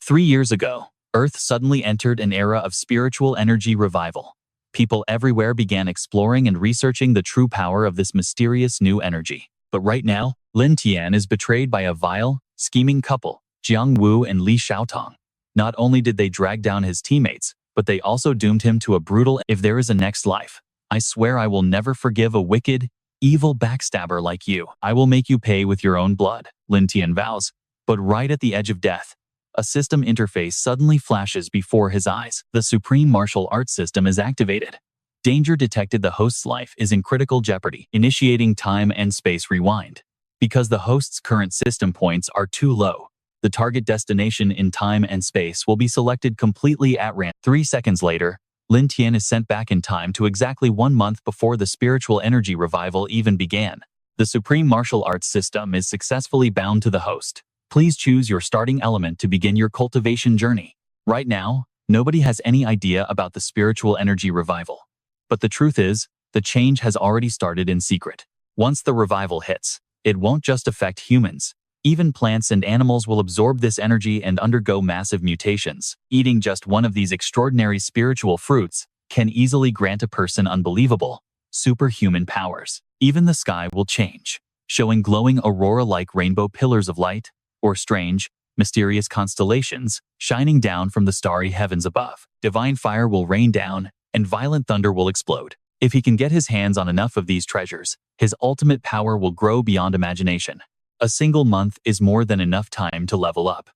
3 years ago, Earth suddenly entered an era of spiritual energy revival. People everywhere began exploring and researching the true power of this mysterious new energy. But right now, Lin Tian is betrayed by a vile, scheming couple, Jiang and Li Xiaotong. Not only did they drag down his teammates, but they also doomed him to a brutal "if there is a next life, I swear I will never forgive a wicked, evil backstabber like you. I will make you pay with your own blood," Lin Tian vows. But right at the edge of death, a system interface suddenly flashes before his eyes. The supreme martial arts system is activated. Danger detected. The host's life is in critical jeopardy, initiating time and space rewind. Because the host's current system points are too low, the target destination in time and space will be selected completely at random. 3 seconds later, Lin Tian is sent back in time to exactly 1 month before the spiritual energy revival even began. The supreme martial arts system is successfully bound to the host. Please choose your starting element to begin your cultivation journey. Right now, nobody has any idea about the spiritual energy revival. But the truth is, the change has already started in secret. Once the revival hits, it won't just affect humans. Even plants and animals will absorb this energy and undergo massive mutations. Eating just one of these extraordinary spiritual fruits can easily grant a person unbelievable, superhuman powers. Even the sky will change, showing glowing aurora-like rainbow pillars of light, or strange, mysterious constellations shining down from the starry heavens above. Divine fire will rain down, and violent thunder will explode. If he can get his hands on enough of these treasures, his ultimate power will grow beyond imagination. A single month is more than enough time to level up.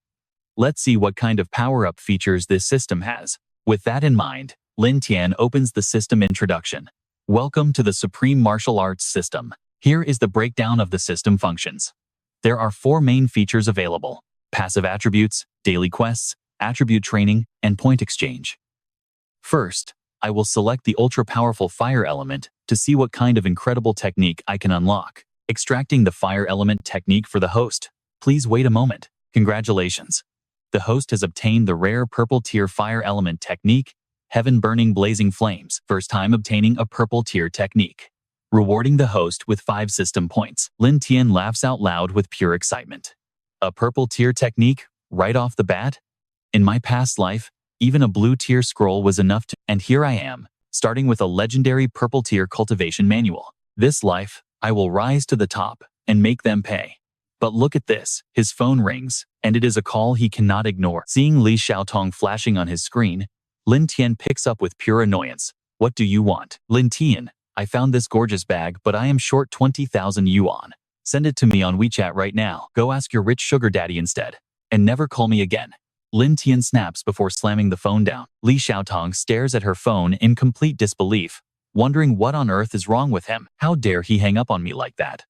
Let's see what kind of power-up features this system has. With that in mind, Lin Tian opens the system introduction. Welcome to the Supreme Martial Arts System. Here is the breakdown of the system functions. There are 4 main features available: passive attributes, daily quests, attribute training, and point exchange. First, I will select the ultra-powerful fire element to see what kind of incredible technique I can unlock. Extracting the fire element technique for the host. Please wait a moment. Congratulations. The host has obtained the rare purple tier fire element technique, Heaven Burning Blazing Flames. First time obtaining a purple tier technique. Rewarding the host with 5 system points. Lin Tian laughs out loud with pure excitement. A purple tier technique, right off the bat? In my past life, even a blue tier scroll was enough to— and here I am, starting with a legendary purple tier cultivation manual. This life, I will rise to the top and make them pay. But look at this, his phone rings, and it is a call he cannot ignore. Seeing Li Xiaotong flashing on his screen, Lin Tian picks up with pure annoyance. What do you want? Lin Tian, I found this gorgeous bag, but I am short 20,000 yuan. Send it to me on WeChat right now. Go ask your rich sugar daddy instead. And never call me again. Lin Tian snaps before slamming the phone down. Li Xiaotong stares at her phone in complete disbelief, wondering what on earth is wrong with him. How dare he hang up on me like that?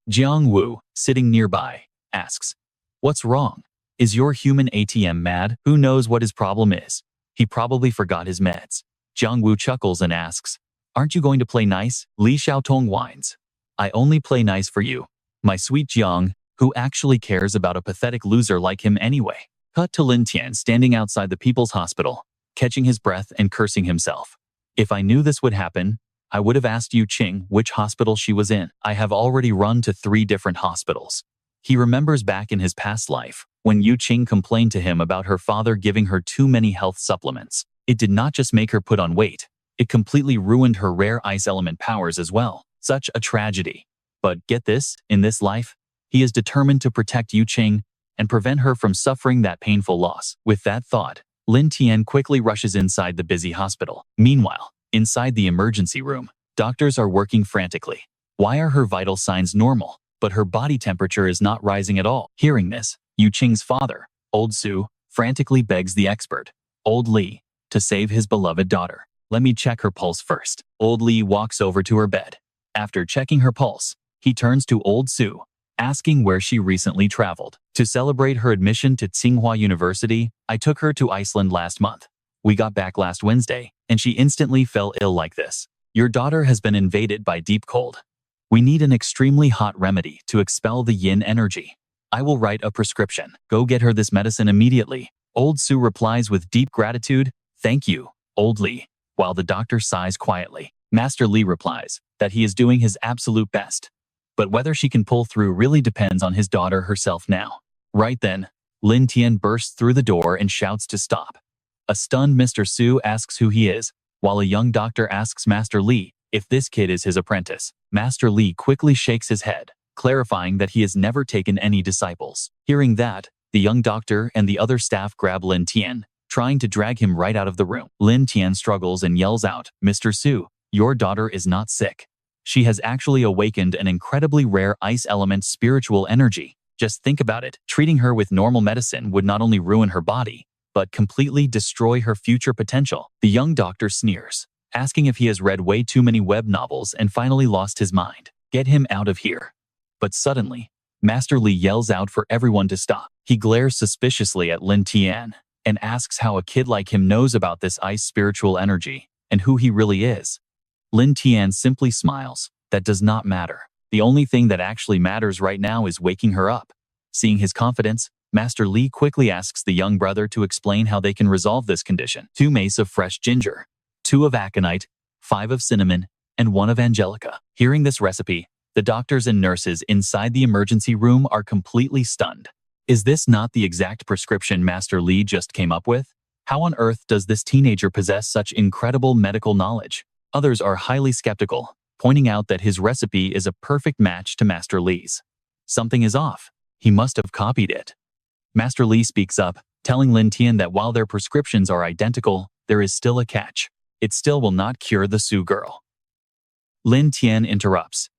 Jiang, sitting nearby, asks, "What's wrong? Is your human ATM mad? Who knows what his problem is? He probably forgot his meds." Jiang chuckles and asks, "Aren't you going to play nice?" Li Xiaotong whines, "I only play nice for you, my sweet Jiang, who actually cares about a pathetic loser like him anyway." Cut to Lin Tian standing outside the People's Hospital, catching his breath and cursing himself. If I knew this would happen, I would have asked Yu Qing which hospital she was in. I have already run to 3 different hospitals. He remembers back in his past life, when Yu Qing complained to him about her father giving her too many health supplements. It did not just make her put on weight, it completely ruined her rare ice element powers as well. Such a tragedy. But get this, in this life, he is determined to protect Yu Qing and prevent her from suffering that painful loss. With that thought, Lin Tian quickly rushes inside the busy hospital. Meanwhile, inside the emergency room, doctors are working frantically. Why are her vital signs normal, but her body temperature is not rising at all? Hearing this, Yu Qing's father, Old Su, frantically begs the expert, Old Li, to save his beloved daughter. Let me check her pulse first. Old Li walks over to her bed. After checking her pulse, he turns to Old Su, asking where she recently traveled. To celebrate her admission to Tsinghua University, I took her to Iceland last month. We got back last Wednesday, and she instantly fell ill like this. Your daughter has been invaded by deep cold. We need an extremely hot remedy to expel the yin energy. I will write a prescription. Go get her this medicine immediately. Old Su replies with deep gratitude, "Thank you, Old Li," while the doctor sighs quietly. Master Li replies that he is doing his absolute best. But whether she can pull through really depends on his daughter herself now. Right then, Lin Tian bursts through the door and shouts to stop. A stunned Mr. Su asks who he is, while a young doctor asks Master Li if this kid is his apprentice. Master Li quickly shakes his head, clarifying that he has never taken any disciples. Hearing that, the young doctor and the other staff grab Lin Tian, trying to drag him right out of the room. Lin Tian struggles and yells out, "Mr. Su, your daughter is not sick. She has actually awakened an incredibly rare ice element spiritual energy. Just think about it. Treating her with normal medicine would not only ruin her body, but completely destroy her future potential." The young doctor sneers, asking if he has read way too many web novels and finally lost his mind. Get him out of here. But suddenly, Master Li yells out for everyone to stop. He glares suspiciously at Lin Tian and asks how a kid like him knows about this ice spiritual energy and who he really is. Lin Tian simply smiles. That does not matter. The only thing that actually matters right now is waking her up. Seeing his confidence, Master Li quickly asks the young brother to explain how they can resolve this condition. 2 mace of fresh ginger, 2 of aconite, 5 of cinnamon, and 1 of angelica. Hearing this recipe, the doctors and nurses inside the emergency room are completely stunned. Is this not the exact prescription Master Li just came up with? How on earth does this teenager possess such incredible medical knowledge? Others are highly skeptical, pointing out that his recipe is a perfect match to Master Li's. Something is off. He must have copied it. Master Li speaks up, telling Lin Tian that while their prescriptions are identical, there is still a catch. It still will not cure the Su girl. Lin Tian interrupts,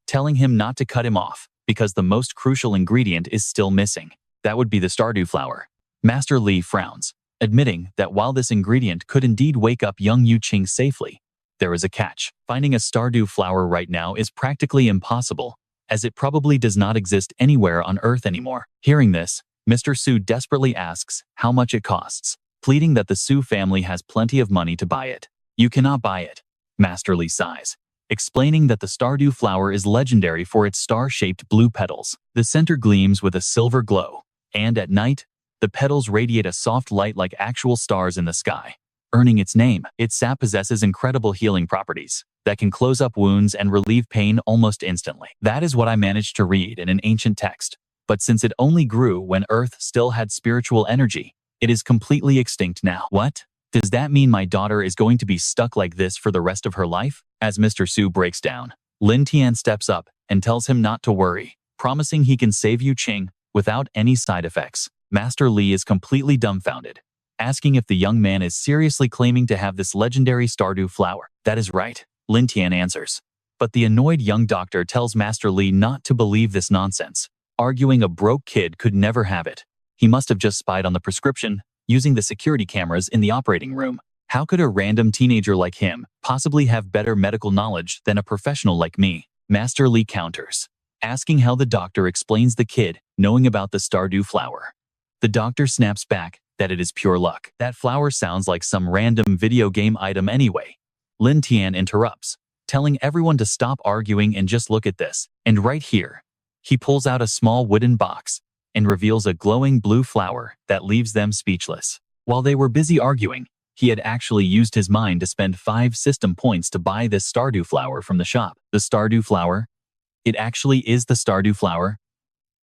telling him not to cut him off, because the most crucial ingredient is still missing. That would be the Stardew flower. Master Li frowns, admitting that while this ingredient could indeed wake up young Yu Qing safely, there is a catch. Finding a Stardew flower right now is practically impossible, as it probably does not exist anywhere on Earth anymore. Hearing this, Mr. Su desperately asks how much it costs, pleading that the Su family has plenty of money to buy it. You cannot buy it. Master Li sighs, explaining that the Stardew flower is legendary for its star-shaped blue petals. The center gleams with a silver glow, and at night, the petals radiate a soft light like actual stars in the sky, earning its name. Its sap possesses incredible healing properties that can close up wounds and relieve pain almost instantly. That is what I managed to read in an ancient text. But since it only grew when Earth still had spiritual energy, it is completely extinct now. What? Does that mean my daughter is going to be stuck like this for the rest of her life? As Mr. Su breaks down, Lin Tian steps up and tells him not to worry, promising he can save Yu Qing without any side effects. Master Li is completely dumbfounded, asking if the young man is seriously claiming to have this legendary Stardew flower. That is right, Lin Tian answers. But the annoyed young doctor tells Master Li not to believe this nonsense, arguing a broke kid could never have it. He must have just spied on the prescription, using the security cameras in the operating room. How could a random teenager like him possibly have better medical knowledge than a professional like me? Master Li counters, asking how the doctor explains the kid knowing about the Stardew flower. The doctor snaps back that it is pure luck. That flower sounds like some random video game item anyway. Lin Tian interrupts, telling everyone to stop arguing and just look at this. And right here, he pulls out a small wooden box and reveals a glowing blue flower that leaves them speechless. While they were busy arguing, he had actually used his mind to spend 5 system points to buy this Stardew flower from the shop. The Stardew flower? It actually is the Stardew flower?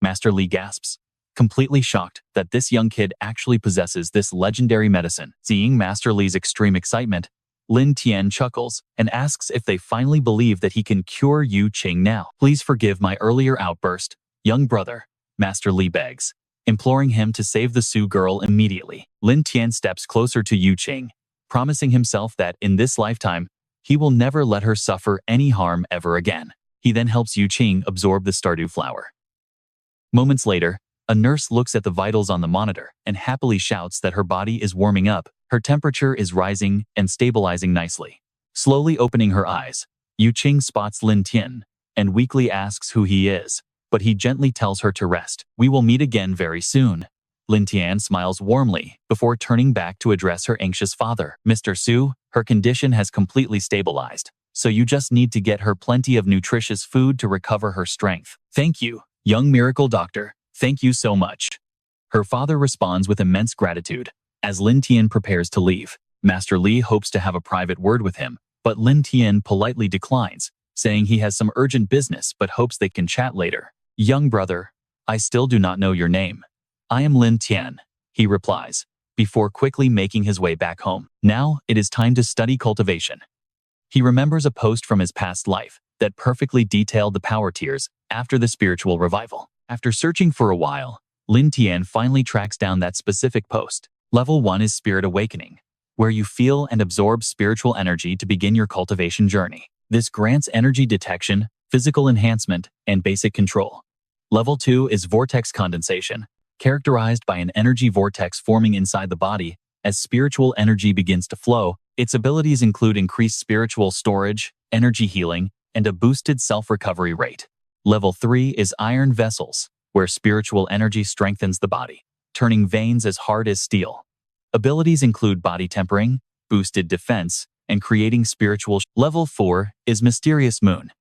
Master Li gasps, completely shocked that this young kid actually possesses this legendary medicine. Seeing Master Li's extreme excitement, Lin Tian chuckles and asks if they finally believe that he can cure Yu Qing now. Please forgive my earlier outburst, young brother, Master Li begs, imploring him to save the Su girl immediately. Lin Tian steps closer to Yu Qing, promising himself that in this lifetime, he will never let her suffer any harm ever again. He then helps Yu Qing absorb the Stardew flower. Moments later, a nurse looks at the vitals on the monitor and happily shouts that her body is warming up, her temperature is rising and stabilizing nicely. Slowly opening her eyes, Yu Qing spots Lin Tian and weakly asks who he is, but he gently tells her to rest. We will meet again very soon. Lin Tian smiles warmly before turning back to address her anxious father. Mr. Su, her condition has completely stabilized, so you just need to get her plenty of nutritious food to recover her strength. Thank you, young miracle doctor. Thank you so much. Her father responds with immense gratitude. As Lin Tian prepares to leave, Master Li hopes to have a private word with him, but Lin Tian politely declines, saying he has some urgent business but hopes they can chat later. Young brother, I still do not know your name. I am Lin Tian, he replies, before quickly making his way back home. Now, it is time to study cultivation. He remembers a post from his past life that perfectly detailed the power tiers after the spiritual revival. After searching for a while, Lin Tian finally tracks down that specific post. Level 1 is Spirit Awakening, where you feel and absorb spiritual energy to begin your cultivation journey. This grants energy detection, physical enhancement, and basic control. Level 2 is Vortex Condensation, characterized by an energy vortex forming inside the body as spiritual energy begins to flow. Its abilities include increased spiritual storage, energy healing, and a boosted self-recovery rate. Level 3 is Iron Vessels, where spiritual energy strengthens the body, turning veins as hard as steel. Abilities include body tempering, boosted defense, and creating spiritual. Level 4 is Mysterious Moon,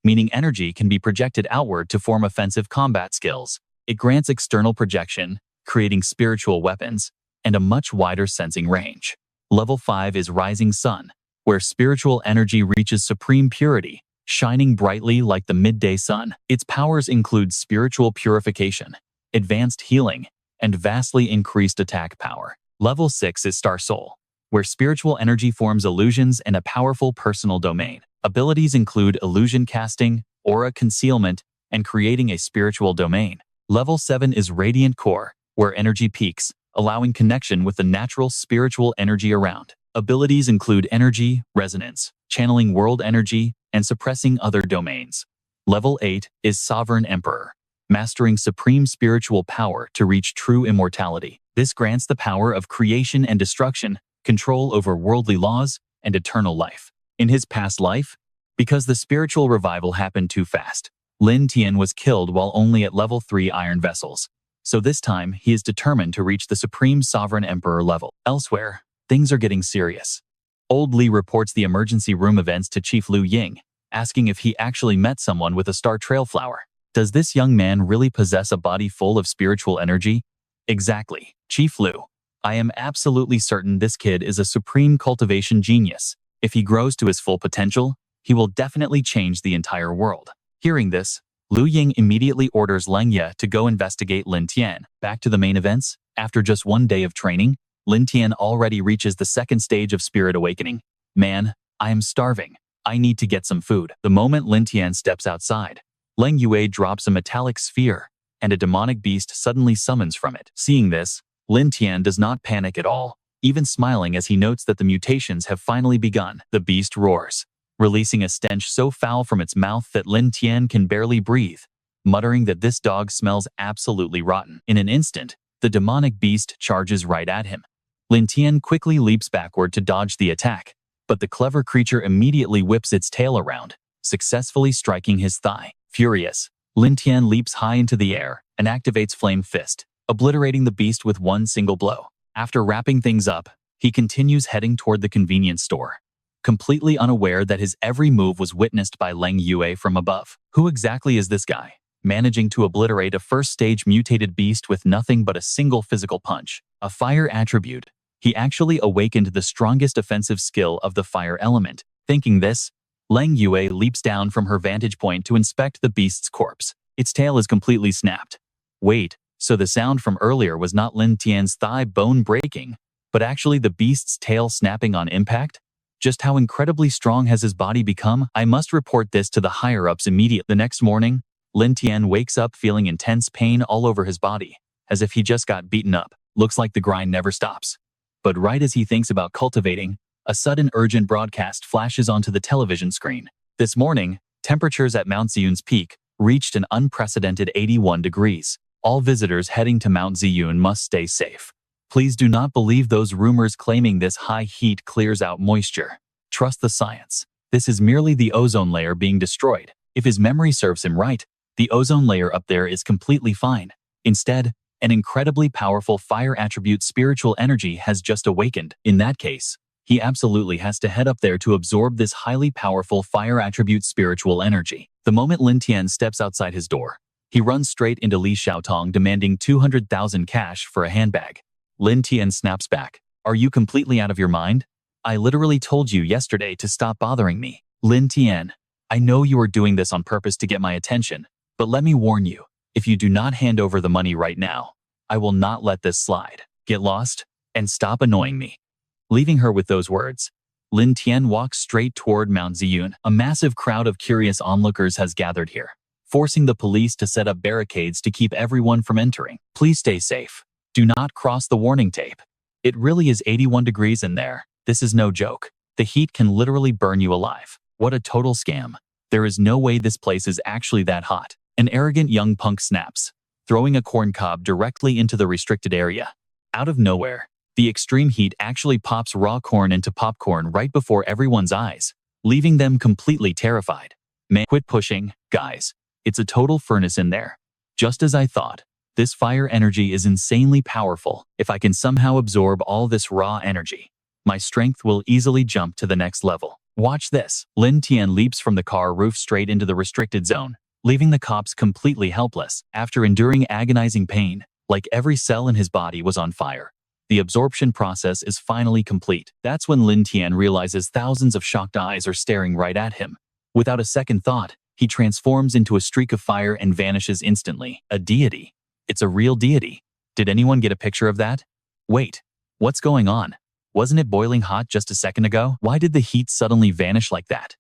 meaning energy can be projected outward to form offensive combat skills. It grants external projection, creating spiritual weapons, and a much wider sensing range. Level 5 is Rising Sun, where spiritual energy reaches supreme purity, shining brightly like the midday sun. Its powers include spiritual purification, advanced healing, and vastly increased attack power. Level 6 is Star Soul, where spiritual energy forms illusions and a powerful personal domain. Abilities include illusion casting, aura concealment, and creating a spiritual domain. Level 7 is Radiant Core, where energy peaks, allowing connection with the natural spiritual energy around. Abilities include energy, resonance, channeling world energy, and suppressing other domains. Level 8 is Sovereign Emperor, mastering supreme spiritual power to reach true immortality. This grants the power of creation and destruction, control over worldly laws, and eternal life. In his past life, because the spiritual revival happened too fast, Lin Tian was killed while only at level 3 Iron Vessels. So this time, he is determined to reach the Supreme Sovereign Emperor level. Elsewhere, things are getting serious. Old Li reports the emergency room events to Chief Liu Ying, asking if he actually met someone with a star trail flower. Does this young man really possess a body full of spiritual energy? Exactly, Chief Liu. I am absolutely certain this kid is a supreme cultivation genius. If he grows to his full potential, he will definitely change the entire world. Hearing this, Liu Ying immediately orders Leng Ye to go investigate Lin Tian. Back to the main events, after just one day of training, Lin Tian already reaches the second stage of Spirit Awakening. Man, I am starving. I need to get some food. The moment Lin Tian steps outside, Leng Yue drops a metallic sphere, and a demonic beast suddenly summons from it. Seeing this, Lin Tian does not panic at all, even smiling as he notes that the mutations have finally begun. The beast roars, releasing a stench so foul from its mouth that Lin Tian can barely breathe, muttering that this dog smells absolutely rotten. In an instant, the demonic beast charges right at him. Lin Tian quickly leaps backward to dodge the attack, but the clever creature immediately whips its tail around, successfully striking his thigh. Furious, Lin Tian leaps high into the air and activates Flame Fist, obliterating the beast with one single blow. After wrapping things up, he continues heading toward the convenience store, completely unaware that his every move was witnessed by Leng Yue from above. Who exactly is this guy, managing to obliterate a first-stage mutated beast with nothing but a single physical punch? A fire attribute. He actually awakened the strongest offensive skill of the fire element. Thinking this, Leng Yue leaps down from her vantage point to inspect the beast's corpse. Its tail is completely snapped. Wait, so the sound from earlier was not Lin Tian's thigh bone breaking, but actually the beast's tail snapping on impact? Just how incredibly strong has his body become? I must report this to the higher-ups immediately. The next morning, Lin Tian wakes up feeling intense pain all over his body, as if he just got beaten up. Looks like the grind never stops. But right as he thinks about cultivating, a sudden urgent broadcast flashes onto the television screen. This morning, temperatures at Mount Ziyun's peak reached an unprecedented 81 degrees. All visitors heading to Mount Ziyun must stay safe. Please do not believe those rumors claiming this high heat clears out moisture. Trust the science. This is merely the ozone layer being destroyed. If his memory serves him right, the ozone layer up there is completely fine. Instead, an incredibly powerful fire attribute spiritual energy has just awakened. In that case, he absolutely has to head up there to absorb this highly powerful fire attribute spiritual energy. The moment Lin Tian steps outside his door, he runs straight into Li Xiaotong demanding 200,000 cash for a handbag. Lin Tian snaps back. Are you completely out of your mind? I literally told you yesterday to stop bothering me. Lin Tian, I know you are doing this on purpose to get my attention, but let me warn you, if you do not hand over the money right now, I will not let this slide. Get lost and stop annoying me." Leaving her with those words, Lin Tian walks straight toward Mount Ziyun. A massive crowd of curious onlookers has gathered here, forcing the police to set up barricades to keep everyone from entering. "Please stay safe. Do not cross the warning tape. It really is 81 degrees in there. This is no joke. The heat can literally burn you alive. What a total scam. There is no way this place is actually that hot." An arrogant young punk snaps, throwing a corn cob directly into the restricted area. Out of nowhere, the extreme heat actually pops raw corn into popcorn right before everyone's eyes, leaving them completely terrified. "Man, quit pushing, guys. It's a total furnace in there." Just as I thought. This fire energy is insanely powerful. If I can somehow absorb all this raw energy, my strength will easily jump to the next level. Watch this. Lin Tian leaps from the car roof straight into the restricted zone, leaving the cops completely helpless. After enduring agonizing pain, like every cell in his body was on fire, the absorption process is finally complete. That's when Lin Tian realizes thousands of shocked eyes are staring right at him. Without a second thought, he transforms into a streak of fire and vanishes instantly. A deity. It's a real deity. Did anyone get a picture of that? Wait, what's going on? Wasn't it boiling hot just a second ago? Why did the heat suddenly vanish like that?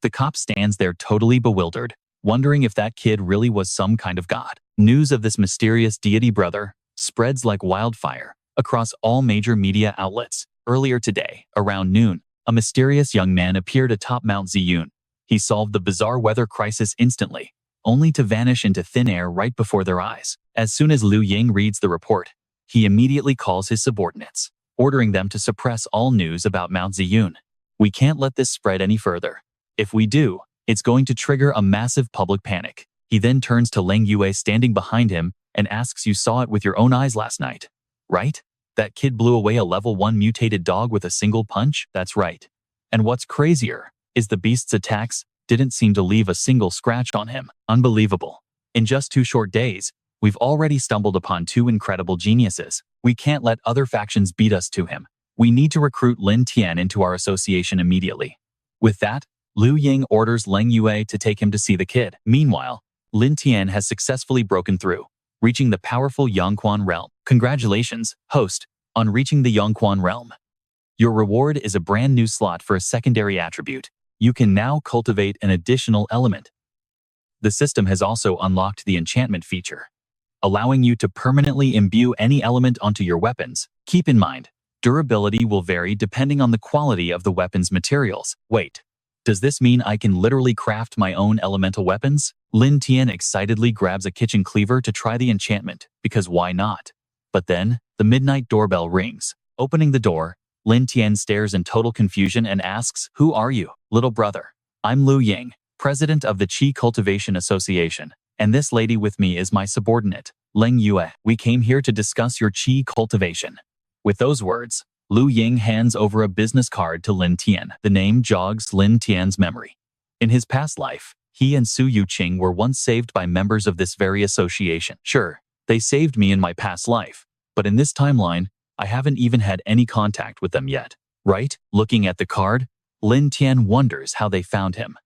The cop stands there totally bewildered, wondering if that kid really was some kind of god. News of this mysterious deity brother spreads like wildfire across all major media outlets. Earlier today, around noon, a mysterious young man appeared atop Mount Ziyun. He solved the bizarre weather crisis instantly, only to vanish into thin air right before their eyes. As soon as Liu Ying reads the report, he immediately calls his subordinates, ordering them to suppress all news about Mount Ziyun. "We can't let this spread any further. If we do, it's going to trigger a massive public panic." He then turns to Leng Yue standing behind him and asks, "You saw it with your own eyes last night, right? That kid blew away a level 1 mutated dog with a single punch?" "That's right. And what's crazier is the beast's attacks didn't seem to leave a single scratch on him." Unbelievable. In just 2 short days, we've already stumbled upon 2 incredible geniuses. We can't let other factions beat us to him. We need to recruit Lin Tian into our association immediately. With that, Liu Ying orders Leng Yue to take him to see the kid. Meanwhile, Lin Tian has successfully broken through, reaching the powerful Yongquan realm. Congratulations, host, on reaching the Yongquan realm. Your reward is a brand new slot for a secondary attribute. You can now cultivate an additional element. The system has also unlocked the enchantment feature, allowing you to permanently imbue any element onto your weapons. Keep in mind, durability will vary depending on the quality of the weapon's materials. Wait, does this mean I can literally craft my own elemental weapons? Lin Tian excitedly grabs a kitchen cleaver to try the enchantment, because why not? But then, the midnight doorbell rings. Opening the door, Lin Tian stares in total confusion and asks, "Who are you?" "Little brother, I'm Liu Ying, president of the Qi Cultivation Association, and this lady with me is my subordinate, Leng Yue. We came here to discuss your Qi cultivation." With those words, Liu Ying hands over a business card to Lin Tian. The name jogs Lin Tian's memory. In his past life, he and Su Yuqing were once saved by members of this very association. Sure, they saved me in my past life, but in this timeline, I haven't even had any contact with them yet. Right? Looking at the card, Lin Tian wonders how they found him.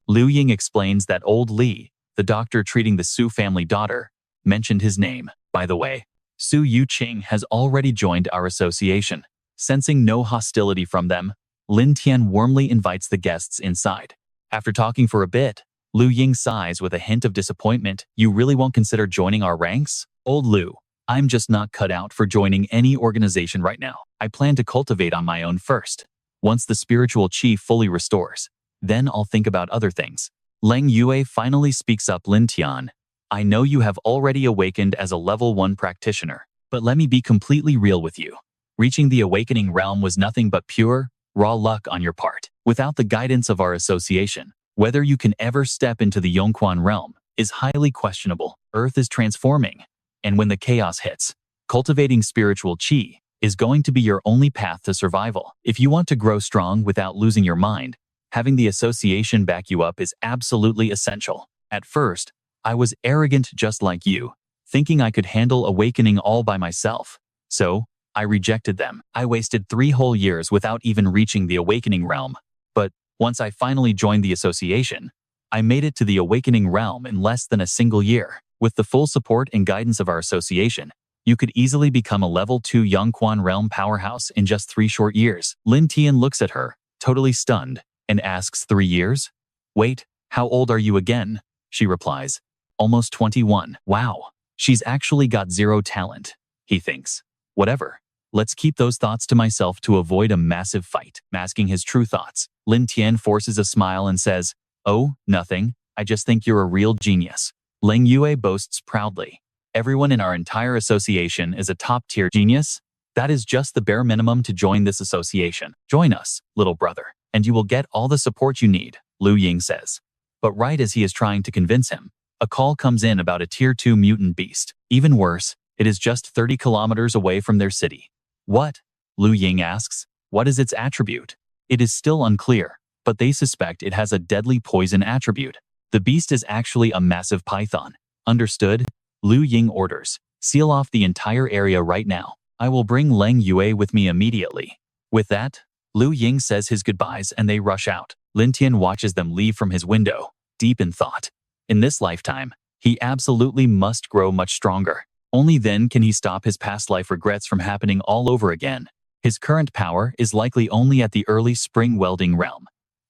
Liu Ying explains that old Li, the doctor treating the Su family daughter, mentioned his name. By the way, Su Yuqing has already joined our association. Sensing no hostility from them, Lin Tian warmly invites the guests inside. After talking for a bit, Liu Ying sighs with a hint of disappointment. "You really won't consider joining our ranks?" "Old Liu, I'm just not cut out for joining any organization right now. I plan to cultivate on my own first. Once the spiritual qi fully restores, then I'll think about other things." Leng Yue finally speaks up. "Lin Tian, I know you have already awakened as a level 1 practitioner, but let me be completely real with you. Reaching the awakening realm was nothing but pure, raw luck on your part. Without the guidance of our association, whether you can ever step into the Yongquan realm is highly questionable. Earth is transforming, and when the chaos hits, cultivating spiritual qi is going to be your only path to survival. If you want to grow strong without losing your mind, having the association back you up is absolutely essential." At first, I was arrogant just like you, thinking I could handle awakening all by myself. So, I rejected them. I wasted 3 whole years without even reaching the awakening realm. But once I finally joined the association, I made it to the awakening realm in less than a single year. With the full support and guidance of our association, You could easily become a level 2 Yongquan realm powerhouse in just 3 short years. Lin Tian looks at her, totally stunned, and asks 3 years? Wait, how old are you again? She replies, almost 21. Wow, she's actually got zero talent, he thinks. Whatever. Let's keep those thoughts to myself to avoid a massive fight. Masking his true thoughts, Lin Tian forces a smile and says, oh, nothing, I just think you're a real genius. Leng Yue boasts proudly. Everyone in our entire association is a top-tier genius. That is just the bare minimum to join this association. Join us, little brother, and you will get all the support you need, Lu Ying says. But right as he is trying to convince him, a call comes in about a tier 2 mutant beast. Even worse, it is just 30 kilometers away from their city. What? Lu Ying asks. What is its attribute? It is still unclear, but they suspect it has a deadly poison attribute. The beast is actually a massive python. Understood? Lu Ying orders. Seal off the entire area right now. I will bring Leng Yue with me immediately. With that, Lu Ying says his goodbyes and they rush out. Lin Tian watches them leave from his window, deep in thought. In this lifetime, he absolutely must grow much stronger. Only then can he stop his past life regrets from happening all over again. His current power is likely only at the early spring welding realm.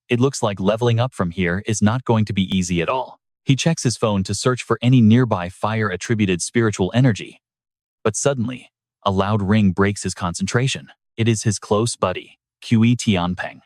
It looks like leveling up from here is not going to be easy at all. He checks his phone to search for any nearby fire-attributed spiritual energy. But suddenly, a loud ring breaks his concentration. It is his close buddy, Qi Tianpeng.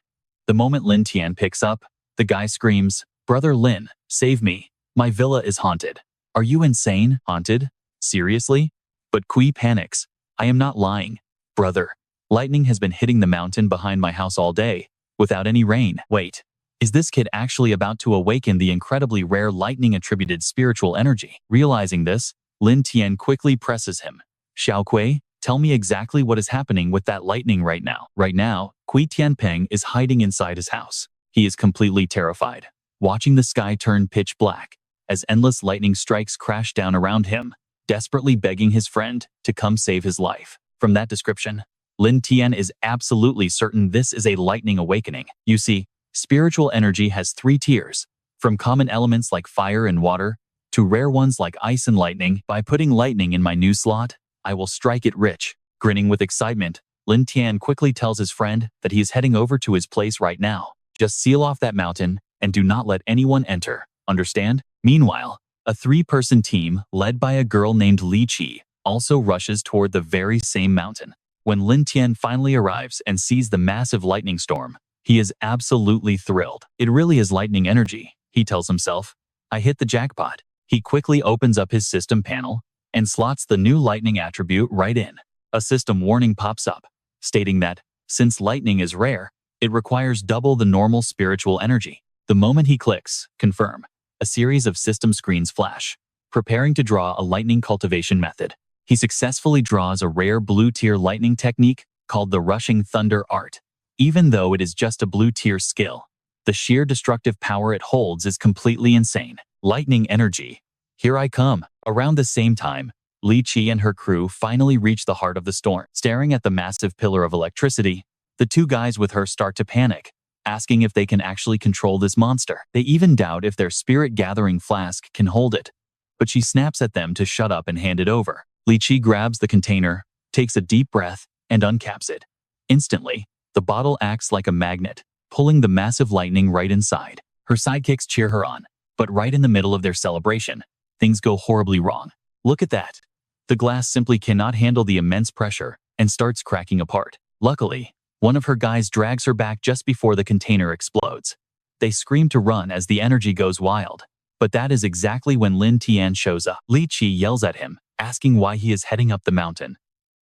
The moment Lin Tian picks up, the guy screams, Brother Lin, save me. My villa is haunted. Are you insane? Haunted? Seriously? But Qi panics. I am not lying. Brother, lightning has been hitting the mountain behind my house all day, without any rain. Wait. Is this kid actually about to awaken the incredibly rare lightning-attributed spiritual energy? Realizing this, Lin Tian quickly presses him. Xiaokui, tell me exactly what is happening with that lightning right now. Right now, Qi Tianpeng is hiding inside his house. He is completely terrified, watching the sky turn pitch black, as endless lightning strikes crash down around him, desperately begging his friend to come save his life. From that description, Lin Tian is absolutely certain this is a lightning awakening. You see, spiritual energy has 3 tiers, from common elements like fire and water, to rare ones like ice and lightning. By putting lightning in my new slot, I will strike it rich. Grinning with excitement, Lin Tian quickly tells his friend that he is heading over to his place right now. Just seal off that mountain, and do not let anyone enter. Understand? Meanwhile, a 3-person team, led by a girl named Li Qi, also rushes toward the very same mountain. When Lin Tian finally arrives and sees the massive lightning storm, he is absolutely thrilled. It really is lightning energy, he tells himself. I hit the jackpot. He quickly opens up his system panel and slots the new lightning attribute right in. A system warning pops up, stating that, since lightning is rare, it requires double the normal spiritual energy. The moment he clicks confirm, a series of system screens flash, preparing to draw a lightning cultivation method. He successfully draws a rare blue-tier lightning technique called the Rushing Thunder Art. Even though it is just a blue-tier skill, the sheer destructive power it holds is completely insane. Lightning energy. Here I come. Around the same time, Li Qi and her crew finally reach the heart of the storm. Staring at the massive pillar of electricity, the 2 guys with her start to panic, asking if they can actually control this monster. They even doubt if their spirit-gathering flask can hold it. But she snaps at them to shut up and hand it over. Li Qi grabs the container, takes a deep breath, and uncaps it. Instantly, the bottle acts like a magnet, pulling the massive lightning right inside. Her sidekicks cheer her on, but right in the middle of their celebration, things go horribly wrong. Look at that. The glass simply cannot handle the immense pressure and starts cracking apart. Luckily, one of her guys drags her back just before the container explodes. They scream to run as the energy goes wild, but that is exactly when Lin Tian shows up. Li Qi yells at him, asking why he is heading up the mountain.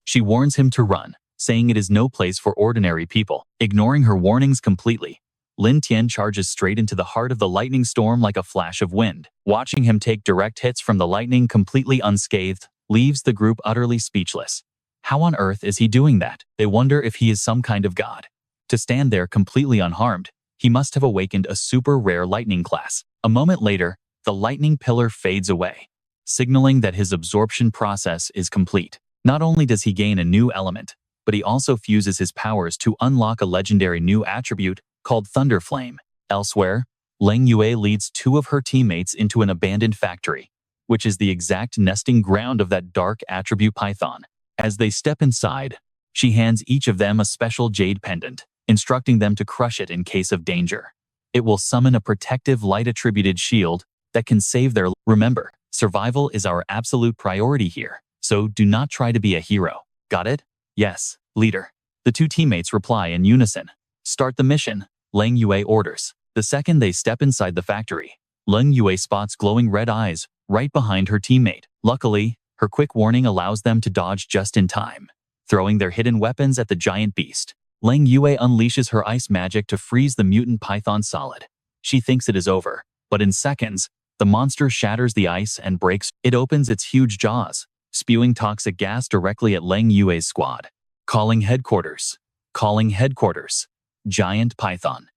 She warns him to run, saying it is no place for ordinary people. Ignoring her warnings completely, Lin Tian charges straight into the heart of the lightning storm like a flash of wind. Watching him take direct hits from the lightning completely unscathed leaves the group utterly speechless. How on earth is he doing that? They wonder if he is some kind of god. To stand there completely unharmed, he must have awakened a super rare lightning class. A moment later, the lightning pillar fades away, signaling that his absorption process is complete. Not only does he gain a new element, but he also fuses his powers to unlock a legendary new attribute called Thunder Flame. Elsewhere, Leng Yue leads 2 of her teammates into an abandoned factory, which is the exact nesting ground of that dark attribute python. As they step inside, she hands each of them a special jade pendant, instructing them to crush it in case of danger. It will summon a protective light-attributed shield that can save their. Remember, survival is our absolute priority here, so do not try to be a hero. Got it? Yes, leader. The two teammates reply in unison. Start the mission, Leng Yue orders. The second they step inside the factory, Leng Yue spots glowing red eyes right behind her teammate. Luckily, her quick warning allows them to dodge just in time. Throwing their hidden weapons at the giant beast, Leng Yue unleashes her ice magic to freeze the mutant python solid. She thinks it is over, but in seconds, the monster shatters the ice and breaks. It opens its huge jaws, spewing toxic gas directly at Leng Yue's squad. Calling headquarters. Calling headquarters. Giant python.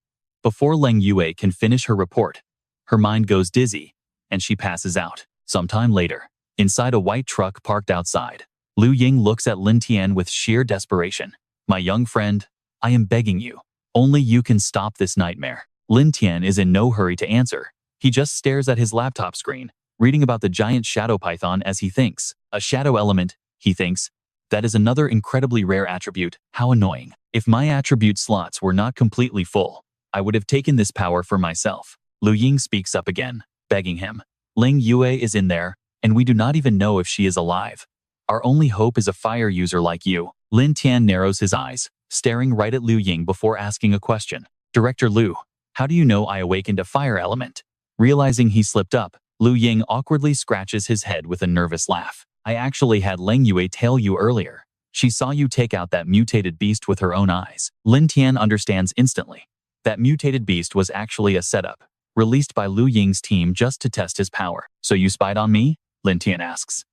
Before Leng Yue can finish her report, her mind goes dizzy, and she passes out. Sometime later, inside a white truck parked outside, Liu Ying looks at Lin Tian with sheer desperation. My young friend, I am begging you. Only you can stop this nightmare. Lin Tian is in no hurry to answer. He just stares at his laptop screen, reading about the giant shadow python as he thinks. A shadow element, he thinks. That is another incredibly rare attribute. How annoying. If my attribute slots were not completely full, I would have taken this power for myself. Liu Ying speaks up again, begging him. Leng Yue is in there, and we do not even know if she is alive. Our only hope is a fire user like you. Lin Tian narrows his eyes, staring right at Liu Ying before asking a question. Director Liu, how do you know I awakened a fire element? Realizing he slipped up, Liu Ying awkwardly scratches his head with a nervous laugh. I actually had Leng Yue tell you earlier. She saw you take out that mutated beast with her own eyes. Lin Tian understands instantly. That mutated beast was actually a setup, released by Liu Ying's team just to test his power. So you spied on me? Lin Tian asks.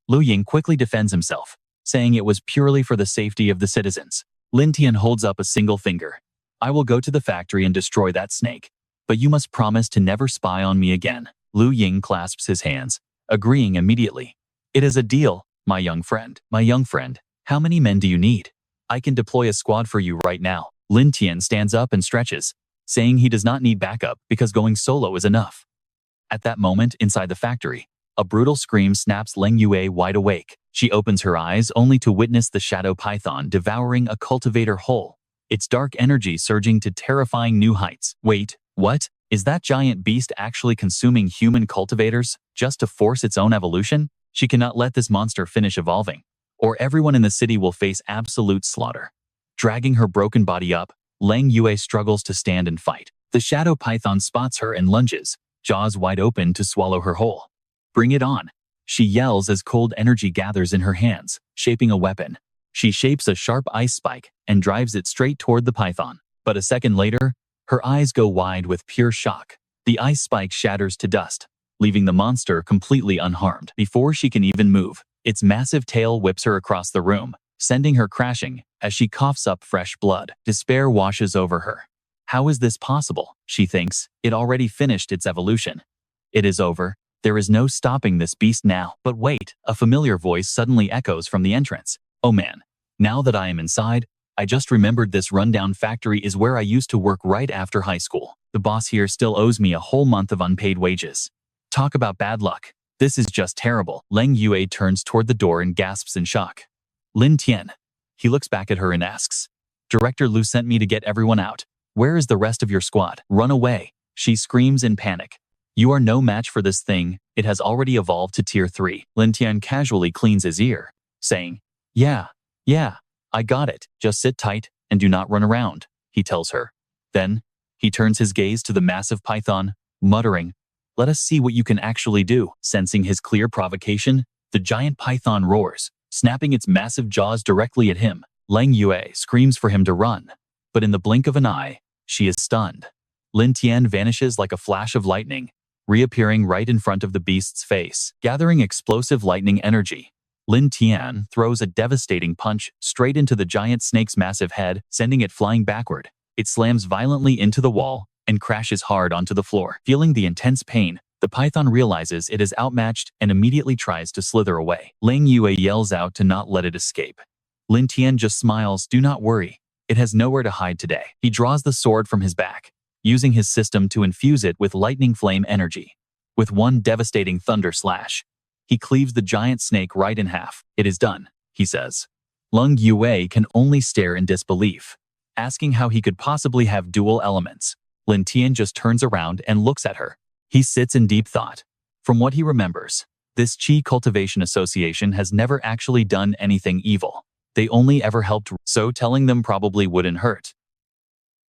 Liu Ying quickly defends himself, saying it was purely for the safety of the citizens. Lin Tian holds up a single finger. I will go to the factory and destroy that snake, but you must promise to never spy on me again. Liu Ying clasps his hands, agreeing immediately. It is a deal, my young friend. My young friend, how many men do you need? I can deploy a squad for you right now. Lin Tian stands up and stretches, saying he does not need backup because going solo is enough. At that moment inside the factory, a brutal scream snaps Leng Yue wide awake. She opens her eyes only to witness the shadow python devouring a cultivator whole, its dark energy surging to terrifying new heights. Wait, what? Is that giant beast actually consuming human cultivators just to force its own evolution? She cannot let this monster finish evolving, or everyone in the city will face absolute slaughter. Dragging her broken body up, Leng Yue struggles to stand and fight. The shadow python spots her and lunges, jaws wide open to swallow her whole. Bring it on, she yells as cold energy gathers in her hands, shaping a weapon. She shapes a sharp ice spike and drives it straight toward the python. But a second later, her eyes go wide with pure shock. The ice spike shatters to dust, leaving the monster completely unharmed. Before she can even move, its massive tail whips her across the room, sending her crashing as she coughs up fresh blood. Despair washes over her. How is this possible? She thinks. It already finished its evolution. It is over. There is no stopping this beast now. But wait, a familiar voice suddenly echoes from the entrance. Oh man, now that I am inside, I just remembered this rundown factory is where I used to work right after high school. The boss here still owes me a whole month of unpaid wages. Talk about bad luck. This is just terrible. Leng Yue turns toward the door and gasps in shock. Lin Tian. He looks back at her and asks, Director Liu sent me to get everyone out. Where is the rest of your squad? Run away. She screams in panic. You are no match for this thing. It has already evolved to tier 3. Lin Tian casually cleans his ear, saying, Yeah, I got it. Just sit tight and do not run around, he tells her. Then, he turns his gaze to the massive python, muttering, Let us see what you can actually do. Sensing his clear provocation, the giant python roars, snapping its massive jaws directly at him. Leng Yue screams for him to run, but in the blink of an eye, she is stunned. Lin Tian vanishes like a flash of lightning, reappearing right in front of the beast's face. Gathering explosive lightning energy, Lin Tian throws a devastating punch straight into the giant snake's massive head, sending it flying backward. It slams violently into the wall and crashes hard onto the floor. Feeling the intense pain, the python realizes it is outmatched and immediately tries to slither away. Leng Yue yells out to not let it escape. Lin Tian just smiles. Do not worry. It has nowhere to hide today. He draws the sword from his back, using his system to infuse it with lightning flame energy. With one devastating thunder slash, he cleaves the giant snake right in half. "It is done," he says. Lung Yue can only stare in disbelief, asking how he could possibly have dual elements. Lin Tian just turns around and looks at her. He sits in deep thought. From what he remembers, this Qi Cultivation Association has never actually done anything evil. They only ever helped, so telling them probably wouldn't hurt.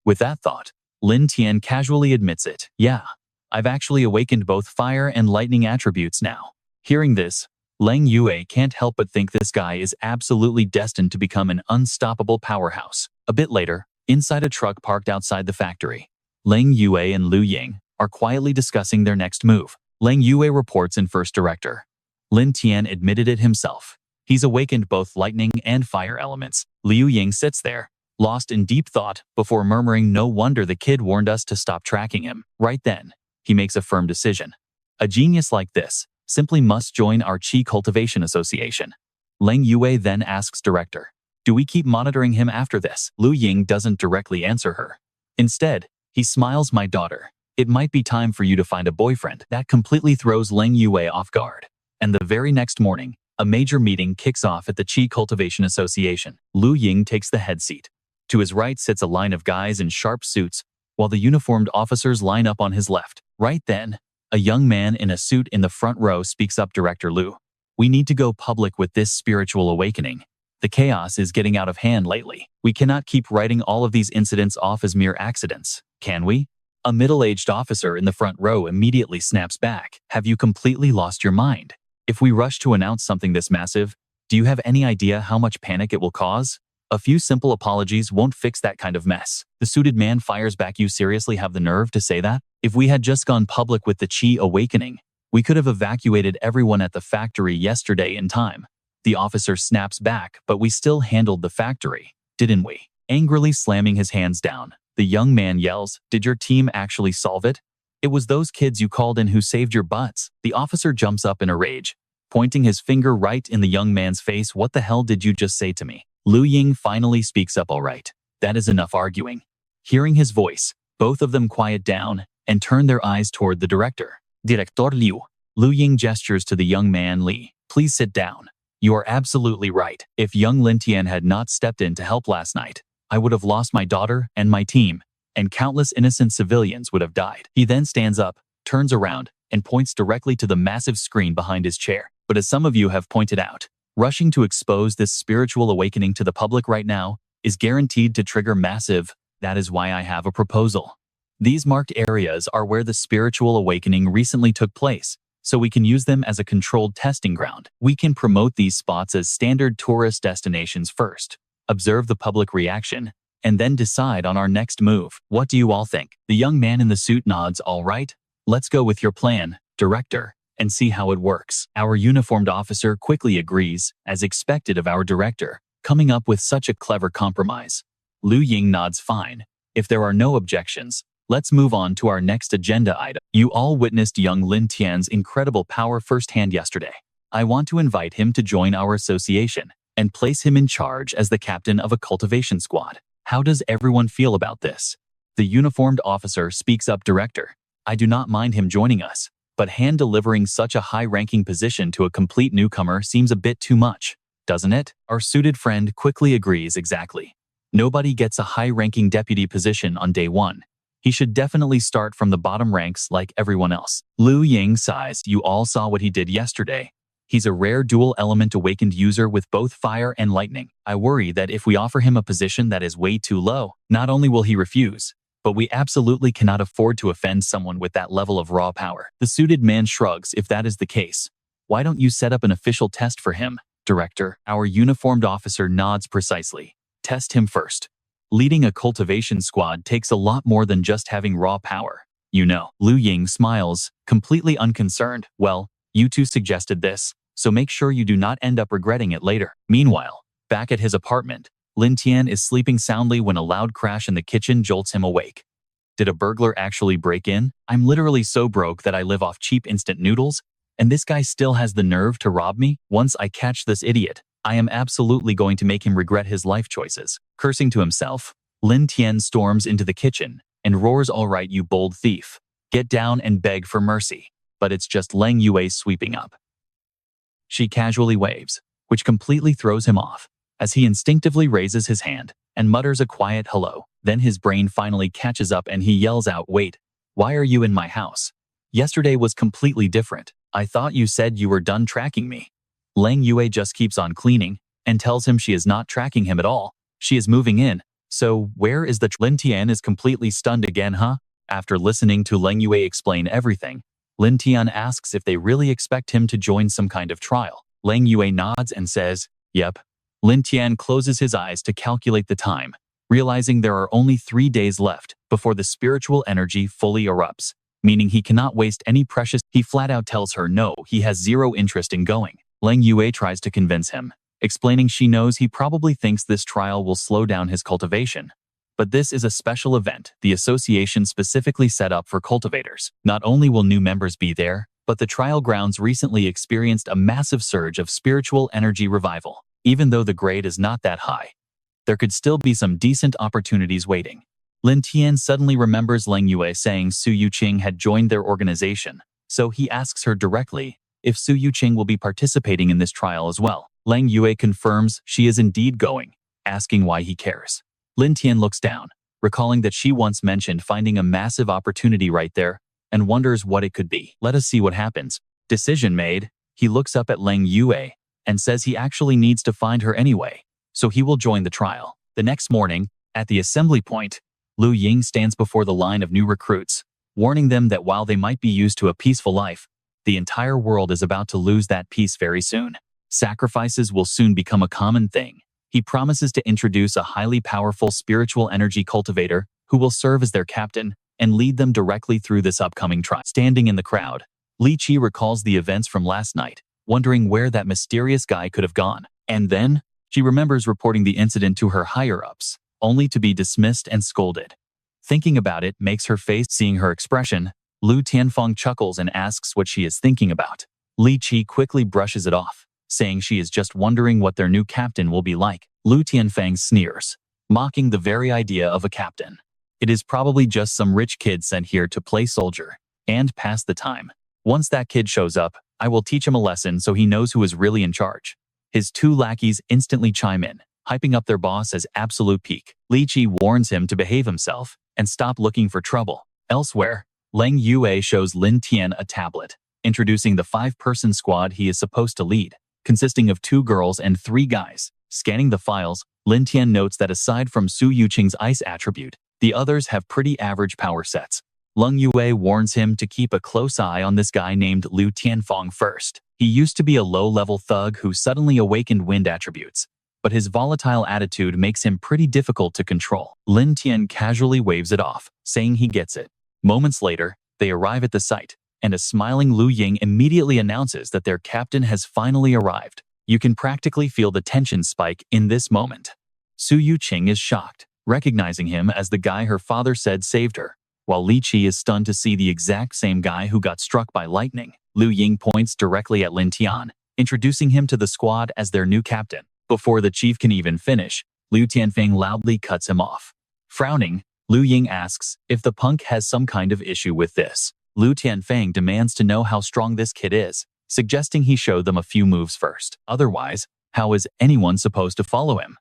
With that thought, Lin Tian casually admits it. "Yeah, I've actually awakened both fire and lightning attributes now." Hearing this, Leng Yue can't help but think this guy is absolutely destined to become an unstoppable powerhouse. A bit later, inside a truck parked outside the factory, Leng Yue and Liu Ying are quietly discussing their next move. Leng Yue reports in first director. Lin Tian admitted it himself. He's awakened both lightning and fire elements. Liu Ying sits there, lost in deep thought, before murmuring, "No wonder the kid warned us to stop tracking him." Right then, he makes a firm decision. A genius like this simply must join our Qi Cultivation Association. Leng Yue then asks director, "Do we keep monitoring him after this?" Liu Ying doesn't directly answer her. Instead, he smiles, "My daughter, it might be time for you to find a boyfriend." That completely throws Leng Yue off guard. And the very next morning, a major meeting kicks off at the Qi Cultivation Association. Liu Ying takes the head seat. To his right sits a line of guys in sharp suits, while the uniformed officers line up on his left. Right then, a young man in a suit in the front row speaks up, "Director Liu, we need to go public with this spiritual awakening. The chaos is getting out of hand lately. We cannot keep writing all of these incidents off as mere accidents, can we?" A middle-aged officer in the front row immediately snaps back. "Have you completely lost your mind? If we rush to announce something this massive, do you have any idea how much panic it will cause? A few simple apologies won't fix that kind of mess." The suited man fires back, "You seriously have the nerve to say that? If we had just gone public with the Qi awakening, we could have evacuated everyone at the factory yesterday in time." The officer snaps back, "But we still handled the factory, didn't we?" Angrily slamming his hands down, the young man yells, "Did your team actually solve it? It was those kids you called in who saved your butts." The officer jumps up in a rage, pointing his finger right in the young man's face. "What the hell did you just say to me?" Liu Ying finally speaks up. "All right, that is enough arguing." Hearing his voice, both of them quiet down and turn their eyes toward the director. "Director Liu." Liu Ying gestures to the young man. "Li, please sit down. You are absolutely right. If young Lin Tian had not stepped in to help last night, I would have lost my daughter and my team, and countless innocent civilians would have died." He then stands up, turns around, and points directly to the massive screen behind his chair. "But as some of you have pointed out, rushing to expose this spiritual awakening to the public right now is guaranteed to trigger massive. That is why I have a proposal. These marked areas are where the spiritual awakening recently took place, so we can use them as a controlled testing ground. We can promote these spots as standard tourist destinations first, observe the public reaction, and then decide on our next move. What do you all think?" The young man in the suit nods. "All right, let's go with your plan, director, and see how it works." Our uniformed officer quickly agrees, as expected of our director, coming up with such a clever compromise. Liu Ying nods. "Fine. If there are no objections, let's move on to our next agenda item. You all witnessed young Lin Tian's incredible power firsthand yesterday. I want to invite him to join our association and place him in charge as the captain of a cultivation squad. How does everyone feel about this?" The uniformed officer speaks up. "Director, I do not mind him joining us, but hand-delivering such a high-ranking position to a complete newcomer seems a bit too much, doesn't it?" Our suited friend quickly agrees. "Exactly. Nobody gets a high-ranking deputy position on day one. He should definitely start from the bottom ranks like everyone else." Liu Ying sighs. "You all saw what he did yesterday. He's a rare dual-element awakened user with both fire and lightning. I worry that if we offer him a position that is way too low, not only will he refuse, but we absolutely cannot afford to offend someone with that level of raw power." The suited man shrugs. "If that is the case, why don't you set up an official test for him, director?" Our uniformed officer nods. "Precisely. Test him first. Leading a cultivation squad takes a lot more than just having raw power, you know." Liu Ying smiles, completely unconcerned. "Well, you two suggested this, so make sure you do not end up regretting it later." Meanwhile, back at his apartment, Lin Tian is sleeping soundly when a loud crash in the kitchen jolts him awake. Did a burglar actually break in? I'm literally so broke that I live off cheap instant noodles, and this guy still has the nerve to rob me? Once I catch this idiot, I am absolutely going to make him regret his life choices. Cursing to himself, Lin Tian storms into the kitchen and roars, "All right, you bold thief. Get down and beg for mercy." but it's just Leng Yue sweeping up. She casually waves, which completely throws him off, as he instinctively raises his hand and mutters a quiet hello. Then his brain finally catches up and he yells out, "Wait, why are you in my house? Yesterday was completely different. I thought you said you were done tracking me." Leng Yue just keeps on cleaning and tells him she is not tracking him at all. She is moving in. So where is the Lin Tian is completely stunned again, huh? After listening to Leng Yue explain everything, Lin Tian asks if they really expect him to join some kind of trial. Leng Yue nods and says, "Yep." Lin Tian closes his eyes to calculate the time, realizing there are only 3 days left before the spiritual energy fully erupts, meaning he cannot waste any precious. He flat out tells her no, he has zero interest in going. Leng Yue tries to convince him, explaining she knows he probably thinks this trial will slow down his cultivation. But this is a special event the association specifically set up for cultivators. Not only will new members be there, but the trial grounds recently experienced a massive surge of spiritual energy revival. Even though the grade is not that high, there could still be some decent opportunities waiting. Lin Tian suddenly remembers Leng Yue saying Su Yuqing had joined their organization, so he asks her directly if Su Yuqing will be participating in this trial as well. Leng Yue confirms she is indeed going, asking why he cares. Lin Tian looks down, recalling that she once mentioned finding a massive opportunity right there, and wonders what it could be. Let us see what happens. Decision made, he looks up at Leng Yue and says he actually needs to find her anyway, so he will join the trial. The next morning, at the assembly point, Lu Ying stands before the line of new recruits, warning them that while they might be used to a peaceful life, the entire world is about to lose that peace very soon. Sacrifices will soon become a common thing. He promises to introduce a highly powerful spiritual energy cultivator who will serve as their captain and lead them directly through this upcoming trial. Standing in the crowd, Li Qi recalls the events from last night, wondering where that mysterious guy could have gone. And then, she remembers reporting the incident to her higher-ups, only to be dismissed and scolded. Thinking about it makes her face. Seeing her expression, Lu Tianfeng chuckles and asks what she is thinking about. Li Qi quickly brushes it off, saying she is just wondering what their new captain will be like. Lu Tianfeng sneers, mocking the very idea of a captain. It is probably just some rich kid sent here to play soldier and pass the time. Once that kid shows up, I will teach him a lesson so he knows who is really in charge. His 2 lackeys instantly chime in, hyping up their boss as absolute peak. Li Qi warns him to behave himself and stop looking for trouble. Elsewhere, Leng Yue shows Lin Tian a tablet, introducing the 5-person squad he is supposed to lead, consisting of 2 girls and 3 guys. Scanning the files, Lin Tian notes that aside from Su Yuqing's ice attribute, the others have pretty average power sets. Leng Yue warns him to keep a close eye on this guy named Lu Tianfeng first. He used to be a low-level thug who suddenly awakened wind attributes, but his volatile attitude makes him pretty difficult to control. Lin Tian casually waves it off, saying he gets it. Moments later, they arrive at the site, and a smiling Lu Ying immediately announces that their captain has finally arrived. You can practically feel the tension spike in this moment. Su Yuqing is shocked, recognizing him as the guy her father said saved her, while Li Qi is stunned to see the exact same guy who got struck by lightning. Lu Ying points directly at Lin Tian, introducing him to the squad as their new captain. Before the chief can even finish, Lu Tianfeng loudly cuts him off. Frowning, Lu Ying asks if the punk has some kind of issue with this. Lu Tianfeng demands to know how strong this kid is, suggesting he show them a few moves first. Otherwise, how is anyone supposed to follow him?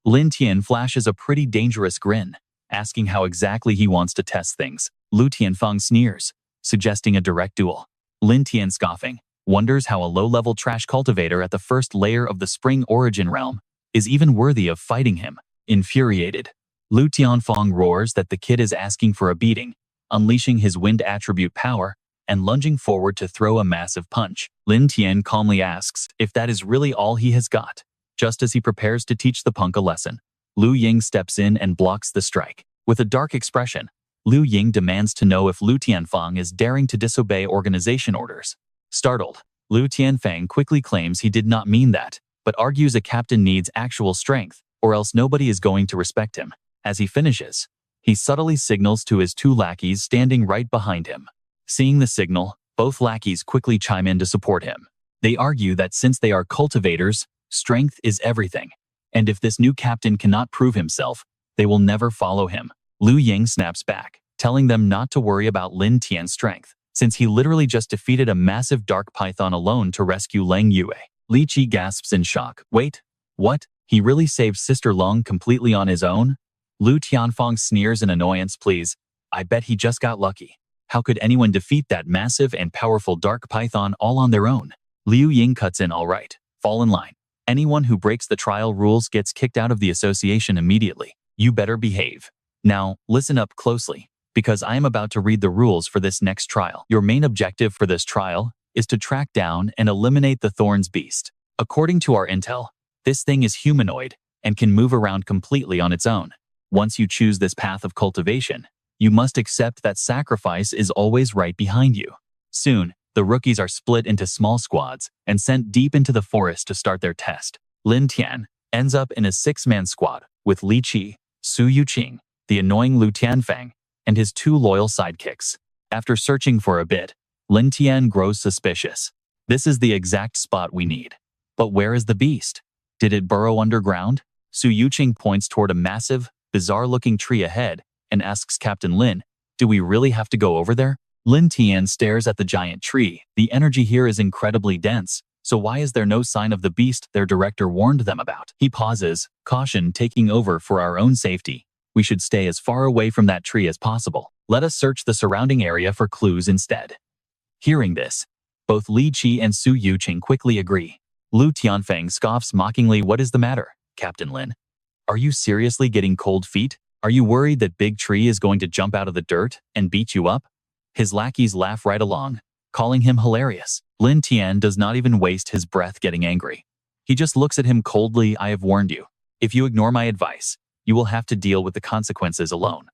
Lin Tian flashes a pretty dangerous grin, asking how exactly he wants to test things. Lu Tianfeng sneers, suggesting a direct duel. Lin Tian, scoffing, wonders how a low-level trash cultivator at the first layer of the Spring Origin realm is even worthy of fighting him. Infuriated, Lu Tianfeng roars that the kid is asking for a beating, unleashing his wind attribute power and lunging forward to throw a massive punch. Lin Tian calmly asks if that is really all he has got. Just as he prepares to teach the punk a lesson, Lu Ying steps in and blocks the strike. With a dark expression, Lu Ying demands to know if Lu Tianfeng is daring to disobey organization orders. Startled, Lu Tianfeng quickly claims he did not mean that, but argues a captain needs actual strength, or else nobody is going to respect him. As he finishes, he subtly signals to his 2 lackeys standing right behind him. Seeing the signal, both lackeys quickly chime in to support him. They argue that since they are cultivators, strength is everything, and if this new captain cannot prove himself, they will never follow him. Lu Ying snaps back, telling them not to worry about Lin Tian's strength. since he literally just defeated a massive dark python alone to rescue Leng Yue. Li Qi gasps in shock. Wait, what? He really saved Sister Long completely on his own? Lu Tianfeng sneers in annoyance. Please, I bet he just got lucky. How could anyone defeat that massive and powerful dark python all on their own? Liu Ying cuts in. All right, fall in line. Anyone who breaks the trial rules gets kicked out of the association immediately. You better behave. Now, listen up closely, because I am about to read the rules for this next trial. Your main objective for this trial is to track down and eliminate the Thorns Beast. According to our intel, this thing is humanoid and can move around completely on its own. Once you choose this path of cultivation, you must accept that sacrifice is always right behind you. Soon, the rookies are split into small squads and sent deep into the forest to start their test. Lin Tian ends up in a 6-man squad with Li Qi, Su Yuqing, the annoying Lu Tianfeng, and his 2 loyal sidekicks. After searching for a bit, Lin Tian grows suspicious. This is the exact spot we need. But where is the beast? Did it burrow underground? Su Yuqing points toward a massive, bizarre-looking tree ahead and asks Captain Lin, do we really have to go over there? Lin Tian stares at the giant tree. The energy here is incredibly dense, so why is there no sign of the beast their director warned them about? He pauses, caution taking over for our own safety. We should stay as far away from that tree as possible. Let us search the surrounding area for clues instead. Hearing this, both Li Qi and Su Yuqing quickly agree. Lu Tianfeng scoffs mockingly. What is the matter, Captain Lin? Are you seriously getting cold feet? Are you worried that Big Tree is going to jump out of the dirt and beat you up? His lackeys laugh right along, calling him hilarious. Lin Tian does not even waste his breath getting angry. He just looks at him coldly. I have warned you. If you ignore my advice, you will have to deal with the consequences alone.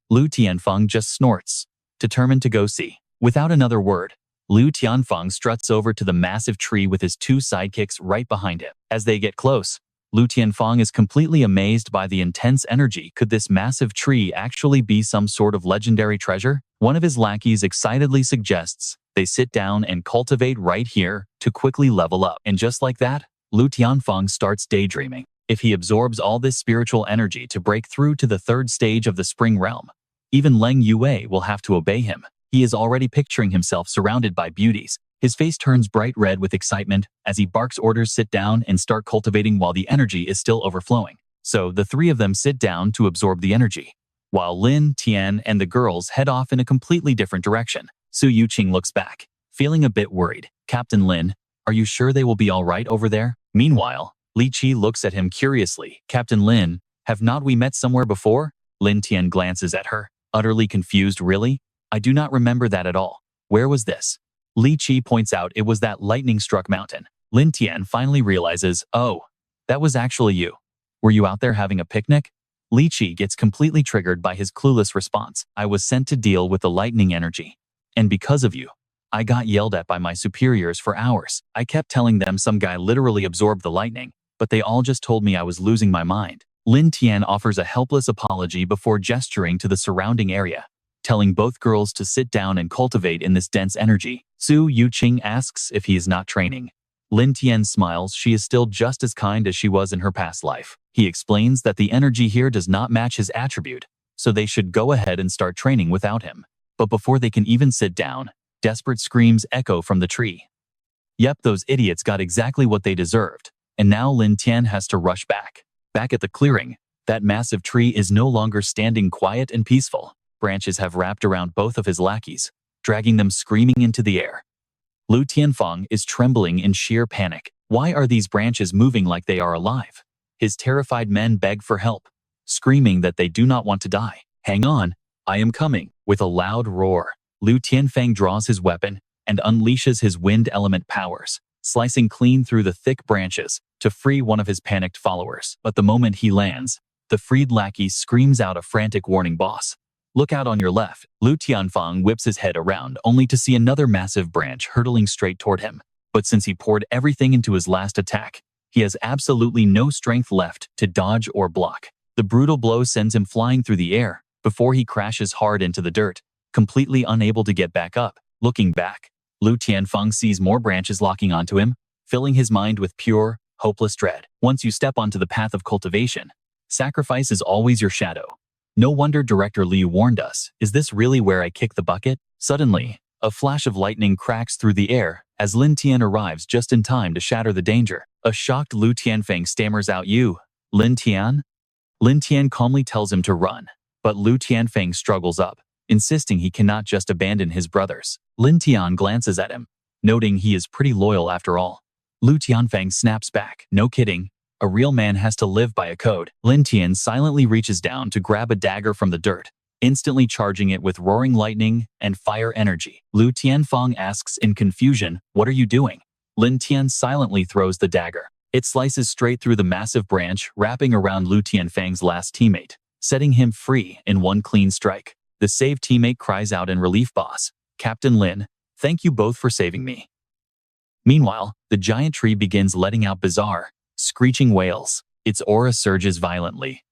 Lu Tianfeng just snorts, determined to go see. Without another word, Lu Tianfeng struts over to the massive tree with his 2 sidekicks right behind him. As they get close, Lu Tianfeng is completely amazed by the intense energy. Could this massive tree actually be some sort of legendary treasure? One of his lackeys excitedly suggests they sit down and cultivate right here to quickly level up. And just like that, Lu Tianfeng starts daydreaming. If he absorbs all this spiritual energy to break through to the 3rd stage of the Spring Realm, even Leng Yue will have to obey him. He is already picturing himself surrounded by beauties. His face turns bright red with excitement as he barks orders. Sit down and start cultivating while the energy is still overflowing. So the 3 of them sit down to absorb the energy, while Lin Tian and the girls head off in a completely different direction. Su Yuqing looks back, feeling a bit worried. Captain Lin, are you sure they will be all right over there? Meanwhile, Li Qi looks at him curiously. Captain Lin, have not we met somewhere before? Lin Tian glances at her, utterly confused. Really? I do not remember that at all. Where was this? Li Qi points out it was that lightning-struck mountain. Lin Tian finally realizes, oh, that was actually you. Were you out there having a picnic? Li Qi gets completely triggered by his clueless response. I was sent to deal with the lightning energy. And because of you, I got yelled at by my superiors for hours. I kept telling them some guy literally absorbed the lightning, but they all just told me I was losing my mind. Lin Tian offers a helpless apology before gesturing to the surrounding area, telling both girls to sit down and cultivate in this dense energy. Su Yuqing asks if he is not training. Lin Tian smiles. She is still just as kind as she was in her past life. He explains that the energy here does not match his attribute, so they should go ahead and start training without him. But before they can even sit down, desperate screams echo from the tree. Yep, those idiots got exactly what they deserved, and now Lin Tian has to rush back. Back at the clearing, that massive tree is no longer standing quiet and peaceful. Branches have wrapped around both of his lackeys, dragging them screaming into the air. Lu Tianfeng is trembling in sheer panic. Why are these branches moving like they are alive? His terrified men beg for help, screaming that they do not want to die. Hang on, I am coming. With a loud roar, Lu Tianfeng draws his weapon and unleashes his wind element powers, slicing clean through the thick branches to free one of his panicked followers. But the moment he lands, the freed lackey screams out a frantic warning. Boss, look out on your left. Lu Tianfeng whips his head around only to see another massive branch hurtling straight toward him. But since he poured everything into his last attack, he has absolutely no strength left to dodge or block. The brutal blow sends him flying through the air before he crashes hard into the dirt, completely unable to get back up. Looking back, Lu Tianfeng sees more branches locking onto him, filling his mind with pure, hopeless dread. Once you step onto the path of cultivation, sacrifice is always your shadow. No wonder Director Liu warned us. Is this really where I kick the bucket? Suddenly, A flash of lightning cracks through the air as Lin Tian arrives just in time to shatter the danger. A shocked Lu Tianfeng stammers out, "You, Lin Tian?" Lin Tian calmly tells him to run, but Lu Tianfeng struggles up, insisting he cannot just abandon his brothers. Lin Tian glances at him, noting he is pretty loyal after all. Lu Tianfeng snaps back, "No kidding. A real man has to live by a code." Lin Tian silently reaches down to grab a dagger from the dirt, instantly charging it with roaring lightning and fire energy. Lu Tianfeng asks in confusion, "What are you doing?" Lin Tian silently throws the dagger. It slices straight through the massive branch, wrapping around Lu Tianfeng's last teammate, setting him free in one clean strike. The saved teammate cries out in relief, "Boss, Captain Lin, thank you both for saving me." Meanwhile, the giant tree begins letting out bizarre, screeching wails. Its aura surges violently.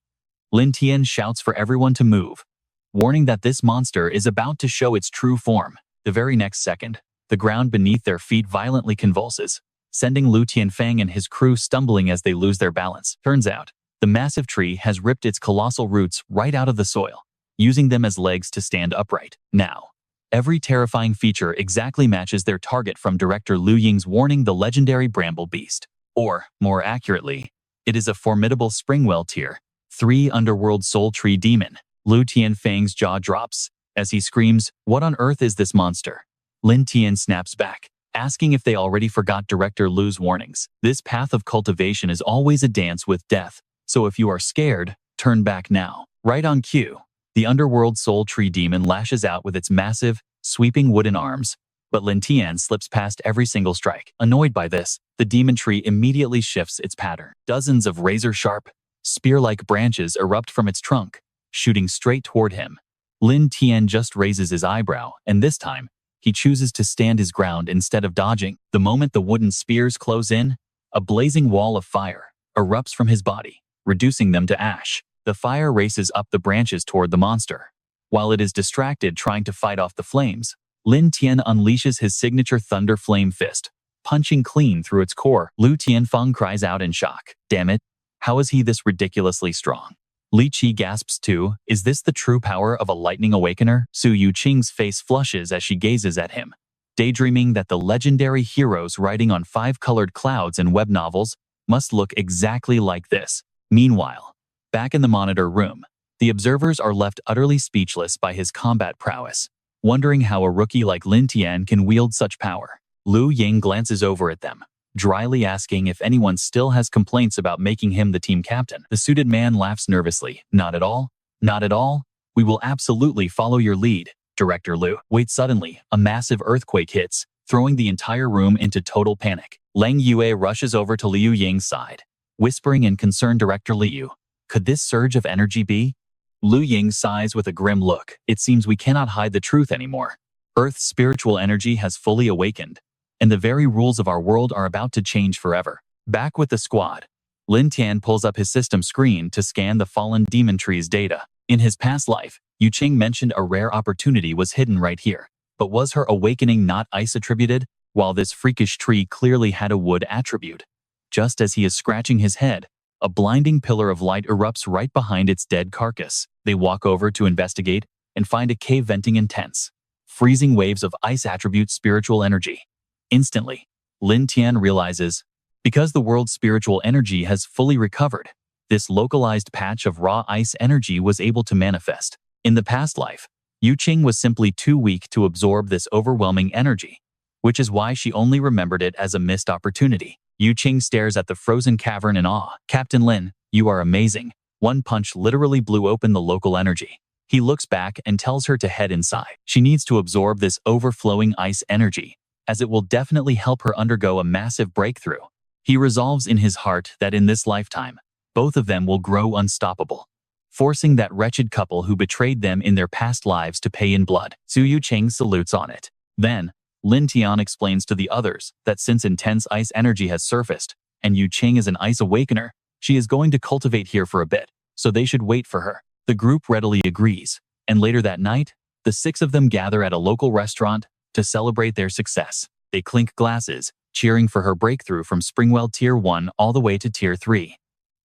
Lin Tian shouts for everyone to move, warning that this monster is about to show its true form. The very next second, the ground beneath their feet violently convulses, sending Lu Tianfeng and his crew stumbling as they lose their balance. Turns out, the massive tree has ripped its colossal roots right out of the soil, using them as legs to stand upright. Now, every terrifying feature exactly matches their target from director Liu Ying's warning, the legendary bramble beast. Or, more accurately, it is a formidable Springwell Tier 3 underworld soul tree demon. Lu Tianfeng's jaw drops as he screams, "What on earth is this monster?" Lin Tian snaps back, asking if they already forgot director Lu's warnings. This path of cultivation is always a dance with death, so if you are scared, turn back now. Right on cue, the underworld soul tree demon lashes out with its massive, sweeping wooden arms, but Lin Tian slips past every single strike. Annoyed by this, the demon tree immediately shifts its pattern. Dozens of razor-sharp, spear-like branches erupt from its trunk, shooting straight toward him. Lin Tian just raises his eyebrow, and this time, he chooses to stand his ground instead of dodging. The moment the wooden spears close in, a blazing wall of fire erupts from his body, reducing them to ash. The fire races up the branches toward the monster. While it is distracted trying to fight off the flames, Lin Tian unleashes his signature Thunder Flame Fist, punching clean through its core. Lu Tianfeng cries out in shock. "Damn it, how is he this ridiculously strong?" Li Qi gasps too, "Is this the true power of a lightning awakener?" Su Yuqing's face flushes as she gazes at him, daydreaming that the legendary heroes riding on 5-colored clouds in web novels must look exactly like this. Meanwhile, back in the monitor room, the observers are left utterly speechless by his combat prowess, wondering how a rookie like Lin Tian can wield such power. Liu Ying glances over at them, dryly asking if anyone still has complaints about making him the team captain. The suited man laughs nervously. "Not at all. Not at all. We will absolutely follow your lead, Director Liu." Wait, suddenly, a massive earthquake hits, throwing the entire room into total panic. Lang Yue rushes over to Liu Ying's side, whispering in concern, "Director Liu, could this surge of energy be?" Liu Ying sighs with a grim look. "It seems we cannot hide the truth anymore. Earth's spiritual energy has fully awakened, and the very rules of our world are about to change forever." Back with the squad, Lin Tian pulls up his system screen to scan the fallen demon tree's data. In his past life, Yu Qing mentioned a rare opportunity was hidden right here. But was her awakening not ice attributed, while this freakish tree clearly had a wood attribute? Just as he is scratching his head, a blinding pillar of light erupts right behind its dead carcass. They walk over to investigate and find a cave venting intense, freezing waves of ice attribute spiritual energy. Instantly, Lin Tian realizes, because the world's spiritual energy has fully recovered, this localized patch of raw ice energy was able to manifest. In the past life, Yu Qing was simply too weak to absorb this overwhelming energy, which is why she only remembered it as a missed opportunity. Yu Qing stares at the frozen cavern in awe. "Captain Lin, you are amazing." One punch literally blew open the local energy. He looks back and tells her to head inside. She needs to absorb this overflowing ice energy, as it will definitely help her undergo a massive breakthrough. He resolves in his heart that in this lifetime, both of them will grow unstoppable, forcing that wretched couple who betrayed them in their past lives to pay in blood. Su Yuqing salutes on it. Then, Lin Tian explains to the others that since intense ice energy has surfaced, and Yu Qing is an ice awakener, she is going to cultivate here for a bit, so they should wait for her. The group readily agrees, and later that night, the 6 of them gather at a local restaurant to celebrate their success. They clink glasses, cheering for her breakthrough from Springwell Tier 1 all the way to Tier 3.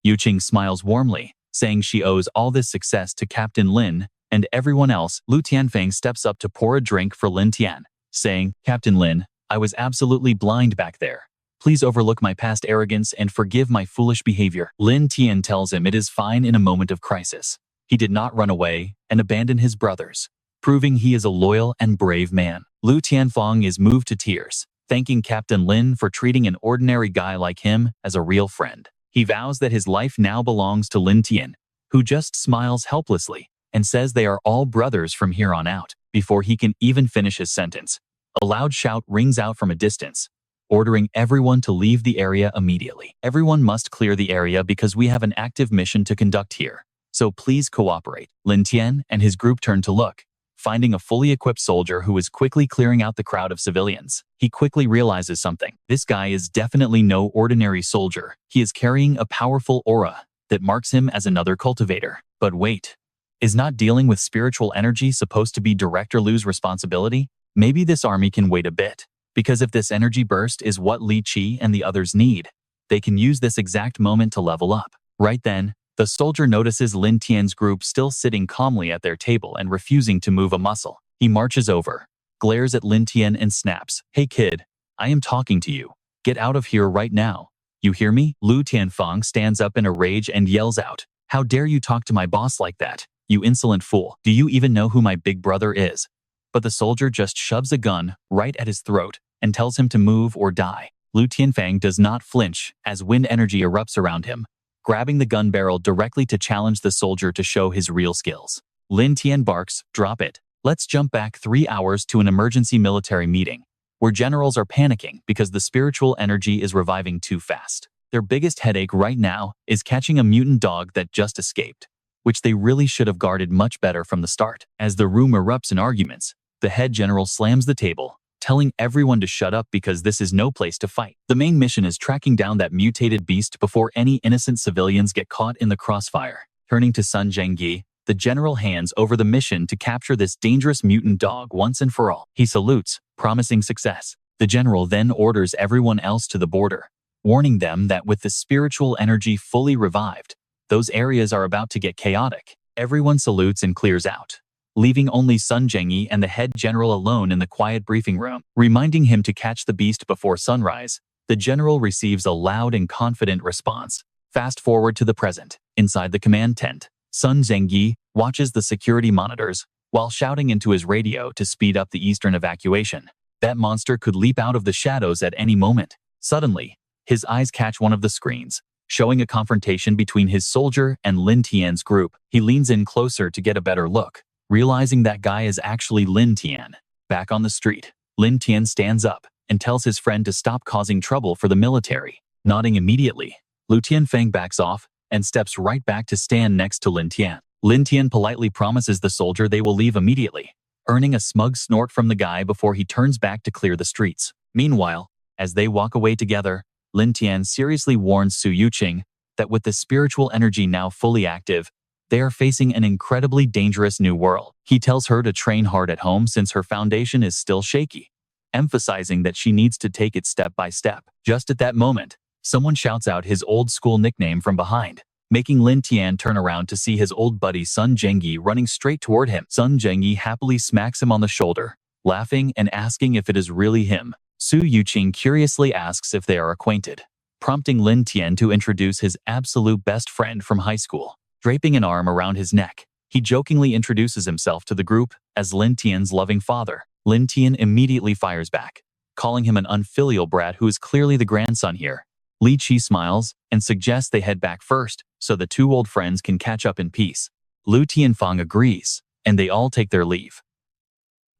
Yu Qing smiles warmly, saying she owes all this success to Captain Lin and everyone else. Lu Tianfeng steps up to pour a drink for Lin Tian, saying, "Captain Lin, I was absolutely blind back there. Please overlook my past arrogance and forgive my foolish behavior." Lin Tian tells him it is fine in a moment of crisis. He did not run away and abandon his brothers, proving he is a loyal and brave man. Lu Tianfeng is moved to tears, thanking Captain Lin for treating an ordinary guy like him as a real friend. He vows that his life now belongs to Lin Tian, who just smiles helplessly and says they are all brothers from here on out. Before he can even finish his sentence, a loud shout rings out from a distance, ordering everyone to leave the area immediately. Everyone must clear the area because we have an active mission to conduct here, so please cooperate. Lin Tian and his group turn to look, finding a fully equipped soldier who is quickly clearing out the crowd of civilians. He quickly realizes something. This guy is definitely no ordinary soldier. He is carrying a powerful aura that marks him as another cultivator. But wait, is not dealing with spiritual energy supposed to be Director Lu's responsibility? Maybe this army can wait a bit, because if this energy burst is what Li Qi and the others need, they can use this exact moment to level up. Right then, the soldier notices Lin Tian's group still sitting calmly at their table and refusing to move a muscle. He marches over, glares at Lin Tian and snaps, "Hey kid, I am talking to you. Get out of here right now. You hear me?" Lu Tianfeng stands up in a rage and yells out, "How dare you talk to my boss like that, you insolent fool? Do you even know who my big brother is?" But the soldier just shoves a gun right at his throat and tells him to move or die. Lu Tianfeng does not flinch as wind energy erupts around him, grabbing the gun barrel directly to challenge the soldier to show his real skills. Lin Tian barks, "Drop it. Let's jump back 3 hours to an emergency military meeting, where generals are panicking because the spiritual energy is reviving too fast. Their biggest headache right now is catching a mutant dog that just escaped, which they really should have guarded much better from the start." As the room erupts in arguments, the head general slams the table, telling everyone to shut up because this is no place to fight. The main mission is tracking down that mutated beast before any innocent civilians get caught in the crossfire. Turning to Sun Zhengyi, the general hands over the mission to capture this dangerous mutant dog once and for all. He salutes, promising success. The general then orders everyone else to the border, warning them that with the spiritual energy fully revived, those areas are about to get chaotic. Everyone salutes and clears out, leaving only Sun Zhengyi and the head general alone in the quiet briefing room. Reminding him to catch the beast before sunrise, the general receives a loud and confident response. Fast forward to the present. Inside the command tent, Sun Zhengyi watches the security monitors while shouting into his radio to speed up the eastern evacuation. That monster could leap out of the shadows at any moment. Suddenly, his eyes catch one of the screens, showing a confrontation between his soldier and Lin Tian's group. He leans in closer to get a better look, realizing that guy is actually Lin Tian. Back on the street, Lin Tian stands up and tells his friend to stop causing trouble for the military. Nodding immediately, Lu Tianfeng backs off and steps right back to stand next to Lin Tian. Lin Tian politely promises the soldier they will leave immediately, earning a smug snort from the guy before he turns back to clear the streets. Meanwhile, as they walk away together, Lin Tian seriously warns Su Yuqing that with the spiritual energy now fully active, they are facing an incredibly dangerous new world. He tells her to train hard at home since her foundation is still shaky, emphasizing that she needs to take it step by step. Just at that moment, someone shouts out his old school nickname from behind, making Lin Tian turn around to see his old buddy Sun Zhengyi running straight toward him. Sun Zhengyi happily smacks him on the shoulder, laughing and asking if it is really him. Su Yuqing curiously asks if they are acquainted, prompting Lin Tian to introduce his absolute best friend from high school. Draping an arm around his neck, he jokingly introduces himself to the group as Lin Tian's loving father. Lin Tian immediately fires back, calling him an unfilial brat who is clearly the grandson here. Li Qi smiles and suggests they head back first so the two old friends can catch up in peace. Lu Tianfeng agrees, and they all take their leave.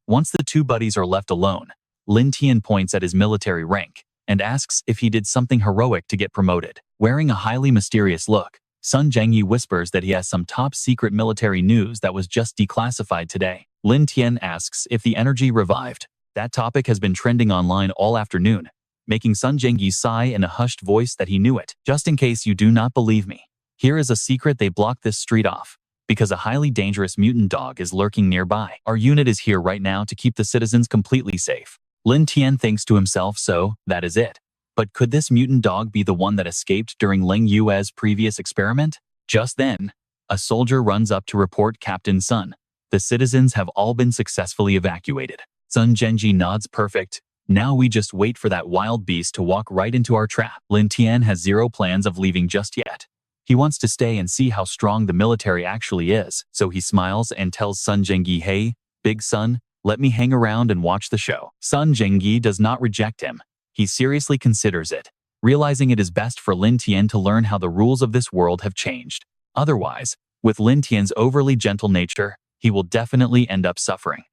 Once the two buddies are left alone, Lin Tian points at his military rank and asks if he did something heroic to get promoted. Wearing a highly mysterious look, Sun Zhengyi whispers that he has some top-secret military news that was just declassified today. Lin Tian asks if the energy revived. That topic has been trending online all afternoon, making Sun Zhengyi sigh in a hushed voice that he knew it. Just in case you do not believe me, here is a secret: they blocked this street off because a highly dangerous mutant dog is lurking nearby. Our unit is here right now to keep the citizens completely safe. Lin Tian thinks to himself, so that is it. But could this mutant dog be the one that escaped during Ling Yue's previous experiment? Just then, a soldier runs up to report, "Captain Sun, the citizens have all been successfully evacuated." Sun Zhenji nods. Perfect. Now we just wait for that wild beast to walk right into our trap. Lin Tian has zero plans of leaving just yet. He wants to stay and see how strong the military actually is, so he smiles and tells Sun Zhenji, hey, big son, let me hang around and watch the show. Sun Zhenji does not reject him. He seriously considers it, realizing it is best for Lin Tian to learn how the rules of this world have changed. Otherwise, with Lin Tian's overly gentle nature, he will definitely end up suffering.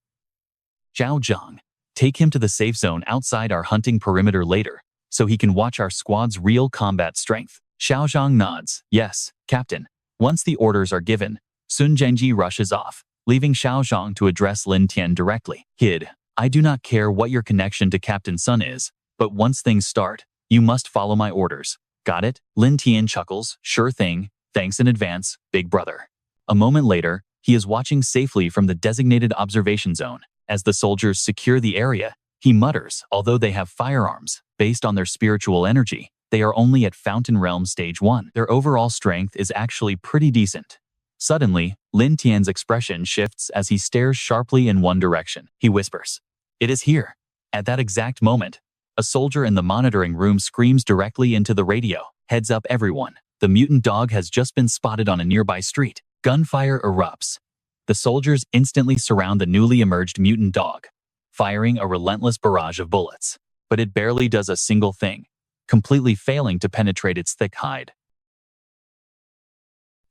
Xiaotong, take him to the safe zone outside our hunting perimeter later, so he can watch our squad's real combat strength. Xiaotong nods. Yes, Captain. Once the orders are given, Sun Zhenji rushes off, leaving Xiaotong to address Lin Tian directly. Kid, I do not care what your connection to Captain Sun is, but once things start, you must follow my orders. Got it? Lin Tian chuckles. Sure thing. Thanks in advance, big brother. A moment later, he is watching safely from the designated observation zone. As the soldiers secure the area, he mutters, although they have firearms, based on their spiritual energy, they are only at Fountain Realm Stage 1. Their overall strength is actually pretty decent. Suddenly, Lin Tian's expression shifts as he stares sharply in one direction. He whispers, "It is here." At that exact moment, a soldier in the monitoring room screams directly into the radio. Heads up everyone, the mutant dog has just been spotted on a nearby street. Gunfire erupts. The soldiers instantly surround the newly emerged mutant dog, firing a relentless barrage of bullets. But it barely does a single thing, completely failing to penetrate its thick hide,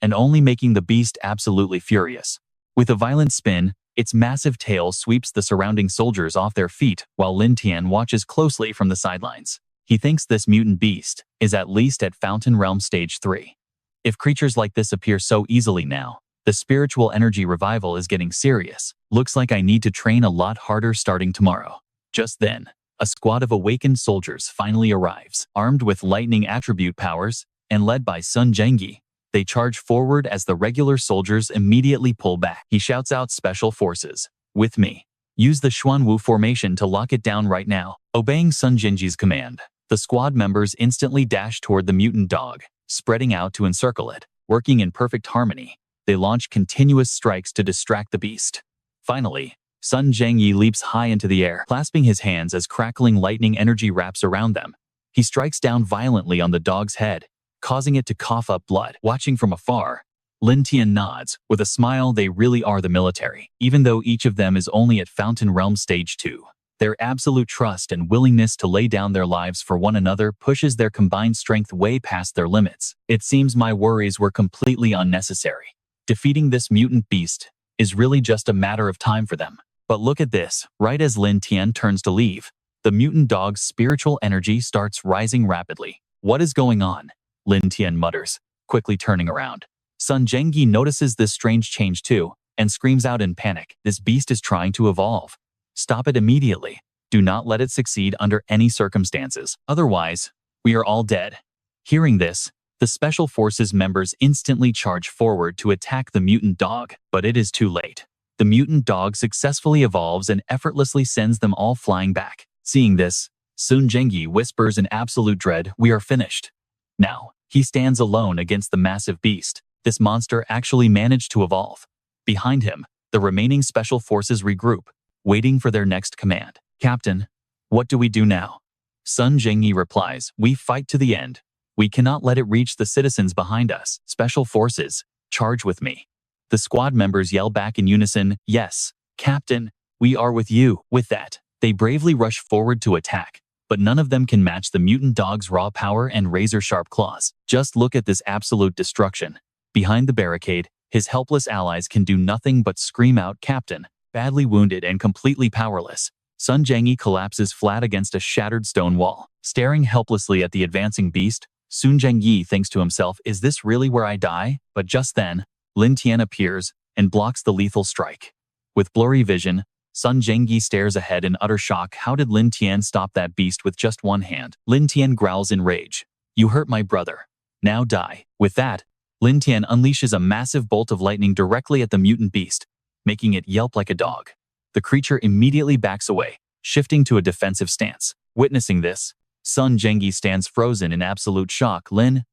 and only making the beast absolutely furious. With a violent spin, its massive tail sweeps the surrounding soldiers off their feet while Lin Tian watches closely from the sidelines. He thinks this mutant beast is at least at Fountain Realm Stage 3. If creatures like this appear so easily now, the spiritual energy revival is getting serious. Looks like I need to train a lot harder starting tomorrow. Just then, a squad of awakened soldiers finally arrives. Armed with lightning attribute powers, and led by Sun Zhenji, they charge forward as the regular soldiers immediately pull back. He shouts out, "Special Forces, with me. Use the Xuanwu formation to lock it down right now." Obeying Sun Zhenji's command, the squad members instantly dash toward the mutant dog, spreading out to encircle it. Working in perfect harmony, they launch continuous strikes to distract the beast. Finally, Sun Zhenji leaps high into the air, clasping his hands as crackling lightning energy wraps around them. He strikes down violently on the dog's head, causing it to cough up blood. Watching from afar, Lin Tian nods. With a smile, they really are the military. Even though each of them is only at Fountain Realm Stage 2, their absolute trust and willingness to lay down their lives for one another pushes their combined strength way past their limits. It seems my worries were completely unnecessary. Defeating this mutant beast is really just a matter of time for them. But look at this, right as Lin Tian turns to leave, the mutant dog's spiritual energy starts rising rapidly. What is going on? Lin Tian mutters, quickly turning around. Sun Zhenji notices this strange change too, and screams out in panic. This beast is trying to evolve. Stop it immediately. Do not let it succeed under any circumstances. Otherwise, we are all dead. Hearing this, the Special Forces members instantly charge forward to attack the mutant dog, but it is too late. The mutant dog successfully evolves and effortlessly sends them all flying back. Seeing this, Sun Zhenji whispers in absolute dread, "We are finished." Now, he stands alone against the massive beast. This monster actually managed to evolve. Behind him, the remaining Special Forces regroup, waiting for their next command. "Captain, what do we do now?" Sun Zhenji replies, "We fight to the end. We cannot let it reach the citizens behind us. Special Forces, charge with me." The squad members yell back in unison, "Yes, Captain, we are with you." With that, they bravely rush forward to attack, but none of them can match the mutant dog's raw power and razor-sharp claws. Just look at this absolute destruction. Behind the barricade, his helpless allies can do nothing but scream out, "Captain." Badly wounded and completely powerless, Sun Zhenji collapses flat against a shattered stone wall. Staring helplessly at the advancing beast, Sun Zhenji thinks to himself, "Is this really where I die?" But just then, Lin Tian appears and blocks the lethal strike. With blurry vision, Sun Zhenji stares ahead in utter shock. How did Lin Tian stop that beast with just one hand? Lin Tian growls in rage. "You hurt my brother. Now die." With that, Lin Tian unleashes a massive bolt of lightning directly at the mutant beast, making it yelp like a dog. The creature immediately backs away, shifting to a defensive stance. Witnessing this, Sun Zhenji stands frozen in absolute shock. Lin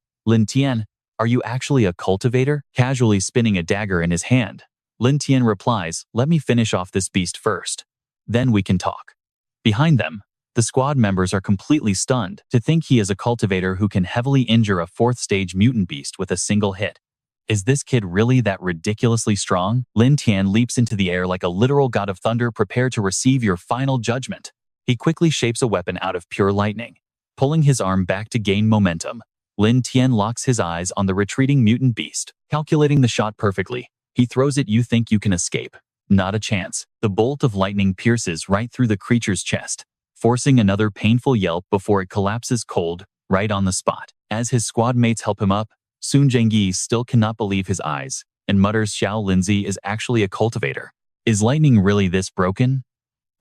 Tian, are you actually a cultivator?" Casually spinning a dagger in his hand, Lin Tian replies, "Let me finish off this beast first." Then we can talk. Behind them, the squad members are completely stunned to think he is a cultivator who can heavily injure a fourth-stage mutant beast with a single hit. Is this kid really that ridiculously strong? Lin Tian leaps into the air like a literal god of thunder, prepared to receive your final judgment. He quickly shapes a weapon out of pure lightning. Pulling his arm back to gain momentum, Lin Tian locks his eyes on the retreating mutant beast, calculating the shot perfectly. He throws it. You think you can escape? Not a chance. The bolt of lightning pierces right through the creature's chest, forcing another painful yelp before it collapses cold, right on the spot. As his squad mates help him up, Sun Zhengyi still cannot believe his eyes and mutters, Xiao Linzi is actually a cultivator. Is lightning really this broken?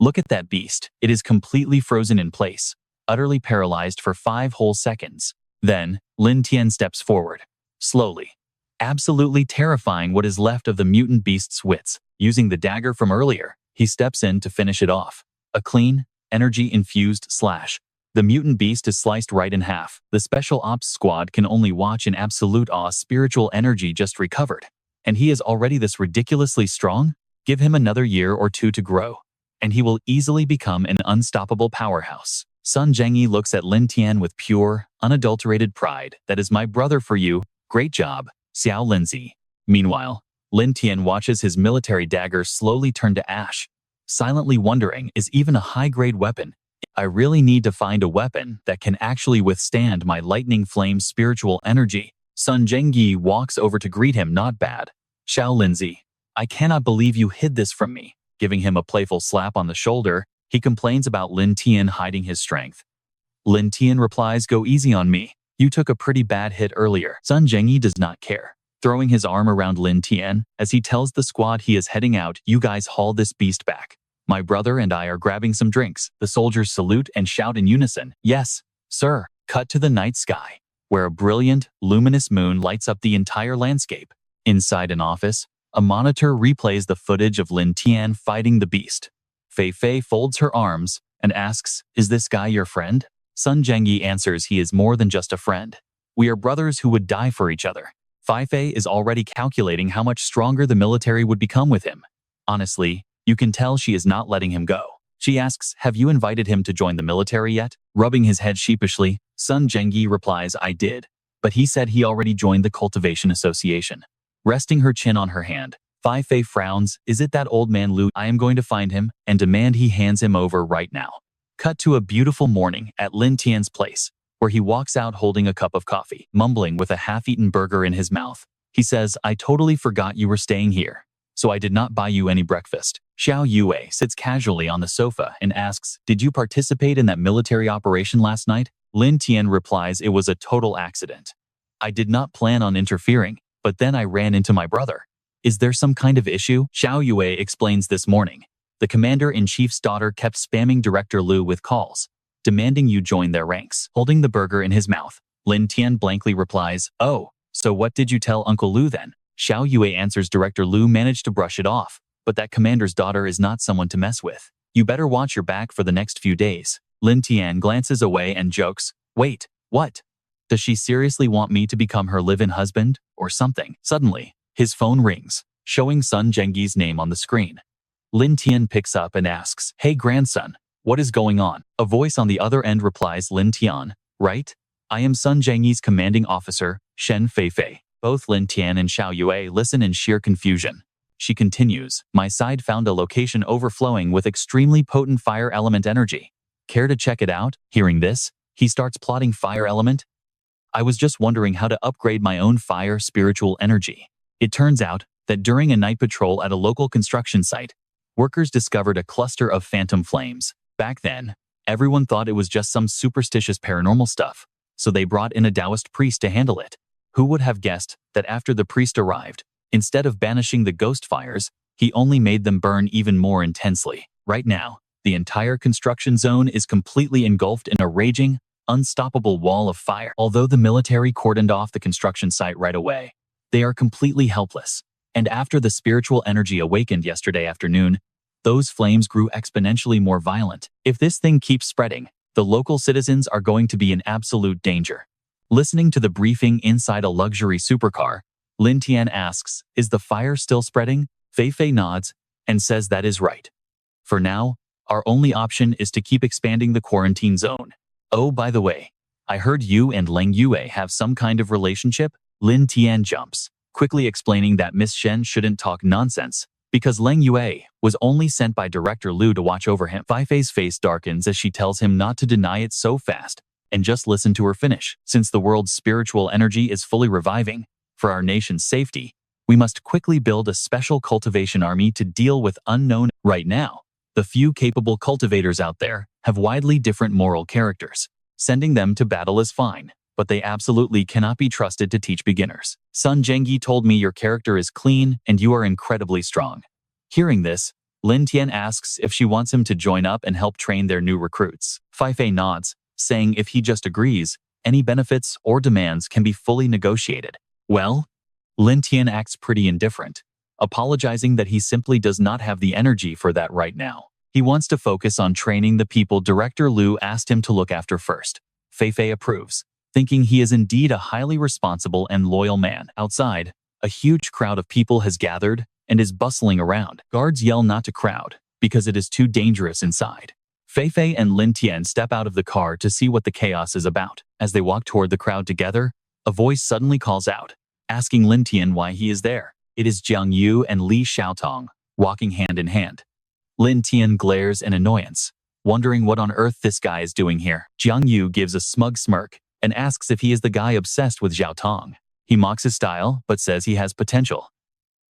Look at that beast. It is completely frozen in place, utterly paralyzed for 5 whole seconds. Then, Lin Tian steps forward, slowly, absolutely terrifying what is left of the mutant beast's wits. Using the dagger from earlier, he steps in to finish it off. A clean, energy-infused slash. The mutant beast is sliced right in half. The special ops squad can only watch in absolute awe. Spiritual energy just recovered. And he is already this ridiculously strong? Give him another year or 2 to grow, and he will easily become an unstoppable powerhouse. Sun Zhengyi looks at Lin Tian with pure, unadulterated pride. That is my brother for you. Great job, Xiao Linzi. Meanwhile, Lin Tian watches his military dagger slowly turn to ash, silently wondering, is even a high-grade weapon? I really need to find a weapon that can actually withstand my lightning flame spiritual energy. Sun Zhengyi walks over to greet him. Not bad, Xiao Linzi. I cannot believe you hid this from me. Giving him a playful slap on the shoulder, he complains about Lin Tian hiding his strength. Lin Tian replies, go easy on me. You took a pretty bad hit earlier. Sun Zhengyi does not care, throwing his arm around Lin Tian as he tells the squad he is heading out. You guys haul this beast back. My brother and I are grabbing some drinks. The soldiers salute and shout in unison, yes, sir. Cut to the night sky, where a brilliant, luminous moon lights up the entire landscape. Inside an office, a monitor replays the footage of Lin Tian fighting the beast. Fei Fei folds her arms and asks, is this guy your friend? Sun Zhengyi answers he is more than just a friend. We are brothers who would die for each other. Fei Fei is already calculating how much stronger the military would become with him. Honestly, you can tell she is not letting him go. She asks, have you invited him to join the military yet? Rubbing his head sheepishly, Sun Zhengyi replies, I did, but he said he already joined the Cultivation Association. Resting her chin on her hand, Fei Fei frowns. Is it that old man Lu? I am going to find him and demand he hands him over right now. Cut to a beautiful morning at Lin Tian's place, where he walks out holding a cup of coffee, mumbling with a half-eaten burger in his mouth. He says, I totally forgot you were staying here, so I did not buy you any breakfast. Xiao Yue sits casually on the sofa and asks, did you participate in that military operation last night? Lin Tian replies, it was a total accident. I did not plan on interfering, but then I ran into my brother. Is there some kind of issue? Xiao Yue explains this morning. The commander-in-chief's daughter kept spamming Director Lu with calls, demanding you join their ranks. Holding the burger in his mouth, Lin Tian blankly replies, oh, so what did you tell Uncle Lu then? Xiao Yue answers, Director Lu managed to brush it off, but that commander's daughter is not someone to mess with. You better watch your back for the next few days. Lin Tian glances away and jokes, wait, what? Does she seriously want me to become her live-in husband, or something? Suddenly, his phone rings, showing Sun Zhengyi's name on the screen. Lin Tian picks up and asks, hey grandson, what is going on? A voice on the other end replies, Lin Tian, right? I am Sun Zhengyi's commanding officer, Shen Fei Fei. Both Lin Tian and Xiao Yue listen in sheer confusion. She continues, my side found a location overflowing with extremely potent fire element energy. Care to check it out? Hearing this, he starts plotting fire element. I was just wondering how to upgrade my own fire spiritual energy. It turns out that during a night patrol at a local construction site, workers discovered a cluster of phantom flames. Back then, everyone thought it was just some superstitious paranormal stuff, so they brought in a Taoist priest to handle it. Who would have guessed that after the priest arrived, instead of banishing the ghost fires, he only made them burn even more intensely. Right now, the entire construction zone is completely engulfed in a raging, unstoppable wall of fire. Although the military cordoned off the construction site right away, they are completely helpless. And after the spiritual energy awakened yesterday afternoon, those flames grew exponentially more violent. If this thing keeps spreading, the local citizens are going to be in absolute danger. Listening to the briefing inside a luxury supercar, Lin Tian asks, is the fire still spreading? Fei Fei nods and says that is right. For now, Our only option is to keep expanding the quarantine zone. Oh, by the way, I heard you and Leng Yue have some kind of relationship? Lin Tian jumps, quickly explaining that Miss Shen shouldn't talk nonsense, because Leng Yue was only sent by Director Liu to watch over him. Fei Fei's face darkens as she tells him not to deny it so fast, and just listen to her finish. Since the world's spiritual energy is fully reviving, for our nation's safety, we must quickly build a special cultivation army to deal with unknown. Right now, the few capable cultivators out there have widely different moral characters. Sending them to battle is fine, but they absolutely cannot be trusted to teach beginners. Sun Zhengyi told me your character is clean and you are incredibly strong. Hearing this, Lin Tian asks if she wants him to join up and help train their new recruits. Fei Fei nods, saying if he just agrees, any benefits or demands can be fully negotiated. Well, Lin Tian acts pretty indifferent, apologizing that he simply does not have the energy for that right now. He wants to focus on training the people Director Liu asked him to look after first. Fei Fei approves, thinking he is indeed a highly responsible and loyal man. Outside, a huge crowd of people has gathered and is bustling around. Guards yell not to crowd, because it is too dangerous inside. Fei Fei and Lin Tian step out of the car to see what the chaos is about. As they walk toward the crowd together, a voice suddenly calls out, asking Lin Tian why he is there. It is Jiang Yu and Li Xiaotong, walking hand in hand. Lin Tian glares in annoyance, wondering what on earth this guy is doing here. Jiang Yu gives a smug smirk and asks if he is the guy obsessed with Xiaotong. He mocks his style, but says he has potential.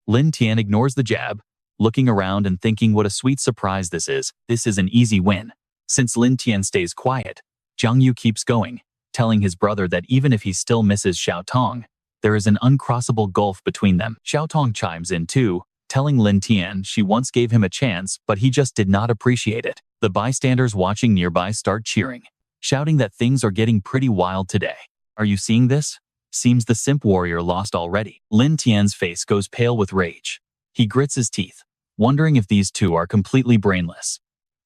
Lin Tian ignores the jab, looking around and thinking what a sweet surprise this is. This is an easy win. Since Lin Tian stays quiet, Jiang Yu keeps going, telling his brother that even if he still misses Xiaotong, there is an uncrossable gulf between them. Xiaotong chimes in too, telling Lin Tian she once gave him a chance, but he just did not appreciate it. The bystanders watching nearby start cheering, shouting that things are getting pretty wild today. Are you seeing this? Seems the simp warrior lost already. Lin Tian's face goes pale with rage. He grits his teeth, wondering if these two are completely brainless.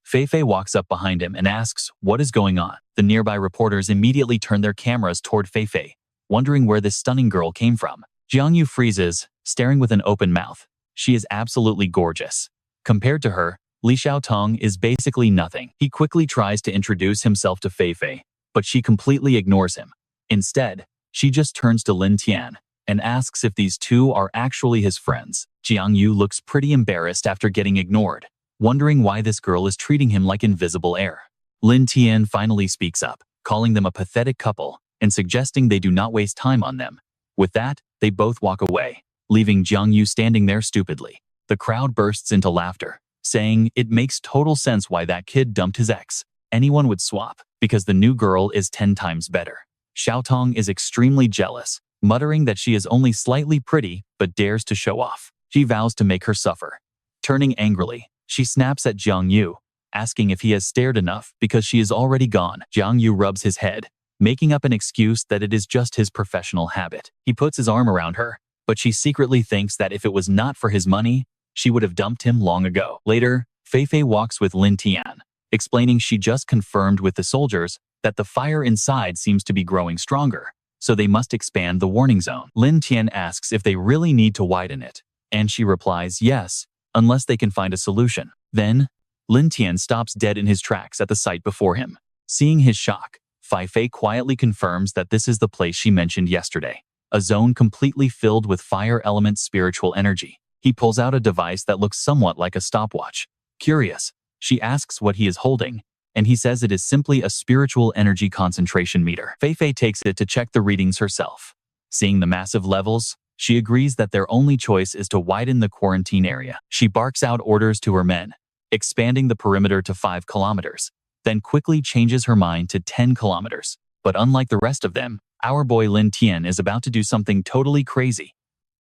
Fei Fei walks up behind him and asks what is going on. The nearby reporters immediately turn their cameras toward Fei Fei, wondering where this stunning girl came from. Jiang Yu freezes, staring with an open mouth. She is absolutely gorgeous. Compared to her, Li Xiaotong is basically nothing. He quickly tries to introduce himself to Fei Fei, but she completely ignores him. Instead, she just turns to Lin Tian and asks if these two are actually his friends. Jiang Yu looks pretty embarrassed after getting ignored, wondering why this girl is treating him like invisible air. Lin Tian finally speaks up, calling them a pathetic couple and suggesting they do not waste time on them. With that, they both walk away, leaving Jiang Yu standing there stupidly. The crowd bursts into laughter, saying it makes total sense why that kid dumped his ex. Anyone would swap, because the new girl is 10 times better. Xiaotong is extremely jealous, muttering that she is only slightly pretty but dares to show off. She vows to make her suffer. Turning angrily, she snaps at Jiang Yu, asking if he has stared enough because she is already gone. Jiang Yu rubs his head, making up an excuse that it is just his professional habit. He puts his arm around her, but she secretly thinks that if it was not for his money, she would have dumped him long ago. Later, Fei Fei walks with Lin Tian, explaining she just confirmed with the soldiers that the fire inside seems to be growing stronger, so they must expand the warning zone. Lin Tian asks if they really need to widen it, and she replies yes, unless they can find a solution. Then, Lin Tian stops dead in his tracks at the site before him. Seeing his shock, Fei Fei quietly confirms that this is the place she mentioned yesterday, a zone completely filled with fire element spiritual energy. He pulls out a device that looks somewhat like a stopwatch. Curious, she asks what he is holding, and he says it is simply a spiritual energy concentration meter. Fei Fei takes it to check the readings herself. Seeing the massive levels, she agrees that their only choice is to widen the quarantine area. She barks out orders to her men, expanding the perimeter to 5 kilometers, then quickly changes her mind to 10 kilometers. But unlike the rest of them, our boy Lin Tian is about to do something totally crazy.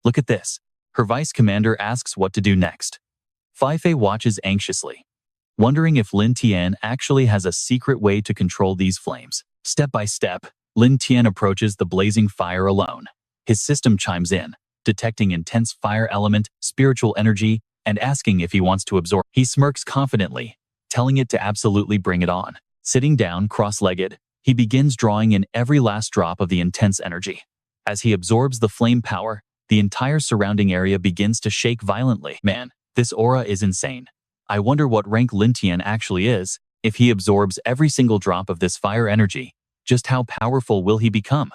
Look at this. Her vice commander asks what to do next. Fei Fei watches anxiously, wondering if Lin Tian actually has a secret way to control these flames. Step by step, Lin Tian approaches the blazing fire alone. His system chimes in, detecting intense fire element, spiritual energy, and asking if he wants to absorb. He smirks confidently, telling it to absolutely bring it on. Sitting down cross-legged, he begins drawing in every last drop of the intense energy. As he absorbs the flame power, the entire surrounding area begins to shake violently. Man, this aura is insane. I wonder what rank Lin Tian actually is. If he absorbs every single drop of this fire energy, just how powerful will he become?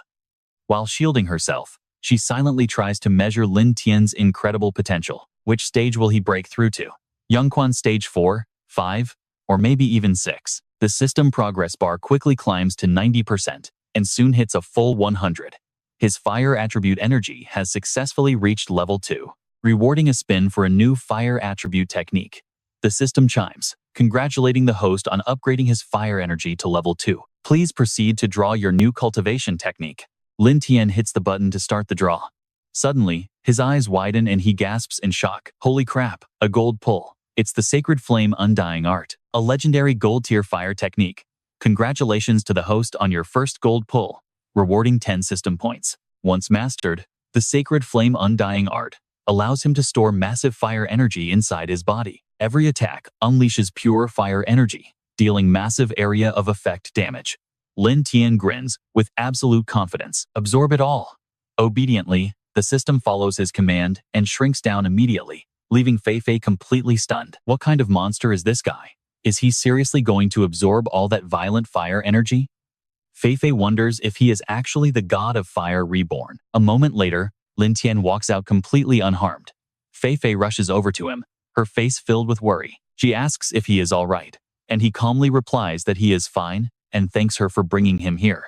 While shielding herself, she silently tries to measure Lin Tian's incredible potential. Which stage will he break through to? Yongquan stage 4, 5, or maybe even 6. The system progress bar quickly climbs to 90% and soon hits a full 100. His fire attribute energy has successfully reached level 2, rewarding a spin for a new fire attribute technique. The system chimes, congratulating the host on upgrading his fire energy to level 2. Please proceed to draw your new cultivation technique. Lin Tian hits the button to start the draw. Suddenly, his eyes widen and he gasps in shock. Holy crap, a gold pull. It's the Sacred Flame Undying Art, a legendary gold-tier fire technique. Congratulations to the host on your first gold pull, rewarding 10 system points. Once mastered, the Sacred Flame Undying Art allows him to store massive fire energy inside his body. Every attack unleashes pure fire energy, dealing massive area of effect damage. Lin Tian grins with absolute confidence. Absorb it all. Obediently, the system follows his command and shrinks down immediately, leaving Fei completely stunned. What kind of monster is this guy? Is he seriously going to absorb all that violent fire energy? Fei wonders if he is actually the god of fire reborn. A moment later, Lin Tian walks out completely unharmed. Fei rushes over to him, her face filled with worry. She asks if he is all right, and he calmly replies that he is fine and thanks her for bringing him here.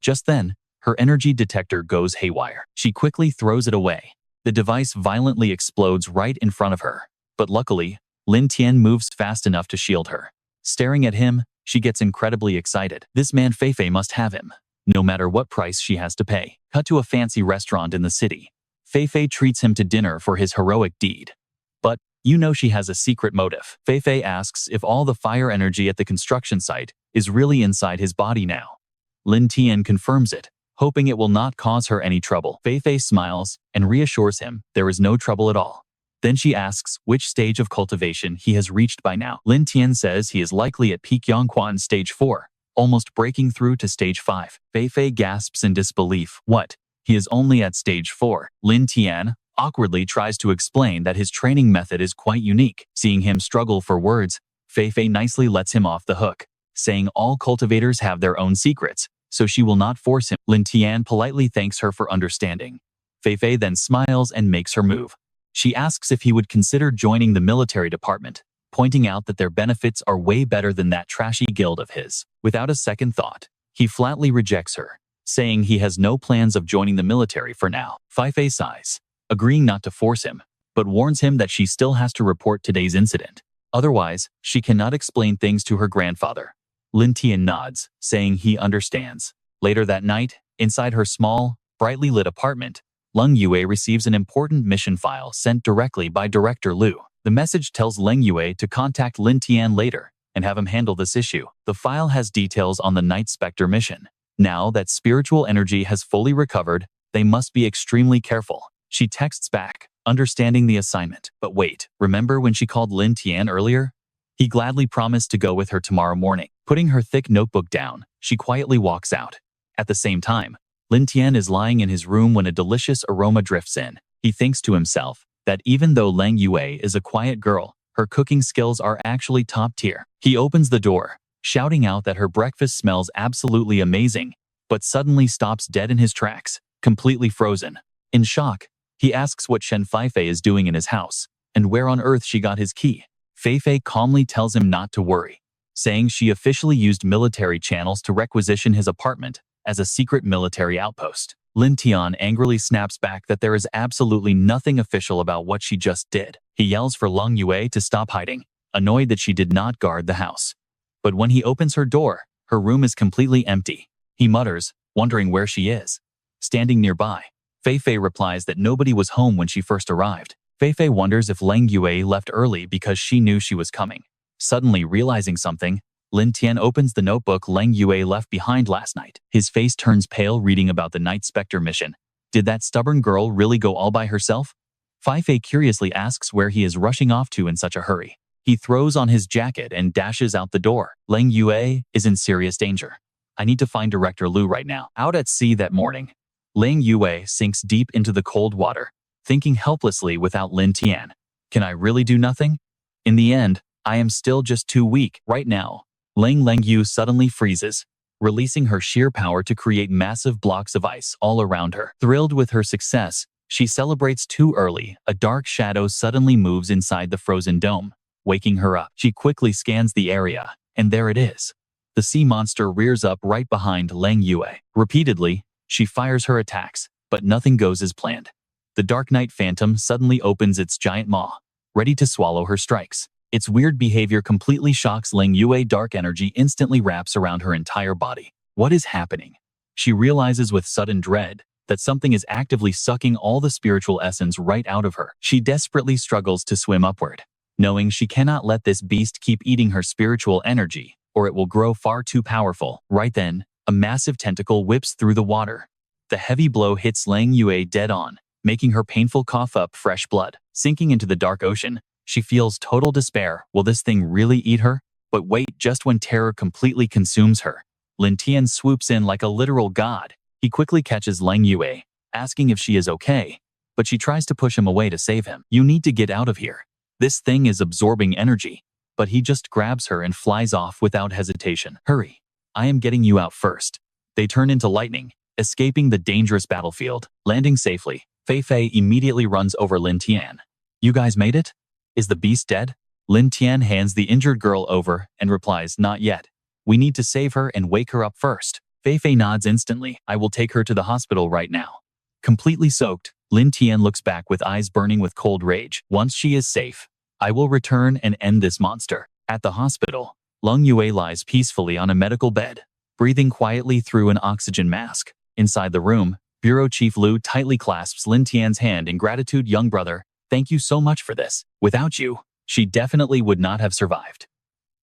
Just then, her energy detector goes haywire. She quickly throws it away. The device violently explodes right in front of her, but luckily, Lin Tian moves fast enough to shield her. Staring at him, she gets incredibly excited. This man Fei must have him, no matter what price she has to pay. Cut to a fancy restaurant in the city. Fei treats him to dinner for his heroic deed. But, you know she has a secret motive. Fei asks if all the fire energy at the construction site is really inside his body now. Lin Tian confirms it, hoping it will not cause her any trouble. Fei smiles and reassures him there is no trouble at all. Then she asks which stage of cultivation he has reached by now. Lin Tian says he is likely at peak Yongquan stage 4, almost breaking through to stage 5. Fei gasps in disbelief. What? He is only at stage 4. Lin Tian awkwardly tries to explain that his training method is quite unique. Seeing him struggle for words, Fei nicely lets him off the hook, saying all cultivators have their own secrets, so she will not force him. Lin Tian politely thanks her for understanding. Fei then smiles and makes her move. She asks if he would consider joining the military department, pointing out that their benefits are way better than that trashy guild of his. Without a second thought, he flatly rejects her, saying he has no plans of joining the military for now. Fei sighs, agreeing not to force him, but warns him that she still has to report today's incident. Otherwise, she cannot explain things to her grandfather. Lin Tian nods, saying he understands. Later that night, inside her small, brightly lit apartment, Leng Yue receives an important mission file sent directly by Director Liu. The message tells Leng Yue to contact Lin Tian later and have him handle this issue. The file has details on the Night Spectre mission. Now that spiritual energy has fully recovered, they must be extremely careful. She texts back, understanding the assignment. But wait, remember when she called Lin Tian earlier? He gladly promised to go with her tomorrow morning. Putting her thick notebook down, she quietly walks out. At the same time, Lin Tian is lying in his room when a delicious aroma drifts in. He thinks to himself that even though Leng Yue is a quiet girl, her cooking skills are actually top tier. He opens the door, shouting out that her breakfast smells absolutely amazing, but suddenly stops dead in his tracks, completely frozen. In shock, he asks what Shen Fei is doing in his house, and where on earth she got his key. Fei calmly tells him not to worry, saying she officially used military channels to requisition his apartment as a secret military outpost. Lin Tian angrily snaps back that there is absolutely nothing official about what she just did. He yells for Leng Yue to stop hiding, annoyed that she did not guard the house. But when he opens her door, her room is completely empty. He mutters, wondering where she is. Standing nearby, Fei replies that nobody was home when she first arrived. Fei wonders if Leng Yue left early because she knew she was coming. Suddenly realizing something, Lin Tian opens the notebook Leng Yue left behind last night. His face turns pale reading about the Night Spectre mission. Did that stubborn girl really go all by herself? Fei curiously asks where he is rushing off to in such a hurry. He throws on his jacket and dashes out the door. Leng Yue is in serious danger. I need to find Director Liu right now. Out at sea that morning, Leng Yue sinks deep into the cold water, thinking helplessly without Lin Tian. Can I really do nothing? In the end, I am still just too weak. Right now, Lengyu suddenly freezes, releasing her sheer power to create massive blocks of ice all around her. Thrilled with her success, she celebrates too early. A dark shadow suddenly moves inside the frozen dome, waking her up. She quickly scans the area, and there it is. The sea monster rears up right behind Lang Yue. Repeatedly, she fires her attacks, but nothing goes as planned. The Dark Knight Phantom suddenly opens its giant maw, ready to swallow her strikes. Its weird behavior completely shocks Lang Yue. Dark energy instantly wraps around her entire body. What is happening? She realizes with sudden dread that something is actively sucking all the spiritual essence right out of her. She desperately struggles to swim upward, knowing she cannot let this beast keep eating her spiritual energy, or it will grow far too powerful. Right then, a massive tentacle whips through the water. The heavy blow hits Lang Yue dead on, making her painful cough up fresh blood. Sinking into the dark ocean, she feels total despair. Will this thing really eat her? But wait, just when terror completely consumes her, Lin Tian swoops in like a literal god. He quickly catches Lang Yue, asking if she is okay, but she tries to push him away to save him. You need to get out of here. This thing is absorbing energy. But he just grabs her and flies off without hesitation. Hurry. I am getting you out first. They turn into lightning, escaping the dangerous battlefield. Landing safely, Fei Fei immediately runs over Lin Tian. You guys made it? Is the beast dead? Lin Tian hands the injured girl over and replies, not yet. We need to save her and wake her up first. Fei Fei nods instantly. I will take her to the hospital right now. Completely soaked, Lin Tian looks back with eyes burning with cold rage. Once she is safe, I will return and end this monster. At the hospital, Lang Yue lies peacefully on a medical bed, breathing quietly through an oxygen mask. Inside the room, Bureau Chief Lu tightly clasps Lin Tian's hand in gratitude. Young brother, thank you so much for this. Without you, she definitely would not have survived.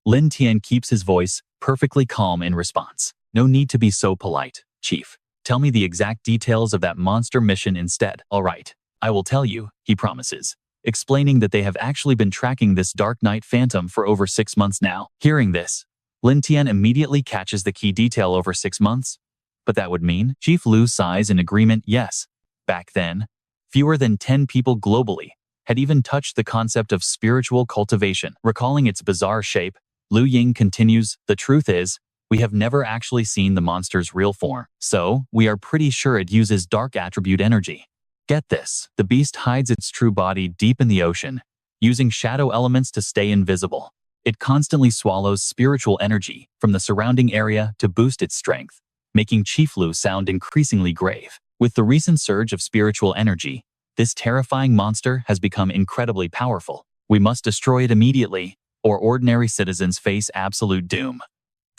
Lin Tian keeps his voice perfectly calm in response. No need to be so polite, Chief. Tell me the exact details of that monster mission instead. All right, I will tell you, he promises, explaining that they have actually been tracking this Dark Knight Phantom for over 6 months now. Hearing this, Lin Tian immediately catches the key detail. Over 6 months? But that would mean? Chief Lu sighs in agreement. Yes. Back then, fewer than 10 people globally had even touched the concept of spiritual cultivation. Recalling its bizarre shape, Lu Ying continues, the truth is, we have never actually seen the monster's real form, so we are pretty sure it uses dark attribute energy. Get this, the beast hides its true body deep in the ocean, using shadow elements to stay invisible. It constantly swallows spiritual energy from the surrounding area to boost its strength, making Chief Lu sound increasingly grave. With the recent surge of spiritual energy, this terrifying monster has become incredibly powerful. We must destroy it immediately, or ordinary citizens face absolute doom.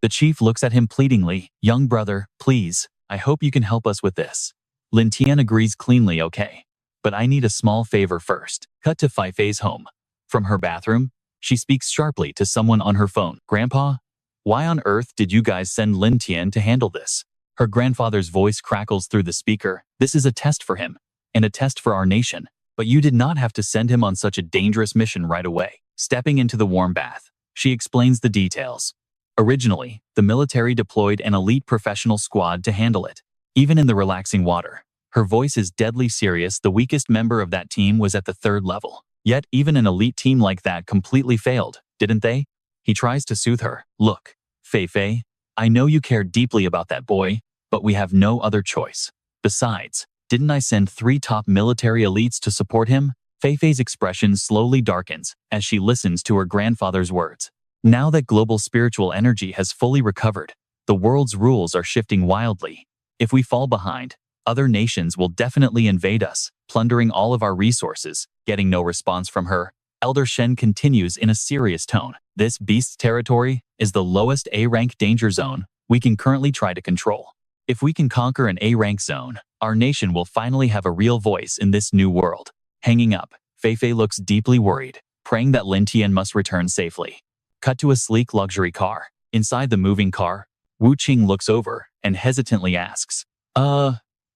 The chief looks at him pleadingly. Young brother, please, I hope you can help us with this. Lin Tian agrees cleanly. Okay, but I need a small favor first. Cut to Fei Fei's home. From her bathroom, she speaks sharply to someone on her phone. Grandpa, why on earth did you guys send Lin Tian to handle this? Her grandfather's voice crackles through the speaker. This is a test for him, and a test for our nation. But you did not have to send him on such a dangerous mission right away. Stepping into the warm bath, she explains the details. Originally, the military deployed an elite professional squad to handle it. Even in the relaxing water, her voice is deadly serious. The weakest member of that team was at the 3rd level. Yet, even an elite team like that completely failed, didn't they? He tries to soothe her. Look, Fei Fei, I know you care deeply about that boy, but we have no other choice. Besides, didn't I send 3 top military elites to support him? Fei Fei's expression slowly darkens as she listens to her grandfather's words. Now that global spiritual energy has fully recovered, the world's rules are shifting wildly. If we fall behind, other nations will definitely invade us, plundering all of our resources. Getting no response from her, Elder Shen continues in a serious tone. This beast's territory is the lowest A-rank danger zone we can currently try to control. If we can conquer an A-rank zone, our nation will finally have a real voice in this new world. Hanging up, Fei Fei looks deeply worried, praying that Lin Tian must return safely. Cut to a sleek luxury car. Inside the moving car, Wu Qing looks over and hesitantly asks,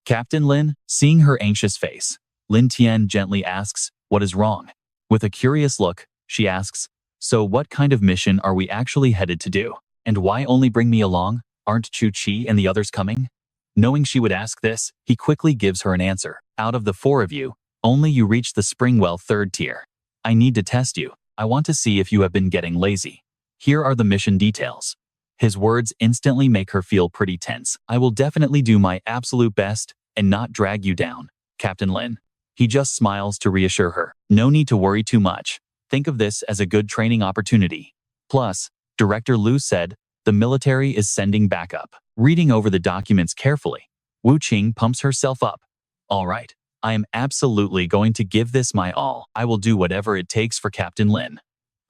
Captain Lin? Seeing her anxious face, Lin Tian gently asks, what is wrong? With a curious look, she asks, so what kind of mission are we actually headed to do? And why only bring me along? Aren't Chu Qi and the others coming? Knowing she would ask this, he quickly gives her an answer. Out of the 4 of you, only you reached the Springwell 3rd tier. I need to test you. I want to see if you have been getting lazy. Here are the mission details. His words instantly make her feel pretty tense. I will definitely do my absolute best and not drag you down, Captain Lin. He just smiles to reassure her. No need to worry too much. Think of this as a good training opportunity. Plus, Director Liu said, the military is sending backup. Reading over the documents carefully, Wu Qing pumps herself up. All right, I am absolutely going to give this my all. I will do whatever it takes for Captain Lin.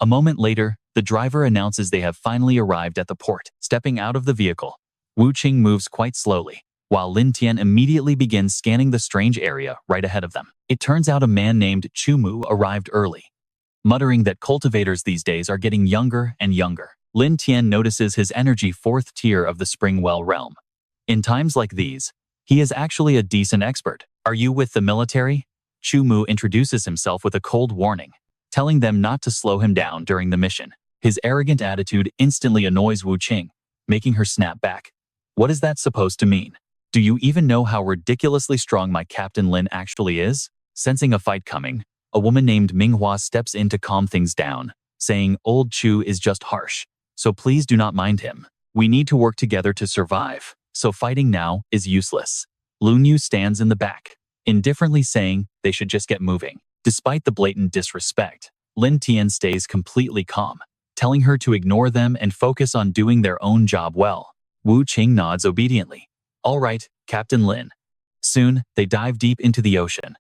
A moment later, the driver announces they have finally arrived at the port. Stepping out of the vehicle, Wu Qing moves quite slowly, while Lin Tian immediately begins scanning the strange area right ahead of them. It turns out a man named Chu Mu arrived early. Muttering that cultivators these days are getting younger and younger, Lin Tian notices his energy 4th tier of the Springwell realm. In times like these, he is actually a decent expert. Are you with the military? Chu Mu introduces himself with a cold warning, telling them not to slow him down during the mission. His arrogant attitude instantly annoys Wu Qing, making her snap back. What is that supposed to mean? Do you even know how ridiculously strong my Captain Lin actually is? Sensing a fight coming, a woman named Manhwa steps in to calm things down, saying old Chu is just harsh, so please do not mind him. We need to work together to survive, so fighting now is useless. Lun Yu stands in the back, indifferently saying they should just get moving. Despite the blatant disrespect, Lin Tian stays completely calm, telling her to ignore them and focus on doing their own job well. Wu Qing nods obediently. All right, Captain Lin. Soon, they dive deep into the ocean.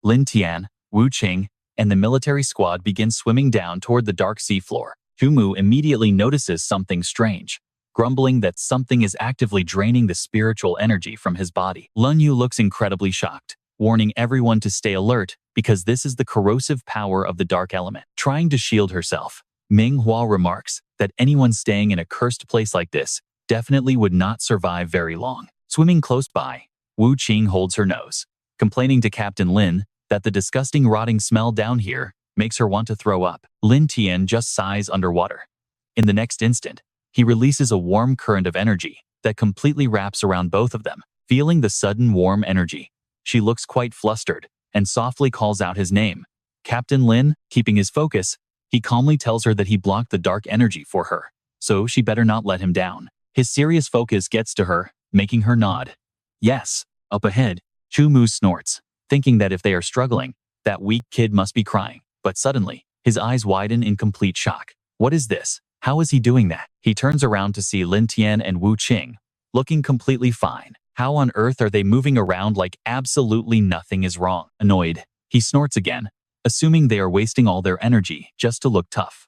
Lin Tian, Wu Qing, and the military squad begin swimming down toward the dark seafloor. Chu Mu immediately notices something strange, grumbling that something is actively draining the spiritual energy from his body. Lun Yu looks incredibly shocked, warning everyone to stay alert because this is the corrosive power of the dark element. Trying to shield herself, Ming Hua remarks that anyone staying in a cursed place like this definitely would not survive very long. Swimming close by, Wu Qing holds her nose, complaining to Captain Lin that the disgusting rotting smell down here makes her want to throw up. Lin Tian just sighs underwater. In the next instant, he releases a warm current of energy that completely wraps around both of them. Feeling the sudden warm energy, she looks quite flustered and softly calls out his name. Captain Lin, keeping his focus, he calmly tells her that he blocked the dark energy for her, so she better not let him down. His serious focus gets to her, making her nod. Yes, up ahead, Chu Mu snorts, thinking that if they are struggling, that weak kid must be crying. But suddenly, his eyes widen in complete shock. What is this? How is he doing that? He turns around to see Lin Tian and Wu Qing, looking completely fine. How on earth are they moving around like absolutely nothing is wrong? Annoyed, he snorts again, assuming they are wasting all their energy just to look tough.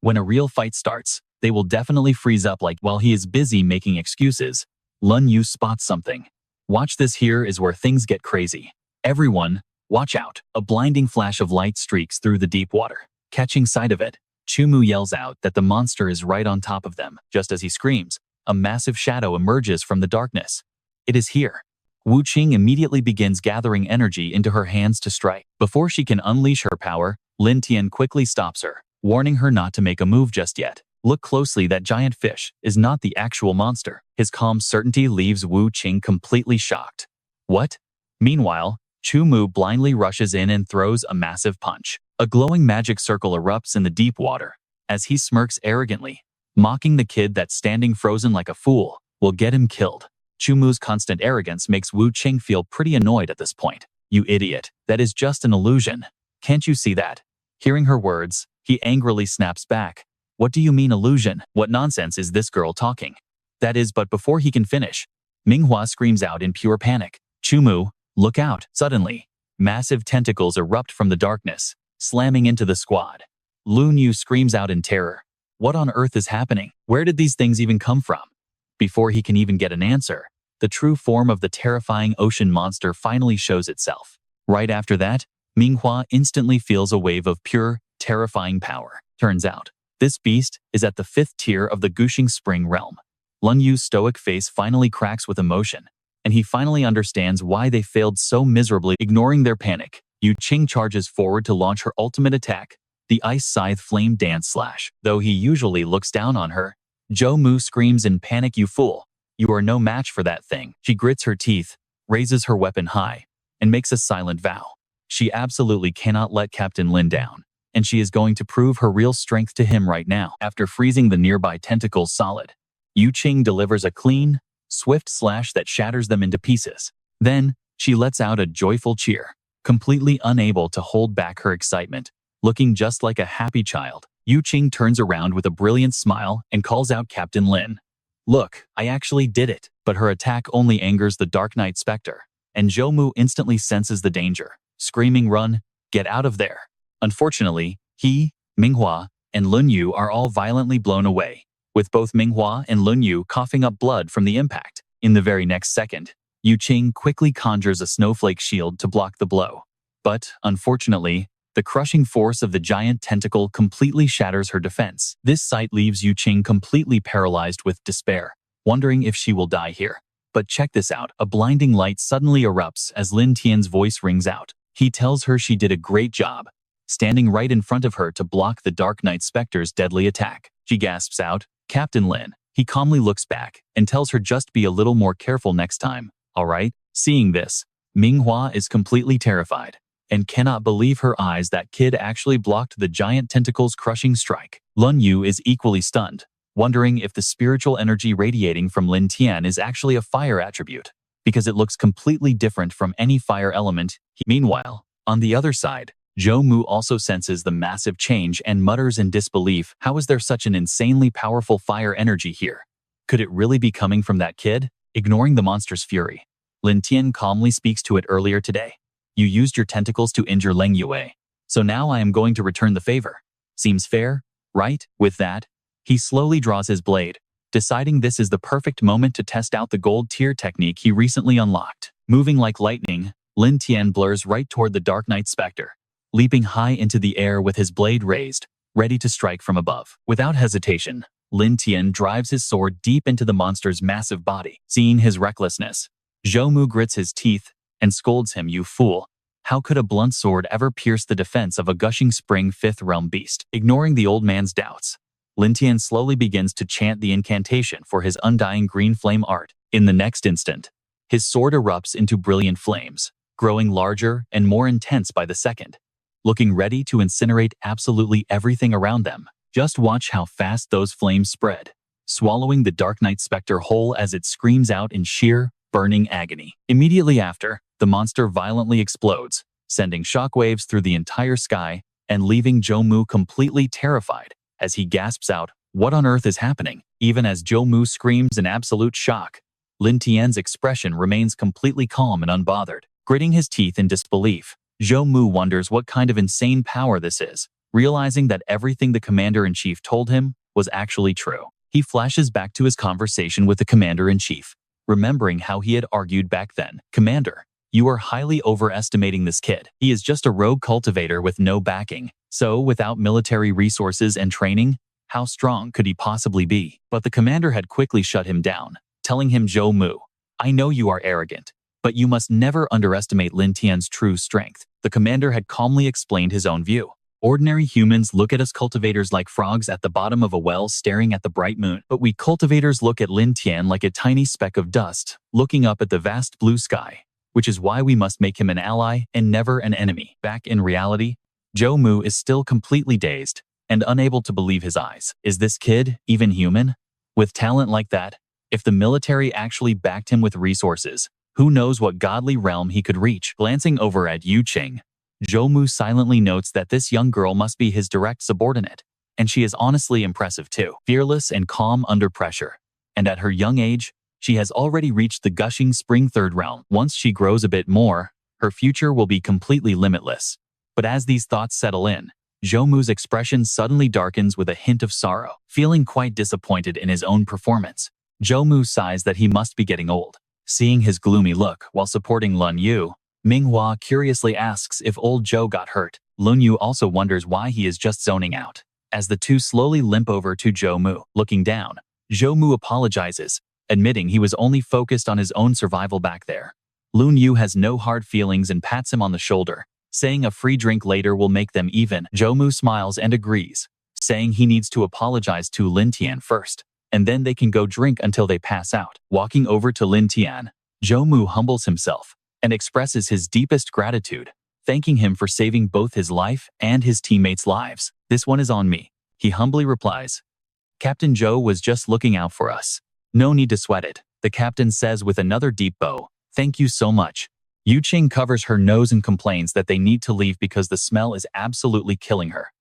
When a real fight starts, they will definitely freeze up. Like while he is busy making excuses, Lun Yu spots something. Watch this, here is where things get crazy. Everyone, watch out. A blinding flash of light streaks through the deep water. Catching sight of it, Chu Mu yells out that the monster is right on top of them. Just as he screams, a massive shadow emerges from the darkness. It is here. Wu Qing immediately begins gathering energy into her hands to strike. Before she can unleash her power, Lin Tian quickly stops her, warning her not to make a move just yet. Look closely, that giant fish is not the actual monster. His calm certainty leaves Wu Qing completely shocked. What? Meanwhile, Chu Mu blindly rushes in and throws a massive punch. A glowing magic circle erupts in the deep water, as he smirks arrogantly, mocking the kid that standing frozen like a fool will get him killed. Chu Mu's constant arrogance makes Wu Qing feel pretty annoyed at this point. You idiot, that is just an illusion. Can't you see that? Hearing her words, he angrily snaps back. What do you mean illusion? What nonsense is this girl talking? That is, but before he can finish, Minghua screams out in pure panic. Chu Mu, look out. Suddenly, massive tentacles erupt from the darkness, slamming into the squad. Lun Yu screams out in terror. What on earth is happening? Where did these things even come from? Before he can even get an answer, the true form of the terrifying ocean monster finally shows itself. Right after that, Minghua instantly feels a wave of pure, terrifying power. Turns out, this beast is at the 5th tier of the Gushing Spring realm. Lun Yu's stoic face finally cracks with emotion, and he finally understands why they failed so miserably. Ignoring their panic, Yu Qing charges forward to launch her ultimate attack, the Ice Scythe Flame Dance Slash. Though he usually looks down on her, Zhou Mu screams in panic, "You fool! You are no match for that thing." She grits her teeth, raises her weapon high, and makes a silent vow. She absolutely cannot let Captain Lin down. and she is going to prove her real strength to him right now. After freezing the nearby tentacles solid, Yu Qing delivers a clean, swift slash that shatters them into pieces. Then, she lets out a joyful cheer, completely unable to hold back her excitement. Looking just like a happy child, Yu Qing turns around with a brilliant smile and calls out Captain Lin. Look, I actually did it. But her attack only angers the Dark Knight Spectre, and Zhou Mu instantly senses the danger, screaming, "Run! Get out of there!" Unfortunately, he, Manhwa, and Lun Yu are all violently blown away, with both Manhwa and Lun Yu coughing up blood from the impact. In the very next second, Yu Qing quickly conjures a snowflake shield to block the blow. But, unfortunately, the crushing force of the giant tentacle completely shatters her defense. This sight leaves Yu Qing completely paralyzed with despair, wondering if she will die here. But check this out, a blinding light suddenly erupts as Lin Tian's voice rings out. He tells her she did a great job, standing right in front of her to block the Dark Knight Spectre's deadly attack. She gasps out, "Captain Lin." He calmly looks back and tells her just be a little more careful next time, alright? Seeing this, Manhwa is completely terrified and cannot believe her eyes that kid actually blocked the giant tentacle's crushing strike. Lun Yu is equally stunned, wondering if the spiritual energy radiating from Lin Tian is actually a fire attribute, because it looks completely different from any fire element. Meanwhile, on the other side, Zhou Mu also senses the massive change and mutters in disbelief, how is there such an insanely powerful fire energy here? Could it really be coming from that kid? Ignoring the monster's fury, Lin Tian calmly speaks to it earlier today. You used your tentacles to injure Leng Yue, so now I am going to return the favor. Seems fair, right? With that, he slowly draws his blade, deciding this is the perfect moment to test out the gold tier technique he recently unlocked. Moving like lightning, Lin Tian blurs right toward the Dark Knight Spectre, leaping high into the air with his blade raised, ready to strike from above. Without hesitation, Lin Tian drives his sword deep into the monster's massive body. Seeing his recklessness, Zhou Mu grits his teeth and scolds him, "You fool. How could a blunt sword ever pierce the defense of a gushing spring fifth realm beast?" Ignoring the old man's doubts, Lin Tian slowly begins to chant the incantation for his undying green flame art. In the next instant, his sword erupts into brilliant flames, growing larger and more intense by the second, looking ready to incinerate absolutely everything around them. Just watch how fast those flames spread, swallowing the Dark Knight Spectre whole as it screams out in sheer, burning agony. Immediately after, the monster violently explodes, sending shockwaves through the entire sky and leaving Zhou Mu completely terrified as he gasps out, "What on earth is happening?" Even as Zhou Mu screams in absolute shock, Lin Tian's expression remains completely calm and unbothered. Gritting his teeth in disbelief, Zhou Mu wonders what kind of insane power this is. Realizing that everything the commander-in-chief told him was actually true, he flashes back to his conversation with the commander-in-chief, remembering how he had argued back then. "Commander, you are highly overestimating this kid. He is just a rogue cultivator with no backing. So, without military resources and training, how strong could he possibly be?" But the commander had quickly shut him down, telling him, "Zhou Mu, I know you are arrogant, but you must never underestimate Lin Tian's true strength." The commander had calmly explained his own view. "Ordinary humans look at us cultivators like frogs at the bottom of a well staring at the bright moon, but we cultivators look at Lin Tian like a tiny speck of dust, looking up at the vast blue sky, which is why we must make him an ally and never an enemy." Back in reality, Zhou Mu is still completely dazed and unable to believe his eyes. Is this kid even human? With talent like that, if the military actually backed him with resources, who knows what godly realm he could reach? Glancing over at Yu Qing, Zhou Mu silently notes that this young girl must be his direct subordinate, and she is honestly impressive too. Fearless and calm under pressure, and at her young age, she has already reached the gushing spring third realm. Once she grows a bit more, her future will be completely limitless. But as these thoughts settle in, Zhou Mu's expression suddenly darkens with a hint of sorrow. Feeling quite disappointed in his own performance, Zhou Mu sighs that he must be getting old. Seeing his gloomy look while supporting Lun Yu, Manhwa curiously asks if old Zhou got hurt. Lun Yu also wonders why he is just zoning out. As the two slowly limp over to Zhou Mu, looking down, Zhou Mu apologizes, admitting he was only focused on his own survival back there. Lun Yu has no hard feelings and pats him on the shoulder, saying a free drink later will make them even. Zhou Mu smiles and agrees, saying he needs to apologize to Lin Tian first, and then they can go drink until they pass out. Walking over to Lin Tian, Zhou Mu humbles himself and expresses his deepest gratitude, thanking him for saving both his life and his teammates' lives. "This one is on me," he humbly replies. "Captain Zhou was just looking out for us. No need to sweat it," the captain says with another deep bow. "Thank you so much." Yu Qing covers her nose and complains that they need to leave because the smell is absolutely killing her.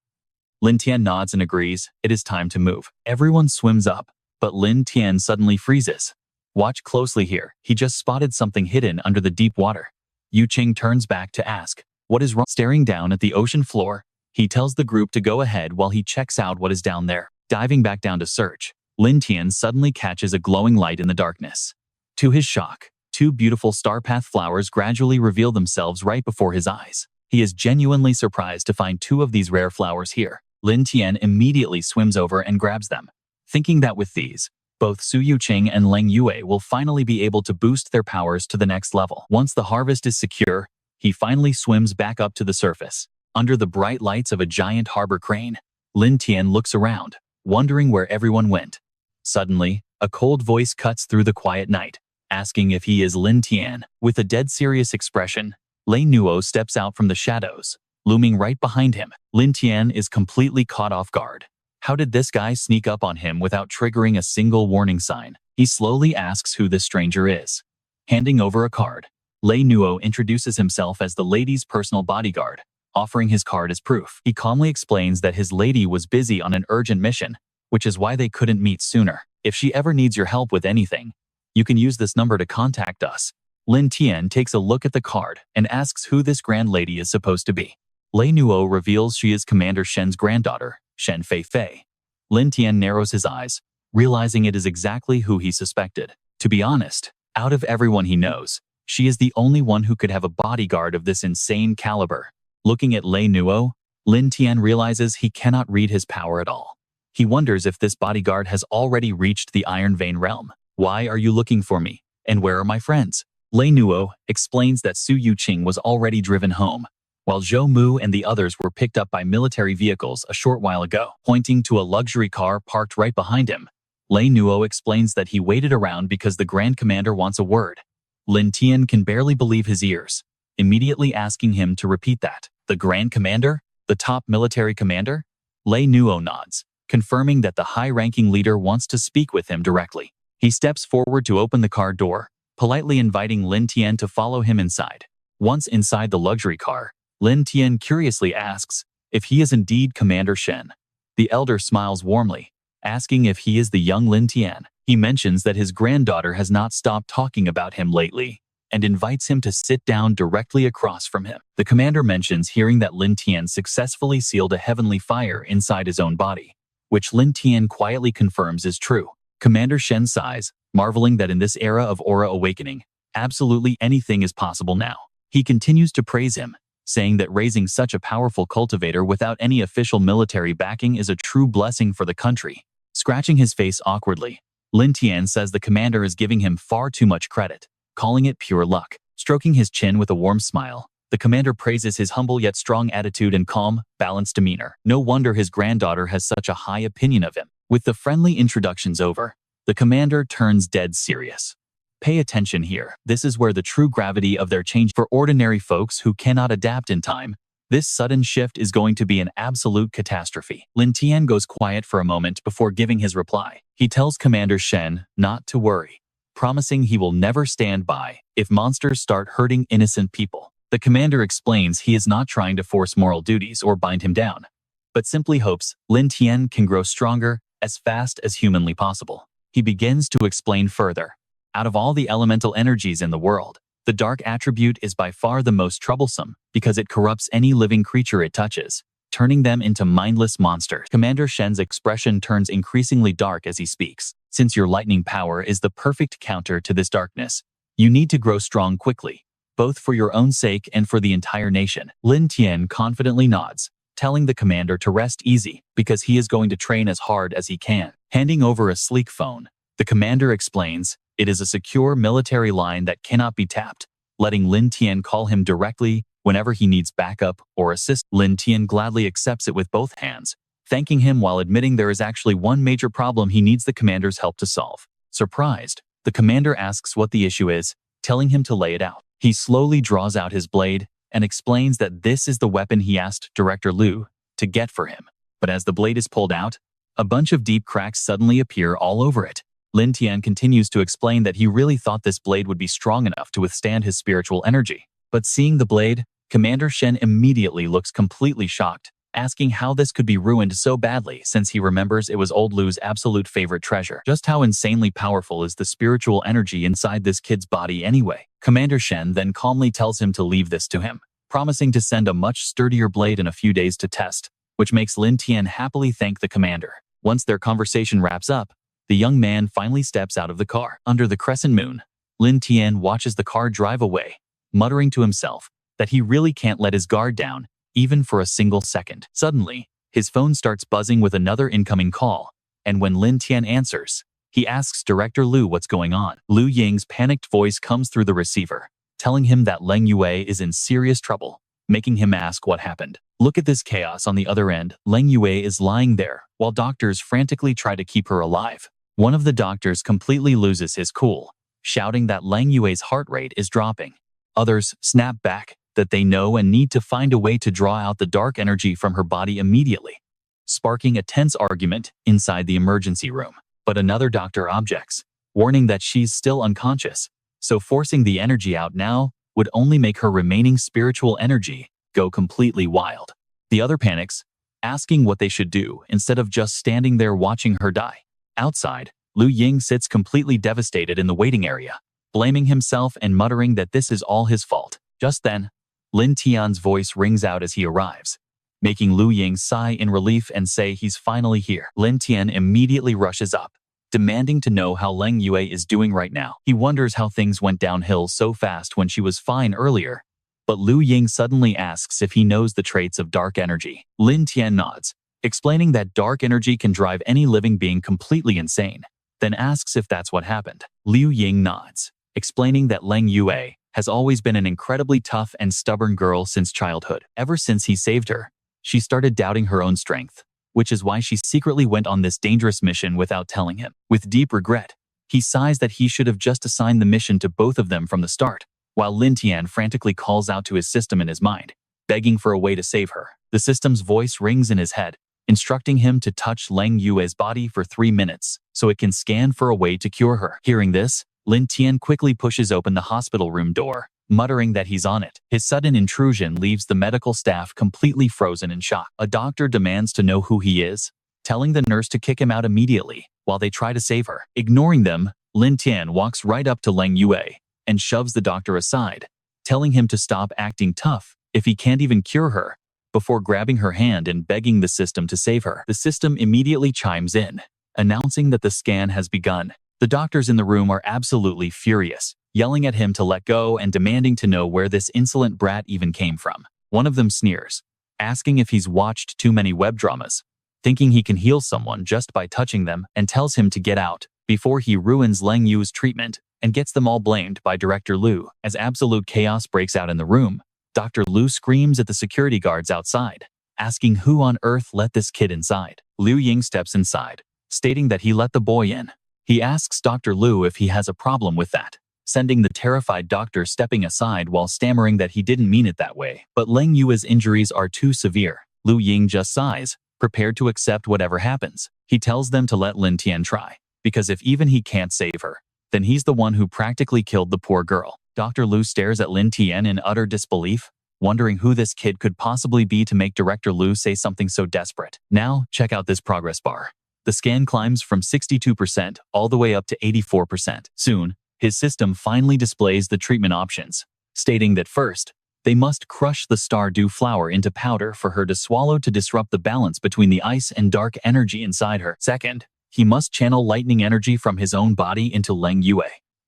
Lin Tian nods and agrees. It is time to move. Everyone swims up, but Lin Tian suddenly freezes. "Watch closely here. He just spotted something hidden under the deep water." Yu Qing turns back to ask, "What is wrong?" Staring down at the ocean floor, he tells the group to go ahead while he checks out what is down there. Diving back down to search, Lin Tian suddenly catches a glowing light in the darkness. To his shock, two beautiful starpath flowers gradually reveal themselves right before his eyes. He is genuinely surprised to find two of these rare flowers here. Lin Tian immediately swims over and grabs them, thinking that with these, both Su Yuqing and Leng Yue will finally be able to boost their powers to the next level. Once the harvest is secure, he finally swims back up to the surface. Under the bright lights of a giant harbor crane, Lin Tian looks around, wondering where everyone went. Suddenly, a cold voice cuts through the quiet night, asking if he is Lin Tian. With a dead serious expression, Lei Nuo steps out from the shadows, looming right behind him. Lin Tian is completely caught off guard. How did this guy sneak up on him without triggering a single warning sign? He slowly asks who this stranger is. Handing over a card, Lei Nuo introduces himself as the lady's personal bodyguard, offering his card as proof. He calmly explains that his lady was busy on an urgent mission, which is why they couldn't meet sooner. If she ever needs your help with anything, you can use this number to contact us. Lin Tian takes a look at the card and asks who this grand lady is supposed to be. Lei Nuo reveals she is Commander Shen's granddaughter, Shen Fei. Lin Tian narrows his eyes, realizing it is exactly who he suspected. To be honest, out of everyone he knows, she is the only one who could have a bodyguard of this insane caliber. Looking at Lei Nuo, Lin Tian realizes he cannot read his power at all. He wonders if this bodyguard has already reached the Iron Vein realm. "Why are you looking for me? And where are my friends?" Lei Nuo explains that Su Yuqing was already driven home, while Zhou Mu and the others were picked up by military vehicles a short while ago. Pointing to a luxury car parked right behind him, Lei Nuo explains that he waited around because the Grand Commander wants a word. Lin Tian can barely believe his ears, immediately asking him to repeat that. "The Grand Commander? The top military commander?" Lei Nuo nods, confirming that the high-ranking leader wants to speak with him directly. He steps forward to open the car door, politely inviting Lin Tian to follow him inside. Once inside the luxury car, Lin Tian curiously asks if he is indeed Commander Shen. The elder smiles warmly, asking if he is the young Lin Tian. He mentions that his granddaughter has not stopped talking about him lately, and invites him to sit down directly across from him. The commander mentions hearing that Lin Tian successfully sealed a heavenly fire inside his own body, which Lin Tian quietly confirms is true. Commander Shen sighs, marveling that in this era of aura awakening, absolutely anything is possible now. He continues to praise him, saying that raising such a powerful cultivator without any official military backing is a true blessing for the country. Scratching his face awkwardly, Lin Tian says the commander is giving him far too much credit, calling it pure luck. Stroking his chin with a warm smile, the commander praises his humble yet strong attitude and calm, balanced demeanor. No wonder his granddaughter has such a high opinion of him. With the friendly introductions over, the commander turns dead serious. Pay attention here. This is where the true gravity of their change. For ordinary folks who cannot adapt in time, this sudden shift is going to be an absolute catastrophe. Lin Tian goes quiet for a moment before giving his reply. He tells Commander Shen not to worry, promising he will never stand by if monsters start hurting innocent people. The commander explains he is not trying to force moral duties or bind him down, but simply hopes Lin Tian can grow stronger as fast as humanly possible. He begins to explain further. Out of all the elemental energies in the world, the dark attribute is by far the most troublesome because it corrupts any living creature it touches, turning them into mindless monsters. Commander Shen's expression turns increasingly dark as he speaks. Since your lightning power is the perfect counter to this darkness, you need to grow strong quickly, both for your own sake and for the entire nation. Lin Tian confidently nods, telling the commander to rest easy because he is going to train as hard as he can. Handing over a sleek phone, the commander explains it is a secure military line that cannot be tapped, letting Lin Tian call him directly whenever he needs backup or assist. Lin Tian gladly accepts it with both hands, thanking him while admitting there is actually one major problem he needs the commander's help to solve. Surprised, the commander asks what the issue is, telling him to lay it out. He slowly draws out his blade, and explains that this is the weapon he asked Director Lu to get for him. But as the blade is pulled out, a bunch of deep cracks suddenly appear all over it. Lin Tian continues to explain that he really thought this blade would be strong enough to withstand his spiritual energy. But seeing the blade, Commander Shen immediately looks completely shocked, asking how this could be ruined so badly since he remembers it was old Lu's absolute favorite treasure. Just how insanely powerful is the spiritual energy inside this kid's body anyway? Commander Shen then calmly tells him to leave this to him, promising to send a much sturdier blade in a few days to test, which makes Lin Tian happily thank the commander. Once their conversation wraps up, the young man finally steps out of the car. Under the crescent moon, Lin Tian watches the car drive away, muttering to himself that he really can't let his guard down, even for a single second. Suddenly, his phone starts buzzing with another incoming call, and when Lin Tian answers, he asks Director Lu what's going on. Lu Ying's panicked voice comes through the receiver, telling him that Leng Yue is in serious trouble, making him ask what happened. Look at this chaos on the other end. Leng Yue is lying there, while doctors frantically try to keep her alive. One of the doctors completely loses his cool, shouting that Leng Yue's heart rate is dropping. Others snap back that they know and need to find a way to draw out the dark energy from her body immediately, sparking a tense argument inside the emergency room. But another doctor objects, warning that she's still unconscious, so forcing the energy out now would only make her remaining spiritual energy go completely wild. The other panics, asking what they should do instead of just standing there watching her die. Outside, Lu Ying sits completely devastated in the waiting area, blaming himself and muttering that this is all his fault. Just then, Lin Tian's voice rings out as he arrives, making Lu Ying sigh in relief and say he's finally here. Lin Tian immediately rushes up, demanding to know how Leng Yue is doing right now. He wonders how things went downhill so fast when she was fine earlier, but Lu Ying suddenly asks if he knows the traits of dark energy. Lin Tian nods, explaining that dark energy can drive any living being completely insane, then asks if that's what happened. Liu Ying nods, explaining that Leng Yue has always been an incredibly tough and stubborn girl since childhood. Ever since he saved her, she started doubting her own strength, which is why she secretly went on this dangerous mission without telling him. With deep regret, he sighs that he should have just assigned the mission to both of them from the start, while Lin Tian frantically calls out to his system in his mind, begging for a way to save her. The system's voice rings in his head, instructing him to touch Leng Yue's body for 3 minutes so it can scan for a way to cure her. Hearing this, Lin Tian quickly pushes open the hospital room door, muttering that he's on it. His sudden intrusion leaves the medical staff completely frozen in shock. A doctor demands to know who he is, telling the nurse to kick him out immediately while they try to save her. Ignoring them, Lin Tian walks right up to Leng Yue and shoves the doctor aside, telling him to stop acting tough if he can't even cure her, before grabbing her hand and begging the system to save her. The system immediately chimes in, announcing that the scan has begun. The doctors in the room are absolutely furious, yelling at him to let go and demanding to know where this insolent brat even came from. One of them sneers, asking if he's watched too many web dramas, thinking he can heal someone just by touching them, and tells him to get out before he ruins Leng Yu's treatment and gets them all blamed by Director Lu. As absolute chaos breaks out in the room, Dr. Lu screams at the security guards outside, asking who on earth let this kid inside. Liu Ying steps inside, stating that he let the boy in. He asks Dr. Lu if he has a problem with that, sending the terrified doctor stepping aside while stammering that he didn't mean it that way. But Leng Yue's injuries are too severe. Liu Ying just sighs, prepared to accept whatever happens. He tells them to let Lin Tian try, because if even he can't save her, then he's the one who practically killed the poor girl. Dr. Lu stares at Lin Tian in utter disbelief, wondering who this kid could possibly be to make Director Lu say something so desperate. Now, check out this progress bar. The scan climbs from 62% all the way up to 84%. Soon, his system finally displays the treatment options, stating that first, they must crush the Stardew flower into powder for her to swallow to disrupt the balance between the ice and dark energy inside her. Second, he must channel lightning energy from his own body into Leng Yue,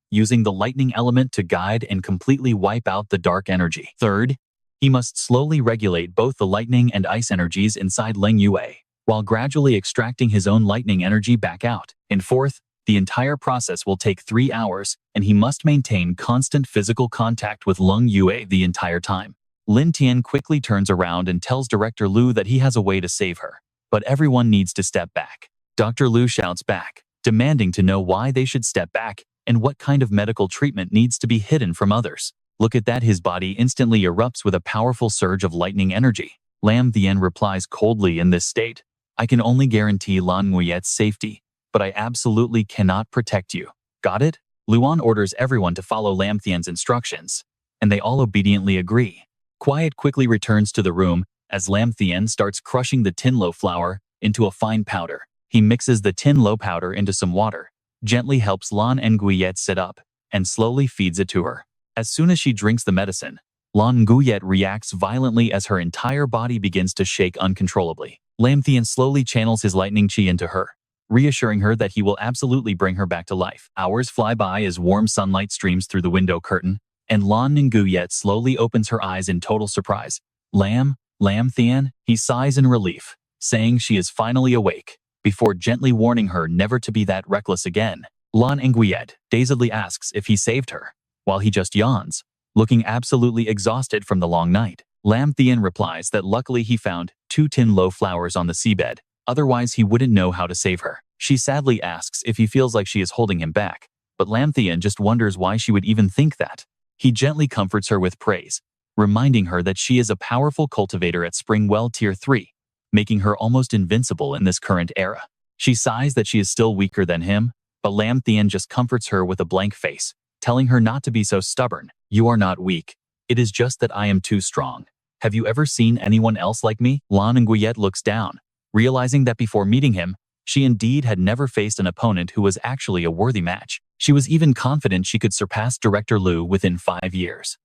using the lightning element to guide and completely wipe out the dark energy. Third, he must slowly regulate both the lightning and ice energies inside Leng Yue, while gradually extracting his own lightning energy back out. And fourth, the entire process will take 3 hours, and he must maintain constant physical contact with Leng Yue the entire time. Lin Tian quickly turns around and tells Director Lu that he has a way to save her, but everyone needs to step back. Dr. Lu shouts back, demanding to know why they should step back and what kind of medical treatment needs to be hidden from others. Look at that, his body instantly erupts with a powerful surge of lightning energy. Lam Tian replies coldly, in this state, I can only guarantee Lan Nguyet's safety, but I absolutely cannot protect you. Got it? Luan orders everyone to follow Lam Tian's instructions, and they all obediently agree. Quiet quickly returns to the room as Lam Tian starts crushing the tinlo flour into a fine powder. He mixes the tinlo powder into some water, gently helps Lan Nguyet sit up, and slowly feeds it to her. As soon as she drinks the medicine, Lan Nguyet reacts violently as her entire body begins to shake uncontrollably. Lam Tian slowly channels his lightning chi into her, reassuring her that he will absolutely bring her back to life. Hours fly by as warm sunlight streams through the window curtain, and Lan Nguyet slowly opens her eyes in total surprise. Lam Tian, he sighs in relief, saying she is finally awake, before gently warning her never to be that reckless again. Lan Nguyet dazedly asks if he saved her, while he just yawns, looking absolutely exhausted from the long night. Lam Tian replies that luckily he found 2 tinlo flowers on the seabed, otherwise he wouldn't know how to save her. She sadly asks if he feels like she is holding him back, but Lam Tian just wonders why she would even think that. He gently comforts her with praise, reminding her that she is a powerful cultivator at Springwell Tier 3, making her almost invincible in this current era. She sighs that she is still weaker than him, but Lam Tian just comforts her with a blank face, telling her not to be so stubborn. You are not weak. It is just that I am too strong. Have you ever seen anyone else like me? Lan Nguyet looks down, realizing that before meeting him, she indeed had never faced an opponent who was actually a worthy match. She was even confident she could surpass Director Liu within 5 years.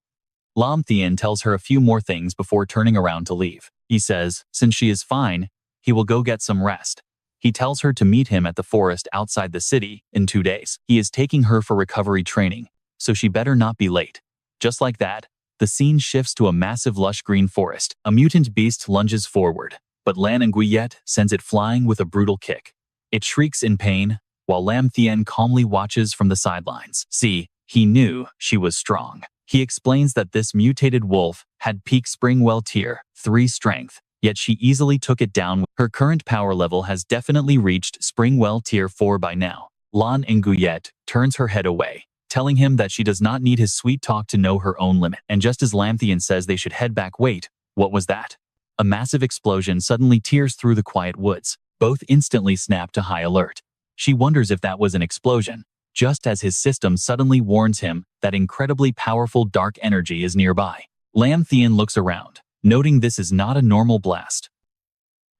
Lam Tian tells her a few more things before turning around to leave. He says, since she is fine, he will go get some rest. He tells her to meet him at the forest outside the city in 2 days. He is taking her for recovery training, so she better not be late. Just like that, the scene shifts to a massive lush green forest. A mutant beast lunges forward, but Lan Nguyet sends it flying with a brutal kick. It shrieks in pain, while Lam Tian calmly watches from the sidelines. See, he knew she was strong. He explains that this mutated wolf had peak Springwell Tier 3 strength, yet she easily took it down. Her current power level has definitely reached Springwell Tier 4 by now. Lan Nguyet turns her head away, telling him that she does not need his sweet talk to know her own limit. And just as Lam Tian says they should head back, wait, what was that? A massive explosion suddenly tears through the quiet woods. Both instantly snap to high alert. She wonders if that was an explosion, just as his system suddenly warns him that incredibly powerful dark energy is nearby. Lam Tian looks around, noting this is not a normal blast.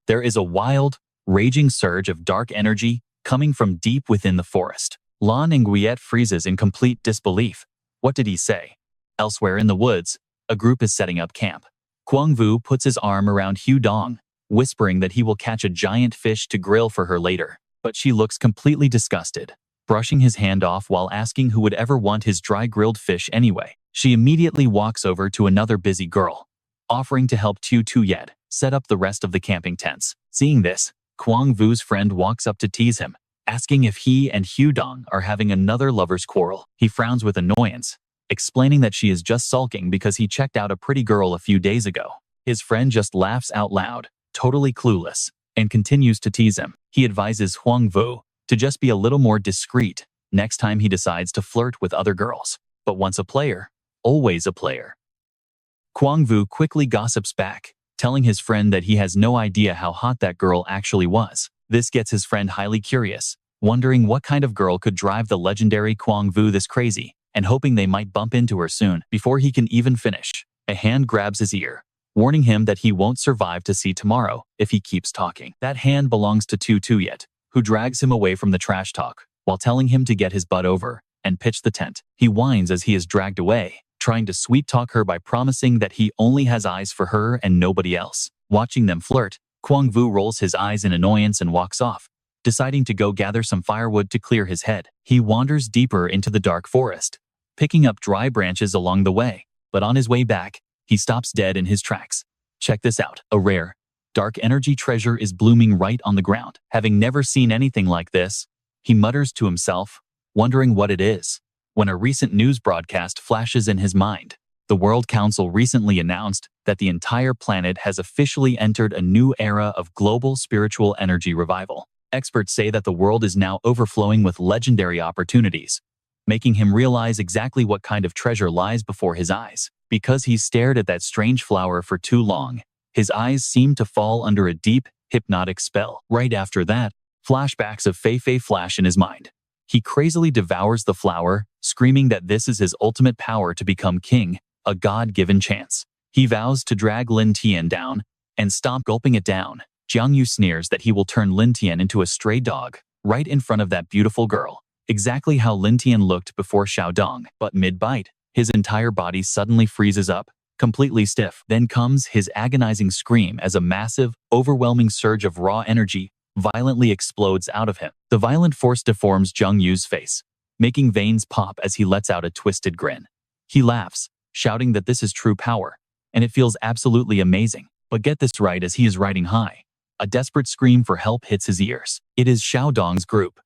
There is a wild, raging surge of dark energy coming from deep within the forest. Lan Nguyet freezes in complete disbelief. What did he say? Elsewhere in the woods, a group is setting up camp. Guangwu puts his arm around Xiaotong, whispering that he will catch a giant fish to grill for her later. But she looks completely disgusted, brushing his hand off while asking who would ever want his dry grilled fish anyway. She immediately walks over to another busy girl, offering to help Tu Yed set up the rest of the camping tents. Seeing this, Guangwu's friend walks up to tease him, asking if he and Xiaotong are having another lover's quarrel. He frowns with annoyance, explaining that she is just sulking because he checked out a pretty girl a few days ago. His friend just laughs out loud, totally clueless, and continues to tease him. He advises Guangwu to just be a little more discreet next time he decides to flirt with other girls. But once a player, always a player. Guangwu quickly gossips back, telling his friend that he has no idea how hot that girl actually was. This gets his friend highly curious, wondering what kind of girl could drive the legendary Guangwu this crazy, and hoping they might bump into her soon. Before he can even finish, a hand grabs his ear, warning him that he won't survive to see tomorrow if he keeps talking. That hand belongs to Tu Yet, who drags him away from the trash talk, while telling him to get his butt over and pitch the tent. He whines as he is dragged away, trying to sweet-talk her by promising that he only has eyes for her and nobody else. Watching them flirt, Guangwu rolls his eyes in annoyance and walks off, deciding to go gather some firewood to clear his head. He wanders deeper into the dark forest, picking up dry branches along the way, but on his way back, he stops dead in his tracks. Check this out. A rare, dark energy treasure is blooming right on the ground. Having never seen anything like this, he mutters to himself, wondering what it is, when a recent news broadcast flashes in his mind. The World Council recently announced that the entire planet has officially entered a new era of global spiritual energy revival. Experts say that the world is now overflowing with legendary opportunities, making him realize exactly what kind of treasure lies before his eyes. Because he stared at that strange flower for too long, his eyes seemed to fall under a deep, hypnotic spell. Right after that, flashbacks of Fei Fei flash in his mind. He crazily devours the flower, screaming that this is his ultimate power to become king, a God-given chance. He vows to drag Lin Tian down and stop gulping it down. Jiang Yu sneers that he will turn Lin Tian into a stray dog, right in front of that beautiful girl. Exactly how Lin Tian looked before Xiaotong, but mid-bite, his entire body suddenly freezes up, completely stiff. Then comes his agonizing scream as a massive, overwhelming surge of raw energy violently explodes out of him. The violent force deforms Jiang Yu's face, making veins pop as he lets out a twisted grin. He laughs, shouting that this is true power, and it feels absolutely amazing. But get this right, as he is riding high, a desperate scream for help hits his ears. It is Xiaodong's group,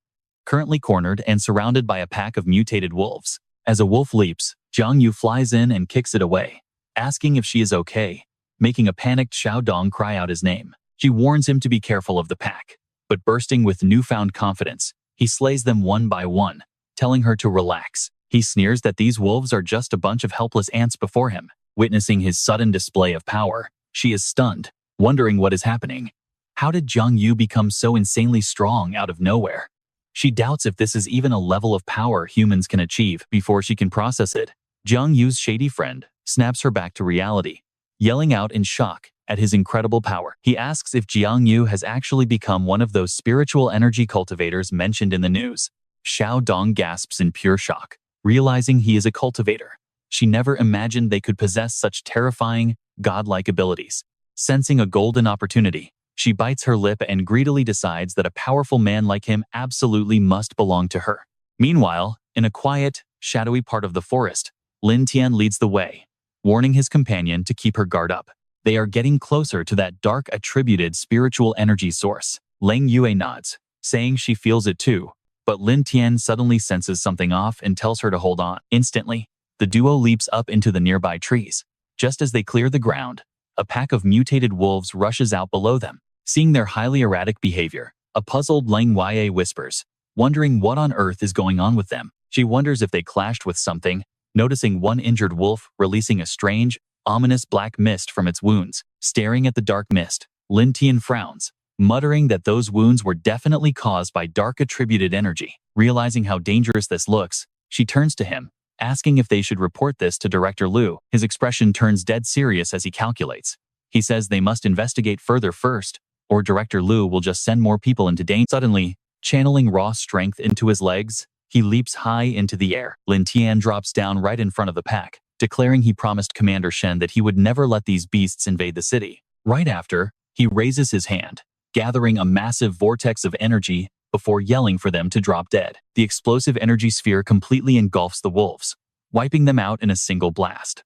currently cornered and surrounded by a pack of mutated wolves. As a wolf leaps, Jiang Yu flies in and kicks it away, asking if she is okay, making a panicked Xiaodong cry out his name. She warns him to be careful of the pack, but bursting with newfound confidence, he slays them one by one, telling her to relax. He sneers that these wolves are just a bunch of helpless ants before him. Witnessing his sudden display of power, she is stunned, wondering what is happening. How did Jiang Yu become so insanely strong out of nowhere? She doubts if this is even a level of power humans can achieve. Before she can process it, Jiang Yu's shady friend snaps her back to reality, yelling out in shock at his incredible power. He asks if Jiang Yu has actually become one of those spiritual energy cultivators mentioned in the news. Xiaodong gasps in pure shock, realizing he is a cultivator. She never imagined they could possess such terrifying, godlike abilities. Sensing a golden opportunity, she bites her lip and greedily decides that a powerful man like him absolutely must belong to her. Meanwhile, in a quiet, shadowy part of the forest, Lin Tian leads the way, warning his companion to keep her guard up. They are getting closer to that dark attributed spiritual energy source. Leng Yue nods, saying she feels it too, but Lin Tian suddenly senses something off and tells her to hold on. Instantly, the duo leaps up into the nearby trees. Just as they clear the ground, a pack of mutated wolves rushes out below them. Seeing their highly erratic behavior, a puzzled Leng Yue whispers, wondering what on earth is going on with them. She wonders if they clashed with something, noticing one injured wolf releasing a strange, ominous black mist from its wounds. Staring at the dark mist, Lin Tian frowns, muttering that those wounds were definitely caused by dark attributed energy. Realizing how dangerous this looks, she turns to him, asking if they should report this to Director Liu. His expression turns dead serious as he calculates. He says they must investigate further first, or Director Liu will just send more people into danger. Suddenly, channeling raw strength into his legs, he leaps high into the air. Lin Tian drops down right in front of the pack, declaring he promised Commander Shen that he would never let these beasts invade the city. Right after, he raises his hand, gathering a massive vortex of energy before yelling for them to drop dead. The explosive energy sphere completely engulfs the wolves, wiping them out in a single blast.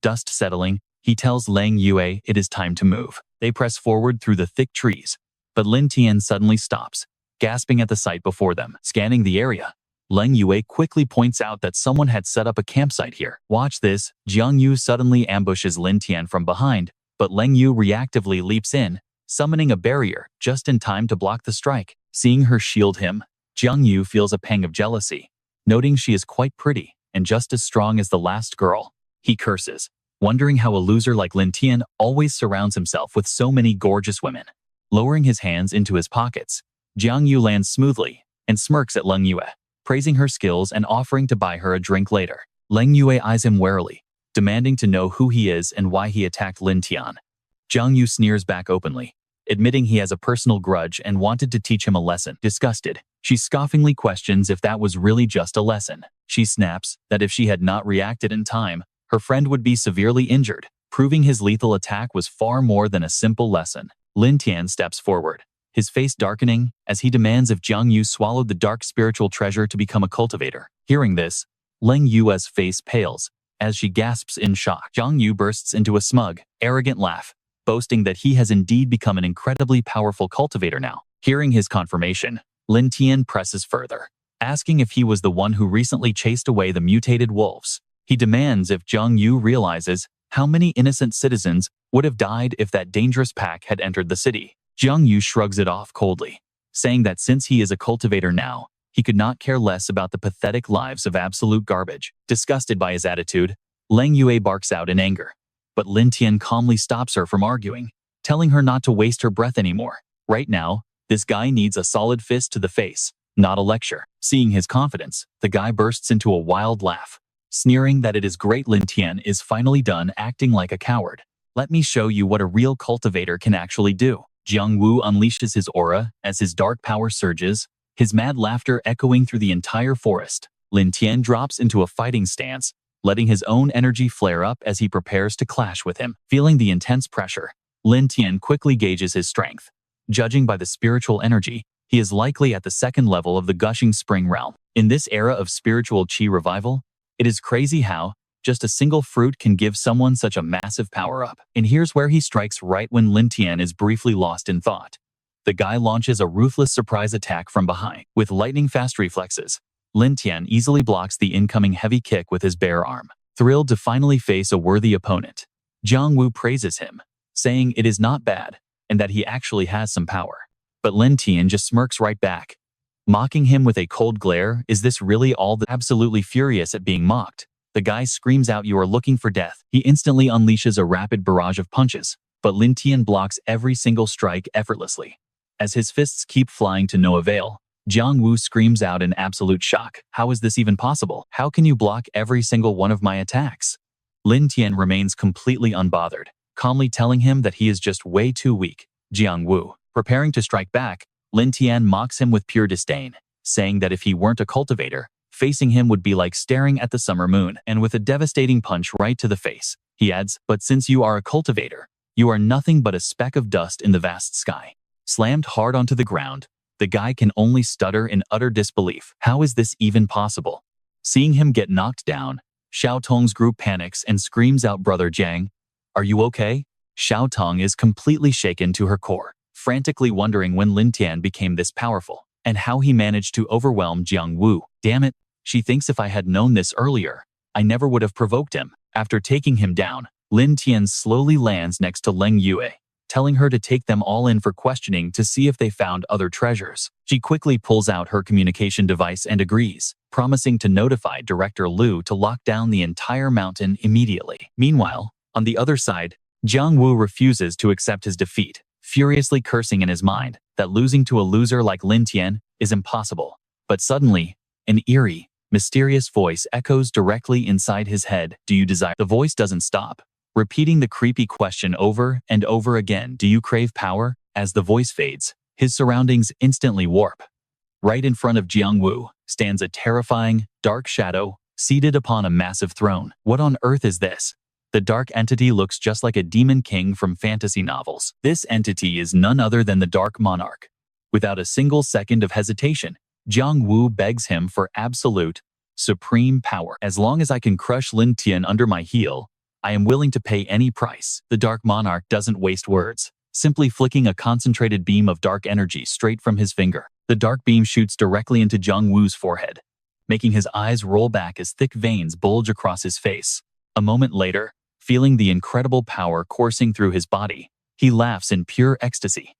Dust settling, he tells Leng Yue it is time to move. They press forward through the thick trees, but Lin Tian suddenly stops, gasping at the sight before them. Scanning the area, Leng Yue quickly points out that someone had set up a campsite here. Watch this, Jiang Yu suddenly ambushes Lin Tian from behind, but Leng Yu reactively leaps in, summoning a barrier just in time to block the strike. Seeing her shield him, Jiang Yu feels a pang of jealousy, noting she is quite pretty and just as strong as the last girl. He curses, wondering how a loser like Lin Tian always surrounds himself with so many gorgeous women. Lowering his hands into his pockets, Jiang Yu lands smoothly and smirks at Leng Yue, praising her skills and offering to buy her a drink later. Leng Yue eyes him warily, demanding to know who he is and why he attacked Lin Tian. Jiang Yu sneers back openly, admitting he has a personal grudge and wanted to teach him a lesson. Disgusted, she scoffingly questions if that was really just a lesson. She snaps that if she had not reacted in time, her friend would be severely injured, proving his lethal attack was far more than a simple lesson. Lin Tian steps forward, his face darkening as he demands if Jiang Yu swallowed the dark spiritual treasure to become a cultivator. Hearing this, Leng Yue's face pales as she gasps in shock. Jiang Yu bursts into a smug, arrogant laugh, boasting that he has indeed become an incredibly powerful cultivator now. Hearing his confirmation, Lin Tian presses further, asking if he was the one who recently chased away the mutated wolves. He demands if Jiang Yu realizes how many innocent citizens would have died if that dangerous pack had entered the city. Jiang Yu shrugs it off coldly, saying that since he is a cultivator now, He could not care less about the pathetic lives of absolute garbage. Disgusted by his attitude, Leng Yue barks out in anger. But Lin Tian calmly stops her from arguing, telling her not to waste her breath anymore. Right now, this guy needs a solid fist to the face, not a lecture. Seeing his confidence, the guy bursts into a wild laugh, sneering that it is great Lin Tian is finally done acting like a coward. Let me show you what a real cultivator can actually do. Jiang Wu unleashes his aura as his dark power surges, his mad laughter echoing through the entire forest. Lin Tian drops into a fighting stance, letting his own energy flare up as he prepares to clash with him. Feeling the intense pressure, Lin Tian quickly gauges his strength. Judging by the spiritual energy, he is likely at the second level of the gushing spring realm. In this era of spiritual chi revival, it is crazy how just a single fruit can give someone such a massive power-up. And here's where he strikes right when Lin Tian is briefly lost in thought. The guy launches a ruthless surprise attack from behind. With lightning-fast reflexes, Lin Tian easily blocks the incoming heavy kick with his bare arm. Thrilled to finally face a worthy opponent, Jiang Wu praises him, saying it is not bad and that he actually has some power. But Lin Tian just smirks right back, mocking him with a cold glare. Is this really all? Absolutely furious at being mocked, the guy screams out, "You are looking for death." He instantly unleashes a rapid barrage of punches, but Lin Tian blocks every single strike effortlessly. As his fists keep flying to no avail, Jiang Wu screams out in absolute shock. How is this even possible? How can you block every single one of my attacks? Lin Tian remains completely unbothered, calmly telling him that he is just way too weak. Jiang Wu, preparing to strike back, Lin Tian mocks him with pure disdain, saying that if he weren't a cultivator, facing him would be like staring at the summer moon. And with a devastating punch right to the face, he adds, "But since you are a cultivator, you are nothing but a speck of dust in the vast sky." Slammed hard onto the ground, the guy can only stutter in utter disbelief. How is this even possible? Seeing him get knocked down, Xiaotong's group panics and screams out, "Brother Jiang, are you okay?" Xiaotong is completely shaken to her core, frantically wondering when Lin Tian became this powerful, and how he managed to overwhelm Jiang Wu. Damn it, she thinks if I had known this earlier, I never would have provoked him. After taking him down, Lin Tian slowly lands next to Leng Yue, telling her to take them all in for questioning to see if they found other treasures. She quickly pulls out her communication device and agrees, promising to notify Director Liu to lock down the entire mountain immediately. Meanwhile, on the other side, Jiang Wu refuses to accept his defeat, furiously cursing in his mind that losing to a loser like Lin Tian is impossible. But suddenly, an eerie, mysterious voice echoes directly inside his head. "Do you desire?" The voice doesn't stop, repeating the creepy question over and over again. "Do you crave power?" As the voice fades, his surroundings instantly warp. Right in front of Jiang Wu stands a terrifying, dark shadow, seated upon a massive throne. What on earth is this? The dark entity looks just like a demon king from fantasy novels. This entity is none other than the Dark Monarch. Without a single second of hesitation, Jiang Wu begs him for absolute, supreme power. "As long as I can crush Lin Tian under my heel, I am willing to pay any price." The Dark Monarch doesn't waste words, simply flicking a concentrated beam of dark energy straight from his finger. The dark beam shoots directly into Jiang Wu's forehead, making his eyes roll back as thick veins bulge across his face. A moment later, feeling the incredible power coursing through his body, he laughs in pure ecstasy.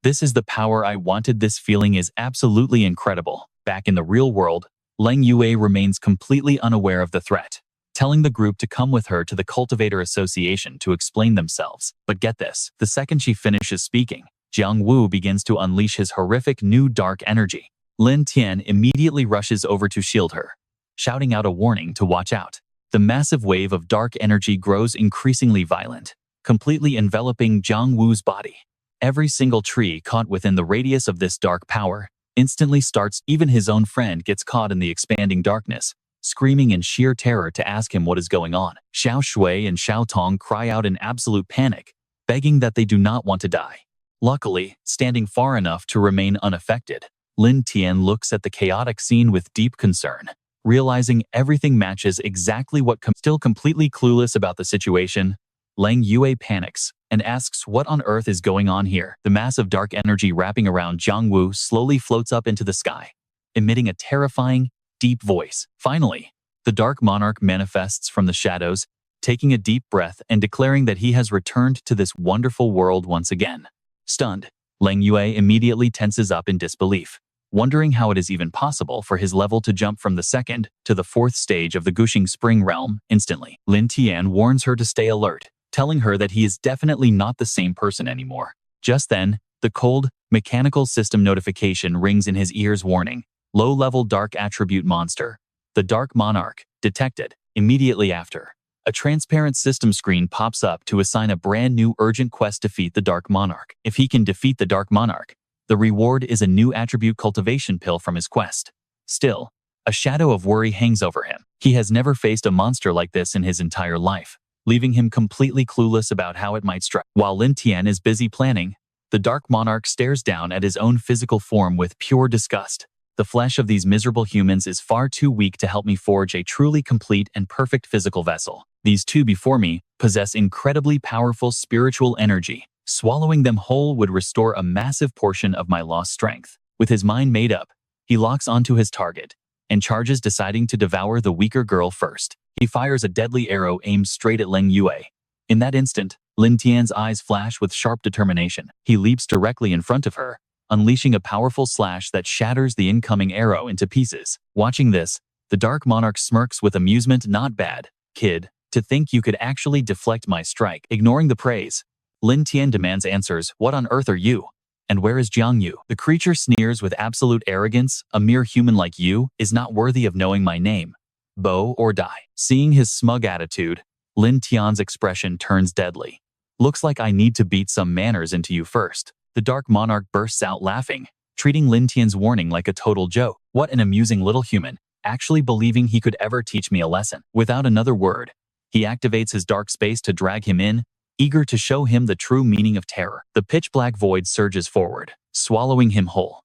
"This is the power I wanted. This feeling is absolutely incredible." Back in the real world, Leng Yue remains completely unaware of the threat, telling the group to come with her to the Cultivator Association to explain themselves. But get this, the second she finishes speaking, Jiang Wu begins to unleash his horrific new dark energy. Lin Tian immediately rushes over to shield her, shouting out a warning to watch out. The massive wave of dark energy grows increasingly violent, completely enveloping Jiang Wu's body. Every single tree caught within the radius of this dark power instantly starts. Even his own friend gets caught in the expanding darkness, screaming in sheer terror to ask him what is going on. Xiao Shui and Xiaotong cry out in absolute panic, begging that they do not want to die. Luckily, standing far enough to remain unaffected, Lin Tian looks at the chaotic scene with deep concern, realizing everything matches exactly what still completely clueless about the situation. Leng Yue panics and asks what on earth is going on here. The mass of dark energy wrapping around Jiang Wu slowly floats up into the sky, emitting a terrifying, deep voice. Finally, the Dark Monarch manifests from the shadows, taking a deep breath and declaring that he has returned to this wonderful world once again. Stunned, Leng Yue immediately tenses up in disbelief, wondering how it is even possible for his level to jump from the second to the fourth stage of the Gushing Spring realm instantly. Lin Tian warns her to stay alert, telling her that he is definitely not the same person anymore. Just then, the cold, mechanical system notification rings in his ears warning, low-level dark attribute monster, the Dark Monarch, detected. Immediately after, a transparent system screen pops up to assign a brand new urgent quest: defeat the Dark Monarch. If he can defeat the Dark Monarch, the reward is a new attribute cultivation pill from his quest. Still, a shadow of worry hangs over him. He has never faced a monster like this in his entire life, leaving him completely clueless about how it might strike. While Lin Tian is busy planning, the Dark Monarch stares down at his own physical form with pure disgust. The flesh of these miserable humans is far too weak to help me forge a truly complete and perfect physical vessel. These two before me possess incredibly powerful spiritual energy. Swallowing them whole would restore a massive portion of my lost strength. With his mind made up, he locks onto his target and charges, deciding to devour the weaker girl first. He fires a deadly arrow aimed straight at Leng Yue. In that instant, Lin Tian's eyes flash with sharp determination. He leaps directly in front of her, unleashing a powerful slash that shatters the incoming arrow into pieces. Watching this, the Dark Monarch smirks with amusement. Not bad, kid. To think you could actually deflect my strike. Ignoring the praise, Lin Tian demands answers. What on earth are you? And where is Jiang Yu? The creature sneers with absolute arrogance. A mere human like you is not worthy of knowing my name. Bow or die. Seeing his smug attitude, Lin Tian's expression turns deadly. Looks like I need to beat some manners into you first. The Dark Monarch bursts out laughing, treating Lin Tian's warning like a total joke. What an amusing little human, actually believing he could ever teach me a lesson. Without another word, he activates his dark space to drag him in, eager to show him the true meaning of terror. The pitch-black void surges forward, swallowing him whole.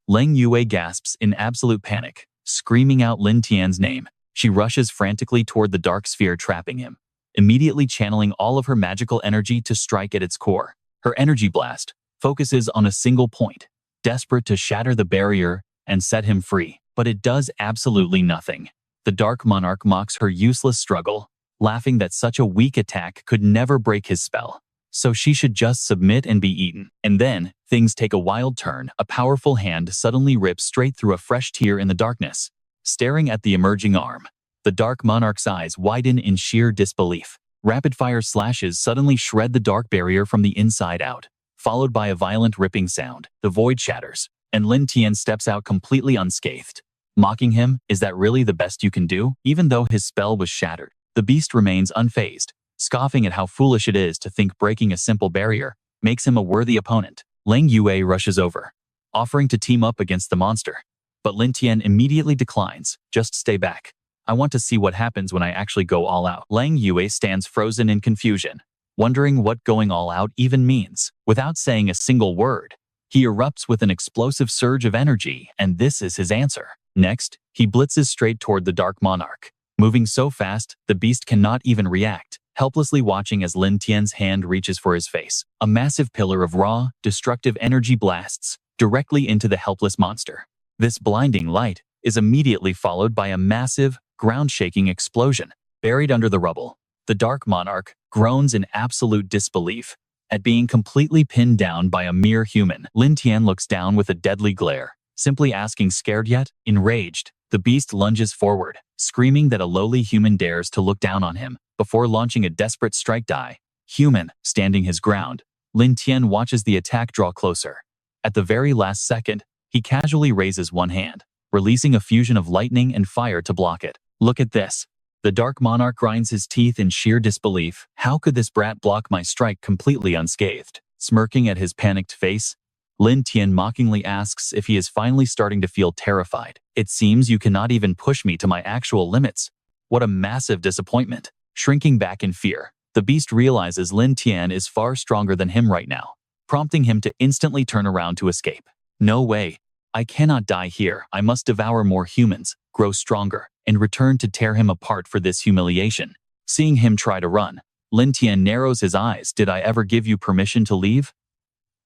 Leng Yue gasps in absolute panic, screaming out Lin Tian's name. She rushes frantically toward the dark sphere trapping him, immediately channeling all of her magical energy to strike at its core. Her energy blast focuses on a single point, desperate to shatter the barrier and set him free. But it does absolutely nothing. The Dark Monarch mocks her useless struggle, laughing that such a weak attack could never break his spell. So she should just submit and be eaten. And then, things take a wild turn. A powerful hand suddenly rips straight through a fresh tear in the darkness. Staring at the emerging arm, the Dark Monarch's eyes widen in sheer disbelief. Rapid-fire slashes suddenly shred the dark barrier from the inside out, followed by a violent ripping sound. The void shatters, and Lin Tian steps out completely unscathed. Mocking him, is that really the best you can do? Even though his spell was shattered, the beast remains unfazed, scoffing at how foolish it is to think breaking a simple barrier makes him a worthy opponent. Leng Yue rushes over, offering to team up against the monster. But Lin Tian immediately declines. Just stay back. I want to see what happens when I actually go all out. Leng Yue stands frozen in confusion, wondering what going all out even means. Without saying a single word, he erupts with an explosive surge of energy, and this is his answer. Next, he blitzes straight toward the Dark Monarch, moving so fast the beast cannot even react, helplessly watching as Lin Tian's hand reaches for his face. A massive pillar of raw, destructive energy blasts directly into the helpless monster. This blinding light is immediately followed by a massive, ground-shaking explosion. Buried under the rubble, the Dark Monarch groans in absolute disbelief at being completely pinned down by a mere human. Lin Tian looks down with a deadly glare, simply asking, scared yet? Enraged, the beast lunges forward, screaming that a lowly human dares to look down on him, before launching a desperate strike. Die. Human. Standing his ground, Lin Tian watches the attack draw closer. At the very last second, he casually raises one hand, releasing a fusion of lightning and fire to block it. Look at this. The Dark Monarch grinds his teeth in sheer disbelief. How could this brat block my strike completely unscathed? Smirking at his panicked face, Lin Tian mockingly asks if he is finally starting to feel terrified. It seems you cannot even push me to my actual limits. What a massive disappointment. Shrinking back in fear, the beast realizes Lin Tian is far stronger than him right now, prompting him to instantly turn around to escape. No way. I cannot die here. I must devour more humans, grow stronger, and return to tear him apart for this humiliation. Seeing him try to run, Lin Tian narrows his eyes. Did I ever give you permission to leave?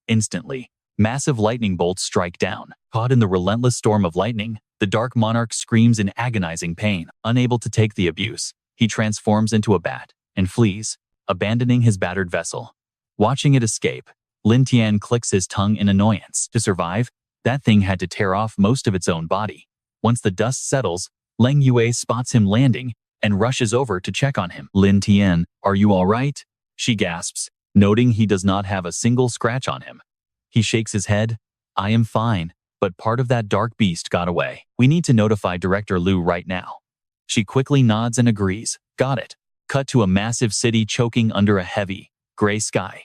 Instantly, massive lightning bolts strike down. Caught in the relentless storm of lightning, the Dark Monarch screams in agonizing pain. Unable to take the abuse, he transforms into a bat and flees, abandoning his battered vessel. Watching it escape, Lin Tian clicks his tongue in annoyance. To survive, That thing had to tear off most of its own body. Once the dust settles, Leng Yue spots him landing and rushes over to check on him. Lin Tian, are you all right? She gasps, noting he does not have a single scratch on him. He shakes his head. I am fine, but part of that dark beast got away. We need to notify Director Liu right now. She quickly nods and agrees. Got it. Cut to a massive city choking under a heavy, gray sky.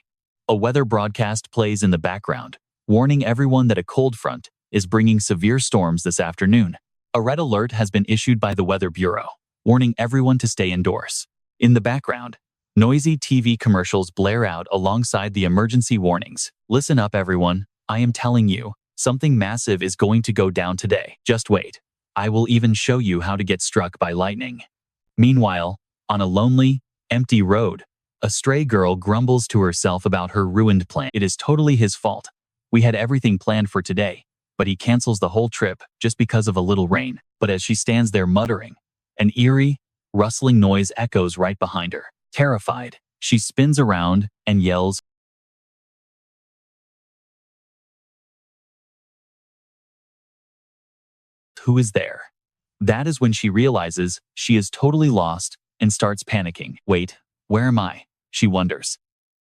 A weather broadcast plays in the background, warning everyone that a cold front is bringing severe storms this afternoon. A red alert has been issued by the Weather Bureau, warning everyone to stay indoors. In the background, noisy TV commercials blare out alongside the emergency warnings. Listen up, everyone. I am telling you, something massive is going to go down today. Just wait. I will even show you how to get struck by lightning. Meanwhile, on a lonely, empty road, a stray girl grumbles to herself about her ruined plan. It is totally his fault. We had everything planned for today, but he cancels the whole trip just because of a little rain. But as she stands there muttering, an eerie, rustling noise echoes right behind her. Terrified, she spins around and yells, "Who is there?" That is when she realizes she is totally lost and starts panicking. Wait, where am I? She wonders.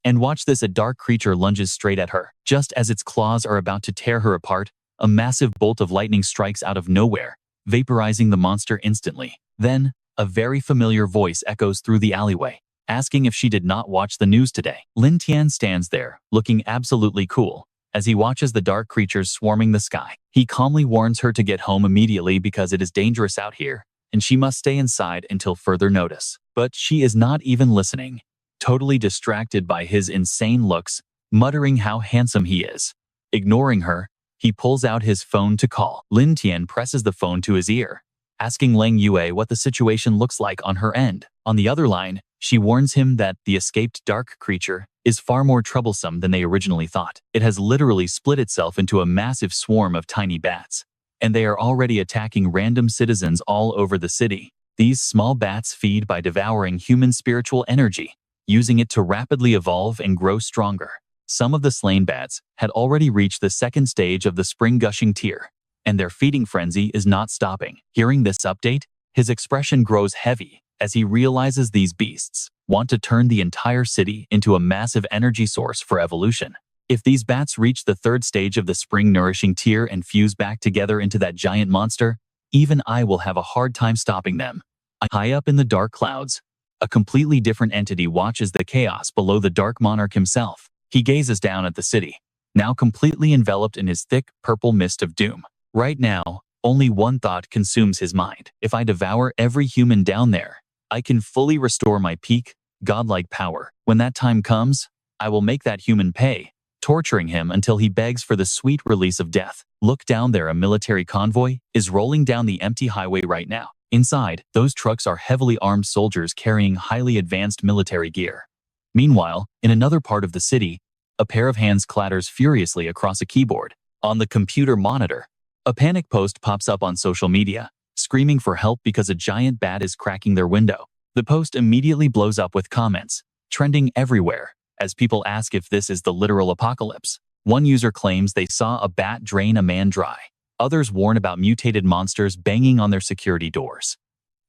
And watch this, a dark creature lunges straight at her. Just as its claws are about to tear her apart, a massive bolt of lightning strikes out of nowhere, vaporizing the monster instantly. Then, a very familiar voice echoes through the alleyway, asking if she did not watch the news today. Lin Tian stands there, looking absolutely cool, as he watches the dark creatures swarming the sky. He calmly warns her to get home immediately because it is dangerous out here, and she must stay inside until further notice. But she is not even listening, totally distracted by his insane looks, muttering how handsome he is. Ignoring her, he pulls out his phone to call. Lin Tian presses the phone to his ear, asking Leng Yue what the situation looks like on her end. On the other line, she warns him that the escaped dark creature is far more troublesome than they originally thought. It has literally split itself into a massive swarm of tiny bats, and they are already attacking random citizens all over the city. These small bats feed by devouring human spiritual energy, using it to rapidly evolve and grow stronger. Some of the slain bats had already reached the second stage of the spring gushing tier, and their feeding frenzy is not stopping. Hearing this update, his expression grows heavy as he realizes these beasts want to turn the entire city into a massive energy source for evolution. If these bats reach the third stage of the spring nourishing tier and fuse back together into that giant monster, even I will have a hard time stopping them. High up in the dark clouds, a completely different entity watches the chaos below the dark monarch himself. He gazes down at the city, now completely enveloped in his thick, purple mist of doom. Right now, only one thought consumes his mind. If I devour every human down there, I can fully restore my peak, godlike power. When that time comes, I will make that human pay, torturing him until he begs for the sweet release of death. Look down there, a military convoy is rolling down the empty highway right now. Inside, those trucks are heavily armed soldiers carrying highly advanced military gear. Meanwhile, in another part of the city, a pair of hands clatters furiously across a keyboard. On the computer monitor, a panic post pops up on social media, screaming for help because a giant bat is cracking their window. The post immediately blows up with comments, trending everywhere, as people ask if this is the literal apocalypse. One user claims they saw a bat drain a man dry. Others warn about mutated monsters banging on their security doors.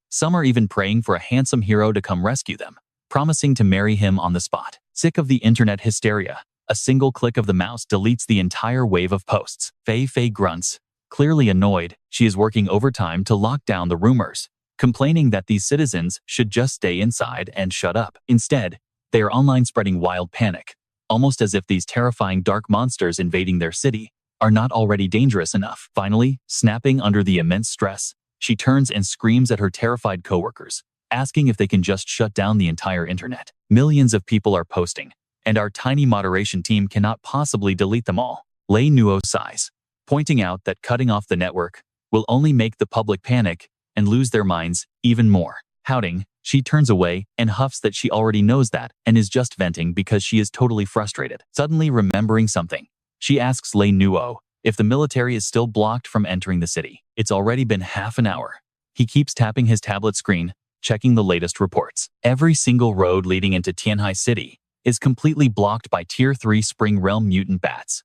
Some are even praying for a handsome hero to come rescue them, promising to marry him on the spot. Sick of the internet hysteria, a single click of the mouse deletes the entire wave of posts. Fei Fei grunts. Clearly annoyed, she is working overtime to lock down the rumors, complaining that these citizens should just stay inside and shut up. Instead, they are online spreading wild panic, almost as if these terrifying dark monsters invading their city are not already dangerous enough. Finally, snapping under the immense stress, she turns and screams at her terrified coworkers, asking if they can just shut down the entire internet. Millions of people are posting, and our tiny moderation team cannot possibly delete them all. Lei Nuo sighs, pointing out that cutting off the network will only make the public panic and lose their minds even more. Pouting, she turns away and huffs that she already knows that and is just venting because she is totally frustrated. Suddenly remembering something, she asks Lei Nuo if the military is still blocked from entering the city. It's already been half an hour. He keeps tapping his tablet screen, checking the latest reports. Every single road leading into Tianhai City is completely blocked by Tier 3 Spring Realm mutant bats.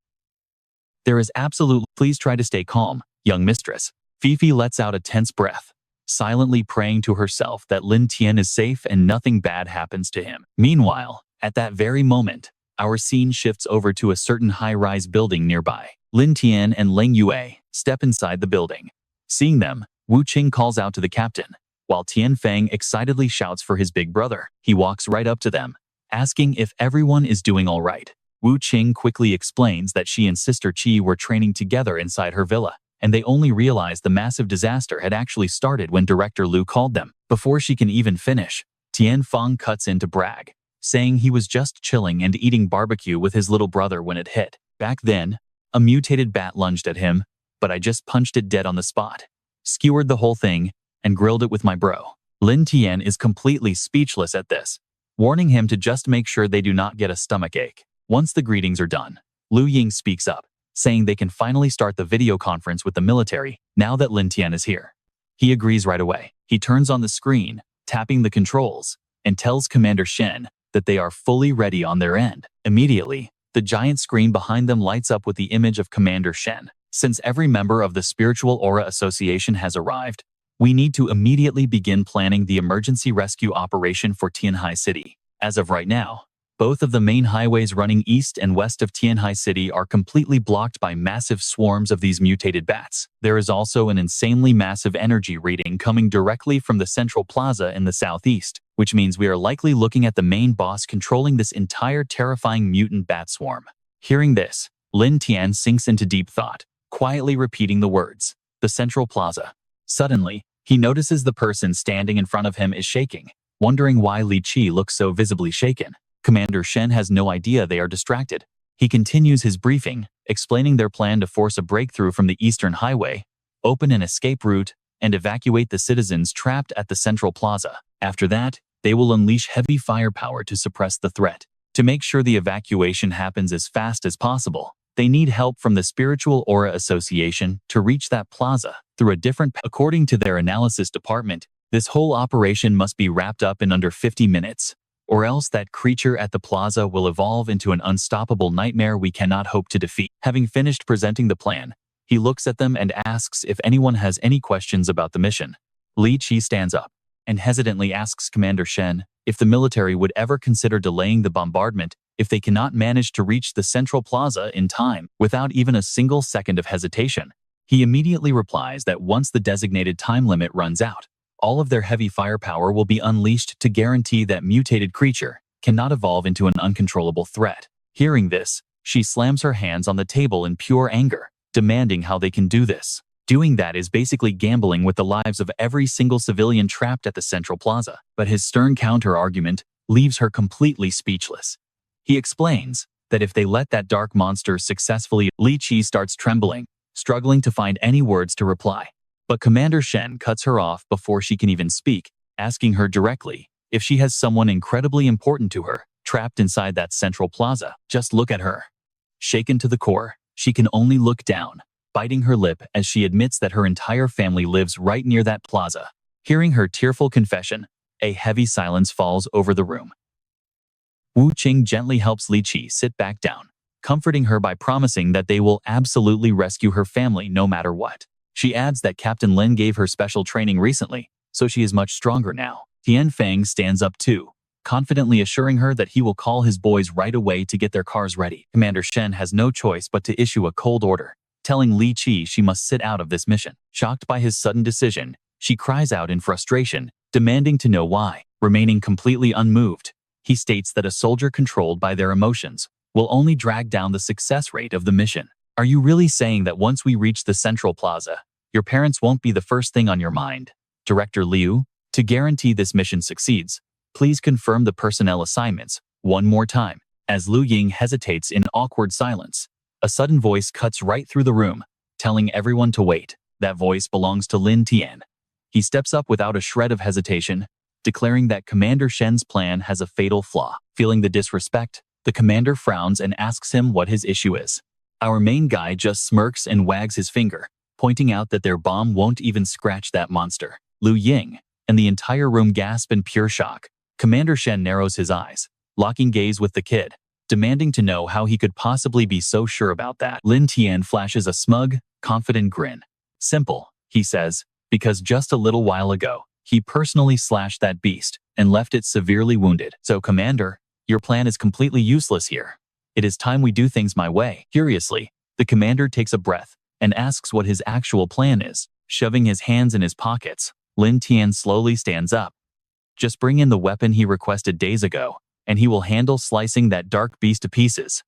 There is absolutely— Please try to stay calm, young mistress. Fifi lets out a tense breath, silently praying to herself that Lin Tian is safe and nothing bad happens to him. Meanwhile, at that very moment, our scene shifts over to a certain high-rise building nearby. Lin Tian and Leng Yue step inside the building. Seeing them, Wu Qing calls out to the captain, while Tian Feng excitedly shouts for his big brother. He walks right up to them, asking if everyone is doing all right. Wu Qing quickly explains that she and Sister Qi were training together inside her villa, and they only realized the massive disaster had actually started when Director Liu called them. Before she can even finish, Tian Feng cuts in to brag, saying he was just chilling and eating barbecue with his little brother when it hit. Back then, a mutated bat lunged at him, but I just punched it dead on the spot, skewered the whole thing, and grilled it with my bro. Lin Tian is completely speechless at this, warning him to just make sure they do not get a stomachache. Once the greetings are done, Liu Ying speaks up, saying they can finally start the video conference with the military now that Lin Tian is here. He agrees right away. He turns on the screen, tapping the controls, and tells Commander Shen that they are fully ready on their end. Immediately, the giant screen behind them lights up with the image of Commander Shen. Since every member of the Spiritual Aura Association has arrived, we need to immediately begin planning the emergency rescue operation for Tianhai City. As of right now, both of the main highways running east and west of Tianhai City are completely blocked by massive swarms of these mutated bats. There is also an insanely massive energy reading coming directly from the central plaza in the southeast, which means we are likely looking at the main boss controlling this entire terrifying mutant bat swarm. Hearing this, Lin Tian sinks into deep thought, quietly repeating the words, "The central plaza." Suddenly, he notices the person standing in front of him is shaking, wondering why Li Qi looks so visibly shaken. Commander Shen has no idea they are distracted. He continues his briefing, explaining their plan to force a breakthrough from the eastern highway, open an escape route, and evacuate the citizens trapped at the central plaza. After that, they will unleash heavy firepower to suppress the threat. To make sure the evacuation happens as fast as possible, they need help from the Spiritual Aura Association to reach that plaza through a different path. According to their analysis department, this whole operation must be wrapped up in under 50 minutes, or else that creature at the plaza will evolve into an unstoppable nightmare we cannot hope to defeat. Having finished presenting the plan, he looks at them and asks if anyone has any questions about the mission. Li Qi stands up and hesitantly asks Commander Shen if the military would ever consider delaying the bombardment if they cannot manage to reach the central plaza in time. Without even a single second of hesitation, he immediately replies that once the designated time limit runs out, all of their heavy firepower will be unleashed to guarantee that mutated creature cannot evolve into an uncontrollable threat. Hearing this, she slams her hands on the table in pure anger, demanding how they can do this. Doing that is basically gambling with the lives of every single civilian trapped at the central plaza. But his stern counter-argument leaves her completely speechless. He explains that if they let that dark monster successfully— Li Qi starts trembling, struggling to find any words to reply. But Commander Shen cuts her off before she can even speak, asking her directly if she has someone incredibly important to her trapped inside that central plaza. Just look at her. Shaken to the core, she can only look down, biting her lip as she admits that her entire family lives right near that plaza. Hearing her tearful confession, a heavy silence falls over the room. Wu Qing gently helps Li Qi sit back down, comforting her by promising that they will absolutely rescue her family no matter what. She adds that Captain Lin gave her special training recently, so she is much stronger now. Tian Feng stands up too, confidently assuring her that he will call his boys right away to get their cars ready. Commander Shen has no choice but to issue a cold order, telling Li Qi she must sit out of this mission. Shocked by his sudden decision, she cries out in frustration, demanding to know why. Remaining completely unmoved, he states that a soldier controlled by their emotions will only drag down the success rate of the mission. Are you really saying that once we reach the central plaza, your parents won't be the first thing on your mind? Director Liu, to guarantee this mission succeeds, please confirm the personnel assignments one more time. As Liu Ying hesitates in awkward silence, a sudden voice cuts right through the room, telling everyone to wait. That voice belongs to Lin Tian. He steps up without a shred of hesitation, declaring that Commander Shen's plan has a fatal flaw. Feeling the disrespect, the commander frowns and asks him what his issue is. Our main guy just smirks and wags his finger, pointing out that their bomb won't even scratch that monster. Liu Ying and the entire room gasp in pure shock. Commander Shen narrows his eyes, locking gaze with the kid, demanding to know how he could possibly be so sure about that. Lin Tian flashes a smug, confident grin. Simple, he says, because just a little while ago, he personally slashed that beast and left it severely wounded. So, Commander, your plan is completely useless here. It is time we do things my way. Curiously, the commander takes a breath and asks what his actual plan is. Shoving his hands in his pockets, Lin Tian slowly stands up. Just bring in the weapon he requested days ago, and he will handle slicing that dark beast to pieces.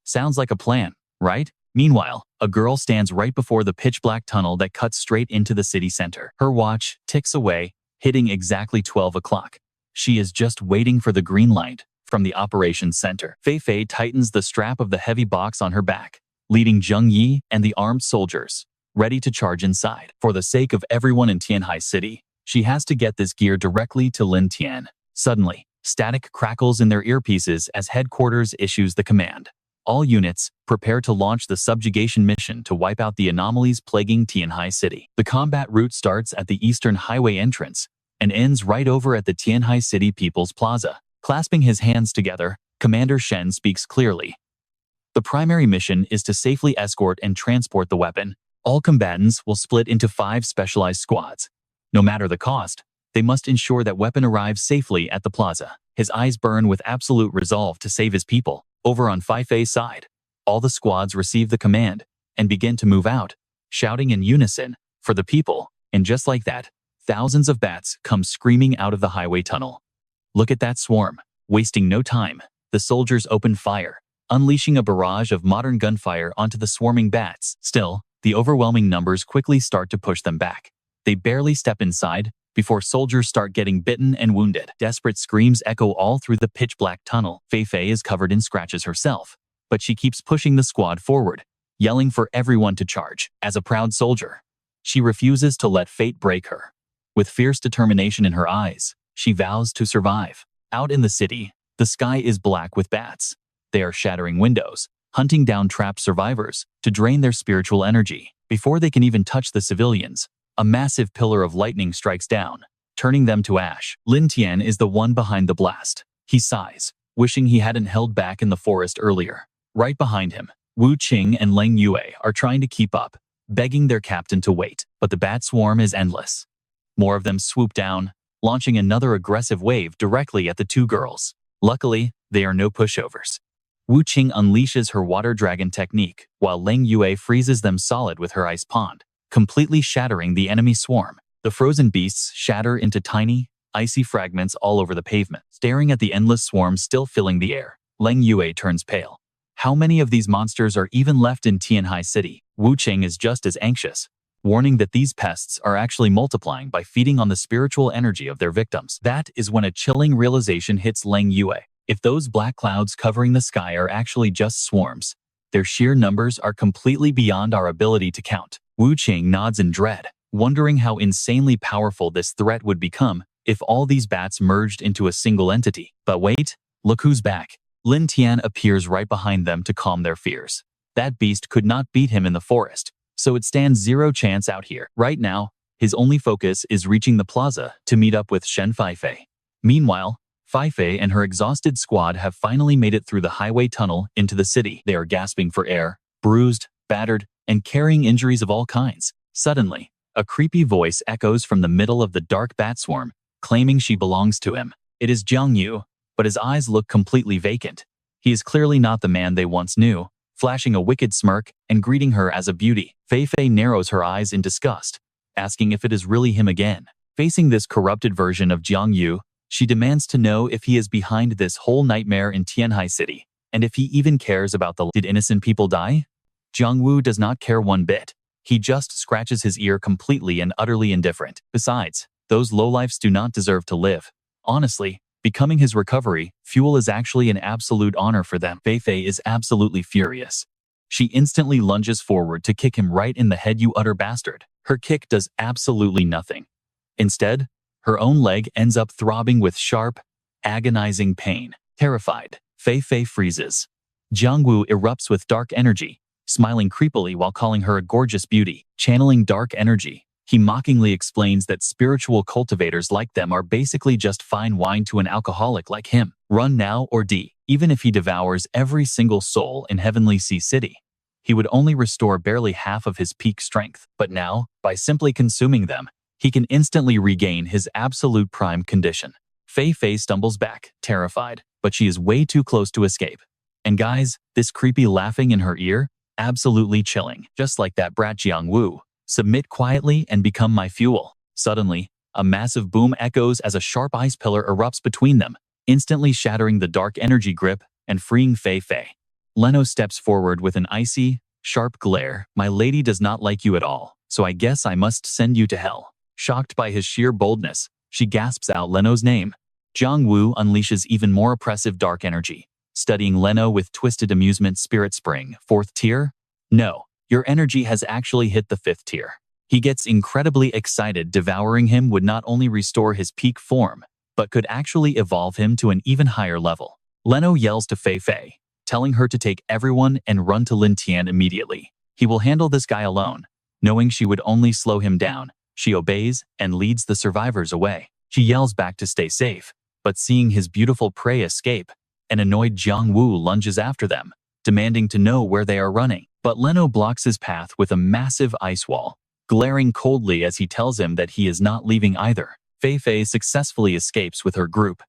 Sounds like a plan, right? Meanwhile, a girl stands right before the pitch-black tunnel that cuts straight into the city center. Her watch ticks away, hitting exactly 12 o'clock. She is just waiting for the green light from the operations center. Fei Fei tightens the strap of the heavy box on her back, leading Zheng Yi and the armed soldiers, ready to charge inside. For the sake of everyone in Tianhai City, she has to get this gear directly to Lin Tian. Suddenly, static crackles in their earpieces as headquarters issues the command. All units, prepare to launch the subjugation mission to wipe out the anomalies plaguing Tianhai City. The combat route starts at the Eastern Highway entrance and ends right over at the Tianhai City People's Plaza. Clasping his hands together, Commander Shen speaks clearly. The primary mission is to safely escort and transport the weapon. All combatants will split into 5 specialized squads. No matter the cost, they must ensure that weapon arrives safely at the plaza. His eyes burn with absolute resolve to save his people. Over on Fei Fei's side, all the squads receive the command and begin to move out, shouting in unison, "For the people," and just like that, thousands of bats come screaming out of the highway tunnel. Look at that swarm. Wasting no time, the soldiers open fire, unleashing a barrage of modern gunfire onto the swarming bats. Still, the overwhelming numbers quickly start to push them back. They barely step inside before soldiers start getting bitten and wounded. Desperate screams echo all through the pitch-black tunnel. Fei Fei is covered in scratches herself, but she keeps pushing the squad forward, yelling for everyone to charge. As a proud soldier, she refuses to let fate break her. With fierce determination in her eyes, she vows to survive. Out in the city, the sky is black with bats. They are shattering windows, hunting down trapped survivors to drain their spiritual energy. Before they can even touch the civilians, a massive pillar of lightning strikes down, turning them to ash. Lin Tian is the one behind the blast. He sighs, wishing he hadn't held back in the forest earlier. Right behind him, Wu Qing and Leng Yue are trying to keep up, begging their captain to wait. But the bat swarm is endless. More of them swoop down, launching another aggressive wave directly at the 2 girls. Luckily, they are no pushovers. Wu Qing unleashes her water dragon technique, while Leng Yue freezes them solid with her ice pond, completely shattering the enemy swarm. The frozen beasts shatter into tiny, icy fragments all over the pavement. Staring at the endless swarm still filling the air, Leng Yue turns pale. How many of these monsters are even left in Tianhai City? Wu Qing is just as anxious, warning that these pests are actually multiplying by feeding on the spiritual energy of their victims. That is when a chilling realization hits Leng Yue. If those black clouds covering the sky are actually just swarms, their sheer numbers are completely beyond our ability to count. Wu Qing nods in dread, wondering how insanely powerful this threat would become if all these bats merged into a single entity. But wait, look who's back. Lin Tian appears right behind them to calm their fears. That beast could not beat him in the forest, so it stands zero chance out here. Right now, his only focus is reaching the plaza to meet up with Shen Fei Fei. Meanwhile, Fei Fei and her exhausted squad have finally made it through the highway tunnel into the city. They are gasping for air, bruised, battered, and carrying injuries of all kinds. Suddenly, a creepy voice echoes from the middle of the dark bat swarm, claiming she belongs to him. It is Jiang Yu, but his eyes look completely vacant. He is clearly not the man they once knew, flashing a wicked smirk and greeting her as a beauty. Fei Fei narrows her eyes in disgust, asking if it is really him again. Facing this corrupted version of Jiang Yu, she demands to know if he is behind this whole nightmare in Tianhai City, and if he even cares about the Did innocent people die? Jiang Wu does not care one bit. He just scratches his ear completely and utterly indifferent. Besides, those lowlifes do not deserve to live. Honestly, becoming his recovery fuel is actually an absolute honor for them. Fei Fei is absolutely furious. She instantly lunges forward to kick him right in the head. You utter bastard. Her kick does absolutely nothing. Instead, her own leg ends up throbbing with sharp, agonizing pain. Terrified, Fei Fei freezes. Jiang Wu erupts with dark energy, smiling creepily while calling her a gorgeous beauty. Channeling dark energy, He mockingly explains that spiritual cultivators like them are basically just fine wine to an alcoholic like him. Run now or die. Even if he devours every single soul in Heavenly Sea City, he would only restore barely half of his peak strength. But now, by simply consuming them, he can instantly regain his absolute prime condition. Fei Fei stumbles back, terrified, but she is way too close to escape. And guys, this creepy laughing in her ear? Absolutely chilling. Just like that brat Jiang Wu. Submit quietly and become my fuel. Suddenly, a massive boom echoes as a sharp ice pillar erupts between them, instantly shattering the dark energy grip and freeing Fei Fei. Leno steps forward with an icy, sharp glare. My lady does not like you at all, so I guess I must send you to hell. Shocked by his sheer boldness, she gasps out Leno's name. Jiang Wu unleashes even more oppressive dark energy, studying Leno with twisted amusement. Spirit Spring, 4th tier? No. Your energy has actually hit the 5th tier. He gets incredibly excited. Devouring him would not only restore his peak form, but could actually evolve him to an even higher level. Leno yells to Fei Fei, telling her to take everyone and run to Lin Tian immediately. He will handle this guy alone. Knowing she would only slow him down, she obeys and leads the survivors away. She yells back to stay safe, but seeing his beautiful prey escape, an annoyed Jiang Wu lunges after them, demanding to know where they are running. But Leno blocks his path with a massive ice wall, glaring coldly as he tells him that he is not leaving either. Fei Fei successfully escapes with her group.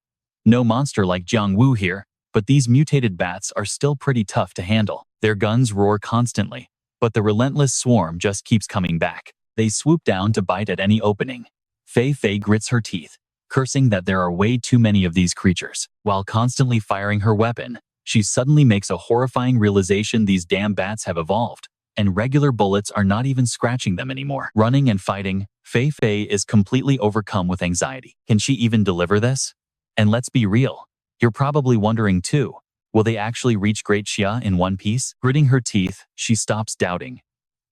No monster like Jiang Wu here, but these mutated bats are still pretty tough to handle. Their guns roar constantly, but the relentless swarm just keeps coming back. They swoop down to bite at any opening. Fei Fei grits her teeth, cursing that there are way too many of these creatures. While constantly firing her weapon, she suddenly makes a horrifying realization: these damn bats have evolved, and regular bullets are not even scratching them anymore. Running and fighting, Fei Fei is completely overcome with anxiety. Can she even deliver this? And let's be real, you're probably wondering too, will they actually reach Great Xia in one piece? Gritting her teeth, she stops doubting.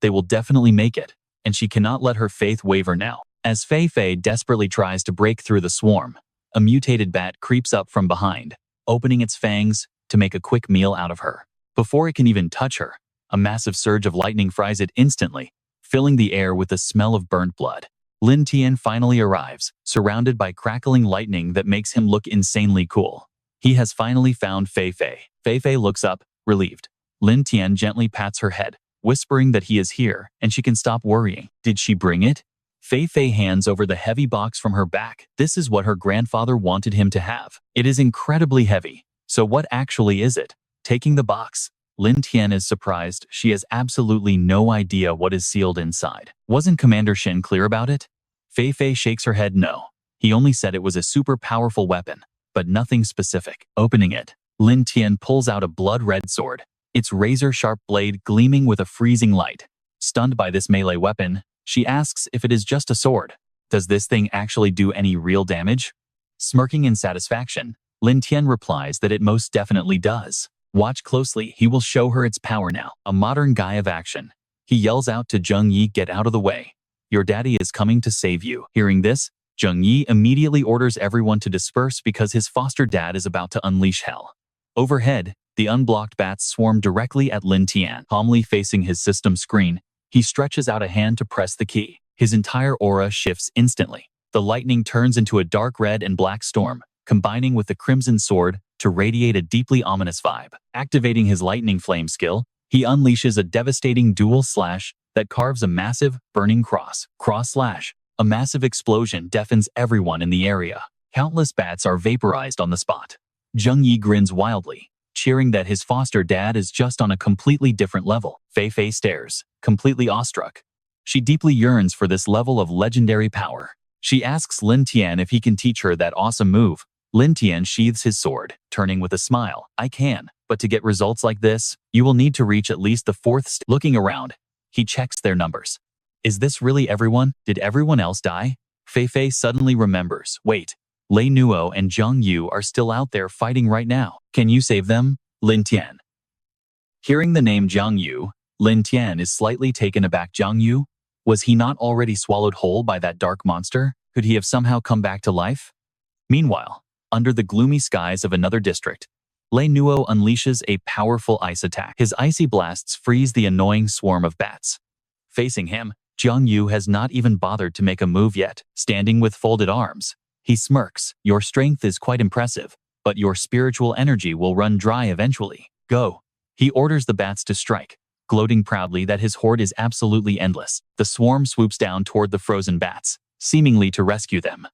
They will definitely make it, and she cannot let her faith waver now. As Fei Fei desperately tries to break through the swarm, a mutated bat creeps up from behind, opening its fangs to make a quick meal out of her. Before it can even touch her, a massive surge of lightning fries it instantly, filling the air with the smell of burnt blood. Lin Tian finally arrives, surrounded by crackling lightning that makes him look insanely cool. He has finally found Fei Fei. Fei Fei looks up, relieved. Lin Tian gently pats her head, whispering that he is here and she can stop worrying. Did she bring it? Fei Fei hands over the heavy box from her back. This is what her grandfather wanted him to have. It is incredibly heavy. So what actually is it? Taking the box, Lin Tian is surprised. She has absolutely no idea what is sealed inside. Wasn't Commander Shen clear about it? Fei Fei shakes her head no. He only said it was a super powerful weapon, but nothing specific. Opening it, Lin Tian pulls out a blood-red sword, its razor-sharp blade gleaming with a freezing light. Stunned by this melee weapon, she asks if it is just a sword. Does this thing actually do any real damage? Smirking in satisfaction, Lin Tian replies that it most definitely does. Watch closely, he will show her its power now. A modern guy of action. He yells out to Zheng Yi, get out of the way. Your daddy is coming to save you. Hearing this, Zheng Yi immediately orders everyone to disperse because his foster dad is about to unleash hell. Overhead, the unblocked bats swarm directly at Lin Tian. Calmly facing his system screen, he stretches out a hand to press the key. His entire aura shifts instantly. The lightning turns into a dark red and black storm, combining with the crimson sword to radiate a deeply ominous vibe. Activating his lightning flame skill, he unleashes a devastating dual slash that carves a massive, burning cross. Cross slash. A massive explosion deafens everyone in the area. Countless bats are vaporized on the spot. Zheng Yi grins wildly, cheering that his foster dad is just on a completely different level. Fei Fei stares, completely awestruck. She deeply yearns for this level of legendary power. She asks Lin Tian if he can teach her that awesome move. Lin Tian sheathes his sword, turning with a smile. I can, but to get results like this, you will need to reach at least the 4th stage. Looking around, he checks their numbers. Is this really everyone? Did everyone else die? Fei Fei suddenly remembers. Wait, Lei Nuo and Zhang Yu are still out there fighting right now. Can you save them? Lin Tian. Hearing the name Zhang Yu, Lin Tian is slightly taken aback. Zhang Yu? Was he not already swallowed whole by that dark monster? Could he have somehow come back to life? Meanwhile, under the gloomy skies of another district, Lei Nuo unleashes a powerful ice attack. His icy blasts freeze the annoying swarm of bats. Facing him, Jiang Yu has not even bothered to make a move yet, standing with folded arms. He smirks. Your strength is quite impressive, but your spiritual energy will run dry eventually. Go. He orders the bats to strike, gloating proudly that his horde is absolutely endless. The swarm swoops down toward the frozen bats, seemingly to rescue them.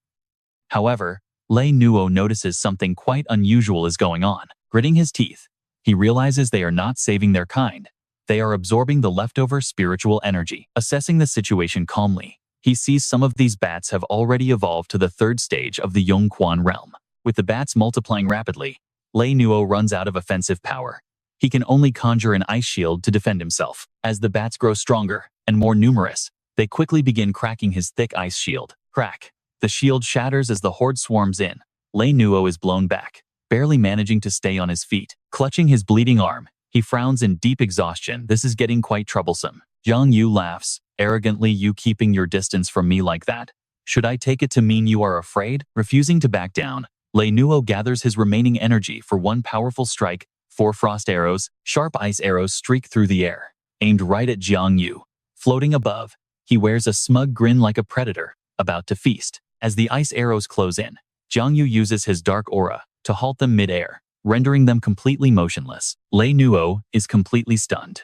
However, Lei Nuo notices something quite unusual is going on. Gritting his teeth, he realizes they are not saving their kind. They are absorbing the leftover spiritual energy. Assessing the situation calmly, he sees some of these bats have already evolved to the third stage of the Yongquan realm. With the bats multiplying rapidly, Lei Nuo runs out of offensive power. He can only conjure an ice shield to defend himself. As the bats grow stronger and more numerous, they quickly begin cracking his thick ice shield. Crack. The shield shatters as the horde swarms in. Lei Nuo is blown back, barely managing to stay on his feet. Clutching his bleeding arm, he frowns in deep exhaustion. This is getting quite troublesome. Jiang Yu laughs. Arrogantly, you keeping your distance from me like that? Should I take it to mean you are afraid? Refusing to back down, Lei Nuo gathers his remaining energy for one powerful strike. 4 frost arrows, sharp ice arrows streak through the air, aimed right at Jiang Yu. Floating above, he wears a smug grin like a predator, about to feast. As the ice arrows close in, Jiang Yu uses his dark aura to halt them mid-air, rendering them completely motionless. Lei Nuo is completely stunned.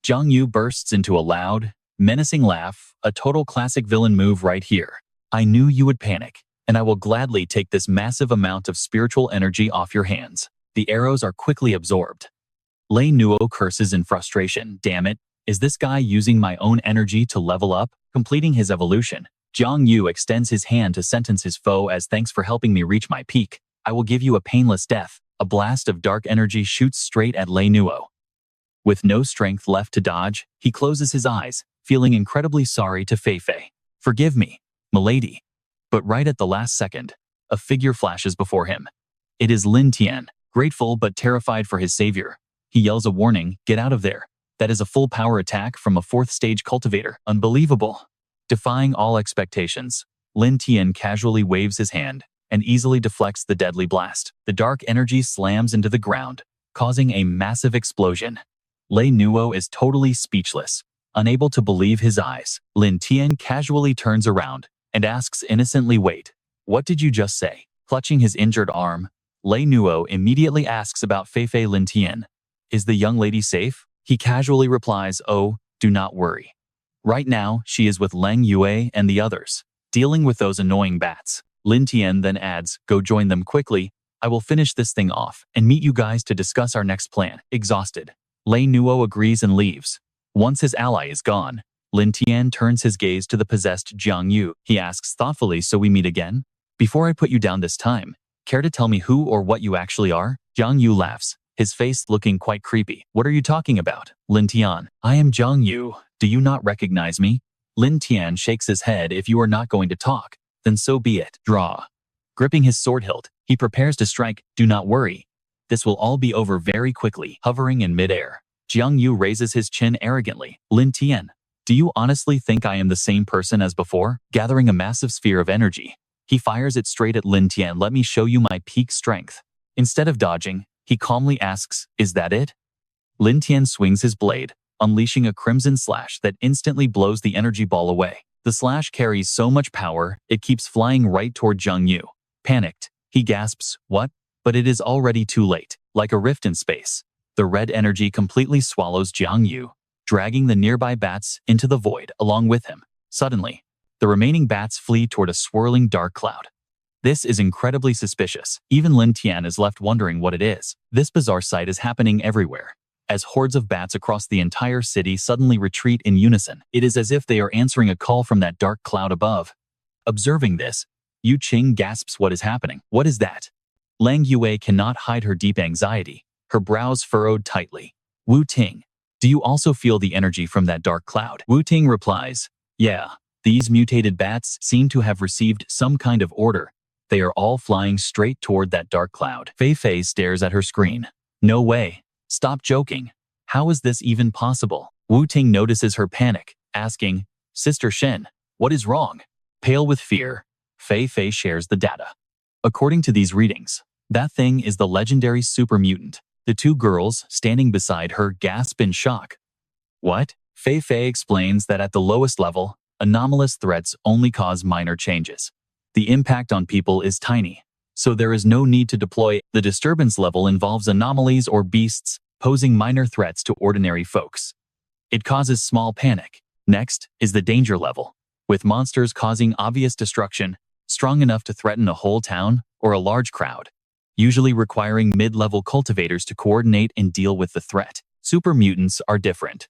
Jiang Yu bursts into a loud, menacing laugh, a total classic villain move right here. I knew you would panic, and I will gladly take this massive amount of spiritual energy off your hands. The arrows are quickly absorbed. Lei Nuo curses in frustration. Damn it, is this guy using my own energy to level up? Completing his evolution, Jiang Yu extends his hand to sentence his foe as thanks for helping me reach my peak. I will give you a painless death. A blast of dark energy shoots straight at Lei Nuo. With no strength left to dodge, he closes his eyes, feeling incredibly sorry to Fei Fei. Forgive me, milady. But right at the last second, a figure flashes before him. It is Lin Tian. Grateful but terrified for his savior, he yells a warning, get out of there. That is a full power attack from a 4th stage cultivator. Unbelievable. Defying all expectations, Lin Tian casually waves his hand and easily deflects the deadly blast. The dark energy slams into the ground, causing a massive explosion. Lei Nuo is totally speechless, unable to believe his eyes. Lin Tian casually turns around and asks innocently, wait, what did you just say? Clutching his injured arm, Lei Nuo immediately asks about Fei Fei. Lin Tian, is the young lady safe? He casually replies, oh, do not worry. Right now, she is with Leng Yue and the others, dealing with those annoying bats. Lin Tian then adds, go join them quickly. I will finish this thing off and meet you guys to discuss our next plan. Exhausted, Lei Nuo agrees and leaves. Once his ally is gone, Lin Tian turns his gaze to the possessed Jiang Yu. He asks thoughtfully, so we meet again? Before I put you down this time, care to tell me who or what you actually are? Jiang Yu laughs, his face looking quite creepy. What are you talking about? Lin Tian, I am Jiang Yu. Do you not recognize me? Lin Tian shakes his head. If you are not going to talk, then so be it. Draw. Gripping his sword hilt, he prepares to strike. Do not worry. This will all be over very quickly. Hovering in midair, Jiang Yu raises his chin arrogantly. Lin Tian, do you honestly think I am the same person as before? Gathering a massive sphere of energy, he fires it straight at Lin Tian. Let me show you my peak strength. Instead of dodging, he calmly asks, is that it? Lin Tian swings his blade, unleashing a crimson slash that instantly blows the energy ball away. The slash carries so much power, it keeps flying right toward Jiang Yu. Panicked, he gasps, what? But it is already too late. Like a rift in space, the red energy completely swallows Jiang Yu, dragging the nearby bats into the void along with him. Suddenly, the remaining bats flee toward a swirling dark cloud. This is incredibly suspicious. Even Lin Tian is left wondering what it is. This bizarre sight is happening everywhere, as hordes of bats across the entire city suddenly retreat in unison. It is as if they are answering a call from that dark cloud above. Observing this, Yu Qing gasps, what is happening? What is that? Leng Yue cannot hide her deep anxiety, her brows furrowed tightly. Wu Ting, do you also feel the energy from that dark cloud? Wu Ting replies, yeah, these mutated bats seem to have received some kind of order. They are all flying straight toward that dark cloud. Fei Fei stares at her screen. No way. Stop joking. How is this even possible? Wu Ting notices her panic, asking, Sister Shen, what is wrong? Pale with fear, Fei Fei shares the data. According to these readings, that thing is the legendary super mutant. The two girls standing beside her gasp in shock. What? Fei Fei explains that at the lowest level, anomalous threats only cause minor changes. The impact on people is tiny, so there is no need to deploy. The disturbance level involves anomalies or beasts posing minor threats to ordinary folks. It causes small panic. Next is the danger level, with monsters causing obvious destruction, strong enough to threaten a whole town or a large crowd, usually requiring mid-level cultivators to coordinate and deal with the threat. Super mutants are different.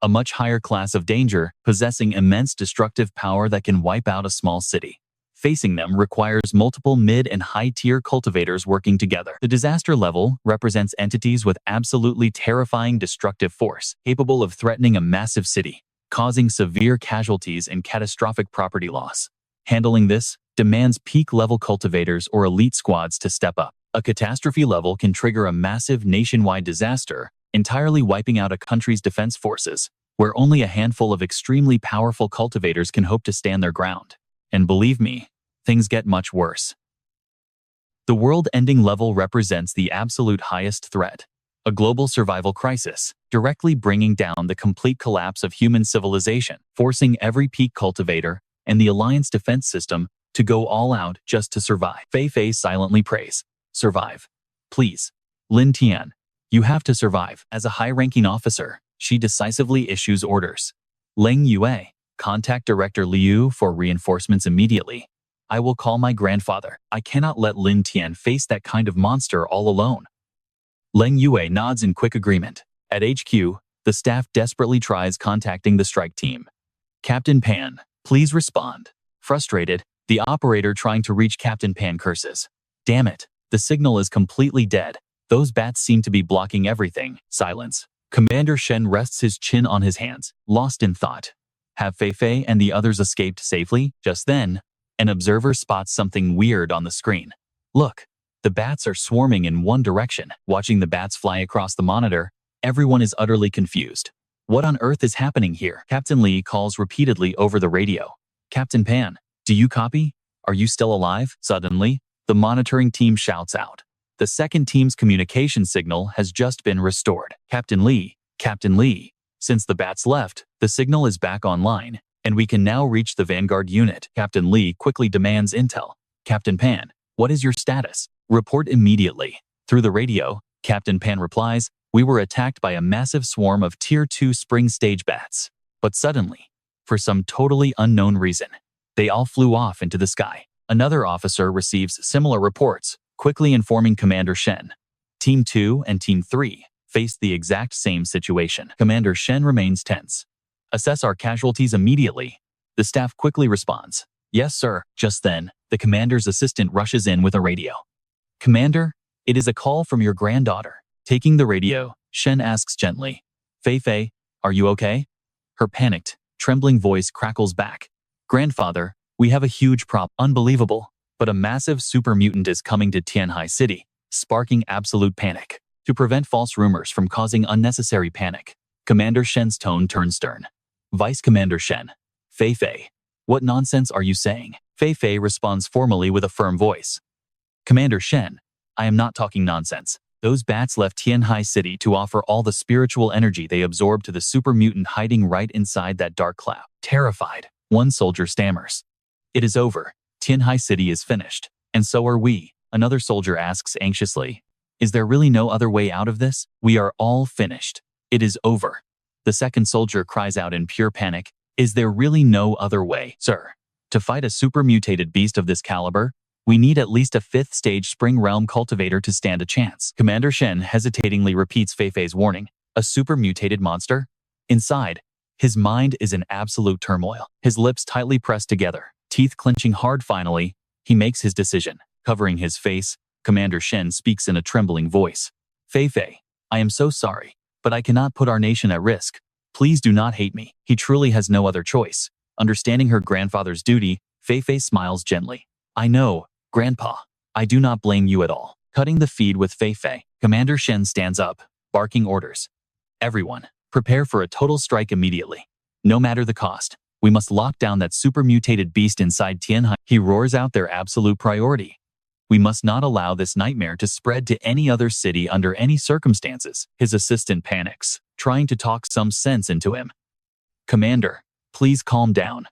A much higher class of danger, possessing immense destructive power that can wipe out a small city. Facing them requires multiple mid- and high-tier cultivators working together. The disaster level represents entities with absolutely terrifying destructive force, capable of threatening a massive city, causing severe casualties and catastrophic property loss. Handling this demands peak-level cultivators or elite squads to step up. A catastrophe level can trigger a massive nationwide disaster, entirely wiping out a country's defense forces, where only a handful of extremely powerful cultivators can hope to stand their ground. And believe me, things get much worse. The world-ending level represents the absolute highest threat, a global survival crisis, directly bringing down the complete collapse of human civilization, forcing every peak cultivator and the Alliance defense system to go all out just to survive. Fei Fei silently prays, "Survive. Please. Lin Tian, you have to survive." As a high-ranking officer, she decisively issues orders. Leng Yue, contact Director Liu for reinforcements immediately. I will call my grandfather. I cannot let Lin Tian face that kind of monster all alone. Leng Yue nods in quick agreement. At HQ, the staff desperately tries contacting the strike team. Captain Pan, please respond. Frustrated, the operator trying to reach Captain Pan curses. Damn it, the signal is completely dead. Those bats seem to be blocking everything. Silence. Commander Shen rests his chin on his hands, lost in thought. Have Fei Fei and the others escaped safely? Just then, an observer spots something weird on the screen. Look, the bats are swarming in one direction. Watching the bats fly across the monitor, everyone is utterly confused. What on earth is happening here? Captain Lee calls repeatedly over the radio. Captain Pan, do you copy? Are you still alive? Suddenly, the monitoring team shouts out. The second team's communication signal has just been restored. Captain Lee, since the bats left, the signal is back online, and we can now reach the Vanguard unit. Captain Lee quickly demands intel. Captain Pan, what is your status? Report immediately. Through the radio, Captain Pan replies, we were attacked by a massive swarm of Tier 2 spring stage bats. But suddenly, for some totally unknown reason, they all flew off into the sky. Another officer receives similar reports, quickly informing Commander Shen. Team 2 and Team 3 faced the exact same situation. Commander Shen remains tense. Assess our casualties immediately. The staff quickly responds. Yes, sir. Just then, the commander's assistant rushes in with a radio. Commander, it is a call from your granddaughter. Taking the radio, Shen asks gently. Fei Fei, are you okay? Her panicked, trembling voice crackles back. Grandfather, we have a huge problem. Unbelievable, but a massive super mutant is coming to Tianhai City, sparking absolute panic. To prevent false rumors from causing unnecessary panic, Commander Shen's tone turns stern. Vice Commander Shen, Fei Fei, what nonsense are you saying? Fei Fei responds formally with a firm voice. Commander Shen, I am not talking nonsense. Those bats left Tianhai City to offer all the spiritual energy they absorbed to the super mutant hiding right inside that dark cloud. Terrified, one soldier stammers. It is over. Tianhai City is finished. And so are we, another soldier asks anxiously. Is there really no other way out of this? We are all finished. It is over. The second soldier cries out in pure panic. Is there really no other way? Sir, to fight a super mutated beast of this caliber, we need at least a 5th stage spring realm cultivator to stand a chance. Commander Shen hesitatingly repeats Fei Fei's warning. A super mutated monster? Inside, his mind is in absolute turmoil. His lips tightly pressed together, teeth clenching hard. Finally, he makes his decision. Covering his face, Commander Shen speaks in a trembling voice. Fei Fei, I am so sorry, but I cannot put our nation at risk. Please do not hate me. He truly has no other choice. Understanding her grandfather's duty, Fei Fei smiles gently. I know, Grandpa. I do not blame you at all. Cutting the feed with Fei Fei, Commander Shen stands up, barking orders. Everyone, prepare for a total strike immediately. No matter the cost, we must lock down that super mutated beast inside Tianhai. He roars out their absolute priority. We must not allow this nightmare to spread to any other city under any circumstances. His assistant panics, trying to talk some sense into him. Commander, please calm down.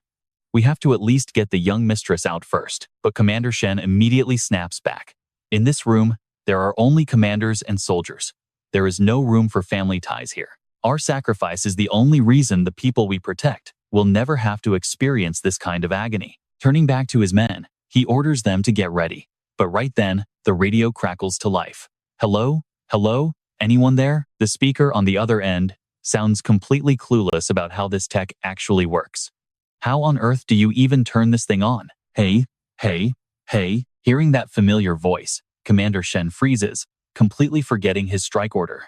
We have to at least get the young mistress out first. But Commander Shen immediately snaps back. In this room, there are only commanders and soldiers. There is no room for family ties here. Our sacrifice is the only reason the people we protect will never have to experience this kind of agony. Turning back to his men, he orders them to get ready. But right then, the radio crackles to life. Hello? Hello? Anyone there? The speaker on the other end sounds completely clueless about how this tech actually works. How on earth do you even turn this thing on? Hey, hey, hey. Hearing that familiar voice, Commander Shen freezes, completely forgetting his strike order.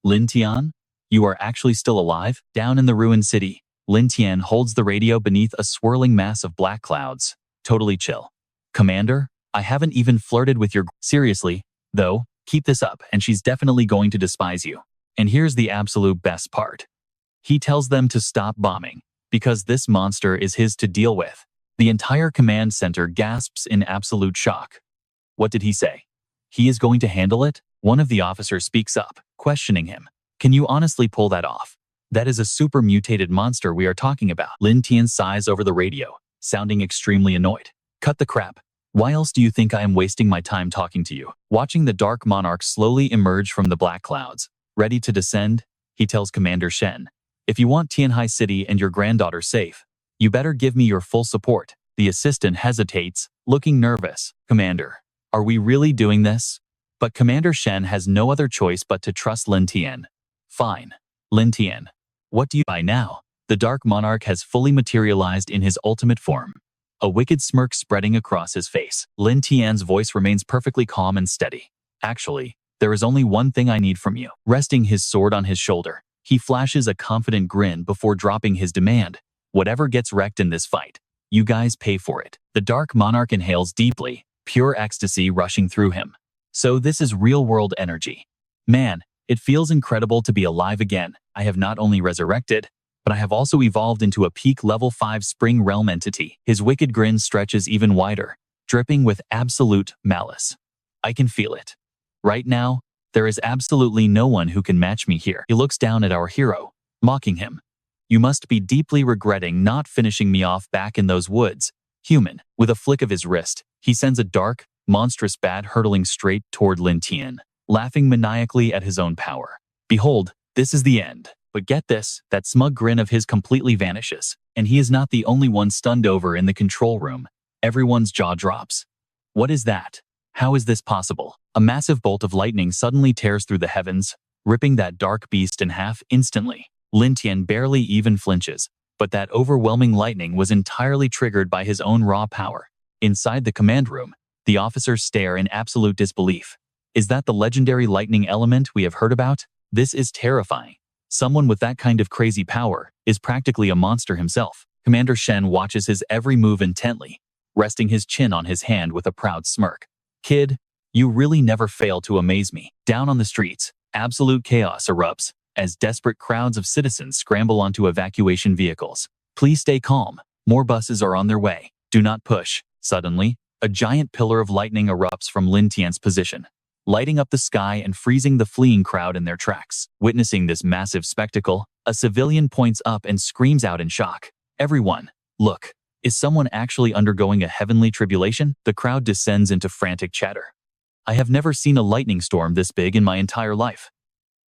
Lin Tian? You are actually still alive? Down in the ruined city, Lin Tian holds the radio beneath a swirling mass of black clouds. Totally chill. Commander, I haven't even flirted with your... Seriously, though, keep this up and she's definitely going to despise you. And here's the absolute best part. He tells them to stop bombing, because this monster is his to deal with. The entire command center gasps in absolute shock. What did he say? He is going to handle it? One of the officers speaks up, questioning him. Can you honestly pull that off? That is a super mutated monster we are talking about. Lin Tian sighs over the radio, sounding extremely annoyed. Cut the crap. Why else do you think I am wasting my time talking to you? Watching the Dark Monarch slowly emerge from the black clouds, ready to descend, he tells Commander Shen, if you want Tianhai City and your granddaughter safe, you better give me your full support. The assistant hesitates, looking nervous. Commander, are we really doing this? But Commander Shen has no other choice but to trust Lin Tian. Fine. Lin Tian, what do you... By now, the Dark Monarch has fully materialized in his ultimate form. A wicked smirk spreading across his face. Lin Tian's voice remains perfectly calm and steady. Actually, there is only one thing I need from you. Resting his sword on his shoulder, he flashes a confident grin before dropping his demand. Whatever gets wrecked in this fight, you guys pay for it. The Dark Monarch inhales deeply, pure ecstasy rushing through him. So this is real-world energy. Man, it feels incredible to be alive again. I have not only resurrected, but I have also evolved into a peak level 5 spring realm entity. His wicked grin stretches even wider, dripping with absolute malice. I can feel it. Right now, there is absolutely no one who can match me here. He looks down at our hero, mocking him. You must be deeply regretting not finishing me off back in those woods, human. With a flick of his wrist, he sends a dark, monstrous bat hurtling straight toward Lin Tian, laughing maniacally at his own power. Behold, this is the end. But get this, that smug grin of his completely vanishes, and he is not the only one stunned over in the control room. Everyone's jaw drops. What is that? How is this possible? A massive bolt of lightning suddenly tears through the heavens, ripping that dark beast in half instantly. Lin Tian barely even flinches, but that overwhelming lightning was entirely triggered by his own raw power. Inside the command room, the officers stare in absolute disbelief. Is that the legendary lightning element we have heard about? This is terrifying. Someone with that kind of crazy power is practically a monster himself. Commander Shen watches his every move intently, resting his chin on his hand with a proud smirk. Kid, you really never fail to amaze me. Down on the streets, absolute chaos erupts as desperate crowds of citizens scramble onto evacuation vehicles. Please stay calm. More buses are on their way. Do not push. Suddenly, a giant pillar of lightning erupts from Lin Tian's position, lighting up the sky and freezing the fleeing crowd in their tracks. Witnessing this massive spectacle, a civilian points up and screams out in shock. Everyone, look, is someone actually undergoing a heavenly tribulation? The crowd descends into frantic chatter. I have never seen a lightning storm this big in my entire life.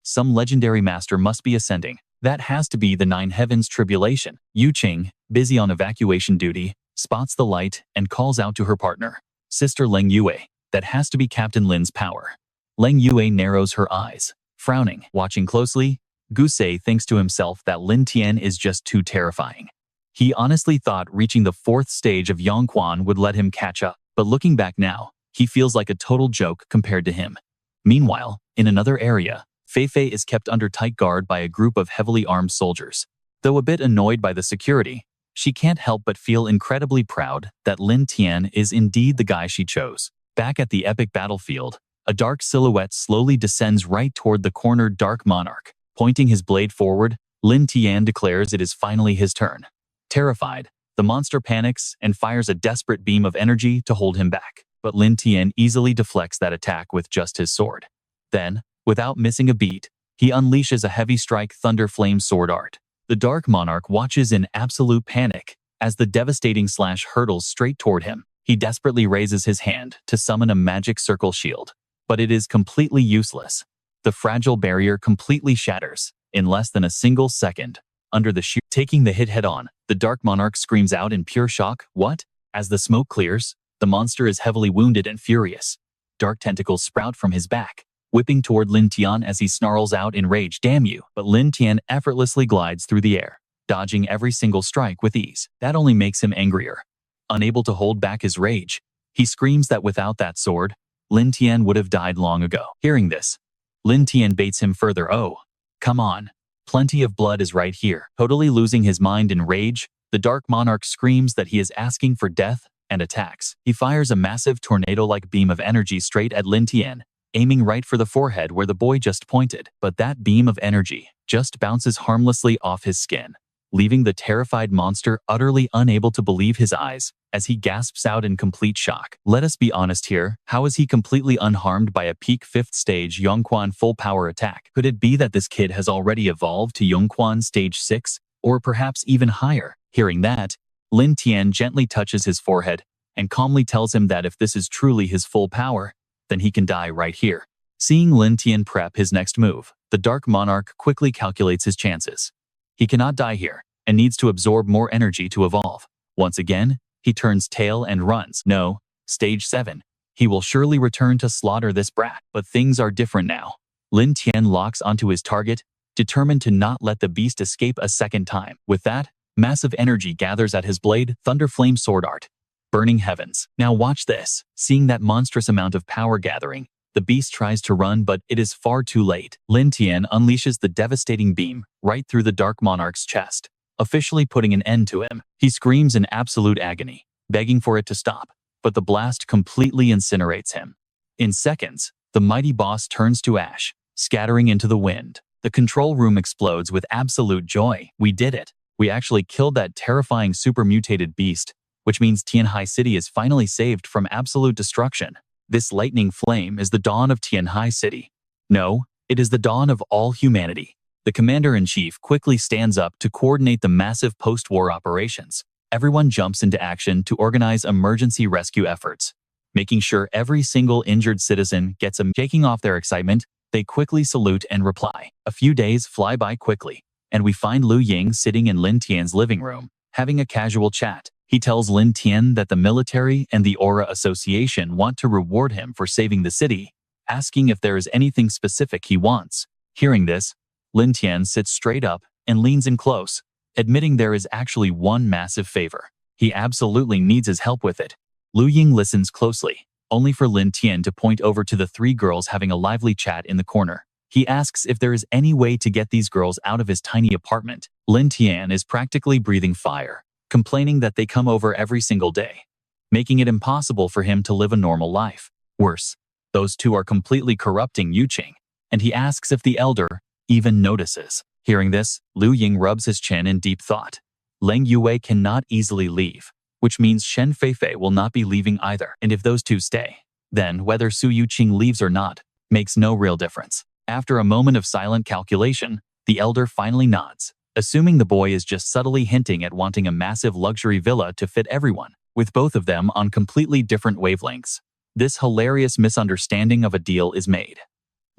Some legendary master must be ascending. That has to be the Nine Heavens tribulation. Yu Qing, busy on evacuation duty, spots the light and calls out to her partner, Sister Leng Yue. That has to be Captain Lin's power. Leng Yue narrows her eyes, frowning. Watching closely, Gusei thinks to himself that Lin Tian is just too terrifying. He honestly thought reaching the 4th stage of Yongquan would let him catch up, but looking back now, he feels like a total joke compared to him. Meanwhile, in another area, Feifei is kept under tight guard by a group of heavily armed soldiers. Though a bit annoyed by the security, she can't help but feel incredibly proud that Lin Tian is indeed the guy she chose. Back at the epic battlefield, a dark silhouette slowly descends right toward the cornered Dark Monarch. Pointing his blade forward, Lin Tian declares it is finally his turn. Terrified, the monster panics and fires a desperate beam of energy to hold him back. But Lin Tian easily deflects that attack with just his sword. Then, without missing a beat, he unleashes a heavy strike thunder flame sword art. The Dark Monarch watches in absolute panic as the devastating slash hurtles straight toward him. He desperately raises his hand to summon a magic circle shield, but it is completely useless. The fragile barrier completely shatters in less than a single second. Under the sheer taking the hit head-on, the Dark Monarch screams out in pure shock, "What?" As the smoke clears, the monster is heavily wounded and furious. Dark tentacles sprout from his back, whipping toward Lin Tian as he snarls out in rage, "Damn you!" But Lin Tian effortlessly glides through the air, dodging every single strike with ease. That only makes him angrier. Unable to hold back his rage, he screams that without that sword, Lin Tian would have died long ago. Hearing this, Lin Tian baits him further. "Oh, come on. Plenty of blood is right here." Totally losing his mind in rage, the Dark Monarch screams that he is asking for death and attacks. He fires a massive tornado-like beam of energy straight at Lin Tian, aiming right for the forehead where the boy just pointed. But that beam of energy just bounces harmlessly off his skin, leaving the terrified monster utterly unable to believe his eyes as he gasps out in complete shock. Let us be honest here, how is he completely unharmed by a peak 5th stage Yongquan full power attack? Could it be that this kid has already evolved to Yongquan stage 6, or perhaps even higher? Hearing that, Lin Tian gently touches his forehead and calmly tells him that if this is truly his full power, then he can die right here. Seeing Lin Tian prep his next move, the Dark Monarch quickly calculates his chances. He cannot die here and needs to absorb more energy to evolve. Once again, he turns tail and runs. No, stage 7. He will surely return to slaughter this brat. But things are different now. Lin Tian locks onto his target, determined to not let the beast escape a second time. With that, massive energy gathers at his blade, Thunderflame sword art. Burning heavens. Now watch this. Seeing that monstrous amount of power gathering, the beast tries to run, but it is far too late. Lin Tian unleashes the devastating beam right through the Dark Monarch's chest, officially putting an end to him. He screams in absolute agony, begging for it to stop, but the blast completely incinerates him. In seconds, the mighty boss turns to ash, scattering into the wind. The control room explodes with absolute joy. We did it. We actually killed that terrifying super mutated beast, which means Tianhai City is finally saved from absolute destruction. This lightning flame is the dawn of Tianhai City. No, it is the dawn of all humanity. The commander-in-chief quickly stands up to coordinate the massive post-war operations. Everyone jumps into action to organize emergency rescue efforts, making sure every single injured citizen gets a shaking off their excitement. They quickly salute and reply. A few days fly by quickly, and we find Liu Ying sitting in Lin Tian's living room, having a casual chat. He tells Lin Tian that the military and the Aura Association want to reward him for saving the city, asking if there is anything specific he wants. Hearing this, Lin Tian sits straight up and leans in close, admitting there is actually one massive favor. He absolutely needs his help with it. Liu Ying listens closely, only for Lin Tian to point over to the 3 girls having a lively chat in the corner. He asks if there is any way to get these girls out of his tiny apartment. Lin Tian is practically breathing fire, complaining that they come over every single day, making it impossible for him to live a normal life. Worse, those 2 are completely corrupting Yuqing, and he asks if the elder even notices. Hearing this, Liu Ying rubs his chin in deep thought. Leng Yue cannot easily leave, which means Shen Feifei will not be leaving either. And if those 2 stay, then whether Su Yuqing leaves or not makes no real difference. After a moment of silent calculation, the elder finally nods, assuming the boy is just subtly hinting at wanting a massive luxury villa to fit everyone, with both of them on completely different wavelengths. This hilarious misunderstanding of a deal is made.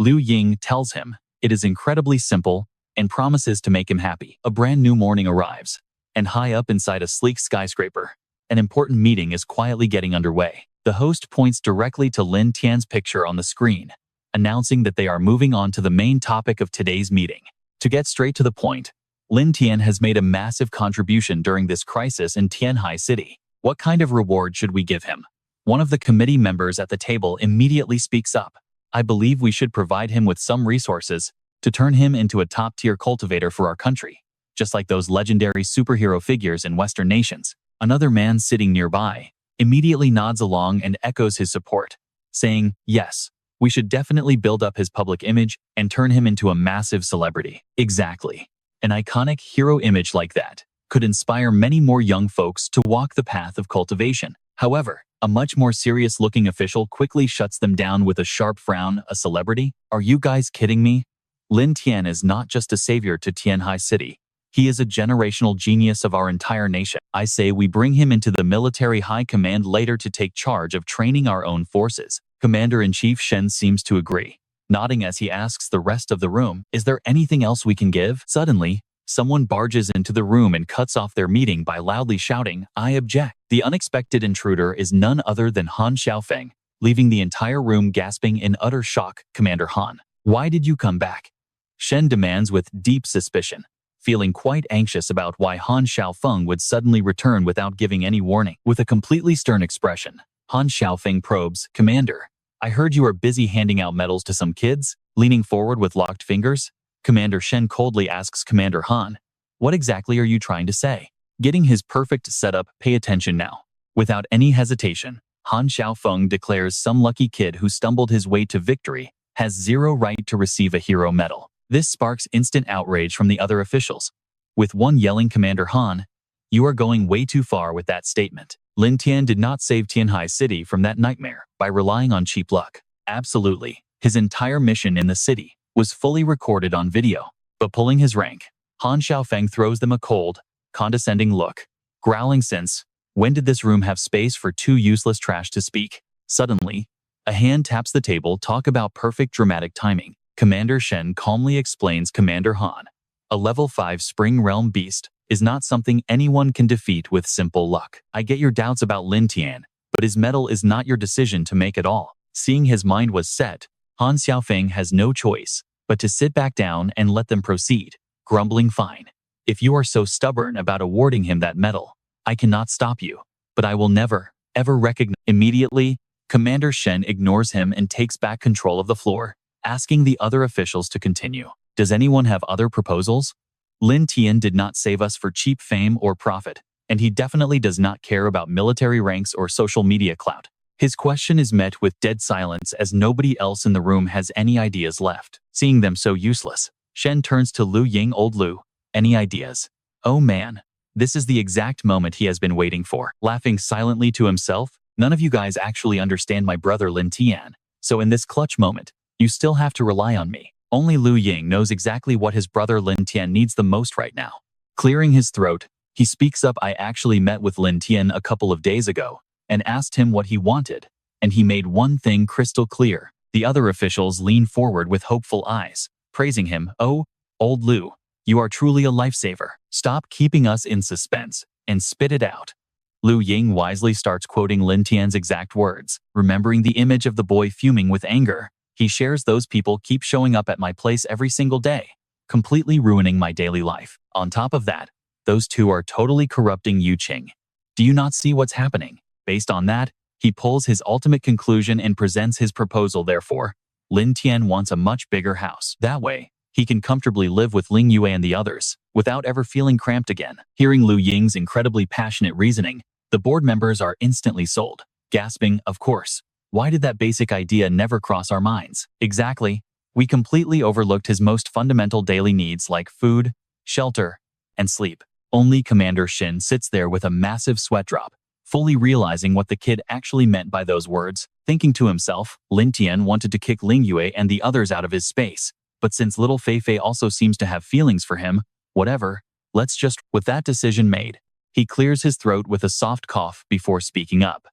Liu Ying tells him it is incredibly simple and promises to make him happy. A brand new morning arrives, and high up inside a sleek skyscraper, an important meeting is quietly getting underway. The host points directly to Lin Tian's picture on the screen, announcing that they are moving on to the main topic of today's meeting. To get straight to the point, Lin Tian has made a massive contribution during this crisis in Tianhai City. What kind of reward should we give him? One of the committee members at the table immediately speaks up. I believe we should provide him with some resources to turn him into a top-tier cultivator for our country, just like those legendary superhero figures in Western nations. Another man sitting nearby immediately nods along and echoes his support, saying, yes, we should definitely build up his public image and turn him into a massive celebrity. Exactly. An iconic hero image like that could inspire many more young folks to walk the path of cultivation. However, a much more serious-looking official quickly shuts them down with a sharp frown. A celebrity? Are you guys kidding me? Lin Tian is not just a savior to Tianhai City. He is a generational genius of our entire nation. I say we bring him into the military high command later to take charge of training our own forces. Commander-in-Chief Shen seems to agree, nodding as he asks the rest of the room, is there anything else we can give? Suddenly, someone barges into the room and cuts off their meeting by loudly shouting, I object. The unexpected intruder is none other than Han Xiaofeng, leaving the entire room gasping in utter shock. Commander Han, why did you come back? Shen demands with deep suspicion, feeling quite anxious about why Han Xiaofeng would suddenly return without giving any warning. With a completely stern expression, Han Xiaofeng probes, Commander, I heard you are busy handing out medals to some kids. Leaning forward with locked fingers, Commander Shen coldly asks Commander Han, what exactly are you trying to say? Getting his perfect setup, pay attention now. Without any hesitation, Han Xiaofeng declares some lucky kid who stumbled his way to victory has zero right to receive a hero medal. This sparks instant outrage from the other officials, with one yelling, Commander Han, you are going way too far with that statement. Lin Tian did not save Tianhai City from that nightmare by relying on cheap luck. Absolutely. His entire mission in the city was fully recorded on video. But pulling his rank, Han Xiaofeng throws them a cold, condescending look, growling, since when did this room have space for two useless trash to speak? Suddenly, a hand taps the table. Talk about perfect dramatic timing. Commander Shen calmly explains, Commander Han, a level 5 Spring Realm beast is not something anyone can defeat with simple luck. I get your doubts about Lin Tian, but his medal is not your decision to make at all. Seeing his mind was set, Han Xiaofeng has no choice but to sit back down and let them proceed, grumbling, fine. If you are so stubborn about awarding him that medal, I cannot stop you, but I will never, ever recognize. Immediately, Commander Shen ignores him and takes back control of the floor, asking the other officials to continue. Does anyone have other proposals? Lin Tian did not save us for cheap fame or profit, and he definitely does not care about military ranks or social media clout. His question is met with dead silence as nobody else in the room has any ideas left. Seeing them so useless, Shen turns to Lu Ying. Old Lu, any ideas? Oh man, this is the exact moment he has been waiting for. Laughing silently to himself, none of you guys actually understand my brother Lin Tian, so in this clutch moment, you still have to rely on me. Only Lu Ying knows exactly what his brother Lin Tian needs the most right now. Clearing his throat, he speaks up. I actually met with Lin Tian a couple of days ago and asked him what he wanted, and he made one thing crystal clear. The other officials lean forward with hopeful eyes, praising him. Oh, old Lu, you are truly a lifesaver. Stop keeping us in suspense and spit it out. Lu Ying wisely starts quoting Lin Tian's exact words, remembering the image of the boy fuming with anger. He shares, those people keep showing up at my place every single day, completely ruining my daily life. On top of that, those two are totally corrupting Yu Qing. Do you not see what's happening? Based on that, he pulls his ultimate conclusion and presents his proposal. Therefore, Lin Tian wants a much bigger house. That way, he can comfortably live with Ling Yue and the others, without ever feeling cramped again. Hearing Lu Ying's incredibly passionate reasoning, the board members are instantly sold, gasping, of course. Why did that basic idea never cross our minds? Exactly. We completely overlooked his most fundamental daily needs like food, shelter, and sleep. Only Commander Shen sits there with a massive sweat drop, fully realizing what the kid actually meant by those words, thinking to himself, Lin Tian wanted to kick Ling Yue and the others out of his space, but since little Fei Fei also seems to have feelings for him, whatever, let's just. With that decision made, he clears his throat with a soft cough before speaking up.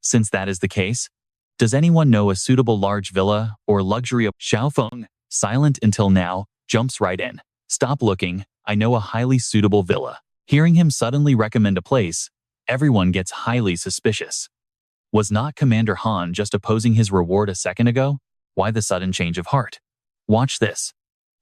Since that is the case, does anyone know a suitable large villa or luxury? Xiaofeng, silent until now, jumps right in. Stop looking, I know a highly suitable villa. Hearing him suddenly recommend a place, everyone gets highly suspicious. Was not Commander Han just opposing his reward a second ago? Why the sudden change of heart? Watch this.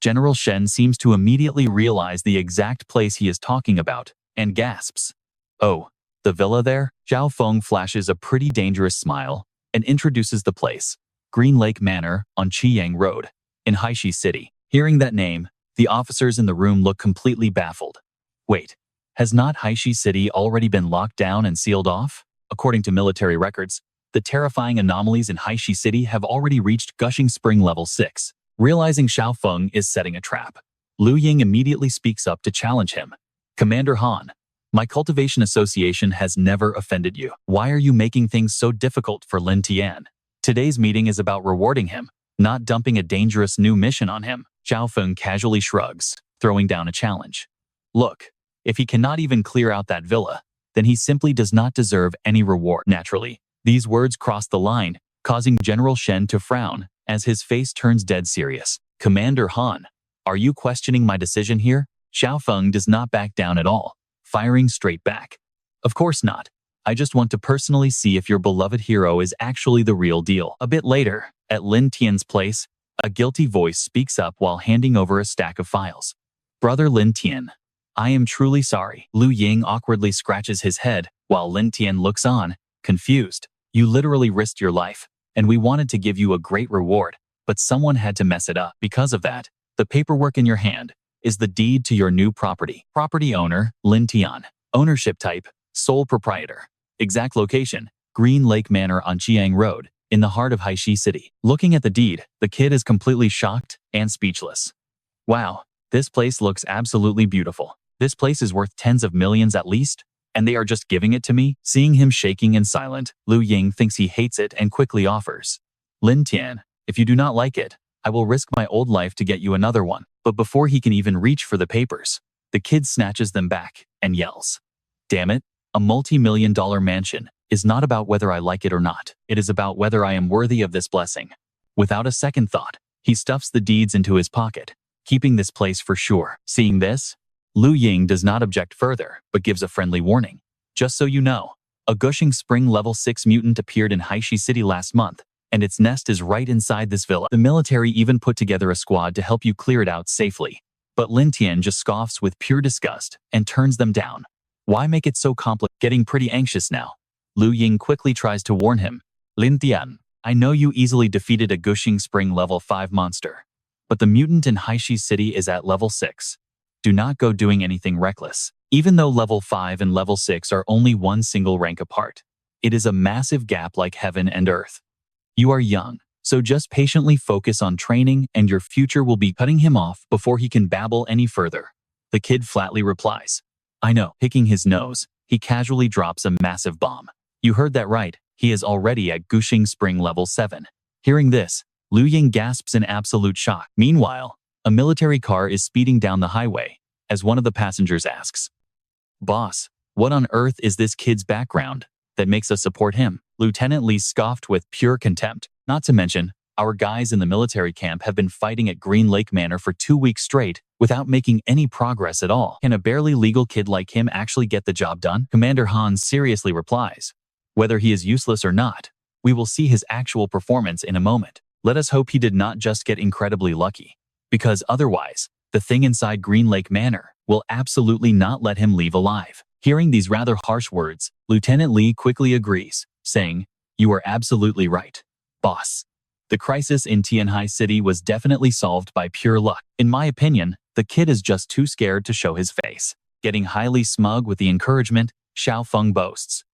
General Shen seems to immediately realize the exact place he is talking about, and gasps. Oh, the villa there? Xiaofeng flashes a pretty dangerous smile and introduces the place, Green Lake Manor on Qiyang Road, in Haishi City. Hearing that name, the officers in the room look completely baffled. Wait, has not Haishi City already been locked down and sealed off? According to military records, the terrifying anomalies in Haishi City have already reached Gushing Spring Level 6. Realizing Xiaofeng is setting a trap, Lu Ying immediately speaks up to challenge him. Commander Han, my cultivation association has never offended you. Why are you making things so difficult for Lin Tian? Today's meeting is about rewarding him, not dumping a dangerous new mission on him. Xiaofeng casually shrugs, throwing down a challenge. Look, if he cannot even clear out that villa, then he simply does not deserve any reward. Naturally, these words cross the line, causing General Shen to frown as his face turns dead serious. Commander Han, are you questioning my decision here? Xiaotong does not back down at all, firing straight back. Of course not. I just want to personally see if your beloved hero is actually the real deal. A bit later, at Lin Tian's place, a guilty voice speaks up while handing over a stack of files. Brother Lin Tian, I am truly sorry. Lu Ying awkwardly scratches his head while Lin Tian looks on, confused. You literally risked your life, and we wanted to give you a great reward, but someone had to mess it up. Because of that, the paperwork in your hand is the deed to your new property. Property owner, Lin Tian. Ownership type, sole proprietor. Exact location, Green Lake Manor on Jiang Road, in the heart of Haishi City. Looking at the deed, the kid is completely shocked and speechless. Wow, this place looks absolutely beautiful. This place is worth tens of millions at least, and they are just giving it to me? Seeing him shaking and silent, Lu Ying thinks he hates it and quickly offers. Lin Tian, if you do not like it, I will risk my old life to get you another one. But before he can even reach for the papers, the kid snatches them back and yells. Damn it, a multi-million-dollar mansion is not about whether I like it or not. It is about whether I am worthy of this blessing. Without a second thought, he stuffs the deeds into his pocket, keeping this place for sure. Seeing this, Lu Ying does not object further, but gives a friendly warning. Just so you know, a gushing spring level 6 mutant appeared in Haishi City last month, and its nest is right inside this villa. The military even put together a squad to help you clear it out safely. But Lin Tian just scoffs with pure disgust and turns them down. Why make it so complicated? Getting pretty anxious now. Lu Ying quickly tries to warn him. Lin Tian, I know you easily defeated a gushing spring level 5 monster, but the mutant in Haishi City is at level 6. Do not go doing anything reckless. Even though level 5 and level 6 are only one single rank apart, it is a massive gap like heaven and earth. You are young, so just patiently focus on training and your future will be. Cutting him off before he can babble any further. The kid flatly replies. I know. Picking his nose, he casually drops a massive bomb. You heard that right, he is already at gushing spring level 7. Hearing this, Lu Ying gasps in absolute shock. Meanwhile, a military car is speeding down the highway, as one of the passengers asks, Boss, what on earth is this kid's background that makes us support him? Lieutenant Li scoffed with pure contempt. Not to mention, our guys in the military camp have been fighting at Green Lake Manor for 2 weeks straight without making any progress at all. Can a barely legal kid like him actually get the job done? Commander Han seriously replies. Whether he is useless or not, we will see his actual performance in a moment. Let us hope he did not just get incredibly lucky. Because otherwise, the thing inside Green Lake Manor will absolutely not let him leave alive. Hearing these rather harsh words, Lieutenant Li quickly agrees, saying, You are absolutely right, boss. The crisis in Tianhai City was definitely solved by pure luck. In my opinion, the kid is just too scared to show his face. Getting highly smug with the encouragement, Xiaotong boasts.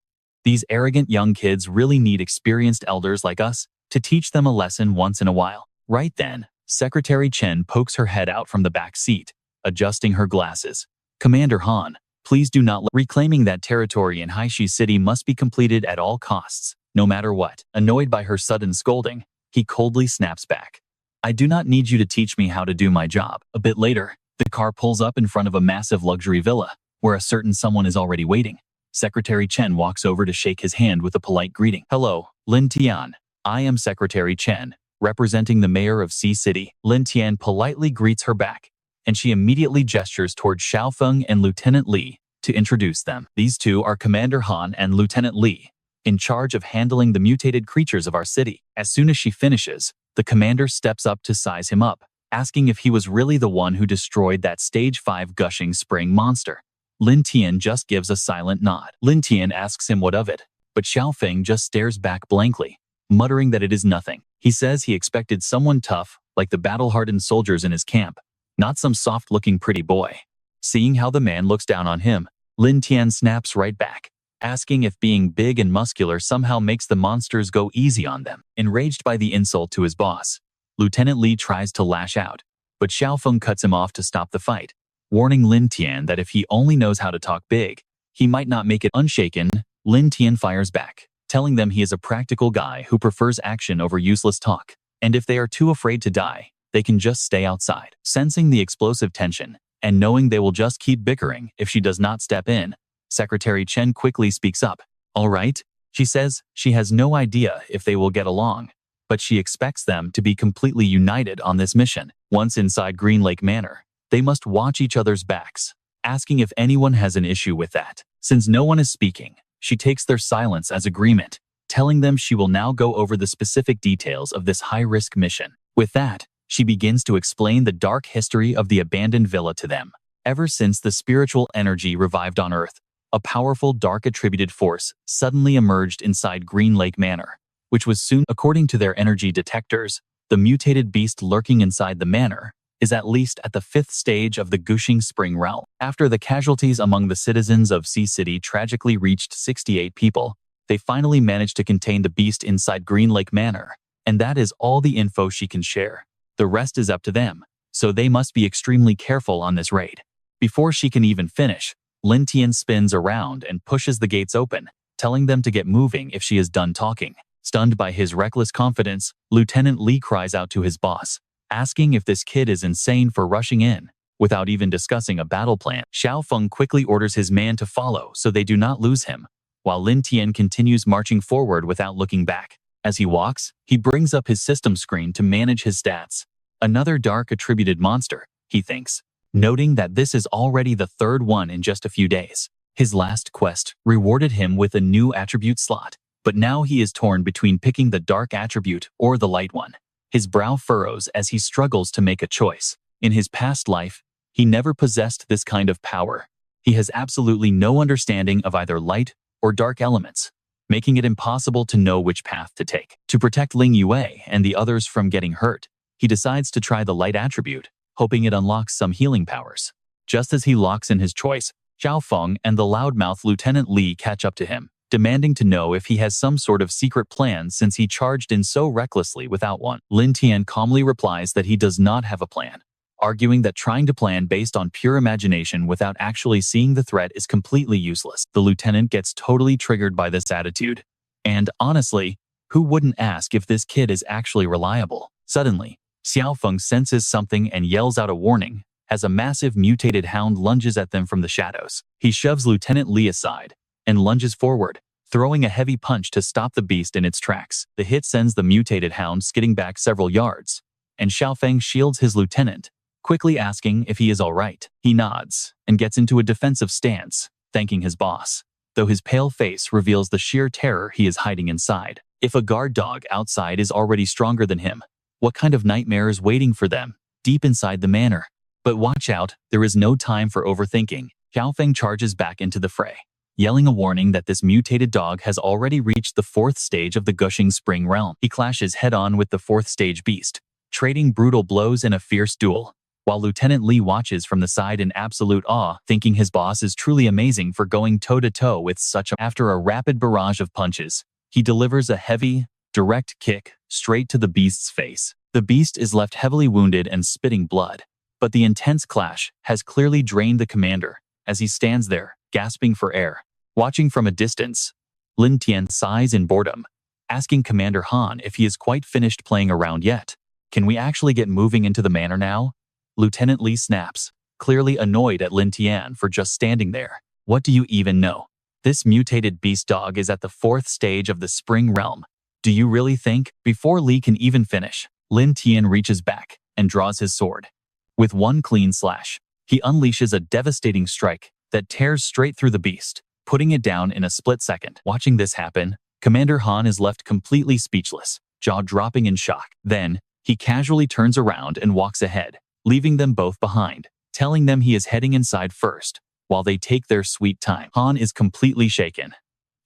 These arrogant young kids really need experienced elders like us to teach them a lesson once in a while. Right then, Secretary Chen pokes her head out from the back seat, adjusting her glasses. Commander Han, please do not reclaiming that territory in Haishi City must be completed at all costs, no matter what. Annoyed by her sudden scolding, he coldly snaps back. I do not need you to teach me how to do my job. A bit later, the car pulls up in front of a massive luxury villa, where a certain someone is already waiting. Secretary Chen walks over to shake his hand with a polite greeting. Hello, Lin Tian. I am Secretary Chen, representing the mayor of Sea City. Lin Tian politely greets her back, and she immediately gestures toward Xiaofeng and Lieutenant Li to introduce them. These two are Commander Han and Lieutenant Li, in charge of handling the mutated creatures of our city. As soon as she finishes, the commander steps up to size him up, asking if he was really the one who destroyed that stage 5 gushing spring monster. Lin Tian just gives a silent nod. Lin Tian asks him what of it, but Xiaofeng just stares back blankly, muttering that it is nothing. He says he expected someone tough, like the battle-hardened soldiers in his camp, not some soft-looking pretty boy. Seeing how the man looks down on him, Lin Tian snaps right back, asking if being big and muscular somehow makes the monsters go easy on them. Enraged by the insult to his boss, Lieutenant Li tries to lash out, but Xiaofeng cuts him off to stop the fight, warning Lin Tian that if he only knows how to talk big, he might not make it. Unshaken, Lin Tian fires back, telling them he is a practical guy who prefers action over useless talk, and if they are too afraid to die, they can just stay outside. Sensing the explosive tension, and knowing they will just keep bickering if she does not step in, Secretary Chen quickly speaks up. All right, she says she has no idea if they will get along, but she expects them to be completely united on this mission. Once inside Green Lake Manor, they must watch each other's backs, asking if anyone has an issue with that. Since no one is speaking, she takes their silence as agreement, telling them she will now go over the specific details of this high-risk mission. With that, she begins to explain the dark history of the abandoned villa to them. Ever since the spiritual energy revived on Earth, a powerful dark attributed force suddenly emerged inside Green Lake Manor, which was soon, according to their energy detectors, the mutated beast lurking inside the manor is at least at the 5th stage of the Gushing Spring realm. After the casualties among the citizens of Sea City tragically reached 68 people, they finally managed to contain the beast inside Green Lake Manor, and that is all the info she can share. The rest is up to them, so they must be extremely careful on this raid. Before she can even finish, Lin Tian spins around and pushes the gates open, telling them to get moving if she is done talking. Stunned by his reckless confidence, Lieutenant Li cries out to his boss, asking if this kid is insane for rushing in, without even discussing a battle plan. Xiaotong quickly orders his man to follow so they do not lose him, while Lin Tian continues marching forward without looking back. As he walks, he brings up his system screen to manage his stats. Another dark attributed monster, he thinks, noting that this is already the 3rd one in just a few days. His last quest rewarded him with a new attribute slot, but now he is torn between picking the dark attribute or the light one. His brow furrows as he struggles to make a choice. In his past life, he never possessed this kind of power. He has absolutely no understanding of either light or dark elements, making it impossible to know which path to take. To protect Ling Yue and the others from getting hurt, he decides to try the light attribute, hoping it unlocks some healing powers. Just as he locks in his choice, Xiaofeng and the loudmouth Lieutenant Li catch up to him, demanding to know if he has some sort of secret plan since he charged in so recklessly without one. Lin Tian calmly replies that he does not have a plan, arguing that trying to plan based on pure imagination without actually seeing the threat is completely useless. The lieutenant gets totally triggered by this attitude. And honestly, who wouldn't ask if this kid is actually reliable? Suddenly, Xiaofeng senses something and yells out a warning as a massive mutated hound lunges at them from the shadows. He shoves Lieutenant Li aside and lunges forward, throwing a heavy punch to stop the beast in its tracks. The hit sends the mutated hound skidding back several yards, and Xiaofeng shields his lieutenant, quickly asking if he is all right. He nods and gets into a defensive stance, thanking his boss, though his pale face reveals the sheer terror he is hiding inside. If a guard dog outside is already stronger than him, what kind of nightmare is waiting for them deep inside the manor? But watch out, there is no time for overthinking. Xiaofeng charges back into the fray, yelling a warning that this mutated dog has already reached the 4th stage of the Gushing Spring realm. He clashes head-on with the 4th stage beast, trading brutal blows in a fierce duel, while Lieutenant Li watches from the side in absolute awe, thinking his boss is truly amazing for going toe-to-toe with such a... After a rapid barrage of punches, he delivers a heavy, direct kick straight to the beast's face. The beast is left heavily wounded and spitting blood, but the intense clash has clearly drained the commander as he stands there, gasping for air. Watching from a distance, Lin Tian sighs in boredom, asking Commander Han if he is quite finished playing around yet. Can we actually get moving into the manor now? Lieutenant Li snaps, clearly annoyed at Lin Tian for just standing there. What do you even know? This mutated beast dog is at the 4th stage of the Spring realm. Do you really think? Before Li can even finish, Lin Tian reaches back and draws his sword. With one clean slash, he unleashes a devastating strike that tears straight through the beast, putting it down in a split second. Watching this happen, Commander Han is left completely speechless, jaw dropping in shock. Then, he casually turns around and walks ahead, leaving them both behind, telling them he is heading inside first, while they take their sweet time. Han is completely shaken.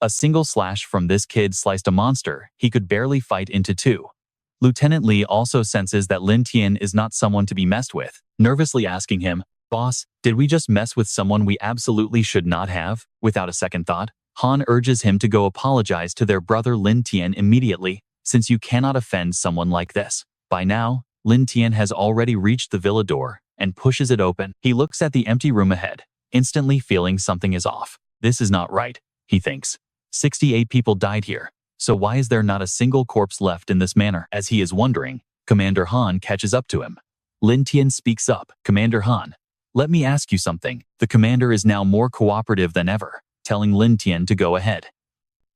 A single slash from this kid sliced a monster he could barely fight into two. Lieutenant Li also senses that Lin Tian is not someone to be messed with, nervously asking him, "Boss, did we just mess with someone we absolutely should not have?" Without a second thought, Han urges him to go apologize to their brother Lin Tian immediately, since you cannot offend someone like this. By now, Lin Tian has already reached the villa door and pushes it open. He looks at the empty room ahead, instantly feeling something is off. This is not right, he thinks. 68 people died here, so why is there not a single corpse left in this manor? As he is wondering, Commander Han catches up to him. Lin Tian speaks up. "Commander Han, Let me ask you something. The commander is now more cooperative than ever, telling Lin Tian to go ahead.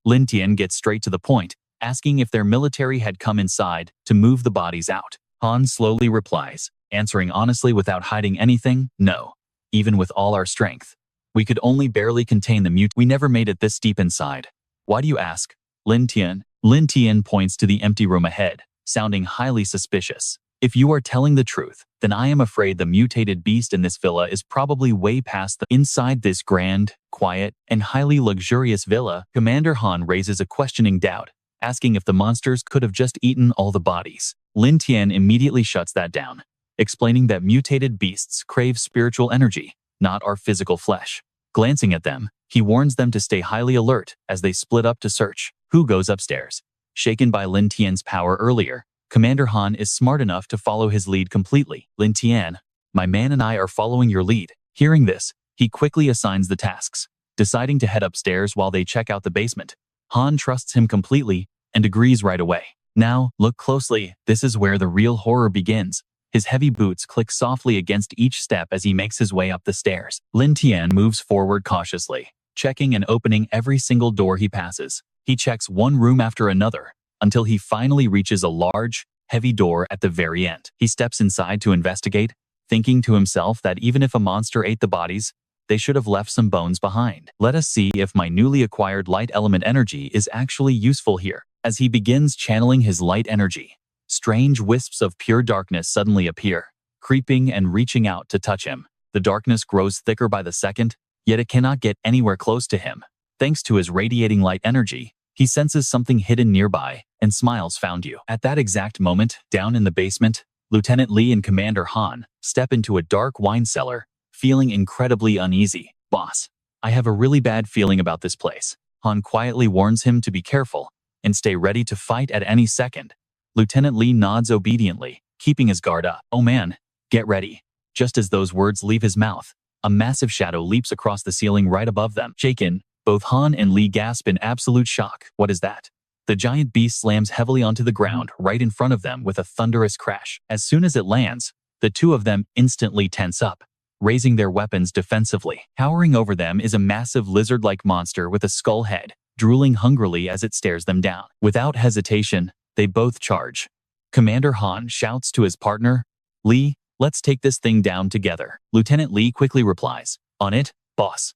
Lin Tian gets straight to the point, asking if their military had come inside to move the bodies out. Han slowly replies, answering honestly without hiding anything, no. Even with all our strength, we could only barely contain the mute. We never made it this deep inside. Why do you ask? Lin Tian points to the empty room ahead, sounding highly suspicious. If you are telling the truth, then I am afraid the mutated beast in this villa is probably way past the inside this grand, quiet, and highly luxurious villa. Commander Han raises a questioning doubt, asking if the monsters could have just eaten all the bodies. Lin Tian immediately shuts that down, explaining that mutated beasts crave spiritual energy, not our physical flesh. Glancing at them, he warns them to stay highly alert as they split up to search. Hu goes upstairs. Shaken by Lin Tian's power earlier, Commander Han is smart enough to follow his lead completely. Lin Tian, my man and I are following your lead. Hearing this, he quickly assigns the tasks, deciding to head upstairs while they check out the basement. Han trusts him completely and agrees right away. Now, look closely. This is where the real horror begins. His heavy boots click softly against each step as he makes his way up the stairs. Lin Tian moves forward cautiously, checking and opening every single door he passes. He checks one room after another, until he finally reaches a large, heavy door at the very end. He steps inside to investigate, thinking to himself that even if a monster ate the bodies, they should have left some bones behind. Let us see if my newly acquired light element energy is actually useful here. As he begins channeling his light energy, strange wisps of pure darkness suddenly appear, creeping and reaching out to touch him. The darkness grows thicker by the second, yet it cannot get anywhere close to him. Thanks to his radiating light energy, he senses something hidden nearby and smiles, found you. At that exact moment, down in the basement, Lieutenant Li and Commander Han step into a dark wine cellar, feeling incredibly uneasy. Boss, I have a really bad feeling about this place. Han quietly warns him to be careful and stay ready to fight at any second. Lieutenant Li nods obediently, keeping his guard up. Oh man, get ready. Just as those words leave his mouth, a massive shadow leaps across the ceiling right above them. Shaken, both Han and Li gasp in absolute shock. What is that? The giant beast slams heavily onto the ground right in front of them with a thunderous crash. As soon as it lands, the two of them instantly tense up, raising their weapons defensively. Towering over them is a massive lizard-like monster with a skull head, drooling hungrily as it stares them down. Without hesitation, they both charge. Commander Han shouts to his partner, Li, let's take this thing down together. Lieutenant Li quickly replies, on it, boss.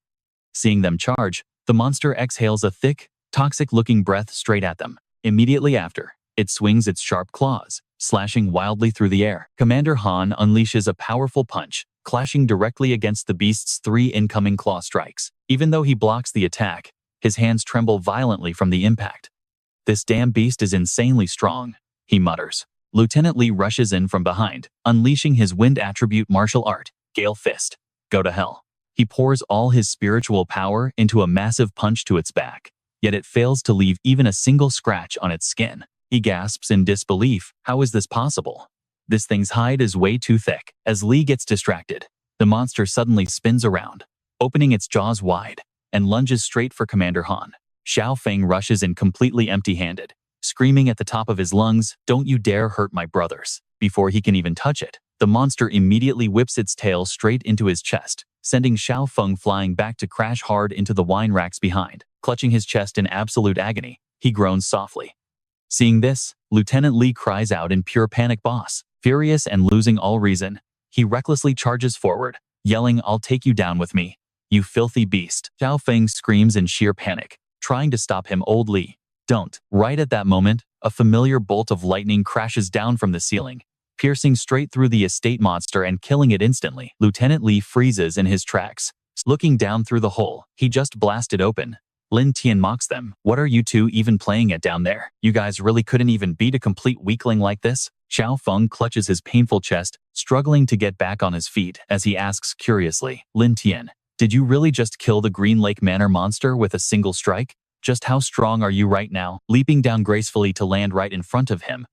Seeing them charge, the monster exhales a thick, toxic-looking breath straight at them. Immediately after, it swings its sharp claws, slashing wildly through the air. Commander Han unleashes a powerful punch, clashing directly against the beast's 3 incoming claw strikes. Even though he blocks the attack, his hands tremble violently from the impact. This damn beast is insanely strong, he mutters. Lieutenant Li rushes in from behind, unleashing his wind attribute martial art, Gale Fist. Go to hell. He pours all his spiritual power into a massive punch to its back, yet it fails to leave even a single scratch on its skin. He gasps in disbelief. How is this possible? This thing's hide is way too thick. As Li gets distracted, the monster suddenly spins around, opening its jaws wide, and lunges straight for Commander Han. Xiaotong rushes in completely empty-handed, screaming at the top of his lungs, don't you dare hurt my brothers. Before he can even touch it, the monster immediately whips its tail straight into his chest, sending Xiaotong flying back to crash hard into the wine racks behind. Clutching his chest in absolute agony, he groans softly. Seeing this, Lieutenant Li cries out in pure panic. Boss, furious and losing all reason, he recklessly charges forward, yelling, I'll take you down with me, you filthy beast. Xiaotong screams in sheer panic, trying to stop him. Old Li, don't. Right at that moment, a familiar bolt of lightning crashes down from the ceiling, piercing straight through the estate monster and killing it instantly. Lieutenant Li freezes in his tracks. Looking down through the hole he just blasted open, Lin Tian mocks them. What are you two even playing at down there? You guys really couldn't even beat a complete weakling like this? Xiaotong clutches his painful chest, struggling to get back on his feet as he asks curiously, Lin Tian, did you really just kill the Green Lake Manor monster with a single strike? Just how strong are you right now? Leaping down gracefully to land right in front of him,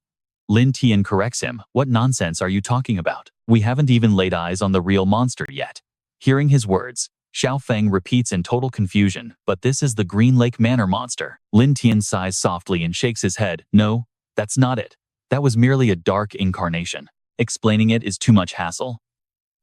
Lin Tian corrects him. What nonsense are you talking about? We haven't even laid eyes on the real monster yet. Hearing his words, Xiaotong repeats in total confusion, but this is the Green Lake Manor monster. Lin Tian sighs softly and shakes his head. No, that's not it. That was merely a dark incarnation. Explaining it is too much hassle.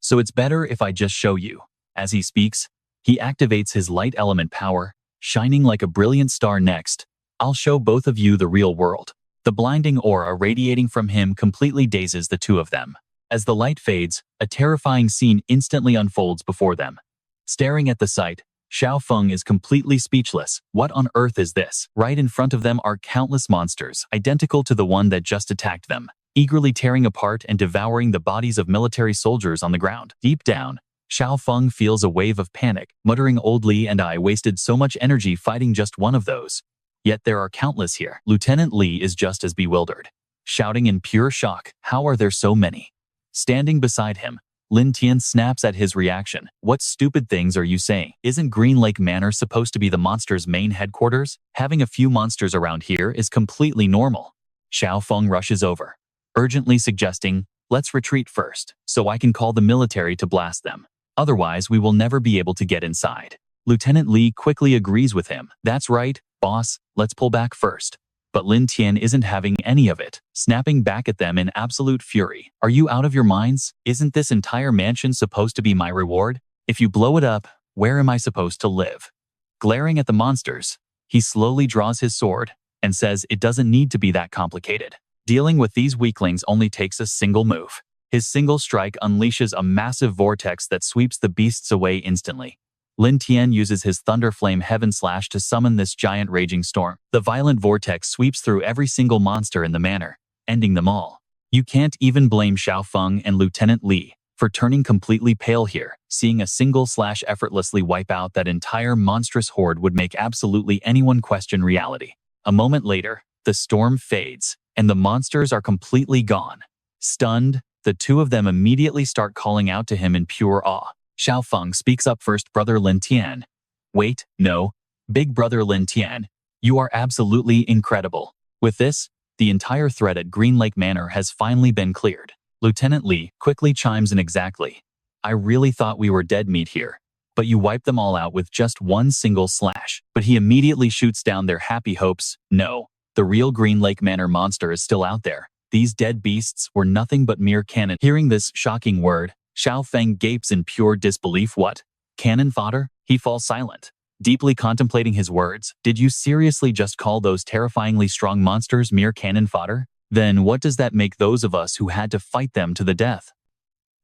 so it's better if I just show you. As he speaks, he activates his light element power, shining like a brilliant star. Next, I'll show both of you the real world. The blinding aura radiating from him completely dazes the two of them. As the light fades, a terrifying scene instantly unfolds before them. Staring at the sight, Xiaotong is completely speechless. What on earth is this? Right in front of them are countless monsters, identical to the one that just attacked them, eagerly tearing apart and devouring the bodies of military soldiers on the ground. Deep down, Xiaotong feels a wave of panic, muttering, "Old Li and I wasted so much energy fighting just one of those. Yet there are countless here." Lieutenant Li is just as bewildered, shouting in pure shock, "How are there so many?" Standing beside him, Lin Tian snaps at his reaction. "What stupid things are you saying? Isn't Green Lake Manor supposed to be the monster's main headquarters? Having a few monsters around here is completely normal." Xiaotong rushes over, urgently suggesting, "Let's retreat first, so I can call the military to blast them. Otherwise, we will never be able to get inside." Lieutenant Li quickly agrees with him. "That's right, boss, let's pull back first." But Lin Tian isn't having any of it, snapping back at them in absolute fury. "Are you out of your minds? Isn't this entire mansion supposed to be my reward? If you blow it up, where am I supposed to live?" Glaring at the monsters, he slowly draws his sword and says it doesn't need to be that complicated. Dealing with these weaklings only takes a single move. His single strike unleashes a massive vortex that sweeps the beasts away instantly. Lin Tian uses his Thunder Flame Heaven Slash to summon this giant raging storm. The violent vortex sweeps through every single monster in the manor, ending them all. You can't even blame Xiaotong and Lieutenant Li for turning completely pale here. Seeing a single slash effortlessly wipe out that entire monstrous horde would make absolutely anyone question reality. A moment later, the storm fades, and the monsters are completely gone. Stunned, the two of them immediately start calling out to him in pure awe. Xiaotong speaks up first. "Brother Lin Tian." "Wait, no. Big brother Lin Tian, you are absolutely incredible." With this, the entire threat at Green Lake Manor has finally been cleared. Lieutenant Li quickly chimes in. "Exactly. I really thought we were dead meat here, but you wiped them all out with just one single slash." But he immediately shoots down their happy hopes. "No, the real Green Lake Manor monster is still out there. These dead beasts were nothing but mere cannon." Hearing this shocking word, Xiaofeng gapes in pure disbelief. "What? Cannon fodder?" He falls silent, deeply contemplating his words. "Did you seriously just call those terrifyingly strong monsters mere cannon fodder? Then what does that make those of us who had to fight them to the death?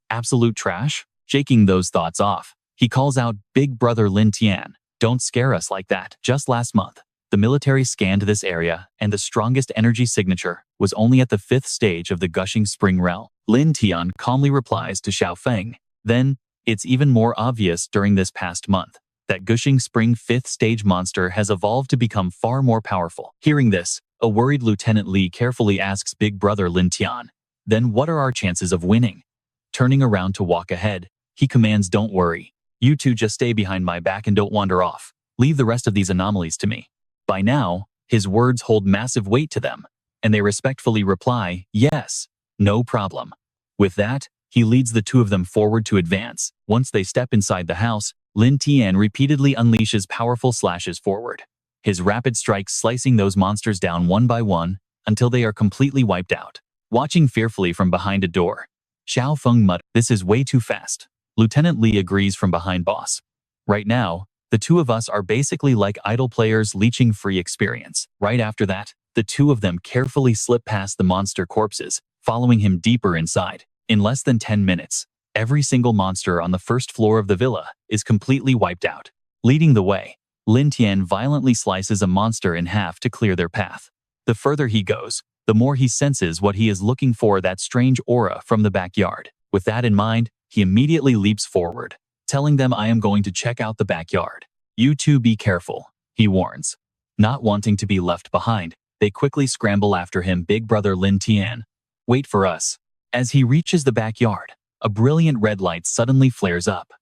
Absolute trash?" Shaking those thoughts off, he calls out, "Big brother Lin Tian, don't scare us like that. Just last month, the military scanned this area, and the strongest energy signature was only at the 5th stage of the Gushing Spring realm." Lin Tian calmly replies to Xiaofeng. "Then, it's even more obvious during this past month that Gushing Spring 5th stage monster has evolved to become far more powerful." Hearing this, a worried Lieutenant Li carefully asks Big Brother Lin Tian, "Then what are our chances of winning?" Turning around to walk ahead, he commands, "Don't worry. You two just stay behind my back and don't wander off. Leave the rest of these anomalies to me." By now, his words hold massive weight to them, and they respectfully reply, "Yes, no problem." With that, he leads the two of them forward to advance. Once they step inside the house, Lin Tian repeatedly unleashes powerful slashes forward, his rapid strikes slicing those monsters down one by one until they are completely wiped out. Watching fearfully from behind a door, Xiaofeng mutters, "This is way too fast." Lieutenant Li agrees from behind, "Boss. Right now, the two of us are basically like idle players leeching free experience." Right after that, the two of them carefully slip past the monster corpses, following him deeper inside. In less than 10 minutes, every single monster on the first floor of the villa is completely wiped out. Leading the way, Lin Tian violently slices a monster in half to clear their path. The further he goes, the more he senses what he is looking for, that strange aura from the backyard. With that in mind, he immediately leaps forward, telling them, "I am going to check out the backyard. You two be careful," he warns. Not wanting to be left behind, they quickly scramble after him. "Big brother Lin Tian, wait for us." As he reaches the backyard, a brilliant red light suddenly flares up.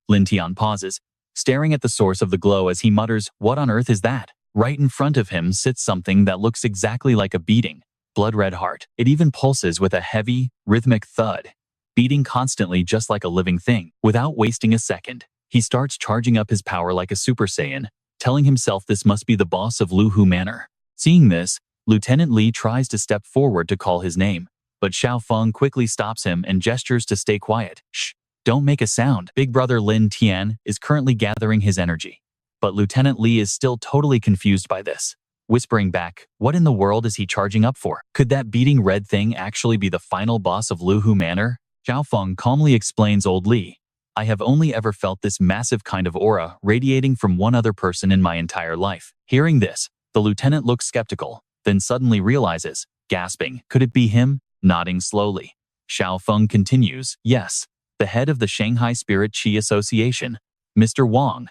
Lin Tian pauses, staring at the source of the glow as he mutters, "What on earth is that?" Right in front of him sits something that looks exactly like a beating, blood-red heart. It even pulses with a heavy, rhythmic thud, beating constantly just like a living thing. Without wasting a second, he starts charging up his power like a Super Saiyan, telling himself this must be the boss of Luhu Manor. Seeing this, Lieutenant Li tries to step forward to call his name, but Xiaofeng quickly stops him and gestures to stay quiet. "Shh, Don't make a sound. Big brother Lin Tian is currently gathering his energy. But Lieutenant Li is still totally confused by this, whispering back, what in the world is he charging up for? Could that beating red thing actually be the final boss of Luhu Manor? Xiaotong calmly explains old Li. I have only ever felt this massive kind of aura radiating from one other person in my entire life. Hearing this, the lieutenant looks skeptical, then suddenly realizes, gasping, could it be him? Nodding slowly. Xiaofeng continues, yes, the head of the Shanghai Spirit Qi Association, Mr. Wang.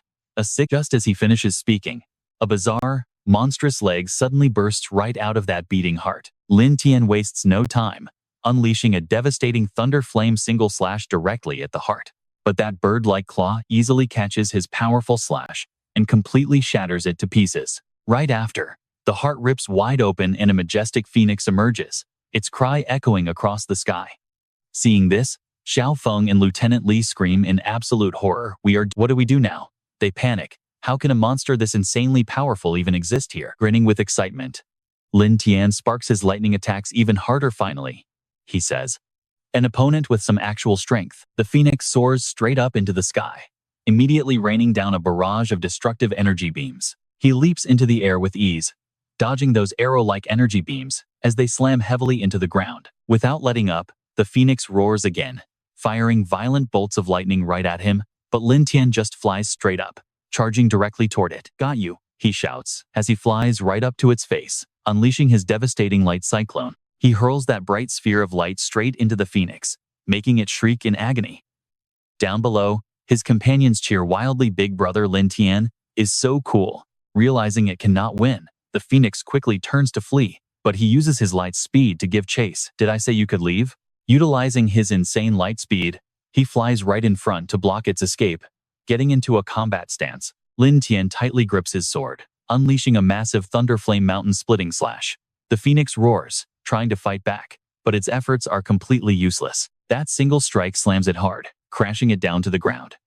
Just as he finishes speaking, a bizarre, monstrous leg suddenly bursts right out of that beating heart. Lin Tian wastes no time, unleashing a devastating thunder flame single slash directly at the heart. But that bird-like claw easily catches his powerful slash and completely shatters it to pieces. Right after, the heart rips wide open and a majestic phoenix emerges, its cry echoing across the sky. Seeing this, Xiaofeng and Lieutenant Li scream in absolute horror. What do we do now? They panic. How can a monster this insanely powerful even exist here? Grinning with excitement, Lin Tian sparks his lightning attacks even harder finally. He says, an opponent with some actual strength. The phoenix soars straight up into the sky, immediately raining down a barrage of destructive energy beams. He leaps into the air with ease, dodging those arrow-like energy beams as they slam heavily into the ground. Without letting up, the phoenix roars again, firing violent bolts of lightning right at him, but Lin Tian just flies straight up, charging directly toward it. Got you, he shouts, as he flies right up to its face, unleashing his devastating light cyclone. He hurls that bright sphere of light straight into the phoenix, making it shriek in agony. Down below, his companions cheer wildly. Big brother Lin Tian is so cool. Realizing it cannot win, the phoenix quickly turns to flee, but he uses his light speed to give chase. Did I say you could leave? Utilizing his insane light speed, he flies right in front to block its escape. Getting into a combat stance, Lin Tian tightly grips his sword, unleashing a massive thunderflame mountain-splitting slash. The phoenix roars, trying to fight back, but its efforts are completely useless. That single strike slams it hard, crashing it down to the ground.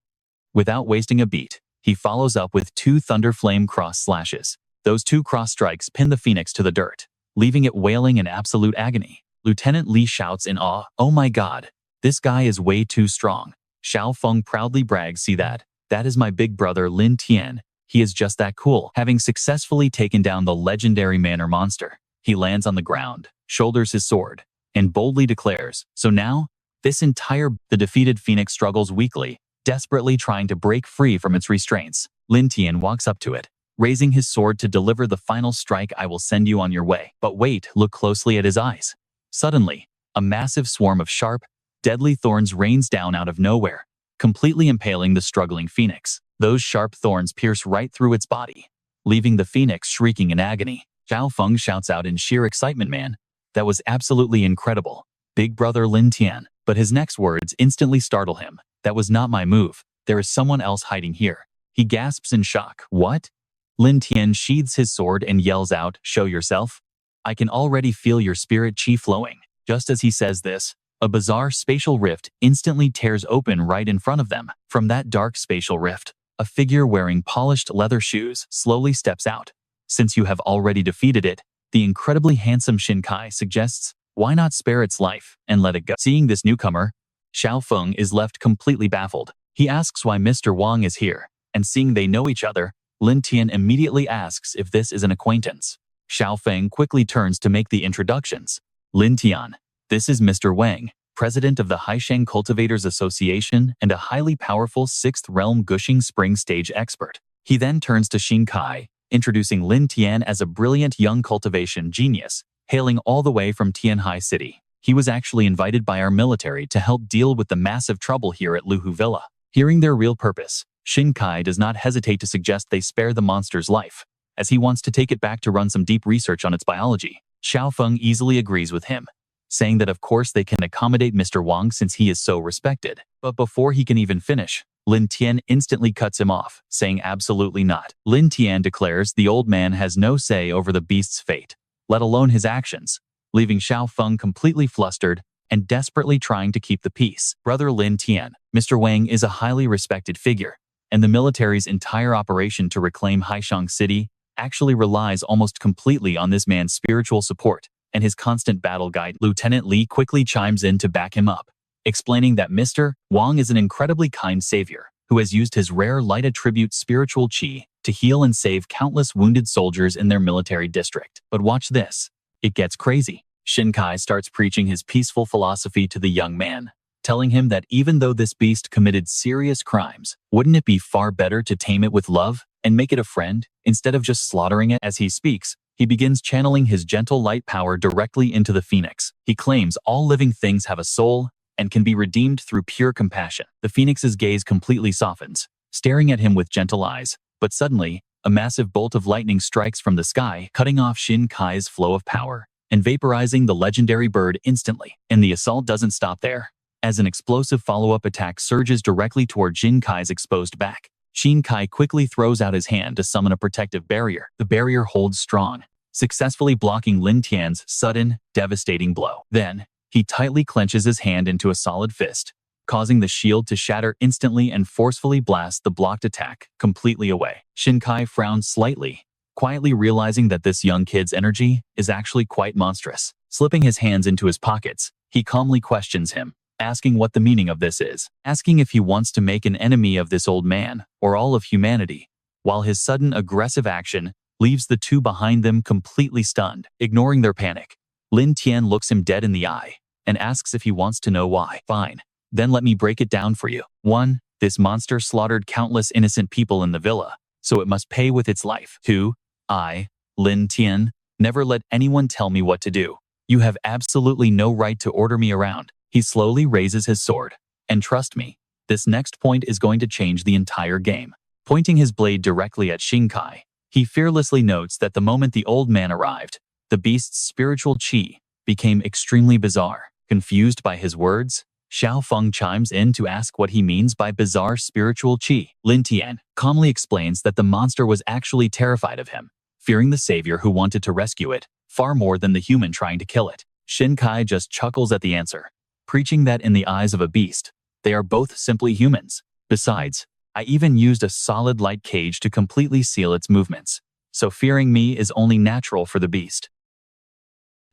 Without wasting a beat, he follows up with 2 thunderflame cross slashes. Those 2 cross strikes pin the phoenix to the dirt, leaving it wailing in absolute agony. Lieutenant Li shouts in awe, oh my god, this guy is way too strong. Xiaofeng proudly brags, see that? That is my big brother Lin Tian. He is just that cool. Having successfully taken down the legendary manor monster, he lands on the ground, shoulders his sword, and boldly declares, so now, the defeated phoenix struggles weakly, desperately trying to break free from its restraints. Lin Tian walks up to it, raising his sword to deliver the final strike. I will send you on your way. But wait, look closely at his eyes. Suddenly, a massive swarm of sharp, deadly thorns rains down out of nowhere, completely impaling the struggling phoenix. Those sharp thorns pierce right through its body, leaving the phoenix shrieking in agony. Xiaofeng shouts out in sheer excitement, man, that was absolutely incredible. Big brother Lin Tian. But his next words instantly startle him. That was not my move. There is someone else hiding here. He gasps in shock. What? Lin Tian sheathes his sword and yells out, show yourself. I can already feel your spirit chi flowing. Just as he says this, a bizarre spatial rift instantly tears open right in front of them. From that dark spatial rift, a figure wearing polished leather shoes slowly steps out. Since you have already defeated it, the incredibly handsome Shinkai suggests, why not spare its life and let it go? Seeing this newcomer, Xiaofeng is left completely baffled. He asks why Mr. Wang is here, and seeing they know each other, Lin Tian immediately asks if this is an acquaintance. Xiaofeng quickly turns to make the introductions. Lin Tian, this is Mr. Wang, president of the Haisheng Cultivators Association and a highly powerful 6th realm gushing spring stage expert. He then turns to Shinkai, introducing Lin Tian as a brilliant young cultivation genius, hailing all the way from Tianhai City. He was actually invited by our military to help deal with the massive trouble here at Luhu Villa. Hearing their real purpose, Shinkai does not hesitate to suggest they spare the monster's life, as he wants to take it back to run some deep research on its biology. Xiaofeng easily agrees with him, saying that of course they can accommodate Mr. Wang since he is so respected. But before he can even finish, Lin Tian instantly cuts him off, saying absolutely not. Lin Tian declares the old man has no say over the beast's fate, let alone his actions, leaving Xiaofeng completely flustered and desperately trying to keep the peace. Brother Lin Tian, Mr. Wang is a highly respected figure, and the military's entire operation to reclaim Haisheng City actually relies almost completely on this man's spiritual support and his constant battle guide. Lieutenant Li quickly chimes in to back him up, explaining that Mr. Wang is an incredibly kind savior who has used his rare light attribute spiritual qi to heal and save countless wounded soldiers in their military district. But watch this. It gets crazy. Shinkai starts preaching his peaceful philosophy to the young man, telling him that even though this beast committed serious crimes, wouldn't it be far better to tame it with love and make it a friend instead of just slaughtering it? As he speaks, he begins channeling his gentle light power directly into the phoenix. He claims all living things have a soul and can be redeemed through pure compassion. The phoenix's gaze completely softens, staring at him with gentle eyes. But suddenly, a massive bolt of lightning strikes from the sky, cutting off Shinkai's flow of power and vaporizing the legendary bird instantly. And the assault doesn't stop there, as an explosive follow-up attack surges directly toward Shinkai's exposed back. Shinkai quickly throws out his hand to summon a protective barrier. The barrier holds strong, successfully blocking Lin Tian's sudden, devastating blow. Then, he tightly clenches his hand into a solid fist, causing the shield to shatter instantly and forcefully blast the blocked attack completely away. Shinkai frowns slightly, quietly realizing that this young kid's energy is actually quite monstrous. Slipping his hands into his pockets, he calmly questions him, asking what the meaning of this is, asking if he wants to make an enemy of this old man or all of humanity, while his sudden aggressive action leaves the two behind them completely stunned. Ignoring their panic, Lin Tian looks him dead in the eye and asks if he wants to know why. Fine, then let me break it down for you. 1. This monster slaughtered countless innocent people in the villa, so it must pay with its life. 2. I, Lin Tian, never let anyone tell me what to do. You have absolutely no right to order me around. He slowly raises his sword. And trust me, this next point is going to change the entire game. Pointing his blade directly at Shinkai, he fearlessly notes that the moment the old man arrived, the beast's spiritual qi became extremely bizarre. Confused by his words, Xiaotong chimes in to ask what he means by bizarre spiritual qi. Lin Tian calmly explains that the monster was actually terrified of him, fearing the savior who wanted to rescue it, far more than the human trying to kill it. Shinkai just chuckles at the answer, preaching that in the eyes of a beast, they are both simply humans. Besides, I even used a solid light cage to completely seal its movements, so fearing me is only natural for the beast.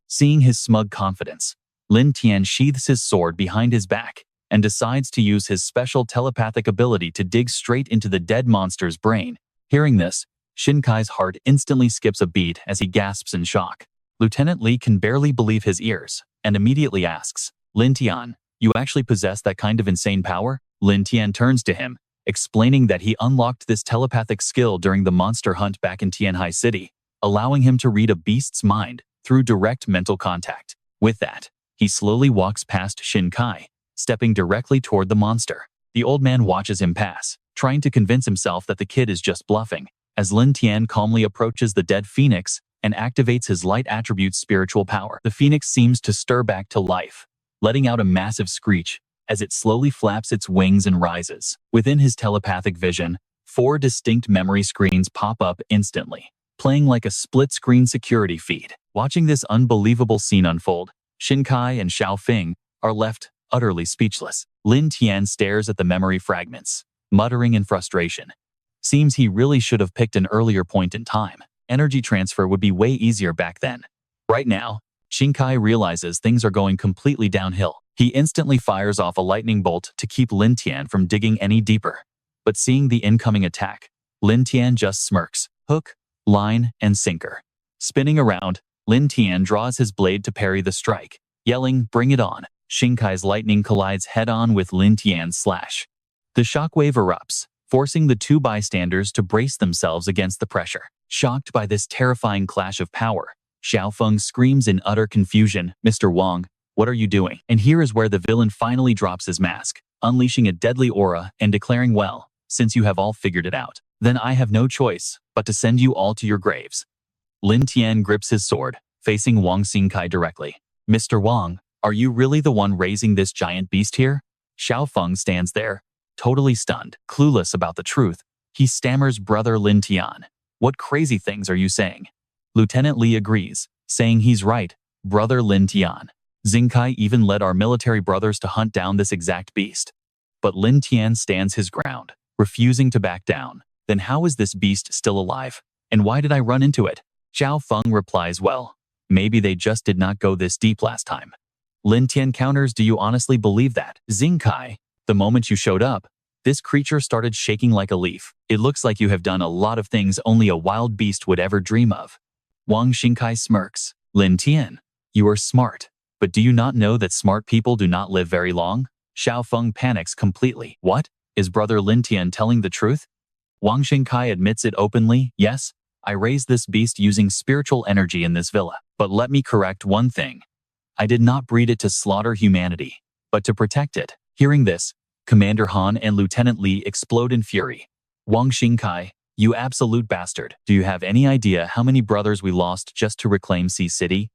Seeing his smug confidence, Lin Tian sheaths his sword behind his back and decides to use his special telepathic ability to dig straight into the dead monster's brain. Hearing this, Shinkai's heart instantly skips a beat as he gasps in shock. Lieutenant Li can barely believe his ears and immediately asks, Lin Tian, you actually possess that kind of insane power? Lin Tian turns to him, explaining that he unlocked this telepathic skill during the monster hunt back in Tianhai City, allowing him to read a beast's mind through direct mental contact. With that, he slowly walks past Shinkai, stepping directly toward the monster. The old man watches him pass, trying to convince himself that the kid is just bluffing, as Lin Tian calmly approaches the dead phoenix and activates his light attribute's spiritual power. The phoenix seems to stir back to life, letting out a massive screech as it slowly flaps its wings and rises. Within his telepathic vision, 4 distinct memory screens pop up instantly, playing like a split-screen security feed. Watching this unbelievable scene unfold, Shinkai and Xiaofeng are left utterly speechless. Lin Tian stares at the memory fragments, muttering in frustration. Seems he really should have picked an earlier point in time. Energy transfer would be way easier back then. Right now, Shinkai realizes things are going completely downhill. He instantly fires off a lightning bolt to keep Lin Tian from digging any deeper. But seeing the incoming attack, Lin Tian just smirks. Hook, line, and sinker. Spinning around, Lin Tian draws his blade to parry the strike, yelling, "Bring it on." Shinkai's lightning collides head-on with Lin Tian's slash. The shockwave erupts, forcing the 2 bystanders to brace themselves against the pressure. Shocked by this terrifying clash of power, Xiaofeng screams in utter confusion, "Mr. Wang, what are you doing?" And here is where the villain finally drops his mask, unleashing a deadly aura and declaring, "Well, since you have all figured it out, then I have no choice but to send you all to your graves." Lin Tian grips his sword, facing Wang Xingkai directly. "Mr. Wang, are you really the one raising this giant beast here?" Xiaofeng stands there, totally stunned, clueless about the truth. He stammers, "Brother Lin Tian, what crazy things are you saying?" Lieutenant Li agrees, saying he's right, "Brother Lin Tian. Xingkai even led our military brothers to hunt down this exact beast." But Lin Tian stands his ground, refusing to back down. "Then how is this beast still alive? And why did I run into it?" Xiaofeng replies, "Well, maybe they just did not go this deep last time." Lin Tian counters, do you honestly believe that? Xingkai, the moment you showed up, this creature started shaking like a leaf. It looks like you have done a lot of things only a wild beast would ever dream of. Wang Xingkai smirks. Lin Tian, you are smart. But do you not know that smart people do not live very long? Xiaotong panics completely. What? Is brother Lin Tian telling the truth? Wang Xingkai admits it openly. Yes, I raised this beast using spiritual energy in this villa. But let me correct one thing. I did not breed it to slaughter humanity, but to protect it. Hearing this, Commander Han and Lieutenant Li explode in fury. Wang Xingkai, you absolute bastard. Do you have any idea how many brothers we lost just to reclaim Sea City?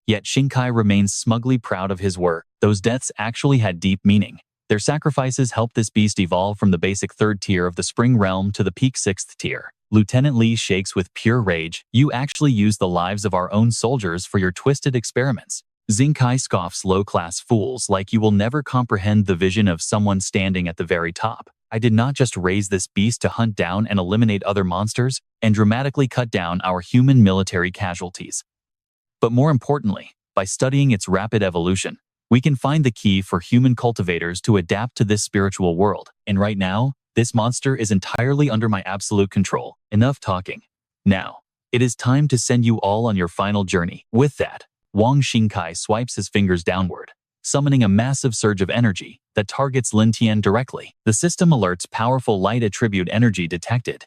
Yet Xingkai remains smugly proud of his work. Those deaths actually had deep meaning. Their sacrifices helped this beast evolve from the basic 3rd tier of the Spring Realm to the peak 6th tier. Lieutenant Li shakes with pure rage. You actually used the lives of our own soldiers for your twisted experiments. Xingkai scoffs, low-class fools like you will never comprehend the vision of someone standing at the very top. I did not just raise this beast to hunt down and eliminate other monsters and dramatically cut down our human military casualties. But more importantly, by studying its rapid evolution, we can find the key for human cultivators to adapt to this spiritual world. And right now, this monster is entirely under my absolute control. Enough talking. Now, it is time to send you all on your final journey. With that, Wang Xingkai swipes his fingers downward, summoning a massive surge of energy that targets Lin Tian directly. The system alerts powerful light attribute energy detected.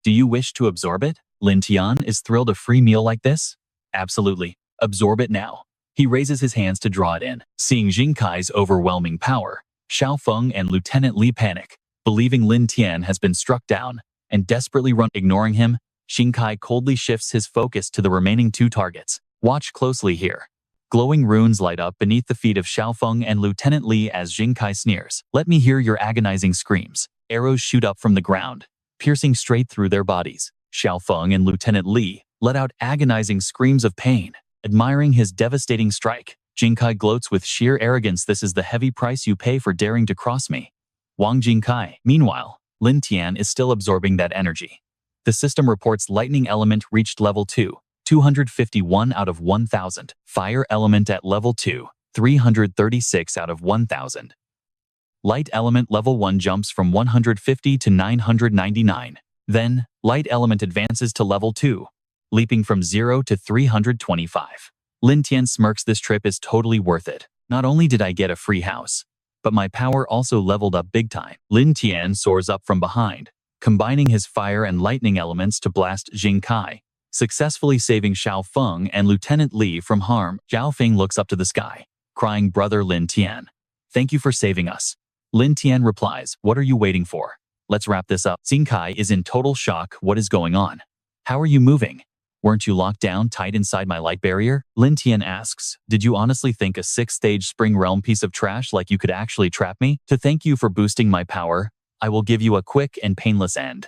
Do you wish to absorb it? Lin Tian is thrilled a free meal like this? Absolutely. Absorb it now. He raises his hands to draw it in. Seeing Xingkai's overwhelming power, Xiaotong and Lieutenant Li panic, believing Lin Tian has been struck down, and desperately run. Ignoring him, Xingkai coldly shifts his focus to the remaining 2 targets. Watch closely here. Glowing runes light up beneath the feet of Xiaotong and Lieutenant Li as Xingkai sneers. Let me hear your agonizing screams. Arrows shoot up from the ground, piercing straight through their bodies. Xiaotong and Lieutenant Li let out agonizing screams of pain, admiring his devastating strike. Xingkai gloats with sheer arrogance. This is the heavy price you pay for daring to cross me. Wang Xingkai. Meanwhile, Lin Tian is still absorbing that energy. The system reports lightning element reached level 2. 251 out of 1,000. Fire element at level 2, 336 out of 1,000. Light element level 1 jumps from 150 to 999. Then, light element advances to level 2, leaping from 0 to 325. Lin Tian smirks. This trip is totally worth it. Not only did I get a free house, but my power also leveled up big time. Lin Tian soars up from behind, combining his fire and lightning elements to blast Xingkai, successfully saving Xiaofeng and Lieutenant Li from harm. Xiaofeng looks up to the sky, crying, Brother Lin Tian, thank you for saving us. Lin Tian replies, what are you waiting for? Let's wrap this up. Xingkai is in total shock. What is going on? How are you moving? Weren't you locked down tight inside my light barrier? Lin Tian asks, did you honestly think a 6th-stage Spring Realm piece of trash like you could actually trap me? To thank you for boosting my power, I will give you a quick and painless end.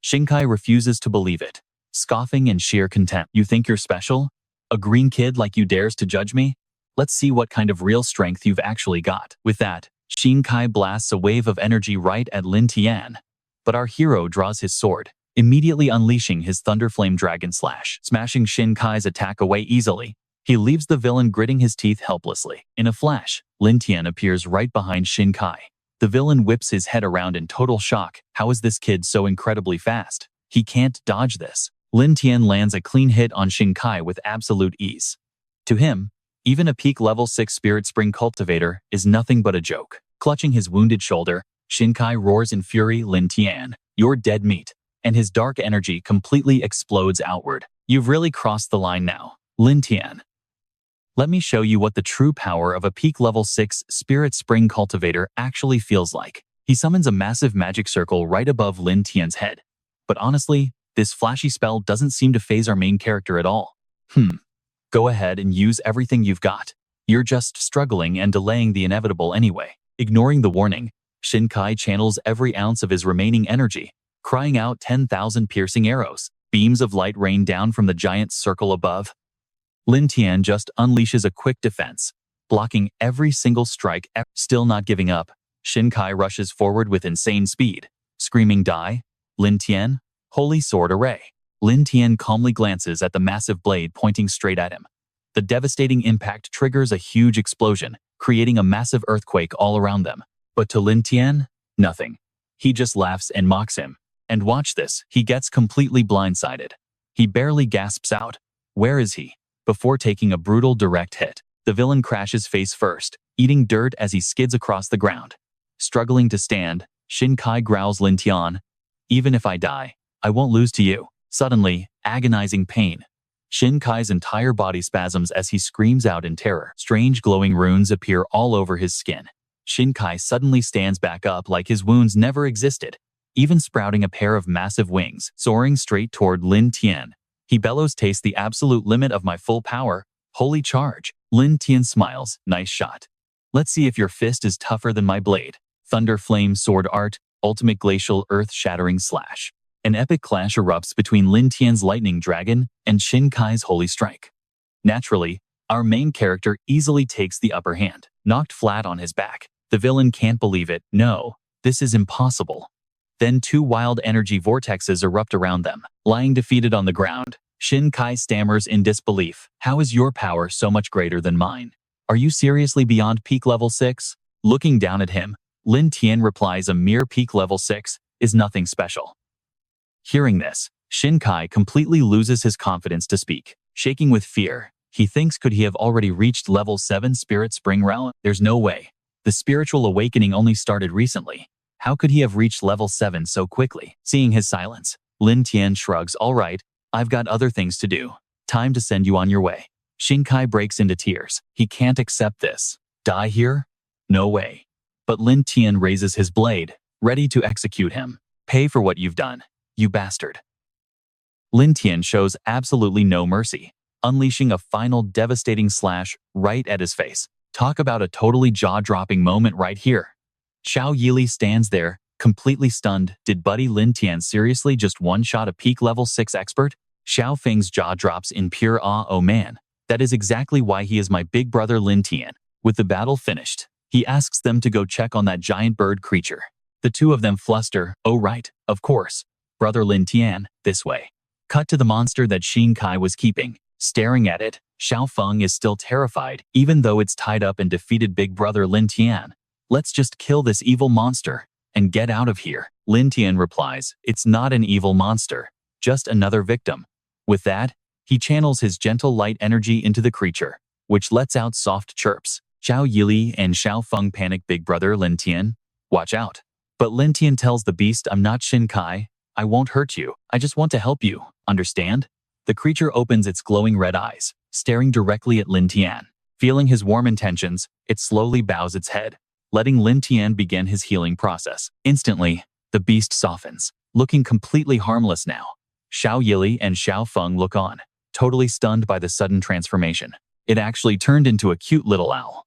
Xingkai refuses to believe it, scoffing in sheer contempt. You think you're special? A green kid like you dares to judge me? Let's see what kind of real strength you've actually got. With that, Xingkai blasts a wave of energy right at Lin Tian, but our hero draws his sword, immediately unleashing his Thunderflame Dragon Slash, smashing Xinkai's attack away easily. He leaves the villain gritting his teeth helplessly. In a flash, Lin Tian appears right behind Xingkai. The villain whips his head around in total shock. How is this kid so incredibly fast? He can't dodge this. Lin Tian lands a clean hit on Xingkai with absolute ease. To him, even a peak level 6 Spirit Spring Cultivator is nothing but a joke. Clutching his wounded shoulder, Xingkai roars in fury, Lin Tian, you're dead meat. And his dark energy completely explodes outward. You've really crossed the line now, Lin Tian. Let me show you what the true power of a peak level 6 Spirit Spring Cultivator actually feels like. He summons a massive magic circle right above Lin Tian's head. But honestly, this flashy spell doesn't seem to faze our main character at all. Go ahead and use everything you've got. You're just struggling and delaying the inevitable anyway. Ignoring the warning, Xingkai channels every ounce of his remaining energy, crying out 10,000 piercing arrows. Beams of light rain down from the giant circle above. Lin Tian just unleashes a quick defense, blocking every single strike. Still not giving up, Xingkai rushes forward with insane speed, screaming, die, Lin Tian, holy sword array. Lin Tian calmly glances at the massive blade pointing straight at him. The devastating impact triggers a huge explosion, creating a massive earthquake all around them. But to Lin Tian, nothing. He just laughs and mocks him. And watch this, he gets completely blindsided. He barely gasps out, "Where is he?" before taking a brutal direct hit. The villain crashes face first, eating dirt as he skids across the ground. Struggling to stand, Shin Kai growls Lin Tian, "Even if I die, I won't lose to you." Suddenly, agonizing pain. Shin Kai's entire body spasms as he screams out in terror. Strange glowing runes appear all over his skin. Shin Kai suddenly stands back up like his wounds never existed, even sprouting a pair of massive wings, soaring straight toward Lin Tian. He bellows, "Taste the absolute limit of my full power. Holy charge." Lin Tian smiles, "Nice shot. Let's see if your fist is tougher than my blade." Thunder Flame Sword Art, Ultimate Glacial Earth-Shattering Slash. An epic clash erupts between Lin Tian's Lightning Dragon and Shin Kai's Holy Strike. Naturally, our main character easily takes the upper hand. Knocked flat on his back, the villain can't believe it. "No, this is impossible." Then two wild energy vortexes erupt around them. Lying defeated on the ground, Shin Kai stammers in disbelief. "How is your power so much greater than mine? Are you seriously beyond peak level 6? Looking down at him, Lin Tian replies, "A mere peak level 6 is nothing special." Hearing this, Shin Kai completely loses his confidence to speak. Shaking with fear, he thinks, could he have already reached level 7 Spirit Spring Realm? There's no way. The spiritual awakening only started recently. How could he have reached level 7 so quickly? Seeing his silence, Lin Tian shrugs. "All right, I've got other things to do. Time to send you on your way." Shin Kai breaks into tears. He can't accept this. Die here? No way. But Lin Tian raises his blade, ready to execute him. "Pay for what you've done, you bastard." Lin Tian shows absolutely no mercy, unleashing a final devastating slash right at his face. Talk about a totally jaw-dropping moment right here. Xiao Yili stands there, completely stunned. Did Buddy Lin Tian seriously just one-shot a peak level 6 expert? Xiao Feng's jaw drops in pure awe. "Oh man, that is exactly why he is my big brother Lin Tian." With the battle finished, he asks them to go check on that giant bird creature. The two of them fluster. "Oh right, of course. Brother Lin Tian, this way." Cut to the monster that Shin Kai was keeping. Staring at it, Xiao Feng is still terrified, even though it's tied up and defeated big brother Lin Tian. "Let's just kill this evil monster and get out of here." Lin Tian replies, "It's not an evil monster, just another victim." With that, he channels his gentle light energy into the creature, which lets out soft chirps. Xiao Yili and Xiao Feng panic. "Big brother Lin Tian, watch out." But Lin Tian tells the beast, "I'm not Shin Kai. I won't hurt you. I just want to help you, understand?" The creature opens its glowing red eyes, staring directly at Lin Tian. Feeling his warm intentions, it slowly bows its head, letting Lin Tian begin his healing process. Instantly, the beast softens, looking completely harmless now. Xiao Yili and Xiao Feng look on, totally stunned by the sudden transformation. It actually turned into a cute little owl.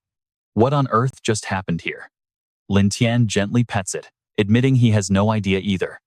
What on earth just happened here? Lin Tian gently pets it, admitting he has no idea either,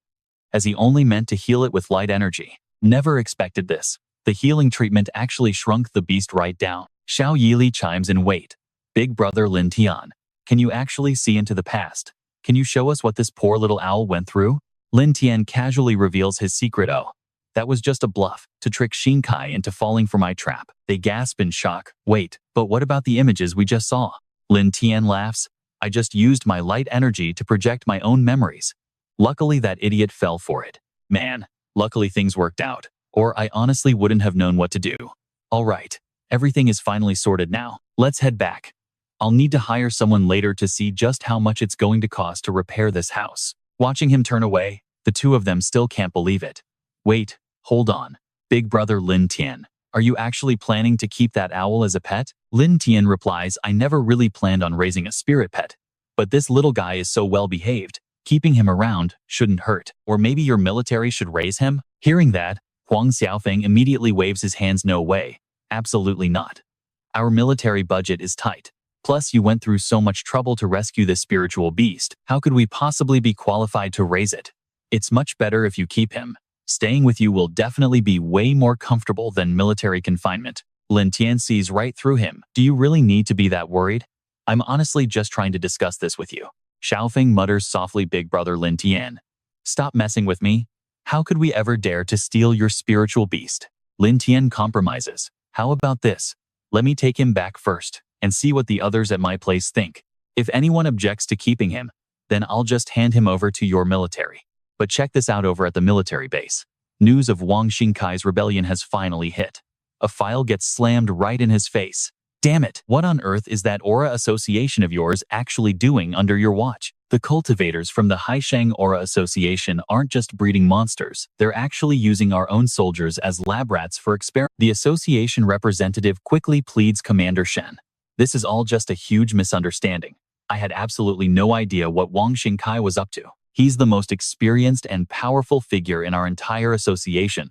as he only meant to heal it with light energy. Never expected this. The healing treatment actually shrunk the beast right down. Xiao Yili chimes in, "Wait, big brother Lin Tian, can you actually see into the past? Can you show us what this poor little owl went through?" Lin Tian casually reveals his secret. "Oh, that was just a bluff to trick Shin Kai into falling for my trap." They gasp in shock. "Wait, but what about the images we just saw?" Lin Tian laughs. "I just used my light energy to project my own memories. Luckily that idiot fell for it. Man, luckily things worked out, or I honestly wouldn't have known what to do." "All right, everything is finally sorted now. Let's head back. I'll need to hire someone later to see just how much it's going to cost to repair this house." Watching him turn away, the two of them still can't believe it. "Wait, hold on. Big brother Lin Tian, are you actually planning to keep that owl as a pet?" Lin Tian replies, "I never really planned on raising a spirit pet, but this little guy is so well behaved. Keeping him around shouldn't hurt. Or maybe your military should raise him?" Hearing that, Huang Xiaofeng immediately waves his hands. "No way. Absolutely not. Our military budget is tight. Plus you went through so much trouble to rescue this spiritual beast. How could we possibly be qualified to raise it? It's much better if you keep him. Staying with you will definitely be way more comfortable than military confinement." Lin Tian sees right through him. "Do you really need to be that worried? I'm honestly just trying to discuss this with you." Xiaofeng mutters softly. "Big brother Lin Tian, stop messing with me. How could we ever dare to steal your spiritual beast?" Lin Tian compromises. "How about this? Let me take him back first and see what the others at my place think. If anyone objects to keeping him, then I'll just hand him over to your military. But check this out over at the military base. News of Wang Xingkai's rebellion has finally hit. A file gets slammed right in his face. Damn it, what on earth is that Aura Association of yours actually doing under your watch? The cultivators from the Haisheng Aura Association aren't just breeding monsters, they're actually using our own soldiers as lab rats for experiments. The association representative quickly pleads Commander Shen. This is all just a huge misunderstanding. I had absolutely no idea what Wang Xingkai was up to. He's the most experienced and powerful figure in our entire association.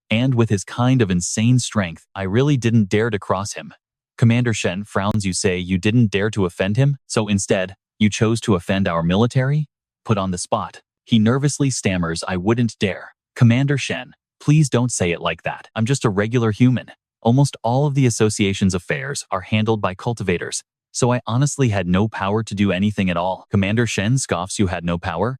And with his kind of insane strength, I really didn't dare to cross him. Commander Shen frowns. You say you didn't dare to offend him, so instead, you chose to offend our military? Put on the spot. He nervously stammers, I wouldn't dare. Commander Shen, please don't say it like that. I'm just a regular human. Almost all of the association's affairs are handled by cultivators, so I honestly had no power to do anything at all. Commander Shen scoffs. You had no power?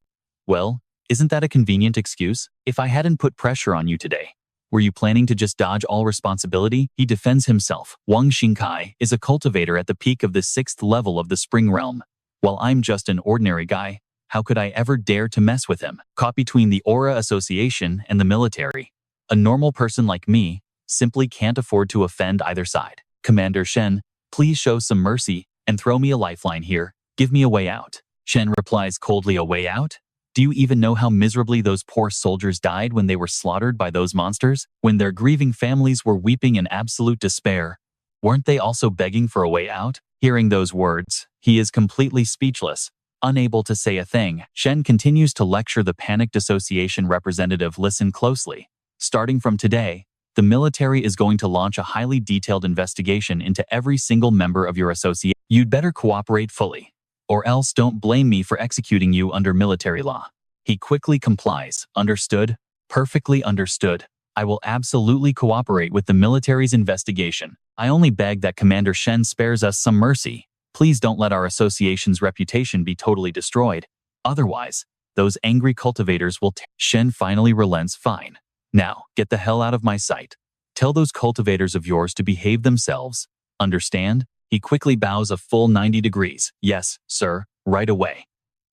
Well, isn't that a convenient excuse? If I hadn't put pressure on you today, were you planning to just dodge all responsibility? He defends himself. Wang Xingkai is a cultivator at the peak of the 6th level of the Spring Realm. While I'm just an ordinary guy, how could I ever dare to mess with him? Caught between the Aura Association and the military. A normal person like me simply can't afford to offend either side. Commander Shen, please show some mercy and throw me a lifeline here. Give me a way out. Shen replies coldly, a way out? Do you even know how miserably those poor soldiers died when they were slaughtered by those monsters? When their grieving families were weeping in absolute despair, weren't they also begging for a way out? Hearing those words, he is completely speechless, unable to say a thing. Shen continues to lecture the panicked association representative. Listen closely. Starting from today, the military is going to launch a highly detailed investigation into every single member of your association. You'd better cooperate fully, or else don't blame me for executing you under military law. He quickly complies. Understood? Perfectly understood. I will absolutely cooperate with the military's investigation. I only beg that Commander Shen spares us some mercy. Please don't let our association's reputation be totally destroyed. Otherwise, those angry cultivators will Shen finally relents. Fine. Now, get the hell out of my sight. Tell those cultivators of yours to behave themselves. Understand? He quickly bows a full 90 degrees. Yes, sir, right away.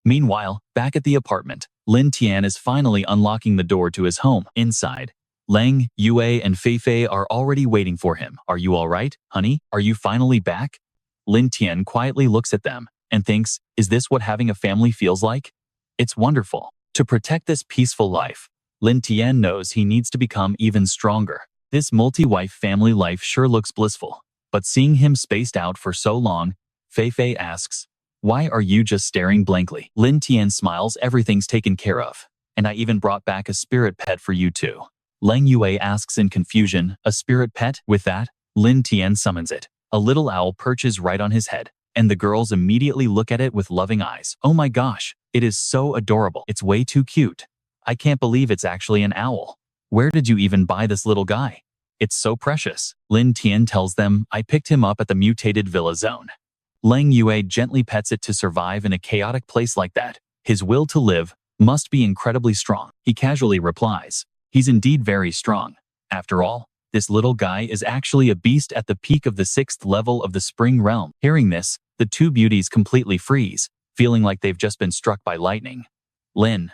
Meanwhile, back at the apartment, Lin Tian is finally unlocking the door to his home. Inside, Lang, Yue, and Feifei are already waiting for him. Are you all right, honey? Are you finally back? Lin Tian quietly looks at them and thinks, is this what having a family feels like? It's wonderful. To protect this peaceful life, Lin Tian knows he needs to become even stronger. This multi-wife family life sure looks blissful. But seeing him spaced out for so long, Feifei asks, why are you just staring blankly? Lin Tian smiles. Everything's taken care of. And I even brought back a spirit pet for you too. Lang Yue asks in confusion, a spirit pet? With that, Lin Tian summons it. A little owl perches right on his head, and the girls immediately look at it with loving eyes. Oh my gosh, it is so adorable. It's way too cute. I can't believe it's actually an owl. Where did you even buy this little guy? It's so precious. Lin Tian tells them, I picked him up at the mutated villa zone. Lang Yue gently pets it. To survive in a chaotic place like that, his will to live must be incredibly strong. He casually replies, he's indeed very strong. After all, this little guy is actually a beast at the peak of the 6th level of the Spring Realm. Hearing this, the two beauties completely freeze, feeling like they've just been struck by lightning. Lin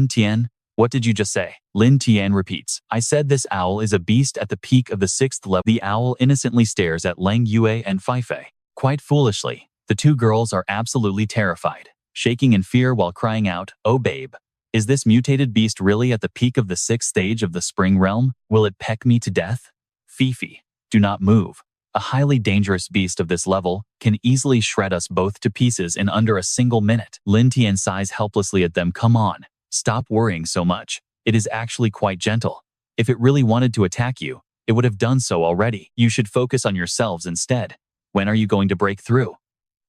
Tian, what did you just say? Lin Tian repeats, I said this owl is a beast at the peak of the 6th level. The owl innocently stares at Lang Yue and Feifei. Quite foolishly, the two girls are absolutely terrified, shaking in fear while crying out, oh babe. Is this mutated beast really at the peak of the 6th stage of the Spring Realm? Will it peck me to death? Fifi, do not move. A highly dangerous beast of this level can easily shred us both to pieces in under a single minute. Lin Tian sighs helplessly at them. Come on, stop worrying so much. It is actually quite gentle. If it really wanted to attack you, it would have done so already. You should focus on yourselves instead. When are you going to break through?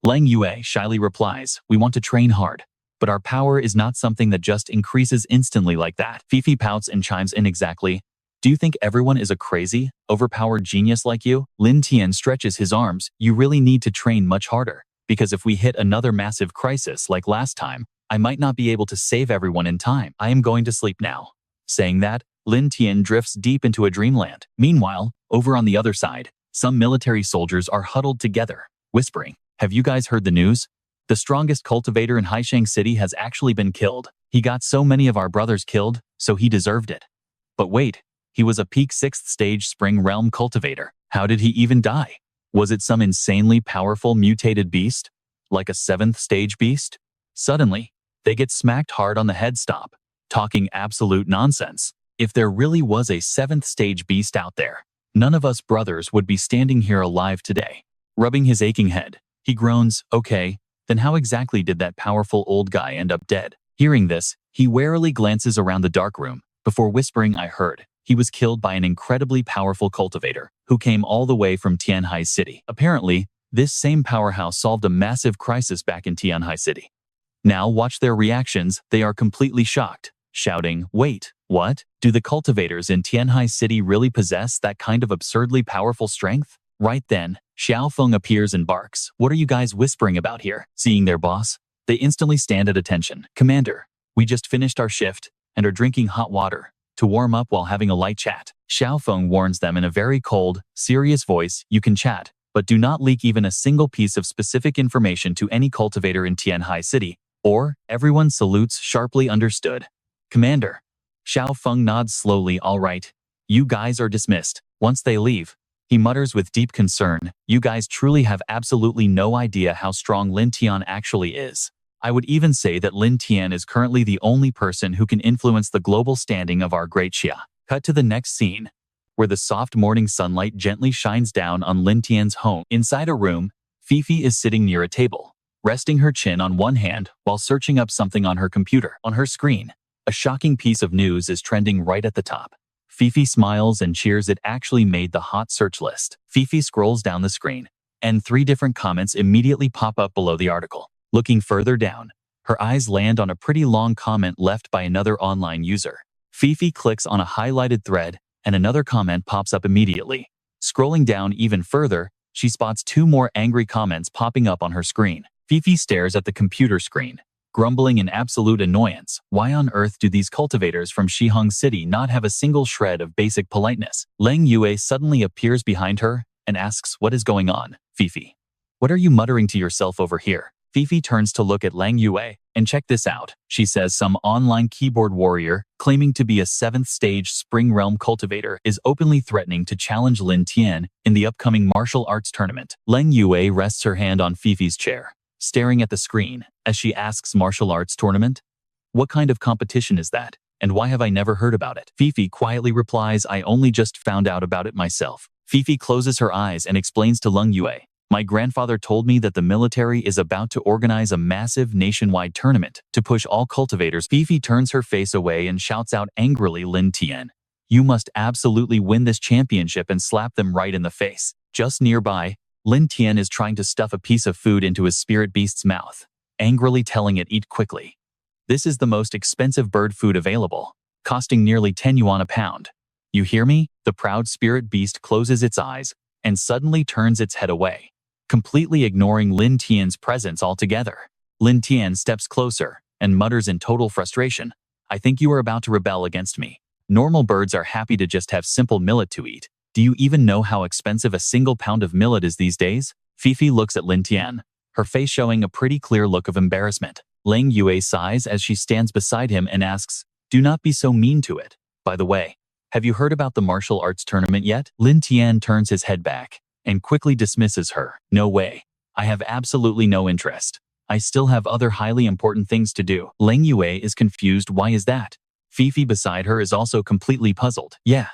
Lang Yue shyly replies, we want to train hard. But our power is not something that just increases instantly like that. Fifi pouts and chimes in. Exactly. Do you think everyone is a crazy, overpowered genius like you? Lin Tian stretches his arms. You really need to train much harder. Because if we hit another massive crisis like last time, I might not be able to save everyone in time. I am going to sleep now. Saying that, Lin Tian drifts deep into a dreamland. Meanwhile, over on the other side, Some military soldiers are huddled together, whispering, "Have you guys heard the news? The strongest cultivator in Haishang City has actually been killed. He got so many of our brothers killed, so he deserved it." But wait, he was a peak 6th stage spring realm cultivator. How did he even die? Was it some insanely powerful mutated beast? Like a 7th stage beast? Suddenly, they get smacked hard on the head. Stop talking absolute nonsense. If there really was a 7th stage beast out there, none of us brothers would be standing here alive today. Rubbing his aching head, he groans, "Okay, then how exactly did that powerful old guy end up dead?" Hearing this, he warily glances around the dark room, before whispering, "I heard he was killed by an incredibly powerful cultivator who came all the way from Tianhai City. Apparently, this same powerhouse solved a massive crisis back in Tianhai City." Now watch their reactions. They are completely shocked, shouting, "Wait, what? Do the cultivators in Tianhai City really possess that kind of absurdly powerful strength?" Right then, Xiaotong appears and barks, "What are you guys whispering about here?" Seeing their boss, they instantly stand at attention. "Commander, we just finished our shift and are drinking hot water to warm up while having a light chat." Xiaotong warns them in a very cold, serious voice, "You can chat, but do not leak even a single piece of specific information to any cultivator in Tianhai City, or everyone salutes sharply." "Understood, Commander." Xiaofeng nods slowly. "All right, you guys are dismissed." Once they leave, he mutters with deep concern, "You guys truly have absolutely no idea how strong Lin Tian actually is. I would even say that Lin Tian is currently the only person who can influence the global standing of our great Xia." Cut to the next scene, where the soft morning sunlight gently shines down on Lin Tian's home. Inside a room, Fifi is sitting near a table, resting her chin on one hand while searching up something on her computer. On her screen, a shocking piece of news is trending right at the top. Fifi smiles and cheers. It actually made the hot search list. Fifi scrolls down the screen, and 3 different comments immediately pop up below the article. Looking further down, her eyes land on a pretty long comment left by another online user. Fifi clicks on a highlighted thread, and another comment pops up immediately. Scrolling down even further, she spots 2 more angry comments popping up on her screen. Fifi stares at the computer screen, grumbling in absolute annoyance. Why on earth do these cultivators from Shihong City not have a single shred of basic politeness? Lang Yue suddenly appears behind her and asks, "What is going on, Fifi? What are you muttering to yourself over here?" Fifi turns to look at Lang Yue, and "Check this out," she says. "Some online keyboard warrior, claiming to be a 7th stage Spring Realm cultivator, is openly threatening to challenge Lin Tian in the upcoming martial arts tournament." Lang Yue rests her hand on Fifi's chair, staring at the screen, as she asks, "Martial arts tournament? What kind of competition is that, and why have I never heard about it?" Fifi quietly replies, "I only just found out about it myself." Fifi closes her eyes and explains to Lang Yue, "My grandfather told me that the military is about to organize a massive nationwide tournament to push all cultivators." Fifi turns her face away and shouts out angrily, "Lin Tian, you must absolutely win this championship," and slap them right in the face. Just nearby, Lin Tian is trying to stuff a piece of food into his spirit beast's mouth, angrily telling it, "Eat quickly. This is the most expensive bird food available, costing nearly 10 yuan a pound. You hear me?" The proud spirit beast closes its eyes and suddenly turns its head away, completely ignoring Lin Tian's presence altogether. Lin Tian steps closer and mutters in total frustration, "I think you are about to rebel against me. Normal birds are happy to just have simple millet to eat. Do you even know how expensive a single pound of millet is these days?" Fifi looks at Lin Tian, her face showing a pretty clear look of embarrassment. Lang Yue sighs as she stands beside him and asks, "Do not be so mean to it. By the way, have you heard about the martial arts tournament yet?" Lin Tian turns his head back and quickly dismisses her. "No way. I have absolutely no interest. I still have other highly important things to do." Lang Yue is confused. Why is that? Fifi beside her is also completely puzzled. "Yeah,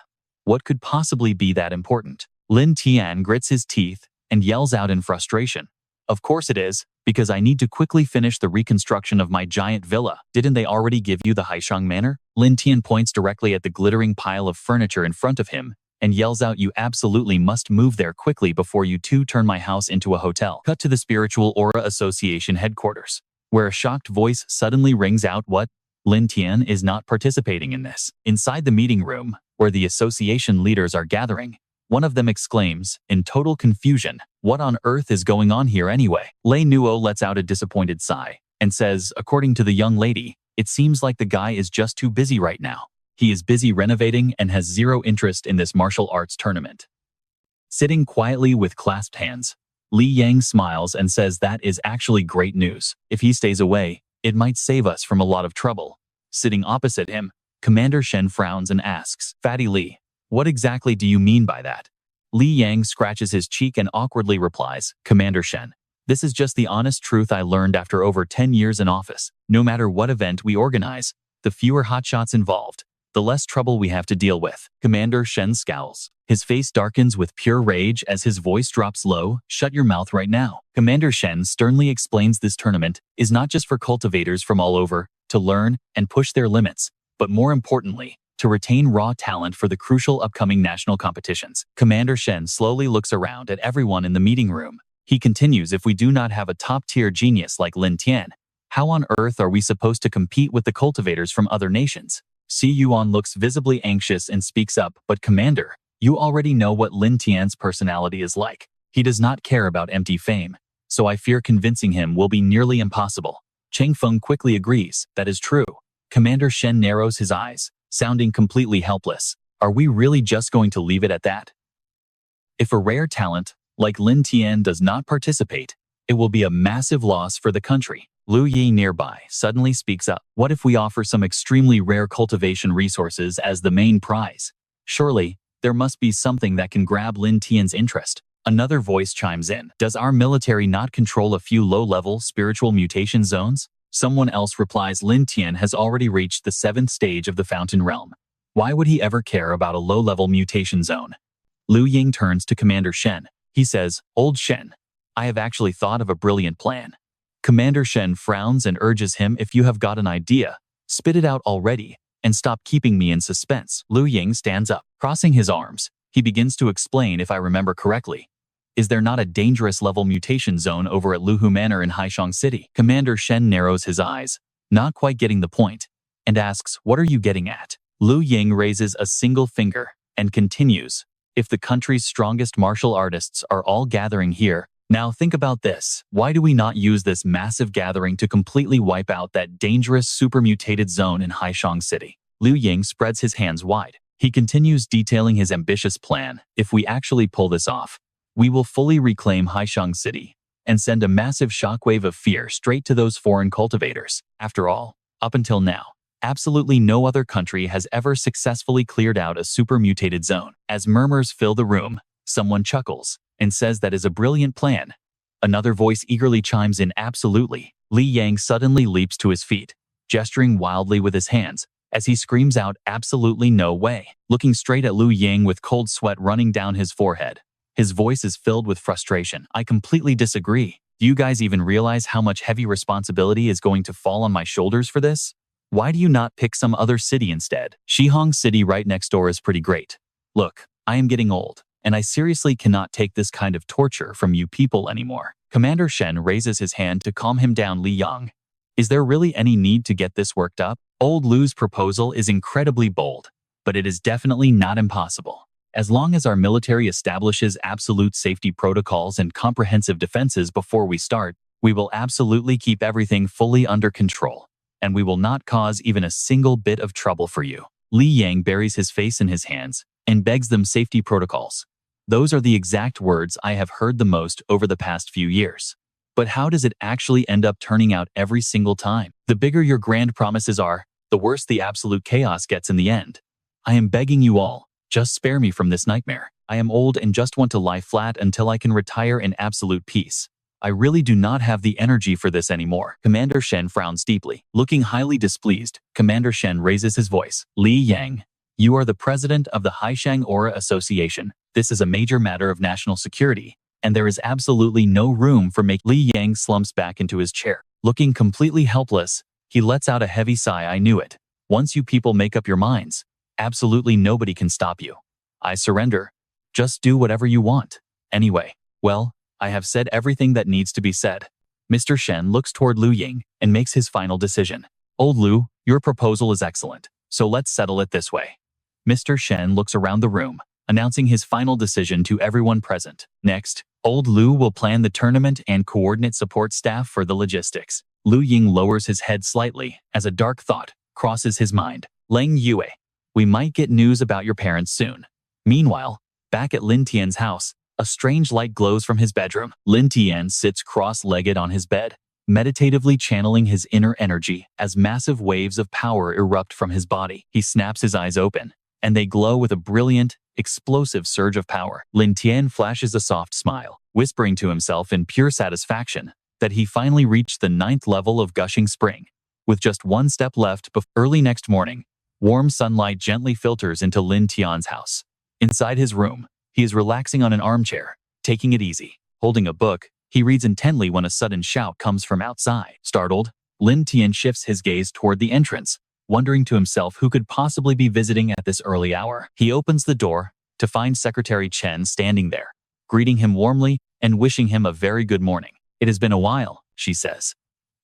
what could possibly be that important?" Lin Tian grits his teeth and yells out in frustration, "Of course it is, because I need to quickly finish the reconstruction of my giant villa. Didn't they already give you the Haishang Manor?" Lin Tian points directly at the glittering pile of furniture in front of him and yells out, "You absolutely must move there quickly before you two turn my house into a hotel." Cut to the Spiritual Aura Association headquarters, where a shocked voice suddenly rings out, "What? Lin Tian is not participating in this." Inside the meeting room, where the association leaders are gathering, one of them exclaims, in total confusion, "What on earth is going on here anyway?" Lei Nuo lets out a disappointed sigh and says, "According to the young lady, it seems like the guy is just too busy right now. He is busy renovating and has zero interest in this martial arts tournament." sitting quietly with clasped hands. Li Yang smiles and says that is actually great news. If he stays away, it might save us from a lot of trouble. Sitting opposite him, Commander Shen frowns and asks, Fatty Li, what exactly do you mean by that? Li Yang scratches his cheek and awkwardly replies, Commander Shen, this is just the honest truth I learned after over 10 years in office. No matter what event we organize, the fewer hotshots involved, the less trouble we have to deal with. Commander Shen scowls. His face darkens with pure rage as his voice drops low. Shut your mouth right now. Commander Shen sternly explains this tournament is not just for cultivators from all over to learn and push their limits, but more importantly, to retain raw talent for the crucial upcoming national competitions. Commander Shen slowly looks around at everyone in the meeting room. He continues, if we do not have a top-tier genius like Lin Tian, how on earth are we supposed to compete with the cultivators from other nations? Si Yuan looks visibly anxious and speaks up, but Commander, you already know what Lin Tian's personality is like. He does not care about empty fame, so I fear convincing him will be nearly impossible. Cheng Feng quickly agrees, that is true. Commander Shen narrows his eyes, sounding completely helpless. Are we really just going to leave it at that? If a rare talent, like Lin Tian, does not participate, it will be a massive loss for the country. Lu Yi nearby suddenly speaks up. What if we offer some extremely rare cultivation resources as the main prize? Surely, there must be something that can grab Lin Tian's interest. Another voice chimes in. Does our military not control a few low-level spiritual mutation zones? Someone else replies, Lin Tian has already reached the 7th stage of the Fountain Realm. Why would he ever care about a low-level mutation zone? Lu Ying turns to Commander Shen. He says, Old Shen, I have actually thought of a brilliant plan. Commander Shen frowns and urges him, if you have got an idea, spit it out already, and stop keeping me in suspense. Lu Ying stands up. Crossing his arms, he begins to explain, if I remember correctly. Is there not a dangerous level mutation zone over at Luhu Manor in Haishang City? Commander Shen narrows his eyes, not quite getting the point, and asks, what are you getting at? Lu Ying raises a single finger and continues, if the country's strongest martial artists are all gathering here, now think about this. Why do we not use this massive gathering to completely wipe out that dangerous super-mutated zone in Haishang City? Lu Ying spreads his hands wide. He continues detailing his ambitious plan. If we actually pull this off, we will fully reclaim Haishang City and send a massive shockwave of fear straight to those foreign cultivators. After all, up until now, absolutely no other country has ever successfully cleared out a super-mutated zone. As murmurs fill the room, someone chuckles and says that is a brilliant plan. Another voice eagerly chimes in, absolutely. Li Yang suddenly leaps to his feet, gesturing wildly with his hands, as he screams out, absolutely no way. Looking straight at Lu Ying with cold sweat running down his forehead, his voice is filled with frustration. I completely disagree. Do you guys even realize how much heavy responsibility is going to fall on my shoulders for this? Why do you not pick some other city instead? Shihong City right next door is pretty great. Look, I am getting old, and I seriously cannot take this kind of torture from you people anymore. Commander Shen raises his hand to calm him down. Li Yang, is there really any need to get this worked up? Old Lu's proposal is incredibly bold, but it is definitely not impossible. As long as our military establishes absolute safety protocols and comprehensive defenses before we start, we will absolutely keep everything fully under control, and we will not cause even a single bit of trouble for you. Li Yang buries his face in his hands and begs them safety protocols. Those are the exact words I have heard the most over the past few years. But how does it actually end up turning out every single time? The bigger your grand promises are, the worse the absolute chaos gets in the end. I am begging you all, just spare me from this nightmare. I am old and just want to lie flat until I can retire in absolute peace. I really do not have the energy for this anymore. Commander Shen frowns deeply. Looking highly displeased, Commander Shen raises his voice. Li Yang, you are the president of the Haishang Aura Association. This is a major matter of national security, and there is absolutely no room for making. Li Yang slumps back into his chair. Looking completely helpless, he lets out a heavy sigh. I knew it. Once you people make up your minds, absolutely nobody can stop you. I surrender. Just do whatever you want. Anyway, well, I have said everything that needs to be said. Mr. Shen looks toward Lu Ying and makes his final decision. Old Lu, your proposal is excellent, so let's settle it this way. Mr. Shen looks around the room, announcing his final decision to everyone present. Next, Old Lu will plan the tournament and coordinate support staff for the logistics. Lu Ying lowers his head slightly as a dark thought crosses his mind. Leng Yue, we might get news about your parents soon. Meanwhile, back at Lin Tian's house, A strange light glows from his bedroom. Lin Tian sits cross-legged on his bed, meditatively channeling his inner energy as massive waves of power erupt from his body. He snaps his eyes open, and they glow with a brilliant, explosive surge of power. Lin Tian flashes a soft smile, whispering to himself in pure satisfaction that he finally reached the 9th level of gushing spring. With just one step left, early next morning, warm sunlight gently filters into Lin Tian's house. Inside his room, he is relaxing on an armchair, taking it easy. Holding a book, he reads intently when a sudden shout comes from outside. Startled, Lin Tian shifts his gaze toward the entrance, wondering to himself who could possibly be visiting at this early hour. He opens the door to find Secretary Chen standing there, greeting him warmly and wishing him a very good morning. "It has been a while," she says.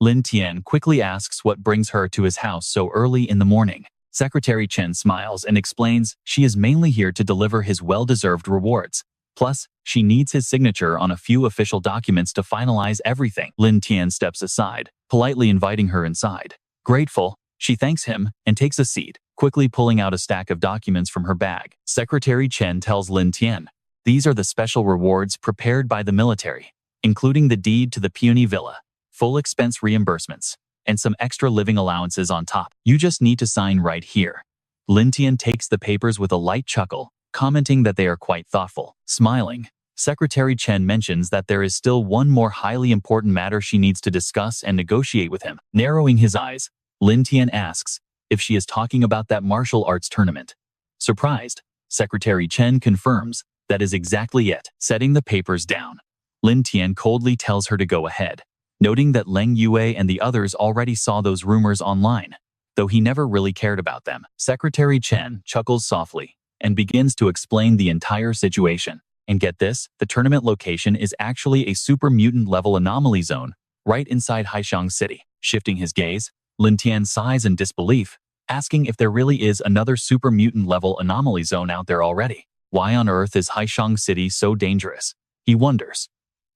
Lin Tian quickly asks what brings her to his house so early in the morning. Secretary Chen smiles and explains she is mainly here to deliver his well-deserved rewards. Plus, she needs his signature on a few official documents to finalize everything. Lin Tian steps aside, politely inviting her inside. Grateful, she thanks him and takes a seat, quickly pulling out a stack of documents from her bag. Secretary Chen tells Lin Tian, "These are the special rewards prepared by the military, including the deed to the Peony Villa, full expense reimbursements, and some extra living allowances on top. You just need to sign right here." Lin Tian takes the papers with a light chuckle, commenting that they are quite thoughtful. Smiling, Secretary Chen mentions that there is still one more highly important matter she needs to discuss and negotiate with him. Narrowing his eyes, Lin Tian asks if she is talking about that martial arts tournament. Surprised, Secretary Chen confirms that is exactly it. Setting the papers down, Lin Tian coldly tells her to go ahead, noting that Leng Yue and the others already saw those rumors online, though he never really cared about them. Secretary Chen chuckles softly and begins to explain the entire situation. And get this, the tournament location is actually a super mutant level anomaly zone right inside Haishang City. Shifting his gaze, Lin Tian sighs in disbelief, asking if there really is another super mutant level anomaly zone out there already. Why on earth is Haishang City so dangerous? He wonders.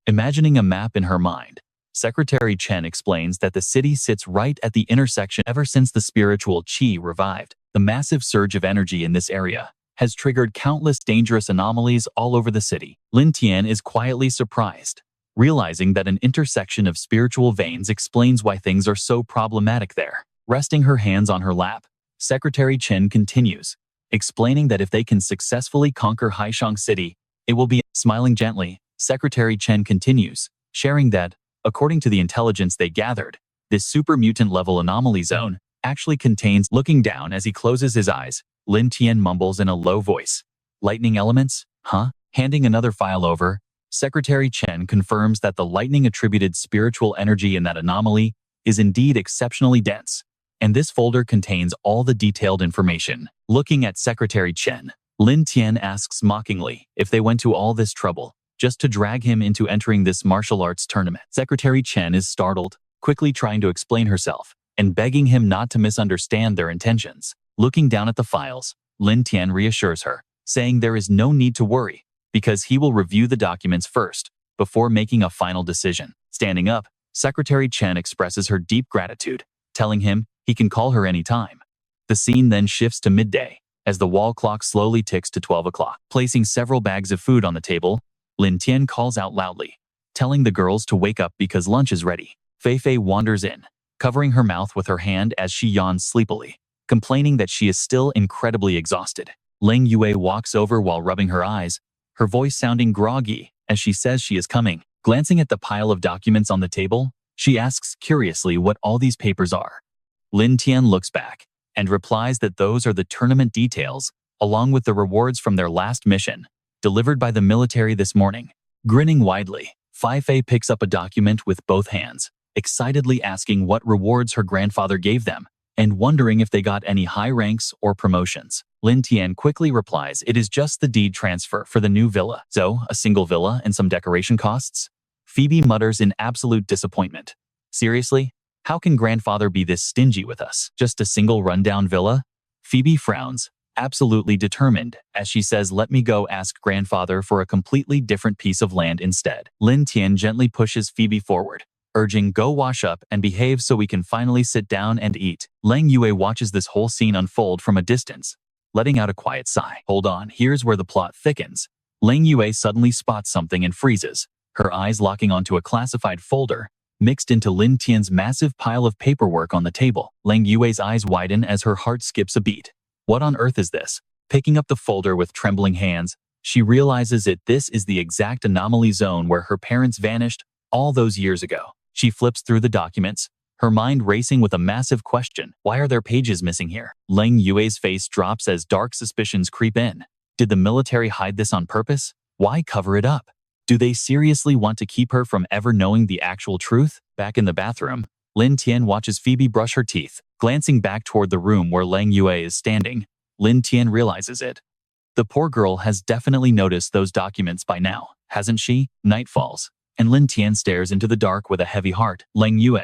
Imagining a map in her mind, Secretary Chen explains that the city sits right at the intersection. Ever since the spiritual qi revived, the massive surge of energy in this area has triggered countless dangerous anomalies all over the city. Lin Tian is quietly surprised, realizing that an intersection of spiritual veins explains why things are so problematic there. Resting her hands on her lap, Secretary Chen continues, explaining that if they can successfully conquer Haishang City, it will be. Smiling gently, Secretary Chen continues, sharing that, according to the intelligence they gathered, this super mutant level anomaly zone actually contains. Looking down as he closes his eyes, Lin Tian mumbles in a low voice, "Lightning elements? Huh?" Handing another file over, Secretary Chen confirms that the lightning-attributed spiritual energy in that anomaly is indeed exceptionally dense, and this folder contains all the detailed information. Looking at Secretary Chen, Lin Tian asks mockingly if they went to all this trouble just to drag him into entering this martial arts tournament. Secretary Chen is startled, quickly trying to explain herself and begging him not to misunderstand their intentions. Looking down at the files, Lin Tian reassures her, saying there is no need to worry, because he will review the documents first, before making a final decision. Standing up, Secretary Chen expresses her deep gratitude, telling him he can call her anytime. The scene then shifts to midday, as the wall clock slowly ticks to 12 o'clock. Placing several bags of food on the table, Lin Tian calls out loudly, telling the girls to wake up because lunch is ready. Fei Fei wanders in, covering her mouth with her hand as she yawns sleepily, complaining that she is still incredibly exhausted. Leng Yue walks over while rubbing her eyes, her voice sounding groggy as she says she is coming. Glancing at the pile of documents on the table, she asks curiously what all these papers are. Lin Tian looks back and replies that those are the tournament details, along with the rewards from their last mission, delivered by the military this morning. Grinning widely, Fei Fei picks up a document with both hands, excitedly asking what rewards her grandfather gave them, and wondering if they got any high ranks or promotions. Lin Tian quickly replies it is just the deed transfer for the new villa. So, a single villa and some decoration costs? Phoebe mutters in absolute disappointment. Seriously? How can grandfather be this stingy with us? Just a single rundown villa? Phoebe frowns, absolutely determined, as she says let me go ask grandfather for a completely different piece of land instead. Lin Tian gently pushes Phoebe forward, urging go wash up and behave so we can finally sit down and eat. Leng Yue watches this whole scene unfold from a distance, letting out a quiet sigh. Hold on, here's where the plot thickens. Lang Yue suddenly spots something and freezes, her eyes locking onto a classified folder, mixed into Lin Tian's massive pile of paperwork on the table. Lang Yue's eyes widen as her heart skips a beat. What on earth is this? Picking up the folder with trembling hands, she realizes this is the exact anomaly zone where her parents vanished all those years ago. She flips through the documents, her mind racing with a massive question. Why are there pages missing here? Lang Yue's face drops as dark suspicions creep in. Did the military hide this on purpose? Why cover it up? Do they seriously want to keep her from ever knowing the actual truth? Back in the bathroom, Lin Tian watches Phoebe brush her teeth. Glancing back toward the room where Lang Yue is standing, Lin Tian realizes it. The poor girl has definitely noticed those documents by now, hasn't she? Night falls, and Lin Tian stares into the dark with a heavy heart. Lang Yue,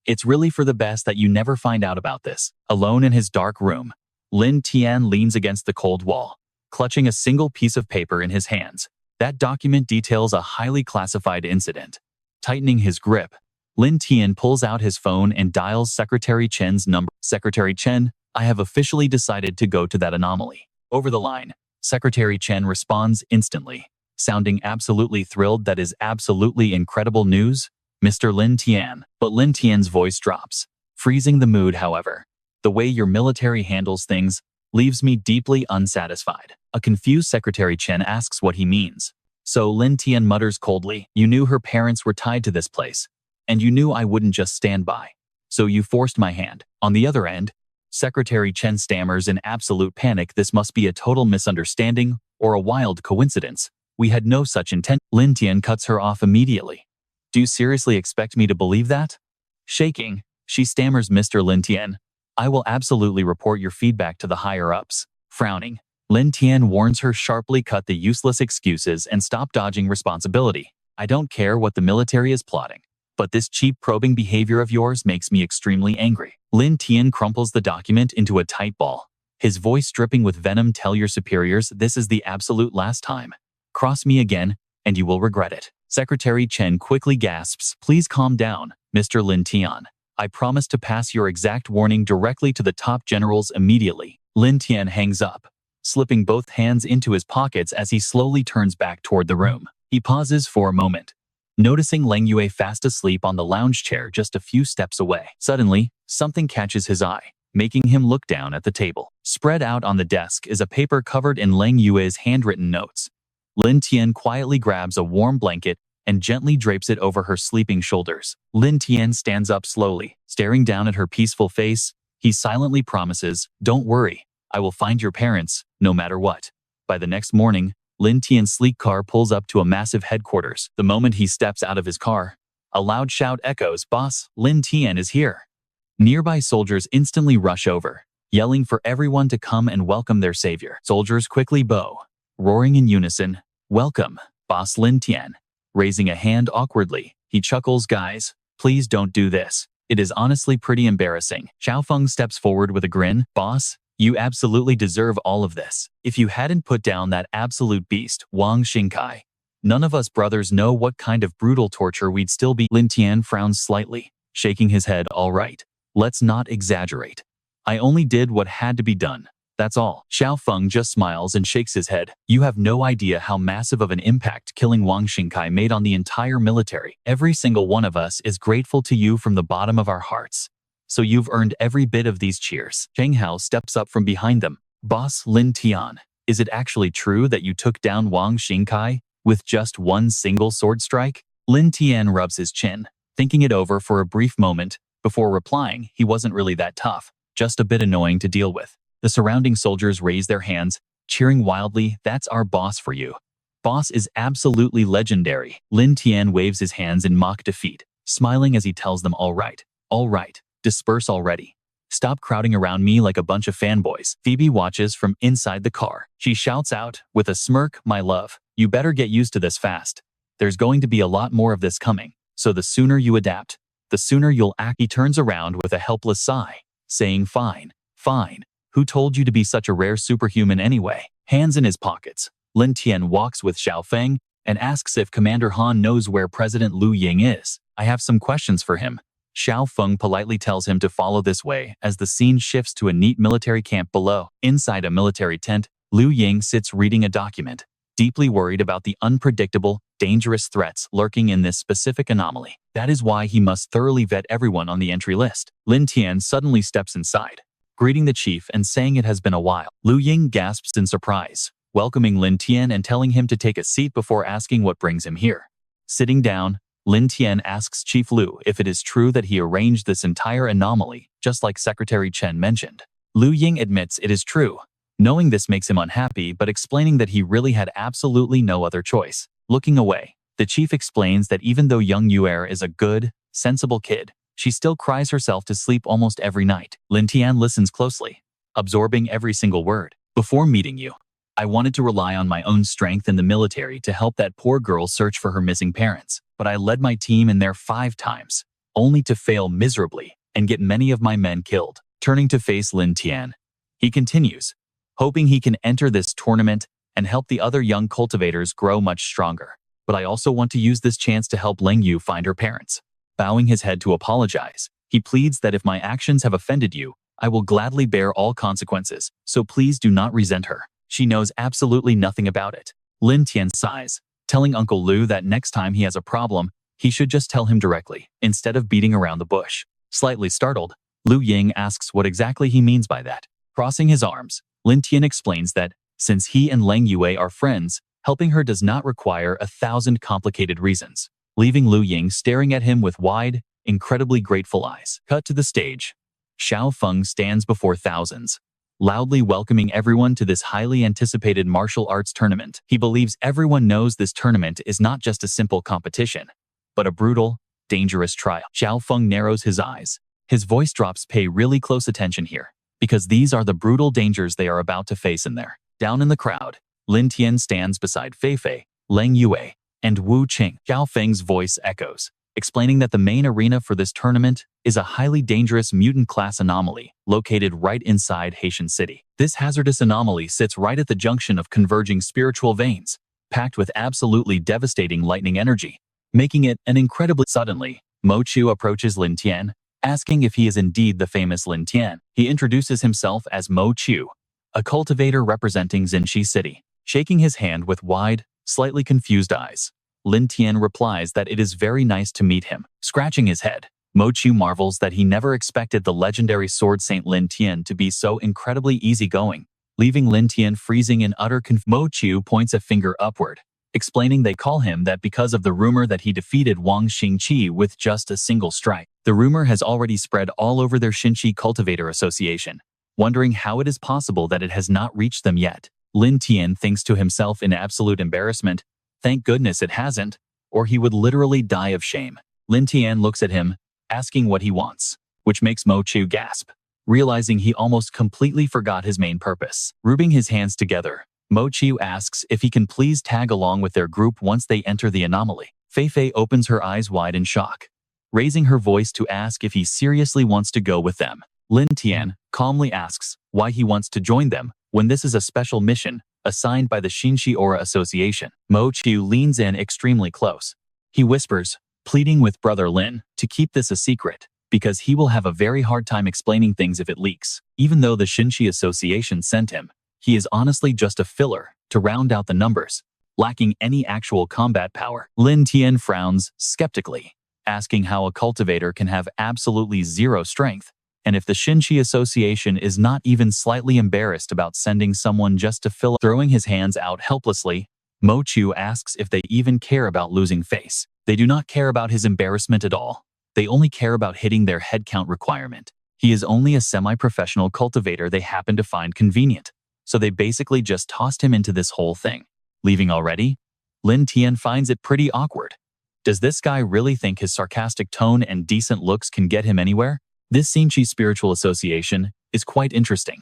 it's really for the best that you never find out about this. Alone in his dark room, Lin Tian leans against the cold wall, clutching a single piece of paper in his hands. That document details a highly classified incident. Tightening his grip, Lin Tian pulls out his phone and dials Secretary Chen's number. Secretary Chen, I have officially decided to go to that anomaly. Over the line, Secretary Chen responds instantly, sounding absolutely thrilled. That is absolutely incredible news, Mr. Lin Tian. But Lin Tian's voice drops, freezing the mood. However, the way your military handles things leaves me deeply unsatisfied. A confused Secretary Chen asks what he means. So Lin Tian mutters coldly, you knew her parents were tied to this place, and you knew I wouldn't just stand by. So you forced my hand. On the other end, Secretary Chen stammers in absolute panic. This must be a total misunderstanding or a wild coincidence. We had no such intent. Lin Tian cuts her off immediately. Do you seriously expect me to believe that? Shaking, she stammers, Mr. Lin Tian, I will absolutely report your feedback to the higher-ups. Frowning, Lin Tian warns her sharply, cut the useless excuses and stop dodging responsibility. I don't care what the military is plotting, but this cheap probing behavior of yours makes me extremely angry. Lin Tian crumples the document into a tight ball, his voice dripping with venom. Tell your superiors this is the absolute last time. Cross me again, and you will regret it. Secretary Chen quickly gasps, please calm down, Mr. Lin Tian. I promise to pass your exact warning directly to the top generals immediately. Lin Tian hangs up, slipping both hands into his pockets as he slowly turns back toward the room. He pauses for a moment, noticing Lang Yue fast asleep on the lounge chair just a few steps away. Suddenly, something catches his eye, making him look down at the table. Spread out on the desk is a paper covered in Lang Yue's handwritten notes. Lin Tian quietly grabs a warm blanket and gently drapes it over her sleeping shoulders. Lin Tian stands up slowly, staring down at her peaceful face. He silently promises, don't worry, I will find your parents, no matter what. By the next morning, Lin Tian's sleek car pulls up to a massive headquarters. The moment he steps out of his car, a loud shout echoes, Boss, Lin Tian is here. Nearby soldiers instantly rush over, yelling for everyone to come and welcome their savior. Soldiers quickly bow, roaring in unison, welcome, Boss Lin Tian. Raising a hand awkwardly, he chuckles, guys, please don't do this. It is honestly pretty embarrassing. Xiaotong steps forward with a grin, Boss, you absolutely deserve all of this. If you hadn't put down that absolute beast, Wang Xingkai, none of us brothers know what kind of brutal torture we'd still be. Lin Tian frowns slightly, shaking his head, all right, let's not exaggerate. I only did what had to be done. That's all. Xiaofeng just smiles and shakes his head. You have no idea how massive of an impact killing Wang Xingkai made on the entire military. Every single one of us is grateful to you from the bottom of our hearts. So you've earned every bit of these cheers. Cheng Hao steps up from behind them. Boss Lin Tian, is it actually true that you took down Wang Xingkai with just one single sword strike? Lin Tian rubs his chin, thinking it over for a brief moment before replying. He wasn't really that tough, just a bit annoying to deal with. The surrounding soldiers raise their hands, cheering wildly. That's our boss for you. Boss is absolutely legendary. Lin Tian waves his hands in mock defeat, smiling as he tells them, all right, disperse already. Stop crowding around me like a bunch of fanboys. Phoebe watches from inside the car. She shouts out with a smirk, my love, you better get used to this fast. There's going to be a lot more of this coming, so the sooner you adapt, the sooner you'll act. He turns around with a helpless sigh, saying, fine. Who told you to be such a rare superhuman anyway? Hands in his pockets, Lin Tian walks with Xiaofeng and asks if Commander Han knows where President Liu Ying is. I have some questions for him. Xiaofeng politely tells him to follow this way as the scene shifts to a neat military camp below. Inside a military tent, Liu Ying sits reading a document, deeply worried about the unpredictable, dangerous threats lurking in this specific anomaly. That is why he must thoroughly vet everyone on the entry list. Lin Tian suddenly steps inside, greeting the chief and saying it has been a while. Lu Ying gasps in surprise, welcoming Lin Tian and telling him to take a seat before asking what brings him here. Sitting down, Lin Tian asks Chief Lu if it is true that he arranged this entire anomaly, just like Secretary Chen mentioned. Lu Ying admits it is true, knowing this makes him unhappy but explaining that he really had absolutely no other choice. Looking away, the chief explains that even though young Yuer is a good, sensible kid, she still cries herself to sleep almost every night. Lin Tian listens closely, absorbing every single word. Before meeting you, I wanted to rely on my own strength in the military to help that poor girl search for her missing parents, but I led my team in there 5 times, only to fail miserably and get many of my men killed. Turning to face Lin Tian, he continues, hoping he can enter this tournament and help the other young cultivators grow much stronger. But I also want to use this chance to help Leng Yu find her parents. Bowing his head to apologize, he pleads that if my actions have offended you, I will gladly bear all consequences, so please do not resent her. She knows absolutely nothing about it. Lin Tian sighs, telling Uncle Lu that next time he has a problem, he should just tell him directly, instead of beating around the bush. Slightly startled, Lu Ying asks what exactly he means by that. Crossing his arms, Lin Tian explains that, since he and Leng Yue are friends, helping her does not require 1,000 complicated reasons, leaving Lu Ying staring at him with wide, incredibly grateful eyes. Cut to the stage. Xiaotong stands before thousands, loudly welcoming everyone to this highly anticipated martial arts tournament. He believes everyone knows this tournament is not just a simple competition, but a brutal, dangerous trial. Xiaotong narrows his eyes. His voice drops. Pay really close attention here, because these are the brutal dangers they are about to face in there. Down in the crowd, Lin Tian stands beside Feifei, Leng Yue, and Wu Qing. Xiao Feng's voice echoes, explaining that the main arena for this tournament is a highly dangerous mutant-class anomaly located right inside Haitian City. This hazardous anomaly sits right at the junction of converging spiritual veins, packed with absolutely devastating lightning energy, making it an incredibly... Suddenly, Mo Chu approaches Lin Tian, asking if he is indeed the famous Lin Tian. He introduces himself as Mo Chu, a cultivator representing Xinxi City. Shaking his hand with wide, slightly confused eyes, Lin Tian replies that it is very nice to meet him. Scratching his head, Mo Chu marvels that he never expected the legendary sword saint Lin Tian to be so incredibly easygoing, leaving Lin Tian freezing in utter confusion. Mo Chu points a finger upward, explaining they call him that because of the rumor that he defeated Wang Xingqi with just a single strike. The rumor has already spread all over their Xinxi Cultivator Association. Wondering how it is possible that it has not reached them yet, Lin Tian thinks to himself in absolute embarrassment, thank goodness it hasn't, or he would literally die of shame. Lin Tian looks at him, asking what he wants, which makes Mo Chu gasp, realizing he almost completely forgot his main purpose. Rubbing his hands together, Mo Chu asks if he can please tag along with their group once they enter the anomaly. Feifei opens her eyes wide in shock, raising her voice to ask if he seriously wants to go with them. Lin Tian calmly asks why he wants to join them when this is a special mission assigned by the Xinxi Aura Association. Mo Chu leans in extremely close. He whispers, pleading with Brother Lin to keep this a secret, because he will have a very hard time explaining things if it leaks. Even though the Xinxi Association sent him, he is honestly just a filler to round out the numbers, lacking any actual combat power. Lin Tian frowns skeptically, asking how a cultivator can have absolutely zero strength, and if the Xinxi Association is not even slightly embarrassed about sending someone just to fill. Throwing his hands out helplessly, Mo Chu asks if they even care about losing face. They do not care about his embarrassment at all. They only care about hitting their headcount requirement. He is only a semi-professional cultivator they happen to find convenient, so they basically just tossed him into this whole thing. Leaving already? Lin Tian finds it pretty awkward. Does this guy really think his sarcastic tone and decent looks can get him anywhere? This Xinxi Spiritual Association is quite interesting.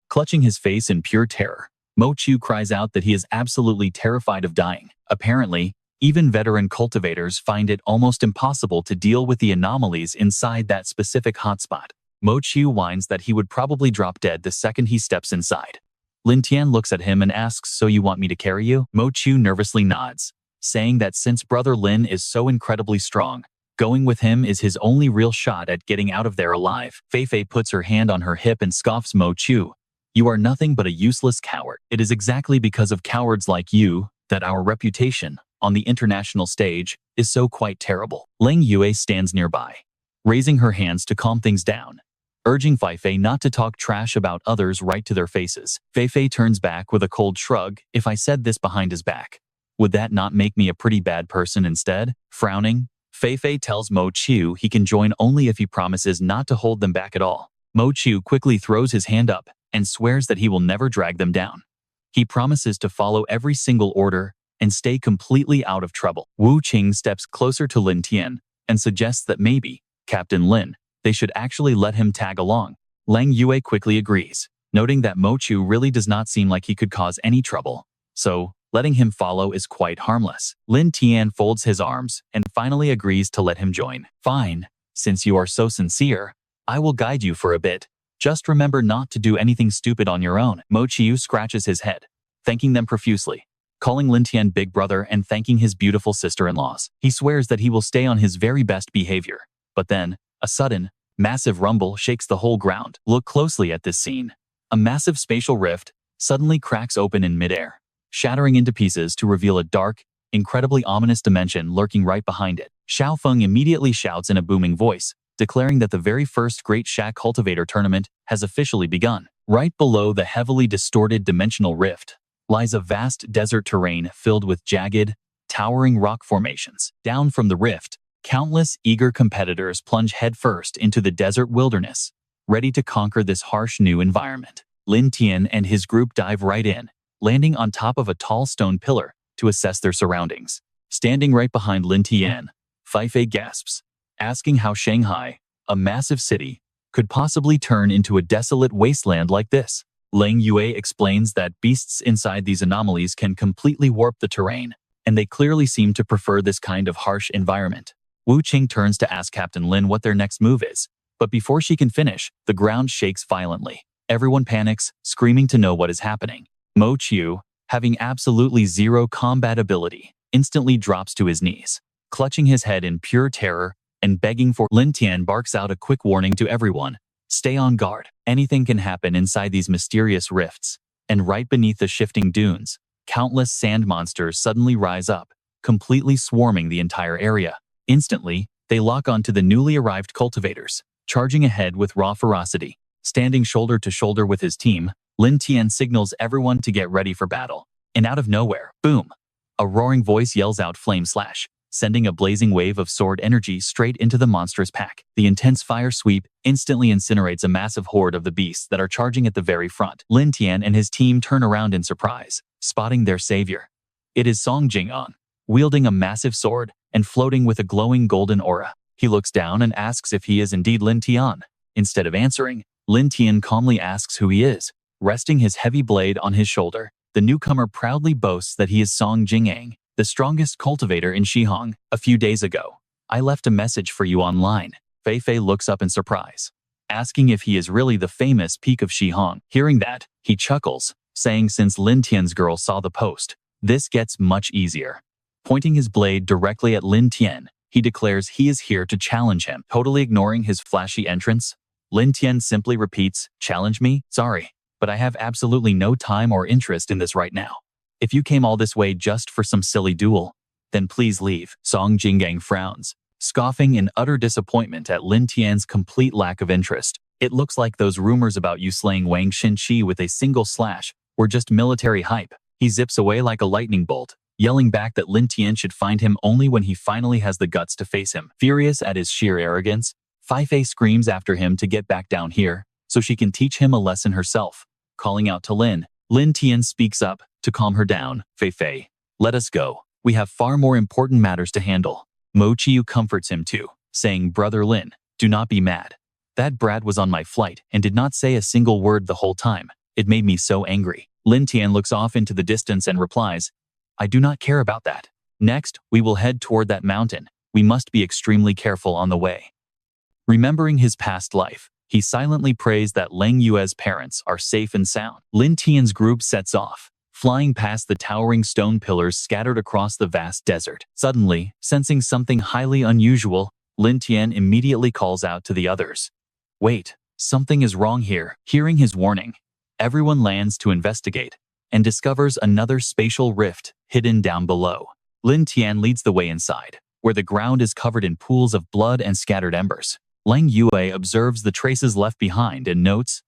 Clutching his face in pure terror, Mo Chu cries out that he is absolutely terrified of dying. Apparently, even veteran cultivators find it almost impossible to deal with the anomalies inside that specific hotspot. Mo Chu whines that he would probably drop dead the second he steps inside. Lin Tian looks at him and asks, so you want me to carry you? Mo Chu nervously nods, saying that since Brother Lin is so incredibly strong, going with him is his only real shot at getting out of there alive. Feifei puts her hand on her hip and scoffs Mo Chu, You are nothing but a useless coward. It is exactly because of cowards like you that our reputation on the international stage is so quite terrible. Ling Yue stands nearby, raising her hands to calm things down, urging Feifei not to talk trash about others right to their faces. Feifei turns back with a cold shrug. If I said this behind his back, would that not make me a pretty bad person instead? Frowning, Feifei tells Mo Chiu he can join only if he promises not to hold them back at all. Mo Chiu quickly throws his hand up and swears that he will never drag them down. He promises to follow every single order and stay completely out of trouble. Wu Qing steps closer to Lin Tian and suggests that maybe, Captain Lin, they should actually let him tag along. Lang Yue quickly agrees, noting that Mo Chiu really does not seem like he could cause any trouble, so letting him follow is quite harmless. Lin Tian folds his arms and finally agrees to let him join. Fine, since you are so sincere, I will guide you for a bit. Just remember not to do anything stupid on your own. Mo Chiu scratches his head, thanking them profusely, calling Lin Tian big brother and thanking his beautiful sister-in-laws. He swears that he will stay on his very best behavior. But then, a sudden, massive rumble shakes the whole ground. Look closely at this scene. A massive spatial rift suddenly cracks open in midair, shattering into pieces to reveal a dark, incredibly ominous dimension lurking right behind it. Xiaotong immediately shouts in a booming voice, declaring that the very first Great Shack Cultivator tournament has officially begun. Right below the heavily distorted dimensional rift lies a vast desert terrain filled with jagged, towering rock formations. Down from the rift, countless eager competitors plunge headfirst into the desert wilderness, ready to conquer this harsh new environment. Lin Tian and his group dive right in, landing on top of a tall stone pillar to assess their surroundings. Standing right behind Lin Tian, Feifei gasps, asking how Shanghai, a massive city, could possibly turn into a desolate wasteland like this. Lang Yue explains that beasts inside these anomalies can completely warp the terrain, and they clearly seem to prefer this kind of harsh environment. Wu Qing turns to ask Captain Lin what their next move is, but before she can finish, the ground shakes violently. Everyone panics, screaming to know what is happening. Mo Chiu, having absolutely zero combat ability, instantly drops to his knees, clutching his head in pure terror and begging for. Lin Tian barks out a quick warning to everyone. Stay on guard. Anything can happen inside these mysterious rifts, and right beneath the shifting dunes, countless sand monsters suddenly rise up, completely swarming the entire area. Instantly, they lock onto the newly arrived cultivators, charging ahead with raw ferocity. Standing shoulder to shoulder with his team, Lin Tian signals everyone to get ready for battle. And out of nowhere, boom! A roaring voice yells out flame slash, sending a blazing wave of sword energy straight into the monstrous pack. The intense fire sweep instantly incinerates a massive horde of the beasts that are charging at the very front. Lin Tian and his team turn around in surprise, spotting their savior. It is Song Jiang, wielding a massive sword and floating with a glowing golden aura. He looks down and asks if he is indeed Lin Tian. Instead of answering, Lin Tian calmly asks who he is. Resting his heavy blade on his shoulder, the newcomer proudly boasts that he is Song Jiang, the strongest cultivator in Xihong. A few days ago, I left a message for you online. Feifei looks up in surprise, asking if he is really the famous peak of Xihong. Hearing that, he chuckles, saying since Lin Tian's girl saw the post, this gets much easier. Pointing his blade directly at Lin Tian, he declares he is here to challenge him. Totally ignoring his flashy entrance, Lin Tian simply repeats, "Challenge me? Sorry, but I have absolutely no time or interest in this right now. If you came all this way just for some silly duel, then please leave." Song Jiang frowns, scoffing in utter disappointment at Lin Tian's complete lack of interest. It looks like those rumors about you slaying Wang Xinqi with a single slash were just military hype. He zips away like a lightning bolt, yelling back that Lin Tian should find him only when he finally has the guts to face him. Furious at his sheer arrogance, Feifei screams after him to get back down here so she can teach him a lesson herself. Calling out to Lin, Lin Tian speaks up to calm her down. "Feifei, let us go. We have far more important matters to handle." Mo Chiu comforts him too, saying, "Brother Lin, do not be mad. That brat was on my flight and did not say a single word the whole time. It made me so angry." Lin Tian looks off into the distance and replies, "I do not care about that. Next, we will head toward that mountain. We must be extremely careful on the way." Remembering his past life, he silently prays that Lang Yue's parents are safe and sound. Lin Tian's group sets off, flying past the towering stone pillars scattered across the vast desert. Suddenly, sensing something highly unusual, Lin Tian immediately calls out to the others, "Wait, something is wrong here." Hearing his warning, Everyone lands to investigate and discovers another spatial rift hidden down below. Lin Tian leads the way inside, where the ground is covered in pools of blood and scattered embers. Lang Yue observes the traces left behind and notes,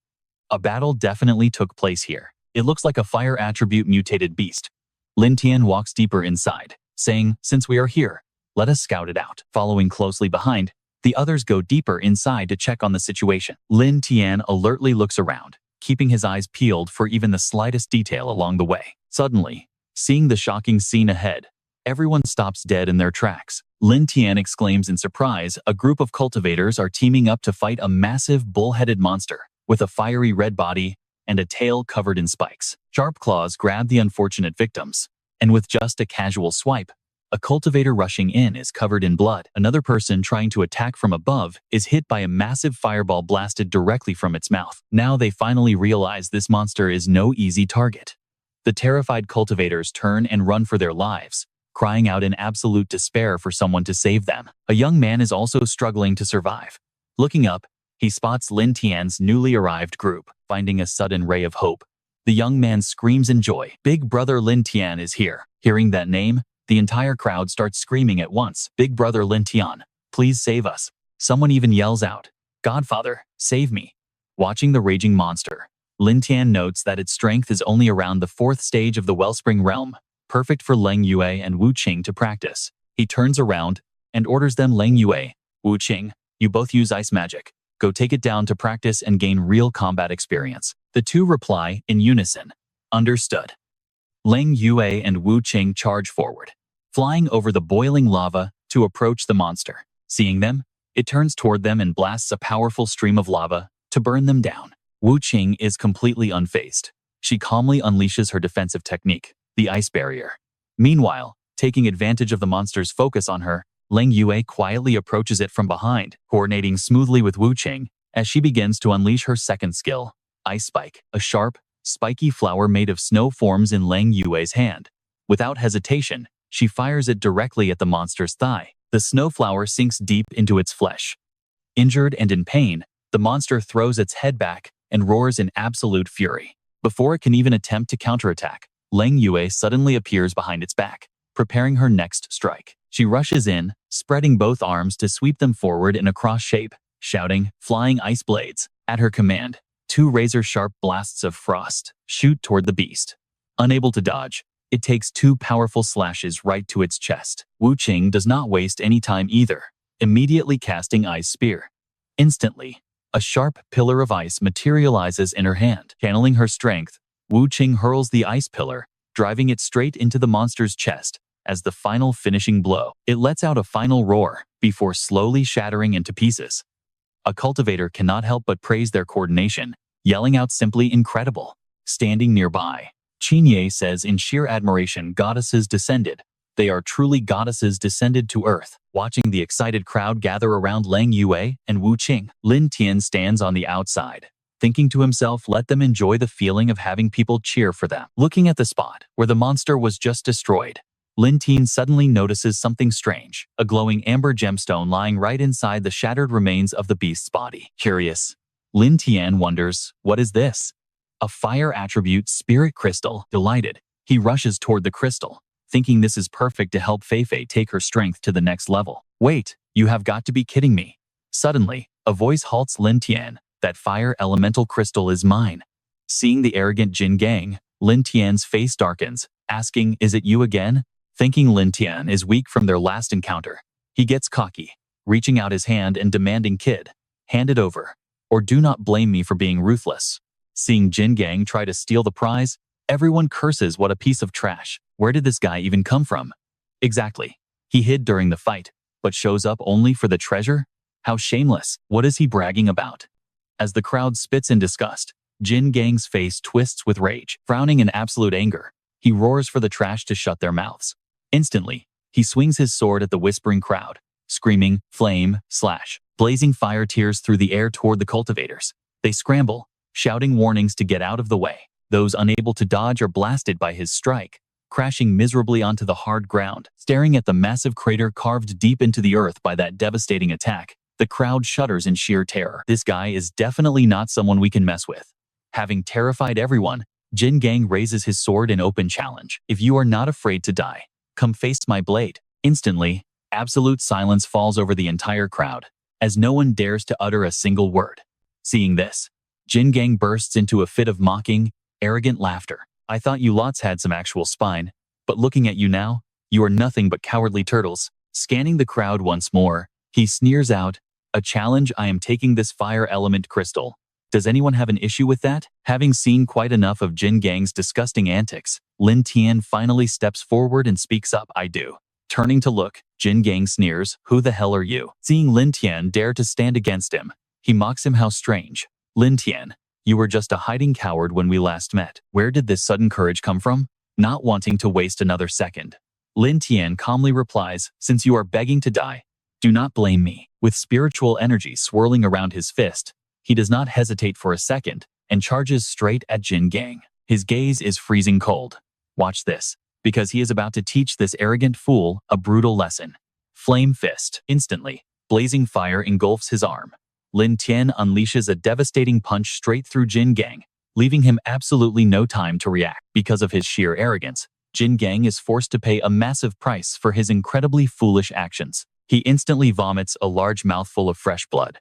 a battle definitely took place here. It looks like a fire attribute mutated beast. Lin Tian walks deeper inside, saying, since we are here, let us scout it out. Following closely behind, the others go deeper inside to check on the situation. Lin Tian alertly looks around, keeping his eyes peeled for even the slightest detail along the way. Suddenly, seeing the shocking scene ahead, everyone stops dead in their tracks. Lin Tian exclaims in surprise, a group of cultivators are teaming up to fight a massive bull-headed monster with a fiery red body and a tail covered in spikes. Sharp claws grab the unfortunate victims, and with just a casual swipe, a cultivator rushing in is covered in blood. Another person trying to attack from above is hit by a massive fireball blasted directly from its mouth. Now they finally realize this monster is no easy target. The terrified cultivators turn and run for their lives, crying out in absolute despair for someone to save them. A young man is also struggling to survive. Looking up, he spots Lin Tian's newly arrived group, finding a sudden ray of hope. The young man screams in joy. Big brother Lin Tian is here. Hearing that name, the entire crowd starts screaming at once. Big brother Lin Tian, please save us. Someone even yells out, Godfather, save me. Watching the raging monster, Lin Tian notes that its strength is only around the 4th stage of the Wellspring realm, perfect for Lang Yue and Wu Qing to practice. He turns around and orders them, Lang Yue, Wu Qing, you both use ice magic. Go take it down to practice and gain real combat experience. The two reply in unison, understood. Lang Yue and Wu Qing charge forward, flying over the boiling lava to approach the monster. Seeing them, it turns toward them and blasts a powerful stream of lava to burn them down. Wu Qing is completely unfazed. She calmly unleashes her defensive technique, the ice barrier. Meanwhile, taking advantage of the monster's focus on her, Lang Yue quietly approaches it from behind, coordinating smoothly with Wu Qing as she begins to unleash her second skill, Ice Spike. A sharp, spiky flower made of snow forms in Lang Yue's hand. Without hesitation, she fires it directly at the monster's thigh. The snow flower sinks deep into its flesh. Injured and in pain, the monster throws its head back and roars in absolute fury. Before it can even attempt to counterattack, Lang Yue suddenly appears behind its back, preparing her next strike. She rushes in, spreading both arms to sweep them forward in a cross shape, shouting, flying ice blades. At her command, 2 razor-sharp blasts of frost shoot toward the beast. Unable to dodge, it takes 2 powerful slashes right to its chest. Wu Qing does not waste any time either, immediately casting Ice Spear. Instantly, a sharp pillar of ice materializes in her hand. Channeling her strength, Wu Qing hurls the ice pillar, driving it straight into the monster's chest. As the final finishing blow, it lets out a final roar before slowly shattering into pieces. A cultivator cannot help but praise their coordination, yelling out simply incredible. Standing nearby, Qinye says in sheer admiration, goddesses descended. They are truly goddesses descended to earth. Watching the excited crowd gather around Lang Yue and Wu Qing, Lin Tian stands on the outside, thinking to himself, let them enjoy the feeling of having people cheer for them. Looking at the spot where the monster was just destroyed, Lin Tian suddenly notices something strange, a glowing amber gemstone lying right inside the shattered remains of the beast's body. Curious, Lin Tian wonders, what is this? A fire attribute spirit crystal. Delighted, he rushes toward the crystal, thinking this is perfect to help Feifei take her strength to the next level. Wait, you have got to be kidding me. Suddenly, a voice halts Lin Tian, that fire elemental crystal is mine. Seeing the arrogant Jin Gang, Lin Tian's face darkens, asking, is it you again? Thinking Lin Tian is weak from their last encounter, he gets cocky, reaching out his hand and demanding, kid, hand it over, or do not blame me for being ruthless. Seeing Jin Gang try to steal the prize, everyone curses, what a piece of trash. Where did this guy even come from? Exactly. He hid during the fight, but shows up only for the treasure? How shameless. What is he bragging about? As the crowd spits in disgust, Jin Gang's face twists with rage. Frowning in absolute anger, he roars for the trash to shut their mouths. Instantly, he swings his sword at the whispering crowd, screaming, flame, slash, blazing fire tears through the air toward the cultivators. They scramble, shouting warnings to get out of the way. Those unable to dodge are blasted by his strike, crashing miserably onto the hard ground. Staring at the massive crater carved deep into the earth by that devastating attack, the crowd shudders in sheer terror. This guy is definitely not someone we can mess with. Having terrified everyone, Jin Gang raises his sword in open challenge. If you are not afraid to die, come face my blade. Instantly, absolute silence falls over the entire crowd, as no one dares to utter a single word. Seeing this, Jin Gang bursts into a fit of mocking, arrogant laughter. I thought you lots had some actual spine, but looking at you now, you are nothing but cowardly turtles. Scanning the crowd once more, he sneers out, a challenge. I am taking this fire element crystal. Does anyone have an issue with that? Having seen quite enough of Jin Gang's disgusting antics, Lin Tian finally steps forward and speaks up. I do. Turning to look, Jin Gang sneers, who the hell are you? Seeing Lin Tian dare to stand against him, he mocks him. How strange. Lin Tian, you were just a hiding coward when we last met. Where did this sudden courage come from? Not wanting to waste another second, Lin Tian calmly replies, since you are begging to die, do not blame me. With spiritual energy swirling around his fist, he does not hesitate for a second and charges straight at Jin Gang. His gaze is freezing cold. Watch this, because he is about to teach this arrogant fool a brutal lesson. Flame fist. Instantly, blazing fire engulfs his arm. Lin Tian unleashes a devastating punch straight through Jin Gang, leaving him absolutely no time to react. Because of his sheer arrogance, Jin Gang is forced to pay a massive price for his incredibly foolish actions. He instantly vomits a large mouthful of fresh blood.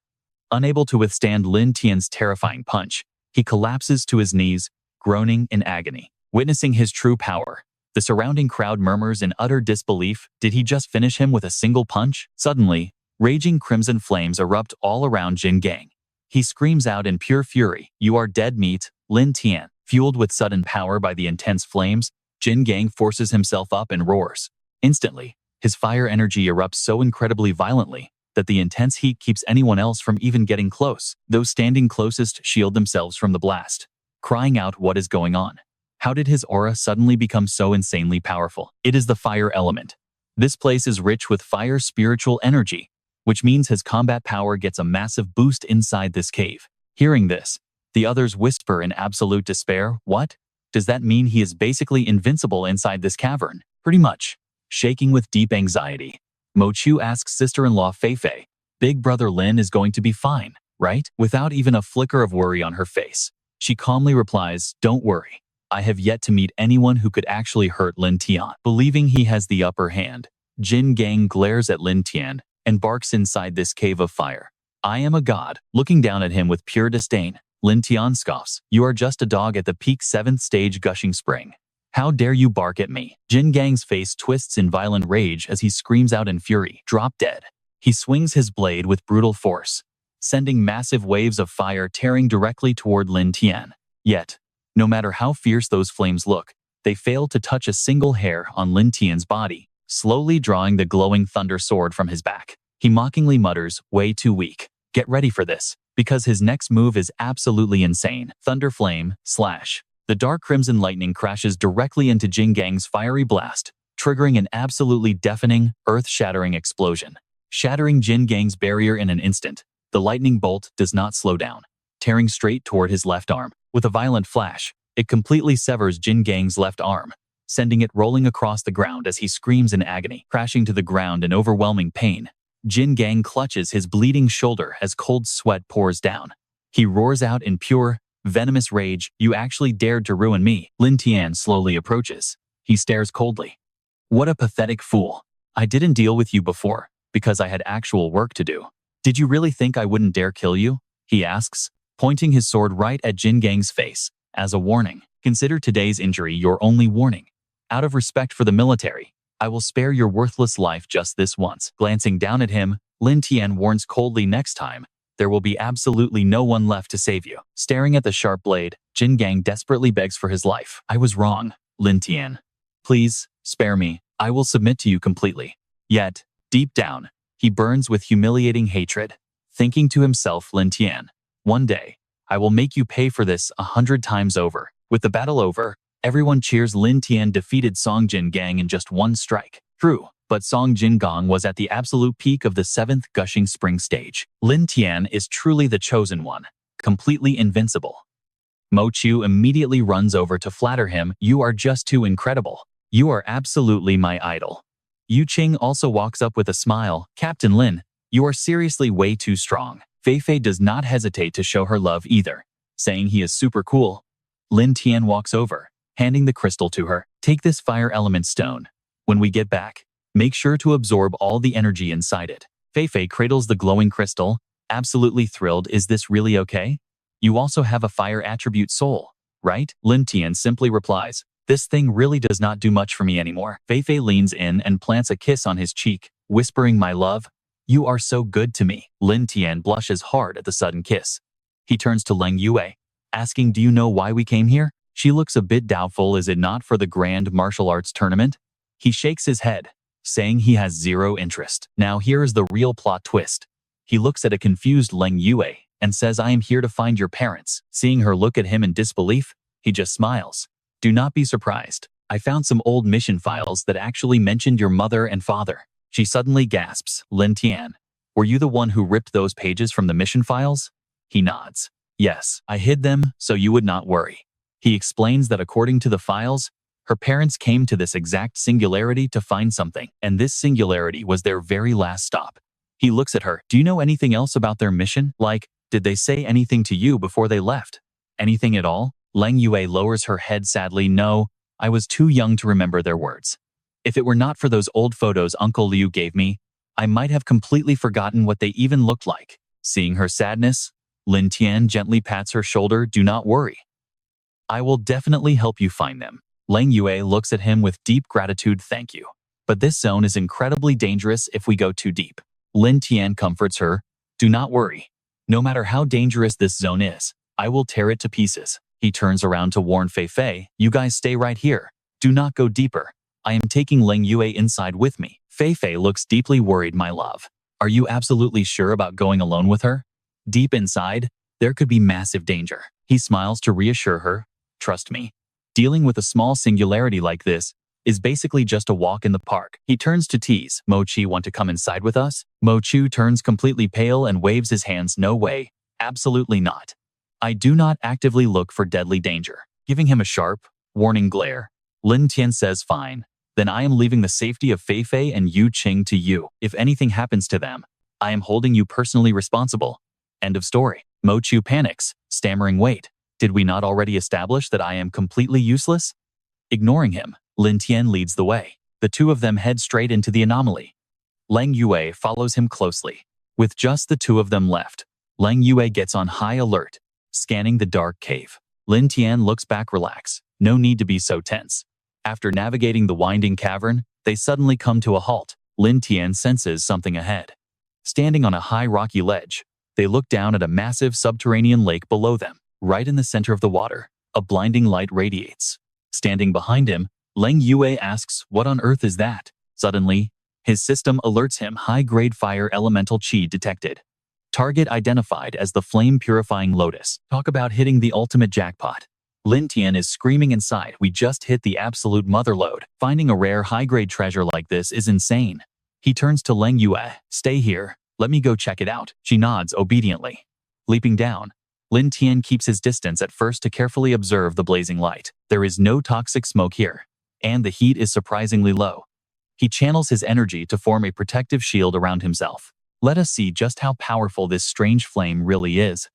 Unable to withstand Lin Tian's terrifying punch, he collapses to his knees, groaning in agony. Witnessing his true power, the surrounding crowd murmurs in utter disbelief. Did he just finish him with a single punch? Suddenly, raging crimson flames erupt all around Jin Gang. He screams out in pure fury, you are dead meat, Lin Tian. Fueled with sudden power by the intense flames, Jin Gang forces himself up and roars. Instantly, his fire energy erupts so incredibly violently that the intense heat keeps anyone else from even getting close. Those standing closest shield themselves from the blast, crying out, what is going on? How did his aura suddenly become so insanely powerful? It is the fire element. This place is rich with fire spiritual energy, which means his combat power gets a massive boost inside this cave. Hearing this, the others whisper in absolute despair, what? Does that mean he is basically invincible inside this cavern? Pretty much. Shaking with deep anxiety, Mo Chu asks sister-in-law Fei Fei, big brother Lin is going to be fine, right? Without even a flicker of worry on her face, she calmly replies, don't worry. I have yet to meet anyone who could actually hurt Lin Tian. Believing he has the upper hand, Jin Gang glares at Lin Tian and barks inside this cave of fire. I am a god. Looking down at him with pure disdain, Lin Tian scoffs, you are just a dog at the peak 7th stage gushing spring. How dare you bark at me? Jin Gang's face twists in violent rage as he screams out in fury, drop dead. He swings his blade with brutal force, sending massive waves of fire tearing directly toward Lin Tian. Yet, no matter how fierce those flames look, they fail to touch a single hair on Lin Tian's body, slowly drawing the glowing thunder sword from his back. He mockingly mutters, way too weak. Get ready for this, because his next move is absolutely insane. Thunder flame, slash. The dark crimson lightning crashes directly into Jin Gang's fiery blast, triggering an absolutely deafening, earth-shattering explosion. Shattering Jin Gang's barrier in an instant, the lightning bolt does not slow down, tearing straight toward his left arm. With a violent flash, it completely severs Jin Gang's left arm, sending it rolling across the ground as he screams in agony. Crashing to the ground in overwhelming pain, Jin Gang clutches his bleeding shoulder as cold sweat pours down. He roars out in pure, venomous rage, you actually dared to ruin me. Lin Tian slowly approaches. He stares coldly. What a pathetic fool. I didn't deal with you before, because I had actual work to do. Did you really think I wouldn't dare kill you? He asks, pointing his sword right at Jin Gang's face, as a warning. Consider today's injury your only warning. Out of respect for the military, I will spare your worthless life just this once. Glancing down at him, Lin Tian warns coldly, next time, there will be absolutely no one left to save you. Staring at the sharp blade, Jin Gang desperately begs for his life. I was wrong, Lin Tian. Please, spare me. I will submit to you completely. Yet, deep down, he burns with humiliating hatred, thinking to himself, Lin Tian, one day, I will make you pay for this 100 times over. With the battle over, everyone cheers. Lin Tian defeated Song Jin Gang in just one strike. True, but Song Jin Gang was at the absolute peak of the 7th gushing spring stage. Lin Tian is truly the chosen one, completely invincible. Mo Chu immediately runs over to flatter him. You are just too incredible. You are absolutely my idol. Yu Qing also walks up with a smile. Captain Lin, you are seriously way too strong. Fei Fei does not hesitate to show her love either, saying he is super cool. Lin Tian walks over, handing the crystal to her. Take this fire element stone. When we get back, make sure to absorb all the energy inside it. Fei Fei cradles the glowing crystal, absolutely thrilled. Is this really okay? You also have a fire attribute soul, right? Lin Tian simply replies, this thing really does not do much for me anymore. Fei Fei leans in and plants a kiss on his cheek, whispering, my love, you are so good to me. Lin Tian blushes hard at the sudden kiss. He turns to Leng Yue, asking, do you know why we came here? She looks a bit doubtful. Is it not for the grand martial arts tournament? He shakes his head, saying he has zero interest. Now here is the real plot twist. He looks at a confused Leng Yue and says, I am here to find your parents. Seeing her look at him in disbelief, he just smiles. Do not be surprised. I found some old mission files that actually mentioned your mother and father. She suddenly gasps, Lin Tian, were you the one who ripped those pages from the mission files? He nods. Yes, I hid them so you would not worry. He explains that according to the files, her parents came to this exact singularity to find something, and this singularity was their very last stop. He looks at her. Do you know anything else about their mission? Like, did they say anything to you before they left? Anything at all? Leng Yue lowers her head sadly. No, I was too young to remember their words. If it were not for those old photos Uncle Liu gave me, I might have completely forgotten what they even looked like. Seeing her sadness, Lin Tian gently pats her shoulder. Do not worry. I will definitely help you find them. Leng Yue looks at him with deep gratitude. Thank you. But this zone is incredibly dangerous if we go too deep. Lin Tian comforts her. Do not worry. No matter how dangerous this zone is, I will tear it to pieces. He turns around to warn Fei Fei. You guys stay right here. Do not go deeper. I am taking Leng Yue inside with me. Fei Fei looks deeply worried. My love, are you absolutely sure about going alone with her? Deep inside, there could be massive danger. He smiles to reassure her. Trust me. Dealing with a small singularity like this is basically just a walk in the park. He turns to tease. Mochi, want to come inside with us? Mochu turns completely pale and waves his hands. No way. Absolutely not. I do not actively look for deadly danger. Giving him a sharp, warning glare, Lin Tian says, fine. Then I am leaving the safety of Fei Fei and Yu Qing to you. If anything happens to them, I am holding you personally responsible. End of story. Mochu panics, stammering, wait, did we not already establish that I am completely useless? Ignoring him, Lin Tian leads the way. The two of them head straight into the anomaly. Leng Yue follows him closely. With just the two of them left, Leng Yue gets on high alert, scanning the dark cave. Lin Tian looks back. Relax. No need to be so tense. After navigating the winding cavern, they suddenly come to a halt. Lin Tian senses something ahead. Standing on a high rocky ledge, they look down at a massive subterranean lake below them. Right in the center of the water, a blinding light radiates. Standing behind him, Leng Yue asks, what on earth is that? Suddenly, his system alerts him. High-grade fire elemental chi detected. Target identified as the flame-purifying lotus. Talk about hitting the ultimate jackpot. Lin Tian is screaming inside. We just hit the absolute motherlode. Finding a rare high-grade treasure like this is insane. He turns to Leng Yue. Stay here. Let me go check it out. She nods obediently. Leaping down, Lin Tian keeps his distance at first to carefully observe the blazing light. There is no toxic smoke here, and the heat is surprisingly low. He channels his energy to form a protective shield around himself. Let us see just how powerful this strange flame really is.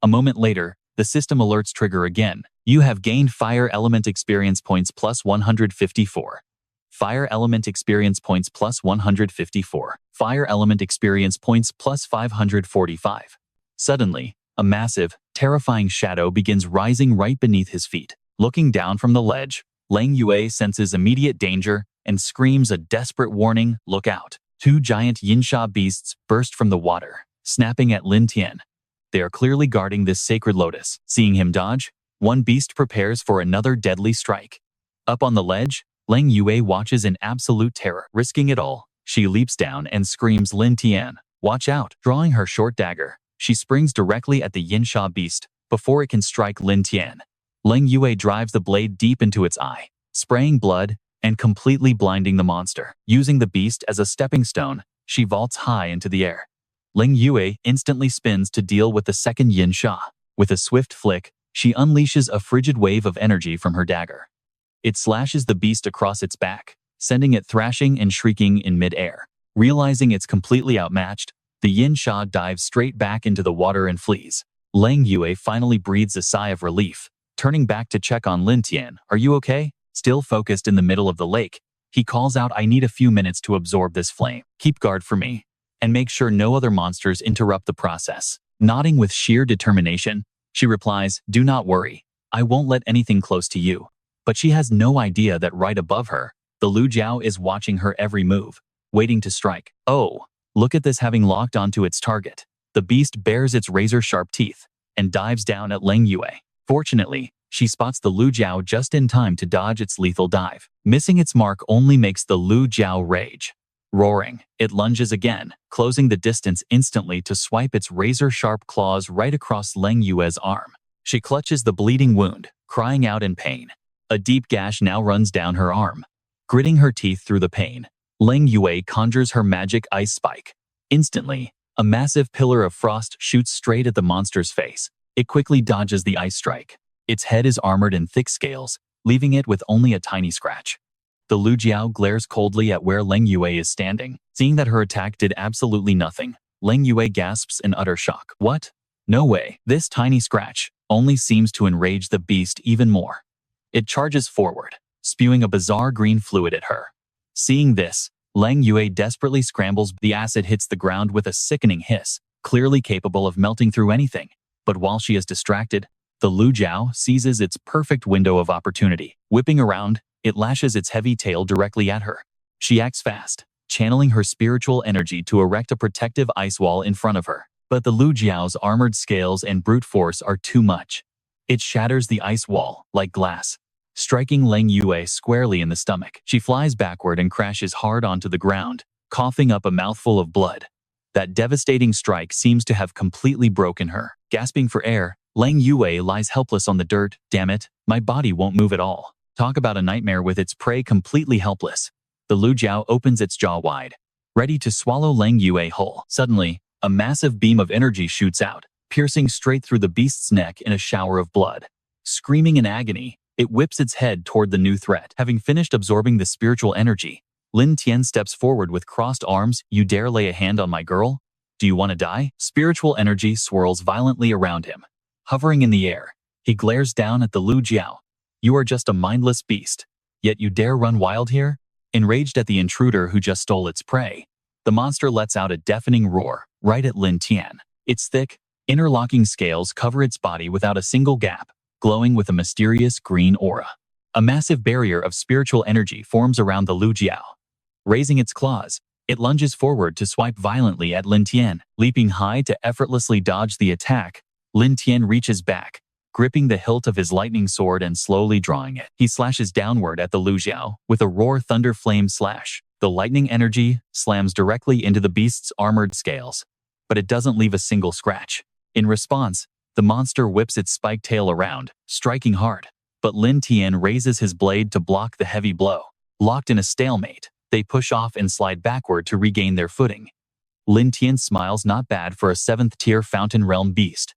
A moment later, the system alerts trigger again. You have gained Fire Element Experience Points plus 154. Fire Element Experience Points plus 154. Fire Element Experience Points plus 545. Suddenly, a massive, terrifying shadow begins rising right beneath his feet. Looking down from the ledge, Leng Yue senses immediate danger and screams a desperate warning, look out. Two giant Yinsha beasts burst from the water, snapping at Lin Tian. They are clearly guarding this sacred lotus. Seeing him dodge, one beast prepares for another deadly strike. Up on the ledge, Leng Yue watches in absolute terror. Risking it all, she leaps down and screams, Lin Tian, watch out. Drawing her short dagger, she springs directly at the Yinsha beast before it can strike Lin Tian. Leng Yue drives the blade deep into its eye, spraying blood and completely blinding the monster. Using the beast as a stepping stone, she vaults high into the air. Leng Yue instantly spins to deal with the second Yinsha. With a swift flick, she unleashes a frigid wave of energy from her dagger. It slashes the beast across its back, sending it thrashing and shrieking in mid-air. Realizing it's completely outmatched, the Yinsha dives straight back into the water and flees. Lang Yue finally breathes a sigh of relief, turning back to check on Lin Tian. Are you okay? Still focused in the middle of the lake, he calls out, I need a few minutes to absorb this flame. Keep guard for me, and make sure no other monsters interrupt the process. Nodding with sheer determination, she replies, do not worry. I won't let anything close to you. But she has no idea that right above her, the Lu Jiao is watching her every move, waiting to strike. Oh, look at this, having locked onto its target. The beast bares its razor-sharp teeth and dives down at Lang Yue. Fortunately, she spots the Lu Jiao just in time to dodge its lethal dive. Missing its mark only makes the Lu Jiao rage. Roaring, it lunges again, closing the distance instantly to swipe its razor-sharp claws right across Lang Yue's arm. She clutches the bleeding wound, crying out in pain. A deep gash now runs down her arm. Gritting her teeth through the pain, Lang Yue conjures her magic ice spike. Instantly, a massive pillar of frost shoots straight at the monster's face. It quickly dodges the ice strike. Its head is armored in thick scales, leaving it with only a tiny scratch. The Lu Jiao glares coldly at where Lang Yue is standing. Seeing that her attack did absolutely nothing, Lang Yue gasps in utter shock. What? No way. This tiny scratch only seems to enrage the beast even more. It charges forward, spewing a bizarre green fluid at her. Seeing this, Lang Yue desperately scrambles. The acid hits the ground with a sickening hiss, clearly capable of melting through anything. But while she is distracted, the Lu Jiao seizes its perfect window of opportunity. Whipping around, it lashes its heavy tail directly at her. She acts fast, channeling her spiritual energy to erect a protective ice wall in front of her. But the Lu Jiao's armored scales and brute force are too much. It shatters the ice wall like glass, striking Lang Yue squarely in the stomach. She flies backward and crashes hard onto the ground, coughing up a mouthful of blood. That devastating strike seems to have completely broken her. Gasping for air, Lang Yue lies helpless on the dirt. Damn it, my body won't move at all. Talk about a nightmare with its prey completely helpless. The Lu Jiao opens its jaw wide, ready to swallow Lang Yue whole. Suddenly, a massive beam of energy shoots out, piercing straight through the beast's neck in a shower of blood. Screaming in agony, it whips its head toward the new threat. Having finished absorbing the spiritual energy, Lin Tian steps forward with crossed arms. You dare lay a hand on my girl? Do you want to die? Spiritual energy swirls violently around him. Hovering in the air, he glares down at the Lu Jiao. You are just a mindless beast, yet you dare run wild here? Enraged at the intruder who just stole its prey, the monster lets out a deafening roar right at Lin Tian. Its thick, interlocking scales cover its body without a single gap, glowing with a mysterious green aura. A massive barrier of spiritual energy forms around the Lu Jiao. Raising its claws, it lunges forward to swipe violently at Lin Tian. Leaping high to effortlessly dodge the attack, Lin Tian reaches back, gripping the hilt of his lightning sword and slowly drawing it. He slashes downward at the Lu Jiao with a roar thunder flame slash. The lightning energy slams directly into the beast's armored scales, but it doesn't leave a single scratch. In response, the monster whips its spiked tail around, striking hard. But Lin Tian raises his blade to block the heavy blow. Locked in a stalemate, they push off and slide backward to regain their footing. Lin Tian smiles. Not bad for a 7th-tier Fountain Realm beast.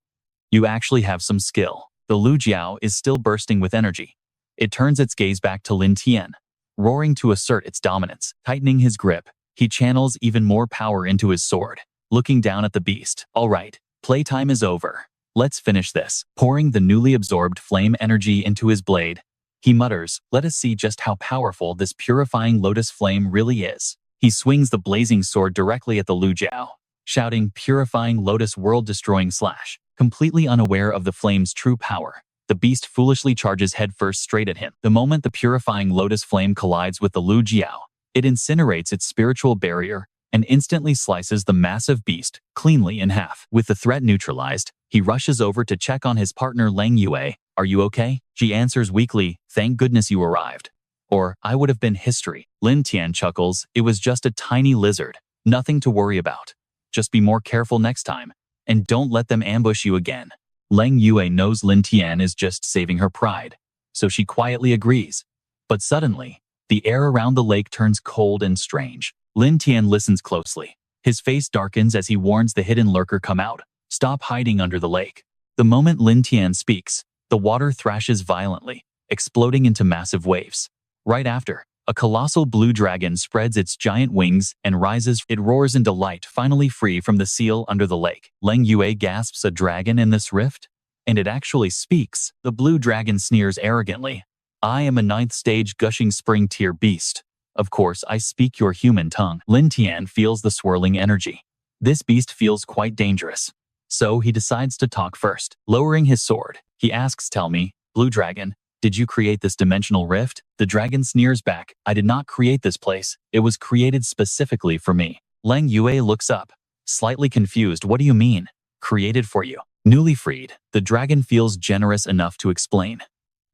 You actually have some skill. The Lu Jiao is still bursting with energy. It turns its gaze back to Lin Tian, roaring to assert its dominance. Tightening his grip, he channels even more power into his sword, looking down at the beast. All right, playtime is over. Let's finish this. Pouring the newly absorbed flame energy into his blade, he mutters, let us see just how powerful this purifying lotus flame really is. He swings the blazing sword directly at the Lu Jiao, shouting, purifying lotus world-destroying slash. Completely unaware of the flame's true power, the beast foolishly charges headfirst straight at him. The moment the purifying lotus flame collides with the Lu Jiao, it incinerates its spiritual barrier and instantly slices the massive beast cleanly in half. With the threat neutralized, he rushes over to check on his partner Lang Yue. Are you okay? She answers weakly, thank goodness you arrived. Or, I would have been history. Lin Tian chuckles, it was just a tiny lizard. Nothing to worry about. Just be more careful next time. And don't let them ambush you again. Lang Yue knows Lin Tian is just saving her pride, so she quietly agrees. But suddenly, the air around the lake turns cold and strange. Lin Tian listens closely. His face darkens as he warns the hidden lurker, come out. Stop hiding under the lake. The moment Lin Tian speaks, the water thrashes violently, exploding into massive waves. Right after, a A colossal blue dragon spreads its giant wings and rises. It roars in delight, finally free from the seal under the lake. Leng Yue gasps, a dragon in this rift? And it actually speaks. The blue dragon sneers arrogantly. I am a 9th stage gushing spring tier beast. Of course, I speak your human tongue. Lin Tian feels the swirling energy. This beast feels quite dangerous. So he decides to talk first. Lowering his sword, he asks, tell me, blue dragon, did you create this dimensional rift? The dragon sneers back, I did not create this place. It was created specifically for me. Leng Yue looks up, slightly confused. What do you mean? Created for you. Newly freed, the dragon feels generous enough to explain.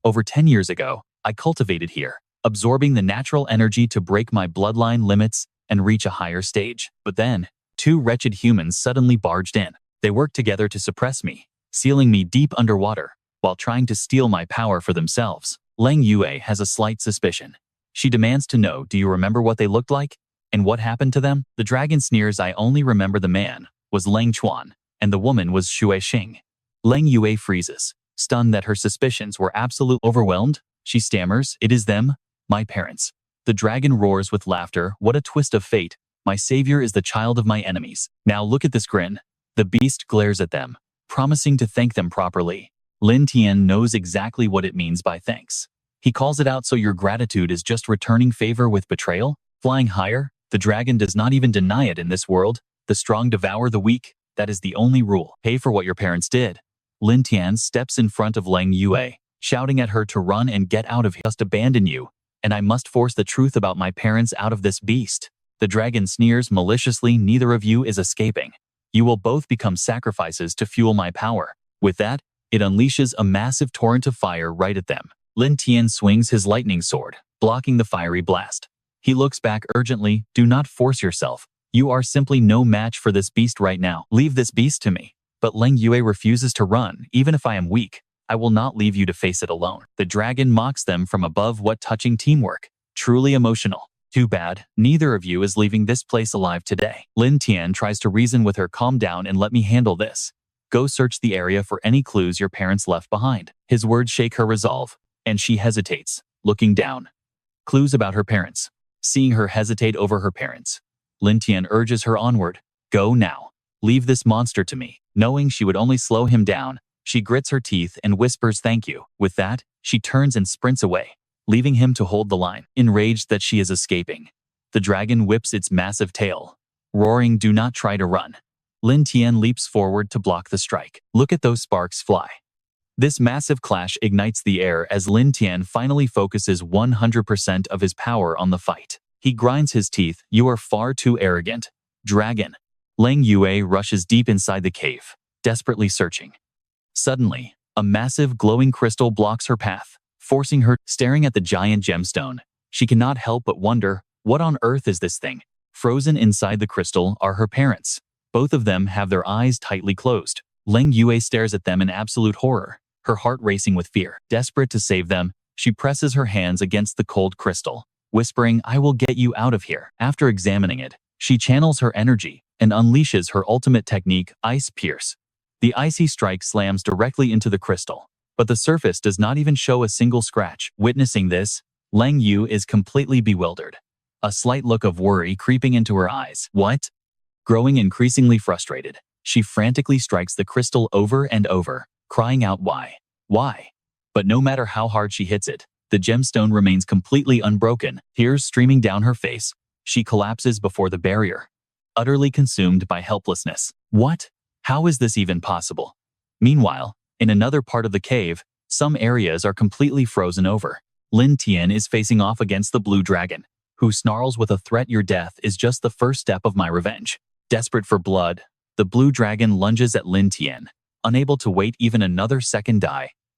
Over 10 years ago, I cultivated here, absorbing the natural energy to break my bloodline limits and reach a higher stage. But then, 2 wretched humans suddenly barged in. They worked together to suppress me, sealing me deep underwater, while trying to steal my power for themselves. Leng Yue has a slight suspicion. She demands to know, do you remember what they looked like? And what happened to them? The dragon sneers, I only remember the man was Leng Chuan, and the woman was Xue Xing. Leng Yue freezes, stunned that her suspicions were absolutely overwhelmed. She stammers, it is them, my parents. The dragon roars with laughter, what a twist of fate. My savior is the child of my enemies. Now look at this grin. The beast glares at them, promising to thank them properly. Lin Tian knows exactly what it means by thanks. He calls it out, so your gratitude is just returning favor with betrayal? Flying higher, the dragon does not even deny it in this world. The strong devour the weak, that is the only rule. Pay for what your parents did. Lin Tian steps in front of Leng Yue, shouting at her to run and get out of here. I must abandon you, and I must force the truth about my parents out of this beast. The dragon sneers maliciously, neither of you is escaping. You will both become sacrifices to fuel my power. With that, it unleashes a massive torrent of fire right at them. Lin Tian swings his lightning sword, blocking the fiery blast. He looks back urgently, do not force yourself. You are simply no match for this beast right now. Leave this beast to me. But Leng Yue refuses to run, even if I am weak. I will not leave you to face it alone. The dragon mocks them from above. What touching teamwork. Truly emotional. Too bad, neither of you is leaving this place alive today. Lin Tian tries to reason with her, calm down and let me handle this. Go search the area for any clues your parents left behind. His words shake her resolve, and she hesitates, looking down. Clues about her parents. Seeing her hesitate over her parents, Lin Tian urges her onward. Go now. Leave this monster to me. Knowing she would only slow him down, she grits her teeth and whispers thank you. With that, she turns and sprints away, leaving him to hold the line. Enraged that she is escaping, the dragon whips its massive tail, roaring, do not try to run. Lin Tian leaps forward to block the strike. Look at those sparks fly. This massive clash ignites the air as Lin Tian finally focuses 100% of his power on the fight. He grinds his teeth, you are far too arrogant, dragon. Leng Yue rushes deep inside the cave, desperately searching. Suddenly, a massive glowing crystal blocks her path, forcing her. Staring at the giant gemstone, she cannot help but wonder, what on earth is this thing? Frozen inside the crystal are her parents. Both of them have their eyes tightly closed. Leng Yue stares at them in absolute horror, her heart racing with fear. Desperate to save them, she presses her hands against the cold crystal, whispering, I will get you out of here. After examining it, she channels her energy and unleashes her ultimate technique, Ice Pierce. The icy strike slams directly into the crystal, but the surface does not even show a single scratch. Witnessing this, Leng Yue is completely bewildered, a slight look of worry creeping into her eyes. What? Growing increasingly frustrated, she frantically strikes the crystal over and over, crying out, why? Why? But no matter how hard she hits it, the gemstone remains completely unbroken. Tears streaming down her face, she collapses before the barrier, utterly consumed by helplessness. What? How is this even possible? Meanwhile, in another part of the cave, some areas are completely frozen over. Lin Tian is facing off against the blue dragon, who snarls with a threat, your death is just the first step of my revenge. Desperate for blood, the blue dragon lunges at Lin Tian, unable to wait even another second.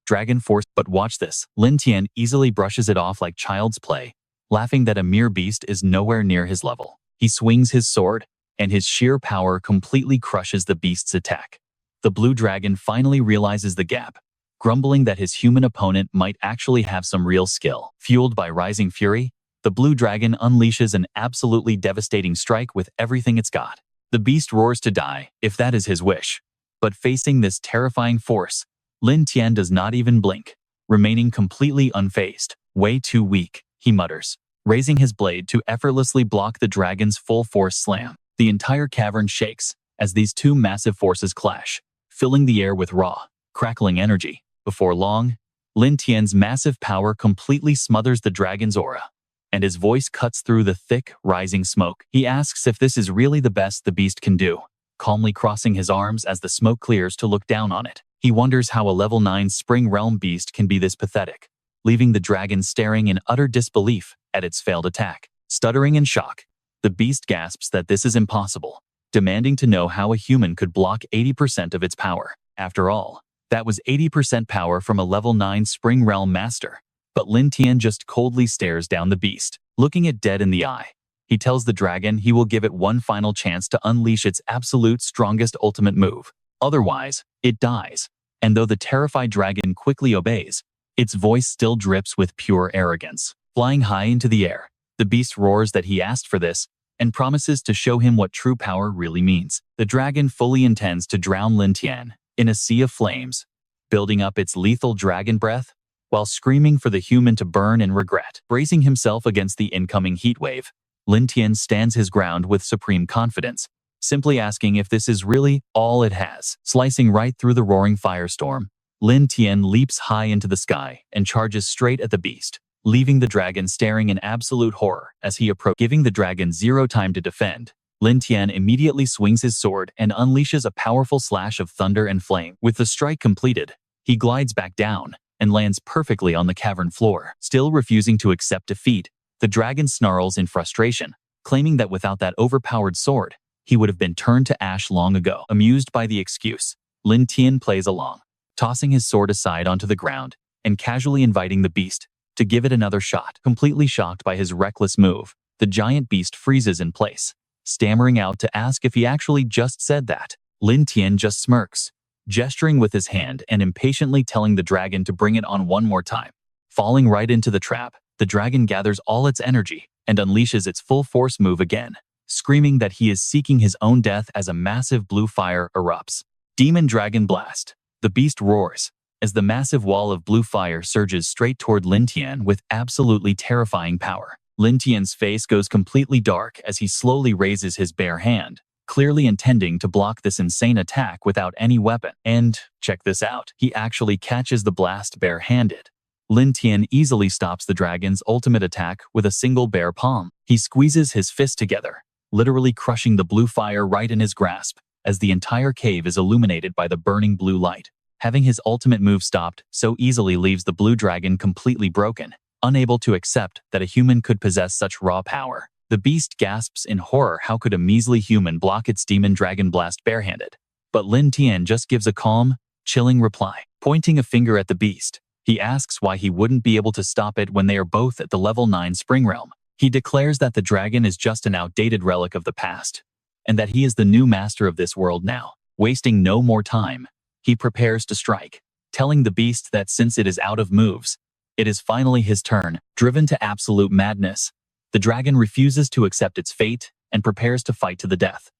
Dragon force. But watch this. Lin Tian easily brushes it off like child's play, laughing that a mere beast is nowhere near his level. He swings his sword, and his sheer power completely crushes the beast's attack. The blue dragon finally realizes the gap, grumbling that his human opponent might actually have some real skill. Fueled by rising fury, the blue dragon unleashes an absolutely devastating strike with everything it's got. The beast roars to die, if that is his wish. But facing this terrifying force, Lin Tian does not even blink, remaining completely unfazed. Way too weak, he mutters. raising his blade to effortlessly block the dragon's full force slam. The entire cavern shakes as these two massive forces clash, filling the air with raw, crackling energy. Before long, Lin Tian's massive power completely smothers the dragon's aura, and his voice cuts through the thick, rising smoke. He asks if this is really the best the beast can do, calmly crossing his arms as the smoke clears to look down on it. He wonders how a level 9 Spring Realm beast can be this pathetic, leaving the dragon staring in utter disbelief at its failed attack. Stuttering in shock, the beast gasps that this is impossible, demanding to know how a human could block 80% of its power. After all, that was 80% power from a level 9 Spring Realm master. But Lin Tian just coldly stares down the beast, looking it dead in the eye. He tells the dragon he will give it one final chance to unleash its absolute strongest ultimate move. Otherwise, it dies. And though the terrified dragon quickly obeys, its voice still drips with pure arrogance. Flying high into the air, the beast roars that he asked for this and promises to show him what true power really means. The dragon fully intends to drown Lin Tian in a sea of flames, building up its lethal dragon breath while screaming for the human to burn in regret. Bracing himself against the incoming heat wave, Lin Tian stands his ground with supreme confidence, simply asking if this is really all it has. Slicing right through the roaring firestorm, Lin Tian leaps high into the sky and charges straight at the beast, leaving the dragon staring in absolute horror as he approaches. Giving the dragon zero time to defend, Lin Tian immediately swings his sword and unleashes a powerful slash of thunder and flame. With the strike completed, he glides back down and lands perfectly on the cavern floor. Still refusing to accept defeat, the dragon snarls in frustration, claiming that without that overpowered sword, he would have been turned to ash long ago. Amused by the excuse, Lin Tian plays along, tossing his sword aside onto the ground and casually inviting the beast to give it another shot. Completely shocked by his reckless move, the giant beast freezes in place, stammering out to ask if he actually just said that. Lin Tian just smirks, gesturing with his hand and impatiently telling the dragon to bring it on one more time. Falling right into the trap, the dragon gathers all its energy and unleashes its full force move again, screaming that he is seeking his own death as a massive blue fire erupts. Demon Dragon Blast. The beast roars as the massive wall of blue fire surges straight toward Lin Tian with absolutely terrifying power. Lin Tian's face goes completely dark as he slowly raises his bare hand, clearly intending to block this insane attack without any weapon. And, check this out, he actually catches the blast bare-handed. Lin Tian easily stops the dragon's ultimate attack with a single bare palm. He squeezes his fist together, literally crushing the blue fire right in his grasp, as the entire cave is illuminated by the burning blue light. Having his ultimate move stopped so easily leaves the blue dragon completely broken, unable to accept that a human could possess such raw power. The beast gasps in horror. How could a measly human block its demon dragon blast barehanded? But Lin Tian just gives a calm, chilling reply. Pointing a finger at the beast, he asks why he wouldn't be able to stop it when they are both at the level 9 Spring Realm. He declares that the dragon is just an outdated relic of the past, and that he is the new master of this world now. Wasting no more time, he prepares to strike, telling the beast that since it is out of moves, it is finally his turn. Driven to absolute madness, the dragon refuses to accept its fate and prepares to fight to the death,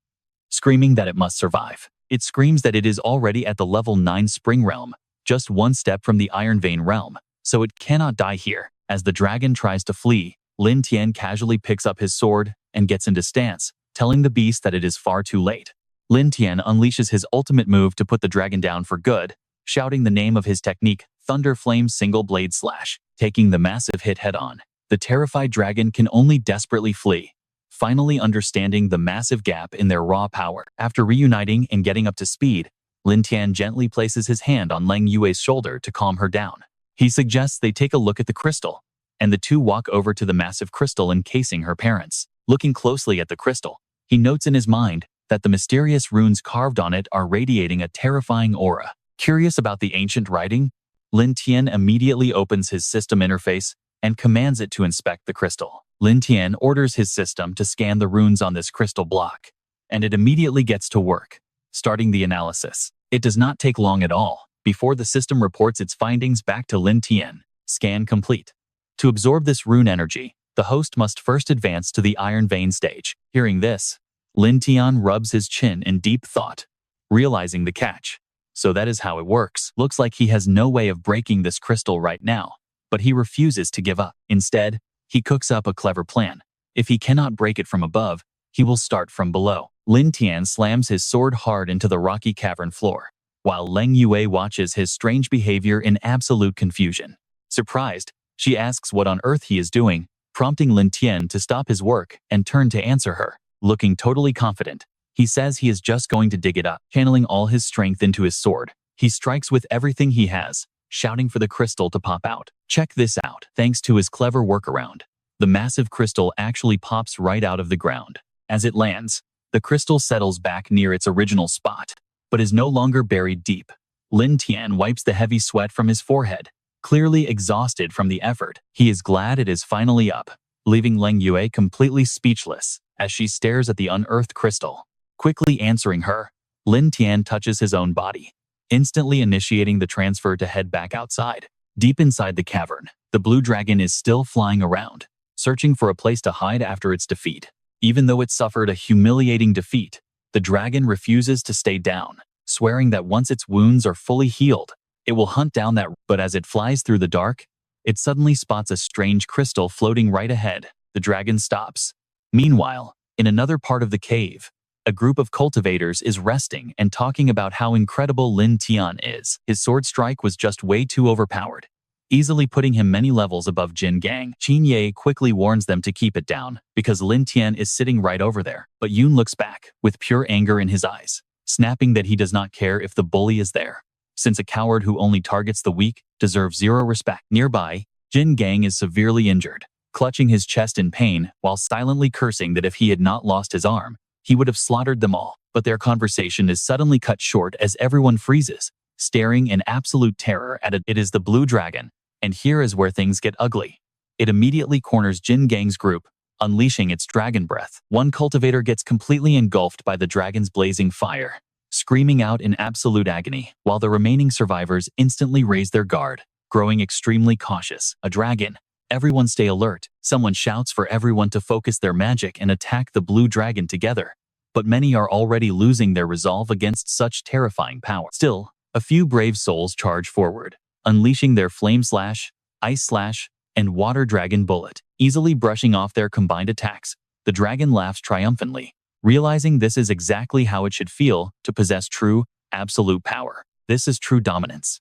screaming that it must survive. It screams that it is already at the level 9 Spring Realm, just one step from the Iron Vein Realm, so it cannot die here. As the dragon tries to flee, Lin Tian casually picks up his sword and gets into stance, telling the beast that it is far too late. Lin Tian unleashes his ultimate move to put the dragon down for good, shouting the name of his technique, Thunder Flame Single Blade Slash. Taking the massive hit head-on, the terrified dragon can only desperately flee, finally understanding the massive gap in their raw power. After reuniting and getting up to speed, Lin Tian gently places his hand on Leng Yue's shoulder to calm her down. He suggests they take a look at the crystal, and the two walk over to the massive crystal encasing her parents. Looking closely at the crystal, he notes in his mind that the mysterious runes carved on it are radiating a terrifying aura. Curious about the ancient writing, Lin Tian immediately opens his system interface and commands it to inspect the crystal. Lin Tian orders his system to scan the runes on this crystal block, and it immediately gets to work, starting the analysis. It does not take long at all before the system reports its findings back to Lin Tian. Scan complete. To absorb this rune energy, the host must first advance to the Iron Vein stage. Hearing this, Lin Tian rubs his chin in deep thought, realizing the catch. So that is how it works. Looks like he has no way of breaking this crystal right now, but he refuses to give up. Instead, He cooks up a clever plan. If he cannot break it from above, he will start from below. Lin Tian slams his sword hard into the rocky cavern floor, while Leng Yue watches his strange behavior in absolute confusion. Surprised, she asks what on earth he is doing, prompting Lin Tian to stop his work and turn to answer her. Looking totally confident, he says he is just going to dig it up. Channeling all his strength into his sword, he strikes with everything he has, shouting for the crystal to pop out. Check this out. Thanks to his clever workaround, the massive crystal actually pops right out of the ground. As it lands, the crystal settles back near its original spot, but is no longer buried deep. Lin Tian wipes the heavy sweat from his forehead, clearly exhausted from the effort. He is glad it is finally up, leaving Leng Yue completely speechless as she stares at the unearthed crystal. Quickly answering her, Lin Tian touches his own body, instantly initiating the transfer to head back outside. Deep inside the cavern, the blue dragon is still flying around, searching for a place to hide after its defeat. Even though it suffered a humiliating defeat, the dragon refuses to stay down, swearing that once its wounds are fully healed, it will hunt down that. But as it flies through the dark, it suddenly spots a strange crystal floating right ahead. The dragon stops. Meanwhile, in another part of the cave, a group of cultivators is resting and talking about how incredible Lin Tian is. His sword strike was just way too overpowered, easily putting him many levels above Jiang. Qin Ye quickly warns them to keep it down, because Lin Tian is sitting right over there. But Yun looks back, with pure anger in his eyes, snapping that he does not care if the bully is there, since a coward who only targets the weak deserves zero respect. Nearby, Jiang is severely injured, clutching his chest in pain while silently cursing that if he had not lost his arm, he would have slaughtered them all. But their conversation is suddenly cut short as everyone freezes, staring in absolute terror at it. It is the blue dragon, and here is where things get ugly. It immediately corners Jiang's group, unleashing its dragon breath. One cultivator gets completely engulfed by the dragon's blazing fire, screaming out in absolute agony, while the remaining survivors instantly raise their guard, growing extremely cautious. A dragon. Everyone stay alert. Someone shouts for everyone to focus their magic and attack the blue dragon together. But many are already losing their resolve against such terrifying power. Still, a few brave souls charge forward, unleashing their flame slash, ice slash, and water dragon bullet, easily brushing off their combined attacks. The dragon laughs triumphantly, realizing this is exactly how it should feel to possess true, absolute power. This is true dominance.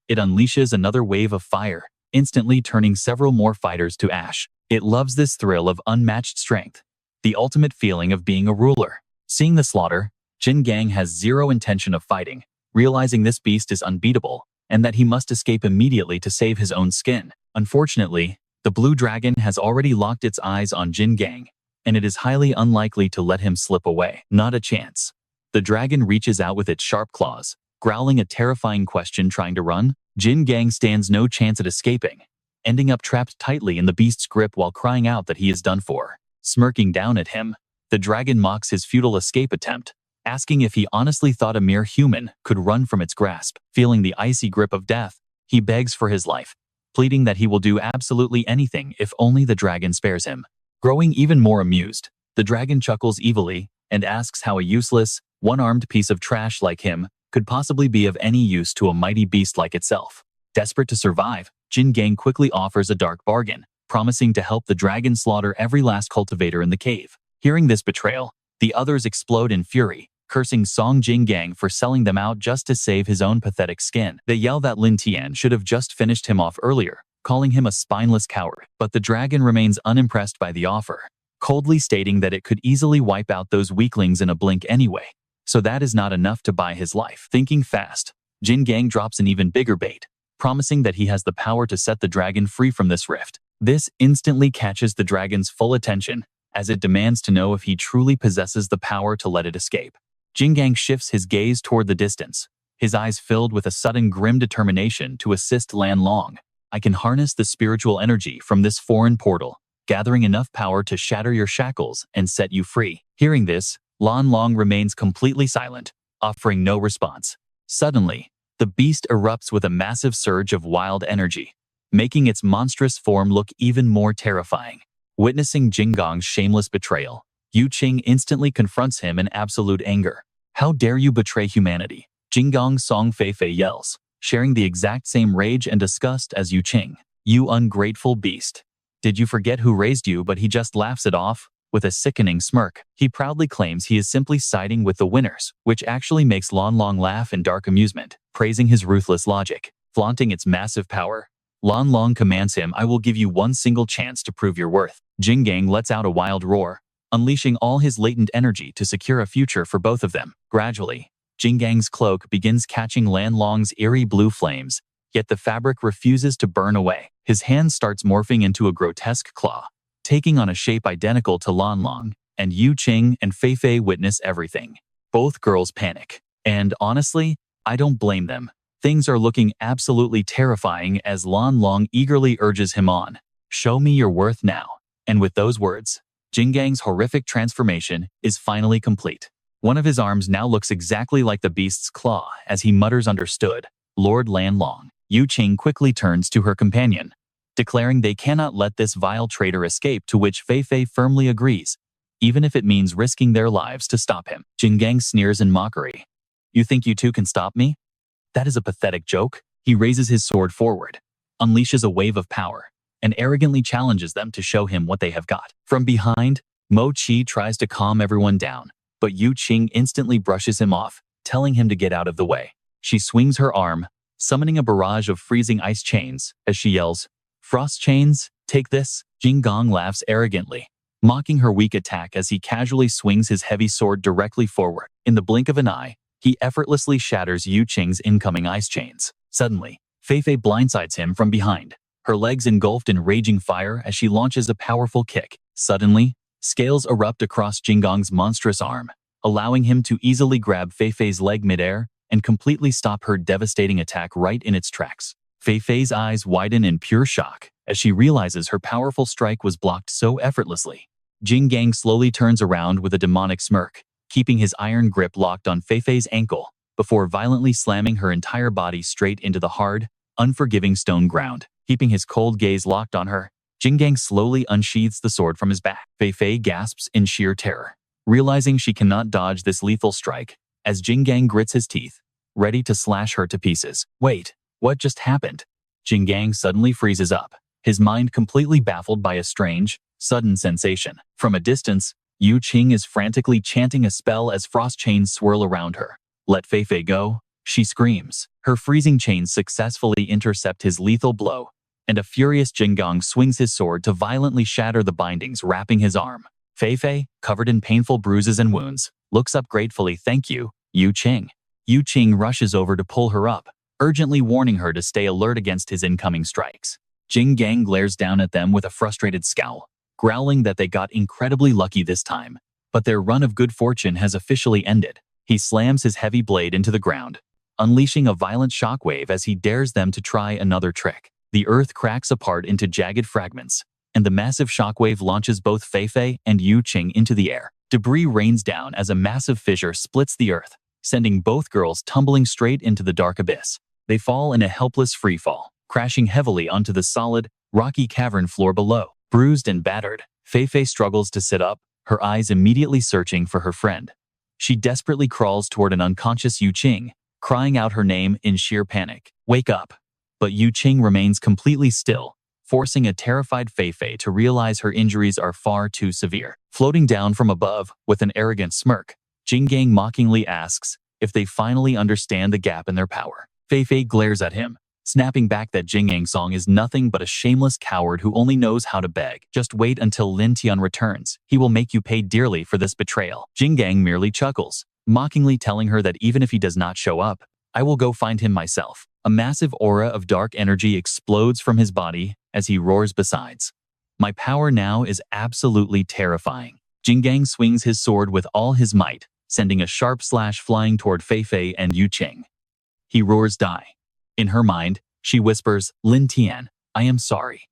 It unleashes another wave of fire, instantly turning several more fighters to ash. It loves this thrill of unmatched strength, the ultimate feeling of being a ruler. Seeing the slaughter, Jiang has zero intention of fighting, realizing this beast is unbeatable, and that he must escape immediately to save his own skin. Unfortunately, the blue dragon has already locked its eyes on Jiang, and it is highly unlikely to let him slip away. Not a chance. The dragon reaches out with its sharp claws, growling a terrifying question. Trying to run, Jiang stands no chance at escaping, ending up trapped tightly in the beast's grip while crying out that he is done for. Smirking down at him, the dragon mocks his futile escape attempt, asking if he honestly thought a mere human could run from its grasp. Feeling the icy grip of death, he begs for his life, pleading that he will do absolutely anything if only the dragon spares him. Growing even more amused, the dragon chuckles evilly and asks how a useless, one-armed piece of trash like him could possibly be of any use to a mighty beast like itself. Desperate to survive, Jiang quickly offers a dark bargain, promising to help the dragon slaughter every last cultivator in the cave. Hearing this betrayal, the others explode in fury, cursing Song Jiang for selling them out just to save his own pathetic skin. They yell that Lin Tian should have just finished him off earlier, calling him a spineless coward. But the dragon remains unimpressed by the offer, coldly stating that it could easily wipe out those weaklings in a blink anyway, so that is not enough to buy his life. Thinking fast, Jiang drops an even bigger bait, promising that he has the power to set the dragon free from this rift. This instantly catches the dragon's full attention, as it demands to know if he truly possesses the power to let it escape. Jiang shifts his gaze toward the distance, his eyes filled with a sudden grim determination to assist Lan Long. I can harness the spiritual energy from this foreign portal, gathering enough power to shatter your shackles and set you free. Hearing this, Lan Long remains completely silent, offering no response. Suddenly, the beast erupts with a massive surge of wild energy, making its monstrous form look even more terrifying. Witnessing Jiang's shameless betrayal, Yu Qing instantly confronts him in absolute anger. How dare you betray humanity? Jiang Song Feifei yells, sharing the exact same rage and disgust as Yu Qing. You ungrateful beast. Did you forget who raised you? But he just laughs it off with a sickening smirk. He proudly claims he is simply siding with the winners, which actually makes Lan Long laugh in dark amusement, praising his ruthless logic. Flaunting its massive power, Lan Long commands him, I will give you one single chance to prove your worth. Jiang lets out a wild roar, unleashing all his latent energy to secure a future for both of them. Gradually, Jiang's cloak begins catching Lan Long's eerie blue flames, yet the fabric refuses to burn away. His hand starts morphing into a grotesque claw, taking on a shape identical to Lan Long, and Yu Qing and Fei Fei witness everything. Both girls panic. And honestly, I don't blame them. Things are looking absolutely terrifying as Lan Long eagerly urges him on. Show me your worth now. And with those words, Jiang's horrific transformation is finally complete. One of his arms now looks exactly like the beast's claw as he mutters, understood, Lord Lan Long. Yu Qing quickly turns to her companion, declaring they cannot let this vile traitor escape, to which Fei Fei firmly agrees, even if it means risking their lives to stop him. Jiang sneers in mockery. You think you two can stop me? That is a pathetic joke. He raises his sword forward, unleashes a wave of power, and arrogantly challenges them to show him what they have got. From behind, Mo Qi tries to calm everyone down, but Yu Qing instantly brushes him off, telling him to get out of the way. She swings her arm, summoning a barrage of freezing ice chains, as she yells, Frost chains, take this. Jiang laughs arrogantly, mocking her weak attack as he casually swings his heavy sword directly forward. In the blink of an eye, he effortlessly shatters Yu Qing's incoming ice chains. Suddenly, Fei Fei blindsides him from behind, her legs engulfed in raging fire as she launches a powerful kick. Suddenly, scales erupt across Jiang's monstrous arm, allowing him to easily grab Fei Fei's leg midair and completely stop her devastating attack right in its tracks. Fei Fei's eyes widen in pure shock as she realizes her powerful strike was blocked so effortlessly. Jiang slowly turns around with a demonic smirk, keeping his iron grip locked on Fei Fei's ankle before violently slamming her entire body straight into the hard, unforgiving stone ground. Keeping his cold gaze locked on her, Jiang slowly unsheathes the sword from his back. Fei Fei gasps in sheer terror, realizing she cannot dodge this lethal strike, as Jiang grits his teeth, ready to slash her to pieces. Wait, what just happened? Jiang suddenly freezes up, his mind completely baffled by a strange, sudden sensation. From a distance, Yu Qing is frantically chanting a spell as frost chains swirl around her. Let Fei Fei go, she screams. Her freezing chains successfully intercept his lethal blow, and a furious Jiang swings his sword to violently shatter the bindings wrapping his arm. Fei Fei, covered in painful bruises and wounds, looks up gratefully. Thank you, Yu Qing. Yu Qing rushes over to pull her up, urgently warning her to stay alert against his incoming strikes. Jiang glares down at them with a frustrated scowl, growling that they got incredibly lucky this time, but their run of good fortune has officially ended. He slams his heavy blade into the ground, unleashing a violent shockwave as he dares them to try another trick. The earth cracks apart into jagged fragments, and the massive shockwave launches both Fei Fei and Yu Qing into the air. Debris rains down as a massive fissure splits the earth, sending both girls tumbling straight into the dark abyss. They fall in a helpless freefall, crashing heavily onto the solid, rocky cavern floor below. Bruised and battered, Fei Fei struggles to sit up, her eyes immediately searching for her friend. She desperately crawls toward an unconscious Yu Qing, crying out her name in sheer panic. Wake up! But Yu Qing remains completely still, forcing a terrified Fei Fei to realize her injuries are far too severe. Floating down from above, with an arrogant smirk, Jiang mockingly asks if they finally understand the gap in their power. Fei Fei glares at him, snapping back that Jiang Song is nothing but a shameless coward who only knows how to beg. Just wait until Lin Tian returns. He will make you pay dearly for this betrayal. Jiang merely chuckles, mockingly telling her that even if he does not show up, I will go find him myself. A massive aura of dark energy explodes from his body as he roars besides. My power now is absolutely terrifying. Jiang swings his sword with all his might, sending a sharp slash flying toward Fei Fei and Yu Qing. He roars die. In her mind, she whispers, Lin Tian, I am sorry.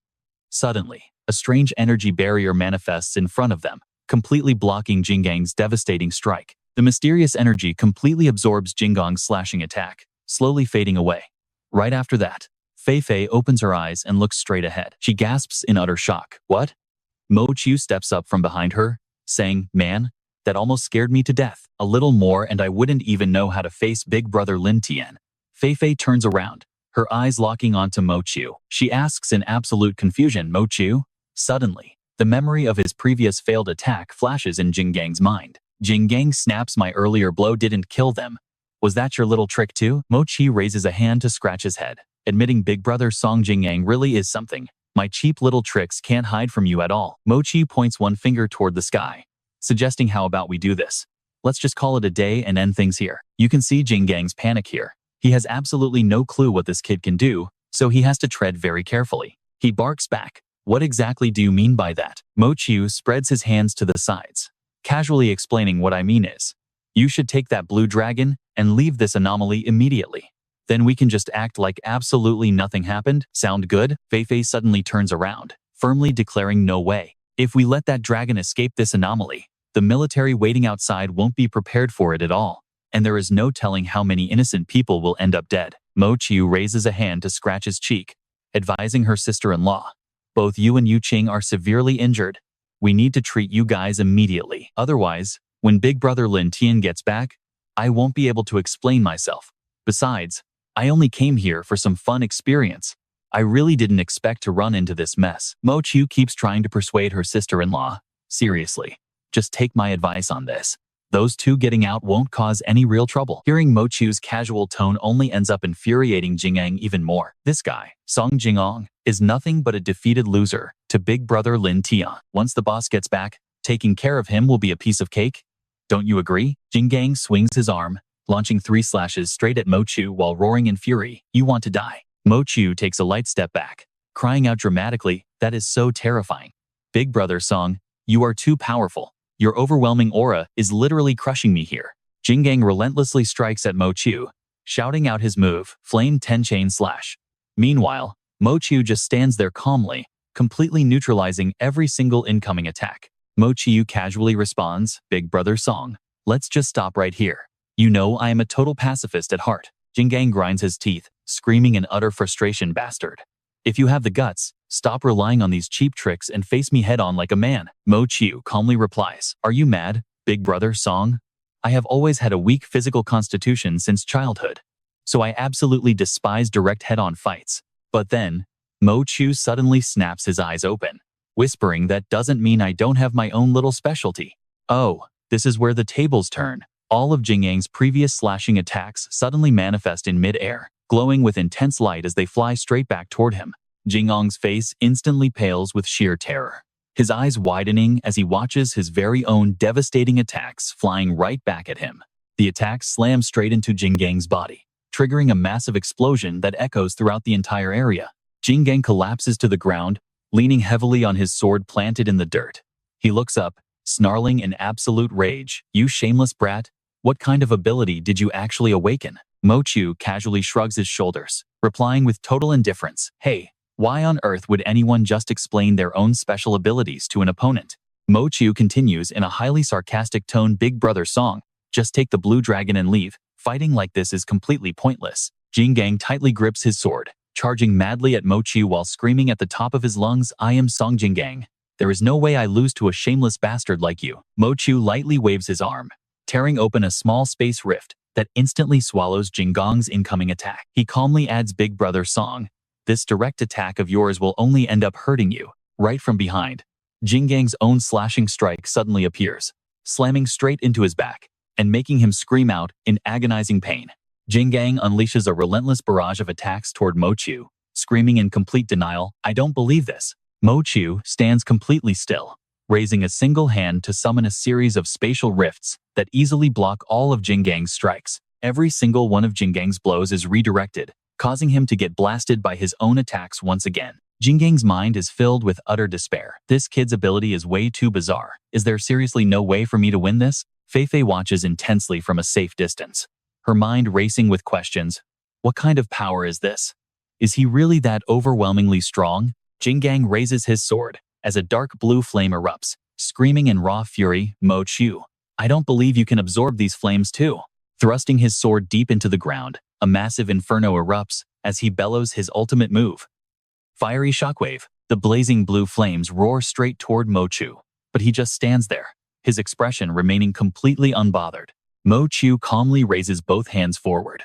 Suddenly, a strange energy barrier manifests in front of them, completely blocking Jiang's devastating strike. The mysterious energy completely absorbs Jiang's slashing attack, slowly fading away. Right after that, Fei Fei opens her eyes and looks straight ahead. She gasps in utter shock. What? Mo Qiu steps up from behind her, saying, Man, that almost scared me to death. A little more and I wouldn't even know how to face big brother Lin Tian. Fei Fei turns around, her eyes locking onto Mo Qiu. She asks in absolute confusion, Mo Qiu, Suddenly, the memory of his previous failed attack flashes in Jinggang's mind. Jinggang snaps, my earlier blow didn't kill them. Was that your little trick too? Mochi raises a hand to scratch his head, admitting Big Brother Song Jingang really is something. My cheap little tricks can't hide from you at all. Mochi points one finger toward the sky, suggesting how about we do this? Let's just call it a day and end things here. You can see Jinggang's panic here. He has absolutely no clue what this kid can do, so he has to tread very carefully. He barks back. What exactly do you mean by that? Mochi spreads his hands to the sides, casually explaining what I mean is, you should take that blue dragon and leave this anomaly immediately. Then we can just act like absolutely nothing happened. Sound good? Feifei suddenly turns around, firmly declaring no way. If we let that dragon escape this anomaly, the military waiting outside won't be prepared for it at all, and there is no telling how many innocent people will end up dead. Mochi raises a hand to scratch his cheek, advising her sister-in-law. Both you and Yu Qing are severely injured. We need to treat you guys immediately. Otherwise, when Big Brother Lin Tian gets back, I won't be able to explain myself. Besides, I only came here for some fun experience. I really didn't expect to run into this mess. Mochi keeps trying to persuade her sister-in-law. Seriously, just take my advice on this. Those two getting out won't cause any real trouble. Hearing Mochi's casual tone only ends up infuriating Jingang even more. This guy, Song Jingong, is nothing but a defeated loser to Big Brother Lin Tian. Once the boss gets back, taking care of him will be a piece of cake. Don't you agree? Jingang swings his arm, launching 3 slashes straight at Mochi while roaring in fury. You want to die. Mochi takes a light step back, crying out dramatically, that is so terrifying. Big Brother Song, you are too powerful. Your overwhelming aura is literally crushing me here. Jingang relentlessly strikes at Mochi, shouting out his move, Flame 10 Chain Slash. Meanwhile, Mochi just stands there calmly, completely neutralizing every single incoming attack. Mochi casually responds, Big Brother Song, let's just stop right here. You know I am a total pacifist at heart. Jingang grinds his teeth, screaming in utter frustration, bastard. If you have the guts, stop relying on these cheap tricks and face me head-on like a man. Mochi calmly replies, are you mad, Big Brother Song? I have always had a weak physical constitution since childhood, so I absolutely despise direct head-on fights. But then, Mochi suddenly snaps his eyes open, whispering that doesn't mean I don't have my own little specialty. Oh, this is where the tables turn. All of Jinggang's previous slashing attacks suddenly manifest in mid-air, glowing with intense light as they fly straight back toward him. Jinggang's face instantly pales with sheer terror, his eyes widening as he watches his very own devastating attacks flying right back at him. The attacks slam straight into Jinggang's body, triggering a massive explosion that echoes throughout the entire area. Jingang collapses to the ground, leaning heavily on his sword planted in the dirt. He looks up, snarling in absolute rage. You shameless brat, what kind of ability did you actually awaken? Mochi casually shrugs his shoulders, replying with total indifference. Hey, why on earth would anyone just explain their own special abilities to an opponent? Mochi continues in a highly sarcastic tone, Big Brother Song, just take the blue dragon and leave. Fighting like this is completely pointless. Jingang tightly grips his sword, charging madly at Mochi while screaming at the top of his lungs, I am Song Jingang. There is no way I lose to a shameless bastard like you. Mochi lightly waves his arm, tearing open a small space rift that instantly swallows Jinggang's incoming attack. He calmly adds, Big Brother Song, this direct attack of yours will only end up hurting you. Right from behind, Jinggang's own slashing strike suddenly appears, slamming straight into his back and making him scream out in agonizing pain. Jingang unleashes a relentless barrage of attacks toward Mochi, screaming in complete denial, I don't believe this. Mochi stands completely still, raising a single hand to summon a series of spatial rifts that easily block all of Jinggang's strikes. Every single one of Jinggang's blows is redirected, causing him to get blasted by his own attacks once again. Jinggang's mind is filled with utter despair. This kid's ability is way too bizarre. Is there seriously no way for me to win this? Feifei watches intensely from a safe distance, her mind racing with questions. What kind of power is this? Is he really that overwhelmingly strong? Jingang raises his sword as a dark blue flame erupts, screaming in raw fury, Mochi, I don't believe you can absorb these flames too. Thrusting his sword deep into the ground, a massive inferno erupts as he bellows his ultimate move. Fiery shockwave. The blazing blue flames roar straight toward Mochi, but he just stands there, his expression remaining completely unbothered. Mochi calmly raises both hands forward,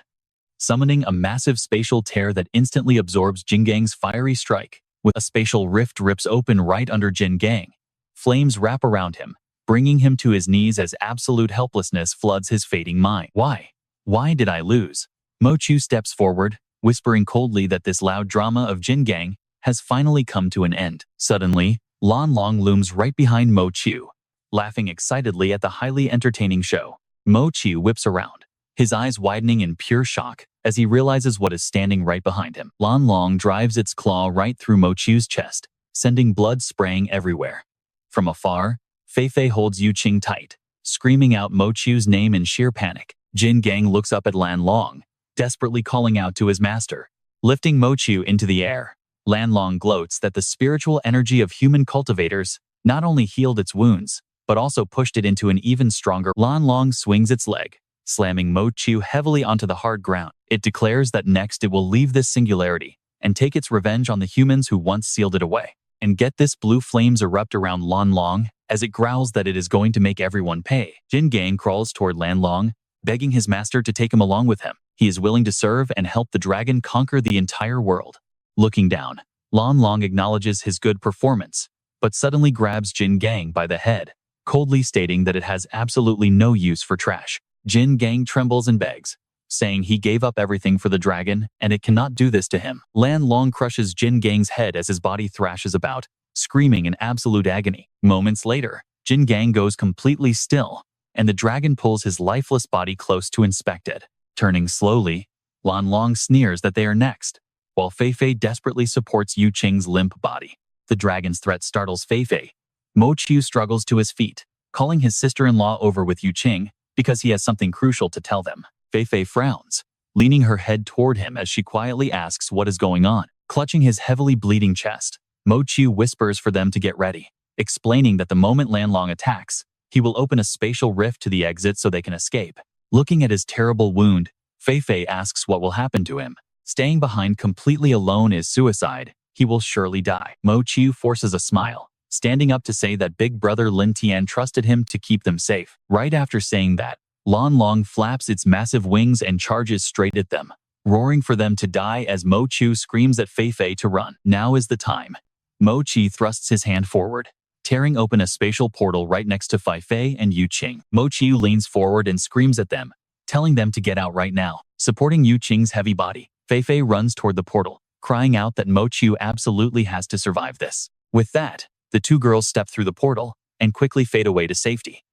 summoning a massive spatial tear that instantly absorbs Jinggang's fiery strike. With a spatial rift rips open right under Jiang. Flames wrap around him, bringing him to his knees as absolute helplessness floods his fading mind. Why? Why did I lose? Mo Chu steps forward, whispering coldly that this loud drama of Jiang has finally come to an end. Suddenly, Lan Long looms right behind Mo Chu, laughing excitedly at the highly entertaining show. Mo Chu whips around, his eyes widening in pure shock as he realizes what is standing right behind him. Lan Long drives its claw right through Mo Chu's chest, sending blood spraying everywhere. From afar, Fei Fei holds Yu Qing tight, screaming out Mo Chu's name in sheer panic. Jiang looks up at Lan Long, desperately calling out to his master. Lifting Mo Chu into the air, Lan Long gloats that the spiritual energy of human cultivators not only healed its wounds, but also pushed it into an even stronger. Lan Long swings its leg, slamming Mo Chu heavily onto the hard ground. It declares that next it will leave this singularity and take its revenge on the humans who once sealed it away. And get this, blue flames erupt around Lan Long as it growls that it is going to make everyone pay. Jiang crawls toward Lan Long, begging his master to take him along with him. He is willing to serve and help the dragon conquer the entire world. Looking down, Lan Long acknowledges his good performance, but suddenly grabs Jiang by the head, coldly stating that it has absolutely no use for trash. Jiang trembles and begs, saying he gave up everything for the dragon and it cannot do this to him. Lan Long crushes Jiang's head as his body thrashes about, screaming in absolute agony. Moments later, Jiang goes completely still, and the dragon pulls his lifeless body close to inspect it. Turning slowly, Lan Long sneers that they are next, while Fei Fei desperately supports Yu Qing's limp body. The dragon's threat startles Fei Fei. Mo Chu struggles to his feet, calling his sister-in-law over with Yu Qing because he has something crucial to tell them. Fei Fei frowns, leaning her head toward him as she quietly asks what is going on. Clutching his heavily bleeding chest, Mo Chu whispers for them to get ready, explaining that the moment Lan Long attacks, he will open a spatial rift to the exit so they can escape. Looking at his terrible wound, Fei Fei asks what will happen to him. Staying behind completely alone is suicide. He will surely die. Mo Chu forces a smile, standing up to say that big brother Lin Tian trusted him to keep them safe. Right after saying that, Lan Long flaps its massive wings and charges straight at them, roaring for them to die as Mo Chu screams at Fei Fei to run. Now is the time. Mo Chu thrusts his hand forward, tearing open a spatial portal right next to Fei Fei and Yu Qing. Mo Chu leans forward and screams at them, telling them to get out right now. Supporting Yu Qing's heavy body, Fei Fei runs toward the portal, crying out that Mo Chu absolutely has to survive this. With that, the two girls step through the portal and quickly fade away to safety.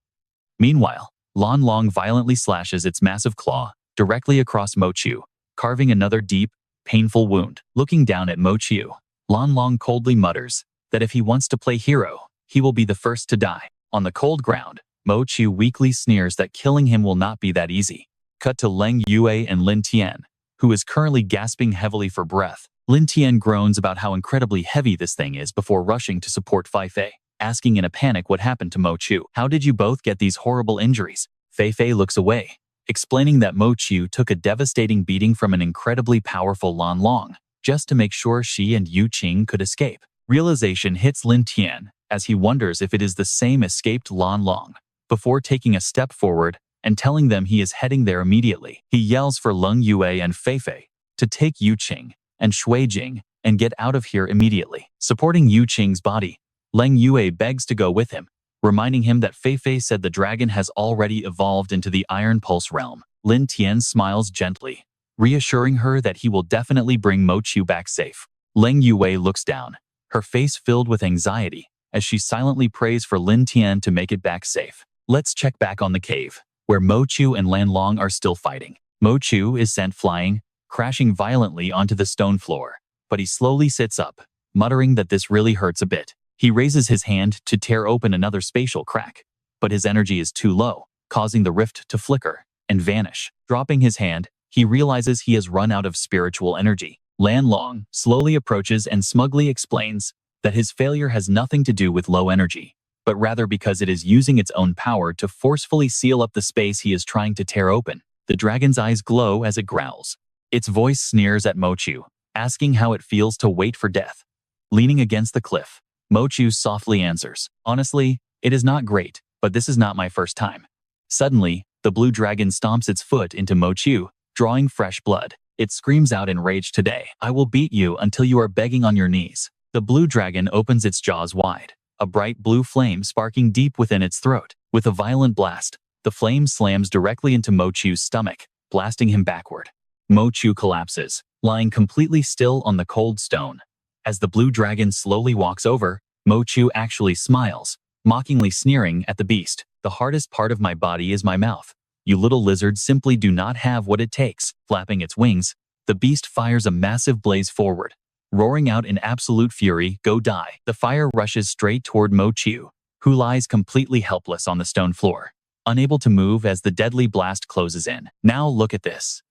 Meanwhile, Lan Long violently slashes its massive claw directly across Mo Chu, carving another deep, painful wound. Looking down at Mo Chu, Lan Long coldly mutters that if he wants to play hero, he will be the first to die. On the cold ground, Mo Chu weakly sneers that killing him will not be that easy. Cut to Leng Yue and Lin Tian, who is currently gasping heavily for breath. Lin Tian groans about how incredibly heavy this thing is before rushing to support Fei Fei, asking in a panic what happened to Mo Chu. How did you both get these horrible injuries? Fei Fei looks away, explaining that Mo Chu took a devastating beating from an incredibly powerful Lan Long, just to make sure she and Yu Qing could escape. Realization hits Lin Tian as he wonders if it is the same escaped Lan Long, before taking a step forward and telling them he is heading there immediately. He yells for Leng Yue and Fei Fei to take Yu Qing and Shui Jing and get out of here immediately. Supporting Yu Qing's body, Leng Yue begs to go with him, reminding him that Fei Fei said the dragon has already evolved into the Iron Pulse realm. Lin Tian smiles gently, reassuring her that he will definitely bring Mo Chu back safe. Leng Yue looks down, her face filled with anxiety, as she silently prays for Lin Tian to make it back safe. Let's check back on the cave, where Mo Chu and Lan Long are still fighting. Mo Chu is sent flying, crashing violently onto the stone floor, but he slowly sits up, muttering that this really hurts a bit. He raises his hand to tear open another spatial crack, but his energy is too low, causing the rift to flicker and vanish. Dropping his hand, he realizes he has run out of spiritual energy. Lan Long slowly approaches and smugly explains that his failure has nothing to do with low energy, but rather because it is using its own power to forcefully seal up the space he is trying to tear open. The dragon's eyes glow as it growls. Its voice sneers at Mo Chu, asking how it feels to wait for death. Leaning against the cliff, Mo Chu softly answers, "Honestly, it is not great, but this is not my first time." Suddenly, the blue dragon stomps its foot into Mo Chu, drawing fresh blood. It screams out in rage, "Today, I will beat you until you are begging on your knees." The blue dragon opens its jaws wide, a bright blue flame sparking deep within its throat. With a violent blast, the flame slams directly into Mo Chu's stomach, blasting him backward. Mo Chu collapses, lying completely still on the cold stone. As the blue dragon slowly walks over, Mo Chu actually smiles, mockingly sneering at the beast. The hardest part of my body is my mouth. You little lizards simply do not have what it takes. Flapping its wings, the beast fires a massive blaze forward. Roaring out in absolute fury, "Go die!" The fire rushes straight toward Mo Chu, who lies completely helpless on the stone floor, unable to move as the deadly blast closes in. Now look at this.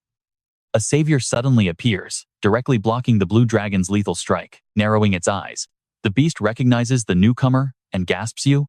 A savior suddenly appears, directly blocking the blue dragon's lethal strike. Narrowing its eyes, the beast recognizes the newcomer and gasps, "You?"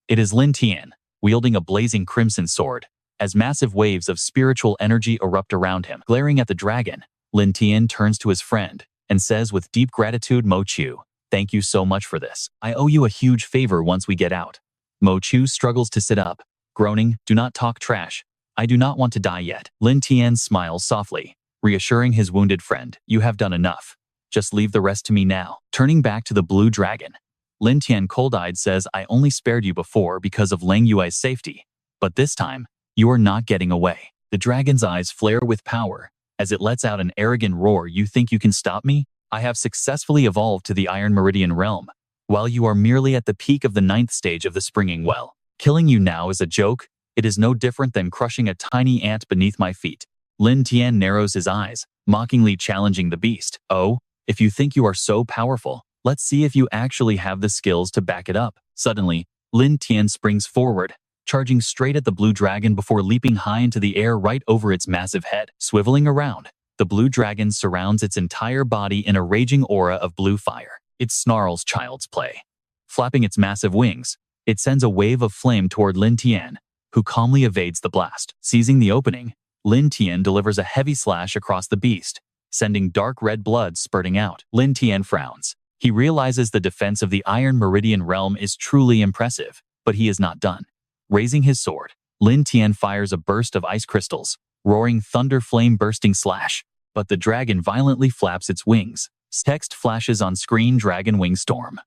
It is Lin Tian, wielding a blazing crimson sword, as massive waves of spiritual energy erupt around him. Glaring at the dragon, Lin Tian turns to his friend and says with deep gratitude, "Mo Chu, thank you so much for this. I owe you a huge favor once we get out." Mo Chu struggles to sit up, groaning, "Do not talk trash. I do not want to die yet." Lin Tian smiles softly, reassuring his wounded friend, "You have done enough. Just leave the rest to me now." Turning back to the blue dragon, Lin Tian cold-eyed says, "I only spared you before because of Lang Yui's safety, but this time, you are not getting away." The dragon's eyes flare with power as it lets out an arrogant roar. "You think you can stop me? I have successfully evolved to the Iron Meridian realm, while you are merely at the peak of the 9th stage of the Springing Well. Killing you now is a joke. It is no different than crushing a tiny ant beneath my feet." Lin Tian narrows his eyes, mockingly challenging the beast. "Oh, if you think you are so powerful, let's see if you actually have the skills to back it up." Suddenly, Lin Tian springs forward, charging straight at the blue dragon before leaping high into the air right over its massive head. Swiveling around, the blue dragon surrounds its entire body in a raging aura of blue fire. It snarls child's play. Flapping its massive wings, it sends a wave of flame toward Lin Tian, who calmly evades the blast. Seizing the opening, Lin Tian delivers a heavy slash across the beast, sending dark red blood spurting out. Lin Tian frowns. He realizes the defense of the Iron Meridian realm is truly impressive, but he is not done. Raising his sword, Lin Tian fires a burst of ice crystals, roaring thunder flame bursting slash, but the dragon violently flaps its wings. Text flashes on screen, "Dragon Wing Storm."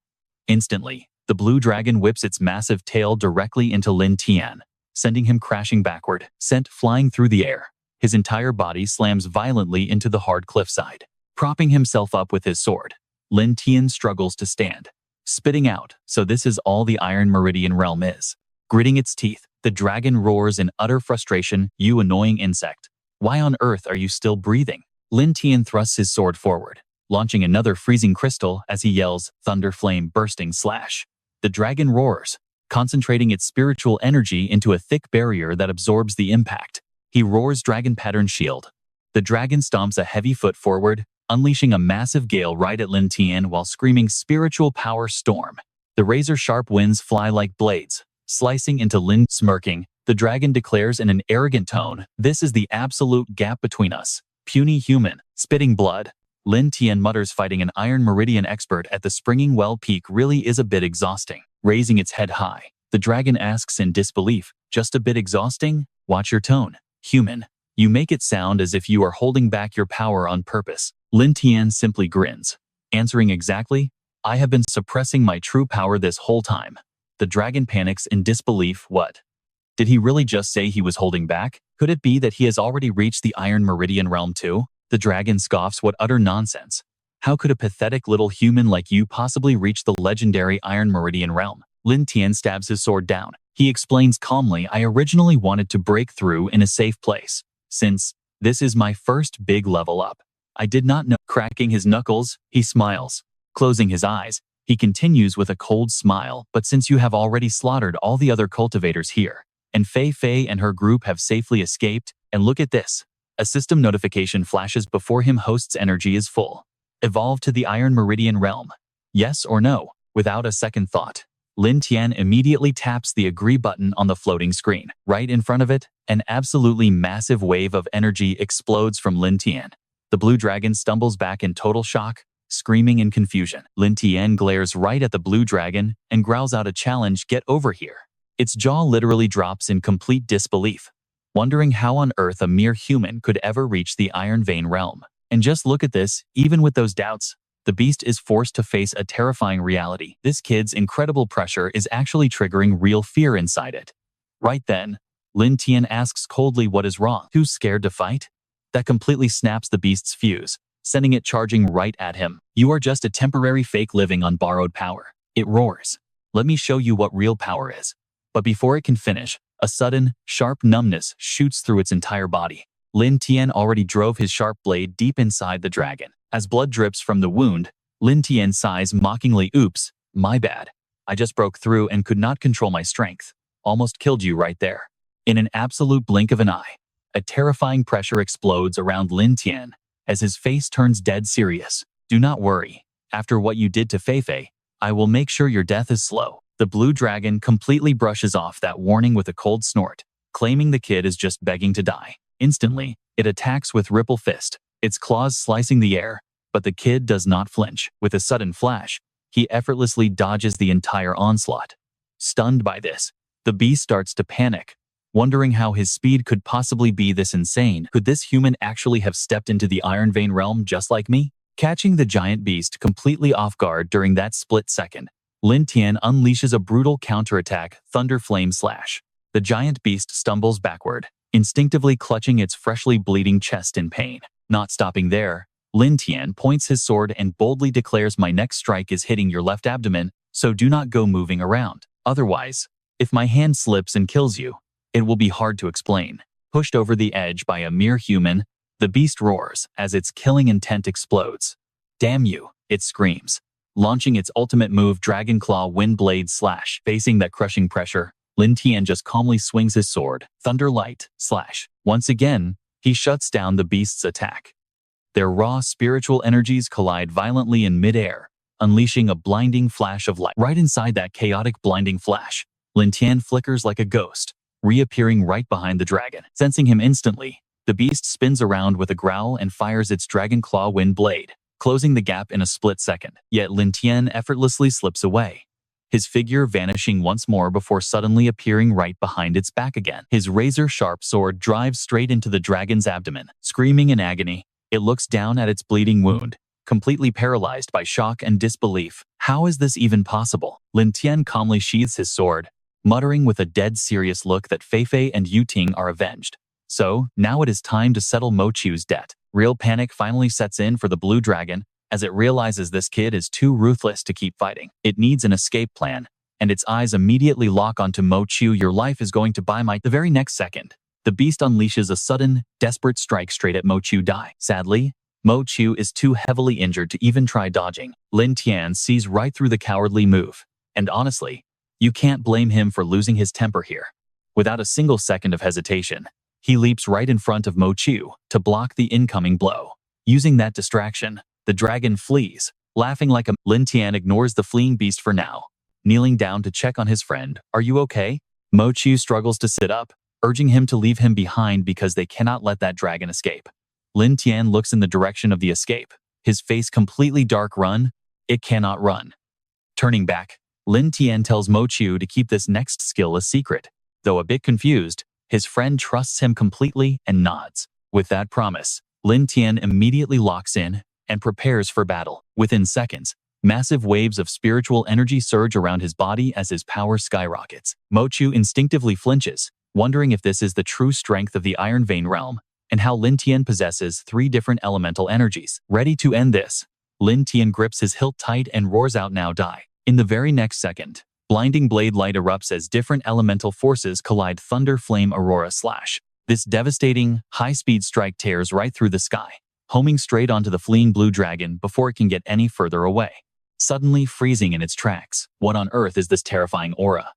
Instantly, the blue dragon whips its massive tail directly into Lin Tian, sending him crashing backward. Sent flying through the air, his entire body slams violently into the hard cliffside. Propping himself up with his sword, Lin Tian struggles to stand, spitting out, "So this is all the Iron Meridian realm is." Gritting its teeth, the dragon roars in utter frustration, "You annoying insect. Why on earth are you still breathing?" Lin Tian thrusts his sword forward, launching another freezing crystal as he yells, "Thunder flame bursting slash." The dragon roars, concentrating its spiritual energy into a thick barrier that absorbs the impact. He roars, "Dragon pattern shield." The dragon stomps a heavy foot forward, unleashing a massive gale right at Lin Tian while screaming, "Spiritual power storm." The razor-sharp winds fly like blades, slicing into Lin. Smirking, the dragon declares in an arrogant tone, "This is the absolute gap between us. Puny human." Spitting blood, Lin Tian mutters, "Fighting an Iron Meridian expert at the Springing Well peak really is a bit exhausting." Raising its head high, the dragon asks in disbelief, "Just a bit exhausting? Watch your tone, human. You make it sound as if you are holding back your power on purpose." Lin Tian simply grins, answering exactly, "I have been suppressing my true power this whole time." The dragon panics in disbelief. What? Did he really just say he was holding back? Could it be that he has already reached the Iron Meridian realm too? The dragon scoffs, "What utter nonsense. How could a pathetic little human like you possibly reach the legendary Iron Meridian realm?" Lin Tian stabs his sword down. He explains calmly, "I originally wanted to break through in a safe place. Since this is my first big level up, I did not know." Cracking his knuckles, he smiles. Closing his eyes, he continues with a cold smile, "But since you have already slaughtered all the other cultivators here, and Fei Fei and her group have safely escaped, and look at this." A system notification flashes before him. Host's energy is full. Evolve to the Iron Meridian realm. Yes or no? Without a second thought, Lin Tian immediately taps the agree button on the floating screen. Right in front of it, an absolutely massive wave of energy explodes from Lin Tian. The blue dragon stumbles back in total shock, screaming in confusion. Lin Tian glares right at the blue dragon and growls out a challenge, "Get over here." Its jaw literally drops in complete disbelief, wondering how on earth a mere human could ever reach the Iron Vein realm. And just look at this, even with those doubts, the beast is forced to face a terrifying reality. This kid's incredible pressure is actually triggering real fear inside it. Right then, Lin Tian asks coldly what is wrong. Too scared to fight? That completely snaps the beast's fuse, sending it charging right at him. You are just a temporary fake living on borrowed power. It roars. Let me show you what real power is. But before it can finish, a sudden, sharp numbness shoots through its entire body. Lin Tian already drove his sharp blade deep inside the dragon. As blood drips from the wound, Lin Tian sighs mockingly, "Oops, my bad. I just broke through and could not control my strength. Almost killed you right there." In an absolute blink of an eye, a terrifying pressure explodes around Lin Tian as his face turns dead serious. "Do not worry. After what you did to Feifei, I will make sure your death is slow." The blue dragon completely brushes off that warning with a cold snort, claiming the kid is just begging to die. Instantly, it attacks with Ripple Fist, its claws slicing the air, but the kid does not flinch. With a sudden flash, he effortlessly dodges the entire onslaught. Stunned by this, the beast starts to panic, wondering how his speed could possibly be this insane. Could this human actually have stepped into the Iron Vein realm just like me? Catching the giant beast completely off guard during that split second, Lin Tian unleashes a brutal counterattack, Thunder Flame Slash. The giant beast stumbles backward, instinctively clutching its freshly bleeding chest in pain. Not stopping there, Lin Tian points his sword and boldly declares, "My next strike is hitting your left abdomen, so do not go moving around. Otherwise, if my hand slips and kills you, it will be hard to explain." Pushed over the edge by a mere human, the beast roars as its killing intent explodes. "Damn you," it screams, launching its ultimate move, Dragon Claw Wind Blade Slash. Facing that crushing pressure, Lin Tian just calmly swings his sword, Thunder Light Slash. Once again, he shuts down the beast's attack. Their raw spiritual energies collide violently in midair, unleashing a blinding flash of light. Right inside that chaotic blinding flash, Lin Tian flickers like a ghost, reappearing right behind the dragon. Sensing him instantly, the beast spins around with a growl and fires its Dragon Claw Wind Blade, closing the gap in a split second. Yet Lin Tian effortlessly slips away, his figure vanishing once more before suddenly appearing right behind its back again. His razor-sharp sword drives straight into the dragon's abdomen. Screaming in agony, it looks down at its bleeding wound, completely paralyzed by shock and disbelief. How is this even possible? Lin Tian calmly sheathes his sword, muttering with a dead serious look that Feifei and Yuting are avenged. So, now it is time to settle Mo Chu's debt. Real panic finally sets in for the blue dragon, as it realizes this kid is too ruthless to keep fighting. It needs an escape plan, and its eyes immediately lock onto Mo Chu. "Your life is going to buy my..." The very next second, the beast unleashes a sudden, desperate strike straight at Mo Chu. Sadly, Mo Chu is too heavily injured to even try dodging. Lin Tian sees right through the cowardly move, and honestly, you can't blame him for losing his temper here. Without a single second of hesitation, he leaps right in front of Mo Chu to block the incoming blow. Using that distraction, the dragon flees, laughing like a... Lin Tian ignores the fleeing beast for now, kneeling down to check on his friend. "Are you okay?" Mo Chu struggles to sit up, urging him to leave him behind because they cannot let that dragon escape. Lin Tian looks in the direction of the escape, his face completely dark. "Run? It cannot run." Turning back, Lin Tian tells Mo Chu to keep this next skill a secret. Though a bit confused, his friend trusts him completely and nods. With that promise, Lin Tian immediately locks in and prepares for battle. Within seconds, massive waves of spiritual energy surge around his body as his power skyrockets. Mo Chu instinctively flinches, wondering if this is the true strength of the Iron Vein realm, and how Lin Tian possesses 3 different elemental energies. Ready to end this, Lin Tian grips his hilt tight and roars out, "Now die." In the very next second, blinding blade light erupts as different elemental forces collide. Thunder Flame Aurora Slash. This devastating, high-speed strike tears right through the sky, homing straight onto the fleeing blue dragon before it can get any further away, suddenly freezing in its tracks. What on earth is this terrifying aura?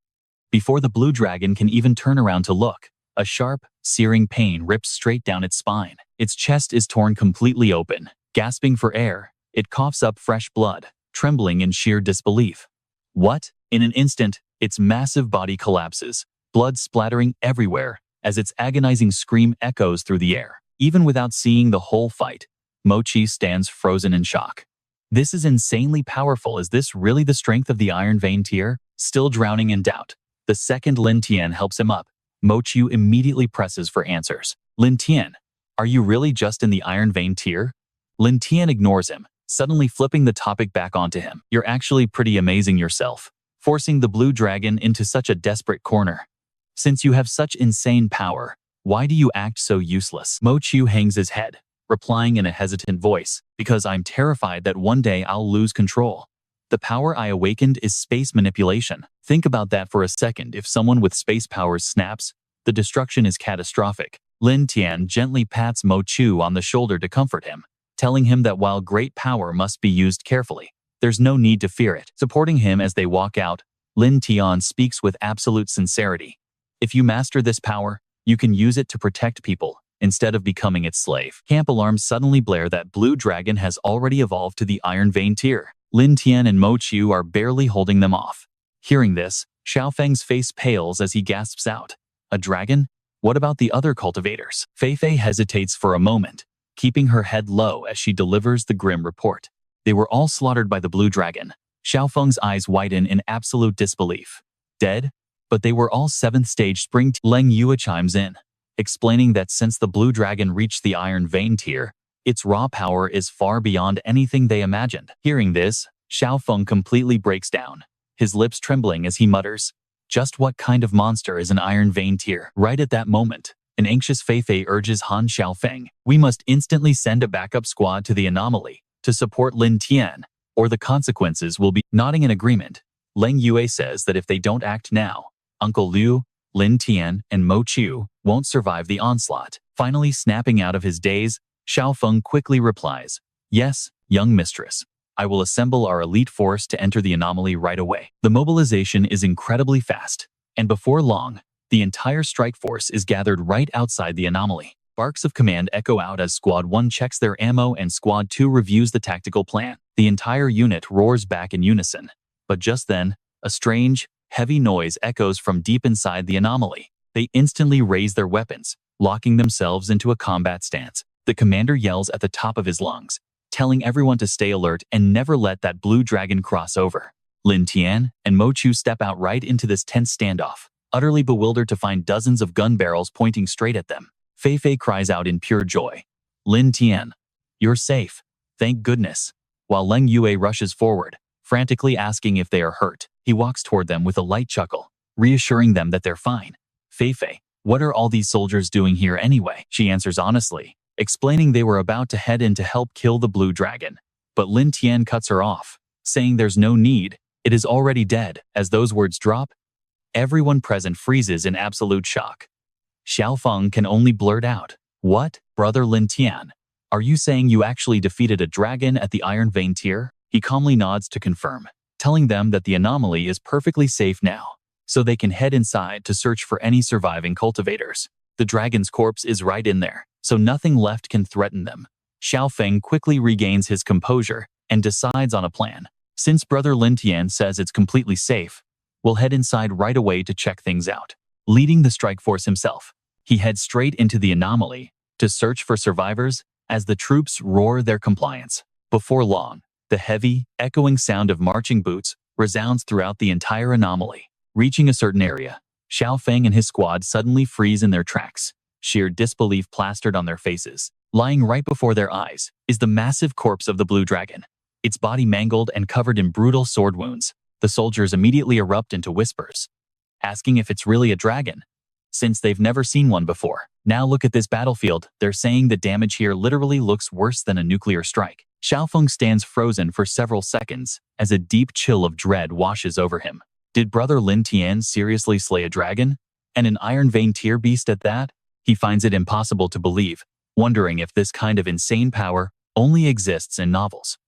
Before the blue dragon can even turn around to look, a sharp, searing pain rips straight down its spine. Its chest is torn completely open. Gasping for air, it coughs up fresh blood, trembling in sheer disbelief. What? In an instant, its massive body collapses, blood splattering everywhere, as its agonizing scream echoes through the air. Even without seeing the whole fight, Mo Chu stands frozen in shock. This is insanely powerful. Is this really the strength of the Iron Vein tier? Still drowning in doubt, the second Lin Tian helps him up, Mo Chu immediately presses for answers. "Lin Tian, are you really just in the Iron Vein tier?" Lin Tian ignores him, suddenly flipping the topic back onto him. You're actually pretty amazing yourself, forcing the blue dragon into such a desperate corner. Since you have such insane power, why do you act so useless? Mo Chu hangs his head, replying in a hesitant voice, because I'm terrified that one day I'll lose control. The power I awakened is space manipulation. Think about that for a second. If someone with space powers snaps, the destruction is catastrophic. Lin Tian gently pats Mo Chu on the shoulder to comfort him, telling him that while great power must be used carefully, there's no need to fear it. Supporting him as they walk out, Lin Tian speaks with absolute sincerity. If you master this power, you can use it to protect people, instead of becoming its slave. Camp alarms suddenly blare that Blue Dragon has already evolved to the Iron Vein tier. Lin Tian and Mo Chu are barely holding them off. Hearing this, Xiaofeng's face pales as he gasps out, "A dragon? What about the other cultivators?" Fei Fei hesitates for a moment, keeping her head low as she delivers the grim report. They were all slaughtered by the Blue Dragon. Xiaofeng's eyes widen in absolute disbelief. Dead? But they were all 7th stage spring. Leng Yue chimes in, explaining that since the Blue Dragon reached the Iron Vein tier, its raw power is far beyond anything they imagined. Hearing this, Xiaofeng completely breaks down, his lips trembling as he mutters, "Just what kind of monster is an Iron Vein tier?" Right at that moment, an anxious Fei Fei urges Han Xiaofeng, "We must instantly send a backup squad to the anomaly to support Lin Tian, or the consequences will be." Nodding in agreement, Leng Yue says that if they don't act now, Uncle Liu, Lin Tian, and Mo Chu won't survive the onslaught. Finally snapping out of his daze, Xiaofeng quickly replies, "Yes, young mistress. I will assemble our elite force to enter the anomaly right away." The mobilization is incredibly fast, and before long, the entire strike force is gathered right outside the anomaly. Barks of command echo out as Squad 1 checks their ammo and Squad 2 reviews the tactical plan. The entire unit roars back in unison. But just then, a strange, heavy noise echoes from deep inside the anomaly. They instantly raise their weapons, locking themselves into a combat stance. The commander yells at the top of his lungs, telling everyone to stay alert and never let that Blue Dragon cross over. Lin Tian and Mo Chu step out right into this tense standoff, utterly bewildered to find dozens of gun barrels pointing straight at them. Fei Fei cries out in pure joy, "Lin Tian, you're safe. Thank goodness." While Leng Yue rushes forward, frantically asking if they are hurt, he walks toward them with a light chuckle, reassuring them that they're fine. "Fei Fei, what are all these soldiers doing here anyway?" She answers honestly, explaining they were about to head in to help kill the Blue Dragon. But Lin Tian cuts her off, saying there's no need, it is already dead. As those words drop, everyone present freezes in absolute shock. Xiaofeng can only blurt out, "What, brother Lin Tian? Are you saying you actually defeated a dragon at the Iron Vein tier?" He calmly nods to confirm, telling them that the anomaly is perfectly safe now, so they can head inside to search for any surviving cultivators. The dragon's corpse is right in there, so nothing left can threaten them. Xiaofeng quickly regains his composure and decides on a plan. Since brother Lin Tian says it's completely safe, we'll head inside right away to check things out. Leading the strike force himself, he heads straight into the anomaly to search for survivors as the troops roar their compliance. Before long, the heavy, echoing sound of marching boots resounds throughout the entire anomaly. Reaching a certain area, Xiaofeng and his squad suddenly freeze in their tracks, sheer disbelief plastered on their faces. Lying right before their eyes is the massive corpse of the Blue Dragon, its body mangled and covered in brutal sword wounds. The soldiers immediately erupt into whispers, asking if it's really a dragon, since they've never seen one before. "Now look at this battlefield," they're saying. "The damage here literally looks worse than a nuclear strike." Xiaofeng stands frozen for several seconds as a deep chill of dread washes over him. Did brother Lin Tian seriously slay a dragon? And an Iron Vein tier beast at that? He finds it impossible to believe, wondering if this kind of insane power only exists in novels.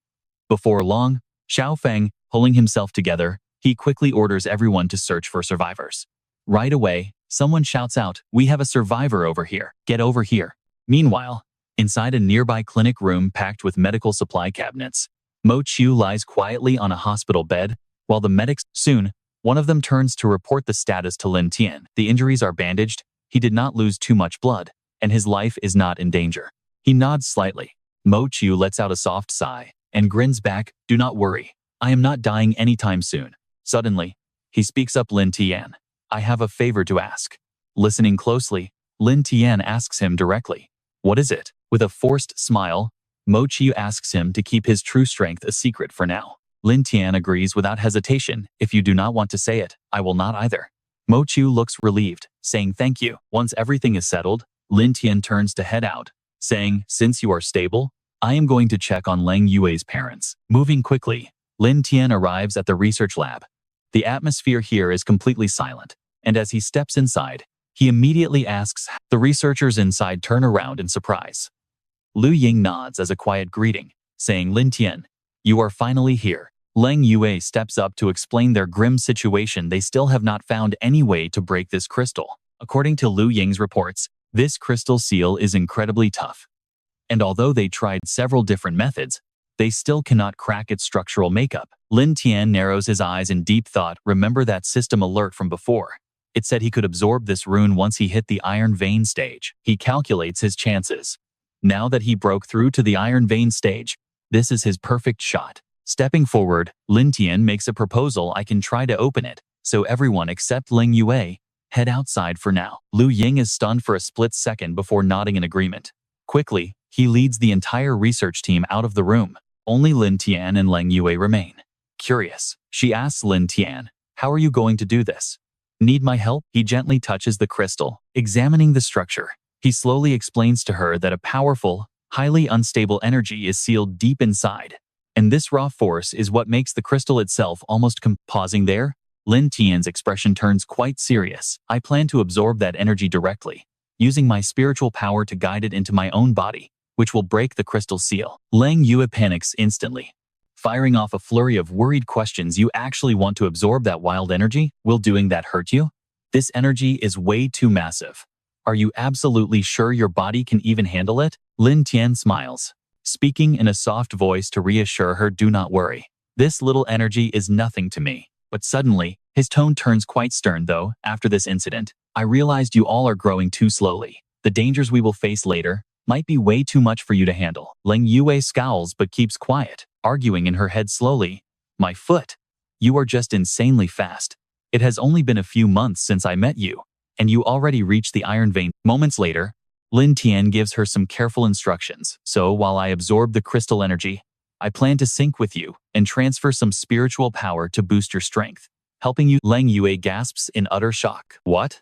Before long, Xiaofeng, pulling himself together, he quickly orders everyone to search for survivors. Right away, someone shouts out, "We have a survivor over here. Get over here." Meanwhile, inside a nearby clinic room packed with medical supply cabinets, Mo Chu lies quietly on a hospital bed, while the medics. Soon, one of them turns to report the status to Lin Tian. The injuries are bandaged, he did not lose too much blood, and his life is not in danger. He nods slightly. Mo Chu lets out a soft sigh and grins back, "Do not worry. I am not dying anytime soon." Suddenly, he speaks up, "Lin Tian, I have a favor to ask." Listening closely, Lin Tian asks him directly, "What is it?" With a forced smile, Mo Qiu asks him to keep his true strength a secret for now. Lin Tian agrees without hesitation. If you do not want to say it, I will not either. Mo Qiu looks relieved, saying thank you. Once everything is settled, Lin Tian turns to head out, saying, since you are stable, I am going to check on Leng Yue's parents. Moving quickly, Lin Tian arrives at the research lab. The atmosphere here is completely silent, and as he steps inside, he immediately asks. The researchers inside turn around in surprise. Lu Ying nods as a quiet greeting, saying, Lin Tian, you are finally here. Leng Yue steps up to explain their grim situation. They still have not found any way to break this crystal. According to Lu Ying's reports, this crystal seal is incredibly tough. And although they tried several different methods, they still cannot crack its structural makeup. Lin Tian narrows his eyes in deep thought. Remember that system alert from before? It said he could absorb this rune once he hit the iron vein stage. He calculates his chances. Now that he broke through to the iron vein stage, this is his perfect shot. Stepping forward, Lin Tian makes a proposal. I can try to open it, so everyone except Leng Yue head outside for now. Lu Ying is stunned for a split second before nodding in agreement. Quickly, he leads the entire research team out of the room. Only Lin Tian and Leng Yue remain. Curious, she asks Lin Tian, how are you going to do this? Need my help? He gently touches the crystal, examining the structure. He slowly explains to her that a powerful, highly unstable energy is sealed deep inside. And this raw force is what makes the crystal itself almost pausing there. Lin Tian's expression turns quite serious. I plan to absorb that energy directly, using my spiritual power to guide it into my own body, which will break the crystal seal. Leng Yue panics instantly, firing off a flurry of worried questions. You actually want to absorb that wild energy? Will doing that hurt you? This energy is way too massive. Are you absolutely sure your body can even handle it? Lin Tian smiles, speaking in a soft voice to reassure her, do not worry. This little energy is nothing to me. But suddenly, his tone turns quite stern though. After this incident, I realized you all are growing too slowly. The dangers we will face later might be way too much for you to handle. Leng Yue scowls but keeps quiet, arguing in her head slowly. My foot. You are just insanely fast. It has only been a few months since I met you, and you already reached the iron vein. Moments later, Lin Tian gives her some careful instructions. So while I absorb the crystal energy, I plan to sync with you and transfer some spiritual power to boost your strength, helping you. Leng Yue gasps in utter shock. What?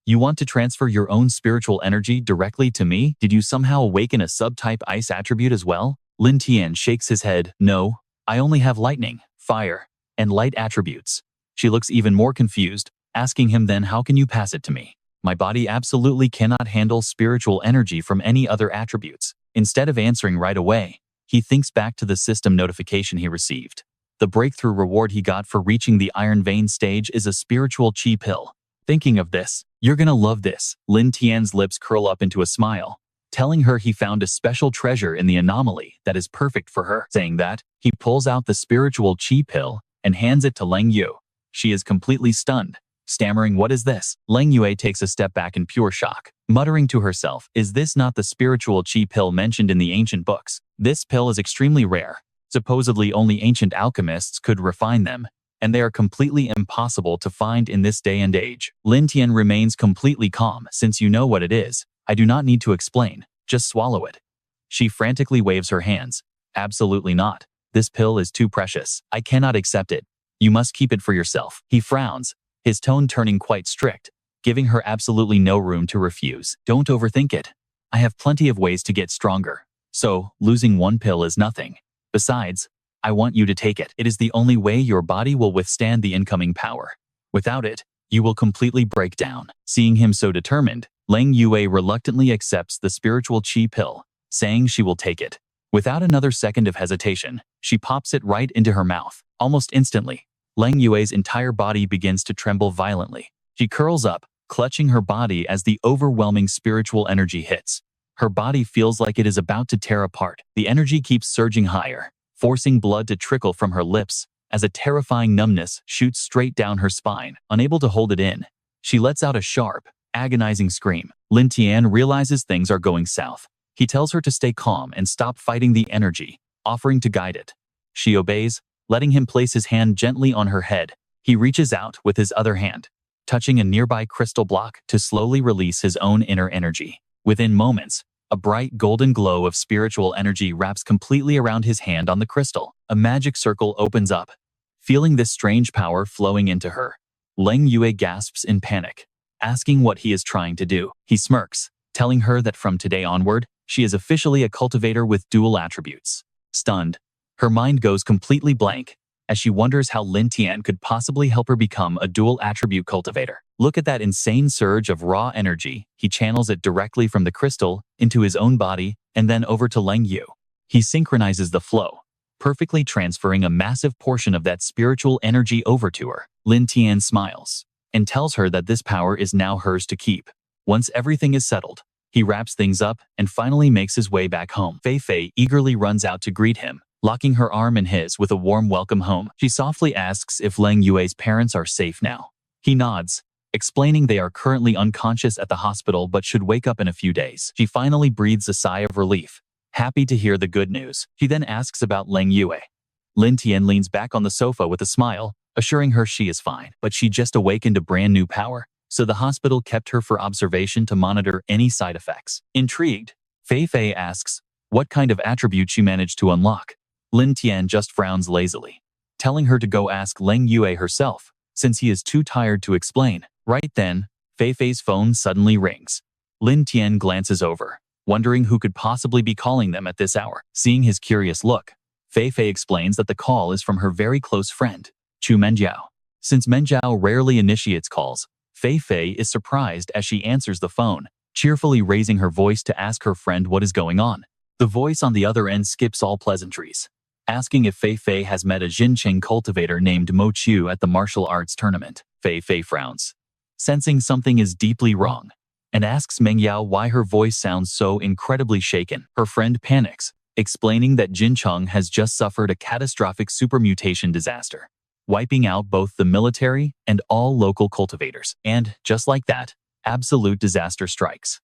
You want to transfer your own spiritual energy directly to me? Did you somehow awaken a subtype ice attribute as well? Lin Tian shakes his head. No, I only have lightning, fire, and light attributes. She looks even more confused, asking him, then how can you pass it to me? My body absolutely cannot handle spiritual energy from any other attributes. Instead of answering right away, he thinks back to the system notification he received. The breakthrough reward he got for reaching the iron vein stage is a spiritual chi pill. Thinking of this, you're gonna love this. Lin Tian's lips curl up into a smile, telling her he found a special treasure in the anomaly that is perfect for her. Saying that, he pulls out the spiritual chi pill and hands it to Leng Yue. She is completely stunned, stammering, what is this? Leng Yue takes a step back in pure shock, muttering to herself, is this not the spiritual chi pill mentioned in the ancient books? This pill is extremely rare. Supposedly only ancient alchemists could refine them, and they are completely impossible to find in this day and age. Lin Tian remains completely calm. Since you know what it is, I do not need to explain. Just swallow it. She frantically waves her hands. Absolutely not. This pill is too precious. I cannot accept it. You must keep it for yourself. He frowns, his tone turning quite strict, giving her absolutely no room to refuse. Don't overthink it. I have plenty of ways to get stronger. So, losing one pill is nothing. Besides, I want you to take it. It is the only way your body will withstand the incoming power. Without it, you will completely break down. Seeing him so determined, Leng Yue reluctantly accepts the spiritual chi pill, saying she will take it. Without another second of hesitation, she pops it right into her mouth. Almost instantly, Leng Yue's entire body begins to tremble violently. She curls up, clutching her body as the overwhelming spiritual energy hits. Her body feels like it is about to tear apart. The energy keeps surging higher, forcing blood to trickle from her lips as a terrifying numbness shoots straight down her spine. Unable to hold it in, she lets out a sharp, agonizing scream. Lin Tian realizes things are going south. He tells her to stay calm and stop fighting the energy, offering to guide it. She obeys, letting him place his hand gently on her head. He reaches out with his other hand, touching a nearby crystal block to slowly release his own inner energy. Within moments, A bright golden glow of spiritual energy wraps completely around his hand on the crystal. A magic circle opens up. Feeling this strange power flowing into her, Leng Yue gasps in panic, asking what he is trying to do. He smirks, telling her that from today onward, she is officially a cultivator with dual attributes. Stunned, her mind goes completely blank as she wonders how Lin Tian could possibly help her become a dual attribute cultivator. Look at that insane surge of raw energy. He channels it directly from the crystal into his own body and then over to Leng Yu. He synchronizes the flow, perfectly transferring a massive portion of that spiritual energy over to her. Lin Tian smiles and tells her that this power is now hers to keep. Once everything is settled, he wraps things up and finally makes his way back home. Fei Fei eagerly runs out to greet him, locking her arm in his with a warm welcome home. She softly asks if Leng Yue's parents are safe now. He nods, explaining they are currently unconscious at the hospital but should wake up in a few days. She finally breathes a sigh of relief, happy to hear the good news. She then asks about Leng Yue. Lin Tian leans back on the sofa with a smile, assuring her she is fine, but she just awakened a brand new power, so the hospital kept her for observation to monitor any side effects. Intrigued, Fei Fei asks what kind of attribute she managed to unlock. Lin Tian just frowns lazily, telling her to go ask Leng Yue herself, since he is too tired to explain. Right then, Fei Fei's phone suddenly rings. Lin Tian glances over, wondering who could possibly be calling them at this hour. Seeing his curious look, Fei Fei explains that the call is from her very close friend, Chu Menjiao. Since Menjiao rarely initiates calls, Fei Fei is surprised as she answers the phone, cheerfully raising her voice to ask her friend what is going on. The voice on the other end skips all pleasantries, asking if Fei Fei has met a Jincheng cultivator named Mo Chu at the martial arts tournament. Fei Fei frowns, sensing something is deeply wrong, and asks Meng Yao why her voice sounds so incredibly shaken. Her friend panics, explaining that Jincheng has just suffered a catastrophic supermutation disaster, wiping out both the military and all local cultivators. And, just like that, absolute disaster strikes.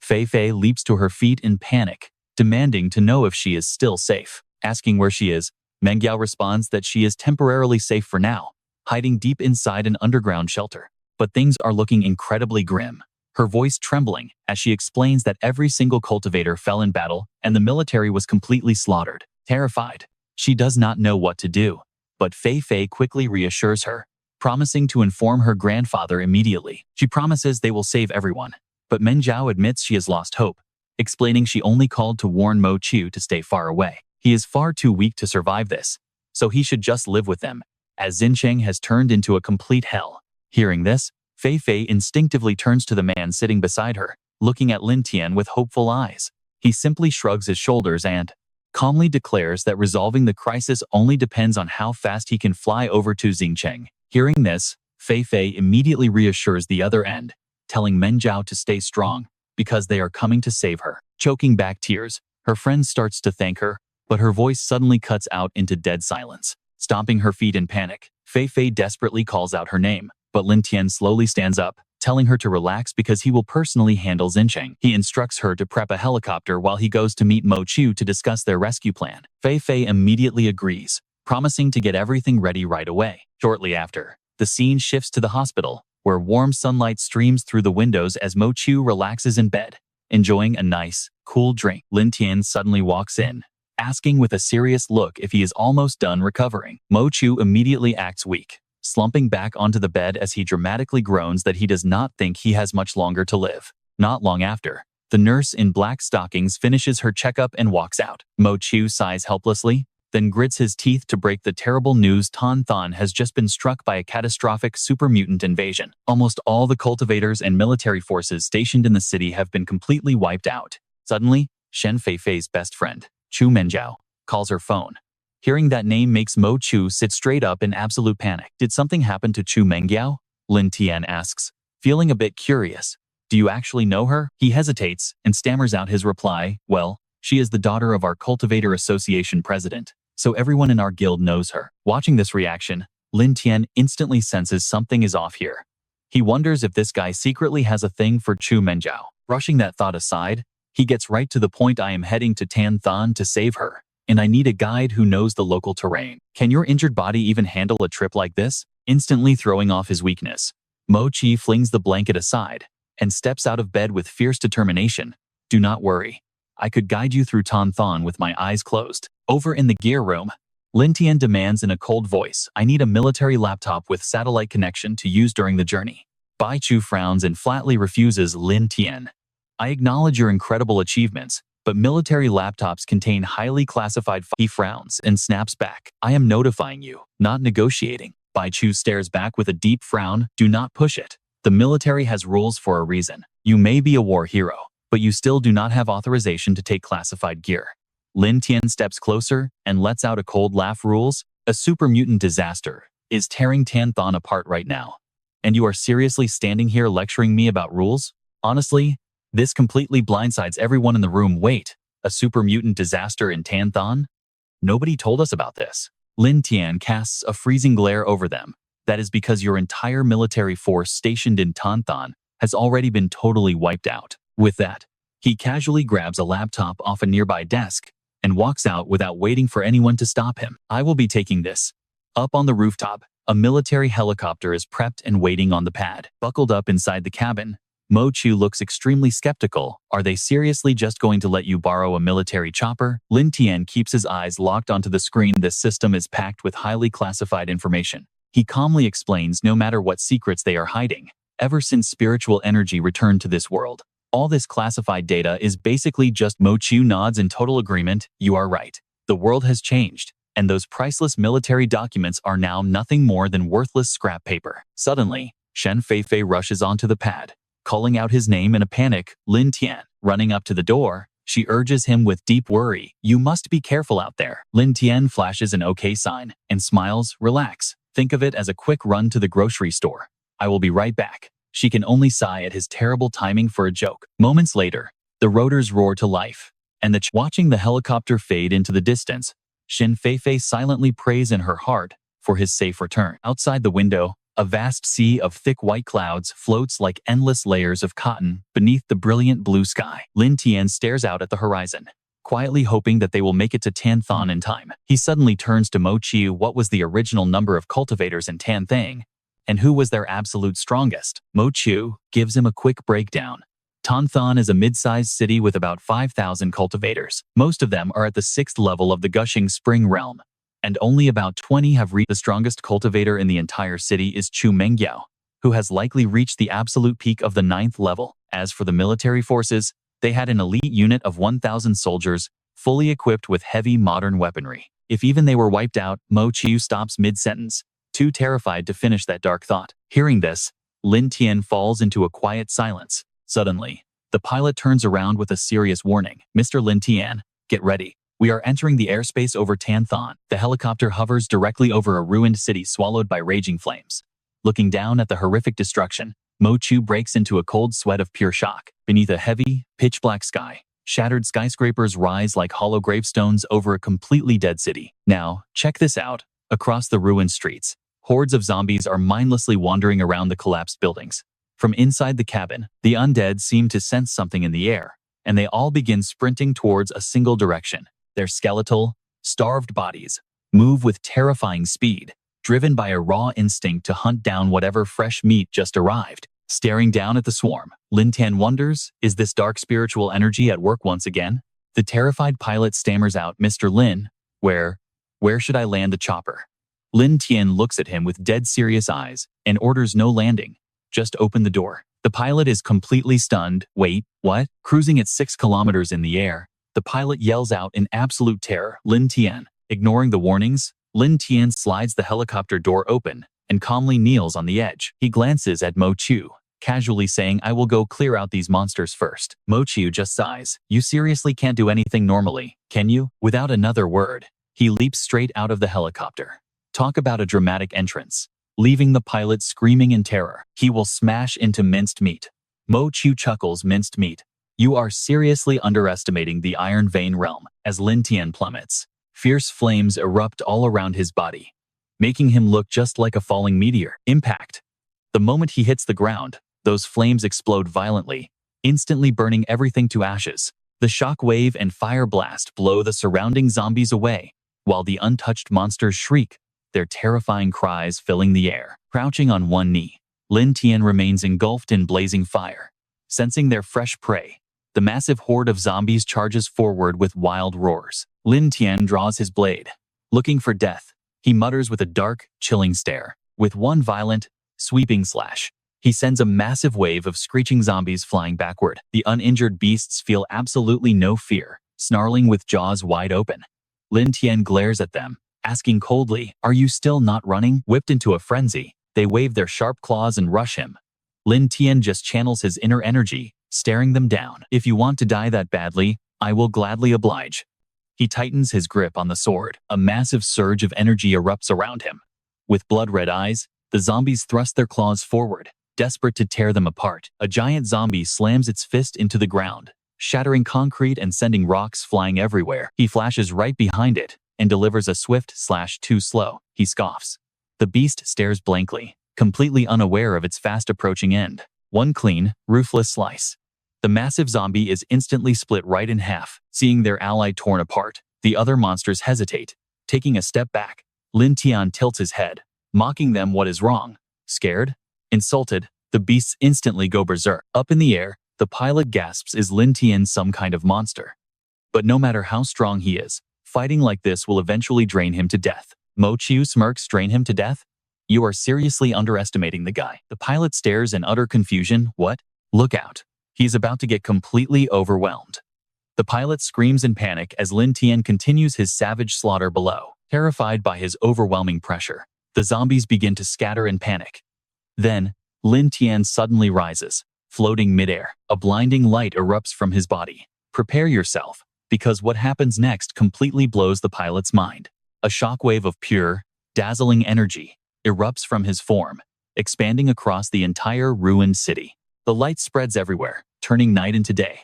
Fei Fei leaps to her feet in panic, demanding to know if she is still safe. Asking where she is, Meng Yao responds that she is temporarily safe for now, hiding deep inside an underground shelter. But things are looking incredibly grim, her voice trembling as she explains that every single cultivator fell in battle and the military was completely slaughtered. Terrified, she does not know what to do, but Fei Fei quickly reassures her, promising to inform her grandfather immediately. She promises they will save everyone, but Meng Zhao admits she has lost hope, explaining she only called to warn Mo Chu to stay far away. He is far too weak to survive this, so he should just live with them, as Xincheng has turned into a complete hell. Hearing this, Fei Fei instinctively turns to the man sitting beside her, looking at Lin Tian with hopeful eyes. He simply shrugs his shoulders and calmly declares that resolving the crisis only depends on how fast he can fly over to Xincheng. Hearing this, Fei Fei immediately reassures the other end, telling Meng Zhao to stay strong, because they are coming to save her. Choking back tears, her friend starts to thank her, but her voice suddenly cuts out into dead silence. Stomping her feet in panic, Fei Fei desperately calls out her name, but Lin Tian slowly stands up, telling her to relax because he will personally handle Xincheng. He instructs her to prep a helicopter while he goes to meet Mo Chu to discuss their rescue plan. Fei Fei immediately agrees, promising to get everything ready right away. Shortly after, the scene shifts to the hospital, where warm sunlight streams through the windows as Mo Chu relaxes in bed, enjoying a nice, cool drink. Lin Tian suddenly walks in, asking with a serious look if he is almost done recovering. Mo Chu immediately acts weak, slumping back onto the bed as he dramatically groans that he does not think he has much longer to live. Not long after, the nurse in black stockings finishes her checkup and walks out. Mo Chu sighs helplessly, then grits his teeth to break the terrible news. Tan Than has just been struck by a catastrophic super-mutant invasion. Almost all the cultivators and military forces stationed in the city have been completely wiped out. Suddenly, Shen Fei Fei's best friend, Chu Menjiao, calls her phone. Hearing that name makes Mo Chu sit straight up in absolute panic. Did something happen to Chu Menjiao? Lin Tian asks, feeling a bit curious. Do you actually know her? He hesitates and stammers out his reply, well, she is the daughter of our Cultivator Association president, so everyone in our guild knows her. Watching this reaction, Lin Tian instantly senses something is off here. He wonders if this guy secretly has a thing for Chu Menjiao. Brushing that thought aside, he gets right to the point. I am heading to Tan Than to save her, and I need a guide who knows the local terrain. Can your injured body even handle a trip like this? Instantly throwing off his weakness, Mo Chi flings the blanket aside and steps out of bed with fierce determination, Do not worry. I could guide you through Tanthon with my eyes closed. Over in the gear room, Lin Tian demands in a cold voice, I need a military laptop with satellite connection to use during the journey. Bai Chu frowns and flatly refuses. Lin Tian, I acknowledge your incredible achievements, but military laptops contain highly classified. He frowns and snaps back. I am notifying you, not negotiating. Bai Chu stares back with a deep frown. Do not push it. The military has rules for a reason. You may be a war hero, but you still do not have authorization to take classified gear. Lin Tian steps closer and lets out a cold laugh. Rules? A super mutant disaster is tearing Tanthon apart right now. And you are seriously standing here lecturing me about rules? Honestly, this completely blindsides everyone in the room. Wait, a super mutant disaster in Tanthon? Nobody told us about this. Lin Tian casts a freezing glare over them. That is because your entire military force stationed in Tanthon has already been totally wiped out. With that, he casually grabs a laptop off a nearby desk and walks out without waiting for anyone to stop him. I will be taking this. Up on the rooftop, a military helicopter is prepped and waiting on the pad. Buckled up inside the cabin, Mo Chu looks extremely skeptical. Are they seriously just going to let you borrow a military chopper? Lin Tian keeps his eyes locked onto the screen. This system is packed with highly classified information. He calmly explains no matter what secrets they are hiding. Ever since spiritual energy returned to this world, all this classified data is basically just. Mo Chu nods in total agreement. You are right. The world has changed, and those priceless military documents are now nothing more than worthless scrap paper. Suddenly, Shen Feifei rushes onto the pad, calling out his name in a panic. Lin Tian, running up to the door, she urges him with deep worry. You must be careful out there. Lin Tian flashes an okay sign and smiles. Relax. Think of it as a quick run to the grocery store. I will be right back. She can only sigh at his terrible timing for a joke. Moments later, the rotors roar to life, and watching the helicopter fade into the distance, Shen Feifei silently prays in her heart for his safe return. Outside the window, a vast sea of thick white clouds floats like endless layers of cotton beneath the brilliant blue sky. Lin Tian stares out at the horizon, quietly hoping that they will make it to Tanthon in time. He suddenly turns to Mo Chu. What was the original number of cultivators in Tanthang, and who was their absolute strongest? Mo Chu gives him a quick breakdown. Tanthon is a mid-sized city with about 5,000 cultivators. Most of them are at the 6th level of the Gushing Spring realm, and only about 20 have reached. The strongest cultivator in the entire city is Chu Mengyao, who has likely reached the absolute peak of the 9th level. As for the military forces, they had an elite unit of 1,000 soldiers, fully equipped with heavy modern weaponry. If even they were wiped out, Mo Chu stops mid-sentence, too terrified to finish that dark thought. Hearing this, Lin Tian falls into a quiet silence. Suddenly, the pilot turns around with a serious warning. Mr. Lin Tian, get ready. We are entering the airspace over Tanthon. The helicopter hovers directly over a ruined city swallowed by raging flames. Looking down at the horrific destruction, Mo Chu breaks into a cold sweat of pure shock. Beneath a heavy, pitch-black sky, shattered skyscrapers rise like hollow gravestones over a completely dead city. Now, check this out. Across the ruined streets, hordes of zombies are mindlessly wandering around the collapsed buildings. From inside the cabin, the undead seem to sense something in the air, and they all begin sprinting towards a single direction. Their skeletal, starved bodies move with terrifying speed, driven by a raw instinct to hunt down whatever fresh meat just arrived. Staring down at the swarm, Lin Tian wonders, is this dark spiritual energy at work once again? The terrified pilot stammers out, Mr. Lin, where should I land the chopper? Lin Tian looks at him with dead serious eyes and orders no landing. Just open the door. The pilot is completely stunned. Wait, what? Cruising at 6 kilometers in the air, the pilot yells out in absolute terror. Lin Tian. Ignoring the warnings, Lin Tian slides the helicopter door open and calmly kneels on the edge. He glances at Mo Chu, casually saying, I will go clear out these monsters first. Mo Chu just sighs. You seriously can't do anything normally, can you? Without another word, he leaps straight out of the helicopter. Talk about a dramatic entrance, leaving the pilot screaming in terror. He will smash into minced meat. Mo Chu chuckles. Minced meat. You are seriously underestimating the Iron Vein realm. As Lin Tian plummets, fierce flames erupt all around his body, making him look just like a falling meteor. Impact. The moment he hits the ground, those flames explode violently, instantly burning everything to ashes. The shock wave and fire blast blow the surrounding zombies away, while the untouched monsters shriek, their terrifying cries filling the air. Crouching on one knee, Lin Tian remains engulfed in blazing fire. Sensing their fresh prey, The massive horde of zombies charges forward with wild roars. Lin Tian draws his blade. Looking for death, he mutters with a dark, chilling stare. With one violent, sweeping slash, he sends a massive wave of screeching zombies flying backward. The uninjured beasts feel absolutely no fear, snarling with jaws wide open. Lin Tian glares at them, asking coldly, "Are you still not running?" Whipped into a frenzy, they wave their sharp claws and rush him. Lin Tian just channels his inner energy, staring them down. "If you want to die that badly, I will gladly oblige." He tightens his grip on the sword. A massive surge of energy erupts around him. With blood-red eyes, the zombies thrust their claws forward, desperate to tear them apart. A giant zombie slams its fist into the ground, shattering concrete and sending rocks flying everywhere. He flashes right behind it and delivers a swift slash too slow. He scoffs. The beast stares blankly, completely unaware of its fast-approaching end. One clean, ruthless slice. The massive zombie is instantly split right in half. Seeing their ally torn apart, the other monsters hesitate, taking a step back. Lin Tian tilts his head, mocking them. What is wrong? Scared? Insulted, the beasts instantly go berserk. Up in the air, the pilot gasps. Is Lin Tian some kind of monster? But no matter how strong he is, fighting like this will eventually drain him to death. Mo Chiu smirks. Drain him to death? You are seriously underestimating the guy. The pilot stares in utter confusion. What? Look out. He's about to get completely overwhelmed. The pilot screams in panic as Lin Tian continues his savage slaughter below. Terrified by his overwhelming pressure, the zombies begin to scatter in panic. Then, Lin Tian suddenly rises, floating midair. A blinding light erupts from his body. Prepare yourself, because what happens next completely blows the pilot's mind. A shockwave of pure, dazzling energy erupts from his form, expanding across the entire ruined city. The light spreads everywhere, turning night into day.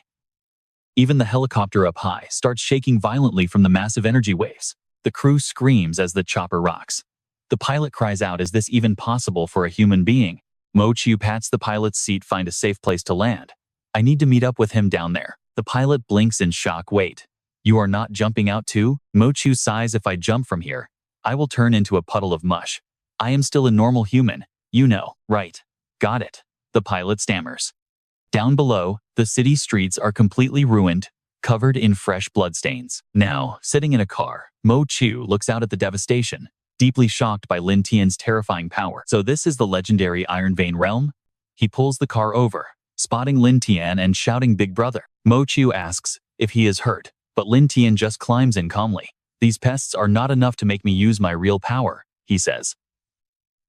Even the helicopter up high starts shaking violently from the massive energy waves. The crew screams as the chopper rocks. The pilot cries out, "Is this even possible for a human being?" Mo Chiu pats the pilot's seat. "Find a safe place to land. I need to meet up with him down there." The pilot blinks in shock. "Wait, you are not jumping out too?" Mo Chiu sighs. "If I jump from here, I will turn into a puddle of mush. I am still a normal human, you know, right?" "Got it," the pilot stammers. Down below, the city streets are completely ruined, covered in fresh bloodstains. Now, sitting in a car, Mo Chiu looks out at the devastation, deeply shocked by Lin Tian's terrifying power. "So this is the legendary Iron Vein realm?" He pulls the car over, spotting Lin Tian and shouting, "Big brother." Mo Chiu asks if he is hurt, but Lin Tian just climbs in calmly. "These pests are not enough to make me use my real power," he says.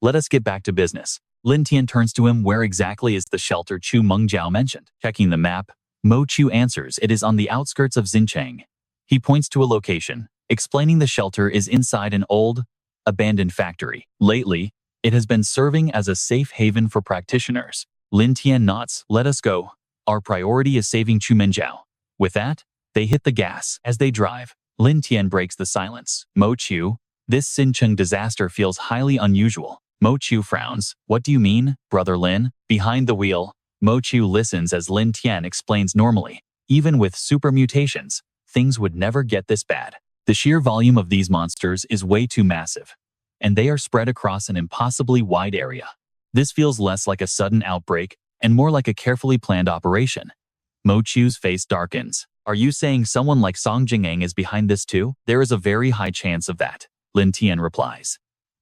"Let us get back to business." Lin Tian turns to him. "Where exactly is the shelter Chu Mengjiao mentioned?" Checking the map, Mo Chiu answers, "It is on the outskirts of Xinchang." He points to a location, explaining the shelter is inside an old, abandoned factory. Lately, it has been serving as a safe haven for practitioners. Lin Tian nods. "Let us go. Our priority is saving Chu Mengjiao." With that, they hit the gas. As they drive, Lin Tian breaks the silence. "Mo Chiu, this Xincheng disaster feels highly unusual." Mo Chiu frowns. "What do you mean, Brother Lin?" Behind the wheel, Mo Chiu listens as Lin Tian explains normally. Even with super mutations, things would never get this bad. The sheer volume of these monsters is way too massive, and they are spread across an impossibly wide area. This feels less like a sudden outbreak and more like a carefully planned operation. Mo Chiu's face darkens. "Are you saying someone like Song Jing'ang is behind this too?" "There is a very high chance of that," Lin Tian replies.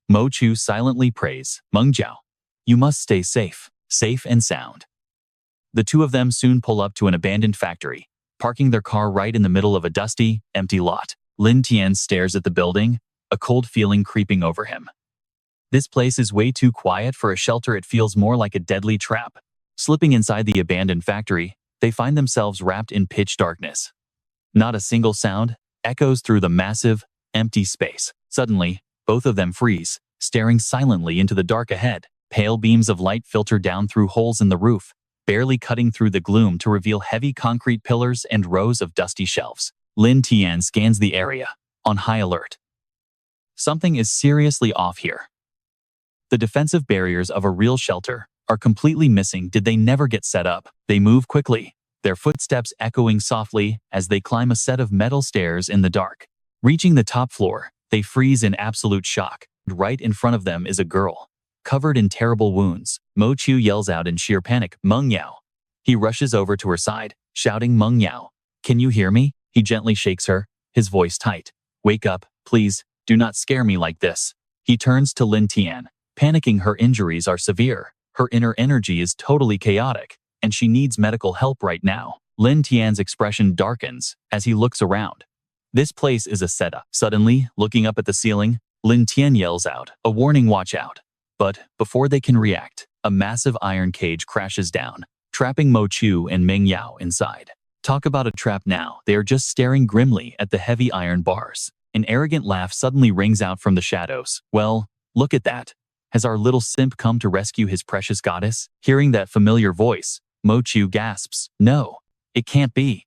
Mo Chiu silently prays, "Mengjiao, you must stay safe and sound." The two of them soon pull up to an abandoned factory, parking their car right in the middle of a dusty, empty lot. Lin Tian stares at the building, a cold feeling creeping over him. This place is way too quiet for a shelter. It feels more like a deadly trap. Slipping inside the abandoned factory, they find themselves wrapped in pitch darkness. Not a single sound echoes through the massive, empty space. Suddenly, both of them freeze, staring silently into the dark ahead. Pale beams of light filter down through holes in the roof, barely cutting through the gloom to reveal heavy concrete pillars and rows of dusty shelves. Lin Tian scans the area, on high alert. Something is seriously off here. The defensive barriers of a real shelter are completely missing. Did they never get set up? They move quickly, their footsteps echoing softly as they climb a set of metal stairs in the dark. Reaching the top floor, they freeze in absolute shock. Right in front of them is a girl, covered in terrible wounds. Mo Chiu yells out in sheer panic, "Meng Yao." He rushes over to her side, shouting Meng Yao. Can you hear me? He gently shakes her, his voice tight. Wake up, please, do not scare me like this. He turns to Lin Tian, panicking. Her injuries are severe, her inner energy is totally chaotic, and she needs medical help right now. Lin Tian's expression darkens as he looks around. This place is a setup. Suddenly, looking up at the ceiling, Lin Tian yells out, a warning, watch out. But before they can react, a massive iron cage crashes down, trapping Mo Chu and Meng Yao inside. Talk about a trap now. They are just staring grimly at the heavy iron bars. An arrogant laugh suddenly rings out from the shadows. Well, look at that. Has our little simp come to rescue his precious goddess? Hearing that familiar voice, Mo Chu gasps, no, it can't be.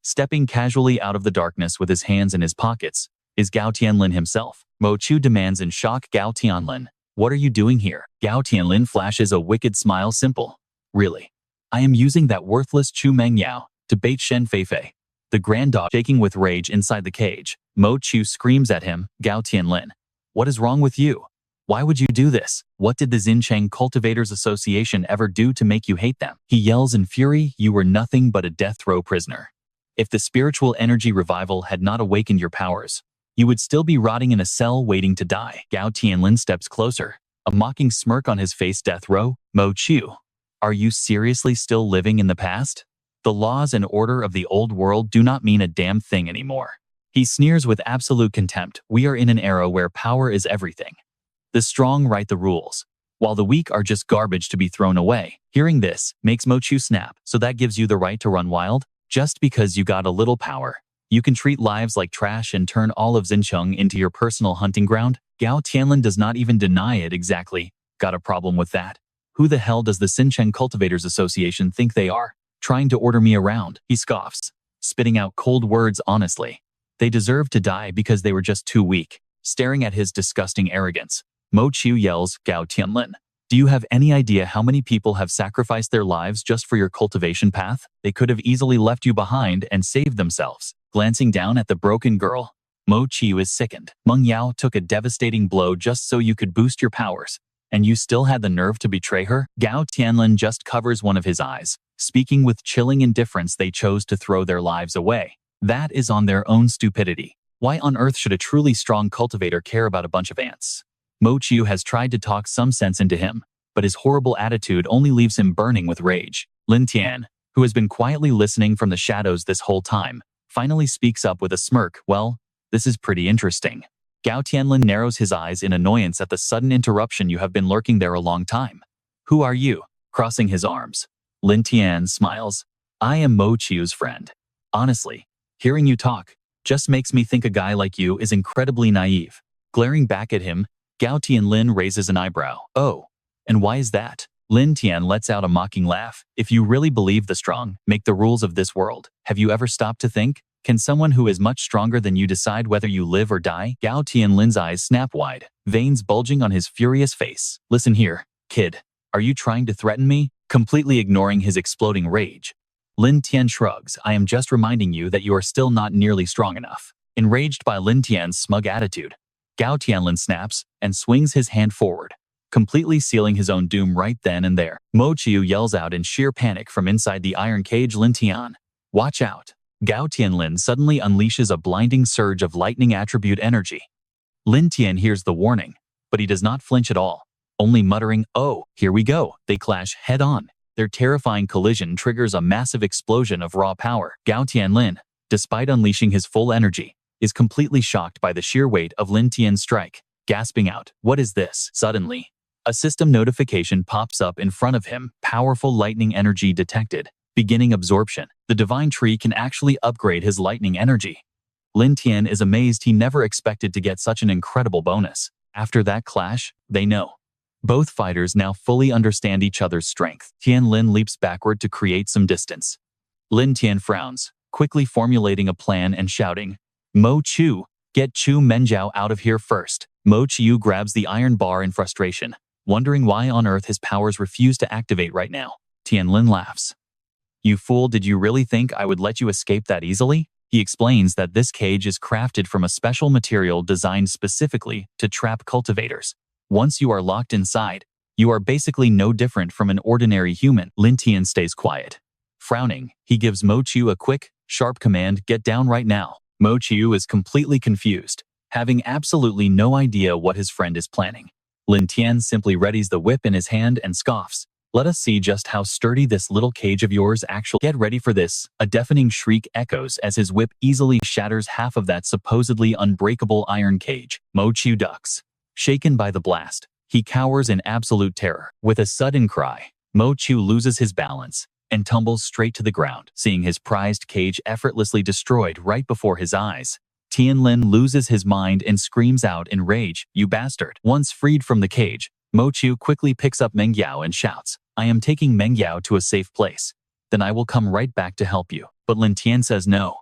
Stepping casually out of the darkness with his hands in his pockets is Gao Tianlin himself. Mo Chu demands in shock, Gao Tianlin, what are you doing here? Gao Tianlin flashes a wicked smile. Simple. Really? I am using that worthless Chu Meng Yao to bait Shen Feifei. The granddaughter shaking with rage inside the cage. Mo Chu screams at him, Gao Tianlin, what is wrong with you? Why would you do this? What did the Xinjiang Cultivators Association ever do to make you hate them? He yells in fury, you were nothing but a death row prisoner. If the spiritual energy revival had not awakened your powers, you would still be rotting in a cell waiting to die. Gao Tianlin steps closer, a mocking smirk on his face. Death row? Mo Chu, are you seriously still living in the past? The laws and order of the old world do not mean a damn thing anymore. He sneers with absolute contempt. We are in an era where power is everything. The strong write the rules, while the weak are just garbage to be thrown away. Hearing this makes Mo Chu snap. So that gives you the right to run wild? Just because you got a little power, you can treat lives like trash and turn all of Xinjiang into your personal hunting ground? Gao Tianlin does not even deny it. Exactly. Got a problem with that? Who the hell does the Xinjiang Cultivators Association think they are? Trying to order me around? He scoffs, spitting out cold words. Honestly, they deserve to die because they were just too weak. Staring at his disgusting arrogance, Mo Chu yells, Gao Tianlin, do you have any idea how many people have sacrificed their lives just for your cultivation path? They could have easily left you behind and saved themselves. Glancing down at the broken girl, Mo Chu is sickened. Meng Yao took a devastating blow just so you could boost your powers, and you still had the nerve to betray her? Gao Tianlin just covers one of his eyes, speaking with chilling indifference. They chose to throw their lives away. That is on their own stupidity. Why on earth should a truly strong cultivator care about a bunch of ants? Mo Chu has tried to talk some sense into him, but his horrible attitude only leaves him burning with rage. Lin Tian, who has been quietly listening from the shadows this whole time, finally speaks up with a smirk. Well, this is pretty interesting. Gao Tianlin narrows his eyes in annoyance at the sudden interruption. You have been lurking there a long time. Who are you? Crossing his arms, Lin Tian smiles. I am Mo Chu's friend. Honestly, hearing you talk just makes me think a guy like you is incredibly naive. Glaring back at him, Gao Tianlin raises an eyebrow. Oh, and why is that? Lin Tian lets out a mocking laugh. If you really believe the strong make the rules of this world, have you ever stopped to think? Can someone who is much stronger than you decide whether you live or die? Gao Tianlin's eyes snap wide, veins bulging on his furious face. Listen here, kid. Are you trying to threaten me? Completely ignoring his exploding rage, Lin Tian shrugs. I am just reminding you that you are still not nearly strong enough. Enraged by Lin Tian's smug attitude, Gao Tianlin snaps and swings his hand forward, completely sealing his own doom right then and there. Mo Chu yells out in sheer panic from inside the iron cage. Lin Tian, watch out. Gao Tianlin suddenly unleashes a blinding surge of lightning attribute energy. Lin Tian hears the warning, but he does not flinch at all, only muttering, oh, here we go. They clash head on. Their terrifying collision triggers a massive explosion of raw power. Gao Tianlin, despite unleashing his full energy, is completely shocked by the sheer weight of Lin Tian's strike, gasping out, what is this? Suddenly, a system notification pops up in front of him. Powerful lightning energy detected. Beginning absorption. The divine tree can actually upgrade his lightning energy. Lin Tian is amazed. He never expected to get such an incredible bonus. After that clash, they know. Both fighters now fully understand each other's strength. Tianlin leaps backward to create some distance. Lin Tian frowns, quickly formulating a plan and shouting, Mo Chu, get Chu Menjiao out of here first. Mo Chu grabs the iron bar in frustration, wondering why on earth his powers refuse to activate right now. Tianlin laughs. You fool, did you really think I would let you escape that easily? He explains that this cage is crafted from a special material designed specifically to trap cultivators. Once you are locked inside, you are basically no different from an ordinary human. Lin Tian stays quiet, Frowning, he gives Mo Chiu a quick, sharp command, "Get down right now." Mo Chiu is completely confused, having absolutely no idea what his friend is planning. Lin Tian simply readies the whip in his hand and scoffs. "Let us see just how sturdy this little cage of yours actually—" "Get ready for this." A deafening shriek echoes as his whip easily shatters half of that supposedly unbreakable iron cage. Mo Chiu ducks. Shaken by the blast, he cowers in absolute terror. With a sudden cry, Mo Chiu loses his balance and tumbles straight to the ground, seeing his prized cage effortlessly destroyed right before his eyes. Tianlin loses his mind and screams out in rage, "You bastard!" Once freed from the cage, Mo Chiu quickly picks up Meng Yao and shouts, "I am taking Meng Yao to a safe place. Then I will come right back to help you." But Lin Tian says no.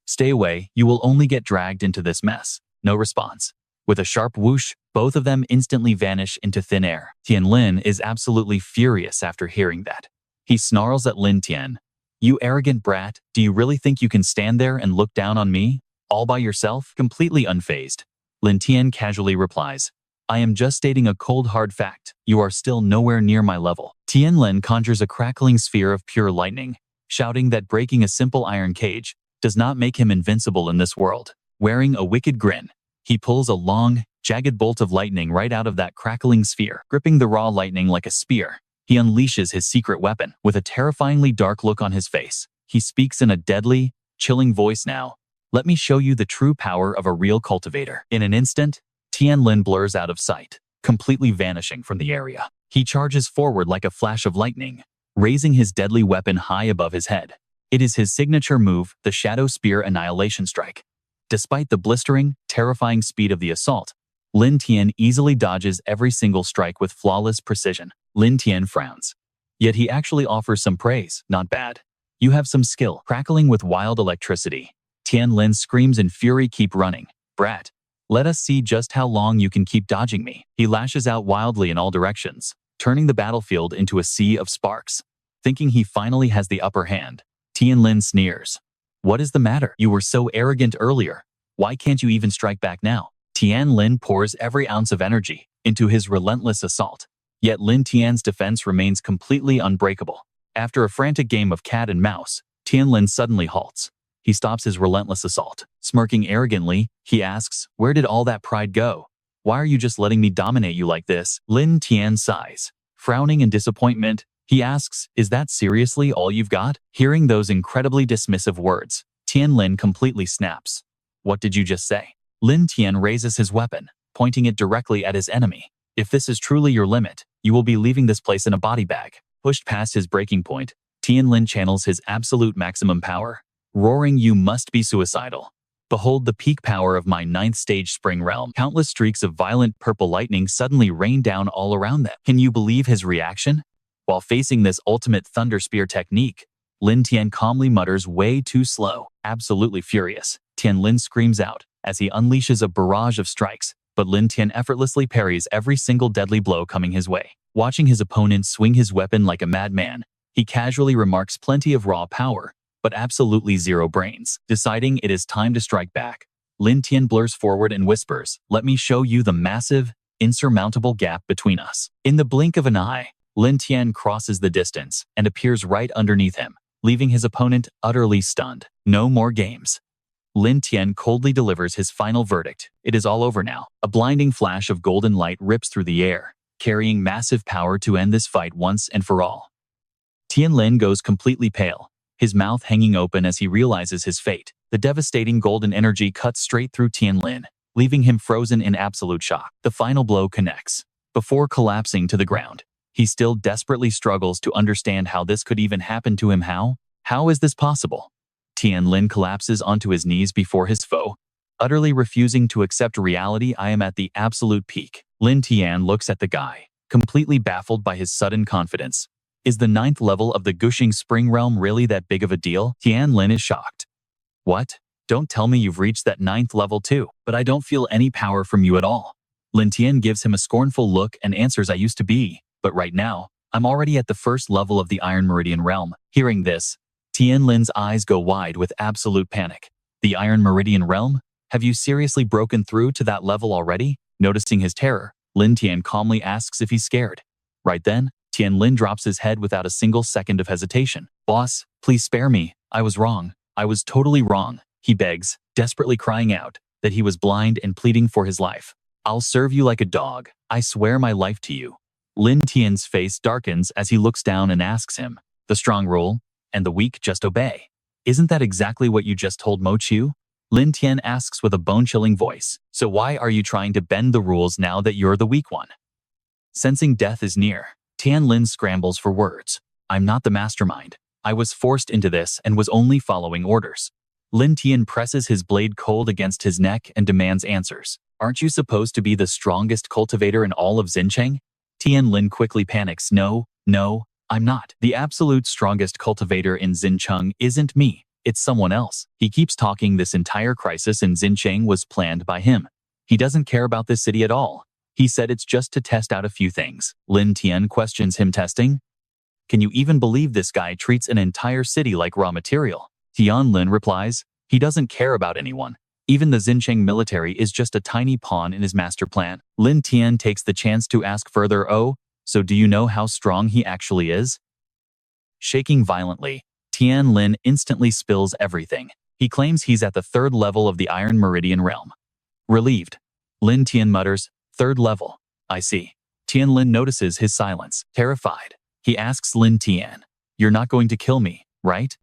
"Stay away, you will only get dragged into this mess." No response. With a sharp whoosh, both of them instantly vanish into thin air. Tianlin is absolutely furious after hearing that. He snarls at Lin Tian, "You arrogant brat, do you really think you can stand there and look down on me? All by yourself?" Completely unfazed, Lin Tian casually replies, "I am just stating a cold hard fact. You are still nowhere near my level." Tianlin conjures a crackling sphere of pure lightning, shouting that breaking a simple iron cage does not make him invincible in this world. Wearing a wicked grin, he pulls a long, jagged bolt of lightning right out of that crackling sphere. Gripping the raw lightning like a spear, he unleashes his secret weapon. With a terrifyingly dark look on his face, he speaks in a deadly, chilling voice. "Now, let me show you the true power of a real cultivator." In an instant, Tianlin blurs out of sight, completely vanishing from the area. He charges forward like a flash of lightning, raising his deadly weapon high above his head. It is his signature move, the Shadow Spear Annihilation Strike. Despite the blistering, terrifying speed of the assault, Lin Tian easily dodges every single strike with flawless precision. Lin Tian frowns. Yet he actually offers some praise. "Not bad. You have some skill." Crackling with wild electricity, Tianlin screams in fury, "Keep running, brat. Let us see just how long you can keep dodging me." He lashes out wildly in all directions, turning the battlefield into a sea of sparks. Thinking he finally has the upper hand, Tianlin sneers. "What is the matter? You were so arrogant earlier. Why can't you even strike back now?" Tianlin pours every ounce of energy into his relentless assault. Yet Lin Tian's defense remains completely unbreakable. After a frantic game of cat and mouse, Tianlin suddenly halts. He stops his relentless assault. Smirking arrogantly, he asks, "Where did all that pride go? Why are you just letting me dominate you like this?" Lin Tian sighs. Frowning in disappointment, he asks, "Is that seriously all you've got?" Hearing those incredibly dismissive words, Tianlin completely snaps. "What did you just say?" Lin Tian raises his weapon, pointing it directly at his enemy. "If this is truly your limit, you will be leaving this place in a body bag." Pushed past his breaking point, Tianlin channels his absolute maximum power, roaring, "You must be suicidal. Behold the peak power of my 9th stage spring realm." Countless streaks of violent purple lightning suddenly rain down all around them. Can you believe his reaction? While facing this ultimate thunder spear technique, Lin Tian calmly mutters, "Way too slow." Absolutely furious, Tianlin screams out as he unleashes a barrage of strikes, but Lin Tian effortlessly parries every single deadly blow coming his way. Watching his opponent swing his weapon like a madman, he casually remarks, "Plenty of raw power, but absolutely zero brains." Deciding it is time to strike back, Lin Tian blurs forward and whispers, "Let me show you the massive, insurmountable gap between us." In the blink of an eye, Lin Tian crosses the distance and appears right underneath him, leaving his opponent utterly stunned. No more games. Lin Tian coldly delivers his final verdict. It is all over now. A blinding flash of golden light rips through the air, carrying massive power to end this fight once and for all. Tianlin goes completely pale, his mouth hanging open as he realizes his fate. The devastating golden energy cuts straight through Tianlin, leaving him frozen in absolute shock. The final blow connects. Before collapsing to the ground, he still desperately struggles to understand how this could even happen to him. How is this possible? Tianlin collapses onto his knees before his foe, utterly refusing to accept reality. "I am at the absolute peak." Lin Tian looks at the guy, completely baffled by his sudden confidence. Is the 9th level of the Gushing Spring Realm really that big of a deal? Tianlin is shocked. "What? Don't tell me you've reached that 9th level too." "But I don't feel any power from you at all." Lin Tian gives him a scornful look and answers, "I used to be, but right now, I'm already at the 1st level of the Iron Meridian Realm." Hearing this, Tianlin's eyes go wide with absolute panic. "The Iron Meridian Realm? Have you seriously broken through to that level already?" Noticing his terror, Lin Tian calmly asks if he's scared. Right then, Lin drops his head without a single second of hesitation. Boss, please spare me. I was wrong. I was totally wrong, he begs, desperately crying out that he was blind and pleading for his life. I'll serve you like a dog. I swear my life to you. Lin Tian's face darkens as he looks down and asks him, the strong rule, and the weak just obey. Isn't that exactly what you just told Mo Chu? Lin Tian asks with a bone-chilling voice. So why are you trying to bend the rules now that you're the weak one? Sensing death is near, Tian Lin scrambles for words. I'm not the mastermind. I was forced into this and was only following orders. Lin Tian presses his blade cold against his neck and demands answers. Aren't you supposed to be the strongest cultivator in all of Xinjiang? Tian Lin quickly panics. No, I'm not. The absolute strongest cultivator in Xinjiang isn't me. It's someone else. He keeps talking. This entire crisis in Xinjiang was planned by him. He doesn't care about this city at all. He said it's just to test out a few things. Lin Tian questions him. Testing? Can you even believe this guy treats an entire city like raw material? Tian Lin replies, he doesn't care about anyone. Even the Xinjiang military is just a tiny pawn in his master plan. Lin Tian takes the chance to ask further. Oh, so do you know how strong he actually is? Shaking violently, Tian Lin instantly spills everything. He claims he's at the 3rd level of the Iron Meridian realm. Relieved, Lin Tian mutters, 3rd level. I see. Tian Lin notices his silence. Terrified, he asks Lin Tian, you're not going to kill me, right?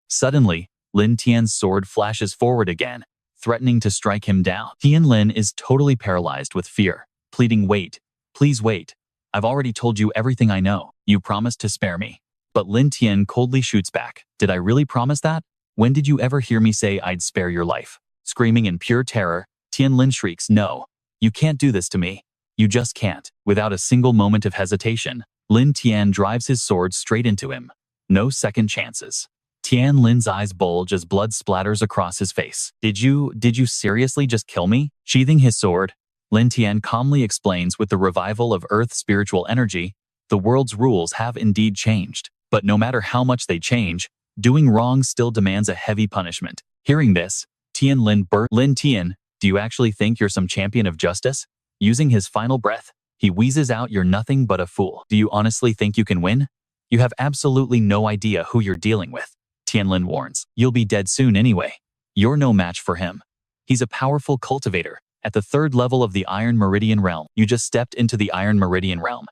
Suddenly, Lin Tian's sword flashes forward again, threatening to strike him down. Tian Lin is totally paralyzed with fear, pleading, wait, please wait. I've already told you everything I know. You promised to spare me. But Lin Tian coldly shoots back. Did I really promise that? When did you ever hear me say I'd spare your life? Screaming in pure terror, Tian Lin shrieks, no, you can't do this to me. You just can't. Without a single moment of hesitation, Lin Tian drives his sword straight into him. No second chances. Tian Lin's eyes bulge as blood splatters across his face. Did you seriously just kill me? Sheathing his sword, Lin Tian calmly explains, with the revival of Earth's spiritual energy, the world's rules have indeed changed. But no matter how much they change, doing wrong still demands a heavy punishment. Hearing this, Tian Lin burst. Lin Tian, do you actually think you're some champion of justice? Using his final breath, he wheezes out, you're nothing but a fool. Do you honestly think you can win? You have absolutely no idea who you're dealing with. Tian Lin warns, you'll be dead soon anyway. You're no match for him. He's a powerful cultivator at the 3rd level of the Iron Meridian realm. You just stepped into the Iron Meridian realm.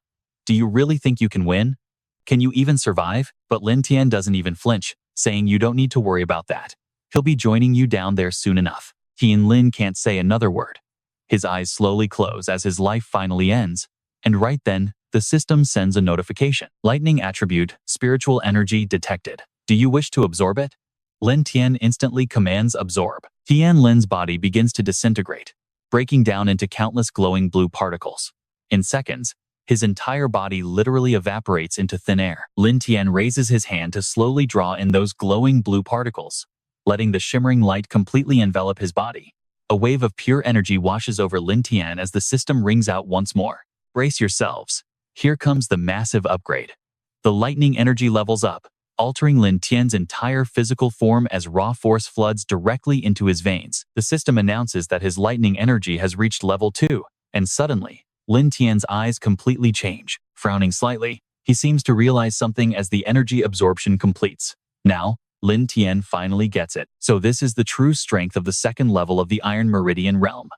Do you really think you can win? Can you even survive? But Lin Tian doesn't even flinch, saying you don't need to worry about that. He'll be joining you down there soon enough. Tian Lin can't say another word. His eyes slowly close as his life finally ends, and right then, the system sends a notification. Lightning attribute, spiritual energy detected. Do you wish to absorb it? Lin Tian instantly commands absorb. Tian Lin's body begins to disintegrate, breaking down into countless glowing blue particles. In seconds, his entire body literally evaporates into thin air. Lin Tian raises his hand to slowly draw in those glowing blue particles, letting the shimmering light completely envelop his body. A wave of pure energy washes over Lin Tian as the system rings out once more. Brace yourselves. Here comes the massive upgrade. The lightning energy levels up, altering Lin Tian's entire physical form as raw force floods directly into his veins. The system announces that his lightning energy has reached level 2, and suddenly, Lin Tian's eyes completely change. Frowning slightly, he seems to realize something as the energy absorption completes. Now, Lin Tian finally gets it. So this is the true strength of the 2nd level of the Iron Meridian realm.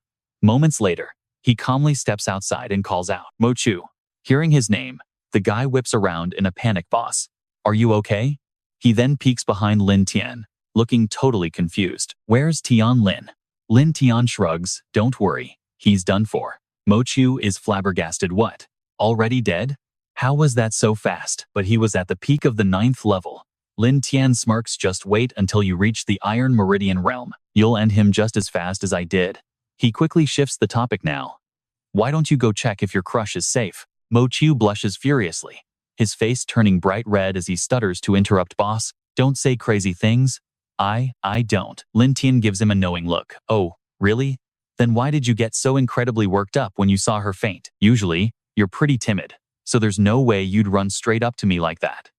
Moments later, he calmly steps outside and calls out, Mo Chu. Hearing his name, the guy whips around in a panic. Boss, are you okay? He then peeks behind Lin Tian, looking totally confused. Where's Tian Lin? Lin Tian shrugs, don't worry, he's done for. Mo Chu is flabbergasted. What? Already dead? How was that so fast? But he was at the peak of the 9th level. Lin Tian smirks, just wait until you reach the Iron Meridian realm. You'll end him just as fast as I did. He quickly shifts the topic now. Why don't you go check if your crush is safe? Mo Chu blushes furiously, his face turning bright red as he stutters to interrupt. Boss, don't say crazy things. I don't. Lin Tian gives him a knowing look. Oh, really? Then why did you get so incredibly worked up when you saw her faint? Usually, you're pretty timid, so there's no way you'd run straight up to me like that.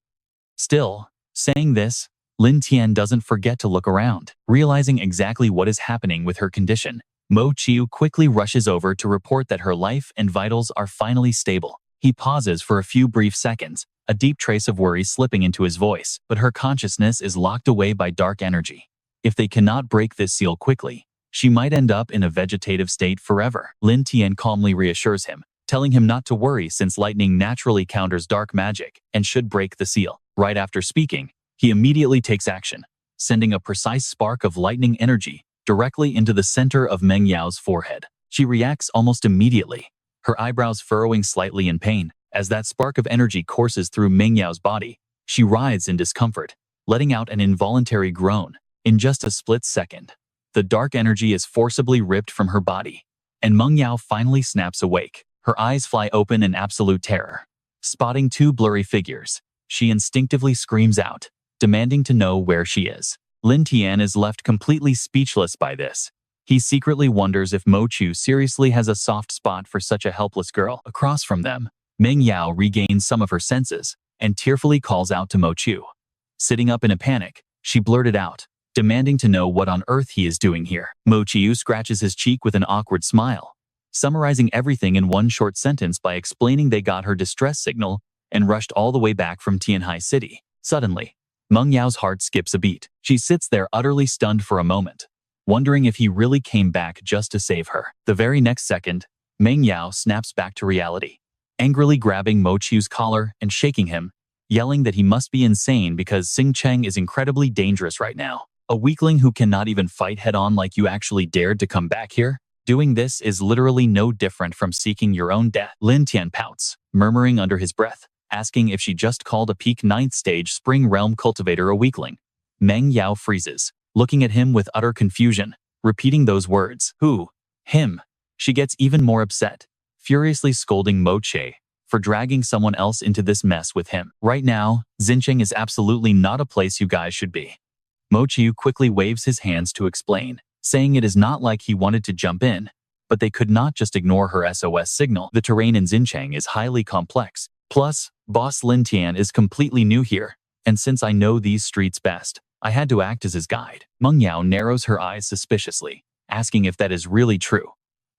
Still, saying this, Lin Tian doesn't forget to look around. Realizing exactly what is happening with her condition, Mo Chu quickly rushes over to report that her life and vitals are finally stable. He pauses for a few brief seconds, a deep trace of worry slipping into his voice, but her consciousness is locked away by dark energy. If they cannot break this seal quickly, she might end up in a vegetative state forever. Lin Tian calmly reassures him, telling him not to worry since lightning naturally counters dark magic and should break the seal. Right after speaking, he immediately takes action, sending a precise spark of lightning energy directly into the center of Meng Yao's forehead. She reacts almost immediately, her eyebrows furrowing slightly in pain. As that spark of energy courses through Meng Yao's body, she writhes in discomfort, letting out an involuntary groan. In just a split second, the dark energy is forcibly ripped from her body, and Meng Yao finally snaps awake. Her eyes fly open in absolute terror. Spotting two blurry figures, she instinctively screams out, demanding to know where she is. Lin Tian is left completely speechless by this. He secretly wonders if Mo Chu seriously has a soft spot for such a helpless girl. Across from them, Meng Yao regains some of her senses and tearfully calls out to Mo Chu. Sitting up in a panic, she blurted out, demanding to know what on earth he is doing here. Mo Chu scratches his cheek with an awkward smile, summarizing everything in one short sentence by explaining they got her distress signal and rushed all the way back from Tianhai City. Suddenly, Meng Yao's heart skips a beat. She sits there utterly stunned for a moment, wondering if he really came back just to save her. The very next second, Meng Yao snaps back to reality, angrily grabbing Mo Chu's collar and shaking him, yelling that he must be insane because Xing Cheng is incredibly dangerous right now. A weakling who cannot even fight head-on like you actually dared to come back here? Doing this is literally no different from seeking your own death. Lin Tian pouts, murmuring under his breath, asking if she just called a peak 9th stage Spring Realm cultivator a weakling. Meng Yao freezes, looking at him with utter confusion, repeating those words. Who? Him. She gets even more upset, furiously scolding Mo Che for dragging someone else into this mess with him. Right now, Xincheng is absolutely not a place you guys should be. Mo Chiu quickly waves his hands to explain, saying it is not like he wanted to jump in, but they could not just ignore her SOS signal. The terrain in Xincheng is highly complex. Plus, Boss Lin Tian is completely new here, and since I know these streets best, I had to act as his guide. Meng Yao narrows her eyes suspiciously, asking if that is really true,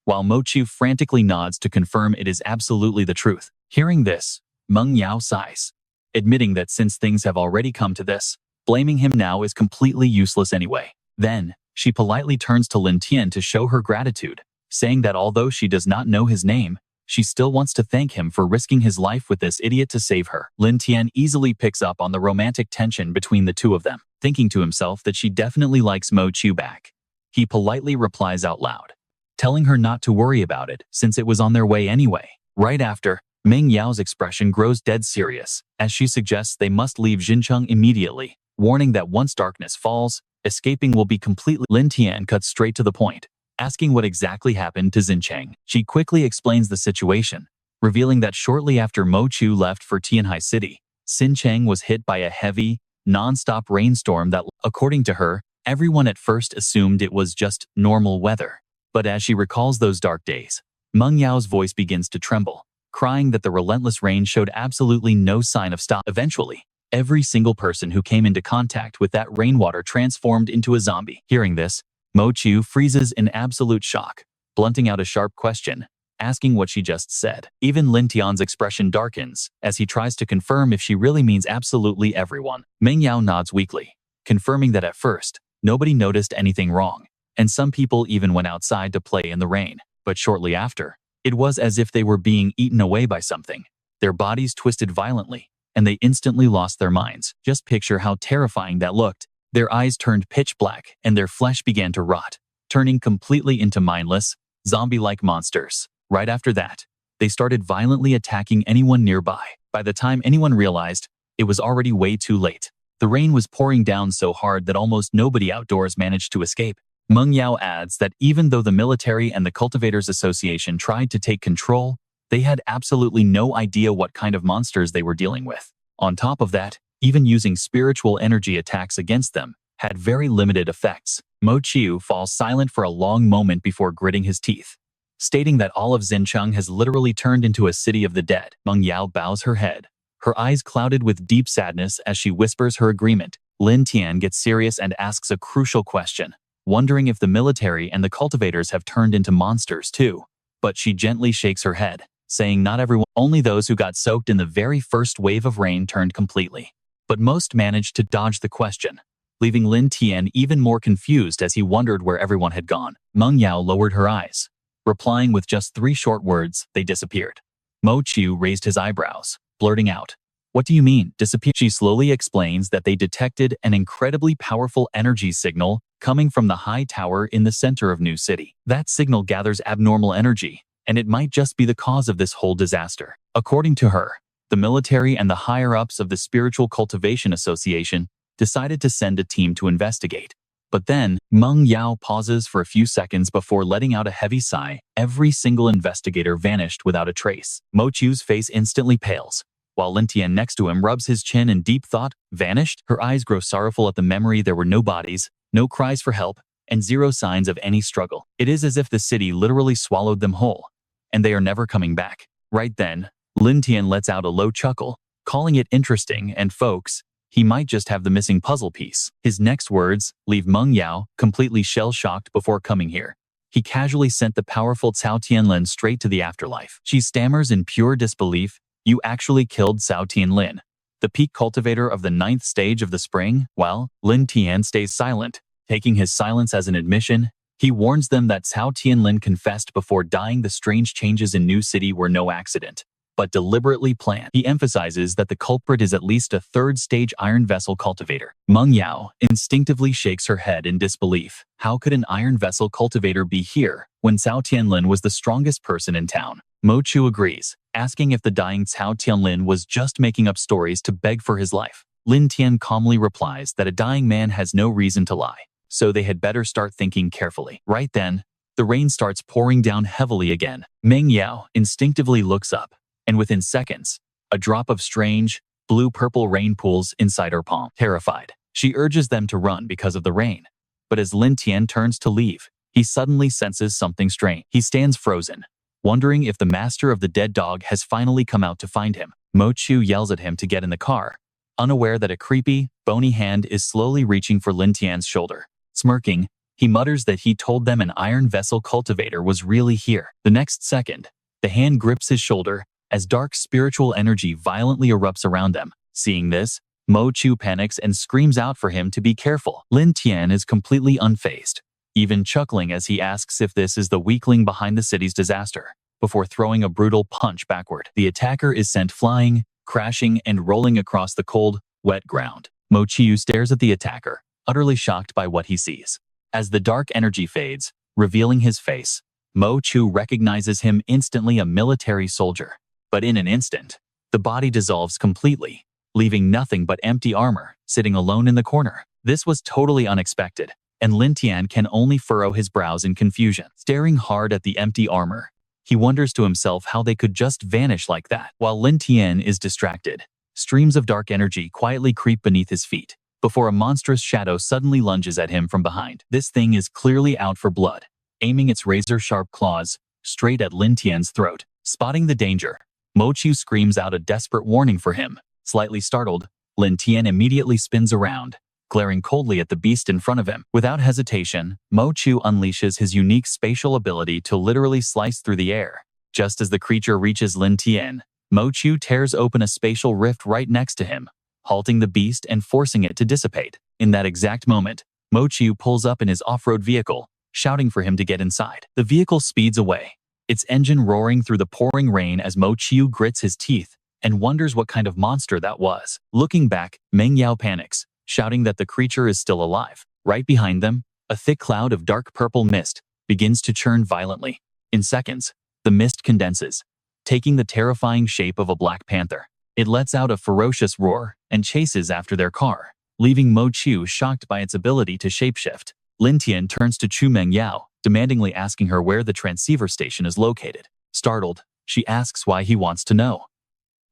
while Mo Chiu frantically nods to confirm it is absolutely the truth. Hearing this, Meng Yao sighs, admitting that since things have already come to this, blaming him now is completely useless anyway. Then, she politely turns to Lin Tian to show her gratitude, saying that although she does not know his name, she still wants to thank him for risking his life with this idiot to save her. Lin Tian easily picks up on the romantic tension between the two of them, thinking to himself that she definitely likes Mo Chu back. He politely replies out loud, telling her not to worry about it since it was on their way anyway. Right after, Meng Yao's expression grows dead serious as she suggests they must leave Xincheng immediately, warning that once darkness falls, escaping will be completely. Lin Tian cuts straight to the point, asking what exactly happened to Xincheng. She quickly explains the situation, revealing that shortly after Mo Chu left for Tianhai City, Xincheng was hit by a heavy, non-stop rainstorm that, according to her, everyone at first assumed it was just normal weather. But as she recalls those dark days, Meng Yao's voice begins to tremble, crying that the relentless rain showed absolutely no sign of stop. Eventually, every single person who came into contact with that rainwater transformed into a zombie. Hearing this, Mo Chu freezes in absolute shock, blunting out a sharp question, asking what she just said. Even Lin Tian's expression darkens as he tries to confirm if she really means absolutely everyone. Meng Yao nods weakly, confirming that at first, nobody noticed anything wrong, and some people even went outside to play in the rain. But shortly after, it was as if they were being eaten away by something. Their bodies twisted violently, and they instantly lost their minds. Just picture how terrifying that looked. Their eyes turned pitch black, and their flesh began to rot, turning completely into mindless, zombie-like monsters. Right after that, they started violently attacking anyone nearby. By the time anyone realized, it was already way too late. The rain was pouring down so hard that almost nobody outdoors managed to escape. Meng Yao adds that even though the military and the Cultivators Association tried to take control, they had absolutely no idea what kind of monsters they were dealing with. On top of that, even using spiritual energy attacks against them had very limited effects. Mo Chiu falls silent for a long moment before gritting his teeth, stating that all of Xincheng has literally turned into a city of the dead. Meng Yao bows her head, her eyes clouded with deep sadness as she whispers her agreement. Lin Tian gets serious and asks a crucial question, wondering if the military and the cultivators have turned into monsters too. But she gently shakes her head, saying not everyone, only those who got soaked in the very first wave of rain turned completely. But most managed to dodge the question, leaving Lin Tian even more confused as he wondered where everyone had gone. Meng Yao lowered her eyes, replying with just 3 short words. They disappeared. Mo Chu raised his eyebrows, blurting out, "What do you mean, disappear?" She slowly explains that they detected an incredibly powerful energy signal coming from the high tower in the center of New City. That signal gathers abnormal energy, and it might just be the cause of this whole disaster. According to her, the military and the higher-ups of the Spiritual Cultivation Association decided to send a team to investigate. But then, Meng Yao pauses for a few seconds before letting out a heavy sigh. Every single investigator vanished without a trace. Mo Chu's face instantly pales, while Lin Tian next to him rubs his chin in deep thought. Vanished? Her eyes grow sorrowful at the memory. There were no bodies, no cries for help, and 0 signs of any struggle. It is as if the city literally swallowed them whole, and they are never coming back. Right then, Lin Tian lets out a low chuckle, calling it interesting, and folks, he might just have the missing puzzle piece. His next words leave Meng Yao completely shell-shocked. Before coming here, he casually sent the powerful Cao Tianlin straight to the afterlife. She stammers in pure disbelief, "You actually killed Cao Tianlin, the peak cultivator of the 9th stage of the spring?" While Lin Tian stays silent, taking his silence as an admission, he warns them that Cao Tianlin confessed before dying. The strange changes in New City were no accident, but deliberately planned. He emphasizes that the culprit is at least a 3rd-stage iron vessel cultivator. Meng Yao instinctively shakes her head in disbelief. How could an iron vessel cultivator be here when Cao Tianlin was the strongest person in town? Mo Chu agrees, asking if the dying Cao Tianlin was just making up stories to beg for his life. Lin Tian calmly replies that a dying man has no reason to lie, so they had better start thinking carefully. Right then, the rain starts pouring down heavily again. Meng Yao instinctively looks up, and within seconds, a drop of strange, blue-purple rain pools inside her palm. Terrified, she urges them to run because of the rain. But as Lin Tian turns to leave, he suddenly senses something strange. He stands frozen, wondering if the master of the dead dog has finally come out to find him. Mo Chu yells at him to get in the car, unaware that a creepy, bony hand is slowly reaching for Lin Tian's shoulder. Smirking, he mutters that he told them an iron vessel cultivator was really here. The next second, the hand grips his shoulder as dark spiritual energy violently erupts around them. Seeing this, Mo Chu panics and screams out for him to be careful. Lin Tian is completely unfazed, even chuckling as he asks if this is the weakling behind the city's disaster, before throwing a brutal punch backward. The attacker is sent flying, crashing, and rolling across the cold, wet ground. Mo Chu stares at the attacker, utterly shocked by what he sees. As the dark energy fades, revealing his face, Mo Chu recognizes him instantly, a military soldier. But in an instant, the body dissolves completely, leaving nothing but empty armor, sitting alone in the corner. This was totally unexpected, and Lin Tian can only furrow his brows in confusion. Staring hard at the empty armor, he wonders to himself how they could just vanish like that. While Lin Tian is distracted, streams of dark energy quietly creep beneath his feet, before a monstrous shadow suddenly lunges at him from behind. This thing is clearly out for blood, aiming its razor-sharp claws straight at Lin Tian's throat. Spotting the danger, Mo Chu screams out a desperate warning for him. Slightly startled, Lin Tian immediately spins around, glaring coldly at the beast in front of him. Without hesitation, Mo Chu unleashes his unique spatial ability to literally slice through the air. Just as the creature reaches Lin Tian, Mo Chu tears open a spatial rift right next to him, halting the beast and forcing it to dissipate. In that exact moment, Mo Chu pulls up in his off-road vehicle, shouting for him to get inside. The vehicle speeds away, its engine roaring through the pouring rain as Mo Chu grits his teeth and wonders what kind of monster that was. Looking back, Meng Yao panics, shouting that the creature is still alive. Right behind them, a thick cloud of dark purple mist begins to churn violently. In seconds, the mist condenses, taking the terrifying shape of a black panther. It lets out a ferocious roar and chases after their car, leaving Mo Chu shocked by its ability to shapeshift. Lin Tian turns to Chu Meng Yao, demandingly asking her where the transceiver station is located. Startled, she asks why he wants to know.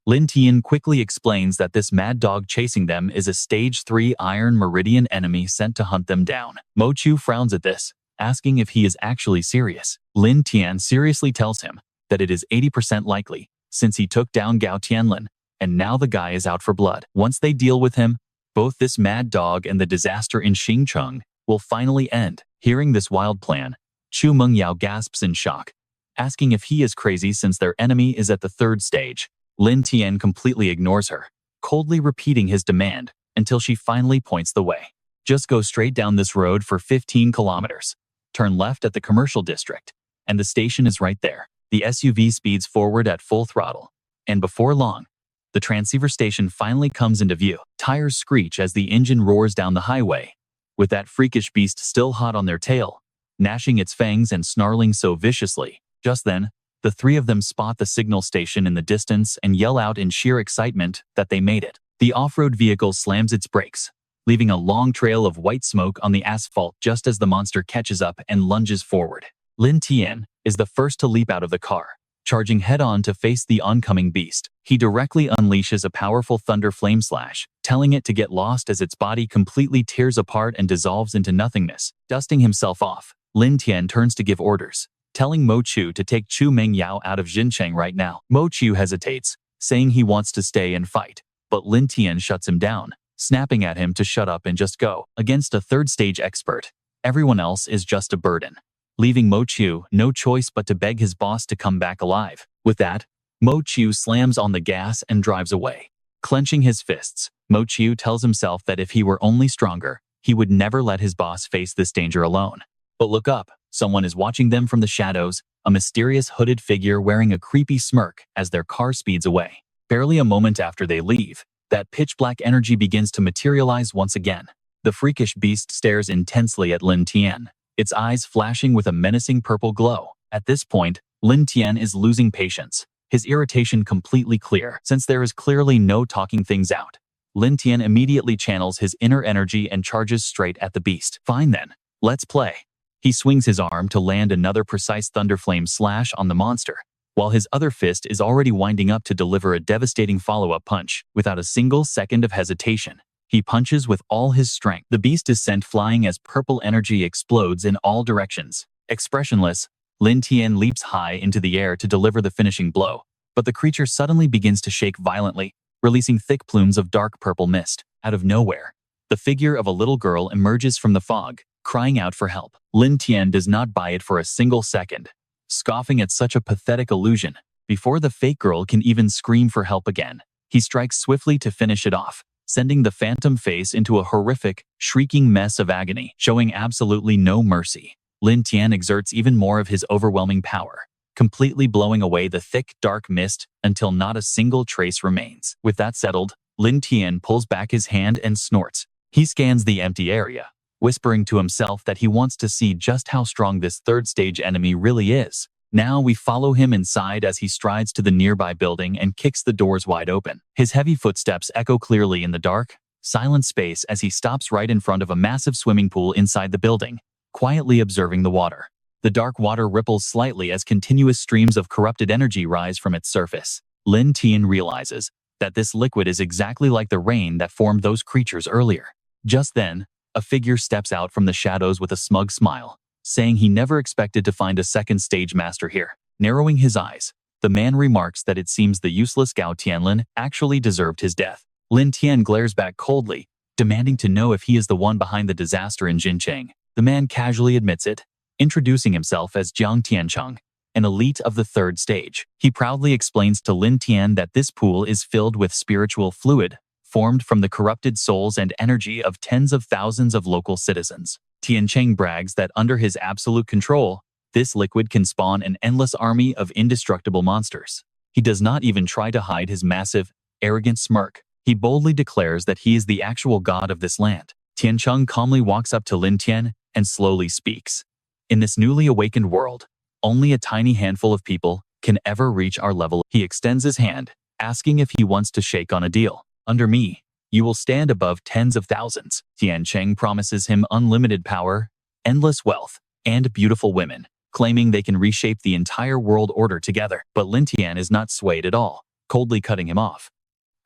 Lin Tian quickly explains that this mad dog chasing them is a Stage 3 Iron Meridian enemy sent to hunt them down. Mo Chu frowns at this, asking if he is actually serious. Lin Tian seriously tells him that it is 80% likely, since he took down Gao Tianlin, and now the guy is out for blood. Once they deal with him, both this mad dog and the disaster in Xingcheng will finally end. Hearing this wild plan, Chu Mengyao gasps in shock, asking if he is crazy since their enemy is at the third stage. Lin Tian completely ignores her, coldly repeating his demand until she finally points the way. Just go straight down this road for 15 kilometers. Turn left at the commercial district, and the station is right there. The SUV speeds forward at full throttle, and before long, the transceiver station finally comes into view. Tires screech as the engine roars down the highway, with that freakish beast still hot on their tail, gnashing its fangs and snarling so viciously. Just then, the three of them spot the signal station in the distance and yell out in sheer excitement that they made it. The off-road vehicle slams its brakes, leaving a long trail of white smoke on the asphalt just as the monster catches up and lunges forward. Lin Tian is the first to leap out of the car, charging head-on to face the oncoming beast. He directly unleashes a powerful thunder flame slash, telling it to get lost as its body completely tears apart and dissolves into nothingness. Dusting himself off, Lin Tian turns to give orders, telling Mo Chu to take Chu Mengyao out of Xincheng right now. Mo Chu hesitates, saying he wants to stay and fight, but Lin Tian shuts him down, snapping at him to shut up and just go. Against a third-stage expert, everyone else is just a burden, leaving Mo Chu no choice but to beg his boss to come back alive. With that, Mo Chu slams on the gas and drives away. Clenching his fists, Mo Chu tells himself that if he were only stronger, he would never let his boss face this danger alone. But look up, someone is watching them from the shadows, a mysterious hooded figure wearing a creepy smirk as their car speeds away. Barely a moment after they leave, that pitch-black energy begins to materialize once again. The freakish beast stares intensely at Lin Tian, its eyes flashing with a menacing purple glow. At this point, Lin Tian is losing patience, his irritation completely clear. Since there is clearly no talking things out, Lin Tian immediately channels his inner energy and charges straight at the beast. Fine then, let's play. He swings his arm to land another precise thunderflame slash on the monster, while his other fist is already winding up to deliver a devastating follow-up punch. Without a single second of hesitation, he punches with all his strength. The beast is sent flying as purple energy explodes in all directions. Expressionless, Lin Tian leaps high into the air to deliver the finishing blow, but the creature suddenly begins to shake violently, releasing thick plumes of dark purple mist. Out of nowhere, the figure of a little girl emerges from the fog, crying out for help. Lin Tian does not buy it for a single second, scoffing at such a pathetic illusion. Before the fake girl can even scream for help again, he strikes swiftly to finish it off, sending the phantom face into a horrific, shrieking mess of agony. Showing absolutely no mercy, Lin Tian exerts even more of his overwhelming power, completely blowing away the thick, dark mist until not a single trace remains. With that settled, Lin Tian pulls back his hand and snorts. He scans the empty area, whispering to himself that he wants to see just how strong this third-stage enemy really is. Now we follow him inside as he strides to the nearby building and kicks the doors wide open. His heavy footsteps echo clearly in the dark, silent space as he stops right in front of a massive swimming pool inside the building, quietly observing the water. The dark water ripples slightly as continuous streams of corrupted energy rise from its surface. Lin Tian realizes that this liquid is exactly like the rain that formed those creatures earlier. Just then, a figure steps out from the shadows with a smug smile, saying he never expected to find a second stage master here. Narrowing his eyes, the man remarks that it seems the useless Gao Tianlin actually deserved his death. Lin Tian glares back coldly, demanding to know if he is the one behind the disaster in Xincheng. The man casually admits it, introducing himself as Jiang Tiancheng, an elite of the third stage. He proudly explains to Lin Tian that this pool is filled with spiritual fluid, formed from the corrupted souls and energy of tens of thousands of local citizens. Tiancheng brags that under his absolute control, this liquid can spawn an endless army of indestructible monsters. He does not even try to hide his massive, arrogant smirk. He boldly declares that he is the actual god of this land. Tiancheng calmly walks up to Lin Tian and slowly speaks. In this newly awakened world, only a tiny handful of people can ever reach our level. He extends his hand, asking if he wants to shake on a deal. Under me, you will stand above tens of thousands. Tiancheng promises him unlimited power, endless wealth, and beautiful women, claiming they can reshape the entire world order together. But Lin Tian is not swayed at all, coldly cutting him off.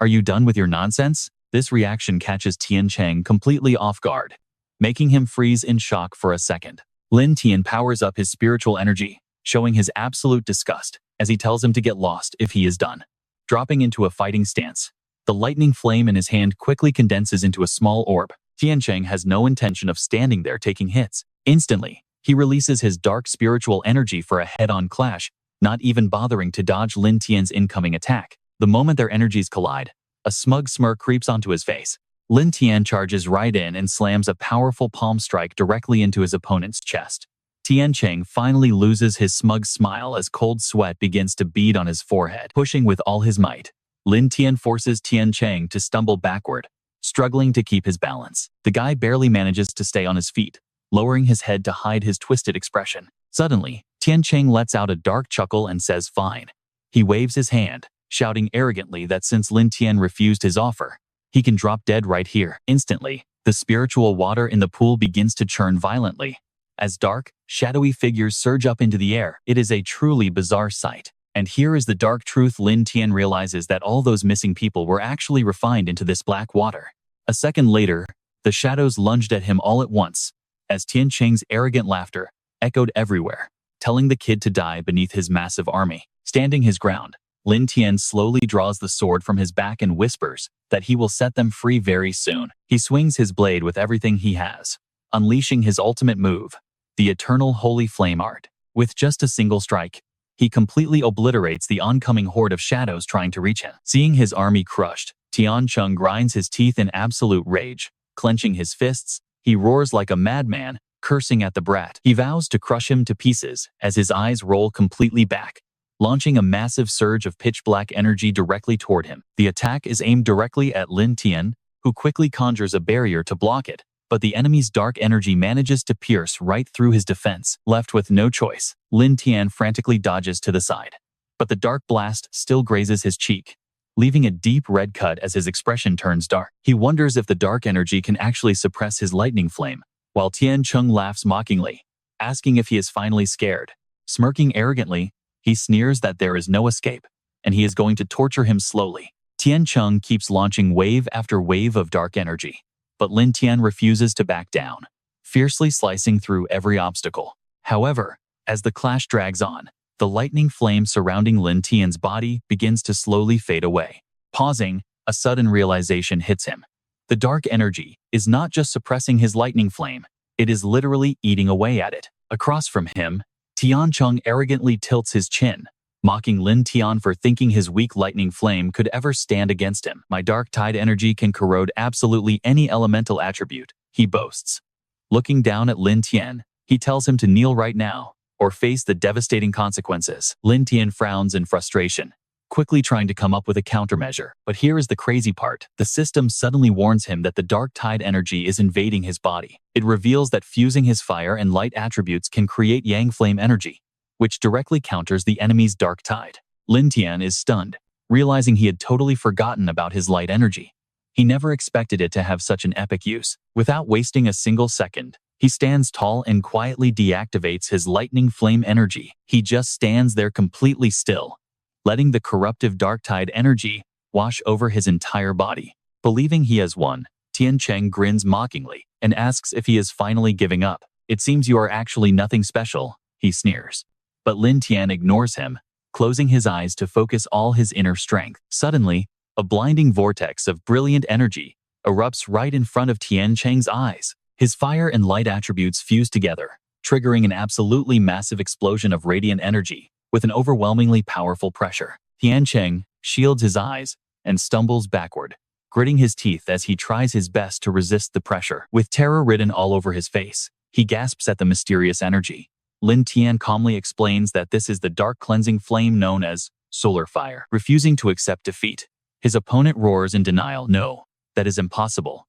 Are you done with your nonsense? This reaction catches Tiancheng completely off guard, making him freeze in shock for a second. Lin Tian powers up his spiritual energy, showing his absolute disgust, as he tells him to get lost if he is done. Dropping into a fighting stance, the lightning flame in his hand quickly condenses into a small orb. Tiancheng has no intention of standing there taking hits. Instantly, he releases his dark spiritual energy for a head-on clash, not even bothering to dodge Lin Tian's incoming attack. The moment their energies collide, a smug smirk creeps onto his face. Lin Tian charges right in and slams a powerful palm strike directly into his opponent's chest. Tiancheng finally loses his smug smile as cold sweat begins to bead on his forehead. Pushing with all his might, Lin Tian forces Tiancheng to stumble backward, struggling to keep his balance. The guy barely manages to stay on his feet, lowering his head to hide his twisted expression. Suddenly, Tiancheng lets out a dark chuckle and says fine. He waves his hand, shouting arrogantly that since Lin Tian refused his offer, he can drop dead right here. Instantly, the spiritual water in the pool begins to churn violently. As dark, shadowy figures surge up into the air, it is a truly bizarre sight. And here is the dark truth: Lin Tian realizes that all those missing people were actually refined into this black water. A second later, the shadows lunged at him all at once, as Tiancheng's arrogant laughter echoed everywhere, telling the kid to die beneath his massive army. Standing his ground, Lin Tian slowly draws the sword from his back and whispers that he will set them free very soon. He swings his blade with everything he has, unleashing his ultimate move, the eternal holy flame art. With just a single strike, he completely obliterates the oncoming horde of shadows trying to reach him. Seeing his army crushed, Tiancheng grinds his teeth in absolute rage. Clenching his fists, he roars like a madman, cursing at the brat. He vows to crush him to pieces as his eyes roll completely back, launching a massive surge of pitch-black energy directly toward him. The attack is aimed directly at Lin Tian, who quickly conjures a barrier to block it, but the enemy's dark energy manages to pierce right through his defense. Left with no choice, Lin Tian frantically dodges to the side, but the dark blast still grazes his cheek, leaving a deep red cut as his expression turns dark. He wonders if the dark energy can actually suppress his lightning flame, while Tiancheng laughs mockingly, asking if he is finally scared. Smirking arrogantly, he sneers that there is no escape, and he is going to torture him slowly. Tiancheng keeps launching wave after wave of dark energy, but Lin Tian refuses to back down, fiercely slicing through every obstacle. However, as the clash drags on, the lightning flame surrounding Lin Tian's body begins to slowly fade away. Pausing, a sudden realization hits him. The dark energy is not just suppressing his lightning flame, it is literally eating away at it. Across from him, Tiancheng arrogantly tilts his chin, mocking Lin Tian for thinking his weak lightning flame could ever stand against him. My dark tide energy can corrode absolutely any elemental attribute, he boasts. Looking down at Lin Tian, he tells him to kneel right now, or face the devastating consequences. Lin Tian frowns in frustration, quickly trying to come up with a countermeasure. But here is the crazy part. The system suddenly warns him that the dark tide energy is invading his body. It reveals that fusing his fire and light attributes can create yang flame energy, which directly counters the enemy's dark tide. Lin Tian is stunned, realizing he had totally forgotten about his light energy. He never expected it to have such an epic use. Without wasting a single second, he stands tall and quietly deactivates his lightning flame energy. He just stands there completely still, letting the corruptive dark tide energy wash over his entire body. Believing he has won, Tiancheng grins mockingly and asks if he is finally giving up. It seems you are actually nothing special, he sneers. But Lin Tian ignores him, closing his eyes to focus all his inner strength. Suddenly, a blinding vortex of brilliant energy erupts right in front of Tiancheng's eyes. His fire and light attributes fuse together, triggering an absolutely massive explosion of radiant energy with an overwhelmingly powerful pressure. Tiancheng shields his eyes and stumbles backward, gritting his teeth as he tries his best to resist the pressure. With terror written all over his face, he gasps at the mysterious energy. Lin Tian calmly explains that this is the dark cleansing flame known as solar fire. Refusing to accept defeat, his opponent roars in denial. No, that is impossible.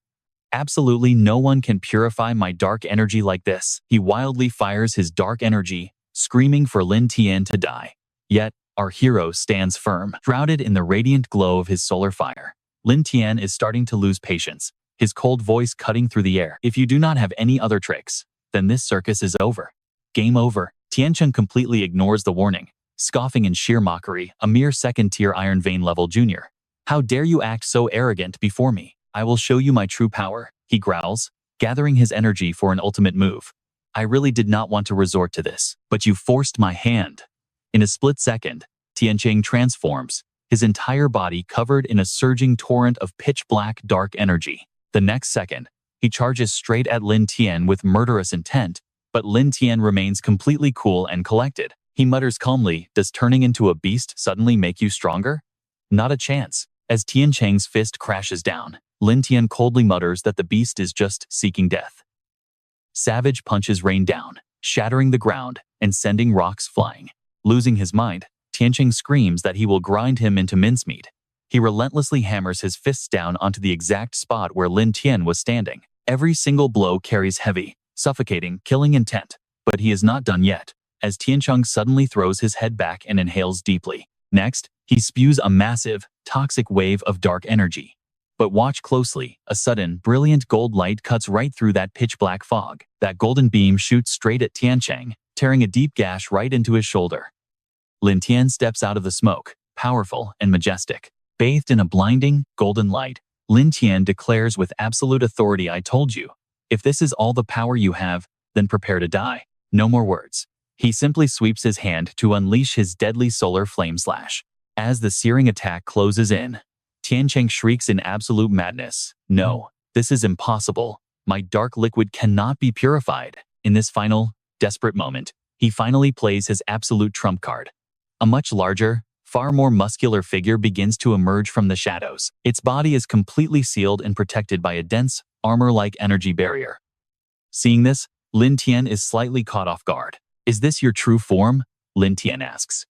Absolutely no one can purify my dark energy like this. He wildly fires his dark energy, screaming for Lin Tian to die. Yet, our hero stands firm, shrouded in the radiant glow of his solar fire. Lin Tian is starting to lose patience, his cold voice cutting through the air. If you do not have any other tricks, then this circus is over. Game over. Tiancheng completely ignores the warning, scoffing in sheer mockery, a mere second-tier Iron Vein level junior. How dare you act so arrogant before me? I will show you my true power, he growls, gathering his energy for an ultimate move. I really did not want to resort to this, but you forced my hand. In a split second, Tiancheng transforms, his entire body covered in a surging torrent of pitch-black dark energy. The next second, he charges straight at Lin Tian with murderous intent, but Lin Tian remains completely cool and collected. He mutters calmly, "Does turning into a beast suddenly make you stronger?" Not a chance. As Tian Cheng's fist crashes down, Lin Tian coldly mutters that the beast is just seeking death. Savage punches rain down, shattering the ground and sending rocks flying. Losing his mind, Tian Cheng screams that he will grind him into mincemeat. He relentlessly hammers his fists down onto the exact spot where Lin Tian was standing. Every single blow carries heavy, suffocating, killing intent. But he is not done yet, as Tian Cheng suddenly throws his head back and inhales deeply. Next, he spews a massive, toxic wave of dark energy. But watch closely, a sudden, brilliant gold light cuts right through that pitch-black fog. That golden beam shoots straight at Tian Cheng, tearing a deep gash right into his shoulder. Lin Tian steps out of the smoke, powerful and majestic. Bathed in a blinding, golden light, Lin Tian declares with absolute authority, "I told you. If this is all the power you have, then prepare to die." No more words. He simply sweeps his hand to unleash his deadly solar flame slash. As the searing attack closes in, Tian Cheng shrieks in absolute madness. "No, this is impossible. My dark liquid cannot be purified." In this final, desperate moment, he finally plays his absolute trump card. A much larger, far more muscular figure begins to emerge from the shadows. Its body is completely sealed and protected by a dense, armor-like energy barrier. Seeing this, Lin Tian is slightly caught off guard. "Is this your true form?" Lin Tian asks.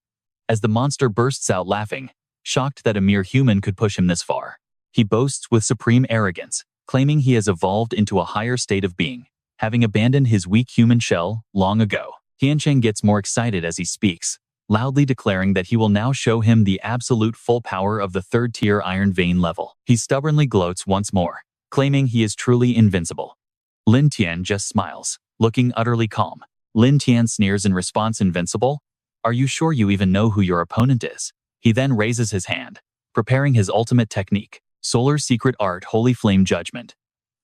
As the monster bursts out laughing, shocked that a mere human could push him this far. He boasts with supreme arrogance, claiming he has evolved into a higher state of being, having abandoned his weak human shell long ago. Tian Cheng gets more excited as he speaks, loudly declaring that he will now show him the absolute full power of the third-tier Iron Vein level. He stubbornly gloats once more, claiming he is truly invincible. Lin Tian just smiles, looking utterly calm. Lin Tian sneers in response, "Invincible? Are you sure you even know who your opponent is?" He then raises his hand, preparing his ultimate technique, Solar Secret Art Holy Flame Judgment.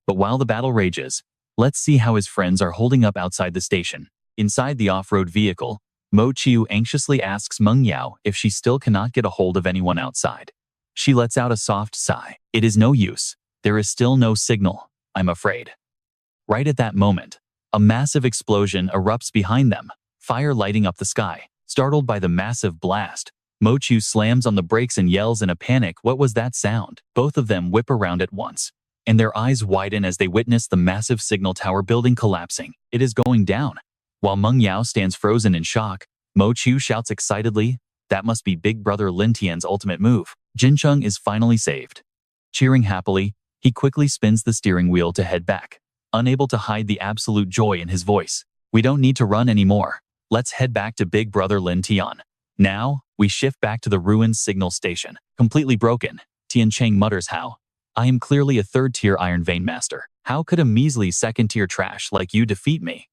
But while the battle rages, let's see how his friends are holding up outside the station. Inside the off-road vehicle, Mo Chiu anxiously asks Meng Yao if she still cannot get a hold of anyone outside. She lets out a soft sigh. "It is no use. There is still no signal, I'm afraid." Right at that moment, a massive explosion erupts behind them, fire lighting up the sky. Startled by the massive blast, Mo Chiu slams on the brakes and yells in a panic, "What was that sound?" Both of them whip around at once, and their eyes widen as they witness the massive signal tower building collapsing. It is going down. While Meng Yao stands frozen in shock, Mo Chiu shouts excitedly, "That must be Big Brother Lin Tian's ultimate move. Jin Chung is finally saved." Cheering happily, he quickly spins the steering wheel to head back, unable to hide the absolute joy in his voice. "We don't need to run anymore. Let's head back to Big Brother Lin Tian." Now, we shift back to the ruined signal station. Completely broken, Tian Cheng mutters, "How? I am clearly a third-tier Iron Vein master. How could a measly second-tier trash like you defeat me?"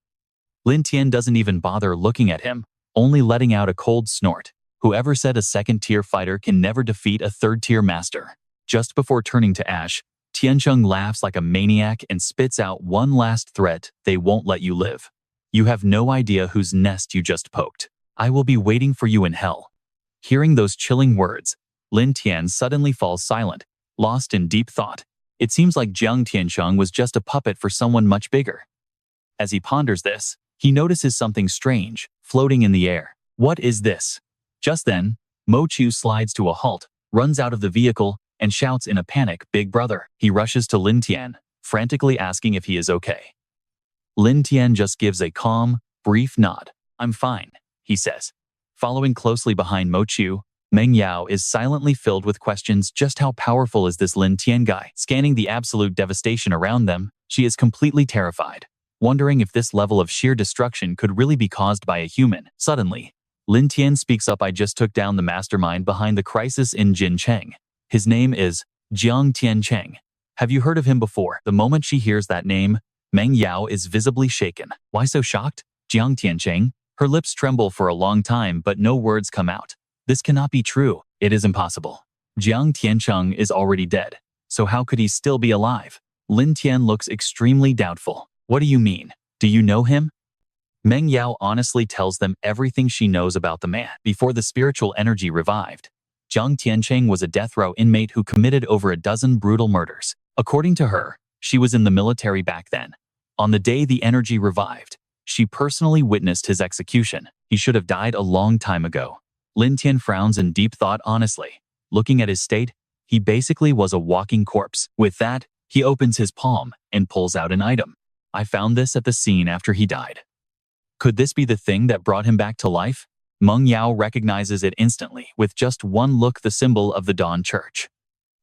Lin Tian doesn't even bother looking at him, only letting out a cold snort. Whoever said a second-tier fighter can never defeat a third-tier master? Just before turning to ash, Tian Cheng laughs like a maniac and spits out one last threat: "They won't let you live. You have no idea whose nest you just poked. I will be waiting for you in hell." Hearing those chilling words, Lin Tian suddenly falls silent, lost in deep thought. It seems like Jiang Tiancheng was just a puppet for someone much bigger. As he ponders this, he notices something strange, floating in the air. What is this? Just then, Mo Chiu slides to a halt, runs out of the vehicle, and shouts in a panic, "Big Brother." He rushes to Lin Tian, frantically asking if he is okay. Lin Tian just gives a calm, brief nod. "I'm fine," he says. Following closely behind Mo Chiu, Meng Yao is silently filled with questions. Just how powerful is this Lin Tian guy? Scanning the absolute devastation around them, she is completely terrified, wondering if this level of sheer destruction could really be caused by a human. Suddenly, Lin Tian speaks up. "I just took down the mastermind behind the crisis in Jincheng. His name is Jiang Tiancheng. Have you heard of him before?" The moment she hears that name, Meng Yao is visibly shaken. Why so shocked? Jiang Tiancheng? Her lips tremble for a long time, but no words come out. This cannot be true. It is impossible. Jiang Tiancheng is already dead, so how could he still be alive? Lin Tian looks extremely doubtful. "What do you mean? Do you know him?" Meng Yao honestly tells them everything she knows about the man. Before the spiritual energy revived, Jiang Tiancheng was a death row inmate who committed over a dozen brutal murders. According to her, she was in the military back then. On the day the energy revived, she personally witnessed his execution. He should have died a long time ago. Lin Tian frowns in deep thought honestly. Looking at his state, he basically was a walking corpse. With that, he opens his palm and pulls out an item. I found this at the scene after he died. Could this be the thing that brought him back to life? Meng Yao recognizes it instantly with just one look, the symbol of the Dawn Church.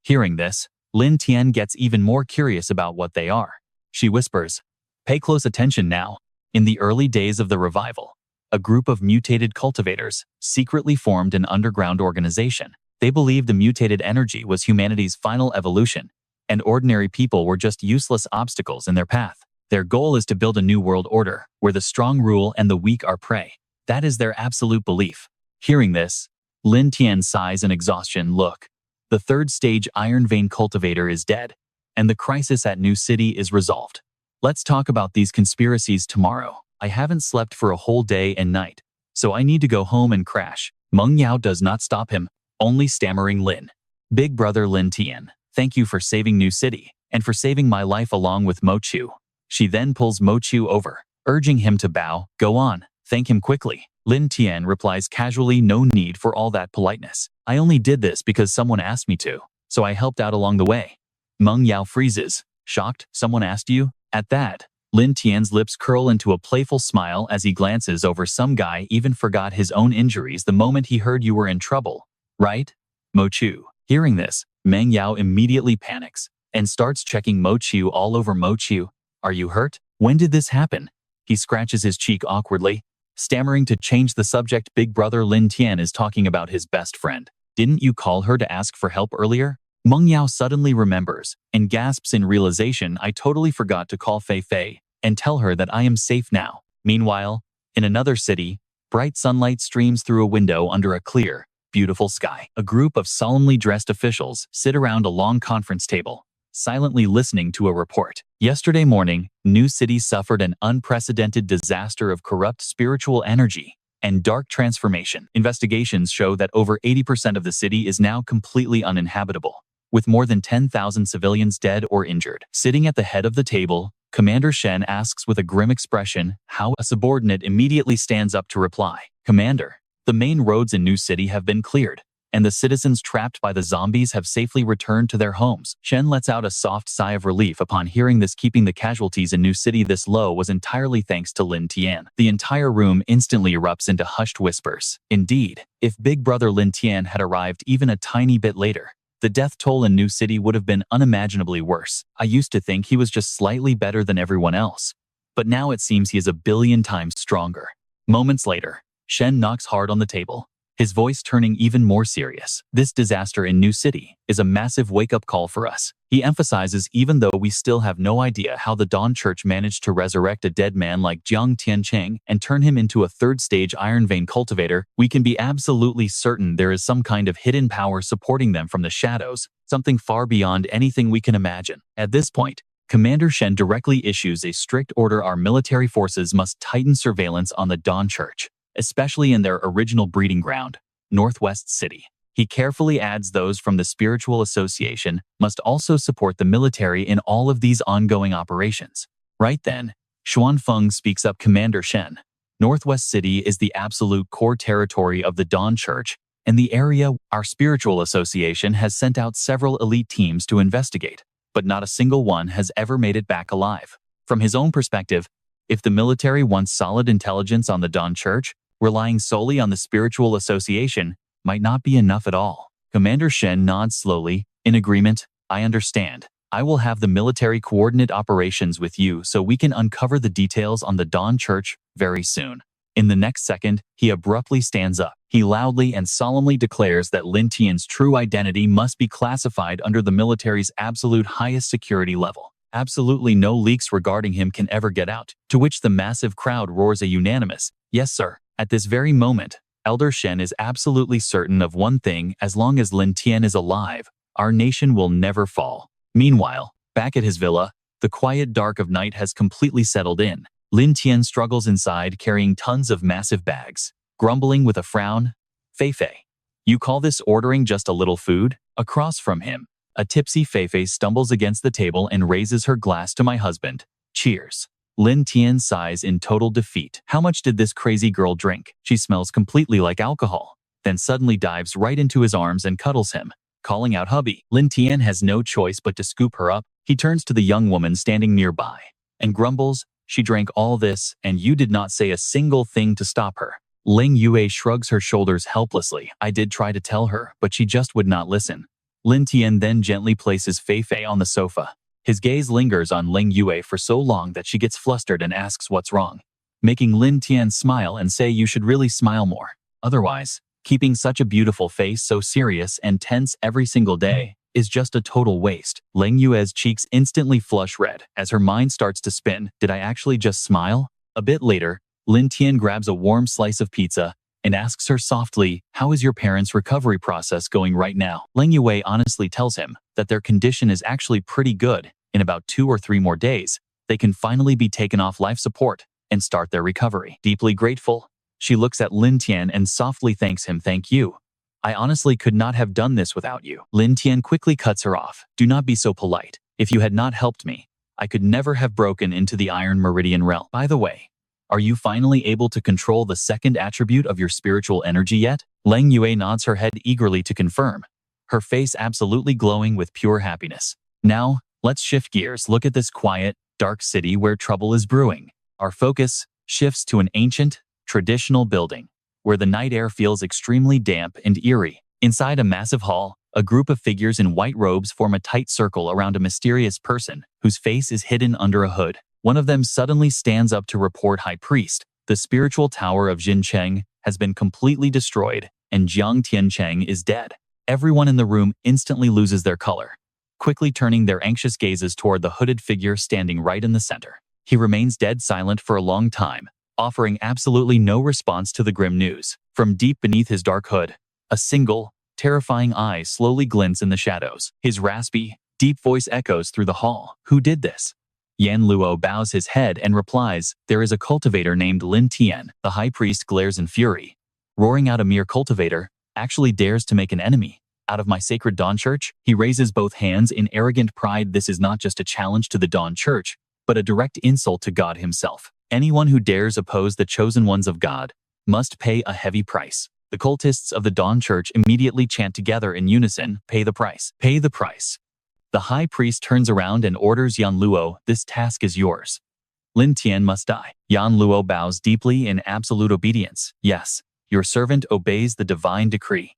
Hearing this, Lin Tian gets even more curious about what they are. She whispers, "Pay close attention now." In the early days of the revival, a group of mutated cultivators secretly formed an underground organization. They believed the mutated energy was humanity's final evolution, and ordinary people were just useless obstacles in their path. Their goal is to build a new world order, where the strong rule and the weak are prey. That is their absolute belief. Hearing this, Lin Tian sighs in exhaustion. Look, the third stage Iron Vein cultivator is dead, and the crisis at New City is resolved. Let's talk about these conspiracies tomorrow. I haven't slept for a whole day and night, so I need to go home and crash. Meng Yao does not stop him, only stammering, "Lin. Big brother Lin Tian, thank you for saving New City, and for saving my life along with Mo Chu." She then pulls Mo Chu over, urging him to bow. "Go on, thank him quickly." Lin Tian replies casually, "No need for all that politeness. I only did this because someone asked me to, so I helped out along the way." Meng Yao freezes, shocked. "Someone asked you?" At that, Lin Tian's lips curl into a playful smile as he glances over. "Some guy even forgot his own injuries the moment he heard you were in trouble, right, Mo Chu?" Hearing this, Meng Yao immediately panics and starts checking Mo Chu all over. "Mo Chu, are you hurt? When did this happen?" He scratches his cheek awkwardly, stammering to change the subject. "Big brother Lin Tian is talking about his best friend. Didn't you call her to ask for help earlier?" Meng Yao suddenly remembers and gasps in realization. "I totally forgot to call Fei Fei and tell her that I am safe now." Meanwhile, in another city, bright sunlight streams through a window under a clear, beautiful sky. A group of solemnly dressed officials sit around a long conference table, silently listening to a report. Yesterday morning, New City suffered an unprecedented disaster of corrupt spiritual energy and dark transformation. Investigations show that over 80% of the city is now completely uninhabitable, with more than 10,000 civilians dead or injured. Sitting at the head of the table, Commander Shen asks with a grim expression how a subordinate immediately stands up to reply, "Commander, the main roads in New City have been cleared, and the citizens trapped by the zombies have safely returned to their homes." Shen lets out a soft sigh of relief upon hearing this. Keeping the casualties in New City this low was entirely thanks to Lin Tian. The entire room instantly erupts into hushed whispers. Indeed, if Big Brother Lin Tian had arrived even a tiny bit later, the death toll in New City would have been unimaginably worse. I used to think he was just slightly better than everyone else, but now it seems he is a billion times stronger. Moments later, Shen knocks hard on the table, his voice turning even more serious. "This disaster in New City is a massive wake-up call for us," he emphasizes. "Even though we still have no idea how the Dawn Church managed to resurrect a dead man like Jiang Tiancheng and turn him into a third-stage Iron Vein cultivator, we can be absolutely certain there is some kind of hidden power supporting them from the shadows, something far beyond anything we can imagine." At this point, Commander Shen directly issues a strict order: our military forces must tighten surveillance on the Dawn Church, especially in their original breeding ground, Northwest City. He carefully adds those from the Spiritual Association must also support the military in all of these ongoing operations. Right then, Xuanfeng speaks up. "Commander Shen, Northwest City is the absolute core territory of the Dawn Church, and the area our Spiritual Association has sent out several elite teams to investigate, but not a single one has ever made it back alive." From his own perspective, if the military wants solid intelligence on the Dawn Church, relying solely on the Spiritual Association might not be enough at all. Commander Shen nods slowly, in agreement. "I understand. I will have the military coordinate operations with you so we can uncover the details on the Dawn Church very soon." In the next second, he abruptly stands up. He loudly and solemnly declares that Lin Tian's true identity must be classified under the military's absolute highest security level. Absolutely no leaks regarding him can ever get out, to which the massive crowd roars a unanimous, "Yes, sir." At this very moment, Elder Shen is absolutely certain of one thing: as long as Lin Tian is alive, our nation will never fall. Meanwhile, back at his villa, the quiet dark of night has completely settled in. Lin Tian struggles inside carrying tons of massive bags, grumbling with a frown. "Fei Fei, you call this ordering just a little food?" Across from him, a tipsy Fei Fei stumbles against the table and raises her glass to "My husband. Cheers." Lin Tian sighs in total defeat. How much did this crazy girl drink? She smells completely like alcohol. Then suddenly dives right into his arms and cuddles him, calling out hubby. Lin Tian has no choice but to scoop her up. He turns to the young woman standing nearby and grumbles, "She drank all this, and you did not say a single thing to stop her." Ling Yue shrugs her shoulders helplessly. "I did try to tell her, but she just would not listen." Lin Tian then gently places Fei Fei on the sofa. His gaze lingers on Ling Yue for so long that she gets flustered and asks what's wrong, making Lin Tian smile and say, "You should really smile more. Otherwise, keeping such a beautiful face so serious and tense every single day is just a total waste." Ling Yue's cheeks instantly flush red as her mind starts to spin. Did I actually just smile? A bit later, Lin Tian grabs a warm slice of pizza and asks her softly, "How is your parents' recovery process going right now?" Ling Yue honestly tells him that their condition is actually pretty good. In about 2 or 3 more days, they can finally be taken off life support and start their recovery. Deeply grateful, she looks at Lin Tian and softly thanks him. "Thank you. I honestly could not have done this without you." Lin Tian quickly cuts her off. "Do not be so polite. If you had not helped me, I could never have broken into the Iron Meridian realm. By the way, are you finally able to control the second attribute of your spiritual energy yet?" Ling Yue nods her head eagerly to confirm, her face absolutely glowing with pure happiness. "Now, let's shift gears. Look at this quiet, dark city where trouble is brewing." Our focus shifts to an ancient, traditional building, where the night air feels extremely damp and eerie. Inside a massive hall, a group of figures in white robes form a tight circle around a mysterious person whose face is hidden under a hood. One of them suddenly stands up to report, "High Priest, the spiritual tower of Jincheng has been completely destroyed, and Jiang Tiancheng is dead." Everyone in the room instantly loses their color, quickly turning their anxious gazes toward the hooded figure standing right in the center. He remains dead silent for a long time, offering absolutely no response to the grim news. From deep beneath his dark hood, a single, terrifying eye slowly glints in the shadows. His raspy, deep voice echoes through the hall. "Who did this?" Yan Luo bows his head and replies, "There is a cultivator named Lin Tian." The high priest glares in fury, roaring out, "A mere cultivator actually dares to make an enemy out of my sacred Dawn Church?" He raises both hands in arrogant pride. This is not just a challenge to the Dawn Church, but a direct insult to God himself. Anyone who dares oppose the chosen ones of God must pay a heavy price. The cultists of the Dawn Church immediately chant together in unison, "Pay the price. Pay the price." The high priest turns around and orders Yan Luo, "This task is yours. Lin Tian must die." Yan Luo bows deeply in absolute obedience. "Yes, your servant obeys the divine decree."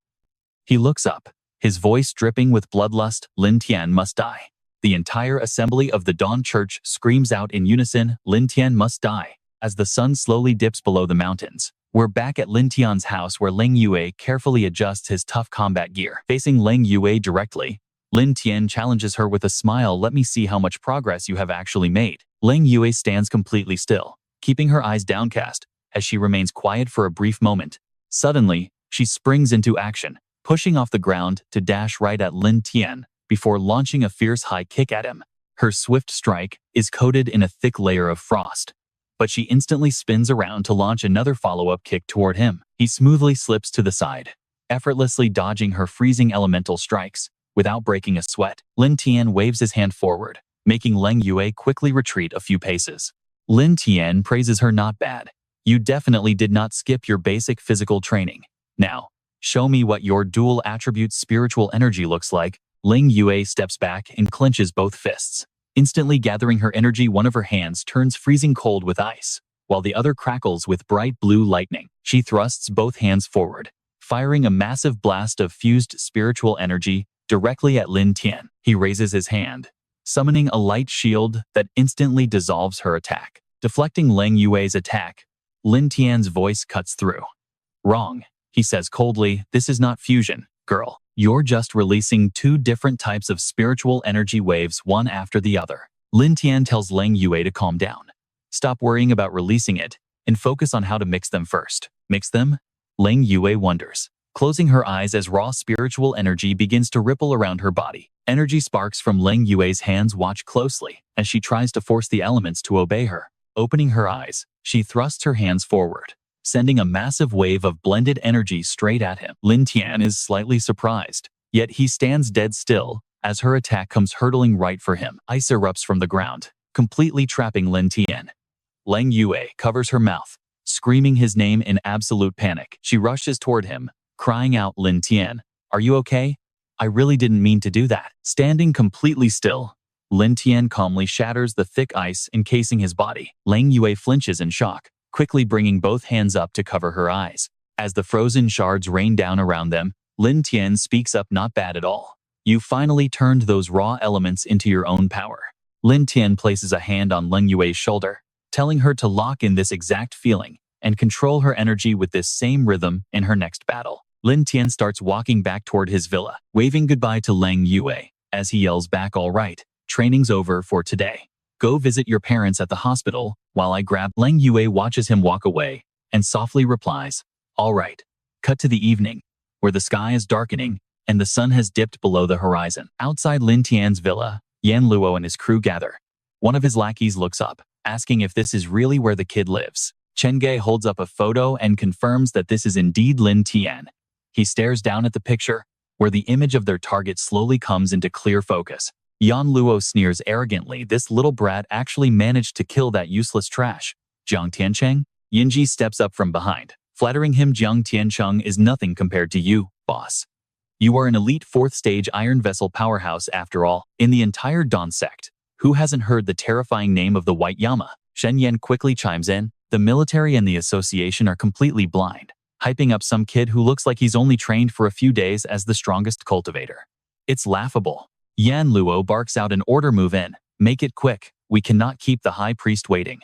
He looks up, his voice dripping with bloodlust, "Lin Tian must die." The entire assembly of the Dawn Church screams out in unison, "Lin Tian must die." As the sun slowly dips below the mountains, we're back at Lin Tian's house where Ling Yue carefully adjusts his tough combat gear. Facing Ling Yue directly, Lin Tian challenges her with a smile, "Let me see how much progress you have actually made." Ling Yue stands completely still, keeping her eyes downcast as she remains quiet for a brief moment. Suddenly, she springs into action, pushing off the ground to dash right at Lin Tian before launching a fierce high kick at him. Her swift strike is coated in a thick layer of frost, but she instantly spins around to launch another follow-up kick toward him. He smoothly slips to the side, effortlessly dodging her freezing elemental strikes without breaking a sweat. Lin Tian waves his hand forward, making Ling Yue quickly retreat a few paces. Lin Tian praises her, "Not bad. You definitely did not skip your basic physical training. Now, show me what your dual attribute spiritual energy looks like." Ling Yue steps back and clenches both fists. Instantly gathering her energy, one of her hands turns freezing cold with ice, while the other crackles with bright blue lightning. She thrusts both hands forward, firing a massive blast of fused spiritual energy directly at Lin Tian. He raises his hand, summoning a light shield that instantly dissolves her attack. Deflecting Ling Yue's attack, Lin Tian's voice cuts through. "Wrong," he says coldly. "This is not fusion, girl. You're just releasing 2 different types of spiritual energy waves, one after the other." Lin Tian tells Ling Yue to calm down. "Stop worrying about releasing it and focus on how to mix them first." "Mix them?" Ling Yue wonders, closing her eyes as raw spiritual energy begins to ripple around her body. Energy sparks from Ling Yue's hands watch closely as she tries to force the elements to obey her. Opening her eyes, she thrusts her hands forward, sending a massive wave of blended energy straight at him. Lin Tian is slightly surprised, yet he stands dead still as her attack comes hurtling right for him. Ice erupts from the ground, completely trapping Lin Tian. Leng Yue covers her mouth, screaming his name in absolute panic. She rushes toward him, crying out, Lin Tian, are you okay? I really didn't mean to do that. Standing completely still, Lin Tian calmly shatters the thick ice encasing his body. Leng Yue flinches in shock, quickly bringing both hands up to cover her eyes. As the frozen shards rain down around them, Lin Tian speaks up, not bad at all. You finally turned those raw elements into your own power. Lin Tian places a hand on Leng Yue's shoulder, telling her to lock in this exact feeling and control her energy with this same rhythm in her next battle. Lin Tian starts walking back toward his villa, waving goodbye to Leng Yue, as he yells back, all right, training's over for today. Go visit your parents at the hospital while I grab. Leng Yue watches him walk away and softly replies, all right. Cut to the evening, where the sky is darkening and the sun has dipped below the horizon. Outside Lin Tian's villa, Yan Luo and his crew gather. One of his lackeys looks up, asking if this is really where the kid lives. Chen Ge holds up a photo and confirms that this is indeed Lin Tian. He stares down at the picture, where the image of their target slowly comes into clear focus. Yan Luo sneers arrogantly, this little brat actually managed to kill that useless trash. Jiang Tiancheng? Yinji steps up from behind, flattering him. Jiang Tiancheng is nothing compared to you, boss. You are an elite 4th stage iron vessel powerhouse after all. In the entire Dawn sect, who hasn't heard the terrifying name of the White Yama? Shen Yan quickly chimes in. The military and the association are completely blind, hyping up some kid who looks like he's only trained for a few days as the strongest cultivator. It's laughable. Yan Luo barks out an order, move in. Make it quick. We cannot keep the high priest waiting.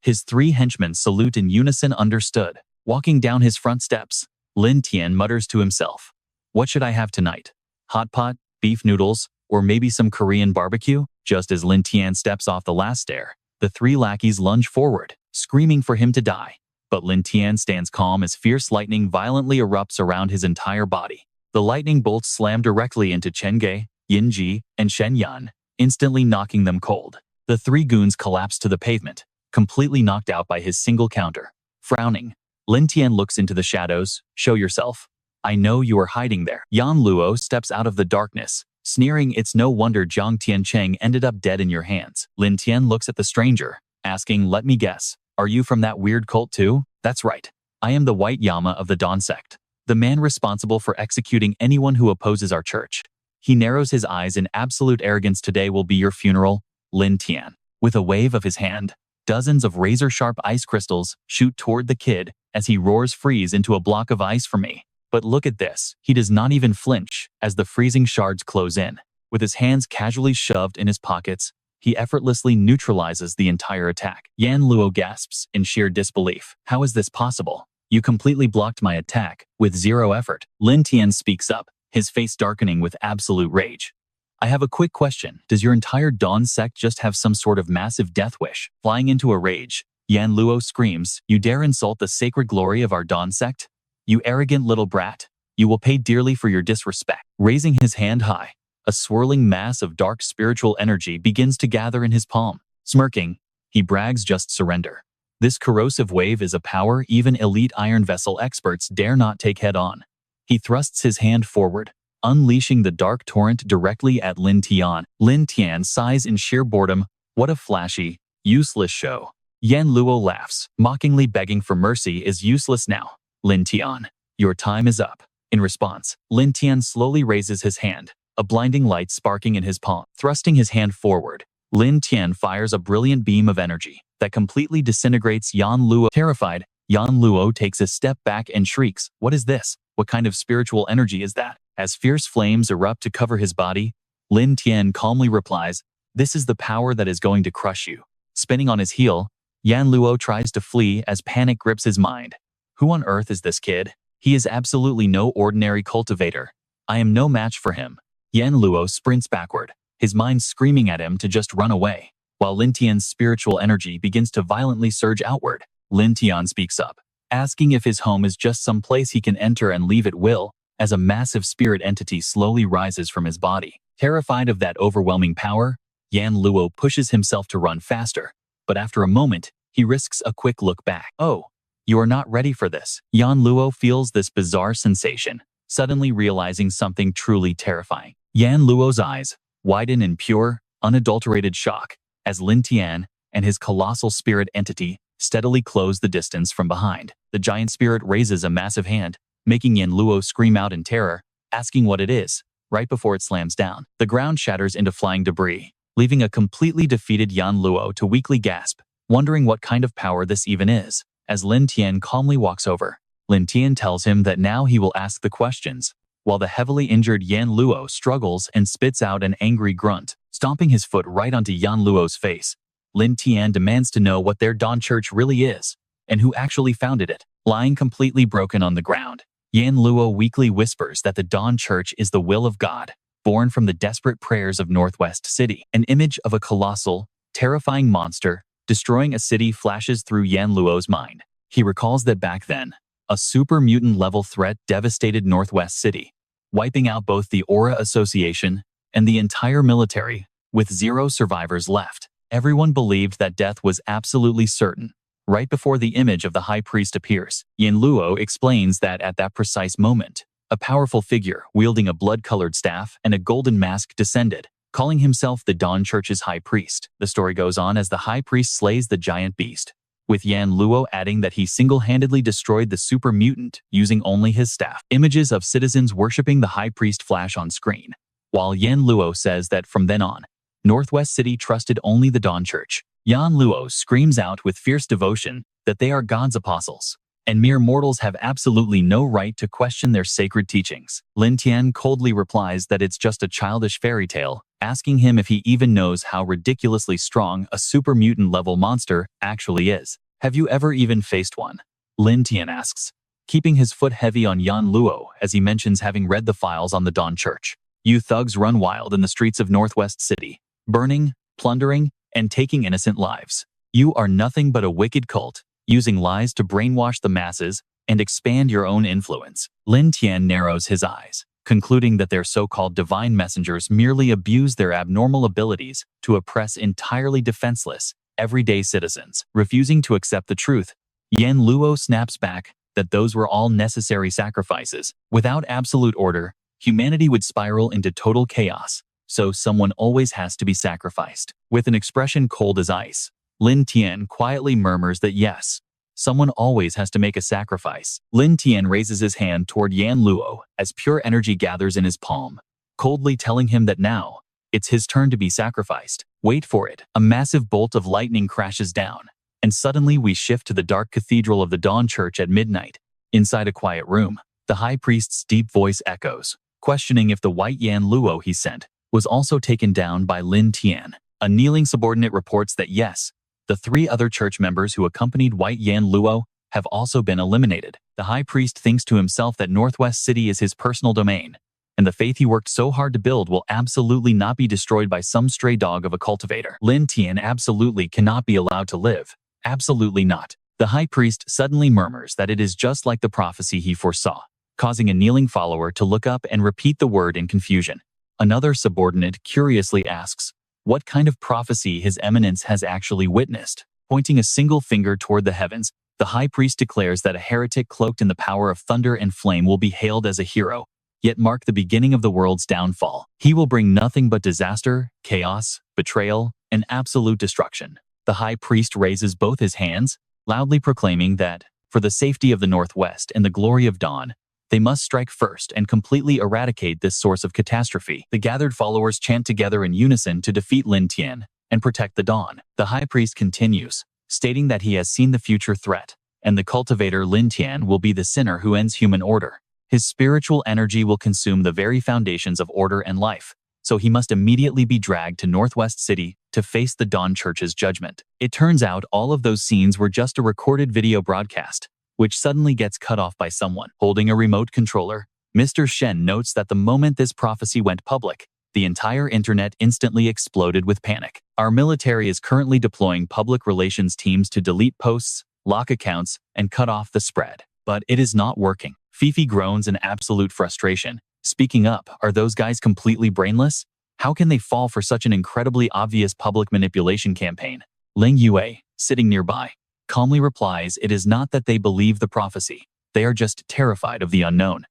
His 3 henchmen salute in unison, understood. Walking down his front steps, Lin Tian mutters to himself. What should I have tonight? Hot pot, beef noodles, or maybe some Korean barbecue? Just as Lin Tian steps off the last stair, the 3 lackeys lunge forward, screaming for him to die. But Lin Tian stands calm as fierce lightning violently erupts around his entire body. The lightning bolts slam directly into Chen Ge, Yinji, and Shen Yan, instantly knocking them cold. The 3 goons collapse to the pavement, completely knocked out by his single counter. Frowning, Lin Tian looks into the shadows. Show yourself. I know you are hiding there. Yan Luo steps out of the darkness, sneering, it's no wonder Jiang Tiancheng ended up dead in your hands. Lin Tian looks at the stranger, asking, let me guess, are you from that weird cult too? That's right. I am the White Yama of the Dawn sect, the man responsible for executing anyone who opposes our church. He narrows his eyes in absolute arrogance. Today will be your funeral, Lin Tian. With a wave of his hand, dozens of razor-sharp ice crystals shoot toward the kid as he roars, freeze into a block of ice for me. But look at this, he does not even flinch as the freezing shards close in. With his hands casually shoved in his pockets, he effortlessly neutralizes the entire attack. Yan Luo gasps in sheer disbelief. How is this possible? You completely blocked my attack, with 0 effort. Lin Tian speaks up, his face darkening with absolute rage. I have a quick question. Does your entire Dawn sect just have some sort of massive death wish? Flying into a rage, Yan Luo screams, you dare insult the sacred glory of our Dawn sect? You arrogant little brat, you will pay dearly for your disrespect. Raising his hand high, a swirling mass of dark spiritual energy begins to gather in his palm. Smirking, he brags, just surrender. This corrosive wave is a power even elite iron vessel experts dare not take head on. He thrusts his hand forward, unleashing the dark torrent directly at Lin Tian. Lin Tian sighs in sheer boredom. What a flashy, useless show. Yan Luo laughs, mockingly begging for mercy is useless now. Lin Tian, your time is up. In response, Lin Tian slowly raises his hand, a blinding light sparking in his palm. Thrusting his hand forward, Lin Tian fires a brilliant beam of energy that completely disintegrates Yan Luo. Terrified, Yan Luo takes a step back and shrieks, what is this? What kind of spiritual energy is that? As fierce flames erupt to cover his body, Lin Tian calmly replies, this is the power that is going to crush you. Spinning on his heel, Yan Luo tries to flee as panic grips his mind. Who on earth is this kid? He is absolutely no ordinary cultivator. I am no match for him. Yan Luo sprints backward, his mind screaming at him to just run away, while Lin Tian's spiritual energy begins to violently surge outward. Lin Tian speaks up, asking if his home is just some place he can enter and leave at will, as a massive spirit entity slowly rises from his body. Terrified of that overwhelming power, Yan Luo pushes himself to run faster, but after a moment, he risks a quick look back. Oh, you are not ready for this. Yan Luo feels this bizarre sensation, suddenly realizing something truly terrifying. Yan Luo's eyes widen in pure, unadulterated shock as Lin Tian and his colossal spirit entity steadily close the distance from behind. The giant spirit raises a massive hand, making Yan Luo scream out in terror, asking what it is. Right before it slams down, the ground shatters into flying debris, leaving a completely defeated Yan Luo to weakly gasp, wondering what kind of power this even is. As Lin Tian calmly walks over, Lin Tian tells him that now he will ask the questions, while the heavily injured Yan Luo struggles and spits out an angry grunt, stomping his foot right onto Yan Luo's face. Lin Tian demands to know what their Dawn Church really is, and who actually founded it. Lying completely broken on the ground, Yan Luo weakly whispers that the Dawn Church is the will of God, born from the desperate prayers of Northwest City. An image of a colossal, terrifying monster destroying a city flashes through Yan Luo's mind. He recalls that back then, a super mutant level threat devastated Northwest City, wiping out both the Aura Association and the entire military, with 0 survivors left. Everyone believed that death was absolutely certain. Right before the image of the High Priest appears, Yan Luo explains that at that precise moment, a powerful figure wielding a blood-colored staff and a golden mask descended, calling himself the Dawn Church's High Priest. The story goes on as the High Priest slays the giant beast, with Yan Luo adding that he single-handedly destroyed the super mutant using only his staff. Images of citizens worshipping the High Priest flash on screen, while Yan Luo says that from then on, Northwest City trusted only the Dawn Church. Yan Luo screams out with fierce devotion that they are God's apostles, and mere mortals have absolutely no right to question their sacred teachings. Lin Tian coldly replies that it's just a childish fairy tale, asking him if he even knows how ridiculously strong a super mutant level monster actually is. Have you ever even faced one? Lin Tian asks, keeping his foot heavy on Yan Luo as he mentions having read the files on the Dawn Church. You thugs run wild in the streets of Northwest City, burning, plundering, and taking innocent lives. You are nothing but a wicked cult, using lies to brainwash the masses and expand your own influence. Lin Tian narrows his eyes, concluding that their so-called divine messengers merely abuse their abnormal abilities to oppress entirely defenseless, everyday citizens. Refusing to accept the truth, Yan Luo snaps back that those were all necessary sacrifices. Without absolute order, humanity would spiral into total chaos. So someone always has to be sacrificed. With an expression cold as ice, Lin Tian quietly murmurs that yes, someone always has to make a sacrifice. Lin Tian raises his hand toward Yan Luo as pure energy gathers in his palm, coldly telling him that now, it's his turn to be sacrificed. Wait for it. A massive bolt of lightning crashes down, and suddenly we shift to the dark cathedral of the Dawn Church at midnight. Inside a quiet room, the High Priest's deep voice echoes, questioning if the white Yan Luo he sent was also taken down by Lin Tian. A kneeling subordinate reports that yes, the 3 other church members who accompanied white Yan Luo have also been eliminated. The High Priest thinks to himself that Northwest City is his personal domain, and the faith he worked so hard to build will absolutely not be destroyed by some stray dog of a cultivator. Lin Tian absolutely cannot be allowed to live. Absolutely not. The High Priest suddenly murmurs that it is just like the prophecy he foresaw, causing a kneeling follower to look up and repeat the word in confusion. Another subordinate curiously asks what kind of prophecy His Eminence has actually witnessed. Pointing a single finger toward the heavens, the High Priest declares that a heretic cloaked in the power of thunder and flame will be hailed as a hero, yet mark the beginning of the world's downfall. He will bring nothing but disaster, chaos, betrayal, and absolute destruction. The High Priest raises both his hands, loudly proclaiming that, for the safety of the Northwest and the glory of Dawn, they must strike first and completely eradicate this source of catastrophe. The gathered followers chant together in unison to defeat Lin Tian and protect the Dawn. The High Priest continues, stating that he has seen the future threat, and the cultivator Lin Tian will be the sinner who ends human order. His spiritual energy will consume the very foundations of order and life, so he must immediately be dragged to Northwest City to face the Dawn Church's judgment. It turns out all of those scenes were just a recorded video broadcast, which suddenly gets cut off by someone. Holding a remote controller, Mr. Shen notes that the moment this prophecy went public, the entire internet instantly exploded with panic. Our military is currently deploying public relations teams to delete posts, lock accounts, and cut off the spread. But it is not working. Fifi groans in absolute frustration. Speaking up, are those guys completely brainless? How can they fall for such an incredibly obvious public manipulation campaign? Ling Yue, sitting nearby, calmly replies it is not that they believe the prophecy. They are just terrified of the unknown.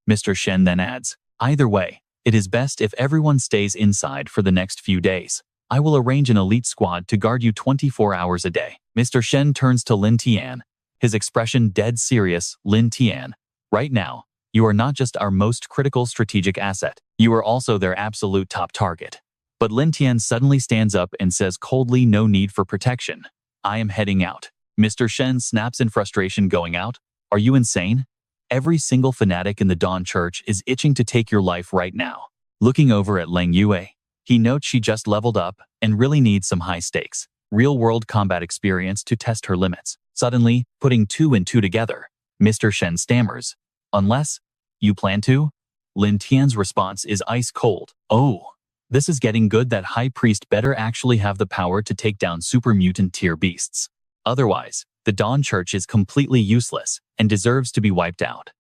Mr. Shen then adds, either way, it is best if everyone stays inside for the next few days. I will arrange an elite squad to guard you 24 hours a day. Mr. Shen turns to Lin Tian, his expression dead serious. Lin Tian, right now, you are not just our most critical strategic asset, you are also their absolute top target. But Lin Tian suddenly stands up and says coldly, no need for protection. I am heading out. Mr. Shen snaps in frustration, going out? Are you insane? Every single fanatic in the Dawn Church is itching to take your life right now. Looking over at Leng Yue, he notes she just leveled up and really needs some high-stakes, real-world combat experience to test her limits. Suddenly, putting 2 and 2 together, Mr. Shen stammers, unless you plan to? Lin Tian's response is ice cold. Oh, this is getting good. That high priest better actually have the power to take down super mutant tier beasts. Otherwise, the Dawn Church is completely useless and deserves to be wiped out.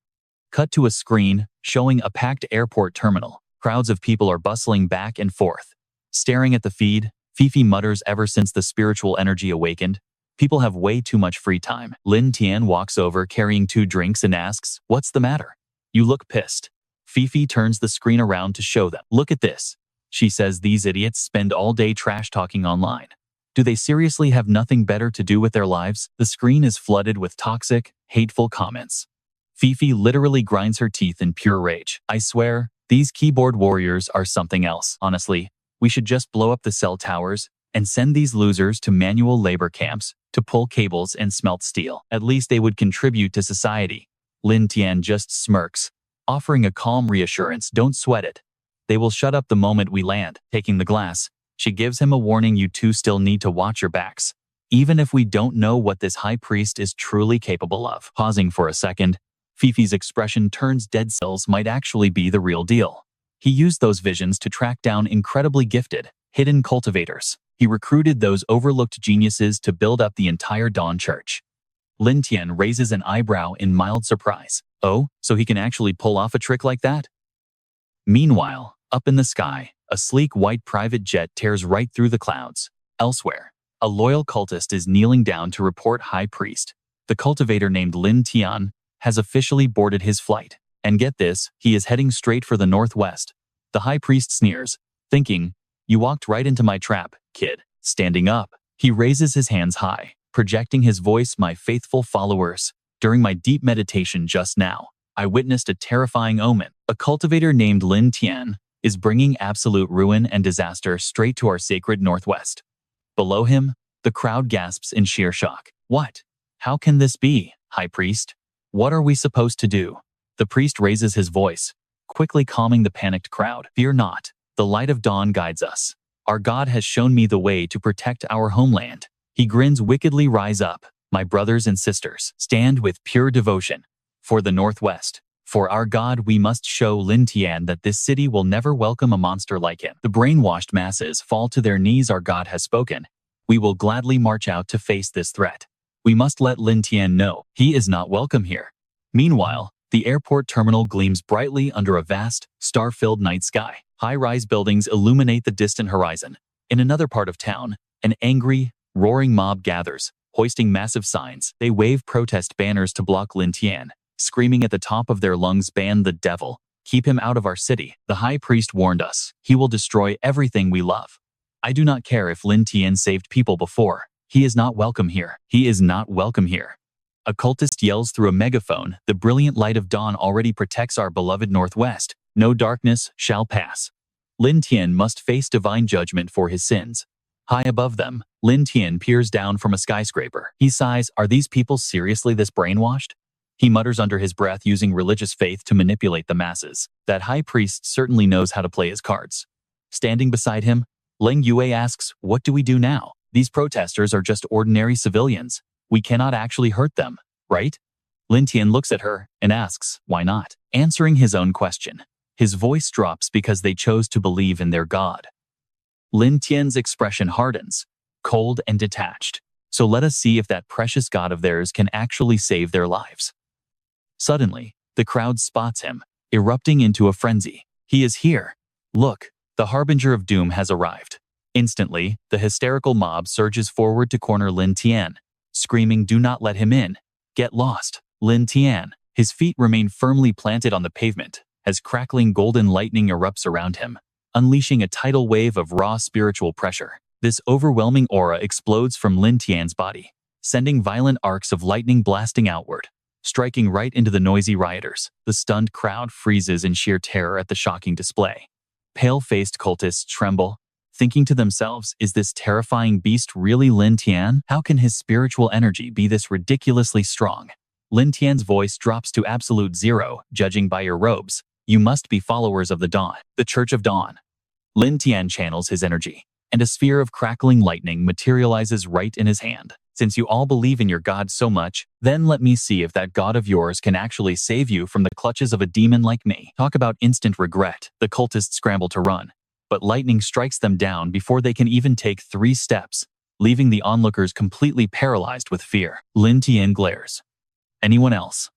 Cut to a screen showing a packed airport terminal. Crowds of people are bustling back and forth. Staring at the feed, Fifi mutters, ever since the spiritual energy awakened, people have way too much free time. Lin Tian walks over carrying 2 drinks and asks, what's the matter? You look pissed. Fifi turns the screen around to show them. Look at this. She says these idiots spend all day trash talking online. Do they seriously have nothing better to do with their lives? The screen is flooded with toxic, hateful comments. Fifi literally grinds her teeth in pure rage. I swear, these keyboard warriors are something else. Honestly, we should just blow up the cell towers and send these losers to manual labor camps to pull cables and smelt steel. At least they would contribute to society. Lin Tian just smirks, offering a calm reassurance. Don't sweat it. They will shut up the moment we land. Taking the glass, she gives him a warning. You two still need to watch your backs, even if we don't know what this high priest is truly capable of. Pausing for a second, Fifi's expression turns dead. Cells might actually be the real deal. He used those visions to track down incredibly gifted, hidden cultivators. He recruited those overlooked geniuses to build up the entire Dawn Church. Lin Tian raises an eyebrow in mild surprise. Oh, so he can actually pull off a trick like that? Meanwhile, up in the sky, a sleek white private jet tears right through the clouds. Elsewhere, a loyal cultist is kneeling down to report High Priest. The cultivator named Lin Tian has officially boarded his flight. And get this, he is heading straight for the northwest. The High Priest sneers, thinking, you walked right into my trap, kid. Standing up, he raises his hands high, projecting his voice. My faithful followers, during my deep meditation just now, I witnessed a terrifying omen. A cultivator named Lin Tian is bringing absolute ruin and disaster straight to our sacred northwest. Below him, the crowd gasps in sheer shock. What? How can this be, High Priest? What are we supposed to do? The priest raises his voice, quickly calming the panicked crowd. Fear not, the light of dawn guides us. Our God has shown me the way to protect our homeland. He grins wickedly. Rise up, my brothers and sisters. Stand with pure devotion. For the Northwest, for our God, we must show Lin Tian that this city will never welcome a monster like him. The brainwashed masses fall to their knees. Our God has spoken. We will gladly march out to face this threat. We must let Lin Tian know he is not welcome here. Meanwhile, the airport terminal gleams brightly under a vast, star-filled night sky. High-rise buildings illuminate the distant horizon. In another part of town, an angry, roaring mob gathers, hoisting massive signs. They wave protest banners to block Lin Tian, screaming at the top of their lungs, ban the devil, keep him out of our city. The High Priest warned us, he will destroy everything we love. I do not care if Lin Tian saved people before. He is not welcome here. He is not welcome here. A cultist yells through a megaphone, the brilliant light of dawn already protects our beloved Northwest. No darkness shall pass. Lin Tian must face divine judgment for his sins. High above them, Lin Tian peers down from a skyscraper. He sighs, are these people seriously this brainwashed? He mutters under his breath, using religious faith to manipulate the masses. That High Priest certainly knows how to play his cards. Standing beside him, Leng Yue asks, what do we do now? These protesters are just ordinary civilians. We cannot actually hurt them, right? Lin Tian looks at her and asks, why not? Answering his own question, his voice drops because they chose to believe in their God. Lin Tian's expression hardens, cold and detached. So let us see if that precious God of theirs can actually save their lives. Suddenly, the crowd spots him, erupting into a frenzy. He is here. Look, the harbinger of doom has arrived. Instantly, the hysterical mob surges forward to corner Lin Tian, screaming, do not let him in. Get lost. Lin Tian, his feet remain firmly planted on the pavement, as crackling golden lightning erupts around him. unleashing a tidal wave of raw spiritual pressure. This overwhelming aura explodes from Lin Tian's body, sending violent arcs of lightning blasting outward, striking right into the noisy rioters. The stunned crowd freezes in sheer terror at the shocking display. Pale-faced cultists tremble, thinking to themselves, is this terrifying beast really Lin Tian? How can his spiritual energy be this ridiculously strong? Lin Tian's voice drops to absolute zero. Judging by your robes, you must be followers of the Dawn, the Church of Dawn. Lin Tian channels his energy, and a sphere of crackling lightning materializes right in his hand. Since you all believe in your god so much, then let me see if that god of yours can actually save you from the clutches of a demon like me. Talk about instant regret. The cultists scramble to run, but lightning strikes them down before they can even take 3 steps, leaving the onlookers completely paralyzed with fear. Lin Tian glares. Anyone else?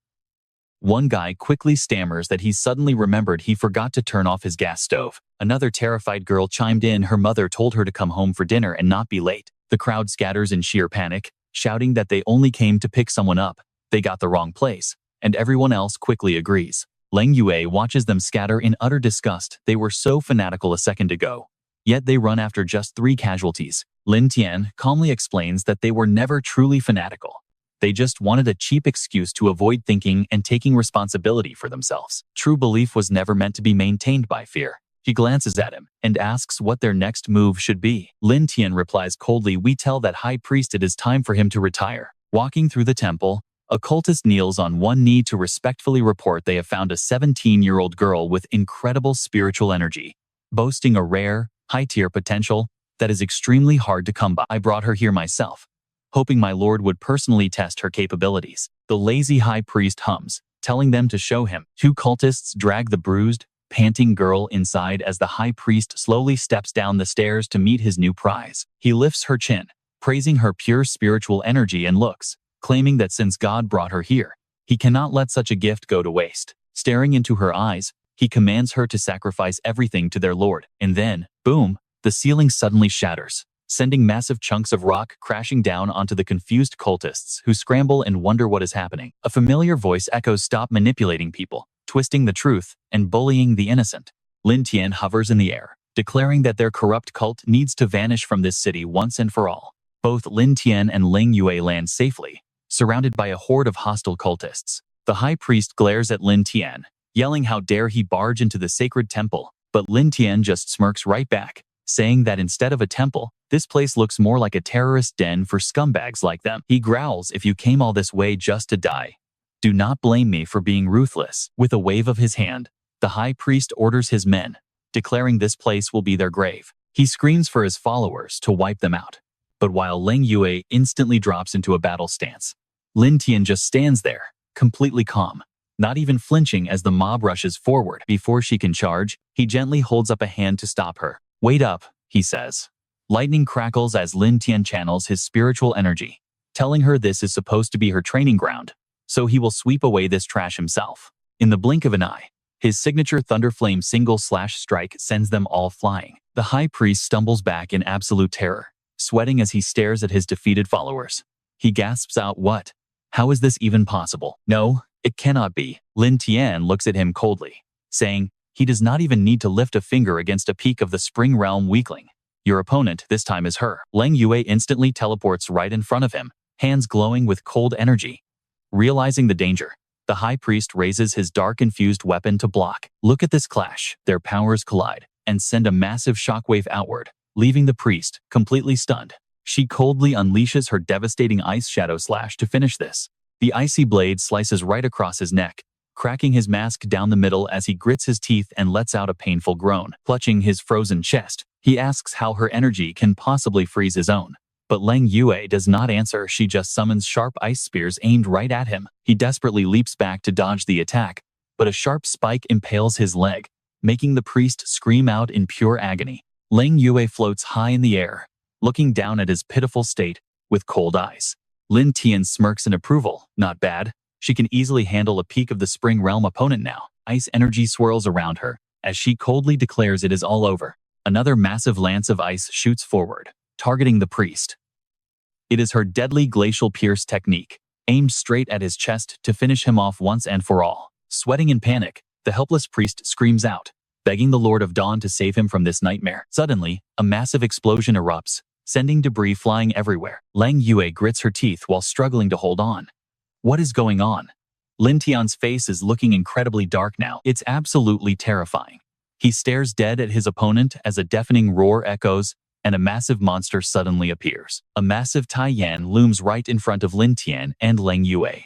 One guy quickly stammers that he suddenly remembered he forgot to turn off his gas stove. Another terrified girl chimed in her mother told her to come home for dinner and not be late. The crowd scatters in sheer panic, shouting that they only came to pick someone up, they got the wrong place, and everyone else quickly agrees. Leng Yue watches them scatter in utter disgust. They were so fanatical a second ago, yet they run after just 3 casualties. Lin Tian calmly explains that they were never truly fanatical. They just wanted a cheap excuse to avoid thinking and taking responsibility for themselves. True belief was never meant to be maintained by fear. She glances at him and asks what their next move should be. Lin Tian replies coldly, we tell that high priest it is time for him to retire. Walking through the temple, a cultist kneels on one knee to respectfully report they have found a 17-year-old girl with incredible spiritual energy, boasting a rare, high-tier potential that is extremely hard to come by. I brought her here myself, hoping my lord would personally test her capabilities. The lazy high priest hums, telling them to show him. 2 cultists drag the bruised, panting girl inside as the high priest slowly steps down the stairs to meet his new prize. He lifts her chin, praising her pure spiritual energy and looks, claiming that since God brought her here, he cannot let such a gift go to waste. Staring into her eyes, he commands her to sacrifice everything to their lord. And then, boom, the ceiling suddenly shatters, sending massive chunks of rock crashing down onto the confused cultists who scramble and wonder what is happening. A familiar voice echoes, stop manipulating people, twisting the truth, and bullying the innocent. Lin Tian hovers in the air, declaring that their corrupt cult needs to vanish from this city once and for all. Both Lin Tian and Leng Yue land safely, surrounded by a horde of hostile cultists. The high priest glares at Lin Tian, yelling how dare he barge into the sacred temple, but Lin Tian just smirks right back, saying that instead of a temple, this place looks more like a terrorist den for scumbags like them. He growls, if you came all this way just to die, do not blame me for being ruthless. With a wave of his hand, the high priest orders his men, declaring this place will be their grave. He screams for his followers to wipe them out. But while Leng Yue instantly drops into a battle stance, Lin Tian just stands there, completely calm, not even flinching as the mob rushes forward. Before she can charge, he gently holds up a hand to stop her. Wait up, he says. Lightning crackles as Lin Tian channels his spiritual energy, telling her this is supposed to be her training ground, so he will sweep away this trash himself. In the blink of an eye, his signature Thunderflame single-slash strike sends them all flying. The high priest stumbles back in absolute terror, sweating as he stares at his defeated followers. He gasps out, what? How is this even possible? No, it cannot be. Lin Tian looks at him coldly, saying, he does not even need to lift a finger against a peak of the Spring Realm weakling. Your opponent this time is her. Leng Yue instantly teleports right in front of him, hands glowing with cold energy. Realizing the danger, the high priest raises his dark-infused weapon to block. Look at this clash. Their powers collide and send a massive shockwave outward, leaving the priest completely stunned. She coldly unleashes her devastating ice shadow slash to finish this. The icy blade slices right across his neck, cracking his mask down the middle as he grits his teeth and lets out a painful groan. Clutching his frozen chest, he asks how her energy can possibly freeze his own. But Leng Yue does not answer. She just summons sharp ice spears aimed right at him. He desperately leaps back to dodge the attack, but a sharp spike impales his leg, making the priest scream out in pure agony. Leng Yue floats high in the air, looking down at his pitiful state with cold eyes. Lin Tian smirks in approval. Not bad. She can easily handle a peak of the Spring Realm opponent now. Ice energy swirls around her as she coldly declares it is all over. Another massive lance of ice shoots forward, targeting the priest. It is her deadly glacial pierce technique, aimed straight at his chest to finish him off once and for all. Sweating in panic, the helpless priest screams out, begging the Lord of Dawn to save him from this nightmare. Suddenly, a massive explosion erupts, sending debris flying everywhere. Lang Yue grits her teeth while struggling to hold on. What is going on? Lin Tian's face is looking incredibly dark now. It's absolutely terrifying. He stares dead at his opponent as a deafening roar echoes and a massive monster suddenly appears. A massive Taiyan looms right in front of Lin Tian and Lang Yue.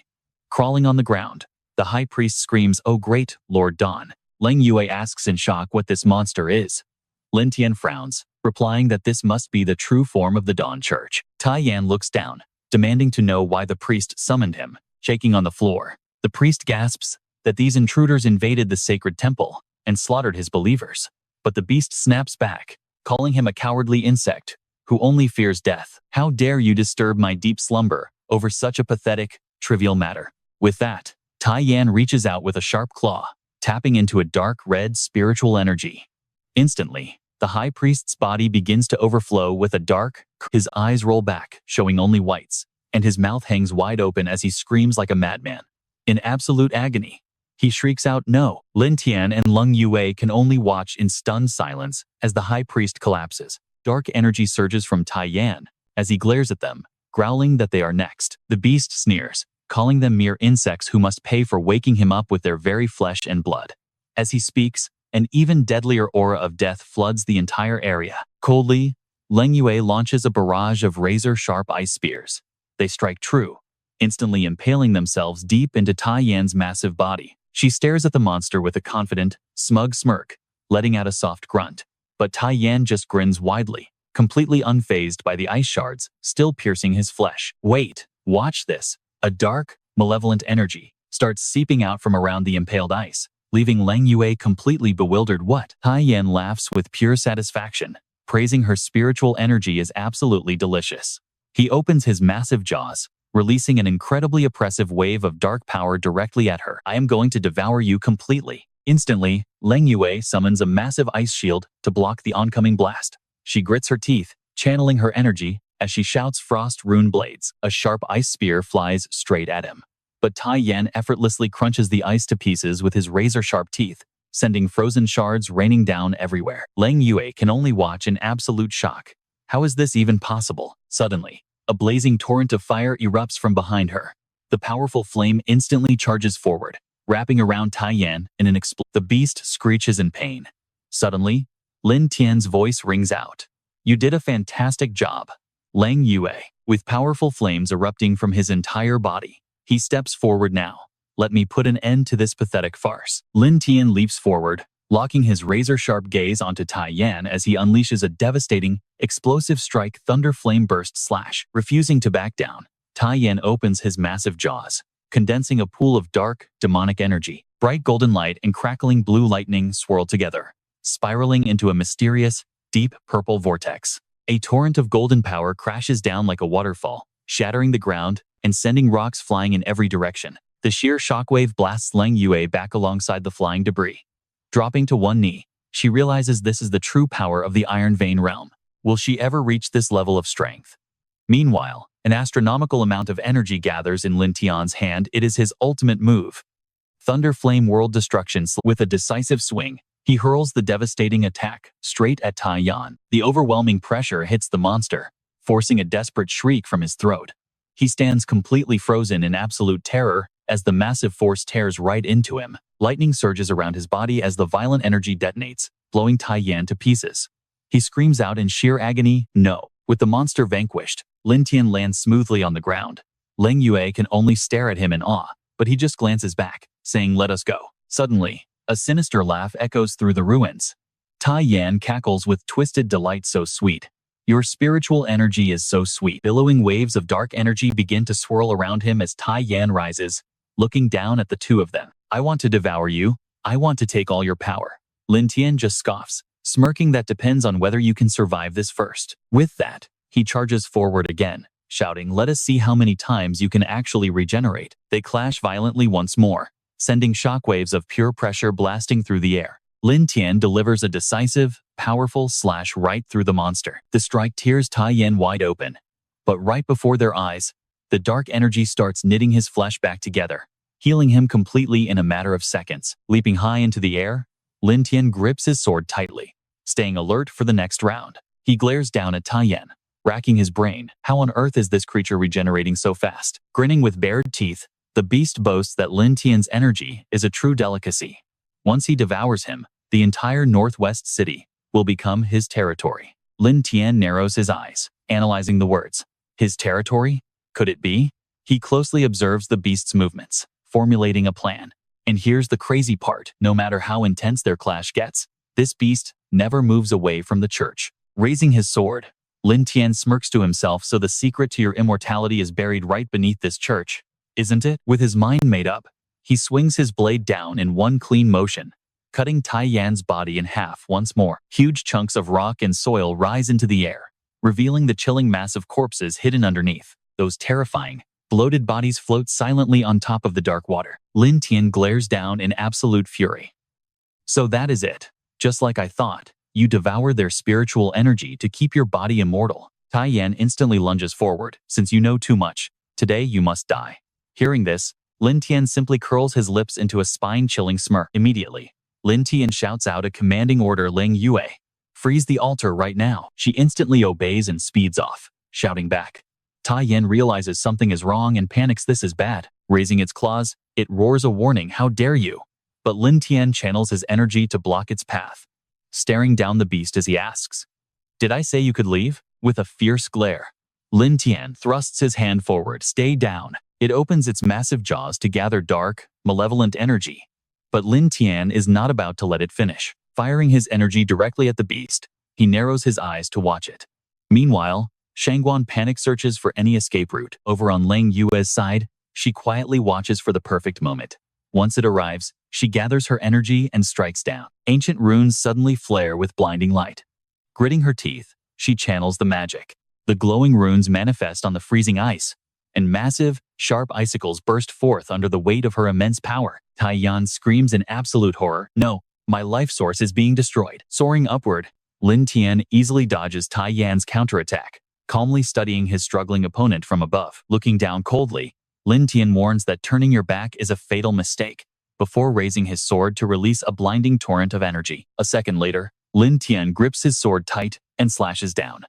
Crawling on the ground, the high priest screams, "Oh great, Lord Dawn." Lang Yue asks in shock what this monster is. Lin Tian frowns, replying that this must be the true form of the Dawn Church. Taiyan looks down, demanding to know why the priest summoned him, shaking on the floor. The priest gasps that these intruders invaded the sacred temple and slaughtered his believers. But the beast snaps back, calling him a cowardly insect who only fears death. "How dare you disturb my deep slumber over such a pathetic, trivial matter?" With that, Taiyan reaches out with a sharp claw, tapping into a dark red spiritual energy. Instantly, the high priest's body begins to overflow with a dark, his eyes roll back, showing only whites, and his mouth hangs wide open as he screams like a madman. In absolute agony, he shrieks out, "No!" Lin Tian and Lang Yue can only watch in stunned silence as the high priest collapses. Dark energy surges from Taiyan as he glares at them, growling that they are next. The beast sneers, calling them mere insects who must pay for waking him up with their very flesh and blood. As he speaks, an even deadlier aura of death floods the entire area. Coldly, Lang Yue launches a barrage of razor-sharp ice spears. They strike true, instantly impaling themselves deep into Taiyan's massive body. She stares at the monster with a confident, smug smirk, letting out a soft grunt. But Taiyan just grins widely, completely unfazed by the ice shards, still piercing his flesh. Wait, watch this. A dark, malevolent energy starts seeping out from around the impaled ice, leaving Lang Yue completely bewildered. What? Taiyan laughs with pure satisfaction, praising her spiritual energy as absolutely delicious. He opens his massive jaws, releasing an incredibly oppressive wave of dark power directly at her. "I am going to devour you completely." Instantly, Lang Yue summons a massive ice shield to block the oncoming blast. She grits her teeth, channeling her energy as she shouts frost rune blades. A sharp ice spear flies straight at him. But Taiyan effortlessly crunches the ice to pieces with his razor-sharp teeth, sending frozen shards raining down everywhere. Lang Yue can only watch in absolute shock. How is this even possible? Suddenly, a blazing torrent of fire erupts from behind her. The powerful flame instantly charges forward, wrapping around Taiyan in an explosion. The beast screeches in pain. Suddenly, Lin Tian's voice rings out. "You did a fantastic job, Lang Yue." With powerful flames erupting from his entire body, he steps forward now. "Let me put an end to this pathetic farce." Lin Tian leaps forward, locking his razor-sharp gaze onto Taiyan as he unleashes a devastating, explosive strike thunder flame burst slash. Refusing to back down, Taiyan opens his massive jaws, condensing a pool of dark, demonic energy. Bright golden light and crackling blue lightning swirl together, spiraling into a mysterious, deep purple vortex. A torrent of golden power crashes down like a waterfall, shattering the ground and sending rocks flying in every direction. The sheer shockwave blasts Lang Yue back alongside the flying debris. Dropping to one knee, she realizes this is the true power of the Iron Vein realm. Will she ever reach this level of strength? Meanwhile, an astronomical amount of energy gathers in Lin Tian's hand. It is his ultimate move. Thunder Flame World Destruction. With a decisive swing, he hurls the devastating attack straight at Taiyan. The overwhelming pressure hits the monster, forcing a desperate shriek from his throat. He stands completely frozen in absolute terror as the massive force tears right into him. Lightning surges around his body as the violent energy detonates, blowing Taiyan to pieces. He screams out in sheer agony, "No." With the monster vanquished, Lin Tian lands smoothly on the ground. Lang Yue can only stare at him in awe, but he just glances back, saying, "Let us go." Suddenly, a sinister laugh echoes through the ruins. Taiyan cackles with twisted delight. "So sweet. Your spiritual energy is so sweet." Billowing waves of dark energy begin to swirl around him as Taiyan rises, looking down at the two of them. "I want to devour you. I want to take all your power." Lin Tian just scoffs, smirking. "That depends on whether you can survive this first." With that, he charges forward again, shouting, "Let us see how many times you can actually regenerate." They clash violently once more, sending shockwaves of pure pressure blasting through the air. Lin Tian delivers a decisive, powerful slash right through the monster. The strike tears Taiyan wide open, but right before their eyes, the dark energy starts knitting his flesh back together, healing him completely in a matter of seconds. Leaping high into the air, Lin Tian grips his sword tightly, staying alert for the next round. He glares down at Taiyan, racking his brain. How on earth is this creature regenerating so fast? Grinning with bared teeth, the beast boasts that Lin Tian's energy is a true delicacy. Once he devours him, the entire northwest city will become his territory. Lin Tian narrows his eyes, analyzing the words. His territory? Could it be? He closely observes the beast's movements, formulating a plan. And here's the crazy part. No matter how intense their clash gets, this beast never moves away from the church. Raising his sword, Lin Tian smirks to himself. So the secret to your immortality is buried right beneath this church, isn't it? With his mind made up, he swings his blade down in one clean motion, cutting Taiyan's body in half once more. Huge chunks of rock and soil rise into the air, revealing the chilling mass of corpses hidden underneath. Those terrifying, bloated bodies float silently on top of the dark water. Lin Tian glares down in absolute fury. So that is it. Just like I thought, you devour their spiritual energy to keep your body immortal. Taiyan instantly lunges forward. Since you know too much, today you must die. Hearing this, Lin Tian simply curls his lips into a spine-chilling smirk. Immediately, Lin Tian shouts out a commanding order. Ling Yue, freeze the altar right now. She instantly obeys and speeds off, shouting back. Taiyan realizes something is wrong and panics. This is bad. Raising its claws, it roars a warning. How dare you? But Lin Tian channels his energy to block its path, staring down the beast as he asks, did I say you could leave? With a fierce glare, Lin Tian thrusts his hand forward. Stay down. It opens its massive jaws to gather dark, malevolent energy. But Lin Tian is not about to let it finish. Firing his energy directly at the beast, he narrows his eyes to watch it. Meanwhile, Shangguan panic searches for any escape route. Over on Ling Yue's side, she quietly watches for the perfect moment. Once it arrives, she gathers her energy and strikes down. Ancient runes suddenly flare with blinding light. Gritting her teeth, she channels the magic. The glowing runes manifest on the freezing ice, and massive, sharp icicles burst forth under the weight of her immense power. Taiyan screams in absolute horror. No, my life source is being destroyed. Soaring upward, Lin Tian easily dodges Taiyan's counterattack, calmly studying his struggling opponent from above. Looking down coldly, Lin Tian warns that turning your back is a fatal mistake, before raising his sword to release a blinding torrent of energy. A second later, Lin Tian grips his sword tight and slashes down.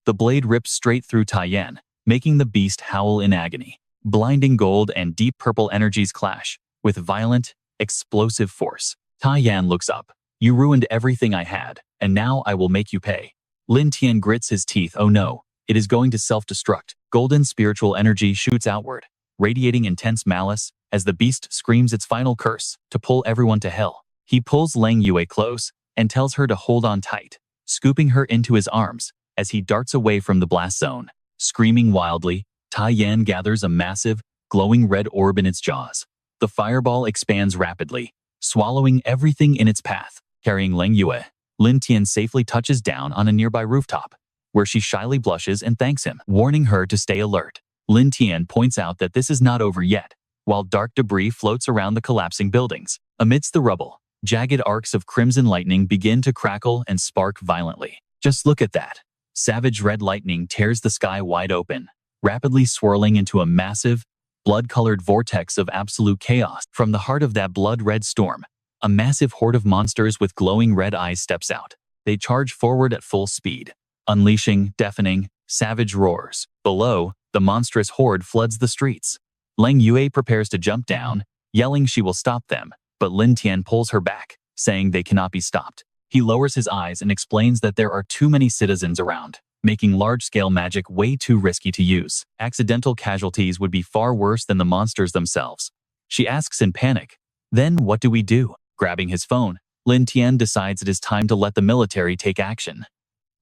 The blade rips straight through Taiyan, making the beast howl in agony. Blinding gold and deep purple energies clash, with violent, explosive force. Taiyan looks up. You ruined everything I had, and now I will make you pay. Lin Tian grits his teeth. Oh no, it is going to self-destruct. Golden spiritual energy shoots outward, radiating intense malice, as the beast screams its final curse to pull everyone to hell. He pulls Ling Yue close and tells her to hold on tight, scooping her into his arms as he darts away from the blast zone. Screaming wildly, Taiyan gathers a massive, glowing red orb in its jaws. The fireball expands rapidly, swallowing everything in its path. Carrying Ling Yue, Lin Tian safely touches down on a nearby rooftop, where she shyly blushes and thanks him, warning her to stay alert. Lin Tian points out that this is not over yet, while dark debris floats around the collapsing buildings. Amidst the rubble, jagged arcs of crimson lightning begin to crackle and spark violently. Just look at that. Savage red lightning tears the sky wide open, rapidly swirling into a massive, blood-colored vortex of absolute chaos. From the heart of that blood-red storm, a massive horde of monsters with glowing red eyes steps out. They charge forward at full speed, unleashing deafening, savage roars. Below, the monstrous horde floods the streets. Ling Yue prepares to jump down, yelling she will stop them, but Lin Tian pulls her back, saying they cannot be stopped. He lowers his eyes and explains that there are too many citizens around, making large-scale magic way too risky to use. Accidental casualties would be far worse than the monsters themselves. She asks in panic, then what do we do? Grabbing his phone, Lin Tian decides it is time to let the military take action.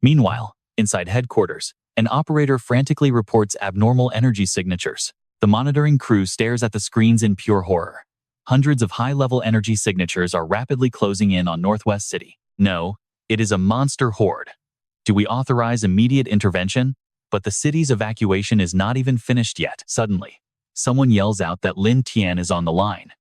Meanwhile, inside headquarters, an operator frantically reports abnormal energy signatures. The monitoring crew stares at the screens in pure horror. Hundreds of high-level energy signatures are rapidly closing in on Northwest City. No, it is a monster horde. Do we authorize immediate intervention? But the city's evacuation is not even finished yet. Suddenly, someone yells out that Lin Tian is on the line.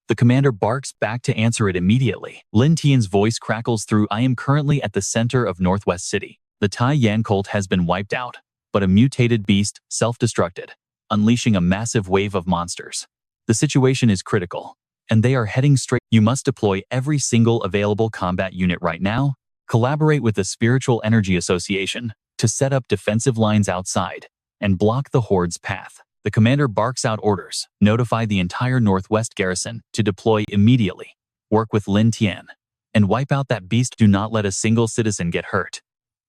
The commander barks back to answer it immediately. Lin Tian's voice crackles through. I am currently at the center of Northwest City. The Taiyan cult has been wiped out, but a mutated beast self-destructed, unleashing a massive wave of monsters. The situation is critical. and they are heading straight. You must deploy every single available combat unit right now. Collaborate with the Spiritual Energy Association to set up defensive lines outside and block the horde's path. The commander barks out orders. Notify the entire Northwest garrison to deploy immediately. Work with Lin Tian and wipe out that beast. Do not let a single citizen get hurt.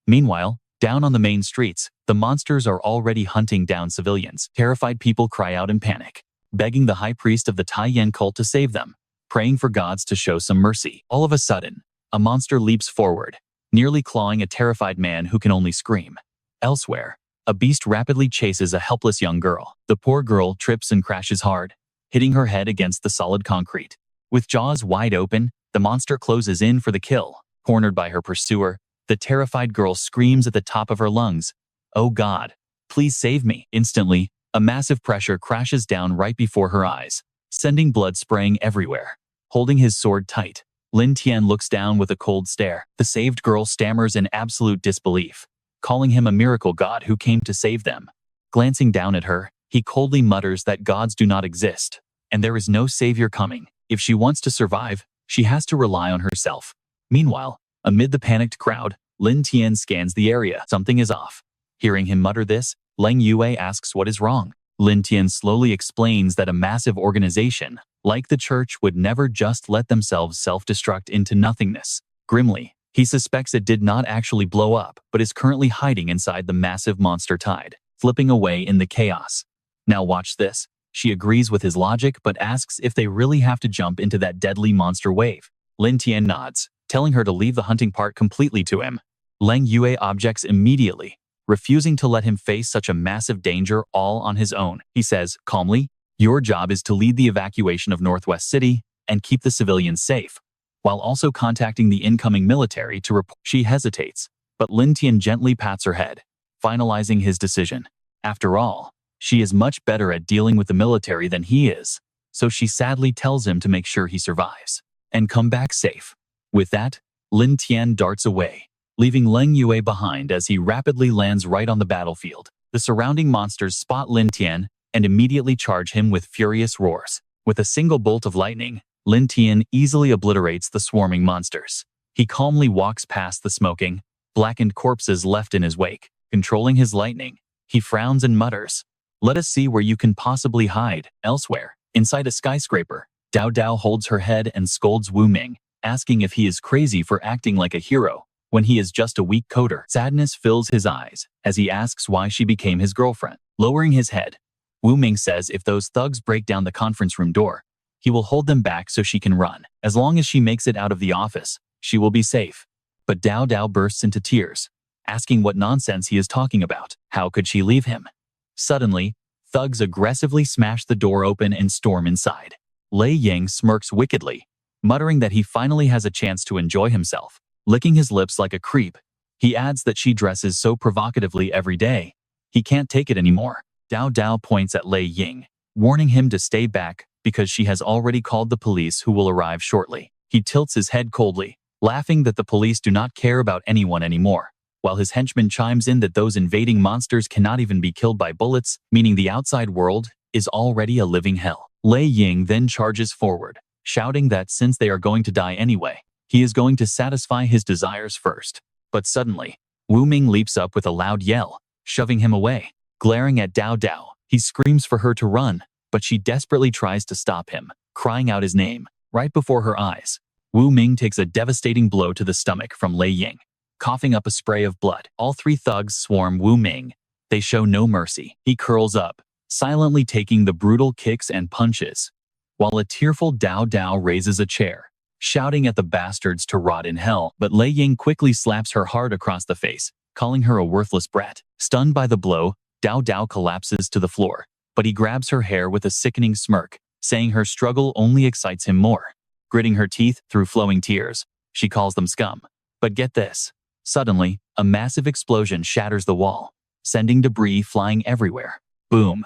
Meanwhile, down on the main streets, the monsters are already hunting down civilians. Terrified people cry out in panic, begging the high priest of the Taiyan cult to save them, praying for gods to show some mercy. All of a sudden, a monster leaps forward, nearly clawing a terrified man who can only scream. Elsewhere, a beast rapidly chases a helpless young girl. The poor girl trips and crashes hard, hitting her head against the solid concrete. With jaws wide open, the monster closes in for the kill. Cornered by her pursuer, the terrified girl screams at the top of her lungs, "Oh God, please save me." Instantly, a massive pressure crashes down right before her eyes, sending blood spraying everywhere. Holding his sword tight, Lin Tian looks down with a cold stare. The saved girl stammers in absolute disbelief, calling him a miracle god who came to save them. Glancing down at her, he coldly mutters that gods do not exist, and there is no savior coming. If she wants to survive, she has to rely on herself. Meanwhile, amid the panicked crowd, Lin Tian scans the area. Something is off. Hearing him mutter this, Leng Yue asks what is wrong. Lin Tian slowly explains that a massive organization, like the church, would never just let themselves self-destruct into nothingness. Grimly, he suspects it did not actually blow up, but is currently hiding inside the massive monster tide, flipping away in the chaos. Now watch this. She agrees with his logic but asks if they really have to jump into that deadly monster wave. Lin Tian nods, telling her to leave the hunting part completely to him. Leng Yue objects immediately, refusing to let him face such a massive danger all on his own. He says, calmly, "Your job is to lead the evacuation of Northwest City and keep the civilians safe, while also contacting the incoming military to report." She hesitates, but Lin Tian gently pats her head, finalizing his decision. After all, she is much better at dealing with the military than he is, so she sadly tells him to make sure he survives and come back safe. With that, Lin Tian darts away, leaving Leng Yue behind as he rapidly lands right on the battlefield. The surrounding monsters spot Lin Tian and immediately charge him with furious roars. With a single bolt of lightning, Lin Tian easily obliterates the swarming monsters. He calmly walks past the smoking, blackened corpses left in his wake. Controlling his lightning, he frowns and mutters, "Let us see where you can possibly hide." Elsewhere, inside a skyscraper, Dao Dao holds her head and scolds Wu Ming, asking if he is crazy for acting like a hero when he is just a weak coder. Sadness fills his eyes as he asks why she became his girlfriend. Lowering his head, Wu Ming says if those thugs break down the conference room door, he will hold them back so she can run. As long as she makes it out of the office, she will be safe. But Dao Dao bursts into tears, asking what nonsense he is talking about. How could she leave him? Suddenly, thugs aggressively smash the door open and storm inside. Lei Ying smirks wickedly, muttering that he finally has a chance to enjoy himself. Licking his lips like a creep, he adds that she dresses so provocatively every day, he can't take it anymore. Dao Dao points at Lei Ying, warning him to stay back because she has already called the police who will arrive shortly. He tilts his head coldly, laughing that the police do not care about anyone anymore, while his henchman chimes in that those invading monsters cannot even be killed by bullets, meaning the outside world is already a living hell. Lei Ying then charges forward, shouting that since they are going to die anyway, he is going to satisfy his desires first. But suddenly, Wu Ming leaps up with a loud yell, shoving him away. Glaring at Dao Dao, he screams for her to run, but she desperately tries to stop him, crying out his name. Right before her eyes, Wu Ming takes a devastating blow to the stomach from Lei Ying, coughing up a spray of blood. All three thugs swarm Wu Ming. They show no mercy. He curls up, silently taking the brutal kicks and punches, while a tearful Dao Dao raises a chair, shouting at the bastards to rot in hell. But Lei Ying quickly slaps her hard across the face, calling her a worthless brat. Stunned by the blow, Dao Dao collapses to the floor, but he grabs her hair with a sickening smirk, saying her struggle only excites him more. Gritting her teeth through flowing tears, she calls them scum. But get this. Suddenly, a massive explosion shatters the wall, sending debris flying everywhere. Boom.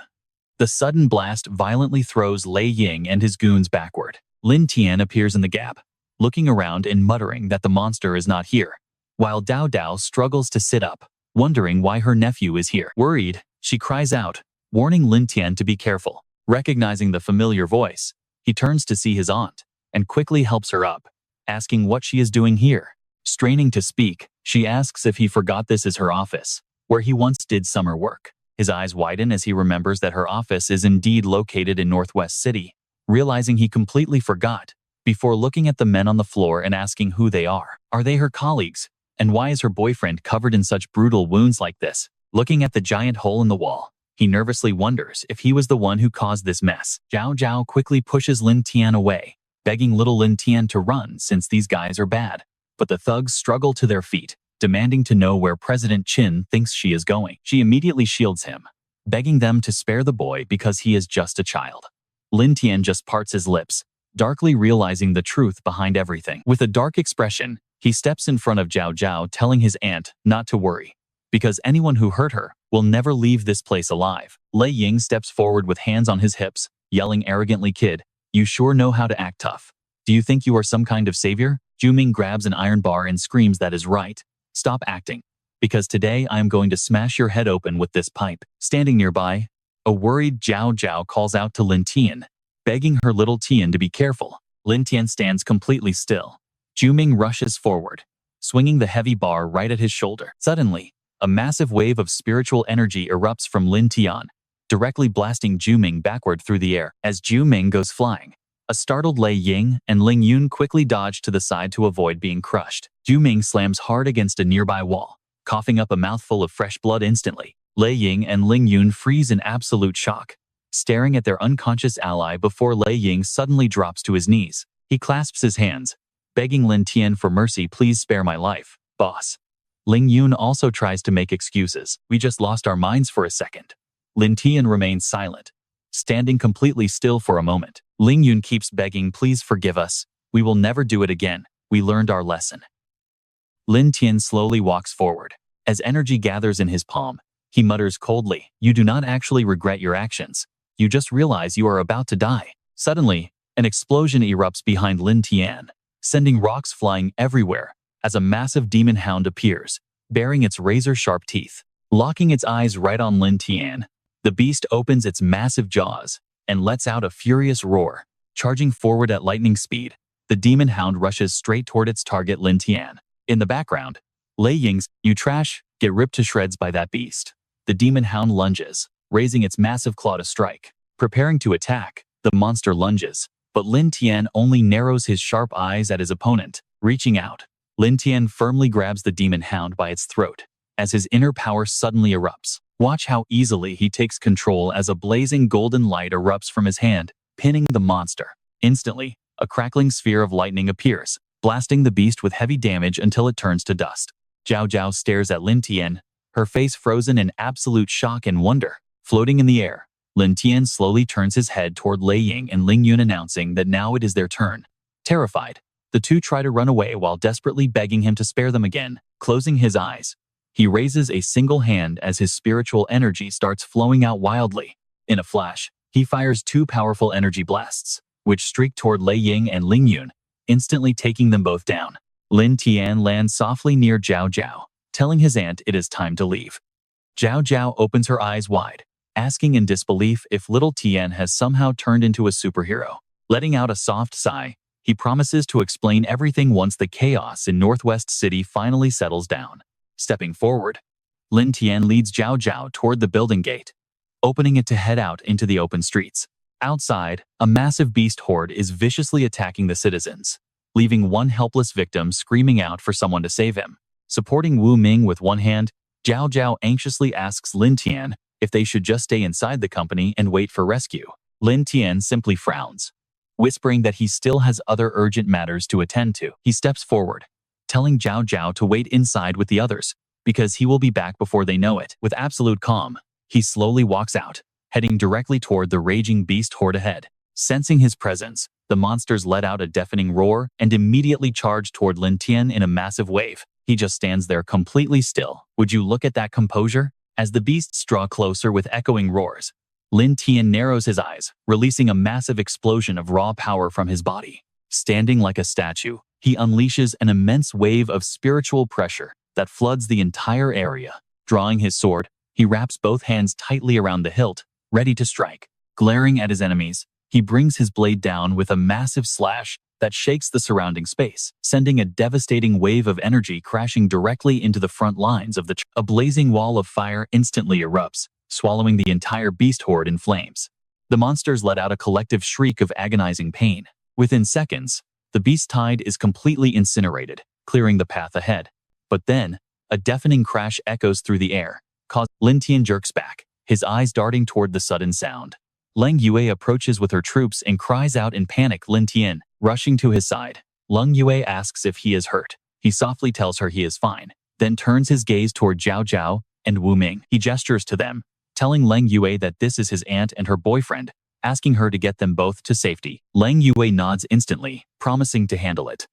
The sudden blast violently throws Lei Ying and his goons backward. Lin Tian appears in the gap, looking around and muttering that the monster is not here, while Dao Dao struggles to sit up, wondering why her nephew is here. Worried, she cries out, warning Lin Tian to be careful. Recognizing the familiar voice, He turns to see his aunt and quickly helps her up, asking what she is doing here. Straining to speak, she asks if he forgot this is her office, where he once did summer work. His eyes widen as he remembers that her office is indeed located in Northwest City, realizing he completely forgot, before looking at the men on the floor and asking who they are. Are they her colleagues? And why is her boyfriend covered in such brutal wounds like this? Looking at the giant hole in the wall, he nervously wonders if he was the one who caused this mess. Zhao Zhao quickly pushes Lin Tian away, begging little Lin Tian to run since these guys are bad. But the thugs struggle to their feet, demanding to know where President Qin thinks she is going. She immediately shields him, begging them to spare the boy because he is just a child. Lin Tian just parts his lips, darkly realizing the truth behind everything. With a dark expression, he steps in front of Zhao Zhao, telling his aunt not to worry, because anyone who hurt her will never leave this place alive. Lei Ying steps forward with hands on his hips, yelling arrogantly, "Kid, you sure know how to act tough. Do you think you are some kind of savior?" Juming grabs an iron bar and screams, "That is right. Stop acting, because today I am going to smash your head open with this pipe." Standing nearby, a worried Zhao Zhao calls out to Lin Tian, begging her little Tian to be careful. Lin Tian stands completely still. Juming rushes forward, swinging the heavy bar right at his shoulder. Suddenly, a massive wave of spiritual energy erupts from Lin Tian, directly blasting Juming backward through the air. As Juming goes flying, a startled Lei Ying and Ling Yun quickly dodge to the side to avoid being crushed. Juming slams hard against a nearby wall, coughing up a mouthful of fresh blood instantly. Lei Ying and Ling Yun freeze in absolute shock, staring at their unconscious ally before Lei Ying suddenly drops to his knees. He clasps his hands, begging Lin Tian for mercy. "Please spare my life, boss." Ling Yun also tries to make excuses. "We just lost our minds for a second." Lin Tian remains silent, standing completely still for a moment. Ling Yun keeps begging, "Please forgive us. We will never do it again. We learned our lesson." Lin Tian slowly walks forward. As energy gathers in his palm, he mutters coldly, "You do not actually regret your actions. You just realize you are about to die." Suddenly, an explosion erupts behind Lin Tian, sending rocks flying everywhere as a massive demon hound appears, baring its razor-sharp teeth. Locking its eyes right on Lin Tian, the beast opens its massive jaws and lets out a furious roar. Charging forward at lightning speed, the demon hound rushes straight toward its target, Lin Tian. In the background, Lei Ying's "You trash, get ripped to shreds by that beast." The demon hound lunges, raising its massive claw to strike. Preparing to attack, the monster lunges, but Lin Tian only narrows his sharp eyes at his opponent. Reaching out, Lin Tian firmly grabs the demon hound by its throat, as his inner power suddenly erupts. Watch how easily he takes control as a blazing golden light erupts from his hand, pinning the monster. Instantly, a crackling sphere of lightning appears, blasting the beast with heavy damage until it turns to dust. Zhao Zhao stares at Lin Tian, her face frozen in absolute shock and wonder. Floating in the air, Lin Tian slowly turns his head toward Lei Ying and Ling Yun, announcing that now it is their turn. Terrified, the two try to run away while desperately begging him to spare them again. Closing his eyes, he raises a single hand as his spiritual energy starts flowing out wildly. In a flash, he fires two powerful energy blasts, which streak toward Lei Ying and Ling Yun, instantly taking them both down. Lin Tian lands softly near Zhao Zhao, telling his aunt it is time to leave. Zhao Zhao opens her eyes wide, asking in disbelief if little Tian has somehow turned into a superhero. Letting out a soft sigh, he promises to explain everything once the chaos in Northwest City finally settles down. Stepping forward, Lin Tian leads Zhao Zhao toward the building gate, opening it to head out into the open streets. Outside, a massive beast horde is viciously attacking the citizens, leaving one helpless victim screaming out for someone to save him. Supporting Wu Ming with one hand, Zhao Zhao anxiously asks Lin Tian if they should just stay inside the company and wait for rescue. Lin Tian simply frowns, whispering that he still has other urgent matters to attend to. He steps forward, telling Zhao Zhao to wait inside with the others, because he will be back before they know it. With absolute calm, he slowly walks out, heading directly toward the raging beast horde ahead. Sensing his presence, the monsters let out a deafening roar and immediately charged toward Lin Tian in a massive wave. He just stands there completely still. Would you look at that composure? As the beasts draw closer with echoing roars, Lin Tian narrows his eyes, releasing a massive explosion of raw power from his body. Standing like a statue, he unleashes an immense wave of spiritual pressure that floods the entire area. Drawing his sword, he wraps both hands tightly around the hilt, ready to strike. Glaring at his enemies, He brings his blade down with a massive slash that shakes the surrounding space, sending a devastating wave of energy crashing directly into the front lines of the A blazing wall of fire instantly erupts, swallowing the entire beast horde in flames. The monsters let out a collective shriek of agonizing pain. Within seconds, the beast tide is completely incinerated, clearing the path ahead. But then, a deafening crash echoes through the air, causing Lin Tian jerks back, his eyes darting toward the sudden sound. Leng Yue approaches with her troops and cries out in panic. Lin Tian, rushing to his side. Leng Yue asks if he is hurt. He softly tells her he is fine, then turns his gaze toward Zhao Zhao and Wu Ming. He gestures to them, telling Leng Yue that this is his aunt and her boyfriend, asking her to get them both to safety. Leng Yue nods instantly, promising to handle it.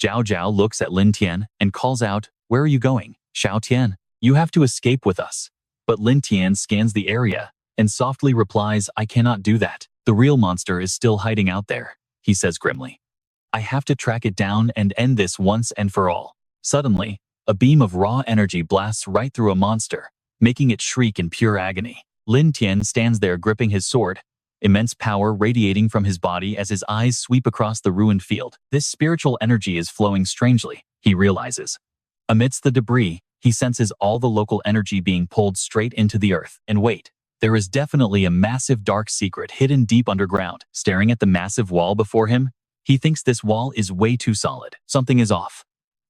Zhao Zhao looks at Lin Tian and calls out, "Where are you going? Xiao Tian, you have to escape with us." But Lin Tian scans the area and softly replies, "I cannot do that. The real monster is still hiding out there," he says grimly. "I have to track it down and end this once and for all." Suddenly, a beam of raw energy blasts right through a monster, making it shriek in pure agony. Lin Tian stands there gripping his sword, immense power radiating from his body as his eyes sweep across the ruined field. This spiritual energy is flowing strangely, he realizes. Amidst the debris, he senses all the local energy being pulled straight into the earth. And wait, there is definitely a massive dark secret hidden deep underground. Staring at the massive wall before him, he thinks this wall is way too solid. Something is off.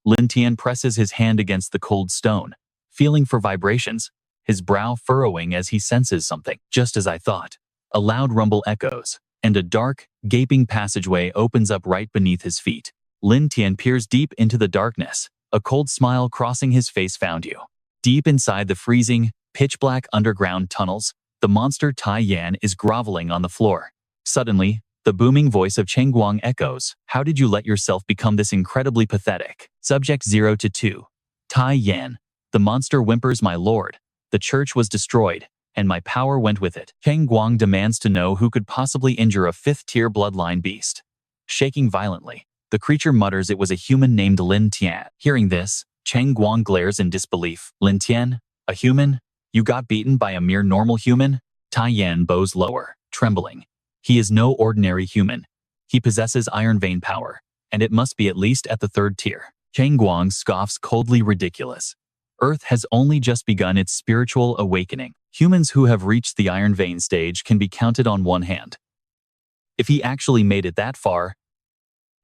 Lin Tian presses his hand against the cold stone, feeling for vibrations, his brow furrowing as he senses something. Just as I thought. A loud rumble echoes, and a dark, gaping passageway opens up right beneath his feet. Lin Tian peers deep into the darkness, a cold smile crossing his face. Found you. Deep inside the freezing, pitch-black underground tunnels, the monster Tai Yan is groveling on the floor. Suddenly, the booming voice of Cheng Guang echoes, "How did you let yourself become this incredibly pathetic?" Subject 0 to 2. Tai Yan. The monster whimpers, "My lord, the church was destroyed, and my power went with it." Cheng Guang demands to know who could possibly injure a 5th-tier bloodline beast. Shaking violently, the creature mutters it was a human named Lin Tian. Hearing this, Cheng Guang glares in disbelief. "Lin Tian? A human? You got beaten by a mere normal human?" Tai Yan bows lower, trembling. He is no ordinary human. He possesses iron vein power, and it must be at least at the 3rd tier. Cheng Guang scoffs coldly. "Ridiculous. Earth has only just begun its spiritual awakening. Humans who have reached the iron vein stage can be counted on one hand. If he actually made it that far,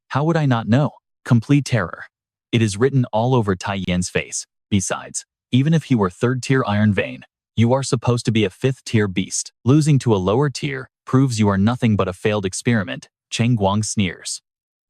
how would I not know?" Complete terror. It is written all over Tai Yan's face. Besides, even if he were 3rd-tier iron vein, you are supposed to be a 5th-tier beast. Losing to a lower tier proves you are nothing but a failed experiment, Cheng Guang sneers.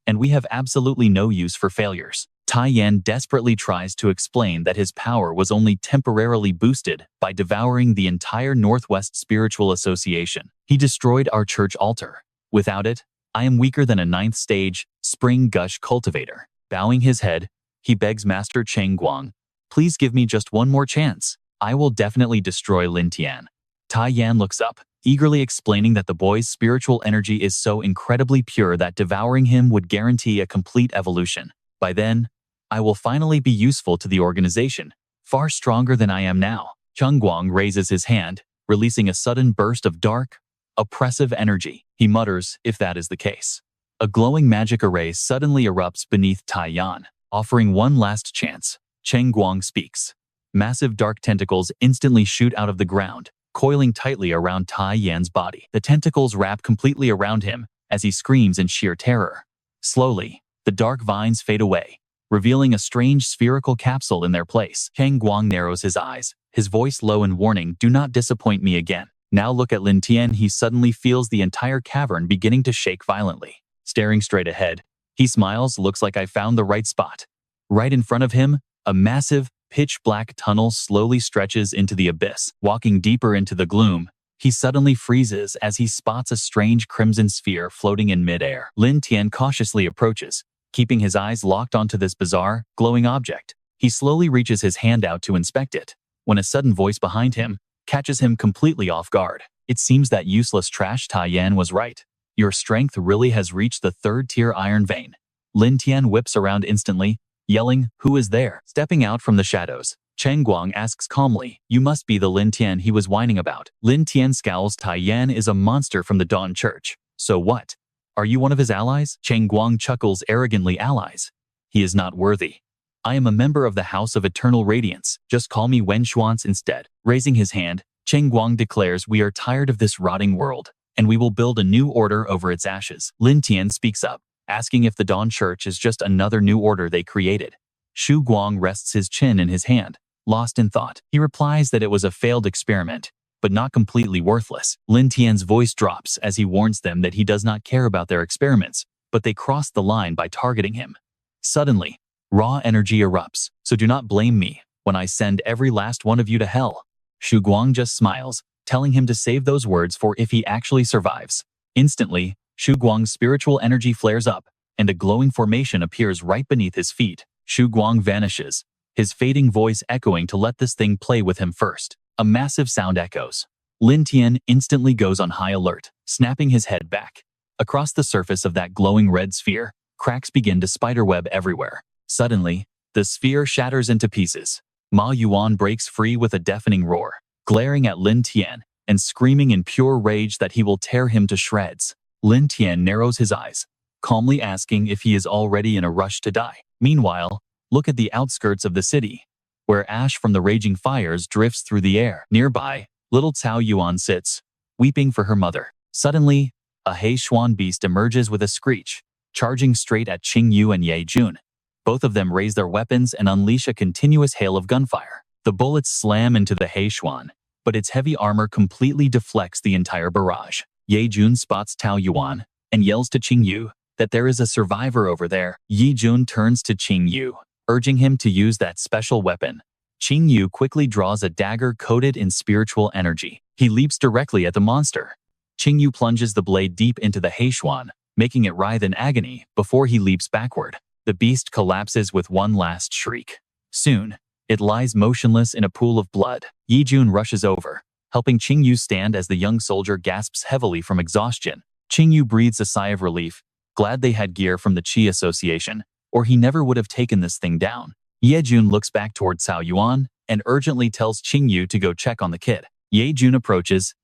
And we have absolutely no use for failures. Tai Yan desperately tries to explain that his power was only temporarily boosted by devouring the entire Northwest Spiritual Association. He destroyed our church altar. Without it, I am weaker than a 9th stage, spring gush cultivator. Bowing his head, he begs Master Cheng Guang, "Please give me just one more chance. I will definitely destroy Lin Tian." Tai Yan looks up, eagerly explaining that the boy's spiritual energy is so incredibly pure that devouring him would guarantee a complete evolution. By then, I will finally be useful to the organization, far stronger than I am now. Cheng Guang raises his hand, releasing a sudden burst of dark, oppressive energy. He mutters, "If that is the case." A glowing magic array suddenly erupts beneath Tai Yan, offering one last chance. Cheng Guang speaks. Massive dark tentacles instantly shoot out of the ground, coiling tightly around Tai Yan's body. The tentacles wrap completely around him as he screams in sheer terror. Slowly, the dark vines fade away, revealing a strange spherical capsule in their place. Cheng Guang narrows his eyes, his voice low in warning, "Do not disappoint me again." Now look at Lin Tian. He suddenly feels the entire cavern beginning to shake violently. Staring straight ahead, he smiles. "Looks like I found the right spot." Right in front of him, a massive, pitch-black tunnel slowly stretches into the abyss. Walking deeper into the gloom, he suddenly freezes as he spots a strange crimson sphere floating in mid-air. Lin Tian cautiously approaches, keeping his eyes locked onto this bizarre, glowing object. He slowly reaches his hand out to inspect it, when a sudden voice behind him catches him completely off guard. "It seems that useless trash Tai Yan was right. Your strength really has reached the 3rd-tier iron vein." Lin Tian whips around instantly, yelling, "Who is there?" Stepping out from the shadows, Cheng Guang asks calmly, "You must be the Lin Tian he was whining about." Lin Tian scowls. Tai Yan is a monster from the Dawn Church. So what? Are you one of his allies? Cheng Guang chuckles arrogantly. Allies? He is not worthy. I am a member of the House of Eternal Radiance. Just call me Wen Xuans instead. Raising his hand, Cheng Guang declares, we are tired of this rotting world, and we will build a new order over its ashes. Lin Tian speaks up, asking if the Dawn Church is just another new order they created. Xu Guang rests his chin in his hand, lost in thought. He replies that it was a failed experiment, but not completely worthless. Lin Tian's voice drops as he warns them that he does not care about their experiments, but they crossed the line by targeting him. Suddenly, raw energy erupts, so do not blame me when I send every last one of you to hell. Xu Guang just smiles, telling him to save those words for if he actually survives. Instantly, Xu Guang's spiritual energy flares up, and a glowing formation appears right beneath his feet. Xu Guang vanishes, his fading voice echoing to let this thing play with him first. A massive sound echoes. Lin Tian instantly goes on high alert, snapping his head back. Across the surface of that glowing red sphere, cracks begin to spiderweb everywhere. Suddenly, the sphere shatters into pieces. Ma Yuan breaks free with a deafening roar, glaring at Lin Tian and screaming in pure rage that he will tear him to shreds. Lin Tian narrows his eyes, calmly asking if he is already in a rush to die. Meanwhile, look at the outskirts of the city, where ash from the raging fires drifts through the air. Nearby, little Cao Yuan sits, weeping for her mother. Suddenly, a He Xuan beast emerges with a screech, charging straight at Qing Yu and Ye Jun. Both of them raise their weapons and unleash a continuous hail of gunfire. The bullets slam into the He Xuan, but its heavy armor completely deflects the entire barrage. Ye Jun spots Cao Yuan and yells to Qing Yu that there is a survivor over there. Ye Jun turns to Qing Yu, urging him to use that special weapon. Qing Yu quickly draws a dagger coated in spiritual energy. He leaps directly at the monster. Qing Yu plunges the blade deep into the He Xuan, making it writhe in agony before he leaps backward. The beast collapses with one last shriek. Soon, it lies motionless in a pool of blood. Ye Jun rushes over, helping Qing Yu stand as the young soldier gasps heavily from exhaustion. Qing Yu breathes a sigh of relief, glad they had gear from the Qi Association, or he never would have taken this thing down. Ye Jun looks back toward Cao Yuan and urgently tells Qing Yu to go check on the kid. Ye Jun approaches,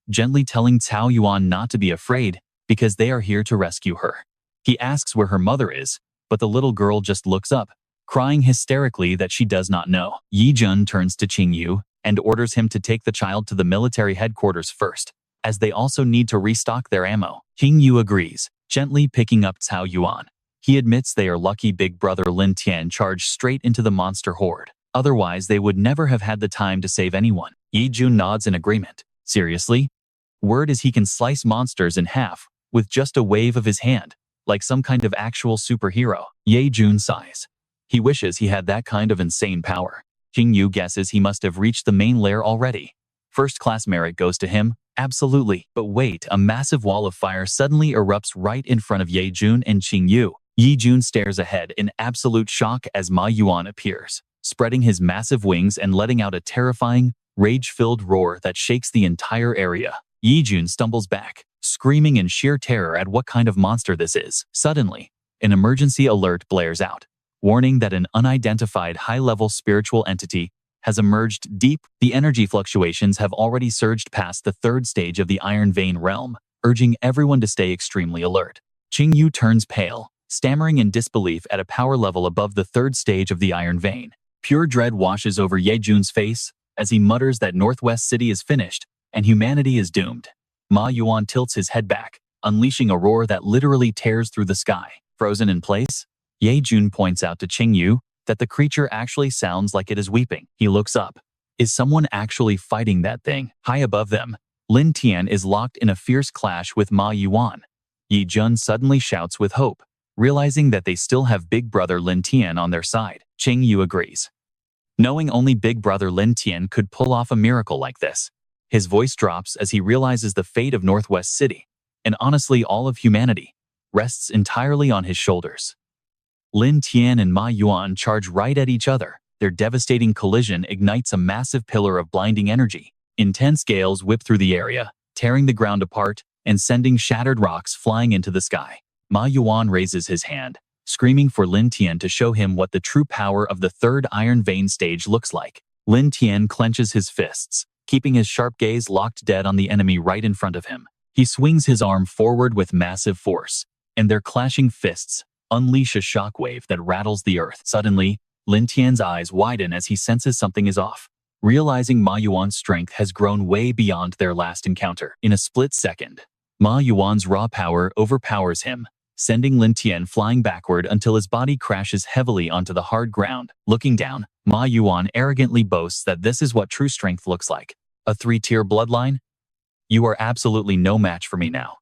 gently telling Cao Yuan not to be afraid because they are here to rescue her. He asks where her mother is, but the little girl just looks up, crying hysterically that she does not know. Ye Jun turns to Qing Yu and orders him to take the child to the military headquarters first, as they also need to restock their ammo. Qing Yu agrees, gently picking up Cao Yuan. He admits they are lucky big brother Lin Tian charged straight into the monster horde. Otherwise, they would never have had the time to save anyone. Ye Jun nods in agreement. Seriously? Word is he can slice monsters in half with just a wave of his hand, like some kind of actual superhero. Ye Jun sighs. He wishes he had that kind of insane power. Qing Yu guesses he must have reached the main lair already. First class merit goes to him, absolutely. But wait, a massive wall of fire suddenly erupts right in front of Ye Jun and Qing Yu. Ye Jun stares ahead in absolute shock as Ma Yuan appears, spreading his massive wings and letting out a terrifying, rage-filled roar that shakes the entire area. Ye Jun stumbles back, screaming in sheer terror at what kind of monster this is. Suddenly, an emergency alert blares out, warning that an unidentified high-level spiritual entity has emerged deep. The energy fluctuations have already surged past the third stage of the Iron Vein realm, urging everyone to stay extremely alert. Qing Yu turns pale, stammering in disbelief at a power level above the third stage of the Iron Vein. Pure dread washes over Ye Jun's face as he mutters that Northwest City is finished and humanity is doomed. Ma Yuan tilts his head back, unleashing a roar that literally tears through the sky. Frozen in place, Ye Jun points out to Qing Yu that the creature actually sounds like it is weeping. He looks up. Is someone actually fighting that thing? High above them, Lin Tian is locked in a fierce clash with Ma Yuan. Ye Jun suddenly shouts with hope, realizing that they still have big brother Lin Tian on their side. Qing Yu agrees, knowing only big brother Lin Tian could pull off a miracle like this. His voice drops as he realizes the fate of Northwest City, and honestly all of humanity, rests entirely on his shoulders. Lin Tian and Ma Yuan charge right at each other. Their devastating collision ignites a massive pillar of blinding energy. Intense gales whip through the area, tearing the ground apart and sending shattered rocks flying into the sky. Ma Yuan raises his hand, screaming for Lin Tian to show him what the true power of the third Iron Vein stage looks like. Lin Tian clenches his fists, keeping his sharp gaze locked dead on the enemy right in front of him. He swings his arm forward with massive force, and their clashing fists unleash a shockwave that rattles the earth. Suddenly, Lin Tian's eyes widen as he senses something is off, realizing Ma Yuan's strength has grown way beyond their last encounter. In a split second, Ma Yuan's raw power overpowers him, sending Lin Tian flying backward until his body crashes heavily onto the hard ground. Looking down, Ma Yuan arrogantly boasts that this is what true strength looks like. A 3-tier bloodline? You are absolutely no match for me now.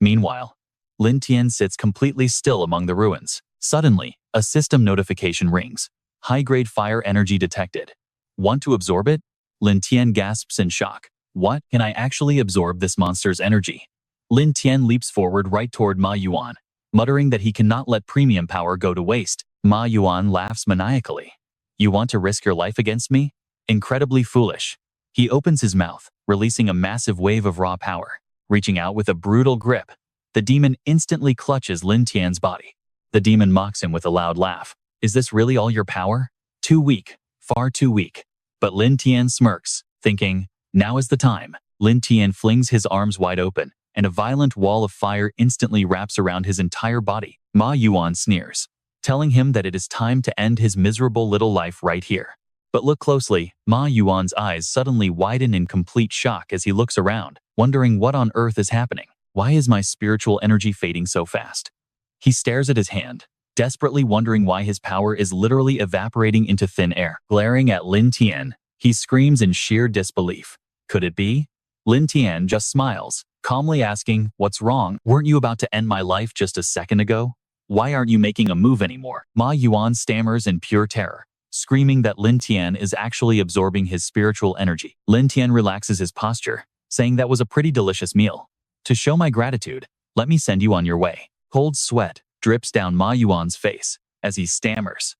Meanwhile, Lin Tian sits completely still among the ruins. Suddenly, a system notification rings. High-grade fire energy detected. Want to absorb it? Lin Tian gasps in shock. What? Can I actually absorb this monster's energy? Lin Tian leaps forward right toward Ma Yuan, muttering that he cannot let premium power go to waste. Ma Yuan laughs maniacally. You want to risk your life against me? Incredibly foolish. He opens his mouth, releasing a massive wave of raw power. Reaching out with a brutal grip, the demon instantly clutches Lin Tian's body. The demon mocks him with a loud laugh. Is this really all your power? Too weak. Far too weak. But Lin Tian smirks, thinking, now is the time. Lin Tian flings his arms wide open, and a violent wall of fire instantly wraps around his entire body. Ma Yuan sneers, telling him that it is time to end his miserable little life right here. But look closely, Ma Yuan's eyes suddenly widen in complete shock as he looks around, wondering what on earth is happening. Why is my spiritual energy fading so fast? He stares at his hand, desperately wondering why his power is literally evaporating into thin air. Glaring at Lin Tian, he screams in sheer disbelief. Could it be? Lin Tian just smiles, calmly asking, what's wrong? Weren't you about to end my life just a second ago? Why aren't you making a move anymore? Ma Yuan stammers in pure terror, screaming that Lin Tian is actually absorbing his spiritual energy. Lin Tian relaxes his posture, saying that was a pretty delicious meal. To show my gratitude, let me send you on your way. Cold sweat drips down Ma Yuan's face as he stammers.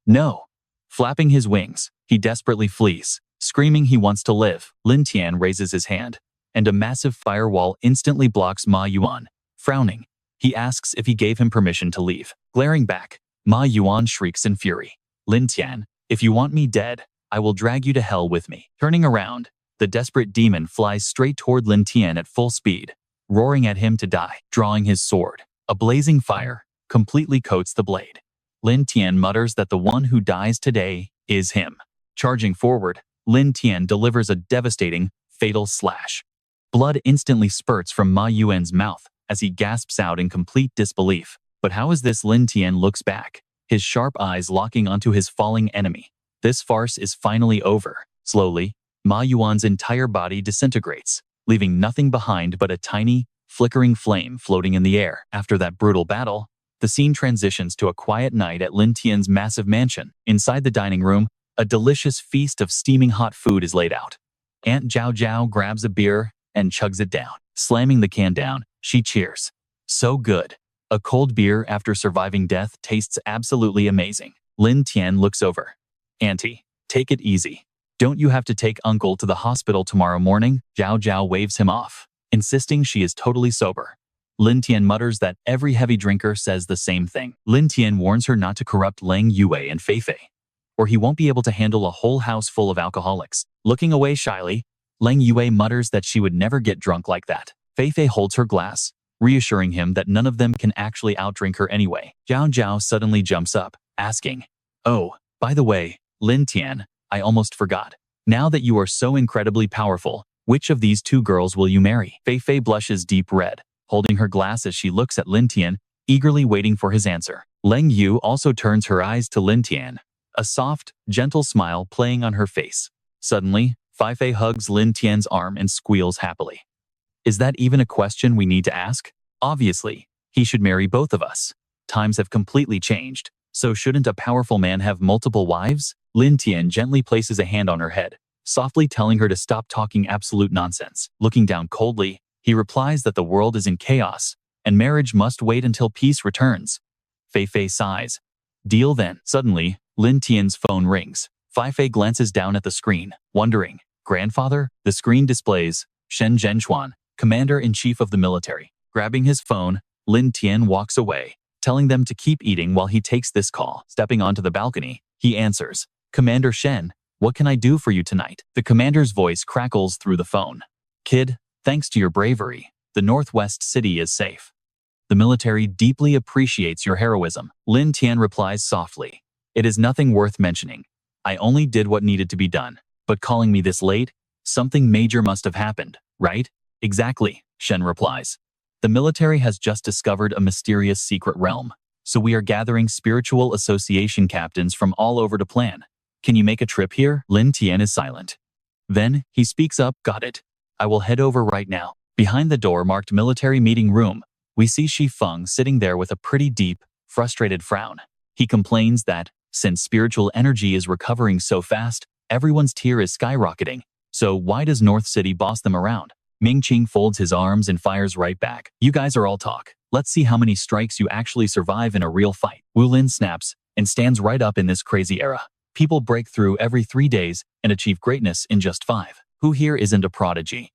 No. Flapping his wings, he desperately flees, screaming he wants to live. Lin Tian raises his hand, and a massive firewall instantly blocks Ma Yuan. Frowning, he asks if he gave him permission to leave. Glaring back, Ma Yuan shrieks in fury. Lin Tian, if you want me dead, I will drag you to hell with me. Turning around, the desperate demon flies straight toward Lin Tian at full speed, roaring at him to die. Drawing his sword, a blazing fire completely coats the blade. Lin Tian mutters that the one who dies today is him. Charging forward, Lin Tian delivers a devastating, fatal slash. Blood instantly spurts from Ma Yuan's mouth as he gasps out in complete disbelief. But how is this? Lin Tian looks back, his sharp eyes locking onto his falling enemy. This farce is finally over. Slowly, Ma Yuan's entire body disintegrates, leaving nothing behind but a tiny, flickering flame floating in the air. After that brutal battle, the scene transitions to a quiet night at Lin Tian's massive mansion. Inside the dining room, a delicious feast of steaming hot food is laid out. Aunt Zhao Zhao grabs a beer and chugs it down. Slamming the can down, she cheers. So good. A cold beer after surviving death tastes absolutely amazing. Lin Tian looks over. Auntie, take it easy. Don't you have to take uncle to the hospital tomorrow morning? Zhao Zhao waves him off, insisting she is totally sober. Lin Tian mutters that every heavy drinker says the same thing. Lin Tian warns her not to corrupt Lang Yue and Fei Fei, or he won't be able to handle a whole house full of alcoholics. Looking away shyly, Lang Yue mutters that she would never get drunk like that. Fei Fei holds her glass, reassuring him that none of them can actually outdrink her anyway. Zhao Zhao suddenly jumps up, asking, oh, by the way, Lin Tian, I almost forgot. Now that you are so incredibly powerful, which of these two girls will you marry? Fei Fei blushes deep red, holding her glass as she looks at Lin Tian, eagerly waiting for his answer. Lang Yu also turns her eyes to Lin Tian, a soft, gentle smile playing on her face. Suddenly, Fei Fei hugs Lin Tian's arm and squeals happily. Is that even a question we need to ask? Obviously, he should marry both of us. Times have completely changed, so shouldn't a powerful man have multiple wives? Lin Tian gently places a hand on her head, softly telling her to stop talking absolute nonsense. Looking down coldly, he replies that the world is in chaos, and marriage must wait until peace returns. Fei Fei sighs. Deal then. Suddenly, Lin Tian's phone rings. Fei Fei glances down at the screen, wondering, grandfather? The screen displays Shen Zhenchuan, commander-in-chief of the military. Grabbing his phone, Lin Tian walks away, telling them to keep eating while he takes this call. Stepping onto the balcony, he answers, Commander Shen, what can I do for you tonight? The commander's voice crackles through the phone. Kid, Thanks to your bravery, the Northwest City is safe. The military deeply appreciates your heroism. Lin Tian replies softly. It is nothing worth mentioning. I only did what needed to be done. But calling me this late? Something major must have happened, right? Exactly, Shen replies. The military has just discovered a mysterious secret realm, so we are gathering spiritual association captains from all over to plan. Can you make a trip here? Lin Tian is silent. Then, he speaks up, got it. I will head over right now. Behind the door marked military meeting room, we see Shi Feng sitting there with a pretty deep, frustrated frown. He complains that, since spiritual energy is recovering so fast, everyone's tier is skyrocketing. So why does North City boss them around? Ming Qing folds his arms and fires right back. You guys are all talk. Let's see how many strikes you actually survive in a real fight. Wu Lin snaps and stands right up in this crazy era. People break through every 3 days and achieve greatness in just 5. Who here isn't a prodigy?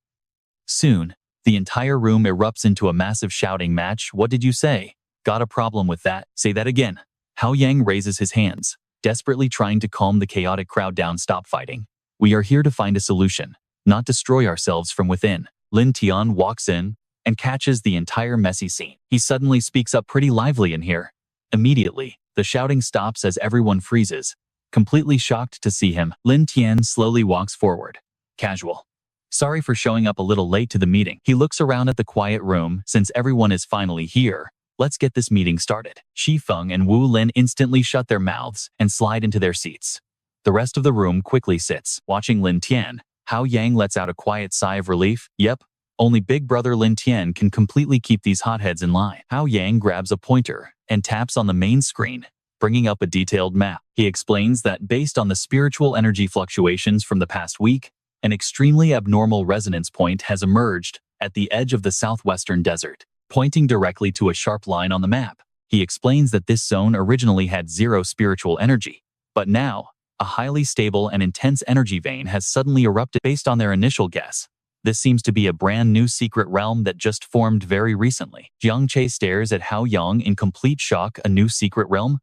Soon, the entire room erupts into a massive shouting match. What did you say? Got a problem with that? Say that again. Hao Yang raises his hands, desperately trying to calm the chaotic crowd down. Stop fighting. We are here to find a solution, not destroy ourselves from within. Lin Tian walks in and catches the entire messy scene. He suddenly speaks up pretty lively in here. Immediately, the shouting stops as everyone freezes, completely shocked to see him. Lin Tian slowly walks forward. Casual. Sorry for showing up a little late to the meeting. He looks around at the quiet room. Since everyone is finally here, let's get this meeting started. Shi Feng and Wu Lin instantly shut their mouths and slide into their seats. The rest of the room quickly sits, watching Lin Tian. Hao Yang lets out a quiet sigh of relief. Yep, only big brother Lin Tian can completely keep these hotheads in line. Hao Yang grabs a pointer and taps on the main screen, bringing up a detailed map. He explains that based on the spiritual energy fluctuations from the past week, an extremely abnormal resonance point has emerged at the edge of the southwestern desert, pointing directly to a sharp line on the map. He explains that this zone originally had 0 spiritual energy, but now, a highly stable and intense energy vein has suddenly erupted. Based on their initial guess, this seems to be a brand new secret realm that just formed very recently. Jiang stares at Hao Yang in complete shock. A new secret realm?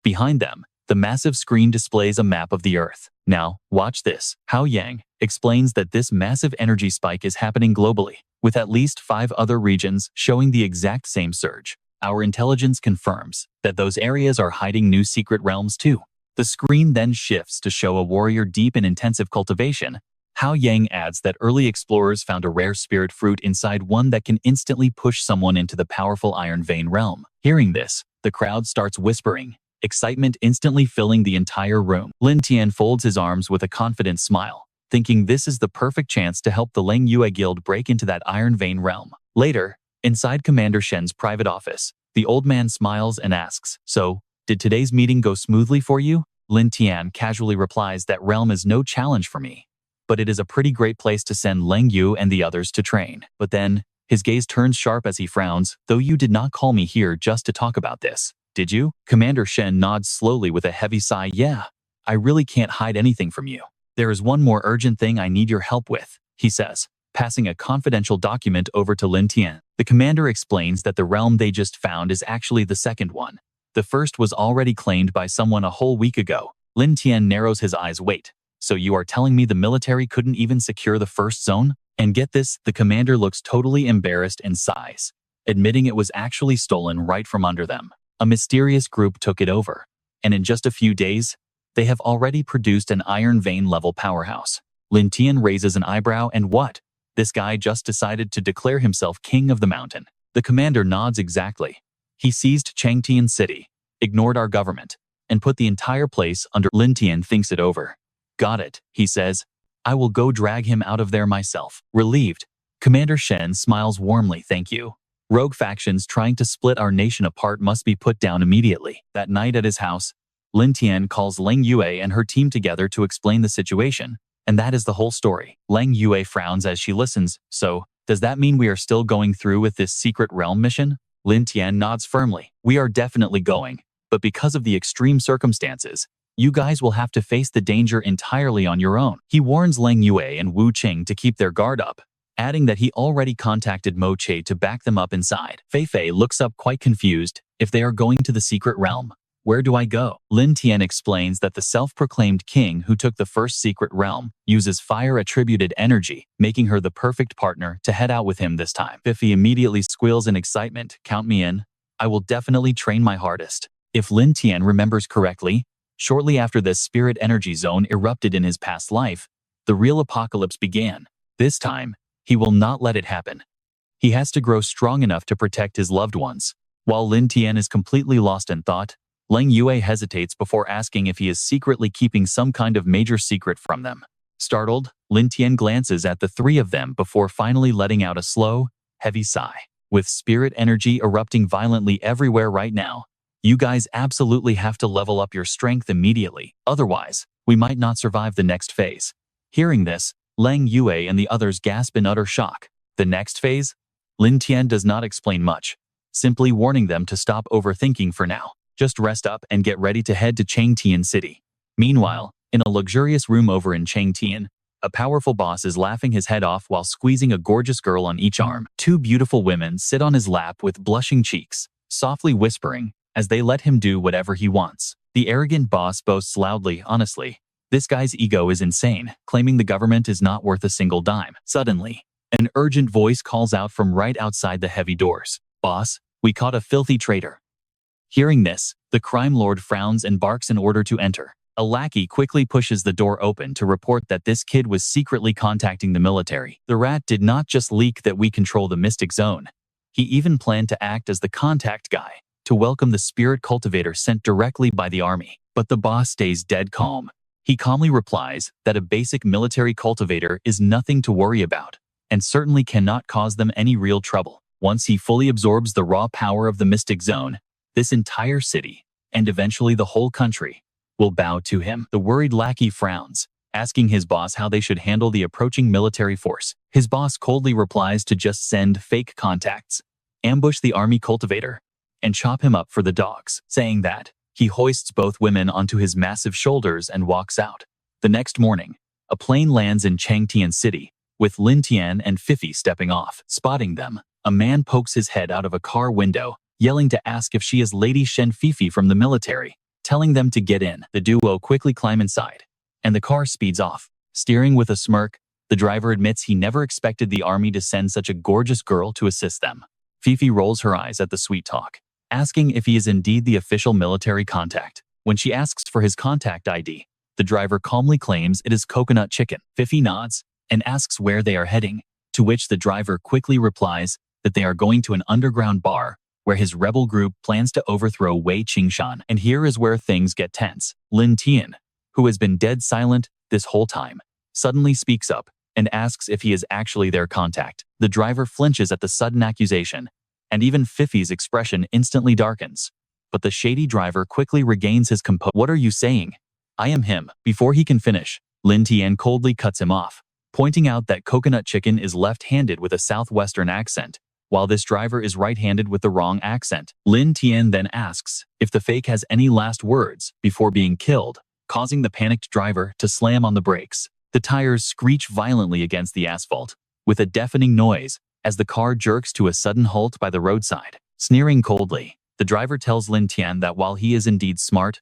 Behind them, the massive screen displays a map of the Earth. Now, watch this. Hao Yang explains that this massive energy spike is happening globally, with at least 5 other regions showing the exact same surge. Our intelligence confirms that those areas are hiding new secret realms too. The screen then shifts to show a warrior deep in intensive cultivation. Hao Yang adds that early explorers found a rare spirit fruit inside one that can instantly push someone into the powerful Iron Vein realm. Hearing this, the crowd starts whispering, excitement instantly filling the entire room. Lin Tian folds his arms with a confident smile, thinking this is the perfect chance to help the Leng Yue Guild break into that Iron Vein realm. Later, inside Commander Shen's private office, the old man smiles and asks, "So, did today's meeting go smoothly for you?" Lin Tian casually replies, "That realm is no challenge for me, but it is a pretty great place to send Leng Yu and the others to train." But then, his gaze turns sharp as he frowns. "Though you did not call me here just to talk about this, did you?" Commander Shen nods slowly with a heavy sigh. "Yeah, I really can't hide anything from you. There is one more urgent thing I need your help with," he says, passing a confidential document over to Lin Tian. The commander explains that the realm they just found is actually the second one. The first was already claimed by someone a whole week ago. Lin Tian narrows his eyes. "Wait, so you are telling me the military couldn't even secure the first zone?" And get this, the commander looks totally embarrassed and sighs, admitting it was actually stolen right from under them. A mysterious group took it over, and in just a few days, they have already produced an Iron Vein level powerhouse. Lin Tian raises an eyebrow. "And what? This guy just decided to declare himself king of the mountain?" The commander nods. "Exactly. He seized Changtian City, ignored our government, and put the entire place under." Lin Tian thinks it over. "Got it," he says. "I will go drag him out of there myself." Relieved, Commander Shen smiles warmly. "Thank you. Rogue factions trying to split our nation apart must be put down immediately." That night at his house, Lin Tian calls Leng Yue and her team together to explain the situation, and that is the whole story. Leng Yue frowns as she listens. "So, does that mean we are still going through with this secret realm mission?" Lin Tian nods firmly. "We are definitely going, but because of the extreme circumstances, you guys will have to face the danger entirely on your own." He warns Leng Yue and Wu Qing to keep their guard up, adding that he already contacted Mo Che to back them up inside. Fei Fei looks up quite confused. "If they are going to the secret realm, Where do I go? Lin Tian explains that the self-proclaimed king who took the first secret realm uses fire-attributed energy, making her the perfect partner to head out with him this time. Fifi immediately squeals in excitement. Count me in. I will definitely train my hardest. If Lin Tian remembers correctly, shortly after this spirit energy zone erupted in his past life, the real apocalypse began. This time, he will not let it happen. He has to grow strong enough to protect his loved ones. While Lin Tian is completely lost in thought, Leng Yue hesitates before asking if he is secretly keeping some kind of major secret from them. Startled, Lin Tian glances at the three of them before finally letting out a slow, heavy sigh. With spirit energy erupting violently everywhere right now, you guys absolutely have to level up your strength immediately, otherwise, we might not survive the next phase. Hearing this, Leng Yue and the others gasp in utter shock. The next phase? Lin Tian does not explain much, simply warning them to stop overthinking for now. Just rest up and get ready to head to Changtian City. Meanwhile, in a luxurious room over in Changtian, a powerful boss is laughing his head off while squeezing a gorgeous girl on each arm. Two beautiful women sit on his lap with blushing cheeks, softly whispering, as they let him do whatever he wants. The arrogant boss boasts loudly, honestly, this guy's ego is insane, claiming the government is not worth a single dime. Suddenly, an urgent voice calls out from right outside the heavy doors. Boss, we caught a filthy traitor. Hearing this, the crime lord frowns and barks in order to enter. A lackey quickly pushes the door open to report that this kid was secretly contacting the military. The rat did not just leak that we control the mystic zone. He even planned to act as the contact guy to welcome the spirit cultivator sent directly by the army. But the boss stays dead calm. He calmly replies that a basic military cultivator is nothing to worry about, and certainly cannot cause them any real trouble. Once he fully absorbs the raw power of the mystic zone, this entire city, and eventually the whole country, will bow to him. The worried lackey frowns, asking his boss how they should handle the approaching military force. His boss coldly replies to just send fake contacts, ambush the army cultivator, and chop him up for the dogs. Saying that, he hoists both women onto his massive shoulders and walks out. The next morning, a plane lands in Changtian City, with Lin Tian and Fifi stepping off. Spotting them, a man pokes his head out of a car window, yelling to ask if she is Lady Shen Fifi from the military, telling them to get in. The duo quickly climb inside, and the car speeds off. Steering with a smirk, the driver admits he never expected the army to send such a gorgeous girl to assist them. Fifi rolls her eyes at the sweet talk, asking if he is indeed the official military contact. When she asks for his contact ID, the driver calmly claims it is coconut chicken. Fifi nods and asks where they are heading, to which the driver quickly replies that they are going to an underground bar where his rebel group plans to overthrow Wei Qingshan. And here is where things get tense. Lin Tian, who has been dead silent this whole time, suddenly speaks up and asks if he is actually their contact. The driver flinches at the sudden accusation, and even Fifi's expression instantly darkens. But the shady driver quickly regains his composure. What are you saying? I am him. Before he can finish, Lin Tian coldly cuts him off, pointing out that coconut chicken is left-handed with a southwestern accent, while this driver is right-handed with the wrong accent. Lin Tian then asks if the fake has any last words before being killed, causing the panicked driver to slam on the brakes. The tires screech violently against the asphalt, with a deafening noise, as the car jerks to a sudden halt by the roadside. Sneering coldly, the driver tells Lin Tian that while he is indeed smart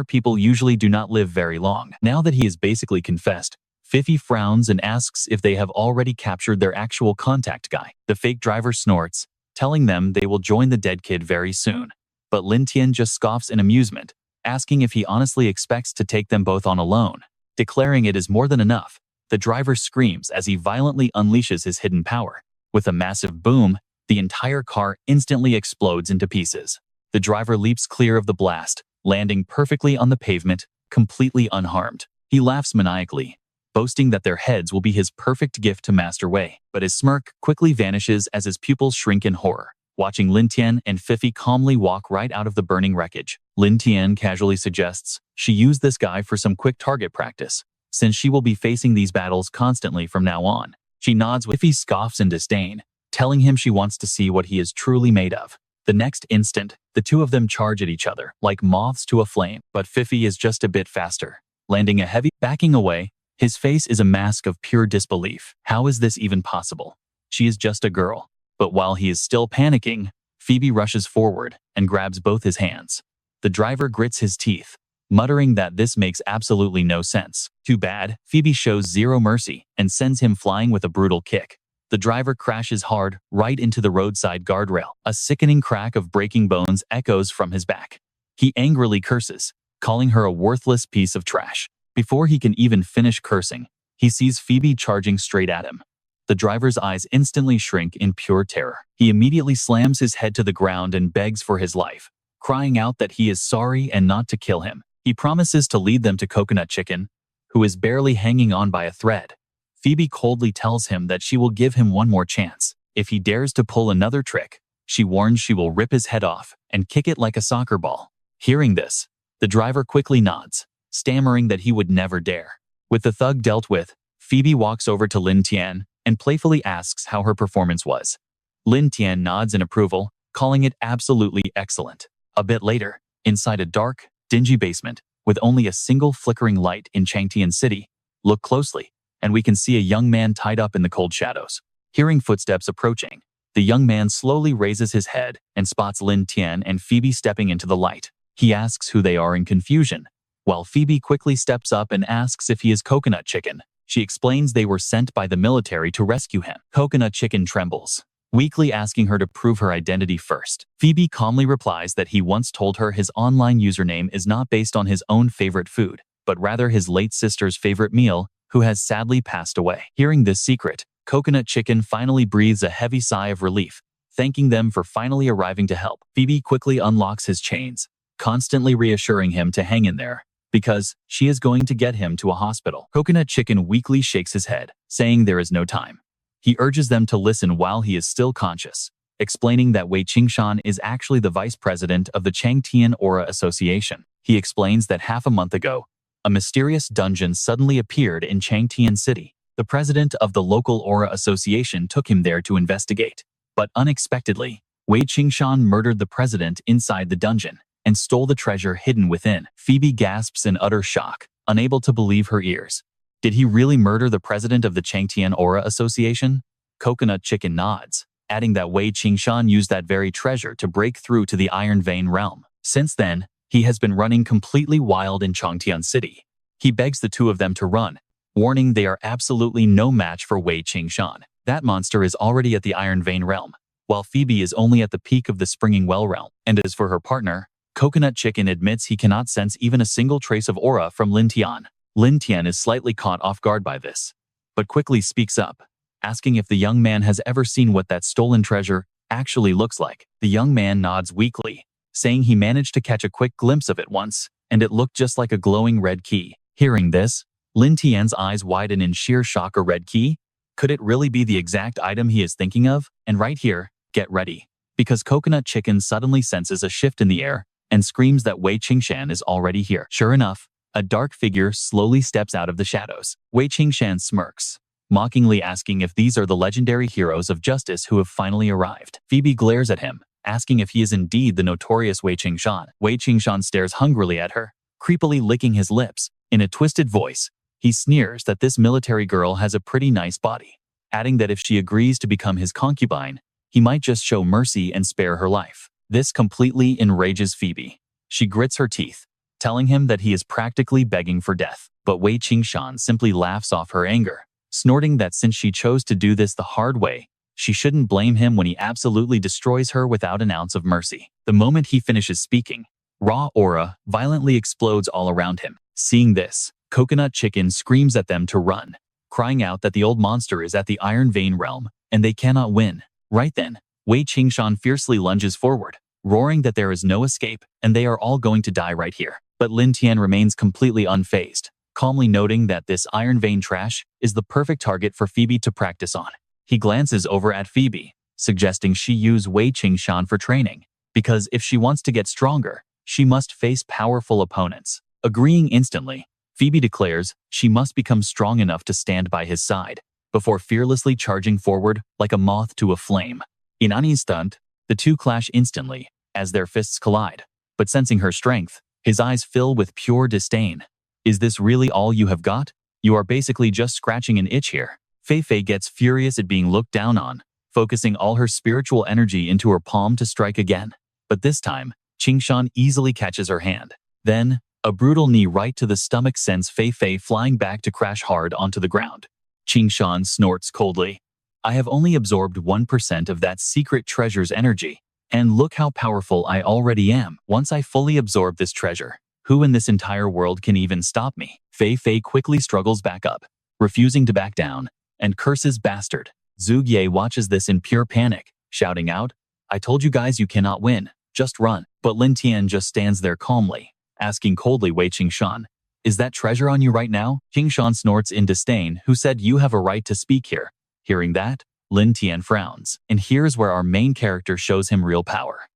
people usually do not live very long. Now that he has basically confessed, Fifi frowns and asks if they have already captured their actual contact guy. The fake driver snorts, telling them they will join the dead kid very soon. But Lin Tian just scoffs in amusement, asking if he honestly expects to take them both on alone. Declaring it is more than enough, the driver screams as he violently unleashes his hidden power. With a massive boom, the entire car instantly explodes into pieces. The driver leaps clear of the blast, landing perfectly on the pavement, completely unharmed. He laughs maniacally, boasting that their heads will be his perfect gift to Master Wei. But his smirk quickly vanishes as his pupils shrink in horror. Watching Lin Tian and Fifi calmly walk right out of the burning wreckage, Lin Tian casually suggests she use this guy for some quick target practice, since she will be facing these battles constantly from now on. She nods with Fifi scoffs in disdain, telling him she wants to see what he is truly made of. The next instant, the two of them charge at each other, like moths to a flame. But Fifi is just a bit faster, landing a heavy backing away. His face is a mask of pure disbelief. How is this even possible? She is just a girl. But while he is still panicking, Phoebe rushes forward and grabs both his hands. The driver grits his teeth, muttering that this makes absolutely no sense. Too bad, Phoebe shows zero mercy and sends him flying with a brutal kick. The driver crashes hard right into the roadside guardrail. A sickening crack of breaking bones echoes from his back. He angrily curses, calling her a worthless piece of trash. Before he can even finish cursing, he sees Phoebe charging straight at him. The driver's eyes instantly shrink in pure terror. He immediately slams his head to the ground and begs for his life, crying out that he is sorry and not to kill him. He promises to lead them to Coconut Chicken, who is barely hanging on by a thread. Phoebe coldly tells him that she will give him one more chance. If he dares to pull another trick, she warns she will rip his head off and kick it like a soccer ball. Hearing this, the driver quickly nods, stammering that he would never dare. With the thug dealt with, Phoebe walks over to Lin Tian and playfully asks how her performance was. Lin Tian nods in approval, calling it absolutely excellent. A bit later, inside a dark, dingy basement, with only a single flickering light in Changtian City, look closely, and we can see a young man tied up in the cold shadows. Hearing footsteps approaching, the young man slowly raises his head and spots Lin Tian and Phoebe stepping into the light. He asks who they are in confusion, while Phoebe quickly steps up and asks if he is Coconut Chicken. She explains they were sent by the military to rescue him. Coconut Chicken trembles, weakly asking her to prove her identity first. Phoebe calmly replies that he once told her his online username is not based on his own favorite food, but rather his late sister's favorite meal, who has sadly passed away. Hearing this secret, Coconut Chicken finally breathes a heavy sigh of relief, thanking them for finally arriving to help. Phoebe quickly unlocks his chains, constantly reassuring him to hang in there, because she is going to get him to a hospital. Coconut Chicken weakly shakes his head, saying there is no time. He urges them to listen while he is still conscious, explaining that Wei Qingshan is actually the vice president of the Changtian Aura Association. He explains that half a month ago, a mysterious dungeon suddenly appeared in Changtian City. The president of the local Aura Association took him there to investigate. But unexpectedly, Wei Qingshan murdered the president inside the dungeon and stole the treasure hidden within. Phoebe gasps in utter shock, unable to believe her ears. Did he really murder the president of the Changtian Aura Association? Coconut Chicken nods, adding that Wei Qingshan used that very treasure to break through to the Iron Vein realm. Since then, he has been running completely wild in Changtian City. He begs the two of them to run, warning they are absolutely no match for Wei Qingshan. That monster is already at the Iron Vein realm, while Phoebe is only at the peak of the Springing Well realm. And as for her partner, Coconut Chicken admits he cannot sense even a single trace of aura from Lin Tian. Lin Tian is slightly caught off guard by this, but quickly speaks up, asking if the young man has ever seen what that stolen treasure actually looks like. The young man nods weakly, saying he managed to catch a quick glimpse of it once, and it looked just like a glowing red key. Hearing this, Lin Tian's eyes widen in sheer shock. A red key? Could it really be the exact item he is thinking of? And right here, get ready, because Coconut Chicken suddenly senses a shift in the air and screams that Wei Qingshan is already here. Sure enough, a dark figure slowly steps out of the shadows. Wei Qingshan smirks, mockingly asking if these are the legendary heroes of justice who have finally arrived. Phoebe glares at him, asking if he is indeed the notorious Wei Qingshan. Wei Qingshan stares hungrily at her, creepily licking his lips. In a twisted voice, he sneers that this military girl has a pretty nice body, adding that if she agrees to become his concubine, he might just show mercy and spare her life. This completely enrages Phoebe. She grits her teeth, telling him that he is practically begging for death. But Wei Qingshan simply laughs off her anger, snorting that since she chose to do this the hard way, she shouldn't blame him when he absolutely destroys her without an ounce of mercy. The moment he finishes speaking, raw aura violently explodes all around him. Seeing this, Coconut Chicken screams at them to run, crying out that the old monster is at the Iron Vein realm, and they cannot win. Right then, Wei Qingshan fiercely lunges forward, roaring that there is no escape and they are all going to die right here. But Lin Tian remains completely unfazed, calmly noting that this Iron Vein trash is the perfect target for Phoebe to practice on. He glances over at Phoebe, suggesting she use Wei Qingshan for training, because if she wants to get stronger, she must face powerful opponents. Agreeing instantly, Phoebe declares she must become strong enough to stand by his side, before fearlessly charging forward like a moth to a flame. In an instant, the two clash instantly, as their fists collide. But sensing her strength, his eyes fill with pure disdain. Is this really all you have got? You are basically just scratching an itch here. Fei Fei gets furious at being looked down on, focusing all her spiritual energy into her palm to strike again. But this time, Qingshan easily catches her hand. Then, a brutal knee right to the stomach sends Fei Fei flying back to crash hard onto the ground. Qingshan snorts coldly. I have only absorbed 1% of that secret treasure's energy. And look how powerful I already am. Once I fully absorb this treasure, who in this entire world can even stop me? Fei Fei quickly struggles back up, refusing to back down, and curses bastard. Zhu Ye watches this in pure panic, shouting out, I told you guys you cannot win, just run. But Lin Tian just stands there calmly, asking coldly Wei Qingshan, is that treasure on you right now? Qingshan snorts in disdain, who said you have a right to speak here. Hearing that, Lin Tian frowns, and here's where our main character shows him real power.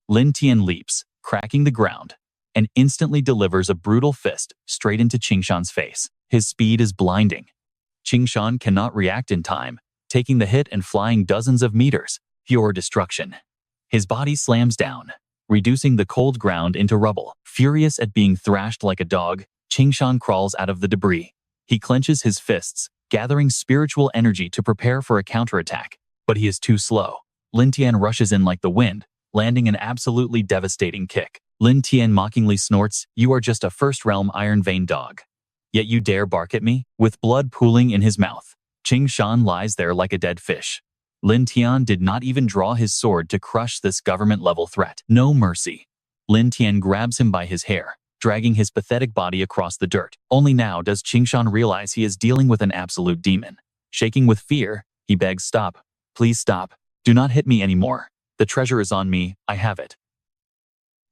Lin Tian leaps, cracking the ground, and instantly delivers a brutal fist straight into Qingshan's face. His speed is blinding. Qingshan cannot react in time, taking the hit and flying dozens of meters. Pure destruction. His body slams down, reducing the cold ground into rubble. Furious at being thrashed like a dog, Qingshan crawls out of the debris. He clenches his fists, gathering spiritual energy to prepare for a counterattack. But he is too slow. Lin Tian rushes in like the wind, landing an absolutely devastating kick. Lin Tian mockingly snorts, you are just a first-realm Iron Vein dog. Yet you dare bark at me? With blood pooling in his mouth, Qingshan lies there like a dead fish. Lin Tian did not even draw his sword to crush this government-level threat. No mercy. Lin Tian grabs him by his hair, dragging his pathetic body across the dirt. Only now does Qingshan realize he is dealing with an absolute demon. Shaking with fear, he begs, stop. Please stop. Do not hit me anymore. The treasure is on me, I have it.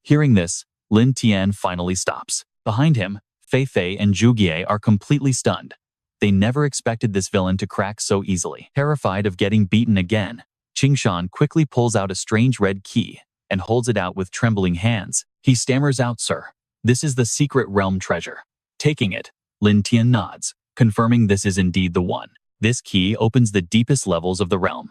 Hearing this, Lin Tian finally stops. Behind him, Fei Fei and Zhu Ye are completely stunned. They never expected this villain to crack so easily. Terrified of getting beaten again, Qingshan quickly pulls out a strange red key and holds it out with trembling hands. He stammers out, sir, this is the secret realm treasure. Taking it, Lin Tian nods, confirming this is indeed the one. This key opens the deepest levels of the realm.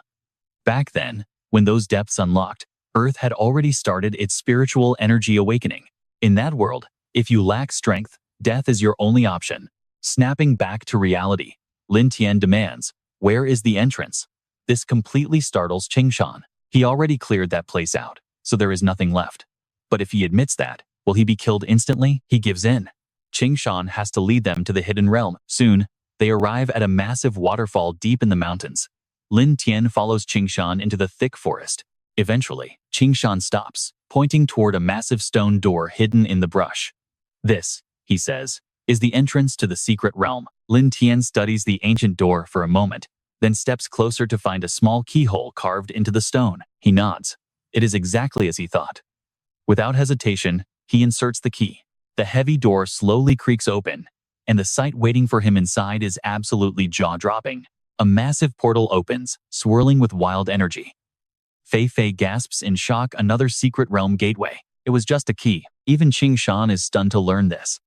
Back then, when those depths unlocked, Earth had already started its spiritual energy awakening. In that world, if you lack strength, death is your only option. Snapping back to reality, Lin Tian demands, where is the entrance? This completely startles Qingshan. He already cleared that place out, so there is nothing left. But if he admits that, will he be killed instantly? He gives in. Qingshan has to lead them to the hidden realm. Soon, they arrive at a massive waterfall deep in the mountains. Lin Tian follows Qingshan into the thick forest. Eventually, Qingshan stops, pointing toward a massive stone door hidden in the brush. This, he says, is the entrance to the secret realm. Lin Tian studies the ancient door for a moment, then steps closer to find a small keyhole carved into the stone. He nods. It is exactly as he thought. Without hesitation, he inserts the key. The heavy door slowly creaks open, and the sight waiting for him inside is absolutely jaw-dropping. A massive portal opens, swirling with wild energy. Fei Fei gasps in shock, another secret realm gateway. It was just a key. Even Qingshan is stunned to learn this.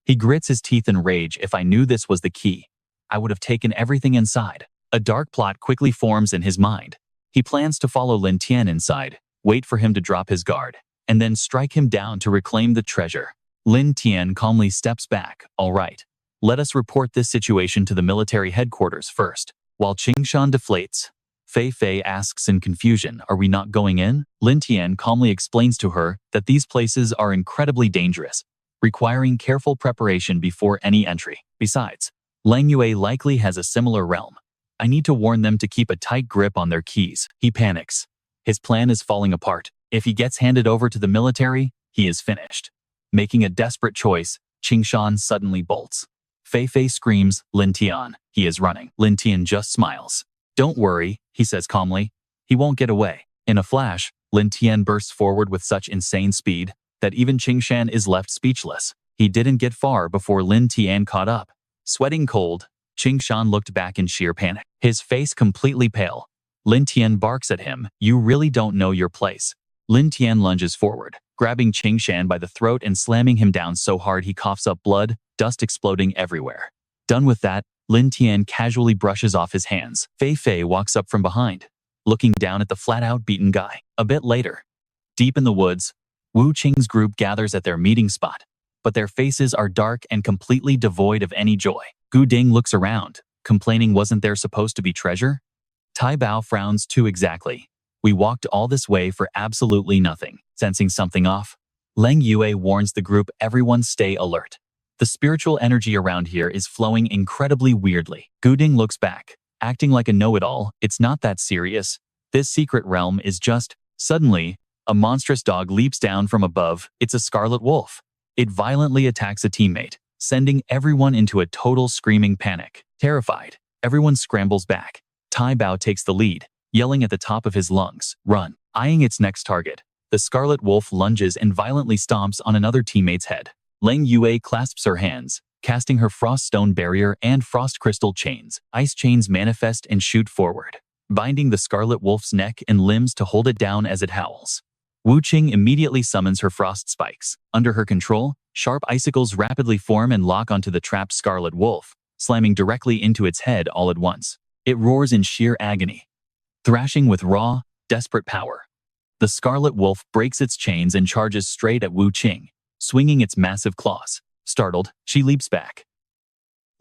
He grits his teeth in rage. If I knew this was the key, I would have taken everything inside. A dark plot quickly forms in his mind. He plans to follow Lin Tian inside, wait for him to drop his guard, and then strike him down to reclaim the treasure. Lin Tian calmly steps back. All right, let us report this situation to the military headquarters first. While Qingshan deflates, Fei Fei asks in confusion, are we not going in? Lin Tian calmly explains to her that these places are incredibly dangerous, requiring careful preparation before any entry. Besides, Lang Yue likely has a similar realm. I need to warn them to keep a tight grip on their keys. He panics. His plan is falling apart. If he gets handed over to the military, he is finished. Making a desperate choice, Qingshan suddenly bolts. Fei Fei screams, Lin Tian, he is running. Lin Tian just smiles. Don't worry, he says calmly. He won't get away. In a flash, Lin Tian bursts forward with such insane speed that even Qingshan is left speechless. He didn't get far before Lin Tian caught up. Sweating cold, Qingshan looked back in sheer panic, his face completely pale. Lin Tian barks at him, you really don't know your place. Lin Tian lunges forward, grabbing Qingshan by the throat and slamming him down so hard he coughs up blood, dust exploding everywhere. Done with that, Lin Tian casually brushes off his hands. Fei Fei walks up from behind, looking down at the flat-out beaten guy. A bit later, deep in the woods, Wu Qing's group gathers at their meeting spot, but their faces are dark and completely devoid of any joy. Gu Ding looks around, complaining wasn't there supposed to be treasure? Tai Bao frowns too. Exactly. We walked all this way for absolutely nothing. Sensing something off, Leng Yue warns the group everyone stay alert. The spiritual energy around here is flowing incredibly weirdly. Guding looks back, acting like a know-it-all. It's not that serious. This secret realm is just… Suddenly, a monstrous dog leaps down from above. It's a scarlet wolf. It violently attacks a teammate, sending everyone into a total screaming panic. Terrified, everyone scrambles back. Tai Bao takes the lead, yelling at the top of his lungs, "Run!" Eyeing its next target, the scarlet wolf lunges and violently stomps on another teammate's head. Leng Yue clasps her hands, casting her frost stone barrier and frost crystal chains. Ice chains manifest and shoot forward, binding the scarlet wolf's neck and limbs to hold it down as it howls. Wu Qing immediately summons her frost spikes. Under her control, sharp icicles rapidly form and lock onto the trapped scarlet wolf, slamming directly into its head all at once. It roars in sheer agony, thrashing with raw, desperate power. The scarlet wolf breaks its chains and charges straight at Wu Qing, swinging its massive claws. Startled, she leaps back.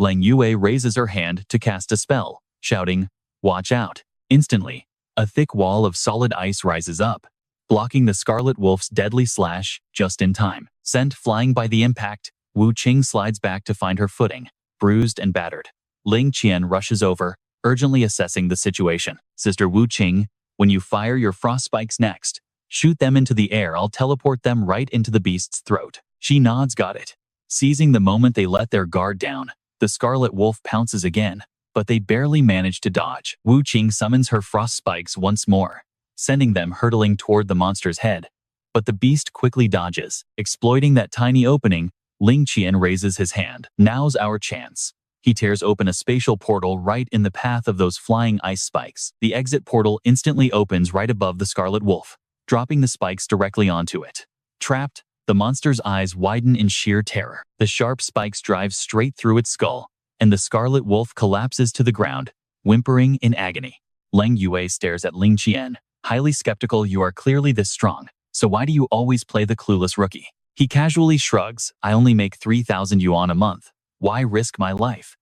Leng Yue raises her hand to cast a spell, shouting, "Watch out!" Instantly, a thick wall of solid ice rises up, blocking the scarlet wolf's deadly slash just in time. Sent flying by the impact, Wu Qing slides back to find her footing, bruised and battered. Lin Tian rushes over, urgently assessing the situation. "Sister Wu Qing, when you fire your frost spikes next, shoot them into the air. I'll teleport them right into the beast's throat." She nods. "Got it." Seizing the moment they let their guard down, the scarlet wolf pounces again, but they barely manage to dodge. Wu Qing summons her frost spikes once more, sending them hurtling toward the monster's head. But the beast quickly dodges. Exploiting that tiny opening, Lin Tian raises his hand. "Now's our chance." He tears open a spatial portal right in the path of those flying ice spikes. The exit portal instantly opens right above the scarlet wolf, dropping the spikes directly onto it. Trapped, the monster's eyes widen in sheer terror. The sharp spikes drive straight through its skull, and the scarlet wolf collapses to the ground, whimpering in agony. Leng Yue stares at Lin Tian, highly skeptical. "You are clearly this strong, so why do you always play the clueless rookie?" He casually shrugs. "I only make 3,000 yuan a month. Why risk my life?"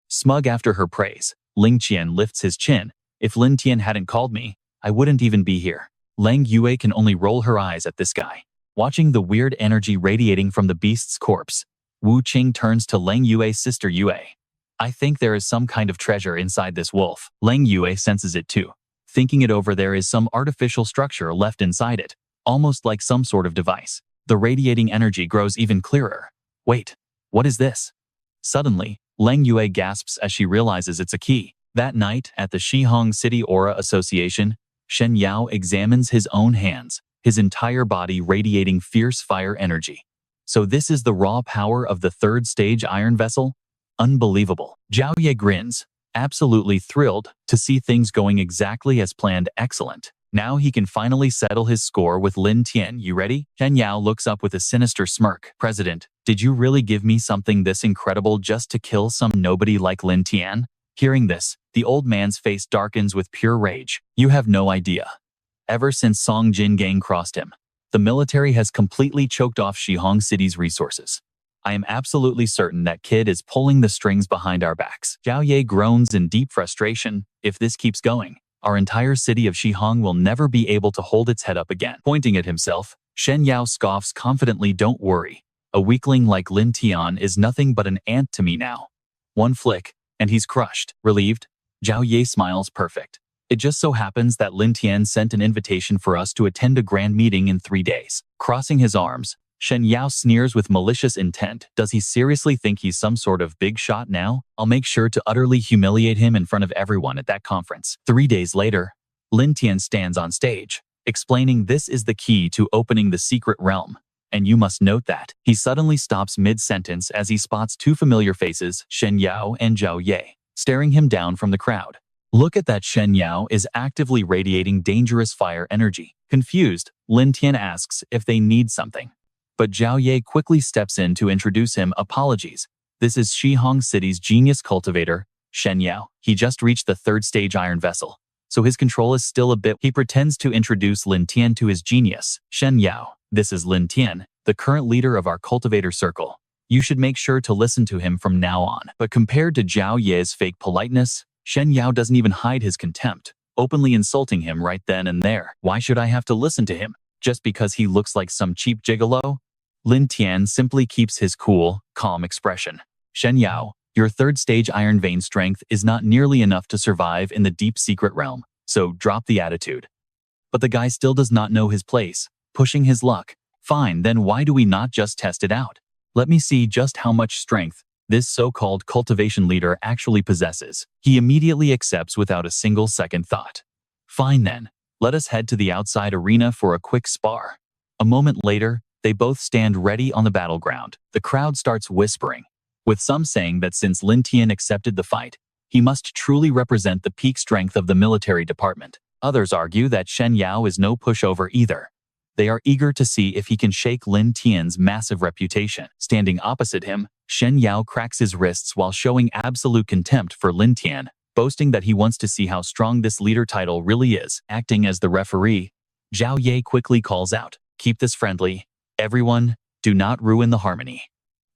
Smug after her praise, Lin Tian lifts his chin. "If Lin Tian hadn't called me, I wouldn't even be here." Leng Yue can only roll her eyes at this guy. Watching the weird energy radiating from the beast's corpse, Wu Qing turns to Leng Yue's sister Yue. "I think there is some kind of treasure inside this wolf." Leng Yue senses it too. Thinking it over, there is some artificial structure left inside it, almost like some sort of device. The radiating energy grows even clearer. "Wait, what is this?" Suddenly, Leng Yue gasps as she realizes it's a key. That night, at the Shihong City Aura Association, Shen Yao examines his own hands, his entire body radiating fierce fire energy. So this is the raw power of the third stage iron vessel? Unbelievable. Zhao Ye grins, absolutely thrilled to see things going exactly as planned. Excellent. Now he can finally settle his score with Lin Tian. "You ready?" Shen Yao looks up with a sinister smirk. "President, did you really give me something this incredible just to kill some nobody like Lin Tian?" Hearing this, the old man's face darkens with pure rage. "You have no idea. Ever since Song Jin Gang crossed him, the military has completely choked off Shihong City's resources. I am absolutely certain that kid is pulling the strings behind our backs." Zhao Ye groans in deep frustration. "If this keeps going, our entire city of Shihong will never be able to hold its head up again." Pointing at himself, Shen Yao scoffs confidently. "Don't worry. A weakling like Lin Tian is nothing but an ant to me now." One flick, and he's crushed. Relieved, Zhao Ye smiles. "Perfect. It just so happens that Lin Tian sent an invitation for us to attend a grand meeting in 3 days. Crossing his arms, Shen Yao sneers with malicious intent. Does he seriously think he's some sort of big shot now? I'll make sure to utterly humiliate him in front of everyone at that conference. 3 days later, Lin Tian stands on stage, explaining this is the key to opening the secret realm. And you must note that. He suddenly stops mid-sentence as he spots 2 familiar faces, Shen Yao and Zhao Ye, staring him down from the crowd. Look at that. Shen Yao is actively radiating dangerous fire energy. Confused, Lin Tian asks if they need something. But Zhao Ye quickly steps in to introduce him. "Apologies. This is Shihong City's genius cultivator, Shen Yao. He just reached the 3rd stage iron vessel, so his control is still a bit." He pretends to introduce Lin Tian to his genius, Shen Yao. "This is Lin Tian, the current leader of our cultivator circle. You should make sure to listen to him from now on." But compared to Zhao Ye's fake politeness, Shen Yao doesn't even hide his contempt, openly insulting him right then and there. "Why should I have to listen to him? just because he looks like some cheap gigolo? Lin Tian simply keeps his cool, calm expression. Shen Yao, your third stage iron vein strength is not nearly enough to survive in the deep secret realm, so drop the attitude. But the guy still does not know his place, pushing his luck. Fine, then why do we not just test it out? Let me see just how much strength this so-called cultivation leader actually possesses. He immediately accepts without a single second thought. Fine then, let us head to the outside arena for a quick spar. A moment later, they both stand ready on the battleground. The crowd starts whispering, with some saying that since Lin Tian accepted the fight, he must truly represent the peak strength of the military department. Others argue that Shen Yao is no pushover either. They are eager to see if he can shake Lin Tian's massive reputation. Standing opposite him, Shen Yao cracks his wrists while showing absolute contempt for Lin Tian, boasting that he wants to see how strong this leader title really is. Acting as the referee, Zhao Ye quickly calls out, "Keep this friendly. Everyone, do not ruin the harmony."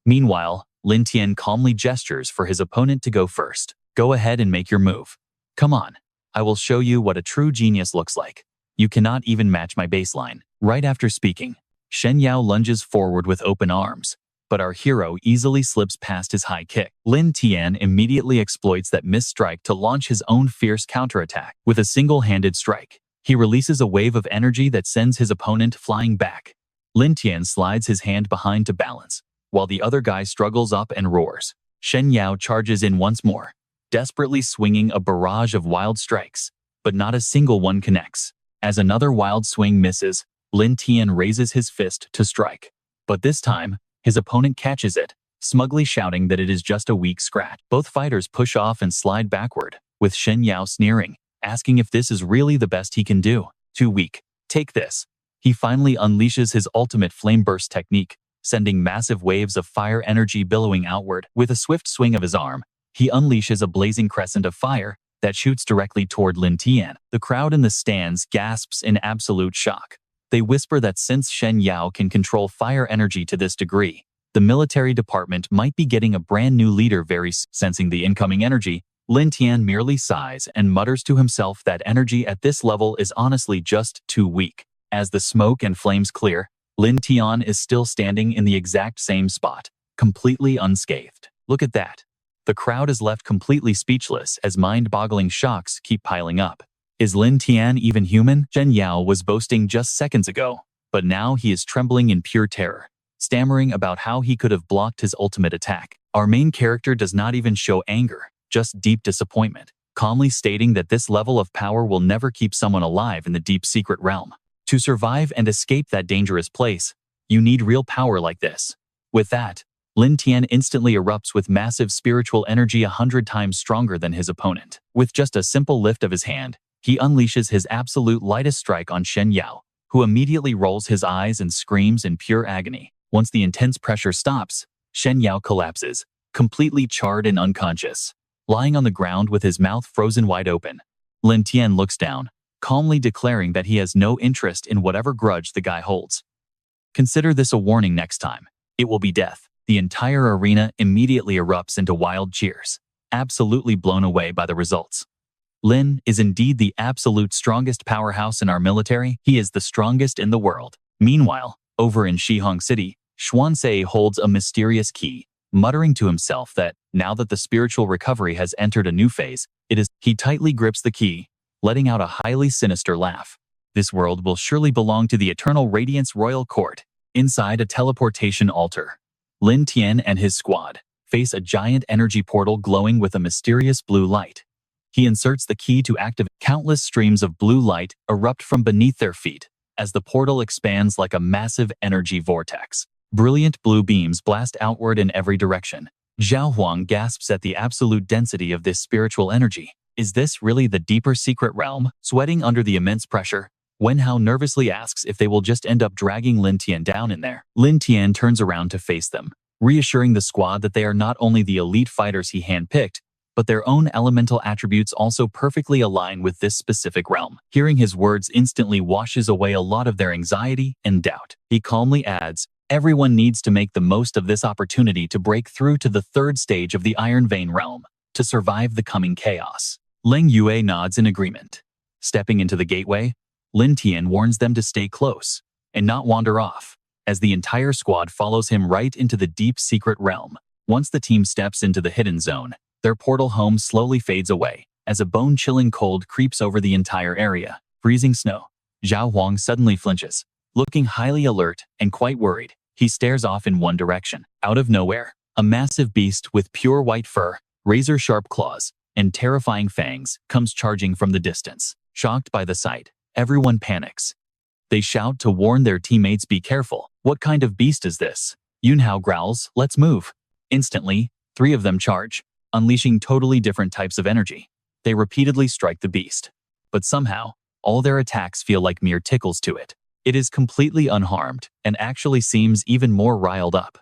Meanwhile, Lin Tian calmly gestures for his opponent to go first. "Go ahead and make your move. Come on, I will show you what a true genius looks like. You cannot even match my baseline." Right after speaking, Shen Yao lunges forward with open arms, but our hero easily slips past his high kick. Lin Tian immediately exploits that missed strike to launch his own fierce counterattack. With a single-handed strike, he releases a wave of energy that sends his opponent flying back. Lin Tian slides his hand behind to balance, while the other guy struggles up and roars. Shen Yao charges in once more, desperately swinging a barrage of wild strikes, but not a single one connects. As another wild swing misses, Lin Tian raises his fist to strike. But this time, his opponent catches it, smugly shouting that it is just a weak scratch. Both fighters push off and slide backward, with Shen Yao sneering, asking if this is really the best he can do. "Too weak. Take this." He finally unleashes his ultimate flame burst technique, sending massive waves of fire energy billowing outward. With a swift swing of his arm, he unleashes a blazing crescent of fire that shoots directly toward Lin Tian. The crowd in the stands gasps in absolute shock. They whisper that since Shen Yao can control fire energy to this degree, the military department might be getting a brand new leader very soon. Sensing the incoming energy, Lin Tian merely sighs and mutters to himself that energy at this level is honestly just too weak. As the smoke and flames clear, Lin Tian is still standing in the exact same spot, completely unscathed. Look at that. The crowd is left completely speechless as mind-boggling shocks keep piling up. Is Lin Tian even human? Shen Yao was boasting just seconds ago, but now he is trembling in pure terror, stammering about how he could have blocked his ultimate attack. Our main character does not even show anger, just deep disappointment, calmly stating that this level of power will never keep someone alive in the deep secret realm. To survive and escape that dangerous place, you need real power like this. With that, Lin Tian instantly erupts with massive spiritual energy 100 times stronger than his opponent. With just a simple lift of his hand, he unleashes his absolute lightest strike on Shen Yao, who immediately rolls his eyes and screams in pure agony. Once the intense pressure stops, Shen Yao collapses, completely charred and unconscious, lying on the ground with his mouth frozen wide open. Lin Tian looks down, calmly declaring that he has no interest in whatever grudge the guy holds. Consider this a warning next time. It will be death. The entire arena immediately erupts into wild cheers, absolutely blown away by the results. Lin is indeed the absolute strongest powerhouse in our military. He is the strongest in the world. Meanwhile, over in Shihong City, Xuanzhe holds a mysterious key, muttering to himself that, now that the spiritual recovery has entered a new phase, he tightly grips the key, letting out a highly sinister laugh. This world will surely belong to the Eternal Radiance Royal Court. Inside a teleportation altar, Lin Tian and his squad face a giant energy portal glowing with a mysterious blue light. He inserts the key to activate. Countless streams of blue light erupt from beneath their feet as the portal expands like a massive energy vortex. Brilliant blue beams blast outward in every direction. Zhao Huang gasps at the absolute density of this spiritual energy. Is this really the deeper secret realm? Sweating under the immense pressure, Wenhao nervously asks if they will just end up dragging Lin Tian down in there. Lin Tian turns around to face them, reassuring the squad that they are not only the elite fighters he handpicked, but their own elemental attributes also perfectly align with this specific realm. Hearing his words instantly washes away a lot of their anxiety and doubt. He calmly adds, everyone needs to make the most of this opportunity to break through to the third stage of the Iron Vein realm, to survive the coming chaos. Ling Yue nods in agreement. Stepping into the gateway, Lin Tian warns them to stay close, and not wander off, as the entire squad follows him right into the deep secret realm. Once the team steps into the hidden zone, their portal home slowly fades away, as a bone-chilling cold creeps over the entire area. Freezing snow. Zhao Huang suddenly flinches, looking highly alert and quite worried. He stares off in one direction. Out of nowhere, a massive beast with pure white fur, razor-sharp claws, and terrifying fangs comes charging from the distance. Shocked by the sight, everyone panics. They shout to warn their teammates, be careful. What kind of beast is this? Yunhao growls, let's move. Instantly, 3 of them charge, unleashing totally different types of energy. They repeatedly strike the beast, but somehow, all their attacks feel like mere tickles to it. It is completely unharmed and actually seems even more riled up.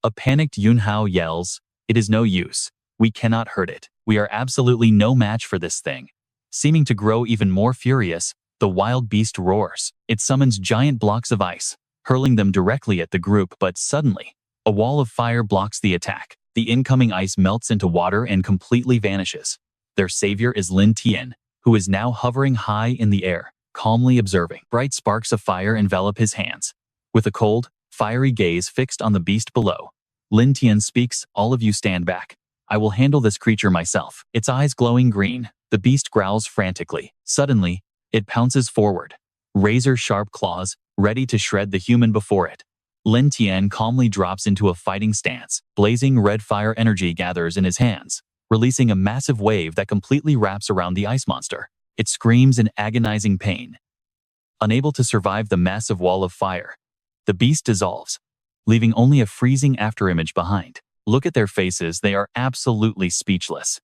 A panicked Yunhao yells, it is no use. We cannot hurt it. We are absolutely no match for this thing. Seeming to grow even more furious, the wild beast roars. It summons giant blocks of ice, hurling them directly at the group, but suddenly, a wall of fire blocks the attack. The incoming ice melts into water and completely vanishes. Their savior is Lin Tian, who is now hovering high in the air, calmly observing. Bright sparks of fire envelop his hands. With a cold, fiery gaze fixed on the beast below, Lin Tian speaks, all of you stand back. I will handle this creature myself. Its eyes glowing green, the beast growls frantically. Suddenly, it pounces forward, razor-sharp claws, ready to shred the human before it. Lin Tian calmly drops into a fighting stance. Blazing red fire energy gathers in his hands, releasing a massive wave that completely wraps around the ice monster. It screams in agonizing pain. Unable to survive the massive wall of fire, the beast dissolves, leaving only a freezing afterimage behind. Look at their faces, they are absolutely speechless.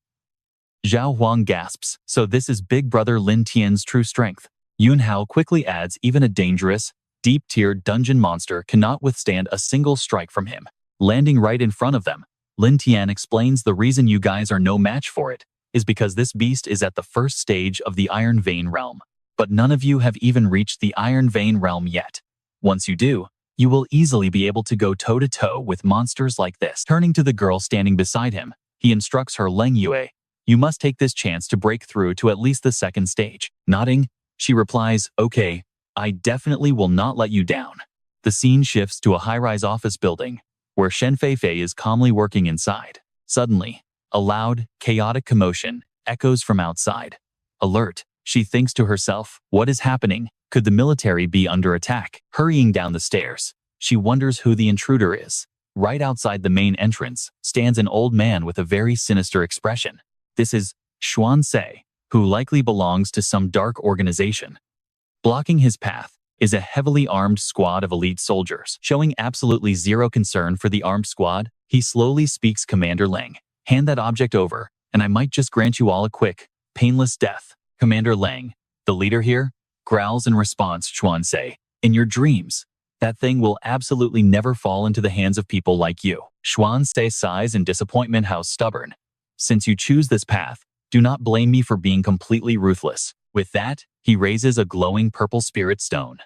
Zhao Huang gasps, so this is Big Brother Lin Tian's true strength. Yunhao quickly adds, even a dangerous, deep-tiered dungeon monster cannot withstand a single strike from him. Landing right in front of them, Lin Tian explains the reason you guys are no match for it is because this beast is at the first stage of the Iron Vein realm. But none of you have even reached the Iron Vein realm yet. Once you do, you will easily be able to go toe-to-toe with monsters like this. Turning to the girl standing beside him, he instructs her, Leng Yue, you must take this chance to break through to at least the second stage. Nodding, she replies, okay, I definitely will not let you down. The scene shifts to a high-rise office building, where Shen Feifei is calmly working inside. Suddenly, a loud, chaotic commotion echoes from outside. Alert, she thinks to herself, what is happening? Could the military be under attack? Hurrying down the stairs, she wonders who the intruder is. Right outside the main entrance stands an old man with a very sinister expression. This is Xuanzhe, who likely belongs to some dark organization. Blocking his path is a heavily armed squad of elite soldiers. Showing absolutely zero concern for the armed squad, he slowly speaks, Commander Leng, hand that object over, and I might just grant you all a quick, painless death. Commander Leng, the leader here, growls in response, Xuanzhe, in your dreams, that thing will absolutely never fall into the hands of people like you. Xuanzhe sighs in disappointment, how stubborn. Since you choose this path, do not blame me for being completely ruthless. With that, he raises a glowing purple spirit stone.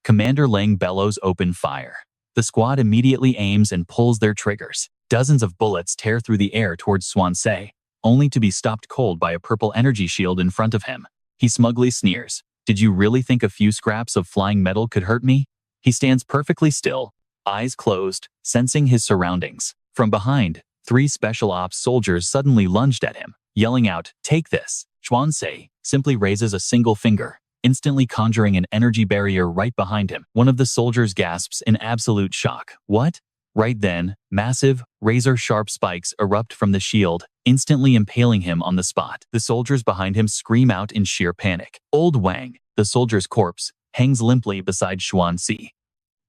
Commander Leng bellows, open fire. The squad immediately aims and pulls their triggers. Dozens of bullets tear through the air towards Xuanzhe, only to be stopped cold by a purple energy shield in front of him. He smugly sneers, did you really think a few scraps of flying metal could hurt me? He stands perfectly still, eyes closed, sensing his surroundings. From behind, 3 special ops soldiers suddenly lunged at him, yelling out, take this. Xuanzhe simply raises a single finger, instantly conjuring an energy barrier right behind him. One of the soldiers gasps in absolute shock. What? Right then, massive, razor-sharp spikes erupt from the shield, instantly impaling him on the spot. The soldiers behind him scream out in sheer panic. Old Wang, the soldier's corpse, hangs limply beside Xuanzhe.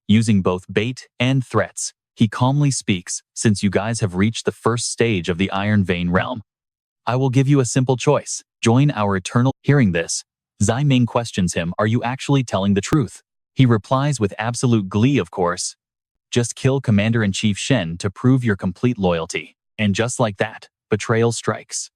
Using both bait and threats, he calmly speaks, since you guys have reached the first stage of the Iron Vein realm, I will give you a simple choice. Join our eternal. Hearing this, Zai Ming questions him, are you actually telling the truth? He replies with absolute glee, of course. Just kill Commander-in-Chief Shen to prove your complete loyalty. And just like that, betrayal strikes.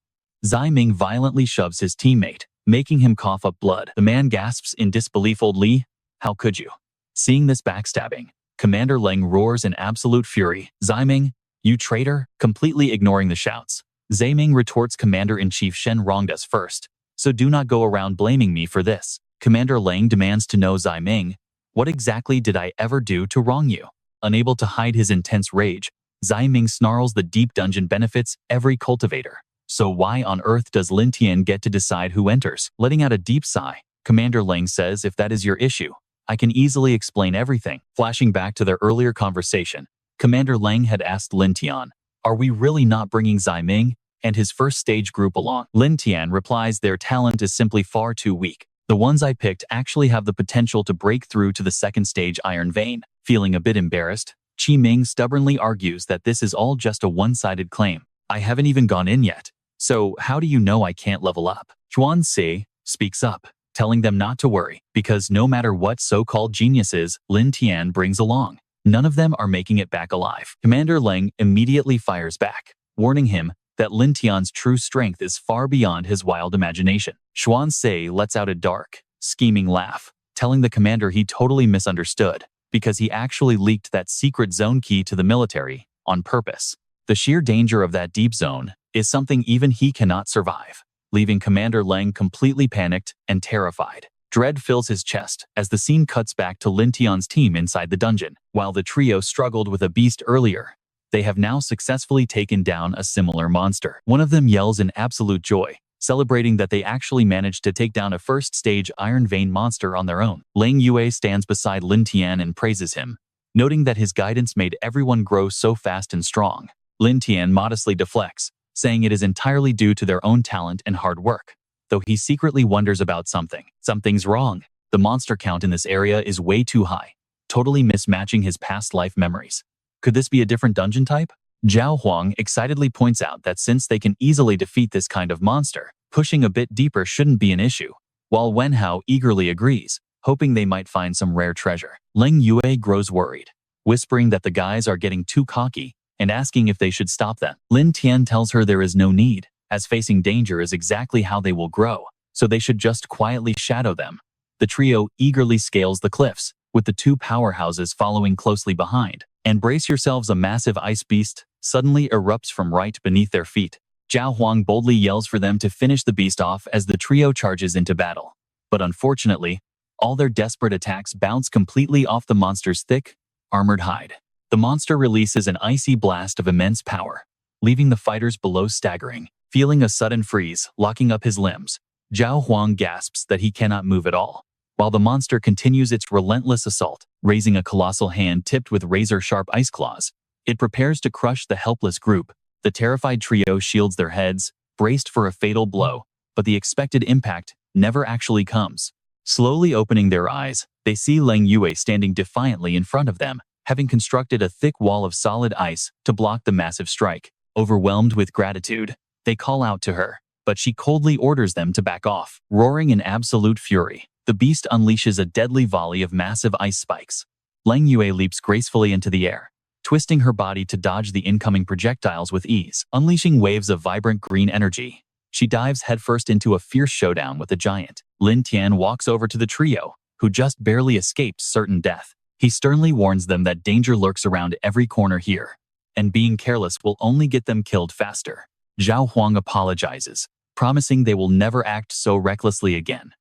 Zai Ming violently shoves his teammate, making him cough up blood. The man gasps in disbelief, old Li, how could you? Seeing this backstabbing, Commander Leng roars in absolute fury. Zai Ming, you traitor! Completely ignoring the shouts, Zai Ming retorts, Commander-in-Chief Shen wronged us first, so do not go around blaming me for this. Commander Leng demands to know, Zai Ming, What exactly did I ever do to wrong you? Unable to hide his intense rage, Zai Ming snarls the deep dungeon benefits every cultivator. So why on earth does Lin Tian get to decide who enters? Letting out a deep sigh, Commander Leng says if that is your issue, I can easily explain everything. Flashing back to their earlier conversation, Commander Leng had asked Lin Tian, are we really not bringing Zai Ming and his first stage group along? Lin Tian replies their talent is simply far too weak. The ones I picked actually have the potential to break through to the second stage Iron Vein. Feeling a bit embarrassed, Qi Ming stubbornly argues that this is all just a one-sided claim. I haven't even gone in yet. So how do you know I can't level up? Chuan Si speaks up, telling them not to worry, because no matter what so-called geniuses Lin Tian brings along, none of them are making it back alive. Commander Leng immediately fires back, warning him that Lin Tian's true strength is far beyond his wild imagination. Xuan Si lets out a dark, scheming laugh, telling the commander he totally misunderstood, because he actually leaked that secret zone key to the military on purpose. The sheer danger of that deep zone is something even he cannot survive, leaving Commander Leng completely panicked and terrified. Dread fills his chest as the scene cuts back to Lin Tian's team inside the dungeon. While the trio struggled with a beast earlier, they have now successfully taken down a similar monster. One of them yells in absolute joy, celebrating that they actually managed to take down a first-stage Iron Vein monster on their own. Lang Yue stands beside Lin Tian and praises him, noting that his guidance made everyone grow so fast and strong. Lin Tian modestly deflects, saying it is entirely due to their own talent and hard work, though he secretly wonders about something. Something's wrong. The monster count in this area is way too high, totally mismatching his past life memories. Could this be a different dungeon type? Zhao Huang excitedly points out that since they can easily defeat this kind of monster, pushing a bit deeper shouldn't be an issue, while Wen Hao eagerly agrees, hoping they might find some rare treasure. Leng Yue grows worried, whispering that the guys are getting too cocky and asking if they should stop them. Lin Tian tells her there is no need, as facing danger is exactly how they will grow, so they should just quietly shadow them. The trio eagerly scales the cliffs, with the two powerhouses following closely behind. And brace yourselves, a massive ice beast suddenly erupts from right beneath their feet. Zhao Huang boldly yells for them to finish the beast off as the trio charges into battle. But unfortunately, all their desperate attacks bounce completely off the monster's thick, armored hide. The monster releases an icy blast of immense power, leaving the fighters below staggering. Feeling a sudden freeze, locking up his limbs, Zhao Huang gasps that he cannot move at all, while the monster continues its relentless assault. Raising a colossal hand tipped with razor-sharp ice claws, it prepares to crush the helpless group. The terrified trio shields their heads, braced for a fatal blow, but the expected impact never actually comes. Slowly opening their eyes, they see Leng Yue standing defiantly in front of them, having constructed a thick wall of solid ice to block the massive strike. Overwhelmed with gratitude, they call out to her, but she coldly orders them to back off. Roaring in absolute fury, the beast unleashes a deadly volley of massive ice spikes. Leng Yue leaps gracefully into the air, twisting her body to dodge the incoming projectiles with ease. Unleashing waves of vibrant green energy, she dives headfirst into a fierce showdown with the giant. Lin Tian walks over to the trio, who just barely escaped certain death. He sternly warns them that danger lurks around every corner here, and being careless will only get them killed faster. Zhao Huang apologizes, promising they will never act so recklessly again.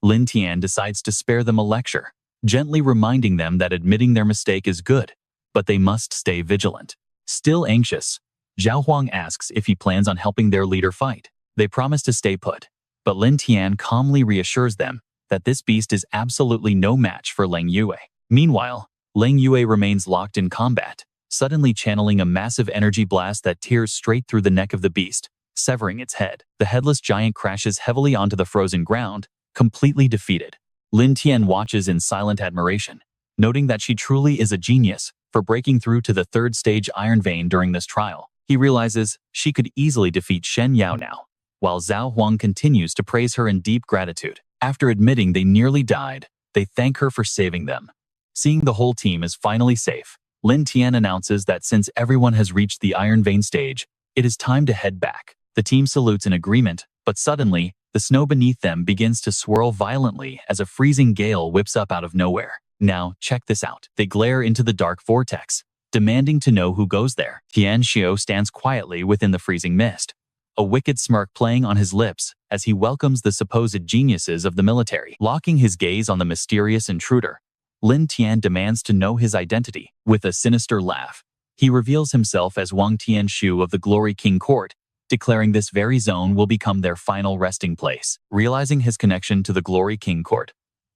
Lin Tian decides to spare them a lecture, gently reminding them that admitting their mistake is good, but they must stay vigilant. Still anxious, Zhao Huang asks if he plans on helping their leader fight. They promise to stay put, but Lin Tian calmly reassures them that this beast is absolutely no match for Leng Yue. Meanwhile, Leng Yue remains locked in combat, suddenly channeling a massive energy blast that tears straight through the neck of the beast, severing its head. The headless giant crashes heavily onto the frozen ground, completely defeated. Lin Tian watches in silent admiration, noting that she truly is a genius for breaking through to the third stage Iron Vein during this trial. He realizes she could easily defeat Shen Yao now, while Zhao Huang continues to praise her in deep gratitude. After admitting they nearly died, they thank her for saving them. Seeing the whole team is finally safe, Lin Tian announces that since everyone has reached the Iron Vein stage, it is time to head back. The team salutes in agreement, but suddenly, the snow beneath them begins to swirl violently as a freezing gale whips up out of nowhere. Now, check this out. They glare into the dark vortex, demanding to know who goes there. Tian Xiao stands quietly within the freezing mist, a wicked smirk playing on his lips as he welcomes the supposed geniuses of the military. Locking his gaze on the mysterious intruder, Lin Tian demands to know his identity. With a sinister laugh, he reveals himself as Wang Tianshu of the Glory King Court, declaring this very zone will become their final resting place. Realizing his connection to the Glory King Court,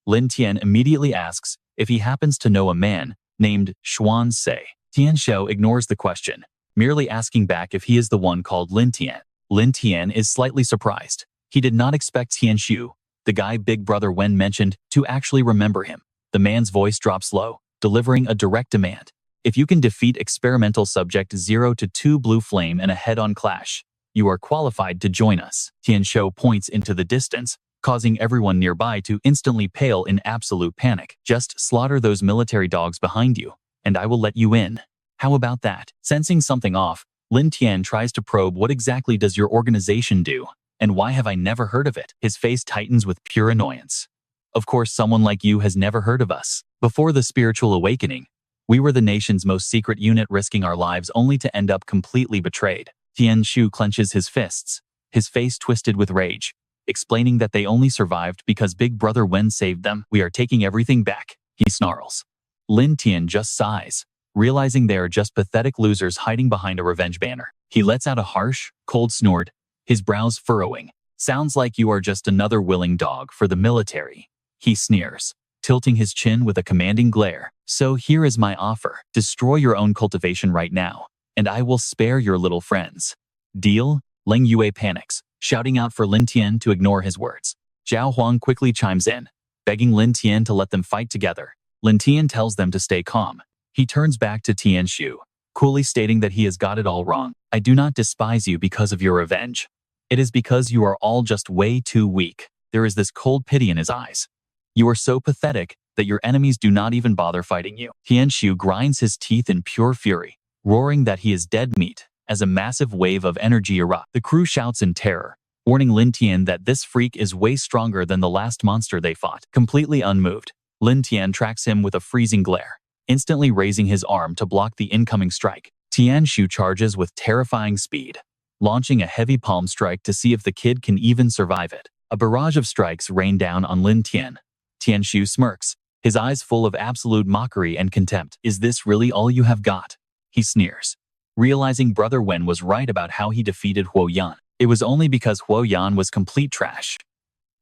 Lin Tian immediately asks if he happens to know a man named Xuan Se. Tianxiu ignores the question, merely asking back if he is the one called Lin Tian. Lin Tian is slightly surprised. He did not expect Tianxiu, the guy Big Brother Wen mentioned, to actually remember him. The man's voice drops low, delivering a direct demand. If you can defeat experimental subject 0-2 Blue Flame in a head-on clash, you are qualified to join us. Tianxiu points into the distance, causing everyone nearby to instantly pale in absolute panic. Just slaughter those military dogs behind you, and I will let you in. How about that? Sensing something off, Lin Tian tries to probe what exactly does your organization do, and why have I never heard of it? His face tightens with pure annoyance. Of course, someone like you has never heard of us. Before the spiritual awakening, we were the nation's most secret unit, risking our lives only to end up completely betrayed. Tianxiu clenches his fists, his face twisted with rage, explaining that they only survived because Big Brother Wen saved them. We are taking everything back, he snarls. Lin Tian just sighs, realizing they are just pathetic losers hiding behind a revenge banner. He lets out a harsh, cold snort, his brows furrowing. Sounds like you are just another willing dog for the military, he sneers, tilting his chin with a commanding glare. So here is my offer. Destroy your own cultivation right now, and I will spare your little friends. Deal? Leng Yue panics, shouting out for Lin Tian to ignore his words. Zhao Huang quickly chimes in, begging Lin Tian to let them fight together. Lin Tian tells them to stay calm. He turns back to Tianxiu, coolly stating that he has got it all wrong. I do not despise you because of your revenge. It is because you are all just way too weak. There is this cold pity in his eyes. You are so pathetic that your enemies do not even bother fighting you. Tianxiu grinds his teeth in pure fury, roaring that he is dead meat as a massive wave of energy erupts. The crew shouts in terror, warning Lin Tian that this freak is way stronger than the last monster they fought. Completely unmoved, Lin Tian tracks him with a freezing glare, instantly raising his arm to block the incoming strike. Tianxiu charges with terrifying speed, launching a heavy palm strike to see if the kid can even survive it. A barrage of strikes rain down on Lin Tian. Tianxiu smirks, his eyes full of absolute mockery and contempt. Is this really all you have got? He sneers, realizing Brother Wen was right about how he defeated Huo Yan. It was only because Huo Yan was complete trash.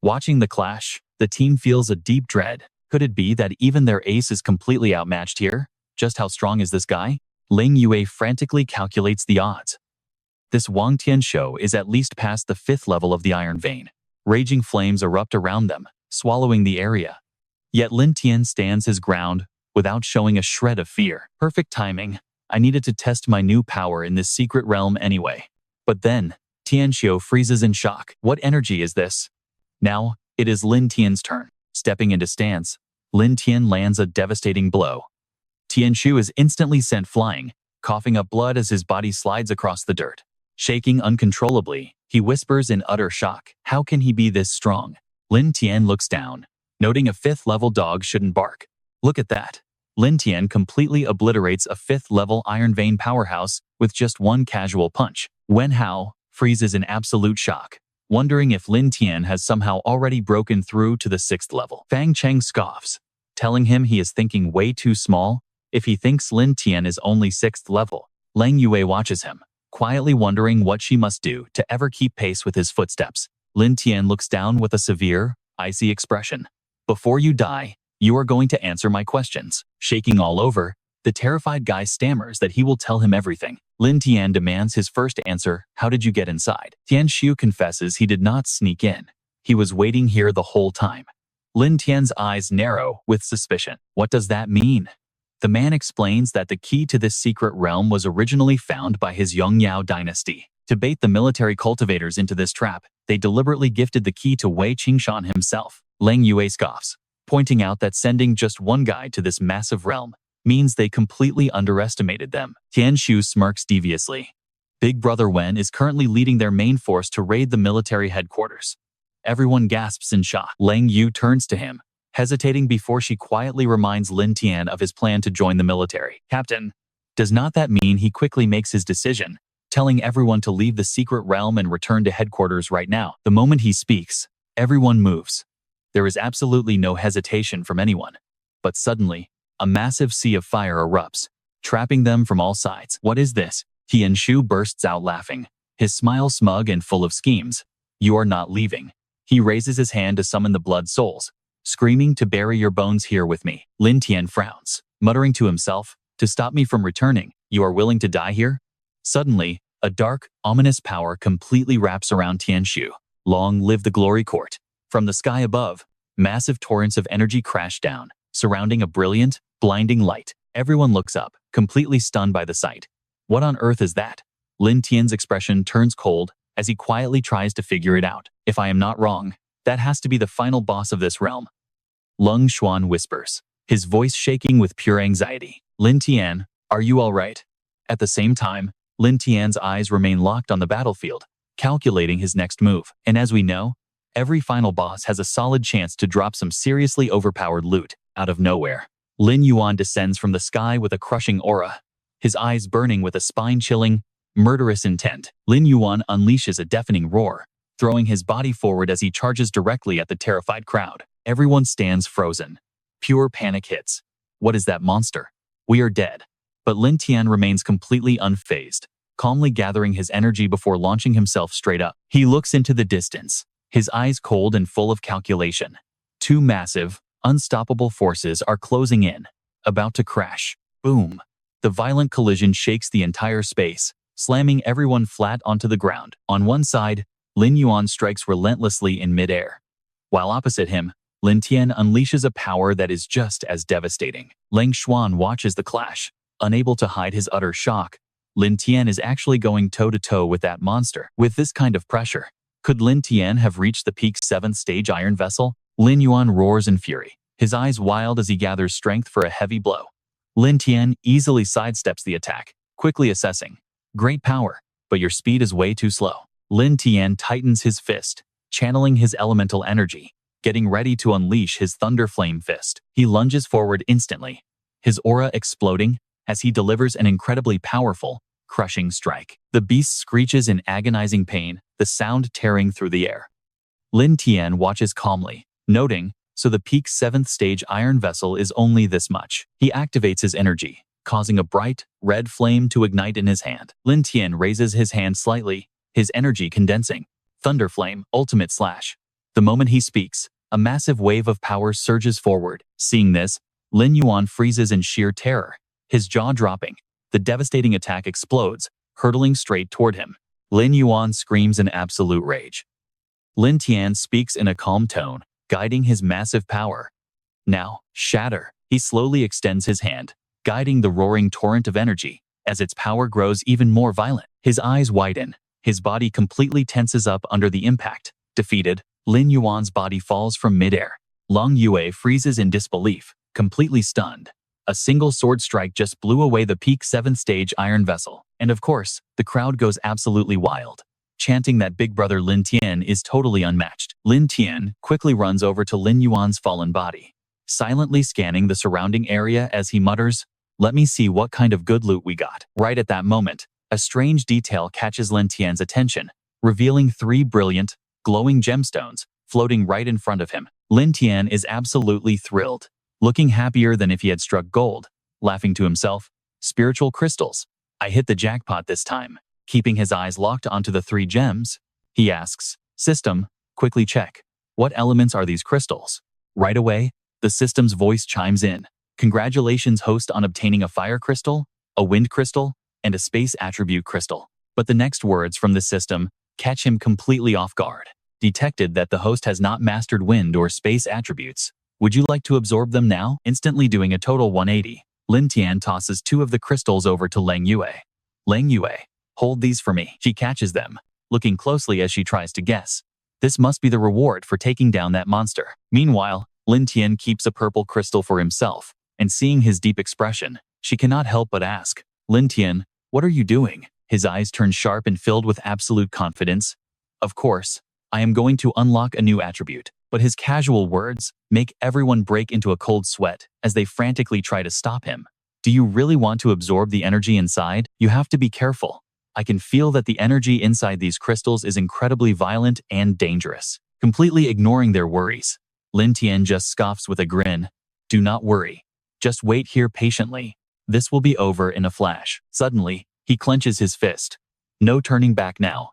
Watching the clash, the team feels a deep dread. Could it be that even their ace is completely outmatched here? Just how strong is this guy? Leng Yue frantically calculates the odds. This Wang Tianxiu is at least past the 5th level of the Iron Vein. Raging flames erupt around them, swallowing the area. Yet Lin Tian stands his ground, without showing a shred of fear. Perfect timing. I needed to test my new power in this secret realm anyway. But then, Tianxiu freezes in shock. What energy is this? Now, it is Lin Tian's turn. Stepping into stance, Lin Tian lands a devastating blow. Tianxiu is instantly sent flying, coughing up blood as his body slides across the dirt. Shaking uncontrollably, he whispers in utter shock. How can he be this strong? Lin Tian looks down, noting a 5th-level dog shouldn't bark. Look at that. Lin Tian completely obliterates a 5th-level Iron Vein powerhouse with just one casual punch. Wen Hao freezes in absolute shock, wondering if Lin Tian has somehow already broken through to the 6th level. Fang Cheng scoffs, telling him he is thinking way too small if he thinks Lin Tian is only 6th level. Leng Yue watches him, quietly wondering what she must do to ever keep pace with his footsteps. Lin Tian looks down with a severe, icy expression. Before you die, you are going to answer my questions. Shaking all over, the terrified guy stammers that he will tell him everything. Lin Tian demands his first answer. How did you get inside? Tianxiu confesses he did not sneak in. He was waiting here the whole time. Lin Tian's eyes narrow with suspicion. What does that mean? The man explains that the key to this secret realm was originally found by his Yongyao dynasty. To bait the military cultivators into this trap, they deliberately gifted the key to Wei Qingshan himself. Leng Yue scoffs, pointing out that sending just one guy to this massive realm means they completely underestimated them. Tianxiu smirks deviously. Big Brother Wen is currently leading their main force to raid the military headquarters. Everyone gasps in shock. Leng Yu turns to him, hesitating before she quietly reminds Lin Tian of his plan to join the military. Captain, does not that mean he quickly makes his decision, telling everyone to leave the secret realm and return to headquarters right now? The moment he speaks, everyone moves. There is absolutely no hesitation from anyone. But suddenly, a massive sea of fire erupts, trapping them from all sides. What is this? Tianshu bursts out laughing, his smile smug and full of schemes. You are not leaving. He raises his hand to summon the blood souls, screaming to bury your bones here with me. Lin Tian frowns, muttering to himself, to stop me from returning, you are willing to die here? Suddenly, a dark, ominous power completely wraps around Tianshu. Long live the glory court. From the sky above, massive torrents of energy crash down, surrounding a brilliant, blinding light. Everyone looks up, completely stunned by the sight. What on earth is that? Lin Tian's expression turns cold as he quietly tries to figure it out. If I am not wrong, that has to be the final boss of this realm. Lung Xuan whispers, his voice shaking with pure anxiety. Lin Tian, are you all right? At the same time, Lin Tian's eyes remain locked on the battlefield, calculating his next move. And as we know, every final boss has a solid chance to drop some seriously overpowered loot out of nowhere. Lin Yuan descends from the sky with a crushing aura, his eyes burning with a spine-chilling, murderous intent. Lin Yuan unleashes a deafening roar, throwing his body forward as he charges directly at the terrified crowd. Everyone stands frozen. Pure panic hits. What is that monster? We are dead. But Lin Tian remains completely unfazed, calmly gathering his energy before launching himself straight up. He looks into the distance, his eyes cold and full of calculation. Two massive, unstoppable forces are closing in, about to crash. Boom! The violent collision shakes the entire space, slamming everyone flat onto the ground. On one side, Lin Yuan strikes relentlessly in midair, while opposite him, Lin Tian unleashes a power that is just as devastating. Leng Xuan watches the clash, unable to hide his utter shock. Lin Tian is actually going toe-to-toe with that monster. With this kind of pressure, could Lin Tian have reached the peak 7th stage iron vessel? Lin Yuan roars in fury, his eyes wild as he gathers strength for a heavy blow. Lin Tian easily sidesteps the attack, quickly assessing, great power, but your speed is way too slow. Lin Tian tightens his fist, channeling his elemental energy, getting ready to unleash his Thunder Flame Fist. He lunges forward instantly, his aura exploding as he delivers an incredibly powerful, crushing strike. The beast screeches in agonizing pain, the sound tearing through the air. Lin Tian watches calmly, noting, so the peak 7th stage iron vessel is only this much. He activates his energy, causing a bright, red flame to ignite in his hand. Lin Tian raises his hand slightly, his energy condensing. Thunder Flame, Ultimate Slash. The moment he speaks, a massive wave of power surges forward. Seeing this, Lin Yuan freezes in sheer terror, his jaw dropping. The devastating attack explodes, hurtling straight toward him. Lin Yuan screams in absolute rage. Lin Tian speaks in a calm tone, guiding his massive power. Now, shatter. He slowly extends his hand, guiding the roaring torrent of energy. As its power grows even more violent, his eyes widen, his body completely tenses up under the impact. Defeated, Lin Yuan's body falls from midair. Long Yue freezes in disbelief, completely stunned. A single sword strike just blew away the peak 7th stage iron vessel. And of course, the crowd goes absolutely wild, chanting that big brother Lin Tian is totally unmatched. Lin Tian quickly runs over to Lin Yuan's fallen body, silently scanning the surrounding area as he mutters, "Let me see what kind of good loot we got." Right at that moment, a strange detail catches Lin Tian's attention, revealing 3 brilliant, glowing gemstones floating right in front of him. Lin Tian is absolutely thrilled, looking happier than if he had struck gold, laughing to himself, "Spiritual crystals. I hit the jackpot this time." Keeping his eyes locked onto the 3 gems, he asks, "System, quickly check. What elements are these crystals?" Right away, the system's voice chimes in. "Congratulations, host, on obtaining a fire crystal, a wind crystal, and a space attribute crystal." But the next words from the system catch him completely off guard. Detected that the host has not mastered wind or space attributes. Would you like to absorb them now? Instantly doing a total 180, Lin Tian tosses 2 of the crystals over to Leng Yue. "Leng Yue, hold these for me." She catches them, looking closely as she tries to guess. This must be the reward for taking down that monster. Meanwhile, Lin Tian keeps a purple crystal for himself, and seeing his deep expression, she cannot help but ask, "Lin Tian, what are you doing?" His eyes turn sharp and filled with absolute confidence. "Of course, I am going to unlock a new attribute." But his casual words make everyone break into a cold sweat as they frantically try to stop him. "Do you really want to absorb the energy inside? You have to be careful. I can feel that the energy inside these crystals is incredibly violent and dangerous." Completely ignoring their worries, Lin Tian just scoffs with a grin. Do not worry. Just wait here patiently. This will be over in a flash. Suddenly, he clenches his fist. No turning back now.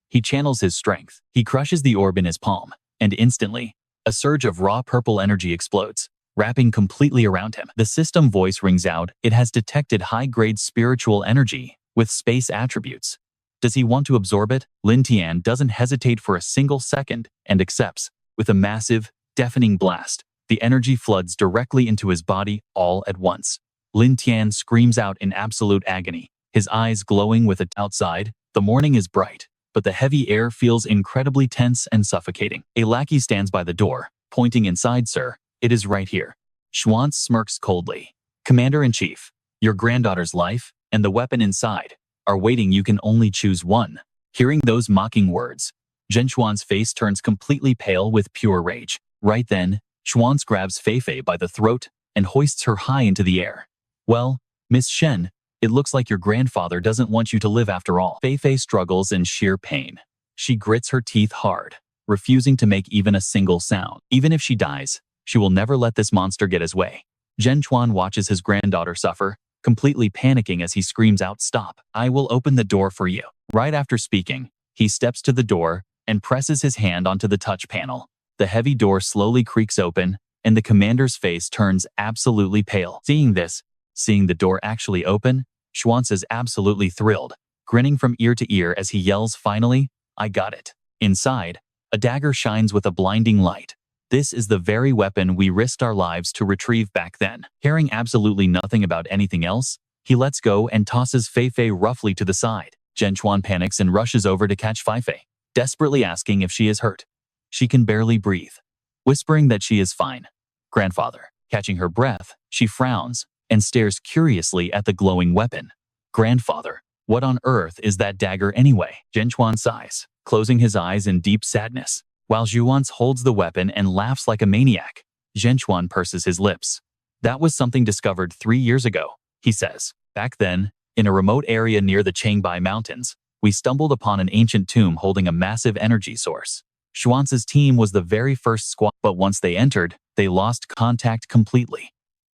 He channels his strength. He crushes the orb in his palm, and instantly, a surge of raw purple energy explodes, wrapping completely around him. The system voice rings out. It has detected high-grade spiritual energy with space attributes. Does he want to absorb it? Lin Tian doesn't hesitate for a single second and accepts. With a massive, deafening blast, the energy floods directly into his body all at once. Lin Tian screams out in absolute agony, his eyes glowing with it. Outside, the morning is bright, but the heavy air feels incredibly tense and suffocating. A lackey stands by the door, pointing inside. Sir, it is right here. Schwanz smirks coldly. Commander-in-Chief, your granddaughter's life and the weapon inside are waiting. You can only choose one. Hearing those mocking words, Zhen Xuan's face turns completely pale with pure rage. Right then, Schwanz grabs Feifei by the throat and hoists her high into the air. Well, Miss Shen, it looks like your grandfather doesn't want you to live after all. Feifei struggles in sheer pain. She grits her teeth hard, refusing to make even a single sound. Even if she dies, she will never let this monster get his way. Zhen Chuan watches his granddaughter suffer, completely panicking as he screams out, "Stop! I will open the door for you." Right after speaking, he steps to the door and presses his hand onto the touch panel. The heavy door slowly creaks open, and the commander's face turns absolutely pale. Seeing the door actually open, Schwanz is absolutely thrilled, grinning from ear to ear as he yells, "Finally, I got it." Inside, a dagger shines with a blinding light. This is the very weapon we risked our lives to retrieve back then. Caring absolutely nothing about anything else, he lets go and tosses Feifei roughly to the side. Zhen Chuan panics and rushes over to catch Feifei, desperately asking if she is hurt. She can barely breathe, whispering that she is fine. Grandfather. Catching her breath, she frowns and stares curiously at the glowing weapon. Grandfather, what on earth is that dagger anyway? Zhen Chuan sighs, closing his eyes in deep sadness, while Zhuanz holds the weapon and laughs like a maniac. Zhen Chuan purses his lips. That was something discovered 3 years ago, he says. Back then, in a remote area near the Changbai Mountains, we stumbled upon an ancient tomb holding a massive energy source. Schwanz's team was the very first squad, but once they entered, they lost contact completely.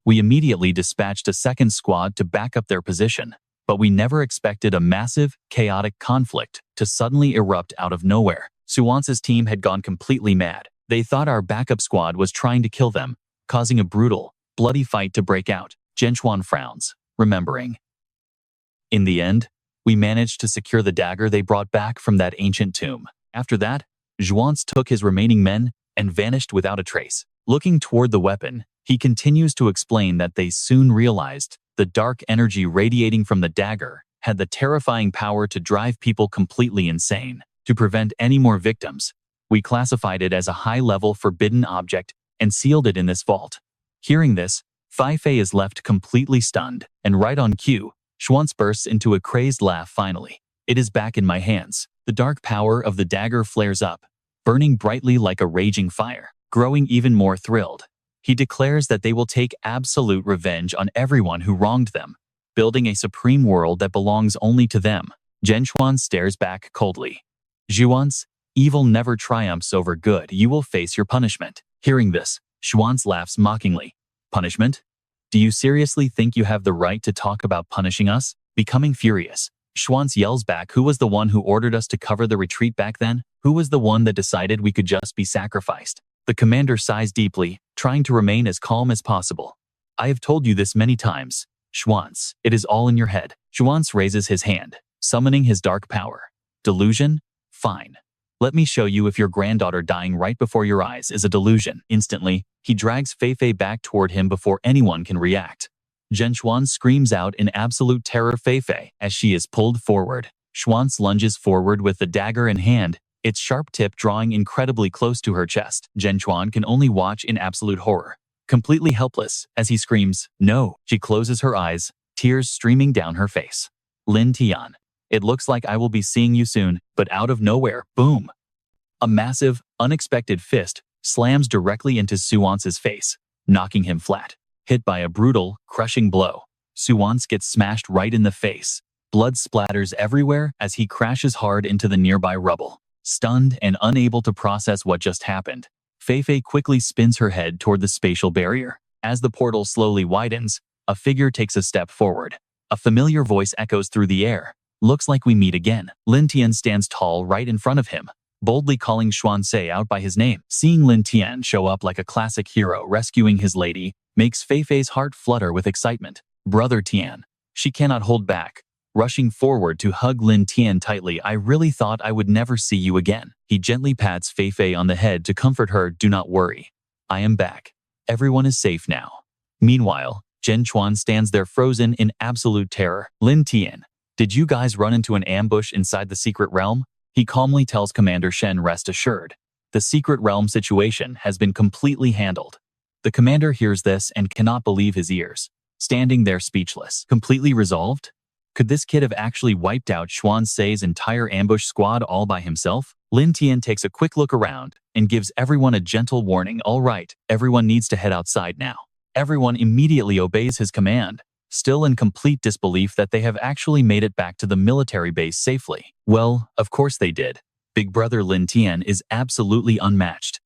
We immediately dispatched a second squad to back up their position, but we never expected a massive, chaotic conflict to suddenly erupt out of nowhere. Schwanz's team had gone completely mad. They thought our backup squad was trying to kill them, causing a brutal, bloody fight to break out. Zhen Chuan frowns, remembering. In the end, we managed to secure the dagger they brought back from that ancient tomb. After that, Zhuanz took his remaining men and vanished without a trace. Looking toward the weapon, he continues to explain that they soon realized the dark energy radiating from the dagger had the terrifying power to drive people completely insane. To prevent any more victims, we classified it as a high-level forbidden object and sealed it in this vault. Hearing this, Feifei is left completely stunned, and right on cue, Schwanz bursts into a crazed laugh. Finally, it is back in my hands. The dark power of the dagger flares up, burning brightly like a raging fire. Growing even more thrilled, he declares that they will take absolute revenge on everyone who wronged them, building a supreme world that belongs only to them. Zhen Chuan stares back coldly. Zhuanz, evil never triumphs over good. You will face your punishment. Hearing this, Schwanz laughs mockingly. Punishment? Do you seriously think you have the right to talk about punishing us? Becoming furious, Schwanz yells back, who was the one who ordered us to cover the retreat back then? Who was the one that decided we could just be sacrificed? The commander sighs deeply, trying to remain as calm as possible. I have told you this many times, Schwanz. It is all in your head. Schwanz raises his hand, summoning his dark power. Delusion? Fine. Let me show you if your granddaughter dying right before your eyes is a delusion. Instantly, he drags Feifei back toward him before anyone can react. Zhen Chuan screams out in absolute terror. Feifei, as she is pulled forward. Schwanz lunges forward with the dagger in hand, its sharp tip drawing incredibly close to her chest. Zhen Chuan can only watch in absolute horror, completely helpless, as he screams, "No!" She closes her eyes, tears streaming down her face. Lin Tian. It looks like I will be seeing you soon, but out of nowhere, boom! A massive, unexpected fist slams directly into Suance's face, knocking him flat. Hit by a brutal, crushing blow, Suance gets smashed right in the face. Blood splatters everywhere as he crashes hard into the nearby rubble. Stunned and unable to process what just happened, Feifei quickly spins her head toward the spatial barrier. As the portal slowly widens, a figure takes a step forward. A familiar voice echoes through the air. Looks like we meet again. Lin Tian stands tall right in front of him, boldly calling Xuanzhe out by his name. Seeing Lin Tian show up like a classic hero rescuing his lady makes Feifei's heart flutter with excitement. Brother Tian. She cannot hold back, rushing forward to hug Lin Tian tightly. I really thought I would never see you again. He gently pats Feifei on the head to comfort her. Do not worry. I am back. Everyone is safe now. Meanwhile, Zhen Chuan stands there frozen in absolute terror. Lin Tian, did you guys run into an ambush inside the secret realm? He calmly tells Commander Shen, rest assured. The secret realm situation has been completely handled. The commander hears this and cannot believe his ears, standing there speechless. Completely resolved? Could this kid have actually wiped out Xuanzhe's entire ambush squad all by himself? Lin Tian takes a quick look around and gives everyone a gentle warning. All right, everyone needs to head outside now. Everyone immediately obeys his command, still in complete disbelief that they have actually made it back to the military base safely. Well, of course they did. Big brother Lin Tian is absolutely unmatched.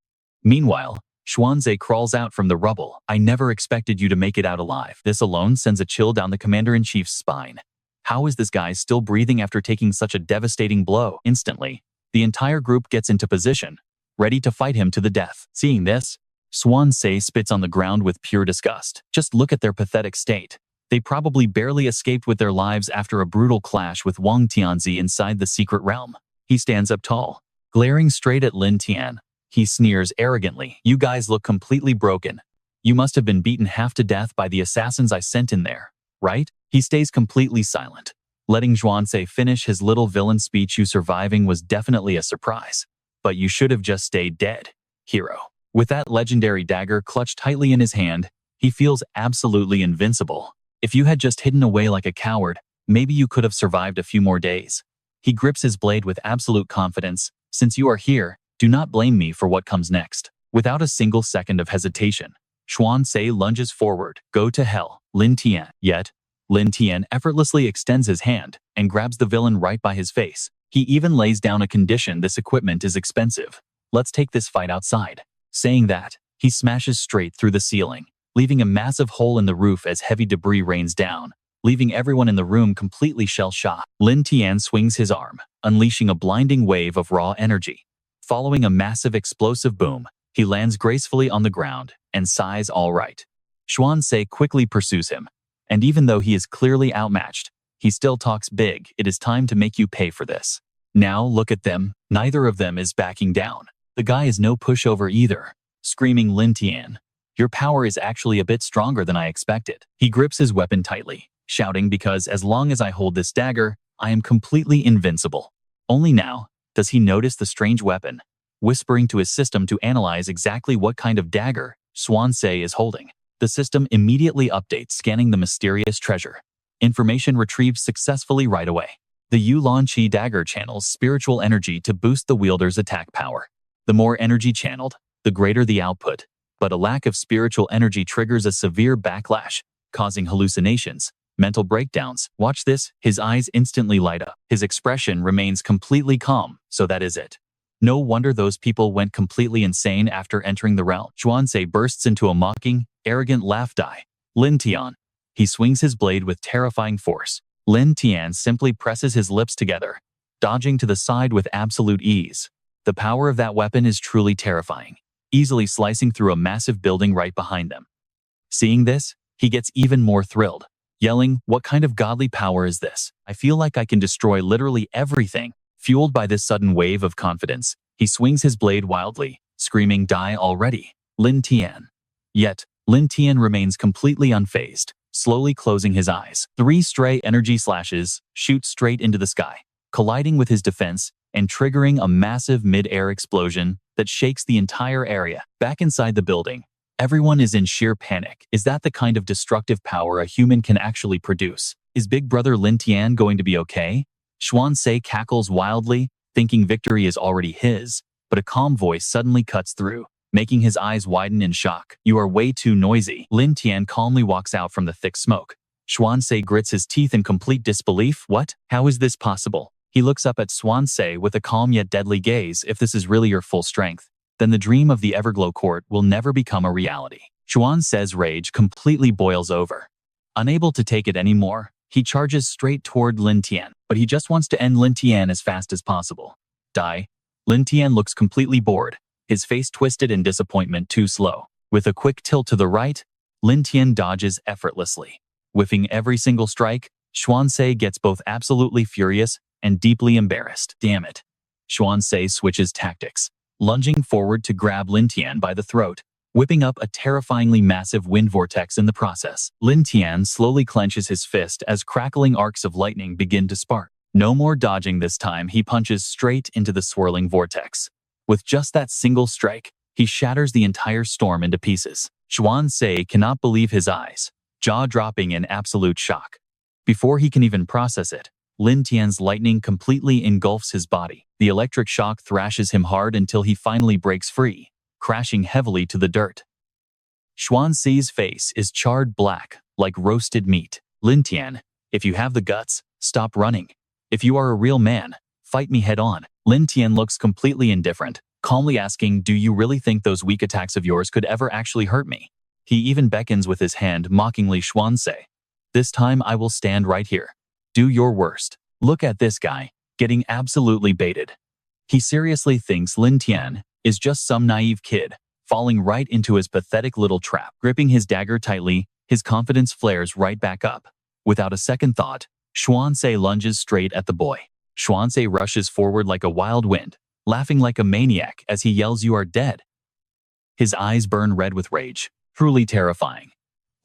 Meanwhile, Xuanzhe crawls out from the rubble. I never expected you to make it out alive. This alone sends a chill down the commander-in-chief's spine. How is this guy still breathing after taking such a devastating blow? Instantly, the entire group gets into position, ready to fight him to the death. Seeing this, Xuanzhe spits on the ground with pure disgust. Just look at their pathetic state. They probably barely escaped with their lives after a brutal clash with Wang Tianzi inside the secret realm. He stands up tall, glaring straight at Lin Tian. He sneers arrogantly. You guys look completely broken. You must have been beaten half to death by the assassins I sent in there, right? He stays completely silent, letting Xuanzhe finish his little villain speech. You surviving was definitely a surprise, but you should have just stayed dead, hero. With that legendary dagger clutched tightly in his hand, he feels absolutely invincible. If you had just hidden away like a coward, maybe you could have survived a few more days. He grips his blade with absolute confidence. Since you are here, do not blame me for what comes next. Without a single second of hesitation, Xuanzhe lunges forward. Go to hell, Lin Tian. Yet, Lin Tian effortlessly extends his hand and grabs the villain right by his face. He even lays down a condition. This equipment is expensive. Let's take this fight outside. Saying that, he smashes straight through the ceiling, leaving a massive hole in the roof as heavy debris rains down, leaving everyone in the room completely shell-shocked. Lin Tian swings his arm, unleashing a blinding wave of raw energy. Following a massive explosive boom, he lands gracefully on the ground and sighs, all right. Xuanzhe quickly pursues him, and even though he is clearly outmatched, he still talks big. It is time to make you pay for this. Now look at them, neither of them is backing down. The guy is no pushover either, screaming Lin Tian. Your power is actually a bit stronger than I expected. He grips his weapon tightly, shouting because as long as I hold this dagger, I am completely invincible. Only now does he notice the strange weapon, whispering to his system to analyze exactly what kind of dagger Xuanzhe is holding. The system immediately updates, scanning the mysterious treasure. Information retrieved successfully right away. The Yulan Qi dagger channels spiritual energy to boost the wielder's attack power. The more energy channeled, the greater the output, but a lack of spiritual energy triggers a severe backlash, causing hallucinations, mental breakdowns. Watch this, his eyes instantly light up. His expression remains completely calm, so that is it. No wonder those people went completely insane after entering the realm. Xuanzhe bursts into a mocking, arrogant laugh. Lin Tian. He swings his blade with terrifying force. Lin Tian simply presses his lips together, dodging to the side with absolute ease. The power of that weapon is truly terrifying, easily slicing through a massive building right behind them. Seeing this, he gets even more thrilled, yelling, what kind of godly power is this? I feel like I can destroy literally everything. Fueled by this sudden wave of confidence, he swings his blade wildly, screaming, die already, Lin Tian. Yet, Lin Tian remains completely unfazed, slowly closing his eyes. 3 stray energy slashes shoot straight into the sky, colliding with his defense and triggering a massive mid-air explosion that shakes the entire area. Back inside the building, everyone is in sheer panic. Is that the kind of destructive power a human can actually produce? Is big brother Lin Tian going to be okay? Xuanzhe cackles wildly, thinking victory is already his, but a calm voice suddenly cuts through, making his eyes widen in shock. You are way too noisy. Lin Tian calmly walks out from the thick smoke. Xuanzhe grits his teeth in complete disbelief. What? How is this possible? He looks up at Xuanzhe with a calm yet deadly gaze. If this is really your full strength, then the dream of the Everglow court will never become a reality. Xuanzai's rage completely boils over. Unable to take it anymore, he charges straight toward Lin Tian, but he just wants to end Lin Tian as fast as possible. Die. Lin Tian looks completely bored, his face twisted in disappointment too slow. With a quick tilt to the right, Lin Tian dodges effortlessly. Whiffing every single strike, Xuanzai gets both absolutely furious and deeply embarrassed. Damn it. Xuanzai switches tactics, lunging forward to grab Lin Tian by the throat, whipping up a terrifyingly massive wind vortex in the process. Lin Tian slowly clenches his fist as crackling arcs of lightning begin to spark. No more dodging this time, he punches straight into the swirling vortex. With just that single strike, he shatters the entire storm into pieces. Xuanzai cannot believe his eyes, jaw dropping in absolute shock. Before he can even process it, Lin Tian's lightning completely engulfs his body. The electric shock thrashes him hard until he finally breaks free, crashing heavily to the dirt. Xuanzai's face is charred black, like roasted meat. Lin Tian, if you have the guts, stop running. If you are a real man, fight me head on. Lin Tian looks completely indifferent, calmly asking, do you really think those weak attacks of yours could ever actually hurt me? He even beckons with his hand mockingly. Xuanzai, this time I will stand right here. Do your worst. Look at this guy, getting absolutely baited. He seriously thinks Lin Tian is just some naive kid, falling right into his pathetic little trap. Gripping his dagger tightly, his confidence flares right back up. Without a second thought, Xuanzai lunges straight at the boy. Xuanzai rushes forward like a wild wind, laughing like a maniac as he yells, you are dead. His eyes burn red with rage, truly terrifying.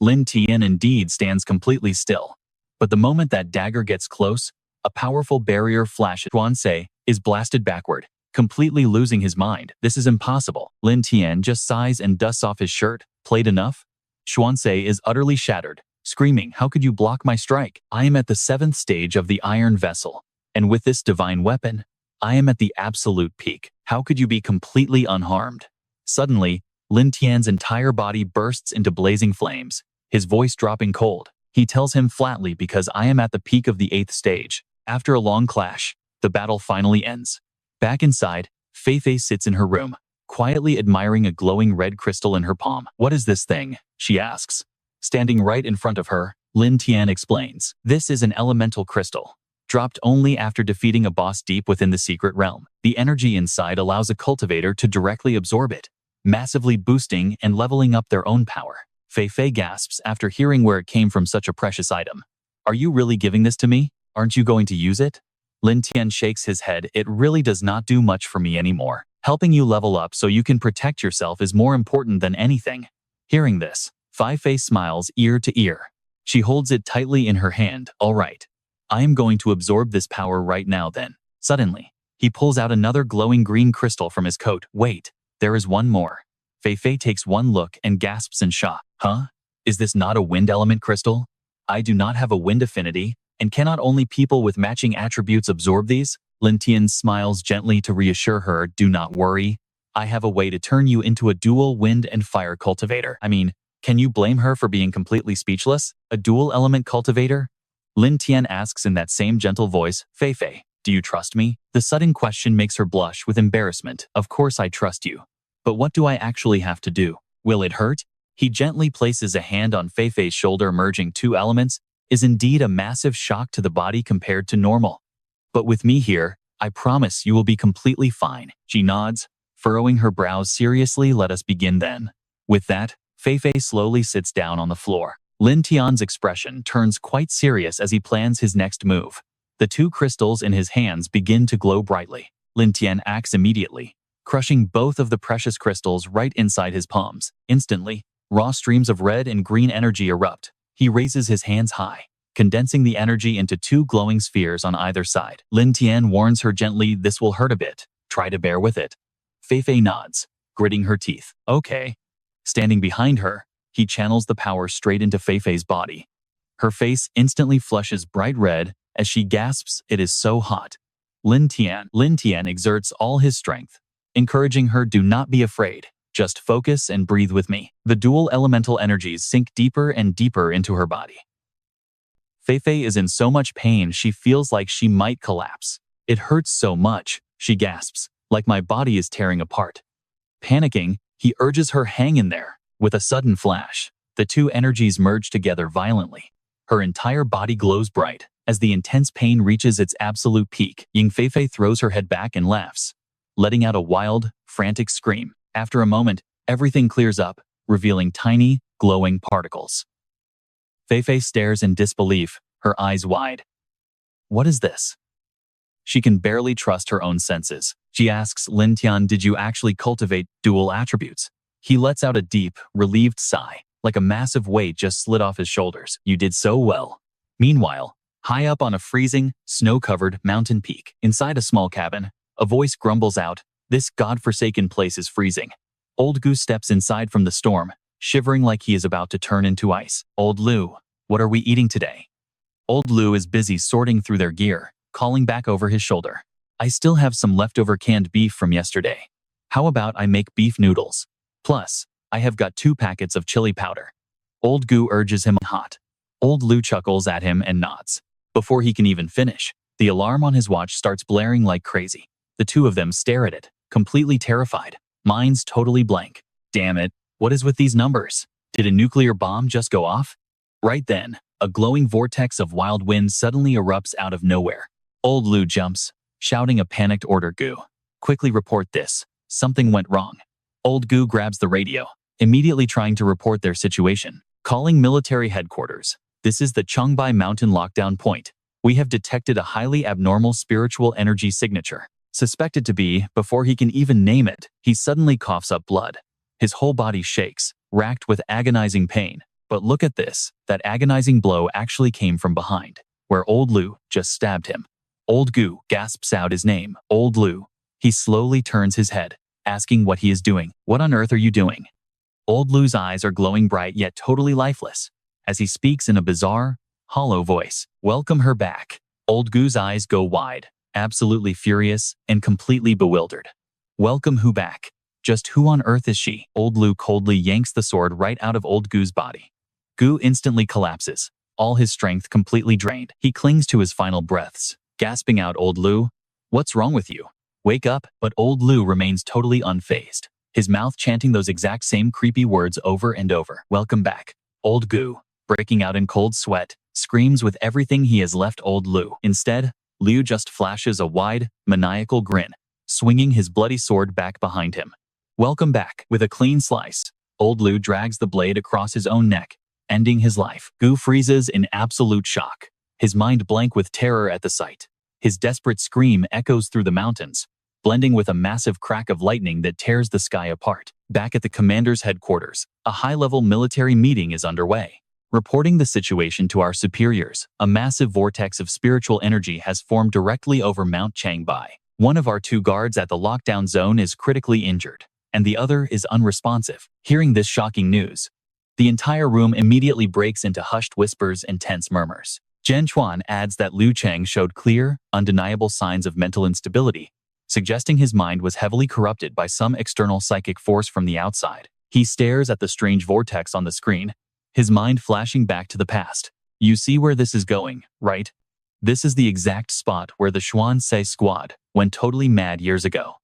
Lin Tian indeed stands completely still. But the moment that dagger gets close, a powerful barrier flashes. Xuanzai is blasted backward, completely losing his mind. This is impossible. Lin Tian just sighs and dusts off his shirt. Played enough? Xuanzai is utterly shattered, screaming, how could you block my strike? I am at the 7th stage of the iron vessel, and with this divine weapon, I am at the absolute peak. How could you be completely unharmed? Suddenly, Lin Tian's entire body bursts into blazing flames, his voice dropping cold. He tells him flatly, because I am at the peak of the 8th stage. After a long clash, the battle finally ends. Back inside, Fei Fei sits in her room, quietly admiring a glowing red crystal in her palm. What is this thing? She asks. Standing right in front of her, Lin Tian explains. This is an elemental crystal, dropped only after defeating a boss deep within the secret realm. The energy inside allows a cultivator to directly absorb it, massively boosting and leveling up their own power. Fei Fei gasps after hearing where it came from, such a precious item. Are you really giving this to me? Aren't you going to use it? Lin Tian shakes his head. It really does not do much for me anymore. Helping you level up so you can protect yourself is more important than anything. Hearing this, Fei Fei smiles ear to ear. She holds it tightly in her hand. All right. I am going to absorb this power right now then. Suddenly, he pulls out another glowing green crystal from his coat. Wait, there is one more. Fei Fei takes one look and gasps in shock. Huh? Is this not a wind element crystal? I do not have a wind affinity, and cannot only people with matching attributes absorb these? Lin Tian smiles gently to reassure her. Do not worry. I have a way to turn you into a dual wind and fire cultivator. I mean, can you blame her for being completely speechless? A dual element cultivator? Lin Tian asks in that same gentle voice. Fei Fei, do you trust me? The sudden question makes her blush with embarrassment. Of course I trust you. But what do I actually have to do? Will it hurt? He gently places a hand on Fei Fei's shoulder. Merging two elements is indeed a massive shock to the body compared to normal. But with me here, I promise you will be completely fine. She nods, furrowing her brows seriously. Let us begin then. With that, Fei Fei slowly sits down on the floor. Lin Tian's expression turns quite serious as he plans his next move. The two crystals in his hands begin to glow brightly. Lin Tian acts immediately, crushing both of the precious crystals right inside his palms. Instantly, raw streams of red and green energy erupt. He raises his hands high, condensing the energy into two glowing spheres on either side. Lin Tian warns her gently, this will hurt a bit. Try to bear with it. Fei Fei nods, gritting her teeth. Okay. Standing behind her, he channels the power straight into Fei Fei's body. Her face instantly flushes bright red as she gasps, it is so hot. Lin Tian exerts all his strength, encouraging her, do not be afraid. Just focus and breathe with me. The dual elemental energies sink deeper and deeper into her body. Fei Fei is in so much pain she feels like she might collapse. It hurts so much, she gasps, like my body is tearing apart. Panicking, he urges her, hang in there. With a sudden flash, the two energies merge together violently. Her entire body glows bright. As the intense pain reaches its absolute peak, Ying Feifei throws her head back and laughs, letting out a wild, frantic scream. After a moment, everything clears up, revealing tiny, glowing particles. Feifei stares in disbelief, her eyes wide. What is this? She can barely trust her own senses. She asks Lin Tian, did you actually cultivate dual attributes? He lets out a deep, relieved sigh, like a massive weight just slid off his shoulders. You did so well. Meanwhile, high up on a freezing, snow-covered mountain peak, inside a small cabin, a voice grumbles out, this godforsaken place is freezing. Old Goose steps inside from the storm, shivering like he is about to turn into ice. Old Lu, what are we eating today? Old Lu is busy sorting through their gear, calling back over his shoulder. I still have some leftover canned beef from yesterday. How about I make beef noodles? Plus, I have got 2 packets of chili powder. Old Gu urges him hot. Old Lu chuckles at him and nods. Before he can even finish, the alarm on his watch starts blaring like crazy. The two of them stare at it, completely terrified, minds totally blank. Damn it, what is with these numbers? Did a nuclear bomb just go off? Right then, a glowing vortex of wild wind suddenly erupts out of nowhere. Old Lu jumps, shouting a panicked order. Gu, quickly report this. Something went wrong. Old Gu grabs the radio, immediately trying to report their situation. Calling military headquarters. This is the Changbai Mountain lockdown point. We have detected a highly abnormal spiritual energy signature. Suspected to be, before he can even name it, he suddenly coughs up blood. His whole body shakes, racked with agonizing pain. But look at this, that agonizing blow actually came from behind, where Old Lu just stabbed him. Old Gu gasps out his name, Old Lu. He slowly turns his head, asking what he is doing. What on earth are you doing? Old Lu's eyes are glowing bright yet totally lifeless, as he speaks in a bizarre, hollow voice. Welcome her back. Old Gu's eyes go wide, absolutely furious and completely bewildered. Welcome who back? Just who on earth is she? Old Lu coldly yanks the sword right out of Old Gu's body. Gu instantly collapses, all his strength completely drained. He clings to his final breaths, gasping out, Old Lu, what's wrong with you? Wake up. But Old Lu remains totally unfazed, his mouth chanting those exact same creepy words over and over. Welcome back. Old Gu, breaking out in cold sweat, screams with everything he has left Old Lu. Instead, Liu just flashes a wide, maniacal grin, swinging his bloody sword back behind him. Welcome back. With a clean slice, Old Lu drags the blade across his own neck, ending his life. Gu freezes in absolute shock, his mind blank with terror at the sight. His desperate scream echoes through the mountains, blending with a massive crack of lightning that tears the sky apart. Back at the commander's headquarters, a high-level military meeting is underway. Reporting the situation to our superiors, a massive vortex of spiritual energy has formed directly over Mount Changbai. One of our 2 guards at the lockdown zone is critically injured, and the other is unresponsive. Hearing this shocking news, the entire room immediately breaks into hushed whispers and tense murmurs. Zhen Chuan adds that Liu Cheng showed clear, undeniable signs of mental instability, suggesting his mind was heavily corrupted by some external psychic force from the outside. He stares at the strange vortex on the screen, his mind flashing back to the past. You see where this is going, right? This is the exact spot where the Xuanzhe squad went totally mad years ago.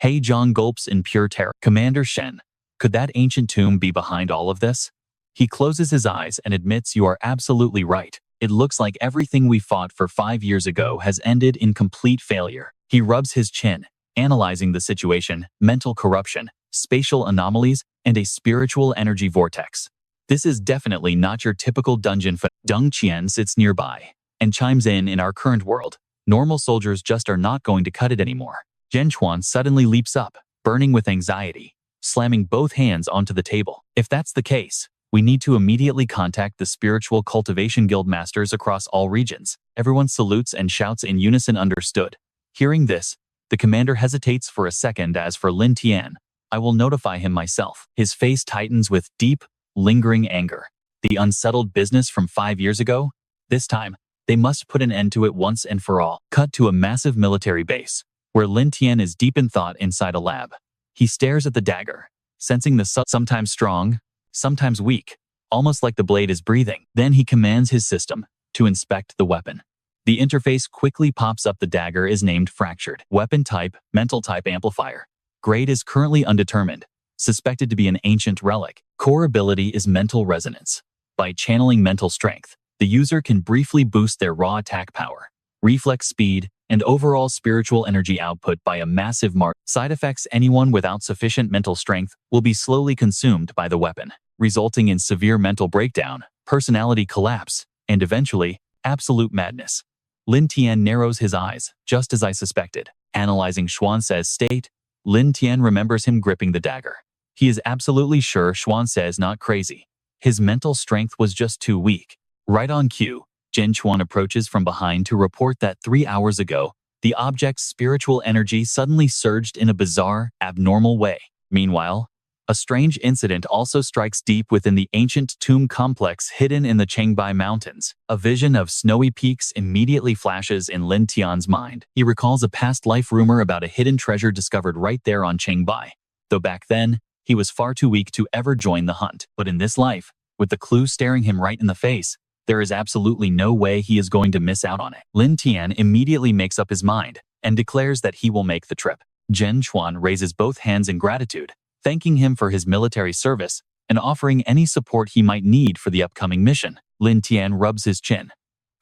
He Jiang gulps in pure terror. Commander Shen, could that ancient tomb be behind all of this? He closes his eyes and admits, you are absolutely right. It looks like everything we fought for 5 years ago has ended in complete failure. He rubs his chin, analyzing the situation, mental corruption, spatial anomalies, and a spiritual energy vortex. This is definitely not your typical dungeon. Deng Qian sits nearby and chimes in our current world, normal soldiers just are not going to cut it anymore. Zhen Chuan suddenly leaps up, burning with anxiety, slamming both hands onto the table. If that's the case, we need to immediately contact the spiritual cultivation guild masters across all regions. Everyone salutes and shouts in unison, understood. Hearing this, the commander hesitates for a second. As for Lin Tian, I will notify him myself. His face tightens with deep, lingering anger. The unsettled business from 5 years ago? This time, they must put an end to it once and for all. Cut to a massive military base, where Lin Tian is deep in thought inside a lab. He stares at the dagger, sensing the sometimes strong, sometimes weak, almost like the blade is breathing. Then he commands his system to inspect the weapon. The interface quickly pops up. The dagger is named Fractured. Weapon type, mental type amplifier. Grade is currently undetermined. suspected to be an ancient relic. Core ability is mental resonance. By channeling mental strength, the user can briefly boost their raw attack power, reflex speed, and overall spiritual energy output by a massive mark. Side effects: anyone without sufficient mental strength will be slowly consumed by the weapon, resulting in severe mental breakdown, personality collapse, and eventually, absolute madness. Lin Tian narrows his eyes, just as I suspected. Analyzing Xuance's state, Lin Tian remembers him gripping the dagger. He is absolutely sure Xuance is not crazy. His mental strength was just too weak. Right on cue, Jin Chuan approaches from behind to report that 3 hours ago, the object's spiritual energy suddenly surged in a bizarre, abnormal way. Meanwhile, a strange incident also strikes deep within the ancient tomb complex hidden in the Chengbai Mountains. A vision of snowy peaks immediately flashes in Lin Tian's mind. He recalls a past life rumor about a hidden treasure discovered right there on Chengbai. Though back then, he was far too weak to ever join the hunt. But in this life, with the clue staring him right in the face, there is absolutely no way he is going to miss out on it. Lin Tian immediately makes up his mind and declares that he will make the trip. Jin Chuan raises both hands in gratitude, thanking him for his military service and offering any support he might need for the upcoming mission. Lin Tian rubs his chin.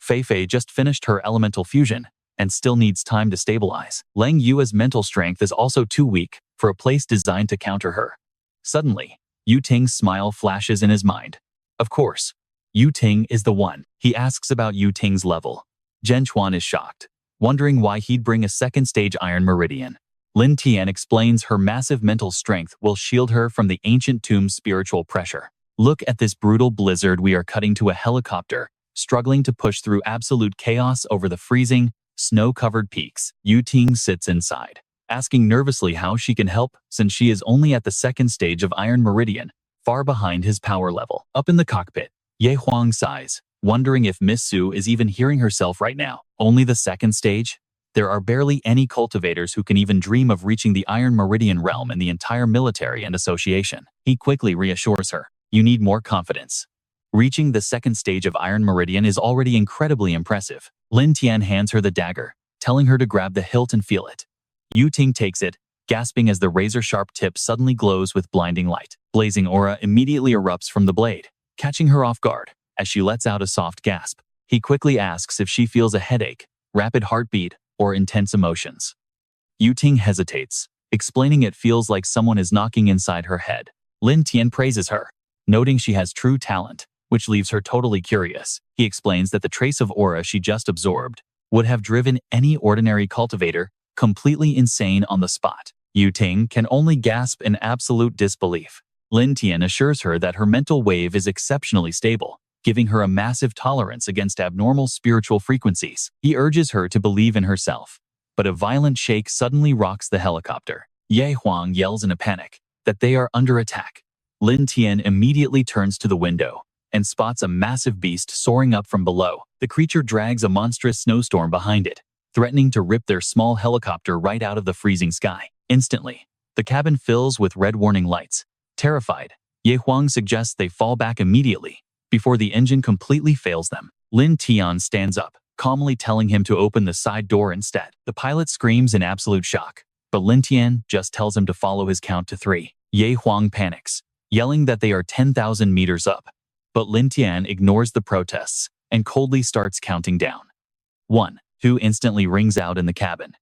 Fei Fei just finished her elemental fusion and still needs time to stabilize. Lang Yue's mental strength is also too weak for a place designed to counter her. Suddenly, Yu Ting's smile flashes in his mind. Of course, Yu Ting is the one. He asks about Yu Ting's level. Zhen Chuan is shocked, wondering why he'd bring a second-stage Iron Meridian. Lin Tian explains her massive mental strength will shield her from the ancient tomb's spiritual pressure. Look at this brutal blizzard. We are cutting to a helicopter, struggling to push through absolute chaos over the freezing, snow-covered peaks. Yu Ting sits inside, asking nervously how she can help since she is only at the second stage of Iron Meridian, far behind his power level. Up in the cockpit, Ye Huang sighs, wondering if Miss Su is even hearing herself right now. Only the second stage? There are barely any cultivators who can even dream of reaching the Iron Meridian realm in the entire military and association. He quickly reassures her, you need more confidence. Reaching the second stage of Iron Meridian is already incredibly impressive. Lin Tian hands her the dagger, telling her to grab the hilt and feel it. Yu Ting takes it, gasping as the razor-sharp tip suddenly glows with blinding light. Blazing aura immediately erupts from the blade, catching her off guard. As she lets out a soft gasp, he quickly asks if she feels a headache, rapid heartbeat, or intense emotions. Yu Ting hesitates, explaining it feels like someone is knocking inside her head. Lin Tian praises her, noting she has true talent, which leaves her totally curious. He explains that the trace of aura she just absorbed would have driven any ordinary cultivator completely insane on the spot. Yu Ting can only gasp in absolute disbelief. Lin Tian assures her that her mental wave is exceptionally stable, giving her a massive tolerance against abnormal spiritual frequencies. He urges her to believe in herself, but a violent shake suddenly rocks the helicopter. Ye Huang yells in a panic that they are under attack. Lin Tian immediately turns to the window and spots a massive beast soaring up from below. The creature drags a monstrous snowstorm behind it, threatening to rip their small helicopter right out of the freezing sky. Instantly, the cabin fills with red warning lights. Terrified, Ye Huang suggests they fall back immediately before the engine completely fails them. Lin Tian stands up, calmly telling him to open the side door instead. The pilot screams in absolute shock, but Lin Tian just tells him to follow his count to 3. Ye Huang panics, yelling that they are 10,000 meters up, but Lin Tian ignores the protests and coldly starts counting down. 1, 2 instantly rings out in the cabin.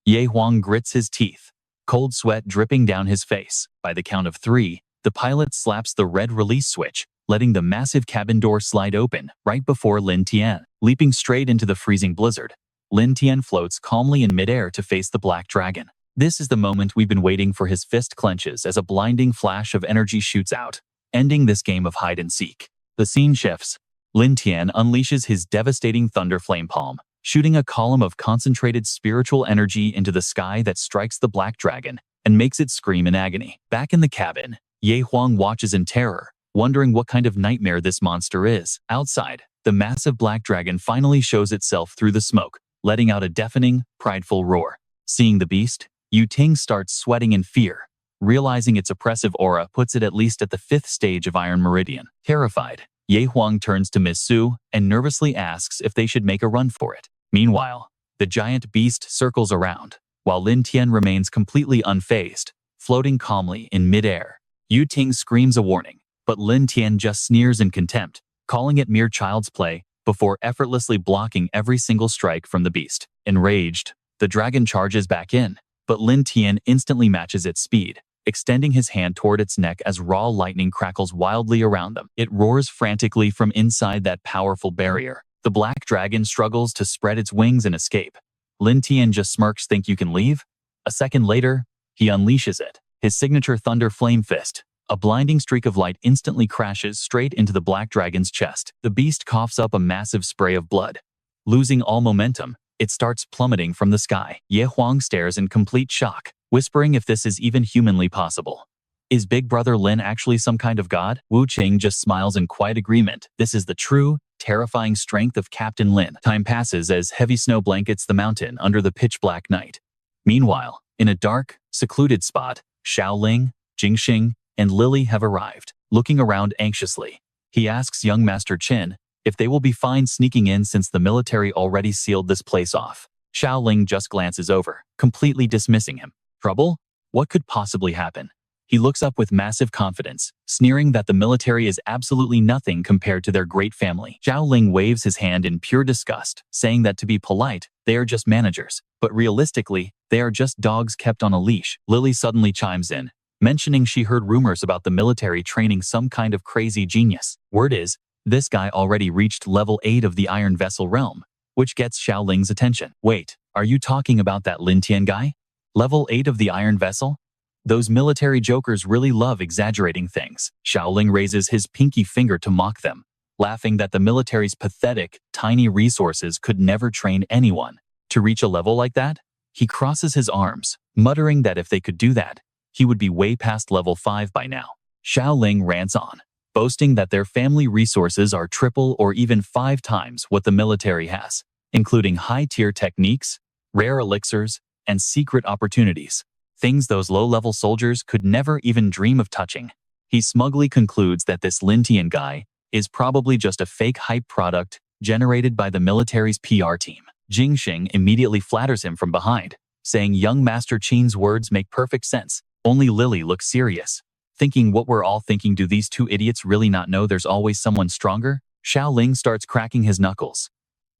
Ye Huang grits his teeth, cold sweat dripping down his face. By the count of 3, the pilot slaps the red release switch, letting the massive cabin door slide open right before Lin Tian. Leaping straight into the freezing blizzard, Lin Tian floats calmly in midair to face the black dragon. This is the moment we've been waiting for. His fist clenches as a blinding flash of energy shoots out, ending this game of hide and seek. The scene shifts. Lin Tian unleashes his devastating thunder flame palm, shooting a column of concentrated spiritual energy into the sky that strikes the black dragon and makes it scream in agony. Back in the cabin, Ye Huang watches in terror, wondering what kind of nightmare this monster is. Outside, the massive black dragon finally shows itself through the smoke, letting out a deafening, prideful roar. Seeing the beast, Yu Ting starts sweating in fear, realizing its oppressive aura puts it at least at the 5th stage of Iron Meridian. Terrified, Ye Huang turns to Miss Su and nervously asks if they should make a run for it. Meanwhile, the giant beast circles around, while Lin Tian remains completely unfazed, floating calmly in midair. Yu Ting screams a warning, but Lin Tian just sneers in contempt, calling it mere child's play, before effortlessly blocking every single strike from the beast. Enraged, the dragon charges back in, but Lin Tian instantly matches its speed, extending his hand toward its neck as raw lightning crackles wildly around them. It roars frantically from inside that powerful barrier. The black dragon struggles to spread its wings and escape. Lin Tian just smirks, think you can leave? A second later, he unleashes it, his signature Thunder Flame Fist. A blinding streak of light instantly crashes straight into the black dragon's chest. The beast coughs up a massive spray of blood. Losing all momentum, it starts plummeting from the sky. Ye Huang stares in complete shock, whispering if this is even humanly possible. Is Big Brother Lin actually some kind of god? Wu Qing just smiles in quiet agreement. This is the true, terrifying strength of Captain Lin. Time passes as heavy snow blankets the mountain under the pitch-black night. Meanwhile, in a dark, secluded spot, Xiaoling, Jingxing, and Lily have arrived. Looking around anxiously, he asks young Master Qin if they will be fine sneaking in since the military already sealed this place off. Xiaoling just glances over, completely dismissing him. Trouble? What could possibly happen? He looks up with massive confidence, sneering that the military is absolutely nothing compared to their great family. Xiaoling waves his hand in pure disgust, saying that to be polite, they are just managers, but realistically, they are just dogs kept on a leash. Lily suddenly chimes in, mentioning she heard rumors about the military training some kind of crazy genius. Word is, this guy already reached level 8 of the Iron Vessel realm, which gets Xiaoling's attention. Wait, are you talking about that Lin Tian guy? Level 8 of the Iron Vessel? Those military jokers really love exaggerating things. Xiaoling raises his pinky finger to mock them, laughing that the military's pathetic, tiny resources could never train anyone. To reach a level like that? He crosses his arms, muttering that if they could do that, he would be way past level 5 by now. Xiaoling rants on, boasting that their family resources are triple or even 5 times what the military has, including high-tier techniques, rare elixirs, and secret opportunities. Things those low-level soldiers could never even dream of touching. He smugly concludes that this Lin Tian guy is probably just a fake hype product generated by the military's PR team. Jingxing immediately flatters him from behind, saying young Master Qin's words make perfect sense. Only Lily looks serious, thinking what we're all thinking, do these two idiots really not know there's always someone stronger? Xiaoling starts cracking his knuckles,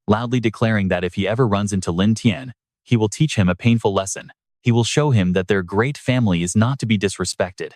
loudly declaring that if he ever runs into Lin Tian, he will teach him a painful lesson. He will show him that their great family is not to be disrespected.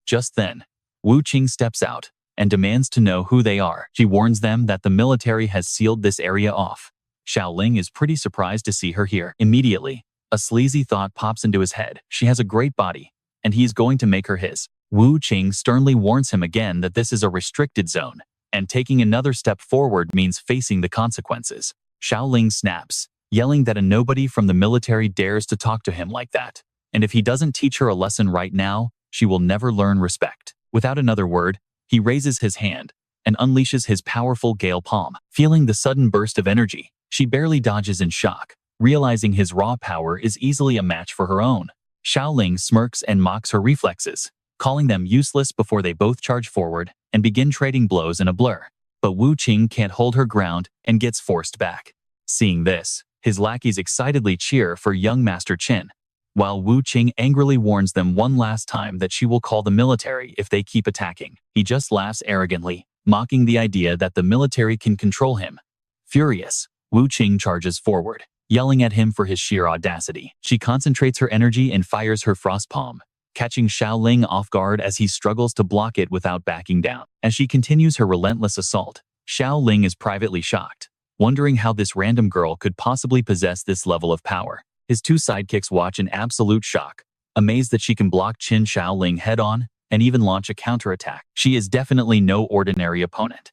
Just then, Wu Qing steps out and demands to know who they are. She warns them that the military has sealed this area off. Xiaoling is pretty surprised to see her here. Immediately, a sleazy thought pops into his head. She has a great body, and he's going to make her his. Wu Qing sternly warns him again that this is a restricted zone, and taking another step forward means facing the consequences. Xiaoling snaps, yelling that a nobody from the military dares to talk to him like that, and if he doesn't teach her a lesson right now, she will never learn respect. Without another word, he raises his hand and unleashes his powerful Gale Palm. Feeling the sudden burst of energy, she barely dodges in shock, realizing his raw power is easily a match for her own. Xiaoling smirks and mocks her reflexes, calling them useless before they both charge forward and begin trading blows in a blur. But Wu Qing can't hold her ground and gets forced back. Seeing this, his lackeys excitedly cheer for young Master Qin, while Wu Qing angrily warns them one last time that she will call the military if they keep attacking. He just laughs arrogantly, mocking the idea that the military can control him. Furious, Wu Qing charges forward, yelling at him for his sheer audacity. She concentrates her energy and fires her frost palm, catching Xiaoling off guard as he struggles to block it without backing down. As she continues her relentless assault, Xiaoling is privately shocked, wondering how this random girl could possibly possess this level of power. His two sidekicks watch in absolute shock, amazed that she can block Qin Xiaoling head-on and even launch a counterattack. She is definitely no ordinary opponent.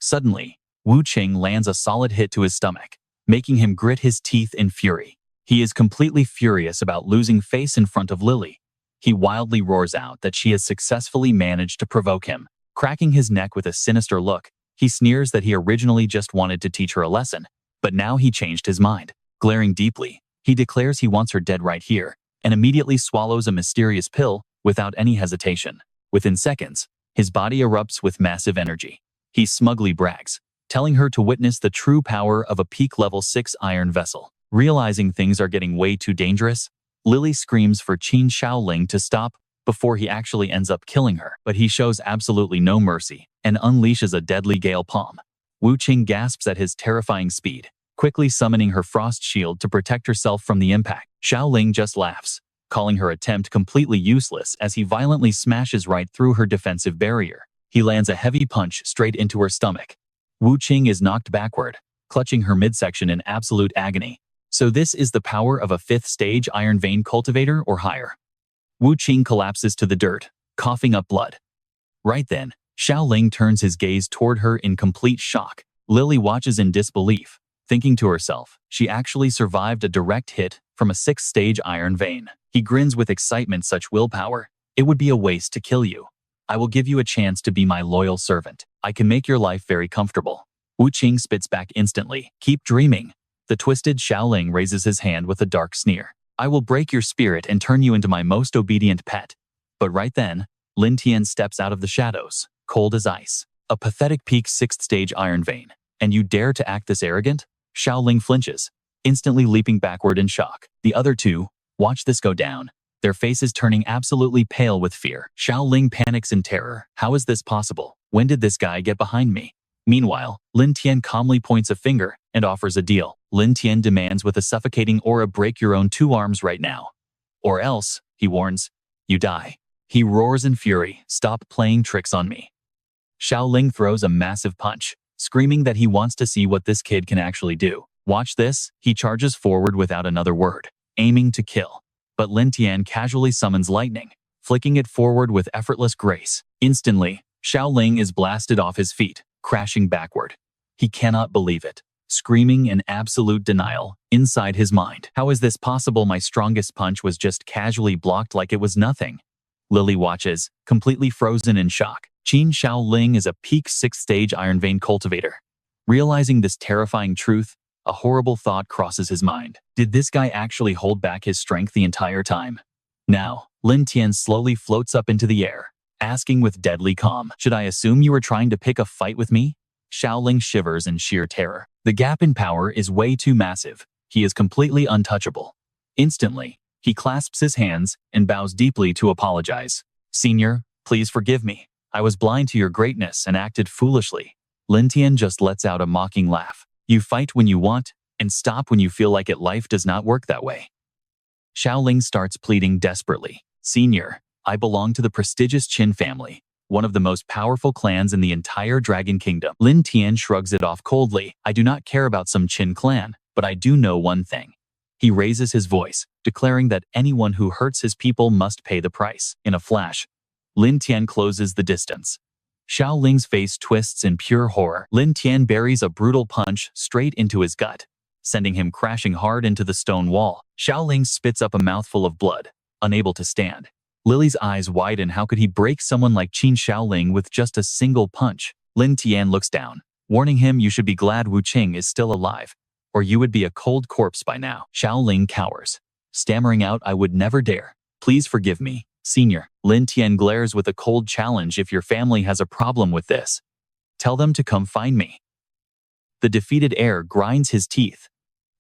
Suddenly, Wu Qing lands a solid hit to his stomach, making him grit his teeth in fury. He is completely furious about losing face in front of Lily. He wildly roars out that she has successfully managed to provoke him. Cracking his neck with a sinister look, he sneers that he originally just wanted to teach her a lesson, but now he changed his mind. Glaring deeply, he declares he wants her dead right here, and immediately swallows a mysterious pill without any hesitation. Within seconds, his body erupts with massive energy. He smugly brags, telling her to witness the true power of a peak level 6 iron vessel. Realizing things are getting way too dangerous, Lily screams for Qin Xiaoling to stop before he actually ends up killing her. But he shows absolutely no mercy and unleashes a deadly gale palm. Wu Qing gasps at his terrifying speed, quickly summoning her frost shield to protect herself from the impact. Xiaoling just laughs, calling her attempt completely useless as he violently smashes right through her defensive barrier. He lands a heavy punch straight into her stomach. Wu Qing is knocked backward, clutching her midsection in absolute agony. So this is the power of a 5th stage Iron Vein cultivator or higher. Wu Qing collapses to the dirt, coughing up blood. Right then, Xiaoling turns his gaze toward her in complete shock. Lily watches in disbelief, thinking to herself, she actually survived a direct hit from a 6th stage Iron Vein. He grins with excitement. Such willpower. It would be a waste to kill you. I will give you a chance to be my loyal servant. I can make your life very comfortable. Wu Qing spits back instantly. Keep dreaming. The twisted Xiaoling raises his hand with a dark sneer. I will break your spirit and turn you into my most obedient pet. But right then, Lin Tian steps out of the shadows, cold as ice. A pathetic peak 6th stage Iron Vein. And you dare to act this arrogant? Xiaoling flinches, instantly leaping backward in shock. The other two watch this go down, their faces turning absolutely pale with fear. Xiaoling panics in terror. How is this possible? When did this guy get behind me? Meanwhile, Lin Tian calmly points a finger and offers a deal. Lin Tian demands with a suffocating aura, break your own 2 arms right now. Or else, he warns, you die. He roars in fury, stop playing tricks on me. Xiaoling throws a massive punch, screaming that he wants to see what this kid can actually do. Watch this, he charges forward without another word, aiming to kill. But Lin Tian casually summons lightning, flicking it forward with effortless grace. Instantly, Xiaoling is blasted off his feet, crashing backward. He cannot believe it, screaming in absolute denial inside his mind. How is this possible? My strongest punch was just casually blocked like it was nothing. Lily watches, completely frozen in shock. Qin Xiaoling is a peak 6th stage Iron Vein cultivator. Realizing this terrifying truth, a horrible thought crosses his mind. Did this guy actually hold back his strength the entire time? Now, Lin Tian slowly floats up into the air, asking with deadly calm, should I assume you were trying to pick a fight with me? Xiaoling shivers in sheer terror. The gap in power is way too massive. He is completely untouchable. Instantly, he clasps his hands and bows deeply to apologize. Senior, please forgive me. I was blind to your greatness and acted foolishly. Lin Tian just lets out a mocking laugh. You fight when you want, and stop when you feel like it. Life does not work that way. Xiaoling starts pleading desperately. Senior, I belong to the prestigious Qin family, one of the most powerful clans in the entire Dragon Kingdom. Lin Tian shrugs it off coldly. I do not care about some Qin clan, but I do know one thing. He raises his voice, declaring that anyone who hurts his people must pay the price. In a flash, Lin Tian closes the distance. Xiaoling's face twists in pure horror. Lin Tian buries a brutal punch straight into his gut, sending him crashing hard into the stone wall. Xiaoling spits up a mouthful of blood, unable to stand. Lily's eyes widen. How could he break someone like Qin Xiaoling with just a single punch? Lin Tian looks down, warning him, you should be glad Wu Qing is still alive, or you would be a cold corpse by now. Xiaoling cowers, stammering out, I would never dare. Please forgive me, Senior. Lin Tian glares with a cold challenge. If your family has a problem with this, tell them to come find me. The defeated heir grinds his teeth,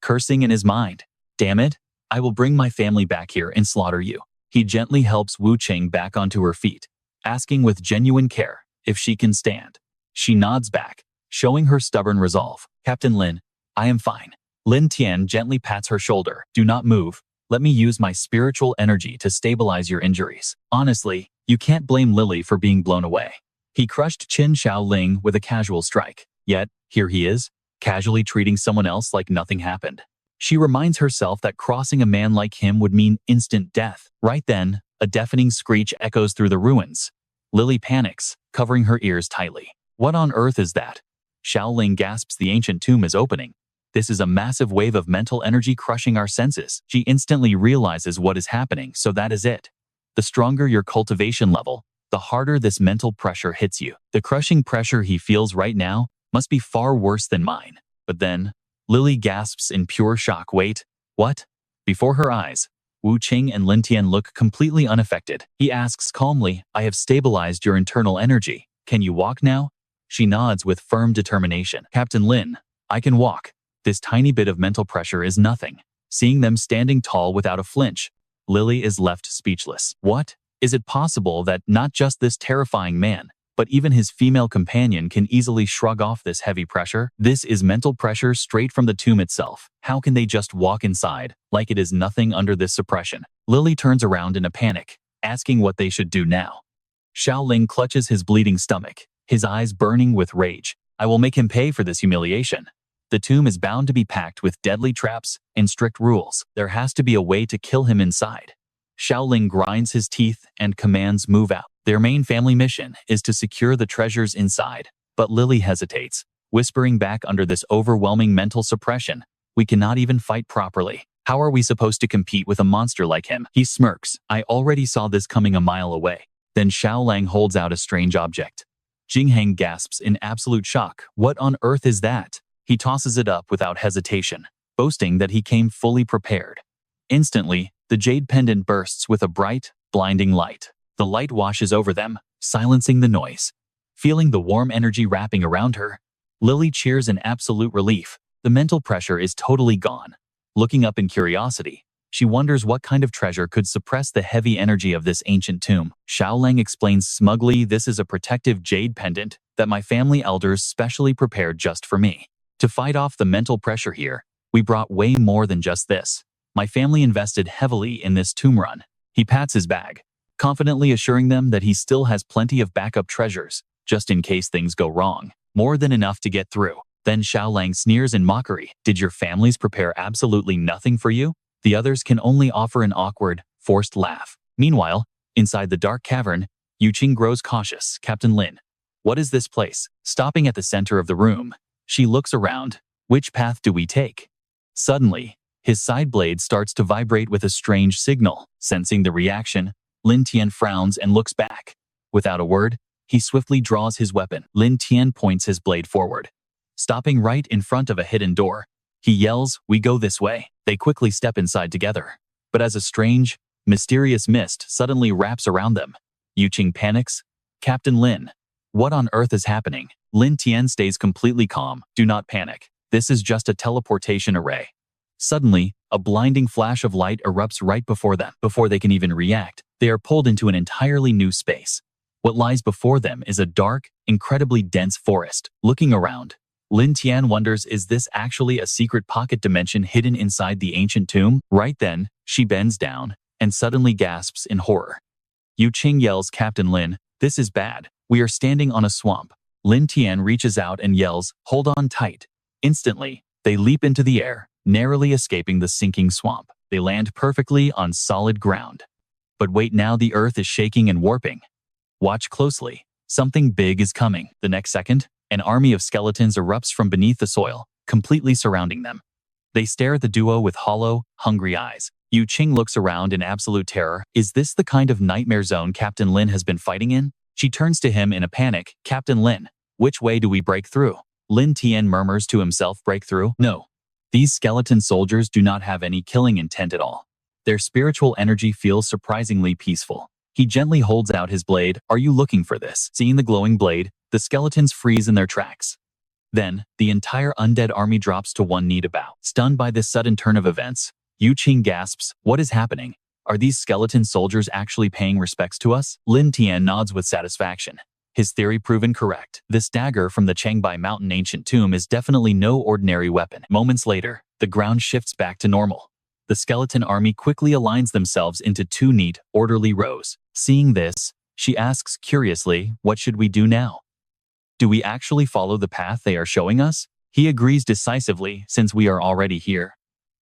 cursing in his mind. Damn it, I will bring my family back here and slaughter you. He gently helps Wu Qing back onto her feet, asking with genuine care if she can stand. She nods back, showing her stubborn resolve. Captain Lin, I am fine. Lin Tian gently pats her shoulder. Do not move. Let me use my spiritual energy to stabilize your injuries. Honestly, you can't blame Lily for being blown away. He crushed Qin Xiaoling with a casual strike. Yet, here he is, casually treating someone else like nothing happened. She reminds herself that crossing a man like him would mean instant death. Right then, a deafening screech echoes through the ruins. Lily panics, covering her ears tightly. What on earth is that? Xiaoling gasps. The ancient tomb is opening. This is a massive wave of mental energy crushing our senses. She instantly realizes what is happening, so that is it. The stronger your cultivation level, the harder this mental pressure hits you. The crushing pressure he feels right now must be far worse than mine. But then, Lily gasps in pure shock. Wait, what? Before her eyes, Wu Qing and Lin Tian look completely unaffected. He asks calmly, I have stabilized your internal energy. Can you walk now? She nods with firm determination. Captain Lin, I can walk. This tiny bit of mental pressure is nothing. Seeing them standing tall without a flinch, Lily is left speechless. What? Is it possible that not just this terrifying man, but even his female companion can easily shrug off this heavy pressure? This is mental pressure straight from the tomb itself. How can they just walk inside, like it is nothing under this suppression? Lily turns around in a panic, asking what they should do now. Xiaoling clutches his bleeding stomach, his eyes burning with rage. I will make him pay for this humiliation. The tomb is bound to be packed with deadly traps and strict rules. There has to be a way to kill him inside. Xiaoling grinds his teeth and commands move out. Their main family mission is to secure the treasures inside, but Lily hesitates, whispering back under this overwhelming mental suppression, we cannot even fight properly. How are we supposed to compete with a monster like him? He smirks. I already saw this coming a mile away. Then Xiaolang holds out a strange object. Jingheng gasps in absolute shock. What on earth is that? He tosses it up without hesitation, boasting that he came fully prepared. Instantly, the jade pendant bursts with a bright, blinding light. The light washes over them, silencing the noise. Feeling the warm energy wrapping around her, Lily cheers in absolute relief. The mental pressure is totally gone. Looking up in curiosity, she wonders what kind of treasure could suppress the heavy energy of this ancient tomb. Xiaolang explains smugly, this is a protective jade pendant that my family elders specially prepared just for me. To fight off the mental pressure here, we brought way more than just this. My family invested heavily in this tomb run. He pats his bag, confidently assuring them that he still has plenty of backup treasures, just in case things go wrong. More than enough to get through. Then Xiaolang sneers in mockery. Did your families prepare absolutely nothing for you? The others can only offer an awkward, forced laugh. Meanwhile, inside the dark cavern, Yuqing grows cautious. Captain Lin, what is this place? Stopping at the center of the room, she looks around. Which path do we take? Suddenly, his side blade starts to vibrate with a strange signal. Sensing the reaction, Lin Tian frowns and looks back. Without a word, he swiftly draws his weapon. Lin Tian points his blade forward. Stopping right in front of a hidden door, he yells, we go this way. They quickly step inside together. But as a strange, mysterious mist suddenly wraps around them, Yuqing panics. Captain Lin, what on earth is happening? Lin Tian stays completely calm. Do not panic. This is just a teleportation array. Suddenly, a blinding flash of light erupts right before them. Before they can even react, they are pulled into an entirely new space. What lies before them is a dark, incredibly dense forest. Looking around, Lin Tian wonders, is this actually a secret pocket dimension hidden inside the ancient tomb? Right then, she bends down and suddenly gasps in horror. Yuqing yells, Captain Lin, this is bad. We are standing on a swamp. Lin Tian reaches out and yells, hold on tight. Instantly, they leap into the air, narrowly escaping the sinking swamp. They land perfectly on solid ground. But wait, now the earth is shaking and warping. Watch closely. Something big is coming. The next second, an army of skeletons erupts from beneath the soil, completely surrounding them. They stare at the duo with hollow, hungry eyes. Yuqing looks around in absolute terror. Is this the kind of nightmare zone Captain Lin has been fighting in? She turns to him in a panic. Captain Lin, which way do we break through? Lin Tian murmurs to himself, break through? No. These skeleton soldiers do not have any killing intent at all. Their spiritual energy feels surprisingly peaceful. He gently holds out his blade. Are you looking for this? Seeing the glowing blade, the skeletons freeze in their tracks. Then, the entire undead army drops to one knee to bow. Stunned by this sudden turn of events, Yuqing gasps, what is happening? Are these skeleton soldiers actually paying respects to us? Lin Tian nods with satisfaction. His theory proven correct. This dagger from the Changbai Mountain ancient tomb is definitely no ordinary weapon. Moments later, the ground shifts back to normal. The skeleton army quickly aligns themselves into two neat, orderly rows. Seeing this, she asks curiously, what should we do now? Do we actually follow the path they are showing us? He agrees decisively, since we are already here.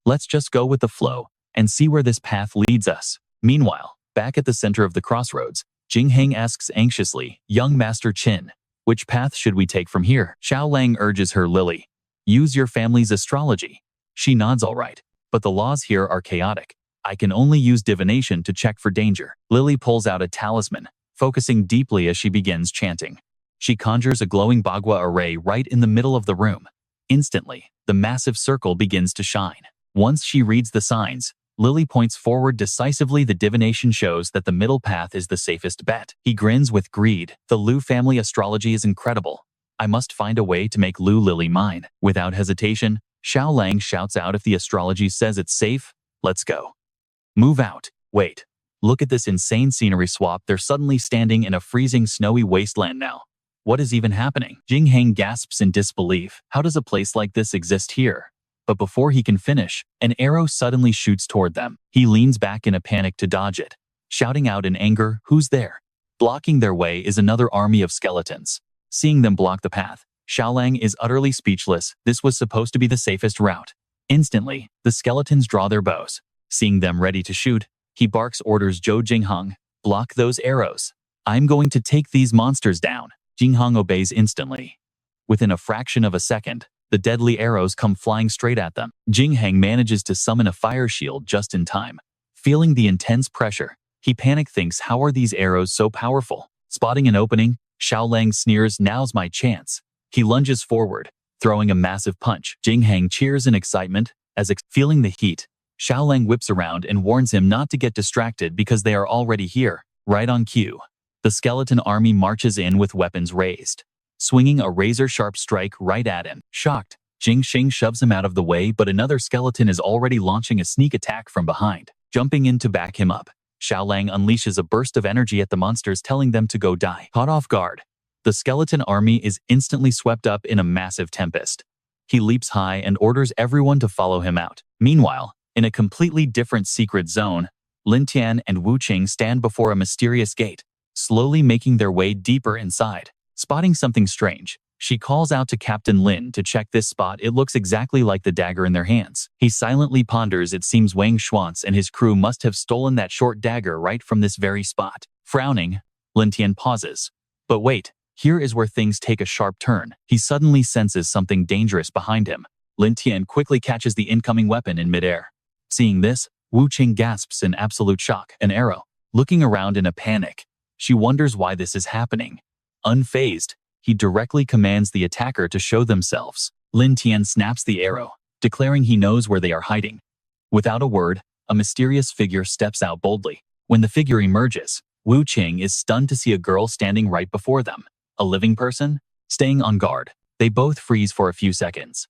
Let's just go with the flow and see where this path leads us. Meanwhile, back at the center of the crossroads, Jingheng asks anxiously, young Master Qin, which path should we take from here? Xiaolang urges her, Lily, use your family's astrology. She nods, all right, but the laws here are chaotic. I can only use divination to check for danger. Lily pulls out a talisman, focusing deeply as she begins chanting. She conjures a glowing bagua array right in the middle of the room. Instantly, the massive circle begins to shine. Once she reads the signs, Lily points forward decisively. The divination shows that the middle path is the safest bet. He grins with greed. The Lu family astrology is incredible. I must find a way to make Lu Lily mine. Without hesitation, Xiaolang shouts out, if the astrology says it's safe, let's go. Move out. Wait. Look at this insane scenery swap. They're suddenly standing in a freezing snowy wasteland now. What is even happening? Jiang gasps in disbelief. How does a place like this exist here? But before he can finish, an arrow suddenly shoots toward them. He leans back in a panic to dodge it, shouting out in anger, "Who's there?" Blocking their way is another army of skeletons. Seeing them block the path, Xiaolang is utterly speechless. This was supposed to be the safest route. Instantly, the skeletons draw their bows. Seeing them ready to shoot, he barks orders Zhou Jingheng, "Block those arrows. I'm going to take these monsters down." Jingheng obeys instantly. Within a fraction of a second, the deadly arrows come flying straight at them. Jingheng manages to summon a fire shield just in time. Feeling the intense pressure, he panic thinks, how are these arrows so powerful? Spotting an opening, Xiaolang sneers, "Now's my chance." He lunges forward, throwing a massive punch. Jingheng cheers in excitement, as feeling the heat. Xiaolang whips around and warns him not to get distracted because they are already here, right on cue. The skeleton army marches in with weapons raised, swinging a razor-sharp strike right at him. Shocked, Jingxing shoves him out of the way, but another skeleton is already launching a sneak attack from behind. Jumping in to back him up, Xiaolang unleashes a burst of energy at the monsters, telling them to go die. Caught off guard, the skeleton army is instantly swept up in a massive tempest. He leaps high and orders everyone to follow him out. Meanwhile, in a completely different secret zone, Lin Tian and Wu Qing stand before a mysterious gate, slowly making their way deeper inside. Spotting something strange, she calls out to Captain Lin to check this spot. It looks exactly like the dagger in their hands. He silently ponders. It seems Wang Schwantz and his crew must have stolen that short dagger right from this very spot. Frowning, Lin Tian pauses. But wait, here is where things take a sharp turn. He suddenly senses something dangerous behind him. Lin Tian quickly catches the incoming weapon in midair. Seeing this, Wu Qing gasps in absolute shock. An arrow. Looking around in a panic, she wonders why this is happening. Unfazed, he directly commands the attacker to show themselves. Lin Tian snaps the arrow, declaring he knows where they are hiding. Without a word, a mysterious figure steps out boldly. When the figure emerges, Wu Qing is stunned to see a girl standing right before them. A living person? Staying on guard, they both freeze for a few seconds.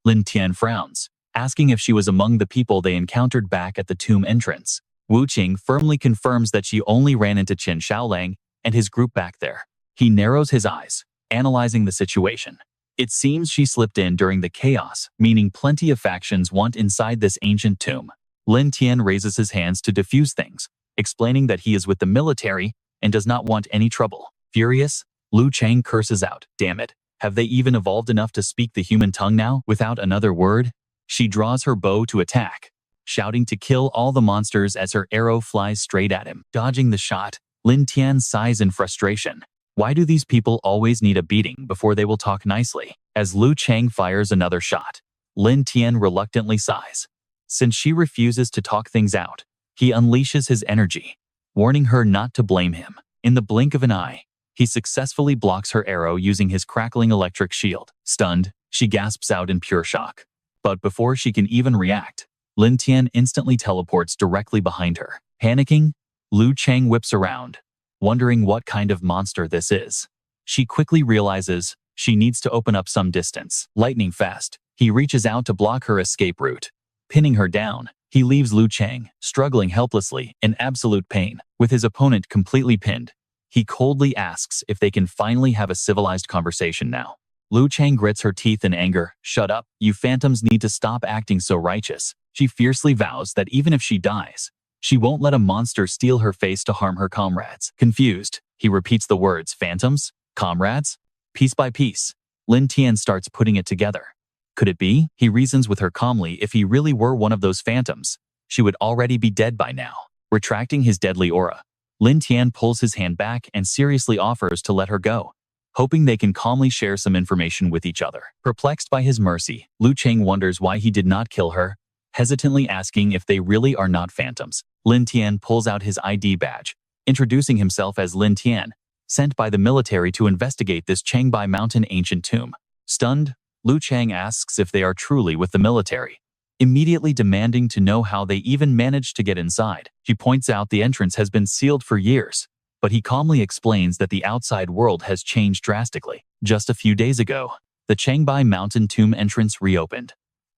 Lin Tian frowns, asking if she was among the people they encountered back at the tomb entrance. Wu Qing firmly confirms that she only ran into Qin Xiaolang and his group back there. He narrows his eyes, analyzing the situation. It seems she slipped in during the chaos, meaning plenty of factions want inside this ancient tomb. Lin Tian raises his hands to defuse things, explaining that he is with the military and does not want any trouble. Furious, Lu Chang curses out, "Damn it, have they even evolved enough to speak the human tongue now?" Without another word, she draws her bow to attack, shouting to kill all the monsters as her arrow flies straight at him. Dodging the shot, Lin Tian sighs in frustration. Why do these people always need a beating before they will talk nicely? As Lu Chang fires another shot, Lin Tian reluctantly sighs. Since she refuses to talk things out, he unleashes his energy, warning her not to blame him. In the blink of an eye, he successfully blocks her arrow using his crackling electric shield. Stunned, she gasps out in pure shock. But before she can even react, Lin Tian instantly teleports directly behind her. Panicking, Lu Chang whips around, wondering what kind of monster this is. She quickly realizes she needs to open up some distance. Lightning fast, he reaches out to block her escape route. Pinning her down, he leaves Lu Chang, struggling helplessly, in absolute pain. With his opponent completely pinned, he coldly asks if they can finally have a civilized conversation now. Lu Chang grits her teeth in anger. "Shut up, you phantoms need to stop acting so righteous." She fiercely vows that even if she dies, she won't let a monster steal her face to harm her comrades. Confused, he repeats the words, "Phantoms? Comrades?" Piece by piece, Lin Tian starts putting it together. Could it be? He reasons with her calmly, if he really were one of those phantoms, she would already be dead by now. Retracting his deadly aura, Lin Tian pulls his hand back and seriously offers to let her go, hoping they can calmly share some information with each other. Perplexed by his mercy, Lu Chang wonders why he did not kill her, hesitantly asking if they really are not phantoms. Lin Tian pulls out his ID badge, introducing himself as Lin Tian, sent by the military to investigate this Changbai Mountain ancient tomb. Stunned, Lu Chang asks if they are truly with the military, immediately demanding to know how they even managed to get inside. He points out the entrance has been sealed for years, but he calmly explains that the outside world has changed drastically. Just a few days ago, the Changbai Mountain tomb entrance reopened.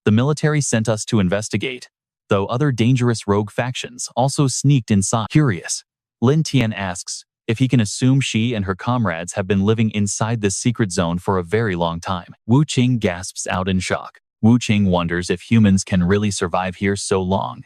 The military sent us to investigate, though other dangerous rogue factions also sneaked inside. Curious, Lin Tian asks if he can assume she and her comrades have been living inside this secret zone for a very long time. Wu Qing gasps out in shock. Wu Qing wonders if humans can really survive here so long.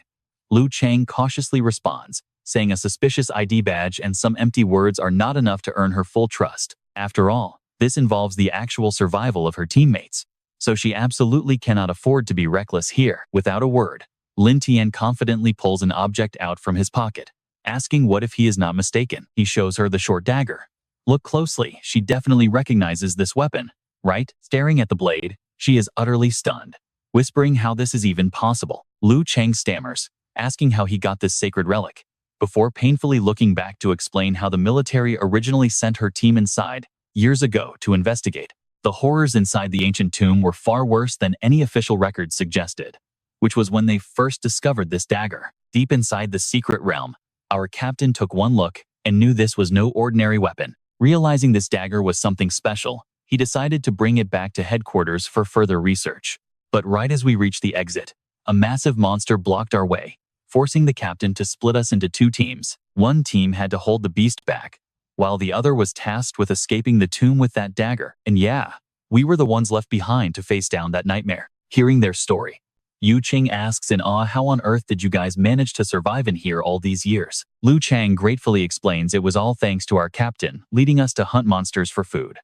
Lu Chang cautiously responds, saying a suspicious ID badge and some empty words are not enough to earn her full trust. After all, this involves the actual survival of her teammates, so she absolutely cannot afford to be reckless here. Without a word, Lin Tian confidently pulls an object out from his pocket, asking what if he is not mistaken. He shows her the short dagger. Look closely, she definitely recognizes this weapon, right? Staring at the blade, she is utterly stunned, whispering how this is even possible. Lu Chang stammers, asking how he got this sacred relic, before painfully looking back to explain how the military originally sent her team inside years ago to investigate. The horrors inside the ancient tomb were far worse than any official records suggested, which was when they first discovered this dagger. Deep inside the secret realm, our captain took one look and knew this was no ordinary weapon. Realizing this dagger was something special, he decided to bring it back to headquarters for further research. But right as we reached the exit, a massive monster blocked our way, forcing the captain to split us into two teams. One team had to hold the beast back, while the other was tasked with escaping the tomb with that dagger. And yeah, we were the ones left behind to face down that nightmare. Hearing their story, Yu Qing asks in awe, how on earth did you guys manage to survive in here all these years? Lu Chang gratefully explains it was all thanks to our captain, leading us to hunt monsters for food.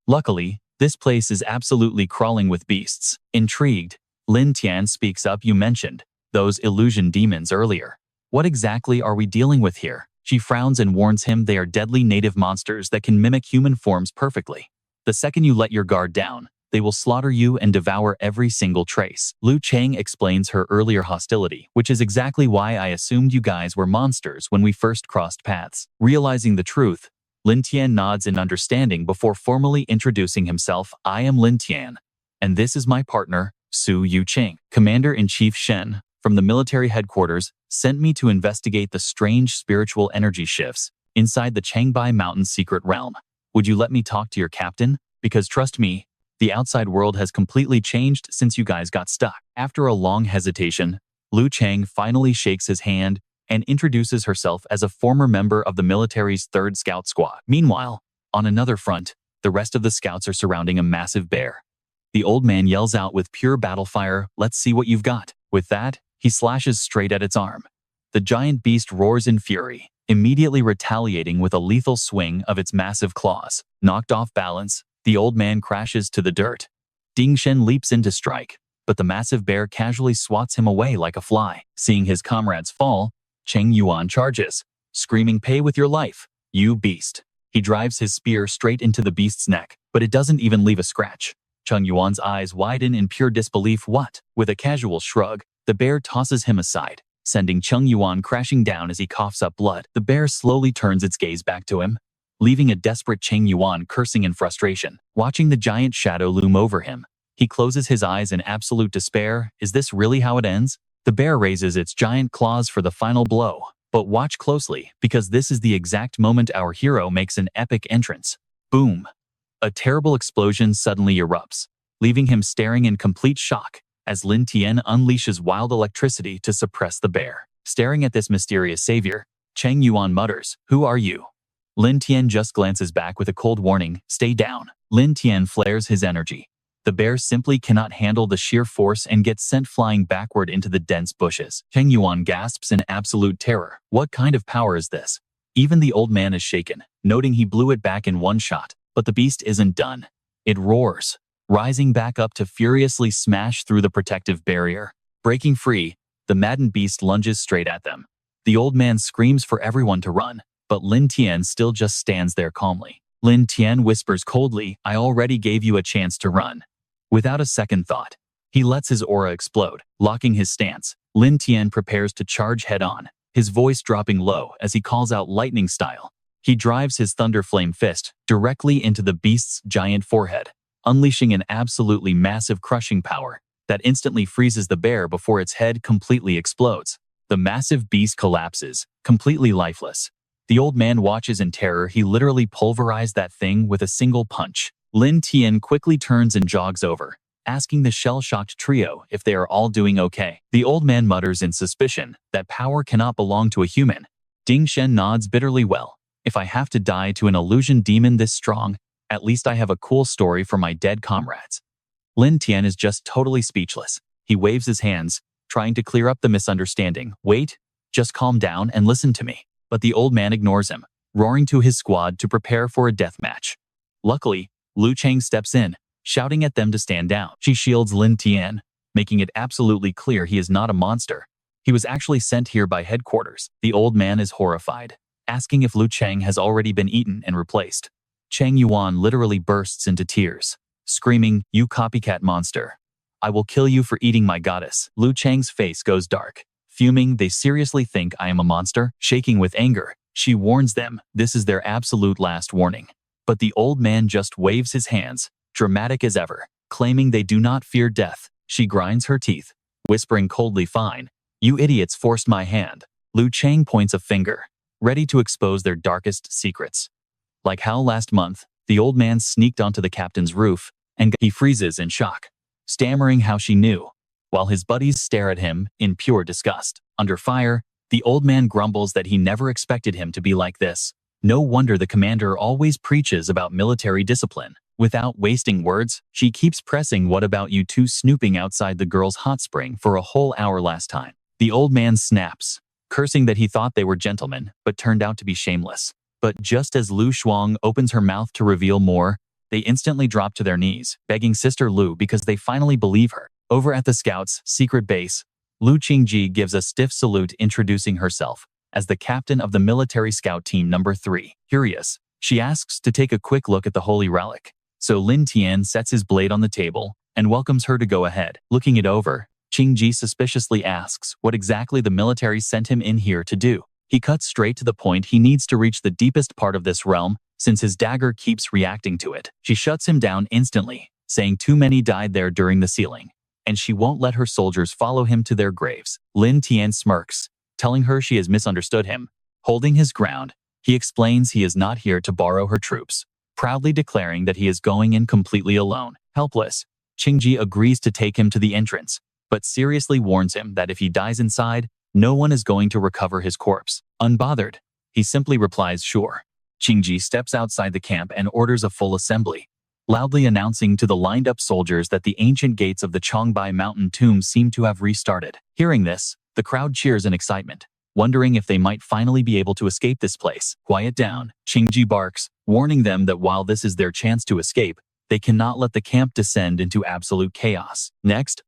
Luckily, this place is absolutely crawling with beasts. Intrigued, Lin Tian speaks up, you mentioned those illusion demons earlier. What exactly are we dealing with here? She frowns and warns him they are deadly native monsters that can mimic human forms perfectly. The second you let your guard down, they will slaughter you and devour every single trace. Lu Chang explains her earlier hostility, which is exactly why I assumed you guys were monsters when we first crossed paths. Realizing the truth, Lin Tian nods in understanding before formally introducing himself. I am Lin Tian, and this is my partner, Su Yu Qing. Commander-in-Chief Shen, from the military headquarters, sent me to investigate the strange spiritual energy shifts inside the Changbai Mountain's secret realm. Would you let me talk to your captain? Because trust me, the outside world has completely changed since you guys got stuck. After a long hesitation, Lu Chang finally shakes his hand and introduces herself as a former member of the military's 3rd Scout Squad. Meanwhile, on another front, the rest of the scouts are surrounding a massive bear. The old man yells out with pure battle fire, let's see what you've got. With that, he slashes straight at its arm. The giant beast roars in fury, immediately retaliating with a lethal swing of its massive claws. Knocked off balance, the old man crashes to the dirt. Ding Shen leaps in to strike, but the massive bear casually swats him away like a fly. Seeing his comrades fall, Cheng Yuan charges, screaming, pay with your life, you beast. He drives his spear straight into the beast's neck, but it doesn't even leave a scratch. Cheng Yuan's eyes widen in pure disbelief. What? With a casual shrug, the bear tosses him aside, sending Cheng Yuan crashing down as he coughs up blood. The bear slowly turns its gaze back to him, leaving a desperate Cheng Yuan cursing in frustration. Watching the giant shadow loom over him, he closes his eyes in absolute despair. Is this really how it ends? The bear raises its giant claws for the final blow, but watch closely, because this is the exact moment our hero makes an epic entrance. Boom! A terrible explosion suddenly erupts, leaving him staring in complete shock as Lin Tian unleashes wild electricity to suppress the bear. Staring at this mysterious savior, Cheng Yuan mutters, who are you? Lin Tian just glances back with a cold warning, stay down. Lin Tian flares his energy. The bear simply cannot handle the sheer force and gets sent flying backward into the dense bushes. Cheng Yuan gasps in absolute terror. What kind of power is this? Even the old man is shaken, noting he blew it back in one shot. But the beast isn't done. It roars, rising back up to furiously smash through the protective barrier. Breaking free, the maddened beast lunges straight at them. The old man screams for everyone to run, but Lin Tian still just stands there calmly. Lin Tian whispers coldly, I already gave you a chance to run. Without a second thought, he lets his aura explode. Locking his stance, Lin Tian prepares to charge head-on, his voice dropping low as he calls out lightning style. He drives his thunder flame fist directly into the beast's giant forehead, unleashing an absolutely massive crushing power that instantly freezes the bear before its head completely explodes. The massive beast collapses, completely lifeless. The old man watches in terror. He literally pulverized that thing with a single punch. Lin Tian quickly turns and jogs over, asking the shell-shocked trio if they are all doing okay. The old man mutters in suspicion that power cannot belong to a human. Ding Shen nods bitterly. Well, if I have to die to an illusion demon this strong, at least I have a cool story for my dead comrades. Lin Tian is just totally speechless. He waves his hands, trying to clear up the misunderstanding. Wait, just calm down and listen to me. But the old man ignores him, roaring to his squad to prepare for a death match. Luckily, Lu Chang steps in, shouting at them to stand down. She shields Lin Tian, making it absolutely clear he is not a monster. He was actually sent here by headquarters. The old man is horrified, asking if Lu Chang has already been eaten and replaced. Chang Yuan literally bursts into tears, screaming, "You copycat monster. I will kill you for eating my goddess." Lu Chang's face goes dark. Fuming, they seriously think I am a monster? Shaking with anger, she warns them this is their absolute last warning. But the old man just waves his hands, dramatic as ever, claiming they do not fear death. She grinds her teeth, whispering coldly, "Fine. You idiots forced my hand." Lu Chang points a finger, ready to expose their darkest secrets. Like how last month, the old man sneaked onto the captain's roof, and he freezes in shock, stammering how she knew, while his buddies stare at him in pure disgust. Under fire, the old man grumbles that he never expected him to be like this. No wonder the commander always preaches about military discipline. Without wasting words, she keeps pressing, "What about you two snooping outside the girls' hot spring for a whole hour last time?" The old man snaps, cursing that he thought they were gentlemen, but turned out to be shameless. But just as Lu Shuang opens her mouth to reveal more, they instantly drop to their knees, begging Sister Lu because they finally believe her. Over at the Scouts' secret base, Lu Qingji gives a stiff salute, introducing herself as the captain of the military scout team number 3. Curious, she asks to take a quick look at the holy relic. So Lin Tian sets his blade on the table and welcomes her to go ahead. Looking it over, Qingji suspiciously asks what exactly the military sent him in here to do. He cuts straight to the point. He needs to reach the deepest part of this realm, since his dagger keeps reacting to it. She shuts him down instantly, saying too many died there during the sealing, and she won't let her soldiers follow him to their graves. Lin Tian smirks, telling her she has misunderstood him. Holding his ground, he explains he is not here to borrow her troops, proudly declaring that he is going in completely alone. Helpless, Qingji agrees to take him to the entrance, but seriously warns him that if he dies inside, no one is going to recover his corpse. Unbothered, he simply replies, "Sure." Qingji steps outside the camp and orders a full assembly, loudly announcing to the lined-up soldiers that the ancient gates of the Chongbai mountain tomb seem to have restarted. Hearing this, the crowd cheers in excitement, wondering if they might finally be able to escape this place. "Quiet down," Qingji barks, warning them that while this is their chance to escape, they cannot let the camp descend into absolute chaos. Next,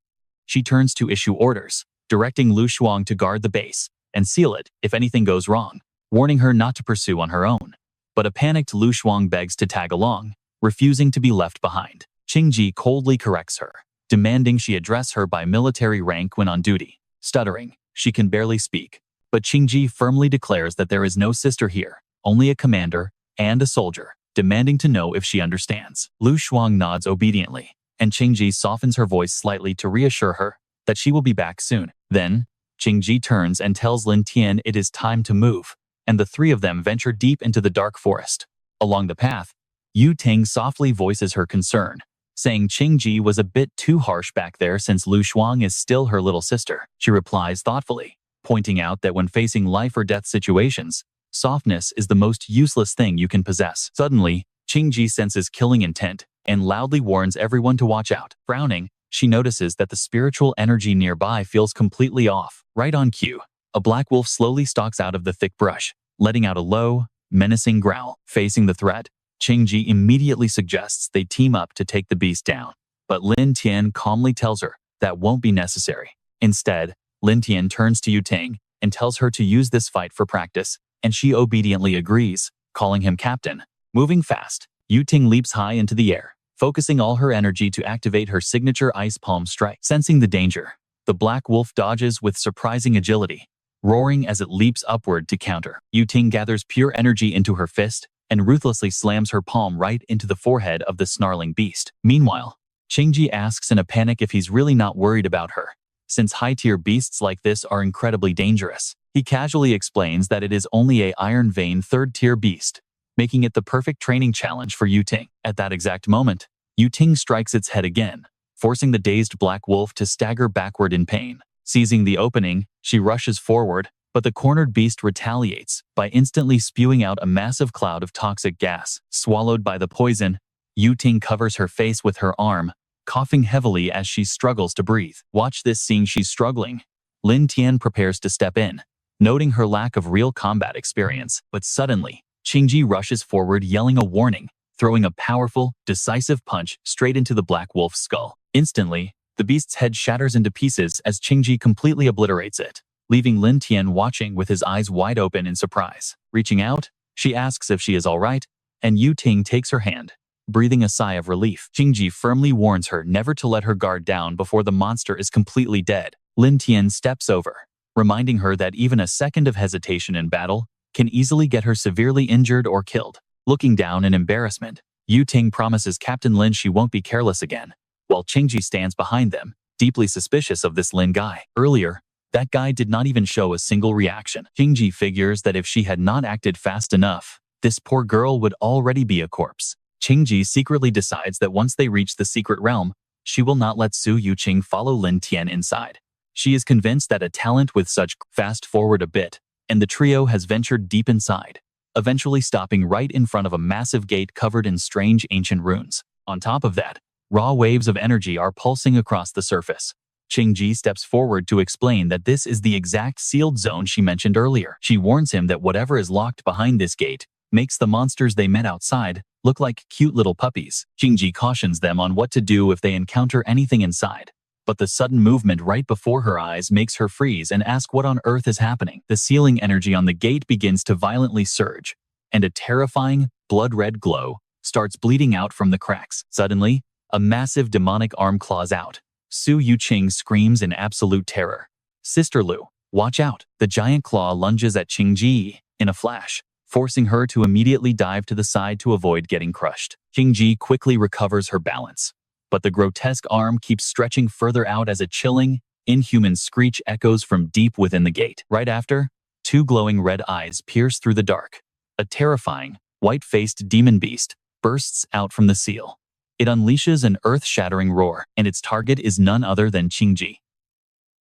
she turns to issue orders, directing Lu Shuang to guard the base and seal it if anything goes wrong, warning her not to pursue on her own. But a panicked Lu Shuang begs to tag along, refusing to be left behind. Qingji coldly corrects her, demanding she address her by military rank when on duty. Stuttering, she can barely speak, but Qingji firmly declares that there is no sister here, only a commander and a soldier, demanding to know if she understands. Lu Shuang nods obediently, and Qingji softens her voice slightly to reassure her that she will be back soon. Then, Qingji turns and tells Lin Tian it is time to move, and the three of them venture deep into the dark forest. Along the path, Yu Ting softly voices her concern, saying Qingji was a bit too harsh back there since Lu Shuang is still her little sister. She replies thoughtfully, pointing out that when facing life or death situations, softness is the most useless thing you can possess. Suddenly, Qingji senses killing intent and loudly warns everyone to watch out. Frowning, she notices that the spiritual energy nearby feels completely off. Right on cue, a black wolf slowly stalks out of the thick brush, letting out a low, menacing growl. Facing the threat, Qingji immediately suggests they team up to take the beast down. But Lin Tian calmly tells her that won't be necessary. Instead, Lin Tian turns to Yu Ting and tells her to use this fight for practice, and she obediently agrees, calling him captain. Moving fast, Yu Ting leaps high into the air, focusing all her energy to activate her signature ice palm strike. Sensing the danger, the black wolf dodges with surprising agility, roaring as it leaps upward to counter. Yu Ting gathers pure energy into her fist and ruthlessly slams her palm right into the forehead of the snarling beast. Meanwhile, Qingji asks in a panic if he's really not worried about her, since high-tier beasts like this are incredibly dangerous. He casually explains that it is only a Iron Vein 3rd-tier beast, making it the perfect training challenge for Yu Ting. At that exact moment, Yu Ting strikes its head again, forcing the dazed black wolf to stagger backward in pain. Seizing the opening, she rushes forward, but the cornered beast retaliates by instantly spewing out a massive cloud of toxic gas. Swallowed by the poison, Yu-Ting covers her face with her arm, coughing heavily as she struggles to breathe. Watch this scene. She's struggling. Lin Tian prepares to step in, noting her lack of real combat experience, but suddenly, Qingji rushes forward yelling a warning, throwing a powerful, decisive punch straight into the black wolf's skull. Instantly, the beast's head shatters into pieces as Qingji completely obliterates it, leaving Lin Tian watching with his eyes wide open in surprise. Reaching out, she asks if she is alright, and Yu-Ting takes her hand, breathing a sigh of relief. Qingji firmly warns her never to let her guard down before the monster is completely dead. Lin Tian steps over, reminding her that even a second of hesitation in battle can easily get her severely injured or killed. Looking down in embarrassment, Yu-Ting promises Captain Lin she won't be careless again, while Qingji stands behind them, deeply suspicious of this Lin guy. Earlier, that guy did not even show a single reaction. Qingji figures that if she had not acted fast enough, this poor girl would already be a corpse. Qingji secretly decides that once they reach the secret realm, she will not let Su Yuqing follow Lin Tian inside. She is convinced that a talent with such fast forward a bit, and the trio has ventured deep inside, eventually stopping right in front of a massive gate covered in strange ancient runes. On top of that, raw waves of energy are pulsing across the surface. Qingji steps forward to explain that this is the exact sealed zone she mentioned earlier. She warns him that whatever is locked behind this gate makes the monsters they met outside look like cute little puppies. Qingji cautions them on what to do if they encounter anything inside, but the sudden movement right before her eyes makes her freeze and ask what on earth is happening. The sealing energy on the gate begins to violently surge, and a terrifying, blood-red glow starts bleeding out from the cracks. Suddenly, a massive demonic arm claws out. Su Yuqing screams in absolute terror. "Sister Lu, watch out!" The giant claw lunges at Qingji in a flash, forcing her to immediately dive to the side to avoid getting crushed. Qingji quickly recovers her balance, but the grotesque arm keeps stretching further out as a chilling, inhuman screech echoes from deep within the gate. Right after, two glowing red eyes pierce through the dark. A terrifying, white-faced demon beast bursts out from the seal. It unleashes an earth-shattering roar, and its target is none other than Qingji.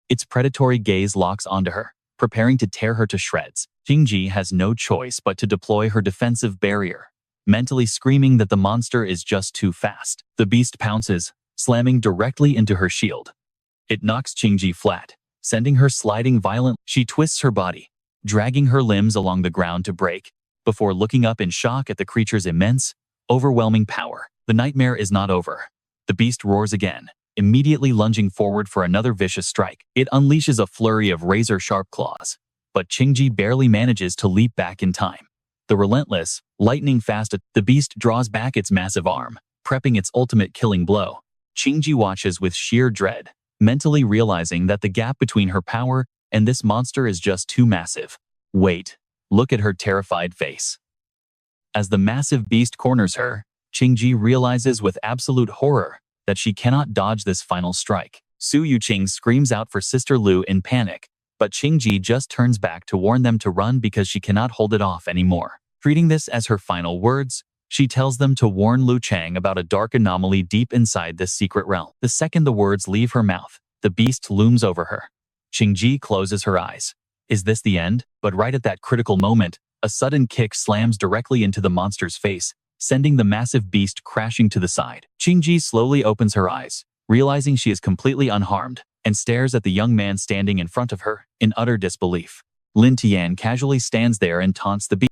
Its predatory gaze locks onto her, preparing to tear her to shreds. Qingji has no choice but to deploy her defensive barrier, mentally screaming that the monster is just too fast. The beast pounces, slamming directly into her shield. It knocks Qingji flat, sending her sliding violently. She twists her body, dragging her limbs along the ground to break, before looking up in shock at the creature's immense, overwhelming power. The nightmare is not over. The beast roars again, immediately lunging forward for another vicious strike. It unleashes a flurry of razor-sharp claws, but Qingji barely manages to leap back in time. The relentless, lightning-fast, the beast draws back its massive arm, prepping its ultimate killing blow. Qingji watches with sheer dread, mentally realizing that the gap between her power and this monster is just too massive. Wait, look at her terrified face. As the massive beast corners her, Qingji realizes with absolute horror that she cannot dodge this final strike. Su Yuqing screams out for Sister Lu in panic, but Qingji just turns back to warn them to run because she cannot hold it off anymore. Treating this as her final words, she tells them to warn Lu Chang about a dark anomaly deep inside this secret realm. The second the words leave her mouth, the beast looms over her. Qingji closes her eyes. Is this the end? But right at that critical moment, a sudden kick slams directly into the monster's face, sending the massive beast crashing to the side. Qingji slowly opens her eyes, realizing she is completely unharmed, and stares at the young man standing in front of her in utter disbelief. Lin Tian casually stands there and taunts the beast.